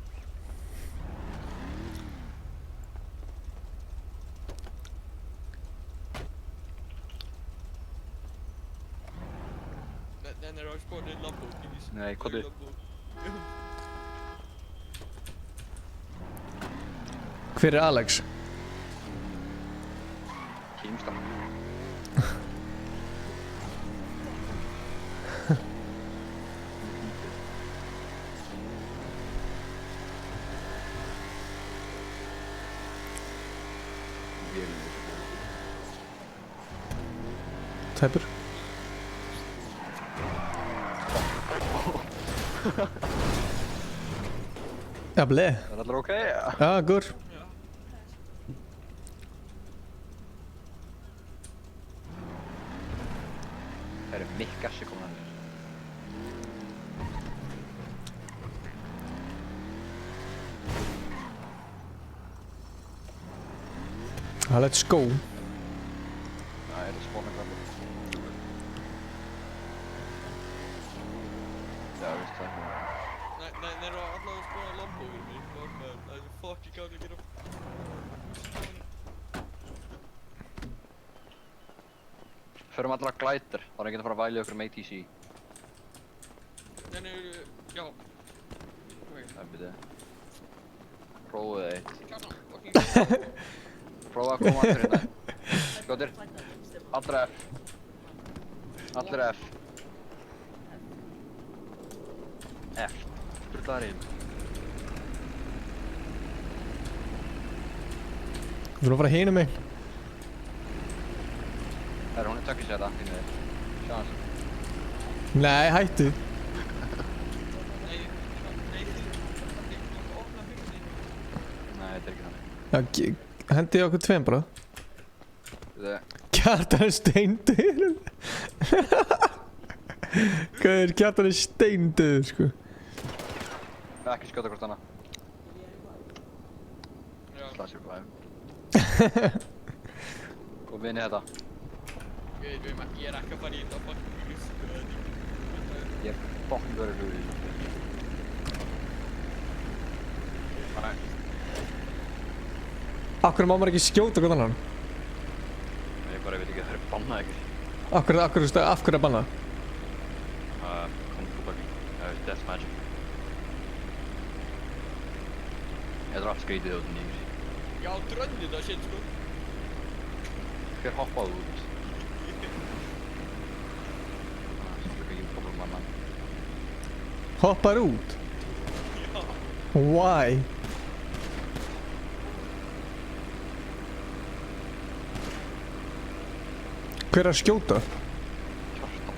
Nei, hvað er?
Hver er Alex?
Keemstar.
Tæpur. Ja, blei.
Er allir ok?
Ja, gór.
Það eru Mikkas sem komið hann.
Let's go.
Það eru spóna kvartir. Já, veist það.
Nei, þeir eru allavega að spóna lambóður mér. Það er fucking gátt að gera.
Förum allir að glætir, þá er ekki að fara að væli okkur með ATC.
Nei, já.
Það er byrðið. Prófið eitt. Prófa að koma aftur hérna. Skjótir. Allir F. Allir F. F. Sturlaðar inn.
Þú þurfum að fara hinum mig.
Það er hún tökkið sér það, hinn við. Sjá hans.
Nei, hættu.
Nei, þetta er ekki þannig.
Ja, hendi okkur tveim bara. Kjartan er steindur. Hvað er Kjartan er steindur, sko.
Ekki skjóta hvort annað. Slað sér blæðum. Kom inn í þetta.
Ég er ekki að fara í þetta fucking sköðning.
Ég er fucking verið hlugur í þessu. Nei.
Akkur má maður ekki skjóta hvort annan?
Ég bara veit ekki að það eru bannað ekki.
Af hverju er bannað?
Kung Fu Bugging. Deathmatch. Þetta er allt skrítið út nýjur.
Já, drönnið það shit sko.
Hver hoppaði út?
Hoppar út?
Já.
Why? Hver er að skjóta?
Kjartan.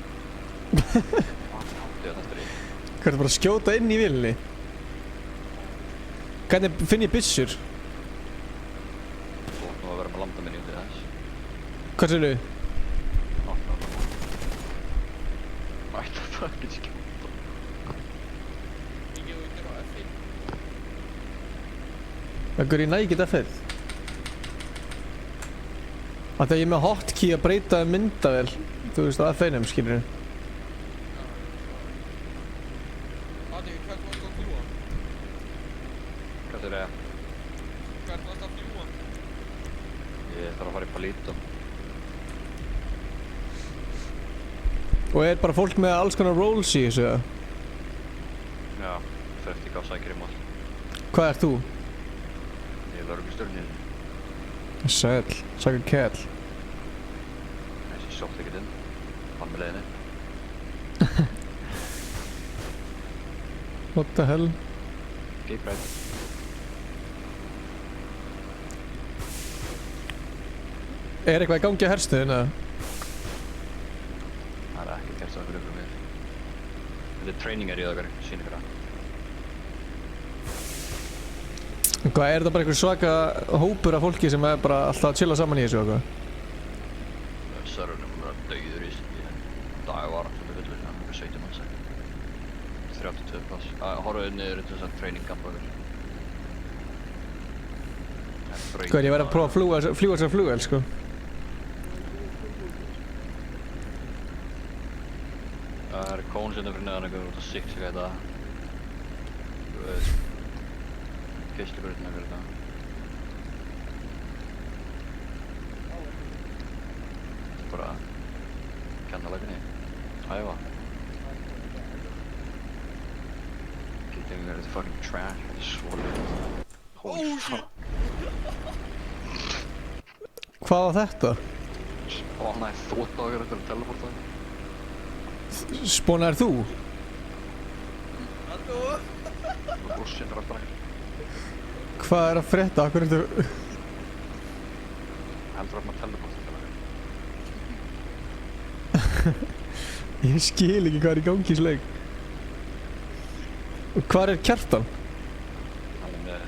Hver er bara að skjóta inn í vélinni? Hvernig finn ég byssur?
Þú ætlum að vera með landaminni út í þess.
Hvað sér þú?
Ætti að það ekki skjóta.
Akkur ég næ ekki F1. Þegar ég er með hotkey að breyta myndavél, þú veist á F1-um, skilur þú?
Adi, hvert varst að fljúa?
Hvað er það?
Hvert varst að fljúa?
Ég þarf að fara í Palito.
Og er bara fólk með alls konar roles í þessu, eða?
Já, þurfti ekki á sækir í mál.
Hvað ert þú?
Ég er lögreglustjórinn.
Sæll, sækir kæll.
Ég sótt ekkert inn. Fann með leiðinni.
What the hell?
Gate right.
Er eitthvað í gangi á herstöðin, eða?
ekki gert það fyrir ykkur mér. Þetta training okkar, sín ykkur það.
Hvað, er þetta bara einhver svaka hópur af fólki sem bara alltaf að chilla saman í þessu eitthvað?
Serverinn bara dauður í dag var alltaf fullur, einhver 17 manns ekki. 32 plass. Horfðu niður til þess að training gamla okkur.
Hvað, ég verði að prófa að fljúga þessar flugvél, sko.
Það er kónsynna fyrir neðan ykkur út af Six eitthvað þetta. Þú veist, geislubreytina fyrir þetta. Þetta er bara kennalaginni, æfa. Getting there, it's fucking trash, þetta er svo leitt. Holy fuck.
Hvað var þetta?
Hann er þóttaður eftir að teleporta.
Spónaðir þú?
Og brúsinn er alltaf ekki.
Hvað er að frétta? Akkur er þetta?
Heldur að maður teleporta til það.
Ég skil ekki hvað er í gangi í þessu leik. Hvað er Kjartan?
Hann er með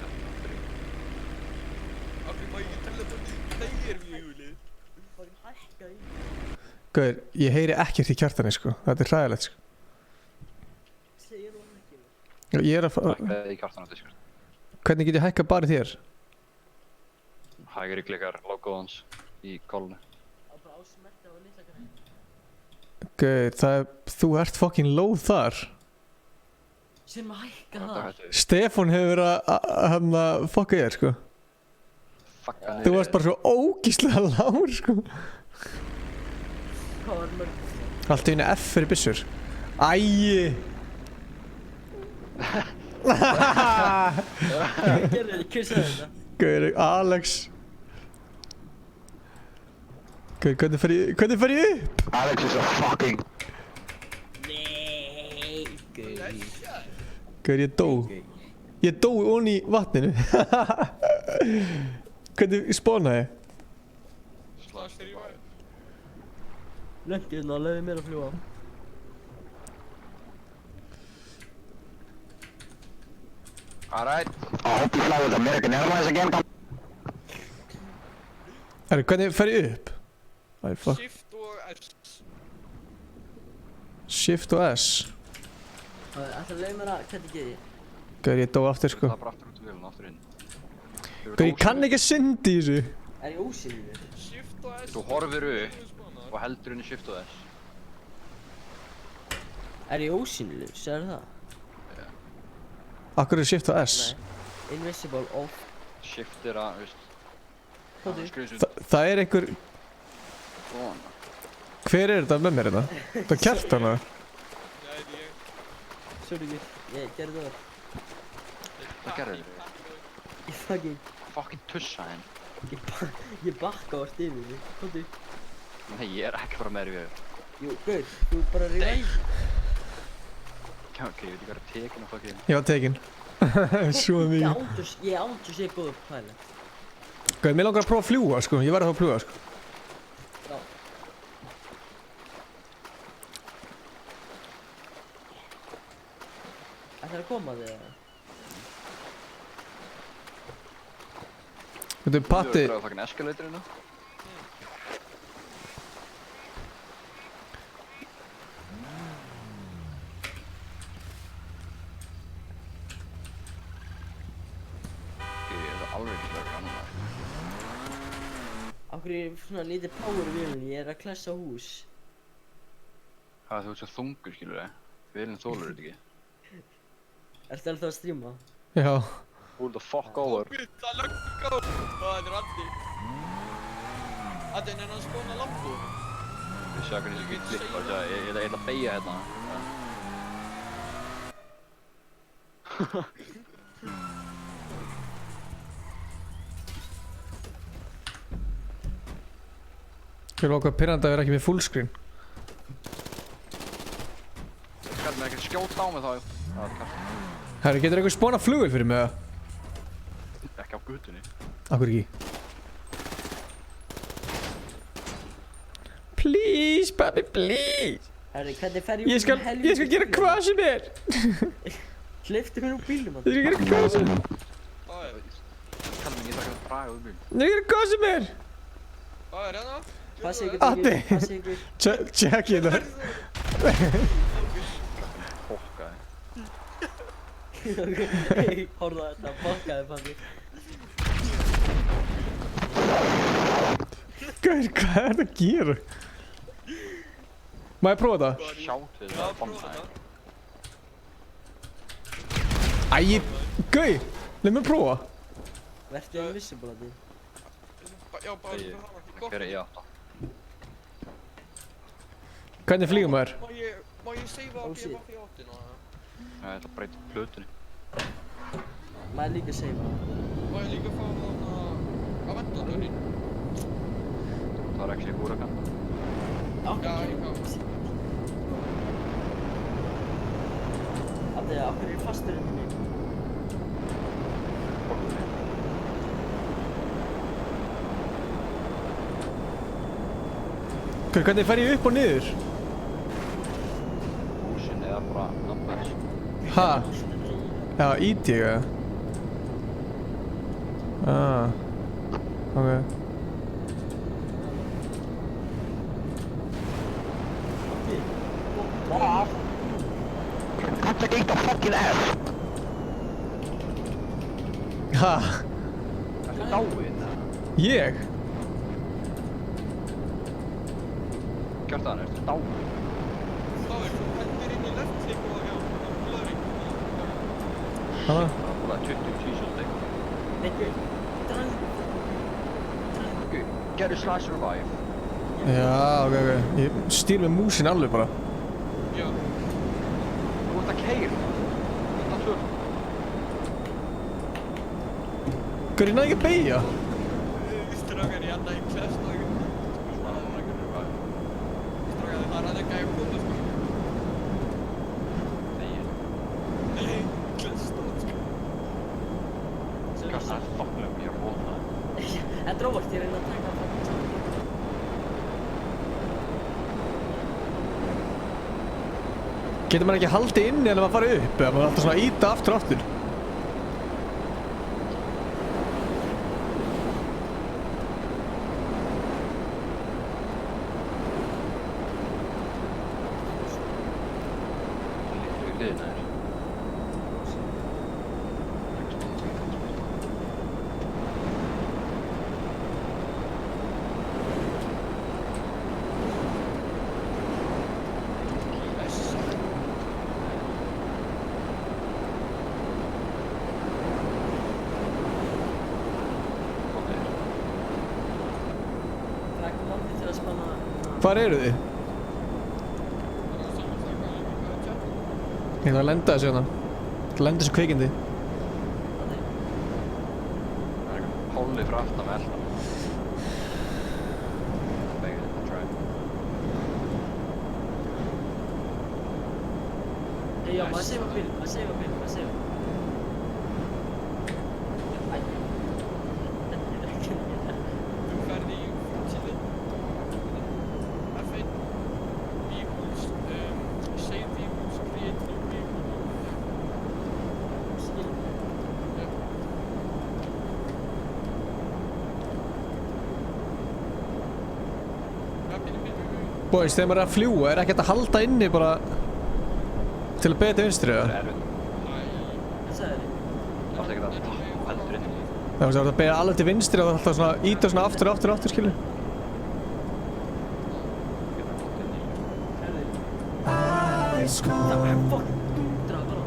Gauður, ég heyri ekkert í Kjartani, sko. Þetta er hræðilegt, sko. Ég er að
í Kjartan á Discord.
Hvernig get ég hækkað bara þér?
Hægri klikkar logoðans í kólunu.
Gauður, þú ert fucking low þar.
Sem að hækka það.
Stefán hefur verið að fokka þér, sko. Þú varst bara svo ógíslega lágur, sko.
Hvað var mörg?
Allt í einu F fyrir byssur. Æi!
Gerðu, hver sagði þetta?
Gauður, Alex. Gauður, hvernig fer ég upp?
Alex is a fucking...
Nei, gauður.
Gauður, ég dó. Ég dó onni í vatninu. Hvernig spawnaði?
Slags þegar ég var.
Lendi hérna, leiði mér að fljúa.
Alright. I hope you fly with American Airlines again.
Hvernig fer ég upp? Æ, fuck.
Shift og S.
Shift og S.
Ætla leiði mér að, hvernig get ég?
Gauður, ég dó aftur, sko.
Það er bara aftur út úr vélun, aftur inn.
Gauður, ég kann ekki að syndi í þessu.
Er ég ósynlegur?
Shift og S.
Þú horfir upp og heldur inn í Shift og S.
Er ég ósynlegur, segir það?
Akkur er Shift og S?
Nei. Invisible off.
Shift er að, veist...
Það er einhver...
Svona.
Hver er þetta með mér hérna? Það er Kjartan, eða?
Sorry, ég gerði það.
Hvað gerði þið?
Ég
fucking tussa henn.
Ég bakka á stifinu, komdu.
Nei, ég er ekki bara með þér í við.
Jú, gaur, þú er bara að ríða.
Ok, ég veit ekki hvað er tekin og fucking...
Ég var tekin. Svo mikið.
Ég ándur sé góður pæla.
Gauður, mér langar að prófa að fljúga, sko. Ég verði að fljúga, sko.
Já. Það er að koma þig, eða?
Þetta er Patti...
Þú er að fucking escalatorinu.
Akkur er svona lítið power í vélunni, ég er að klessa hús.
Þú ert svo þungur, skilur þið. Vélinn þólur þetta ekki.
Ertu alltaf að streama?
Já.
Hold the fuck over.
Það er lögg á. Það er Addi. Addi, er hann að spóna lampu?
Ég sé hvernig þessi ekki klippa, ég ætla að beigja hérna.
Ég er okkar pirrandi að vera ekki með fullscreen.
Kallum er ekki að skjóta á mig þá.
Herri, getur einhver spónað flugvél fyrir mig, eða?
Ekki á gutunni.
Akkur ekki? Please, papi, please!
Herri, hvernig fer
Ég skal gera hvað sem er.
Hleyptu mér úr bílnum.
Ég skal gera hvað sem er.
Kann ekki taka að draga úr bíl.
Ég skal gera hvað sem er.
Hvað er hérna?
Passi ykkur,
Addi.
passi ykkur.
Tjekki þetta.
Fokkaði.
Horfðu á þetta, fokkaði Passi.
Gaur, hvað er þetta að gera? Má ég prófa þetta?
Sjátt við það, bombaði.
Æ, Gaur, leið mér prófa.
Vertu invisible að því.
Já, bara
Hver er ég átta?
Hvernig flýgur maður?
Má ég seifa á BMF í 8?
Nei, ég ætla að breyta plötunni.
Má ég líka seifa?
Má ég líka fá þarna að venda dörrin?
Það var ekki húrakan.
Já, ég kann.
Addi, okkur er fastur inn í mig.
Hvernig fer ég upp og niður?
Húsin eða bara numbers.
Ha? Já, ít ég eða? Ok.
Take the fucking ass!
Ha?
Ertu dáinn?
Ég?
Kjartan, ertu dáinn?
Dáinn, þú hendur inn í leftklikk og hjá blöðring.
Hanna?
Það var bara 20 tísjóðsleik. Gerðu slash revive.
Já, ok. Ég stýr með músin alveg bara.
Já.
Þú ert að keyra. Þetta tvöld.
Gaur, ég næði ekki að beygja.
Strákar, ég held að ég klest og ég... Strákar, það er aðeins gæði að koma, sko. Nei, klest og, sko.
Kjartan, fucking mér að róna.
Þetta er óvart, ég reyna að taka það.
Getur maður ekki haldið inni en maður farið upp? Eða maður alltaf svona íta aftur og aftur? Hvar eru þið? Ég þarf að lenda þessu hérna. Ég ætla að lenda þessu kvikindi.
Það er eitthvað hólið frá aftan með eldan. Begið, try.
Já, maður seifa bíl, maður seifa bíl, maður seifa.
Þú ferði í framtíðin. F1 vehicles, save vehicles, create new vehicles. Ja.
Boys, þegar maður er að fljúa, er ekki hægt að halda inni bara til að beita vinstri, eða?
Það er erfitt.
Hvað sagði þið?
Það er ekki það heldur inn í.
Það er að beita alveg til vinstri og það er alltaf svona íta svona aftur, skilur.
Það var fokk dundra bara.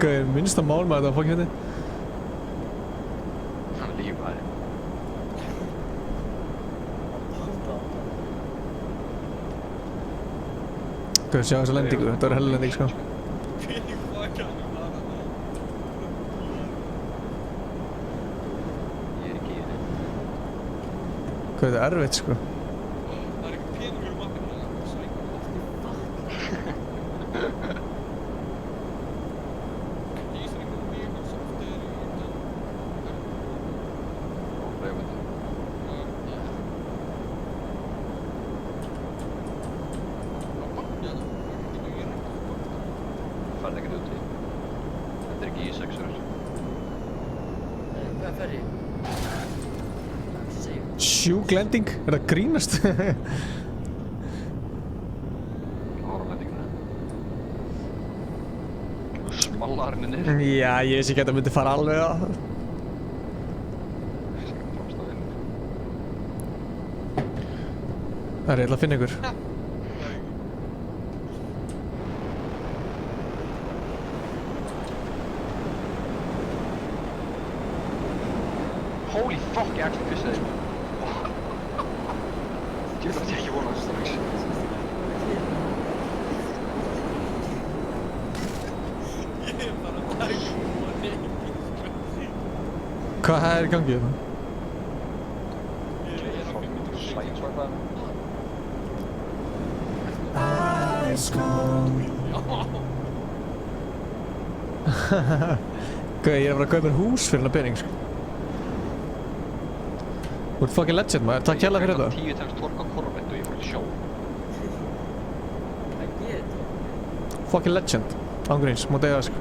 Gauð, minnsta mál með þetta fokk hérna.
Það er lífæri.
Gauð, sjá þessa lendingu, þetta var hella lending, sko.
Ég er ekki í henni.
Gauð, þetta er erfitt, sko.
Það er ekki peningur mappinu hérna, svo ekki. These are good vehicles after you're done.
Og bleið með það.
Hvað ferri?
Sjúk lending? Er það grínast?
Smallarinn niður.
Já, ég veist ekki að þetta myndi fara alveg á. Það er ég ætla að finna ykkur.
Holy fuck, ég actually pissaði. Ég ætla ekki vona þessu strax.
Hvað er í gangi þetta? Gauði, ég er að fara að kaupa mér hús fyrir hana pening, sko. Þú ert fucking legend, maður. Takk hérlega fyrir þetta.
10 times tork á korvett og ég fór til sjó.
Fucking legend. Ángríns, má degja það, sko.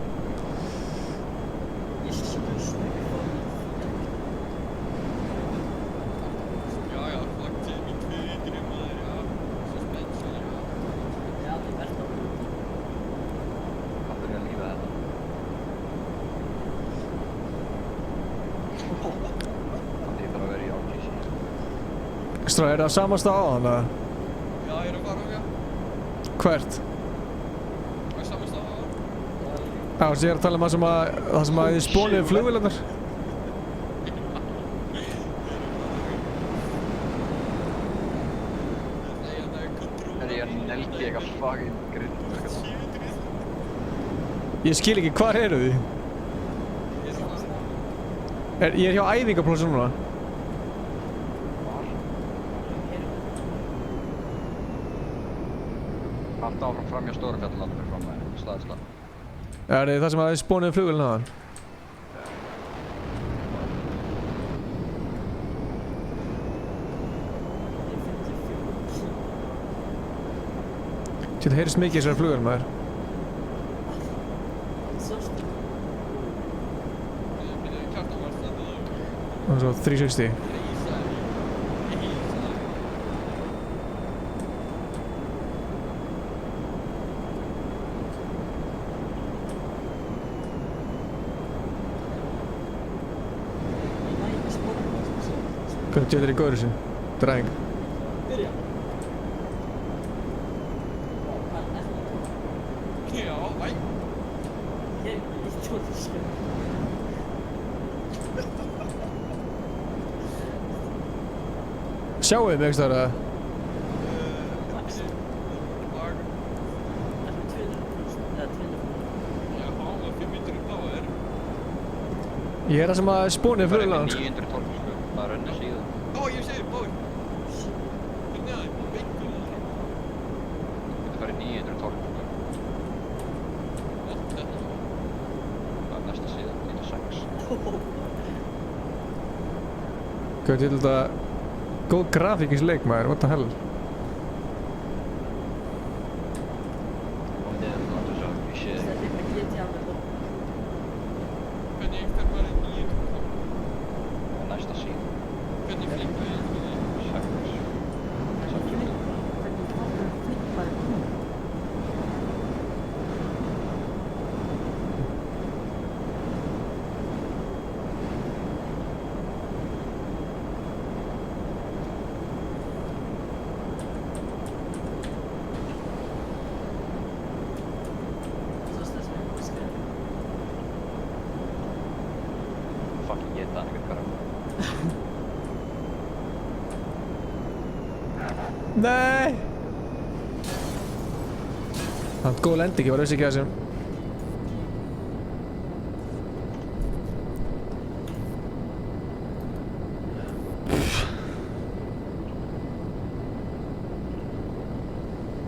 Stráð, er það samast á hann, eða?
Já, ég er að fara ángja.
Hvert?
Það er samast á hann.
Já, þess að ég er að tala um það sem að þið spónið flugvélarnar.
Ég neldi eitthvað fucking grind.
Ég skil ekki, hvar eru þið? Ég er hjá æfingaplósu núna.
Allt áfram fram hjá Stórafjallalandi fram með staðislega.
Er það sem að þið spónið flugvélina á hann? Það heyrist mikið í þessari flugvél, maður. Það er svo 360. Hvernig tjóðir í góður þessu? Dræðing. Sjáu þið mig eitthvað að... Ég er það sem að spónið flugvél á hann.
900 tork, sko. Það er önnur síðan.
Ó, ég sé þið, bói. Hvernig að þið? Veikur það?
Þetta farið 900 tork, sko. Það er næsta síðan, 96.
Hvað til þetta... Góð grafík í þessu leik, maður, what the hell?
Hvernig ekkert er bara 900 tork?
Það er næsta síðan.
Hvernig flippaði ég því?
6. Fucking geta hann eitthvað bara.
Nei! Það er góð lending, ég var auðvitað ekki að þessum.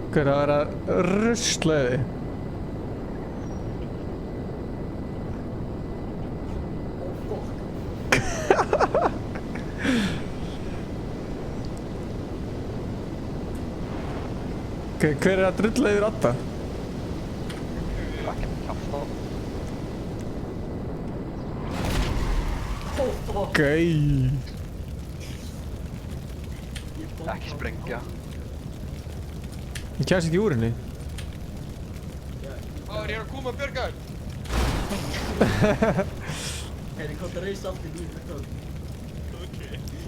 Hvað er það að vera ruslaði? Hver er að drulla yfir Adda?
Fucking kjafta.
Gæi.
Ekki sprengja.
Ég kemst ekki úr henni.
Ég er að koma að björga þér.
Heyri, hvað það reis allt í líf fyrir tók.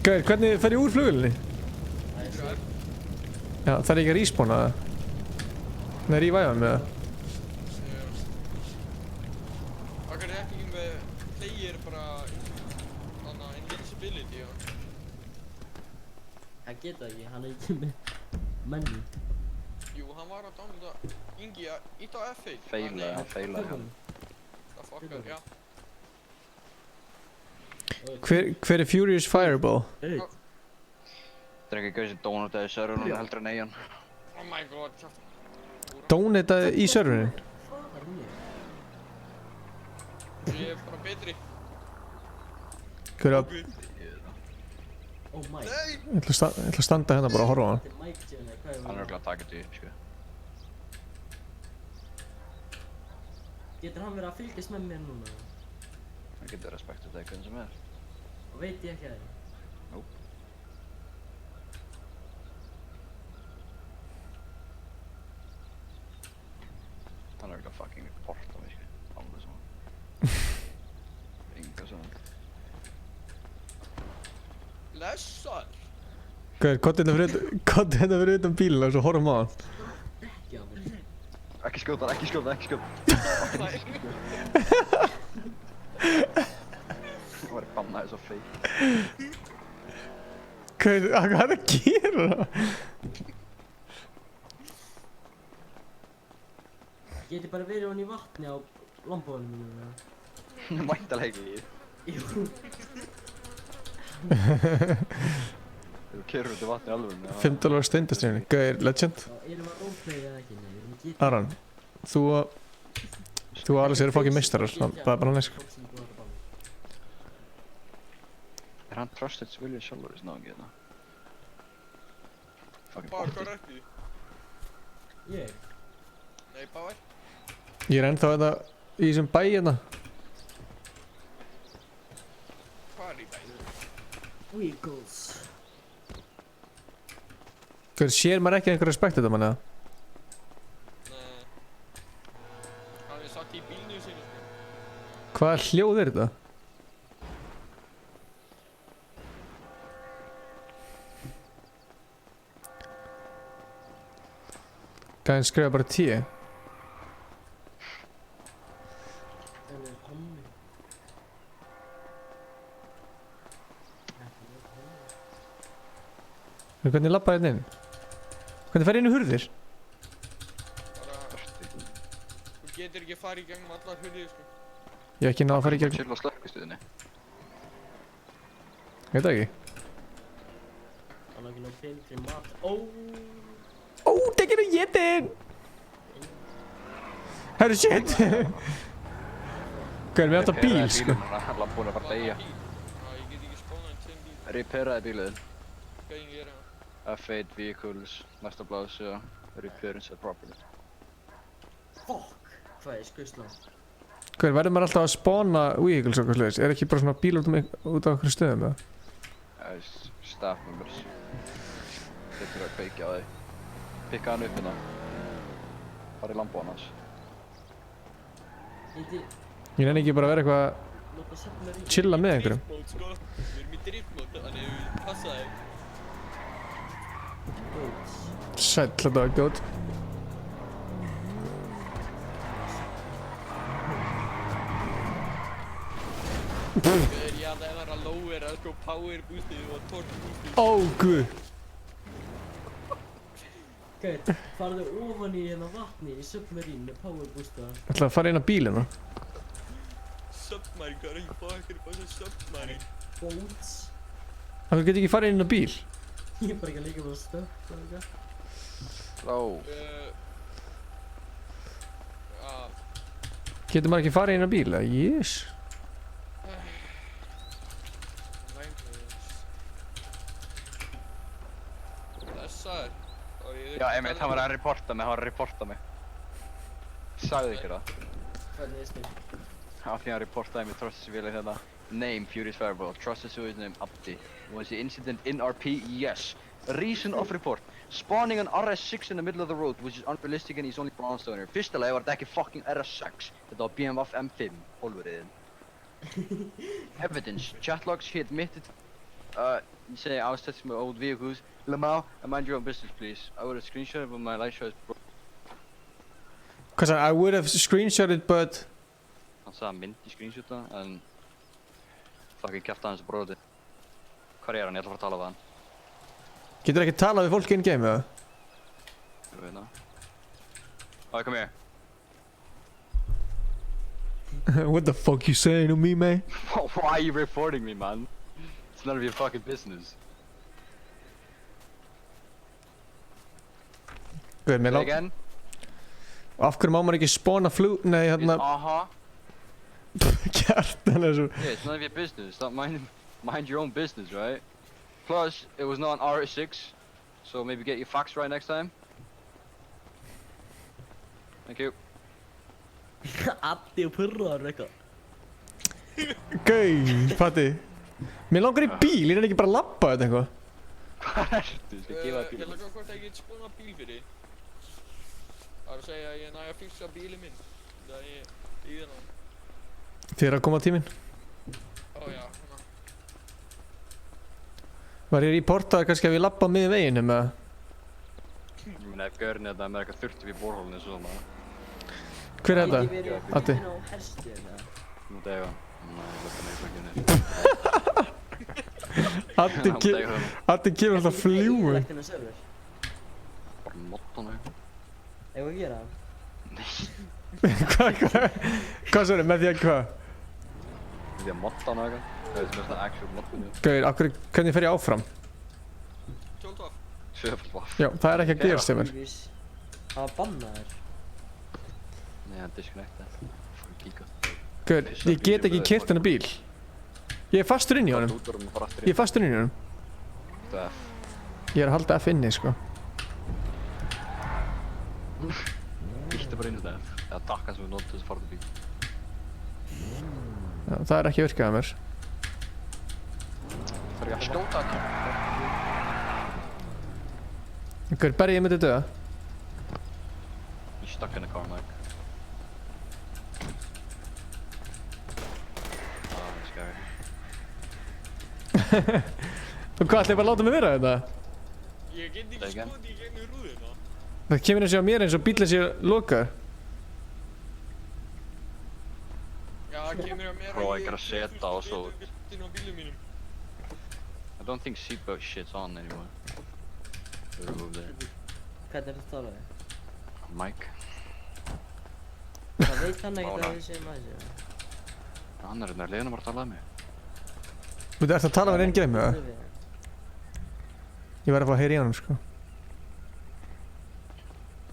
Gæi, hvernig fer ég úr flugvélinni? Já, það er ekki að respawna það. Nei, revive með það.
Akkur er ekki með player bara invincibility, já.
Það geta ekki, hann er ekki með menni.
Jú, hann var að downloada Ingi að íta á F8.
Feilaði hann.
Það fuckar, já.
Hver er Furious Fireball?
Það er ekki gauð sem dónataði serverunum heldur en eigin.
Oh my god,
Dónataði í serverinn?
Ég er bara betri.
Hver að...
Oh my.
Ég ætla að standa hérna bara og horfa á hann.
Hann er örugglega að taka þetta upp, sko.
Getur hann verið að fylgjast með mér núna?
Hann getur respektið það hvernig sem er.
Og veit ég ekki að það?
Nope. Hann er örugglega fucking porta mig, sko. Alveg svona. Enga svona.
Lessar!
Gæi, kottu hérna fyrir utan bílinn og svo horfum á hann.
Ekki skjóta hann, ekki skjóta hann, ekki skjóta hann. Það var bannaði svo feit.
Gæi, hvað er það að gera?
Geti bara verið hann í vatni á lambóðunum mínu, eða?
Mæntalega ekki.
Jú.
Þú kerur út í vatni alveg.
$5 steindastrýni. Gæi, legend.
Erum við að roleplayið eða ekki? Nei, við erum að geta.
Aran, þú og Alice eru fucking meistarar, það er bara næst.
Er hann trusted civilian sjálfur í snáðingi hérna?
Báar, hvað er eftir því?
Ég?
Nei, Báar.
Ég er ennþá þetta í þessum bæ hérna.
Hvað er í bæði?
Wiggles.
Gæi, sér maður ekki einhver respekt þetta mann eða?
Nei. Hann er satt í bílnu sínu.
Hvaða hljóð er þetta? Gæinn skrifa bara 10. Hvernig labba hérna inn? Hvernig fer inn í hurðir?
Þú getur ekki að fara í gegnum allar hurðir, sko.
Ég hef ekki náð að fara í gegn.
Chill á slökkvistöðinni.
Ég veit það ekki.
Hann har ekki náð betri mat.
Ó, tekinu jétin! Herru, shit! Hvað er við átt á bíl, sko?
Hann er búinn að fara að deyja.
Já, ég get ekki spónað en 10 bíl.
Reparaði bíliðin.
Hvað ég gera?
F8 vehicles, næsta blaðsöga, repair and set properly.
Fuck! Hvað er skusslan?
Hvað verður maður alltaf að spawna vehicles og eitthvað sliðis? Er ekki bara svona bíl út á okkur stöðum, eða?
Staff members. Þeir þurfa að kveikja á þig. Pikka hann upp hérna. Fara í lambóðan hans.
Ég nenni ekki bara að vera eitthvað að chilla með einhverjum.
Við erum í driftmót, þannig við passa þig.
Sæll, þetta var góð.
Já, það er að lower að sko power boostið og torque boostið.
Ó, guð.
Gæt, farðu ofan í hérna vatni í submarine með power boosta.
Ætlaði að fara inn á bílina.
Submarine, hvað er ekki fokkar í bása submarine?
Boats.
Það getur ekki farið inn á bíl.
Ég er bara ekki að leika með stökk, það er ekki.
Sló.
Getur maður ekki farið inn á bíl, eða? Yes.
Þessar.
Já, einmitt, hann var að reporta mig, Sagði ykkur það.
Hvernig er spil?
Af því hann reportaði mig trostis vilja hérna. Name, Furious Fireball. Trusted Suicide name, Abdi. Was the incident in RP? Yes. Reason of report. Spawning an RS6 in the middle of the road, which is unrealistic and he's only brownstoner. Fyrstulega var þetta ekki fucking RS6. Þetta var BMW M5, hólfuriðin. Evidence. Chat logs, he admitted. You say I was touching my old vehicles. Lamau, mind your own business, please. I would have screenshotted, but my light show is broken.
Cause I would have screenshotted, but...
Hann sagði að myndi screenshota, en... Fucking kjafta hans bróði. Hvar hann? Ég ætla að fara að tala við hann.
Getur ekki talað við fólk in-game, eða?
Ég veit það. Alright, come here.
What the fuck you saying to me, man?
Why are you reporting me, man? It's none of your fucking business.
Guð, mér
Again?
Af hverju má maður ekki spawna flug... Nei, hérna... Kjartan er svo...
Yeah, it's none of your business. Stop mind your own business, right? Plus, it was not an RS6, so maybe get your facts right next time. Thank you.
Addi og purraður eitthvað.
Gauð, fatti. Mér langar í bíl, ég er ekki bara að labba þetta eitthvað.
Hvað ertu? Skal ég gefa þér bíl?
Ég langar hvort ég get spóna bíl fyrir þig. Það er að segja að ég næg að fixa bílinn minn. Það ég í þennan.
Þér að koma tíminn.
Ó já, svona.
Var ég í portaðar kannski að við labba miðið veginum, eða?
Ég meina, ef gaurin þetta með eitthvað þurft upp í borhólunni svo maður.
Hver er þetta? Addi?
Þú mútt eiga. Nei, ég lukka mig í fjönginu.
Addi kemur alltaf fljúi.
Bara mottan eitthvað.
Eigum við að gera
Hvað
það?
svo er það? Með því að hvað?
Með því að mottan eitthvað. Það er svona actual mottan.
Gauð, hvernig fer ég áfram?
Sjöfaldvaff.
Já, það er ekki að gerast hjá mér.
Það var bannaður.
Nei, hann disconnected. Fucking kíka.
Gauð, ég get ekki keyrt þennan bíl. Ég er fastur inn í honum. Ég er fastur inn í honum. Ég er að halda F inni, sko.
Ítti bara inn í þetta. Eða dakkan sem við notum þess að fara til bíl.
Já, það er ekki virkað að mér.
Það er ekki að skjóta þetta.
Gauð, berði ég myndi döða?
You're stuck in a car, Mike.
Og hvað, ætla ég bara að láta mig vera þetta?
Ég get ekki skotið í gegnum rúðuna.
Það kemur eins og á mér eins og bílinn sé lokaður.
Já, það kemur á mér
Bro, ég er að setja á svo.
Bílinn á bílum mínum.
I don't think seatbelt shit's on anymore. Remove there.
Hvað er þetta að tala við?
Mike.
Það veit hann ekkert að við séum að þessu.
Hann er hérna að leiðina bara að tala að mig.
Þú ert að tala við einn game, eða? Ég var að fá að heyra í honum, sko.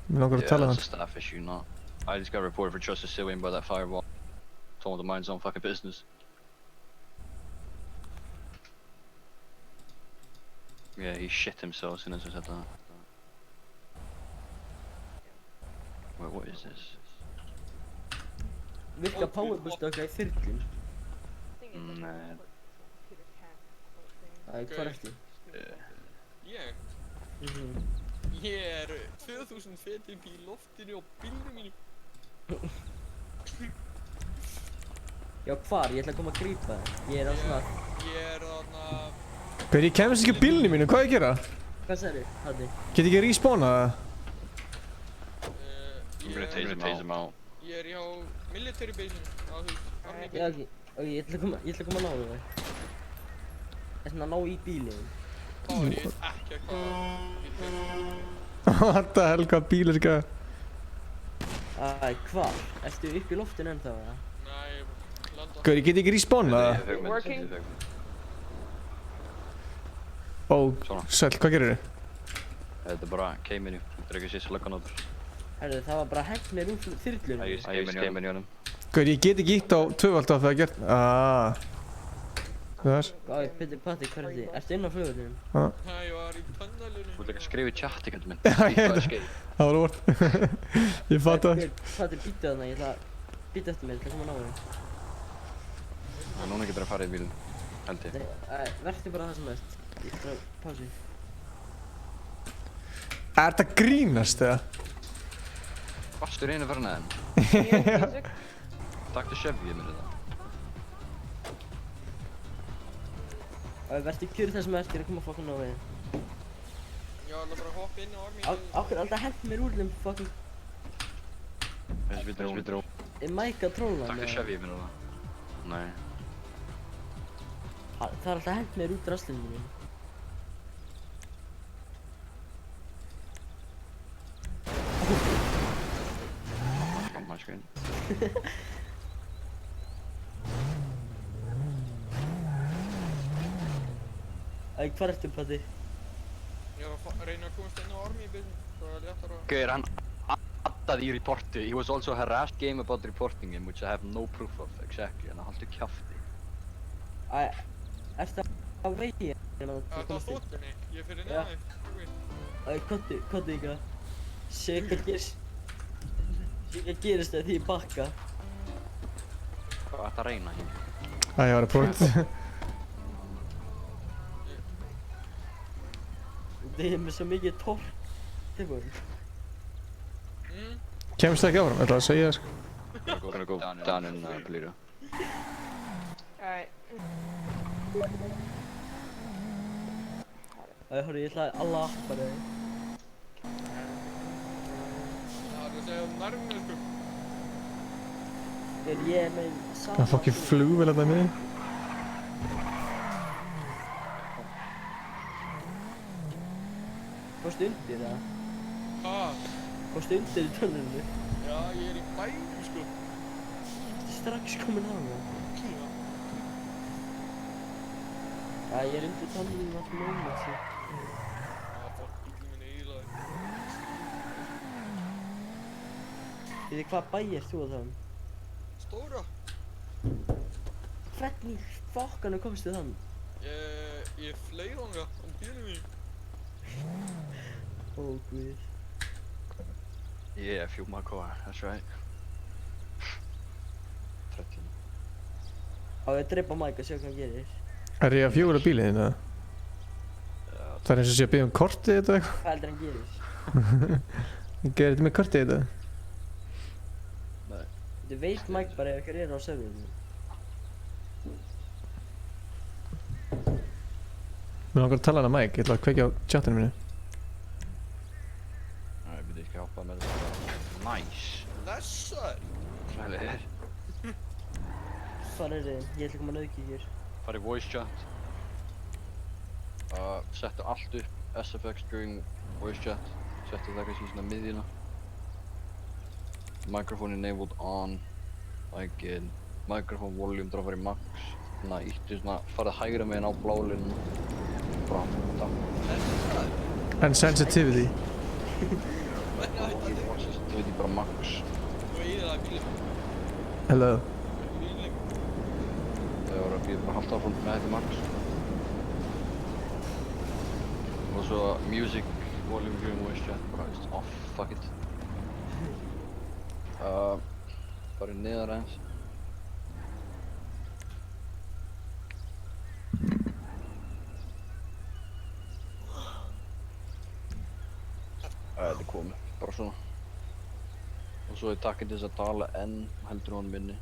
Mér langar að tala við hann.
Yeah, that's a staff issue, no. I just got reported for trusted civilian by that fireball. Told him to mind his own fucking business. Yeah, he shit himself as soon as I said that. Wait, what is this?
Virka powerboost okkar í þyrlun?
Nei.
Æ, hvað ertu?
Ég? Ég er 2000 fet upp í loftinu á bílnum mínum.
Já, hvar? Ég ætla að koma að grípa þig. Ég er á svona...
Ég er þarna...
Gauð, ég kemst ekki á bílnum mínu, hvað er ég að gera?
Hvað sagði þið, Haddi?
Get ég ekki respawnað það?
I'm gonna tase him out.
Ég er hjá military base-inu á hús.
Já, ok, ég ætla að koma að ná þig. Ég ætla að ná í bílinn.
Ég veit ekki hvað...
What the hell, hvað bíl er þetta?
Æ, hvar? Ertu upp í loftinu ennþá, eða?
Nei, landa...
Gauð, ég get ekki respawnað það?
Working?
Ó, sæll, hvað gerir þið?
Þetta er bara keiminu. Þetta er ekki síðan slöggan á þér.
Herðu, það var bara hent mér úr þyrlunum.
Ég keiminu í honum.
Gauð, ég get ekki ítt á tvöfald af það að gert... Það er...
Æ, Patti, hvað er þið? Ertu inn á flugvöldunum?
Nei, ég var í tunnelinu.
Þú ert ekki að skrifa í chati, kallum minn.
Já, ég held það. Það var orð. Ég fatt það.
Patti, býttu þarna, ég ætla að býta eftir mig, ég ætla að koma að ná þig.
Núna getur að fara í bílinn, held ég.
Vertu bara það sem mest. Ég ætla að pási.
Er þetta grínast eða?
Varstu reyna að fara neðan? Taktu Chevy, ég myndi það.
Vertu kjur það sem mest, ég er að koma fokkin á veginn.
Já, það bara hoppa inn á armi.
Ákveð alltaf hent mér úr þeim fokkin.
Þess við dró.
Er Mike að tróla hann?
Taktu Chevy, ég myndi það. Nei.
Það er alltaf hent mér út rastlinu mínu.
Skinn.
Hvar ertu, Patti?
Ég var að reyna að komast inn á armi í byrjun. Það var léttar að...
Gauður, hann addaði í reportu. He was also harassed game about reporting him, which I have no proof of, exactly. En hann haldi kjafti.
Ertu á vegi?
Það er þóttunni. Ég fyrir neðan þig.
Kottu ykkar. Sér hvað gerist þegar því ég bakka.
Hvað ætti að reyna hér?
Ég var að prófa þetta.
Það er með svo mikið tork.
Kemst það ekki áfram, ætlaði að segja það sko.
Gonna go down in Polito.
Alright.
Hörru, ég ætlaði alla appar þig.
Það segja nærmið sko.
Þegar ég er með sama...
Það er fokkin flugvél þetta með.
Fórstu undir það?
Hvað?
Fórstu undir í tölunni?
Já, ég er í bænum sko.
Þetta er strax komin á það. Já, ég er undir tölunni alltaf moment sko. Hvað bæ ert þú að það?
Stóra.
Hvernig fokkanu komstu þann?
Ég fleið þanga á bílum mín.
Ó guð.
Yeah, fuel my car, that's right. 13.
Á ég að drepa Mike og sjá hvað hann gerir.
Er ég að fjúla bílinn þinn eða? Það er eins og sé að byggja kortið þetta eitthvað.
Hvað heldur hann gerir?
Gerir þetta með kortið þetta?
Þú veit Mike bara ef eitthvað er á serverinu.
Mér langar að tala hana Mike, ég ætla að kveikja á chatinu mínu.
Nei, ég myndi ekki hoppa með þetta. Nice.
Þessar.
Sælir.
Hvar er þið? Ég ætla að koma að nauðkja hér.
Fara í voice chat. Settu allt upp, SFX during voice chat. Settu það kannski í svona miðjuna. Microphone enabled on. Like microphone volume þarf að fara í max. Þannig að íttu svona, farið hægra meginn á blálinu. Bra, takk.
And sensitivity.
Sensitivity bara max.
Þú er í það bílum.
Hello.
Það var að býða bara halda áfram með þetta max. Og svo music volume during voice chat, bara just off, fuck it. Bara neðar eins. Þetta er komið, bara svona. Og svo er takkinn til þess að tala enn heldur honum inni.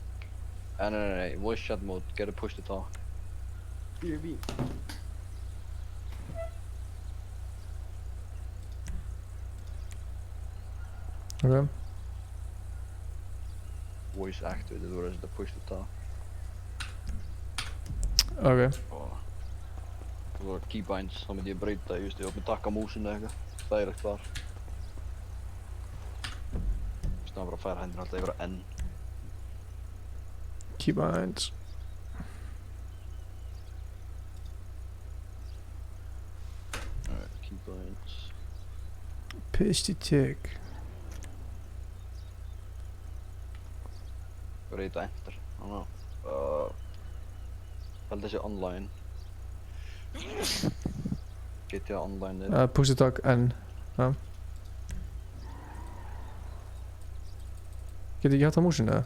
Nei, voice chat mode, get a push to talk.
BRB.
Okay.
Voice activated, þú verður að setja push to talk.
Okay.
Og þú verður keybinds, þá myndi ég breyta, ég veist, ég opni takka músinu eða eitthvað. Direkt þar. Það var bara að færa hendur alltaf yfir á N.
Keybinds.
Keybinds.
Push to tick.
Breyta enter. Held þessi online. GTA online er.
Push to talk N. Ja. Get ég ekki hatt á músinu eða?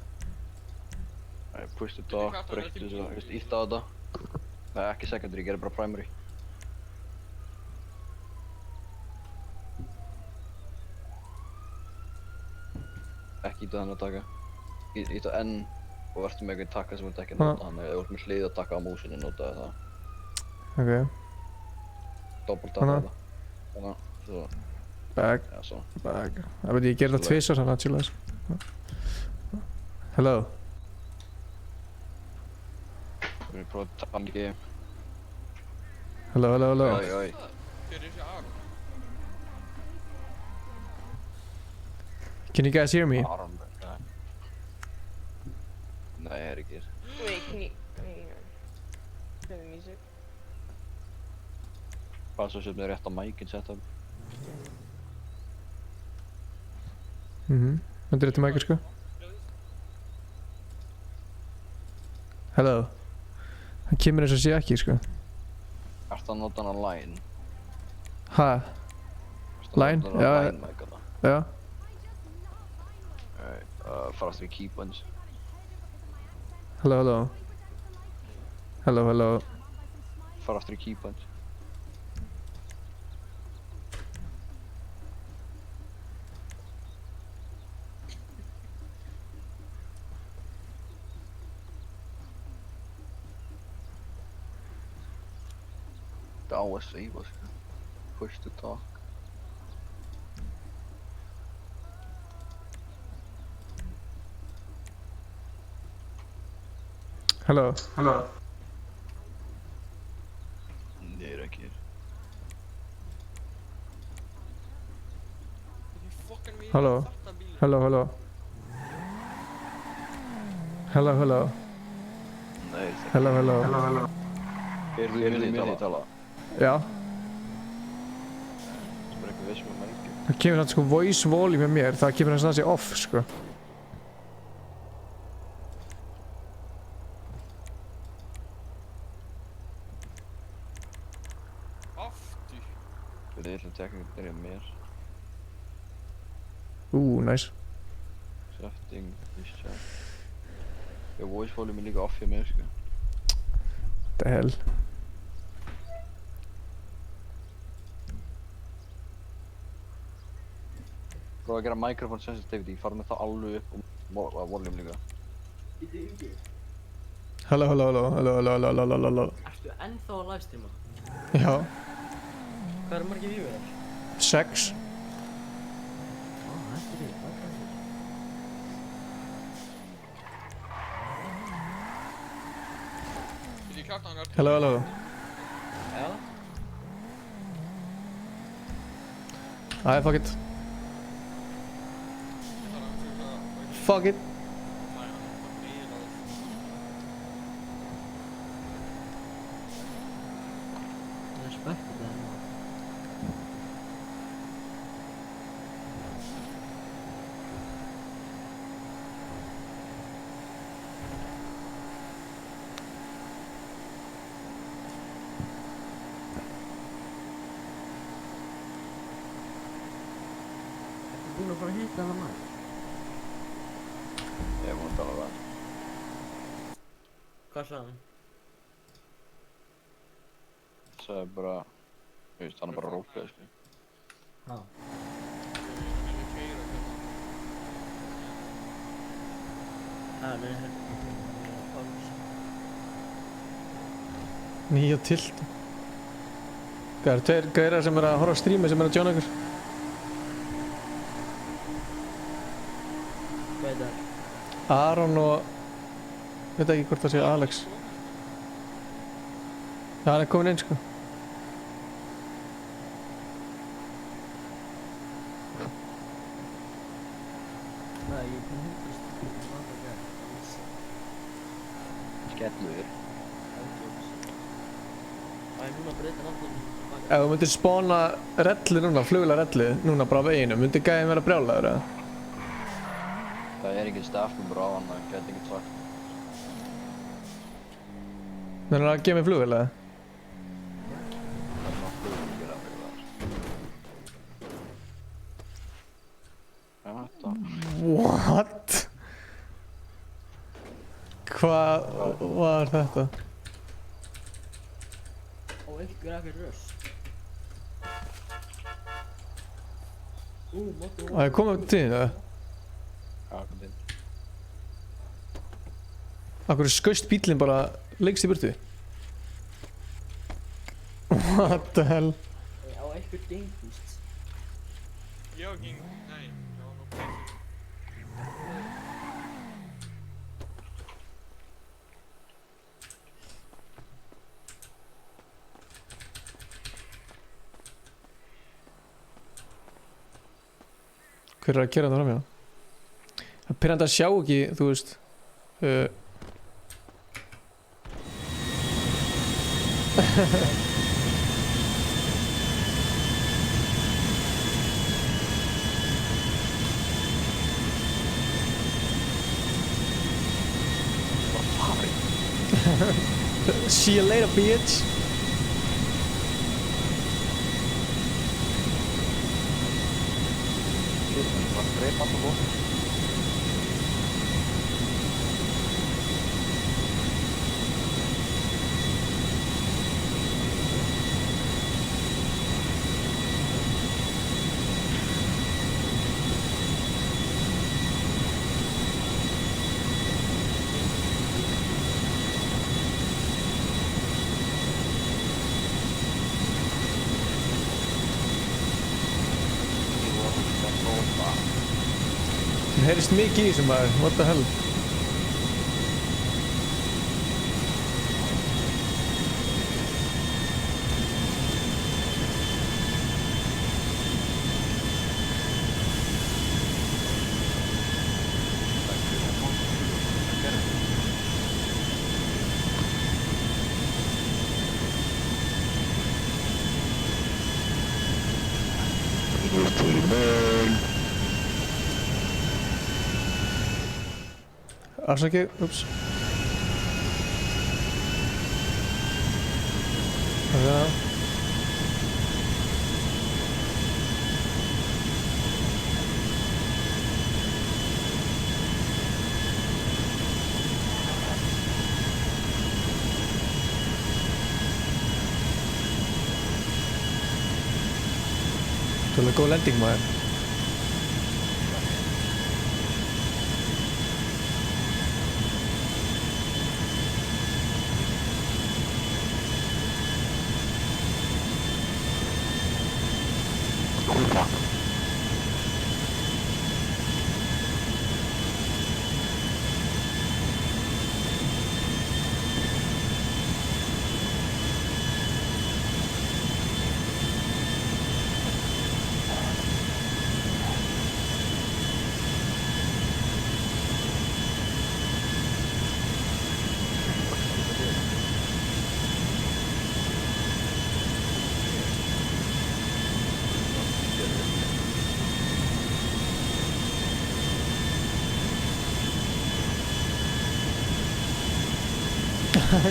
Nei, push to talk, breyttu þessu, veist, ítt á þetta. Nei, ekki secondary, gerði bara primary. Ekki ítt á þennan að taka. Ítt á N og verður með eitthvað takka sem þú ert ekki að nota, þannig að ef þú ert með hlið að taka á músinni, notaðu það.
Ok.
Doppelt taka það. Þannig að, svo.
Bag.
Já, svo.
Bag. Það veit ég gerði það tvisvar, þannig að chilla þess. Hello.
Við erum prófað að tala ekki.
Hello, hello, hello.
Oi, oi.
Can you guys hear me?
Nei, ég ekki hér.
Wait, can you play the music?
Hvað svo sem þið rétt á mækinn sett upp?
Þetta er rétt í mækinn, sko. Hello. Það kemur eins og sé ekki, sko.
Ertu að nota hana line?
Ha? Line? Já. Já.
Fara aftur í keypoints.
Hello, hello. Hello, hello.
Fara aftur í keypoints. Það á að seifa, sko. Push to talk.
Hello. Hello.
Nei, ekki hér.
Hello. Hello, hello. Hello, hello.
Nei,
hello, hello.
Hello, hello. Heyrðu þið minni tala?
Já.
Það er eitthvað viss með mækinn.
Það kemur svona sko voice volume með mér, það kemur svona off, sko.
Við ætlum tekník að byrja mér.
Nice.
Setting, this chat. Já, voice volume líka off hjá mér, sko.
The hell.
Prófa að gera microphone sensitivity, fara með það alveg upp og volume líka.
Hello, hello, hello, hello, hello, hello, hello, hello.
Ertu ennþá að livestreama?
Já.
Hvað eru margir viewer?
6. Hello, hello.
Já.
Alright, fuck it. Fuck it.
Respekt það. Ertu búinn að fara að hitta hana maður?
Ég er búinn að tala það.
Hvað sagði hann?
Það er bara, ég veist, hann er bara rókað, sko.
Já. Það er hérna.
9 til. Það eru tveir gaurar sem að horfa á streami sem að joina ykkur.
Hvað er það?
Aron og... Ég veit ekki hvort það sé Alex. Já, hann er komin inn, sko.
Nei, ég kom hundast.
Skellur.
Það er núna að breyta náttúrulega.
Ef þú myndir spána rellu núna, flugla rellu, núna bara á veginu, myndir gæðin vera brjálaður, eða?
Það er ekki staffnumur á hann, það gæti ekki sagt.
Þannig að gefa mig flugvél, eða?
Það er náttúrulega flugvél að gera það. Já, þetta.
What? Hvað var þetta?
Og einhver ekkert röst. Mottu.
Það er komið til þín, eða?
Já, komið inn.
Akkur skaust bílinn bara lengst í burtu? What the hell?
Á einhver gengust.
Jag ging, nej, jag var nog på väg.
Hver er að gera það fram hjá? Það er pirrandi að sjá ekki, þú veist See you later, bitch. Það heyrist mikið í þessum maður, what the hell? Afsakið, ups. Það. Það er góð lending maður.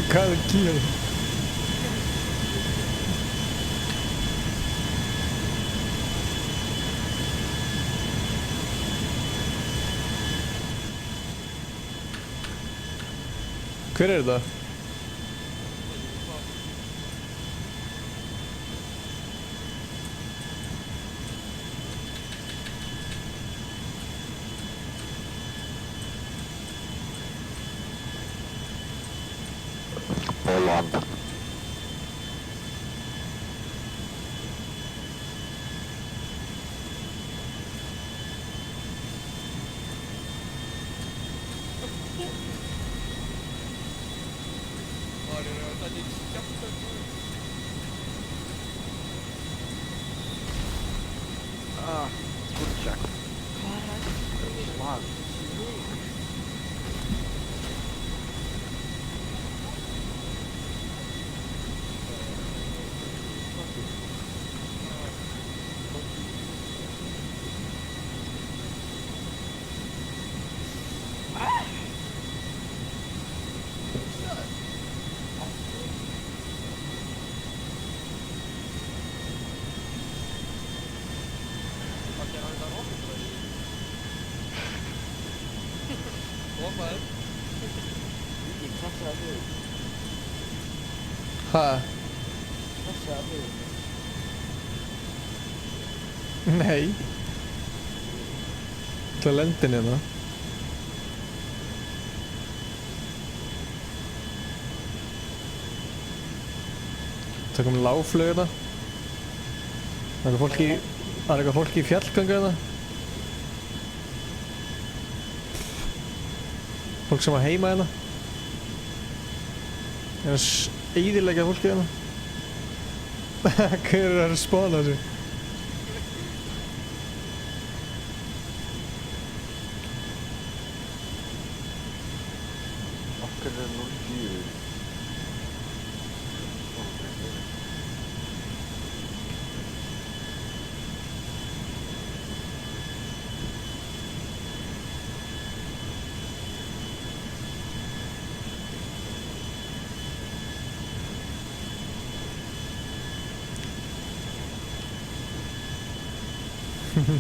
Hvað er gíður? Hver er þetta?
Holland.
Ah, kurczak. Lag.
Passaðu þig.
Ha?
Passaðu þig.
Nei. Það er lendin hérna. Það kom lágflug hérna. Það er eitthvað fólk í fjallgöngu hérna. Fólk sem var heima hérna. Það er að eyðileggja fólkið hérna. Hver er að spána þessu?
Okkar er 0-4.
Ég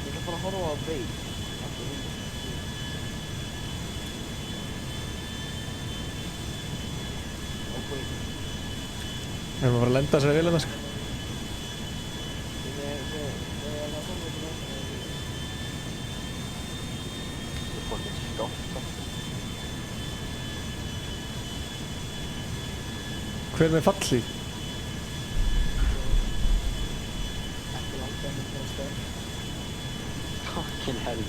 ætla bara að horfa á veit.
Við erum að fara að lenda þessari vélina sko. Hver með fallhlíf?
Fucking hell.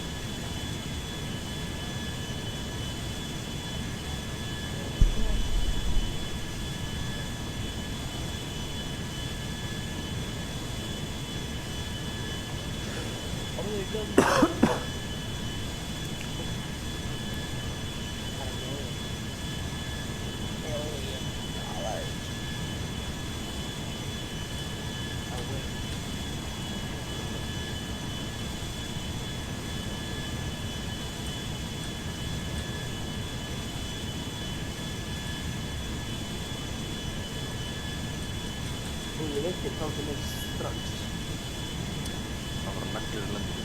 Ég veit ekki hvað það er strax.
Það var neglur í lendinu.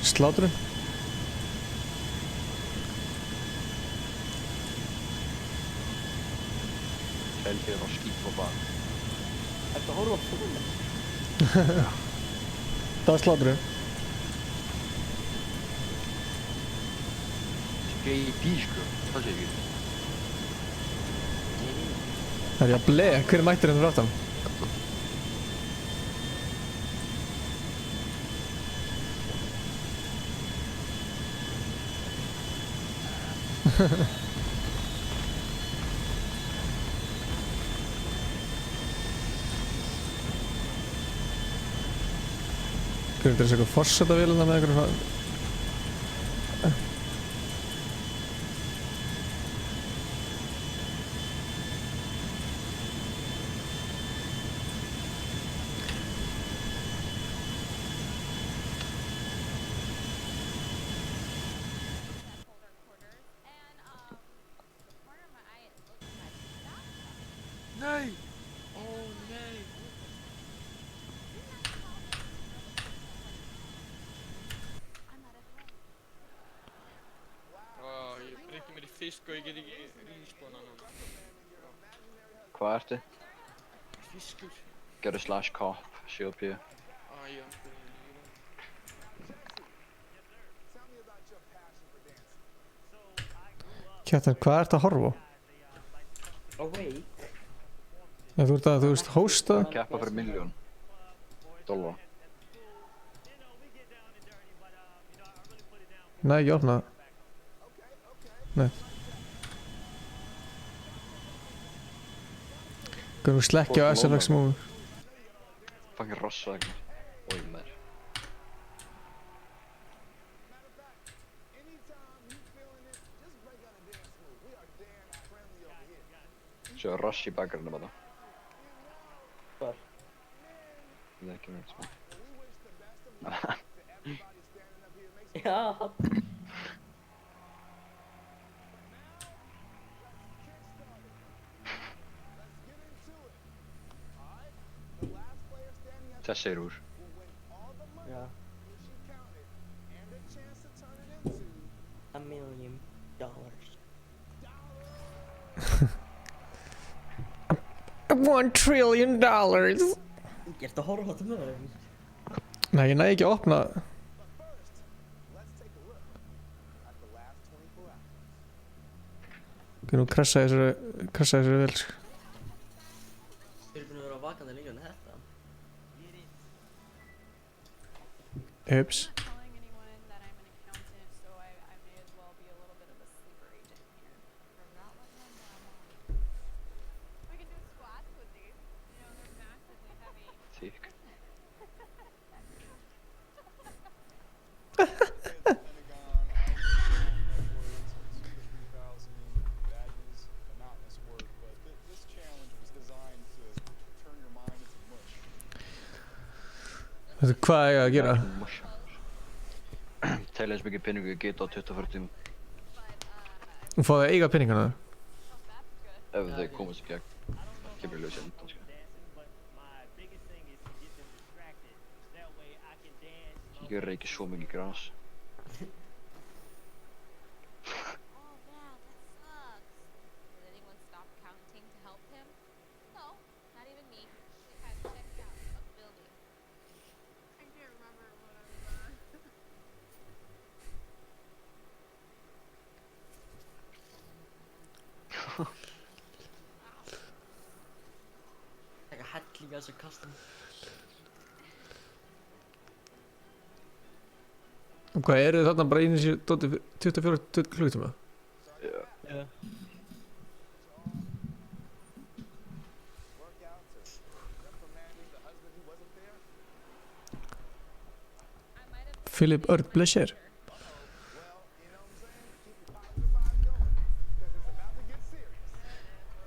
Slátrun?
Kjælfið var skýt på bak.
Ertu að horfa á fólk?
Það var slátrun.
JP sko, það sé ekki.
Það er ég að ble, hver er mættur hérna frá aftan? Hver er þessi eitthvað forsetavélina með eitthvað svona?
Nei! Ó nei! Ég breytti mér í fisk og ég get ekki ríspóna núna.
Hvað ertu?
Fiskur.
Gerðu /cop, sjö upp hér.
Já.
Kjartan, hvað ert að horfa á?
Awake.
Þú ert að, þú veist, hósta?
Keppa fyrir $1.000.000.
Nei, ekki opna. Nei. Hvernig slekkja á SFX Move?
Fucking rossvagn. Oj, maður. Svo er Ross í bakgrunum að það.
Hvar?
Það er ekki verið smá.
Já.
Þessi úr.
Já. $1 million.
$1 trillion.
Ertu að horfa á þetta með þeim?
Nei, ég næði ekki að opna. Ok, nú krassaði þessu vel, sko.
Þeir eru búin að vera vakandi lengur en þetta.
Ups.
Þykk.
Veitu hvað ég að gera?
Tæla eins mikið peningu ég get á 24 tíma.
Þú fáðu að eiga peningana?
Ef þau komast í gegn. Kemur í ljós endan, sko. Ég reiki svo mikið gras.
Taka helling að þessu kastum.
Og hvað, eru þið þarna bara einu sér 24 klukkutíma?
Já.
Já.
Philip Örd Blesher.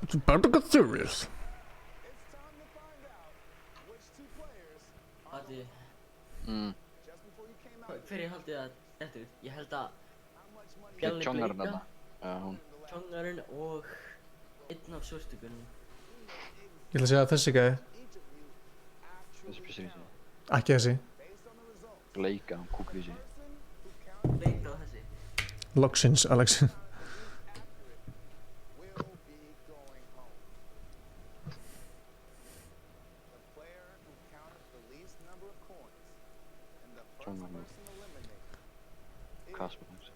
It's about to get serious.
Haldið. Hver ég haldið að þetta út? Ég held að Bjalli
Tjongarinn
Blika,
þarna. Já, hún.
Tjongarinn og einn af svörstugunum.
Ég ætla að segja að þessi gæði.
Þessi pissir í sig.
Ekki þessi.
Bleika, hann kúkur í sig.
Bleika og þessi.
Loksins, Alex.
Tjongarinn. Kasper hans.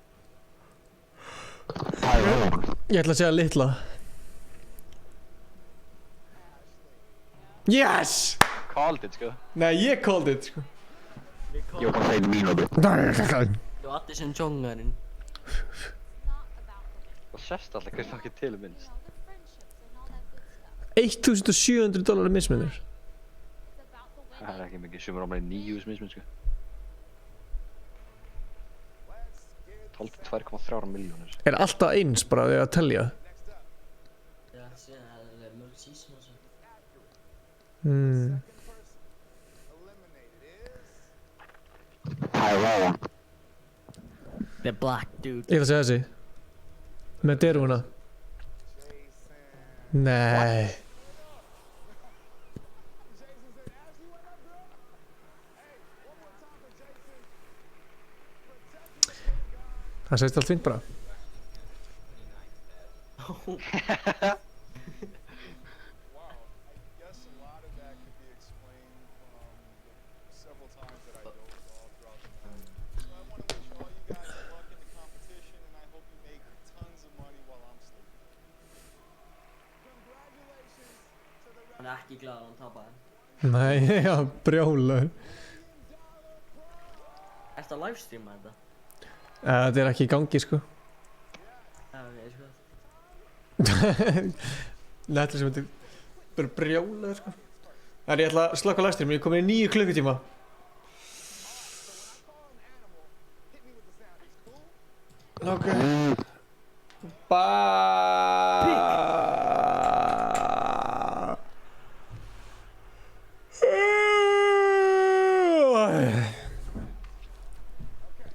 Ég ætla að segja litla. Yes!
Called it, sko.
Nei, ég called it, sko.
Ég var bara að segja mínúti.
Þú átti sem Tjongarinn.
Það sést alltaf hvað fucking til minnst.
$1,700 mismunur.
Það er ekki mikið, sumur ámlega 9.000 misminn, sko. 2,3 milljónir.
Er alltaf eins bara þegar að telja?
Já, síðan er það mörg season og svo. The black dude.
Ég ætla að segja þessi. Með derúna. Nei. Það segist allt fint bara.
Hann er ekki glad að hann tapaði.
Nei, já, brjólaður.
Ertu að livestreama þetta?
Þetta er ekki í gangi, sko.
Já, ok, sko.
Netli sem þetta er bara brjólaður, sko. En ég ætla að slökka livestream, ég er komin í 9 klukkutíma. Ok.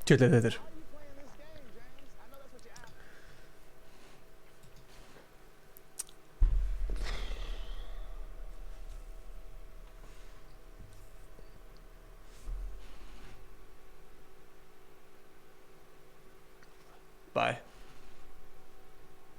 Tjóðlega þetta er.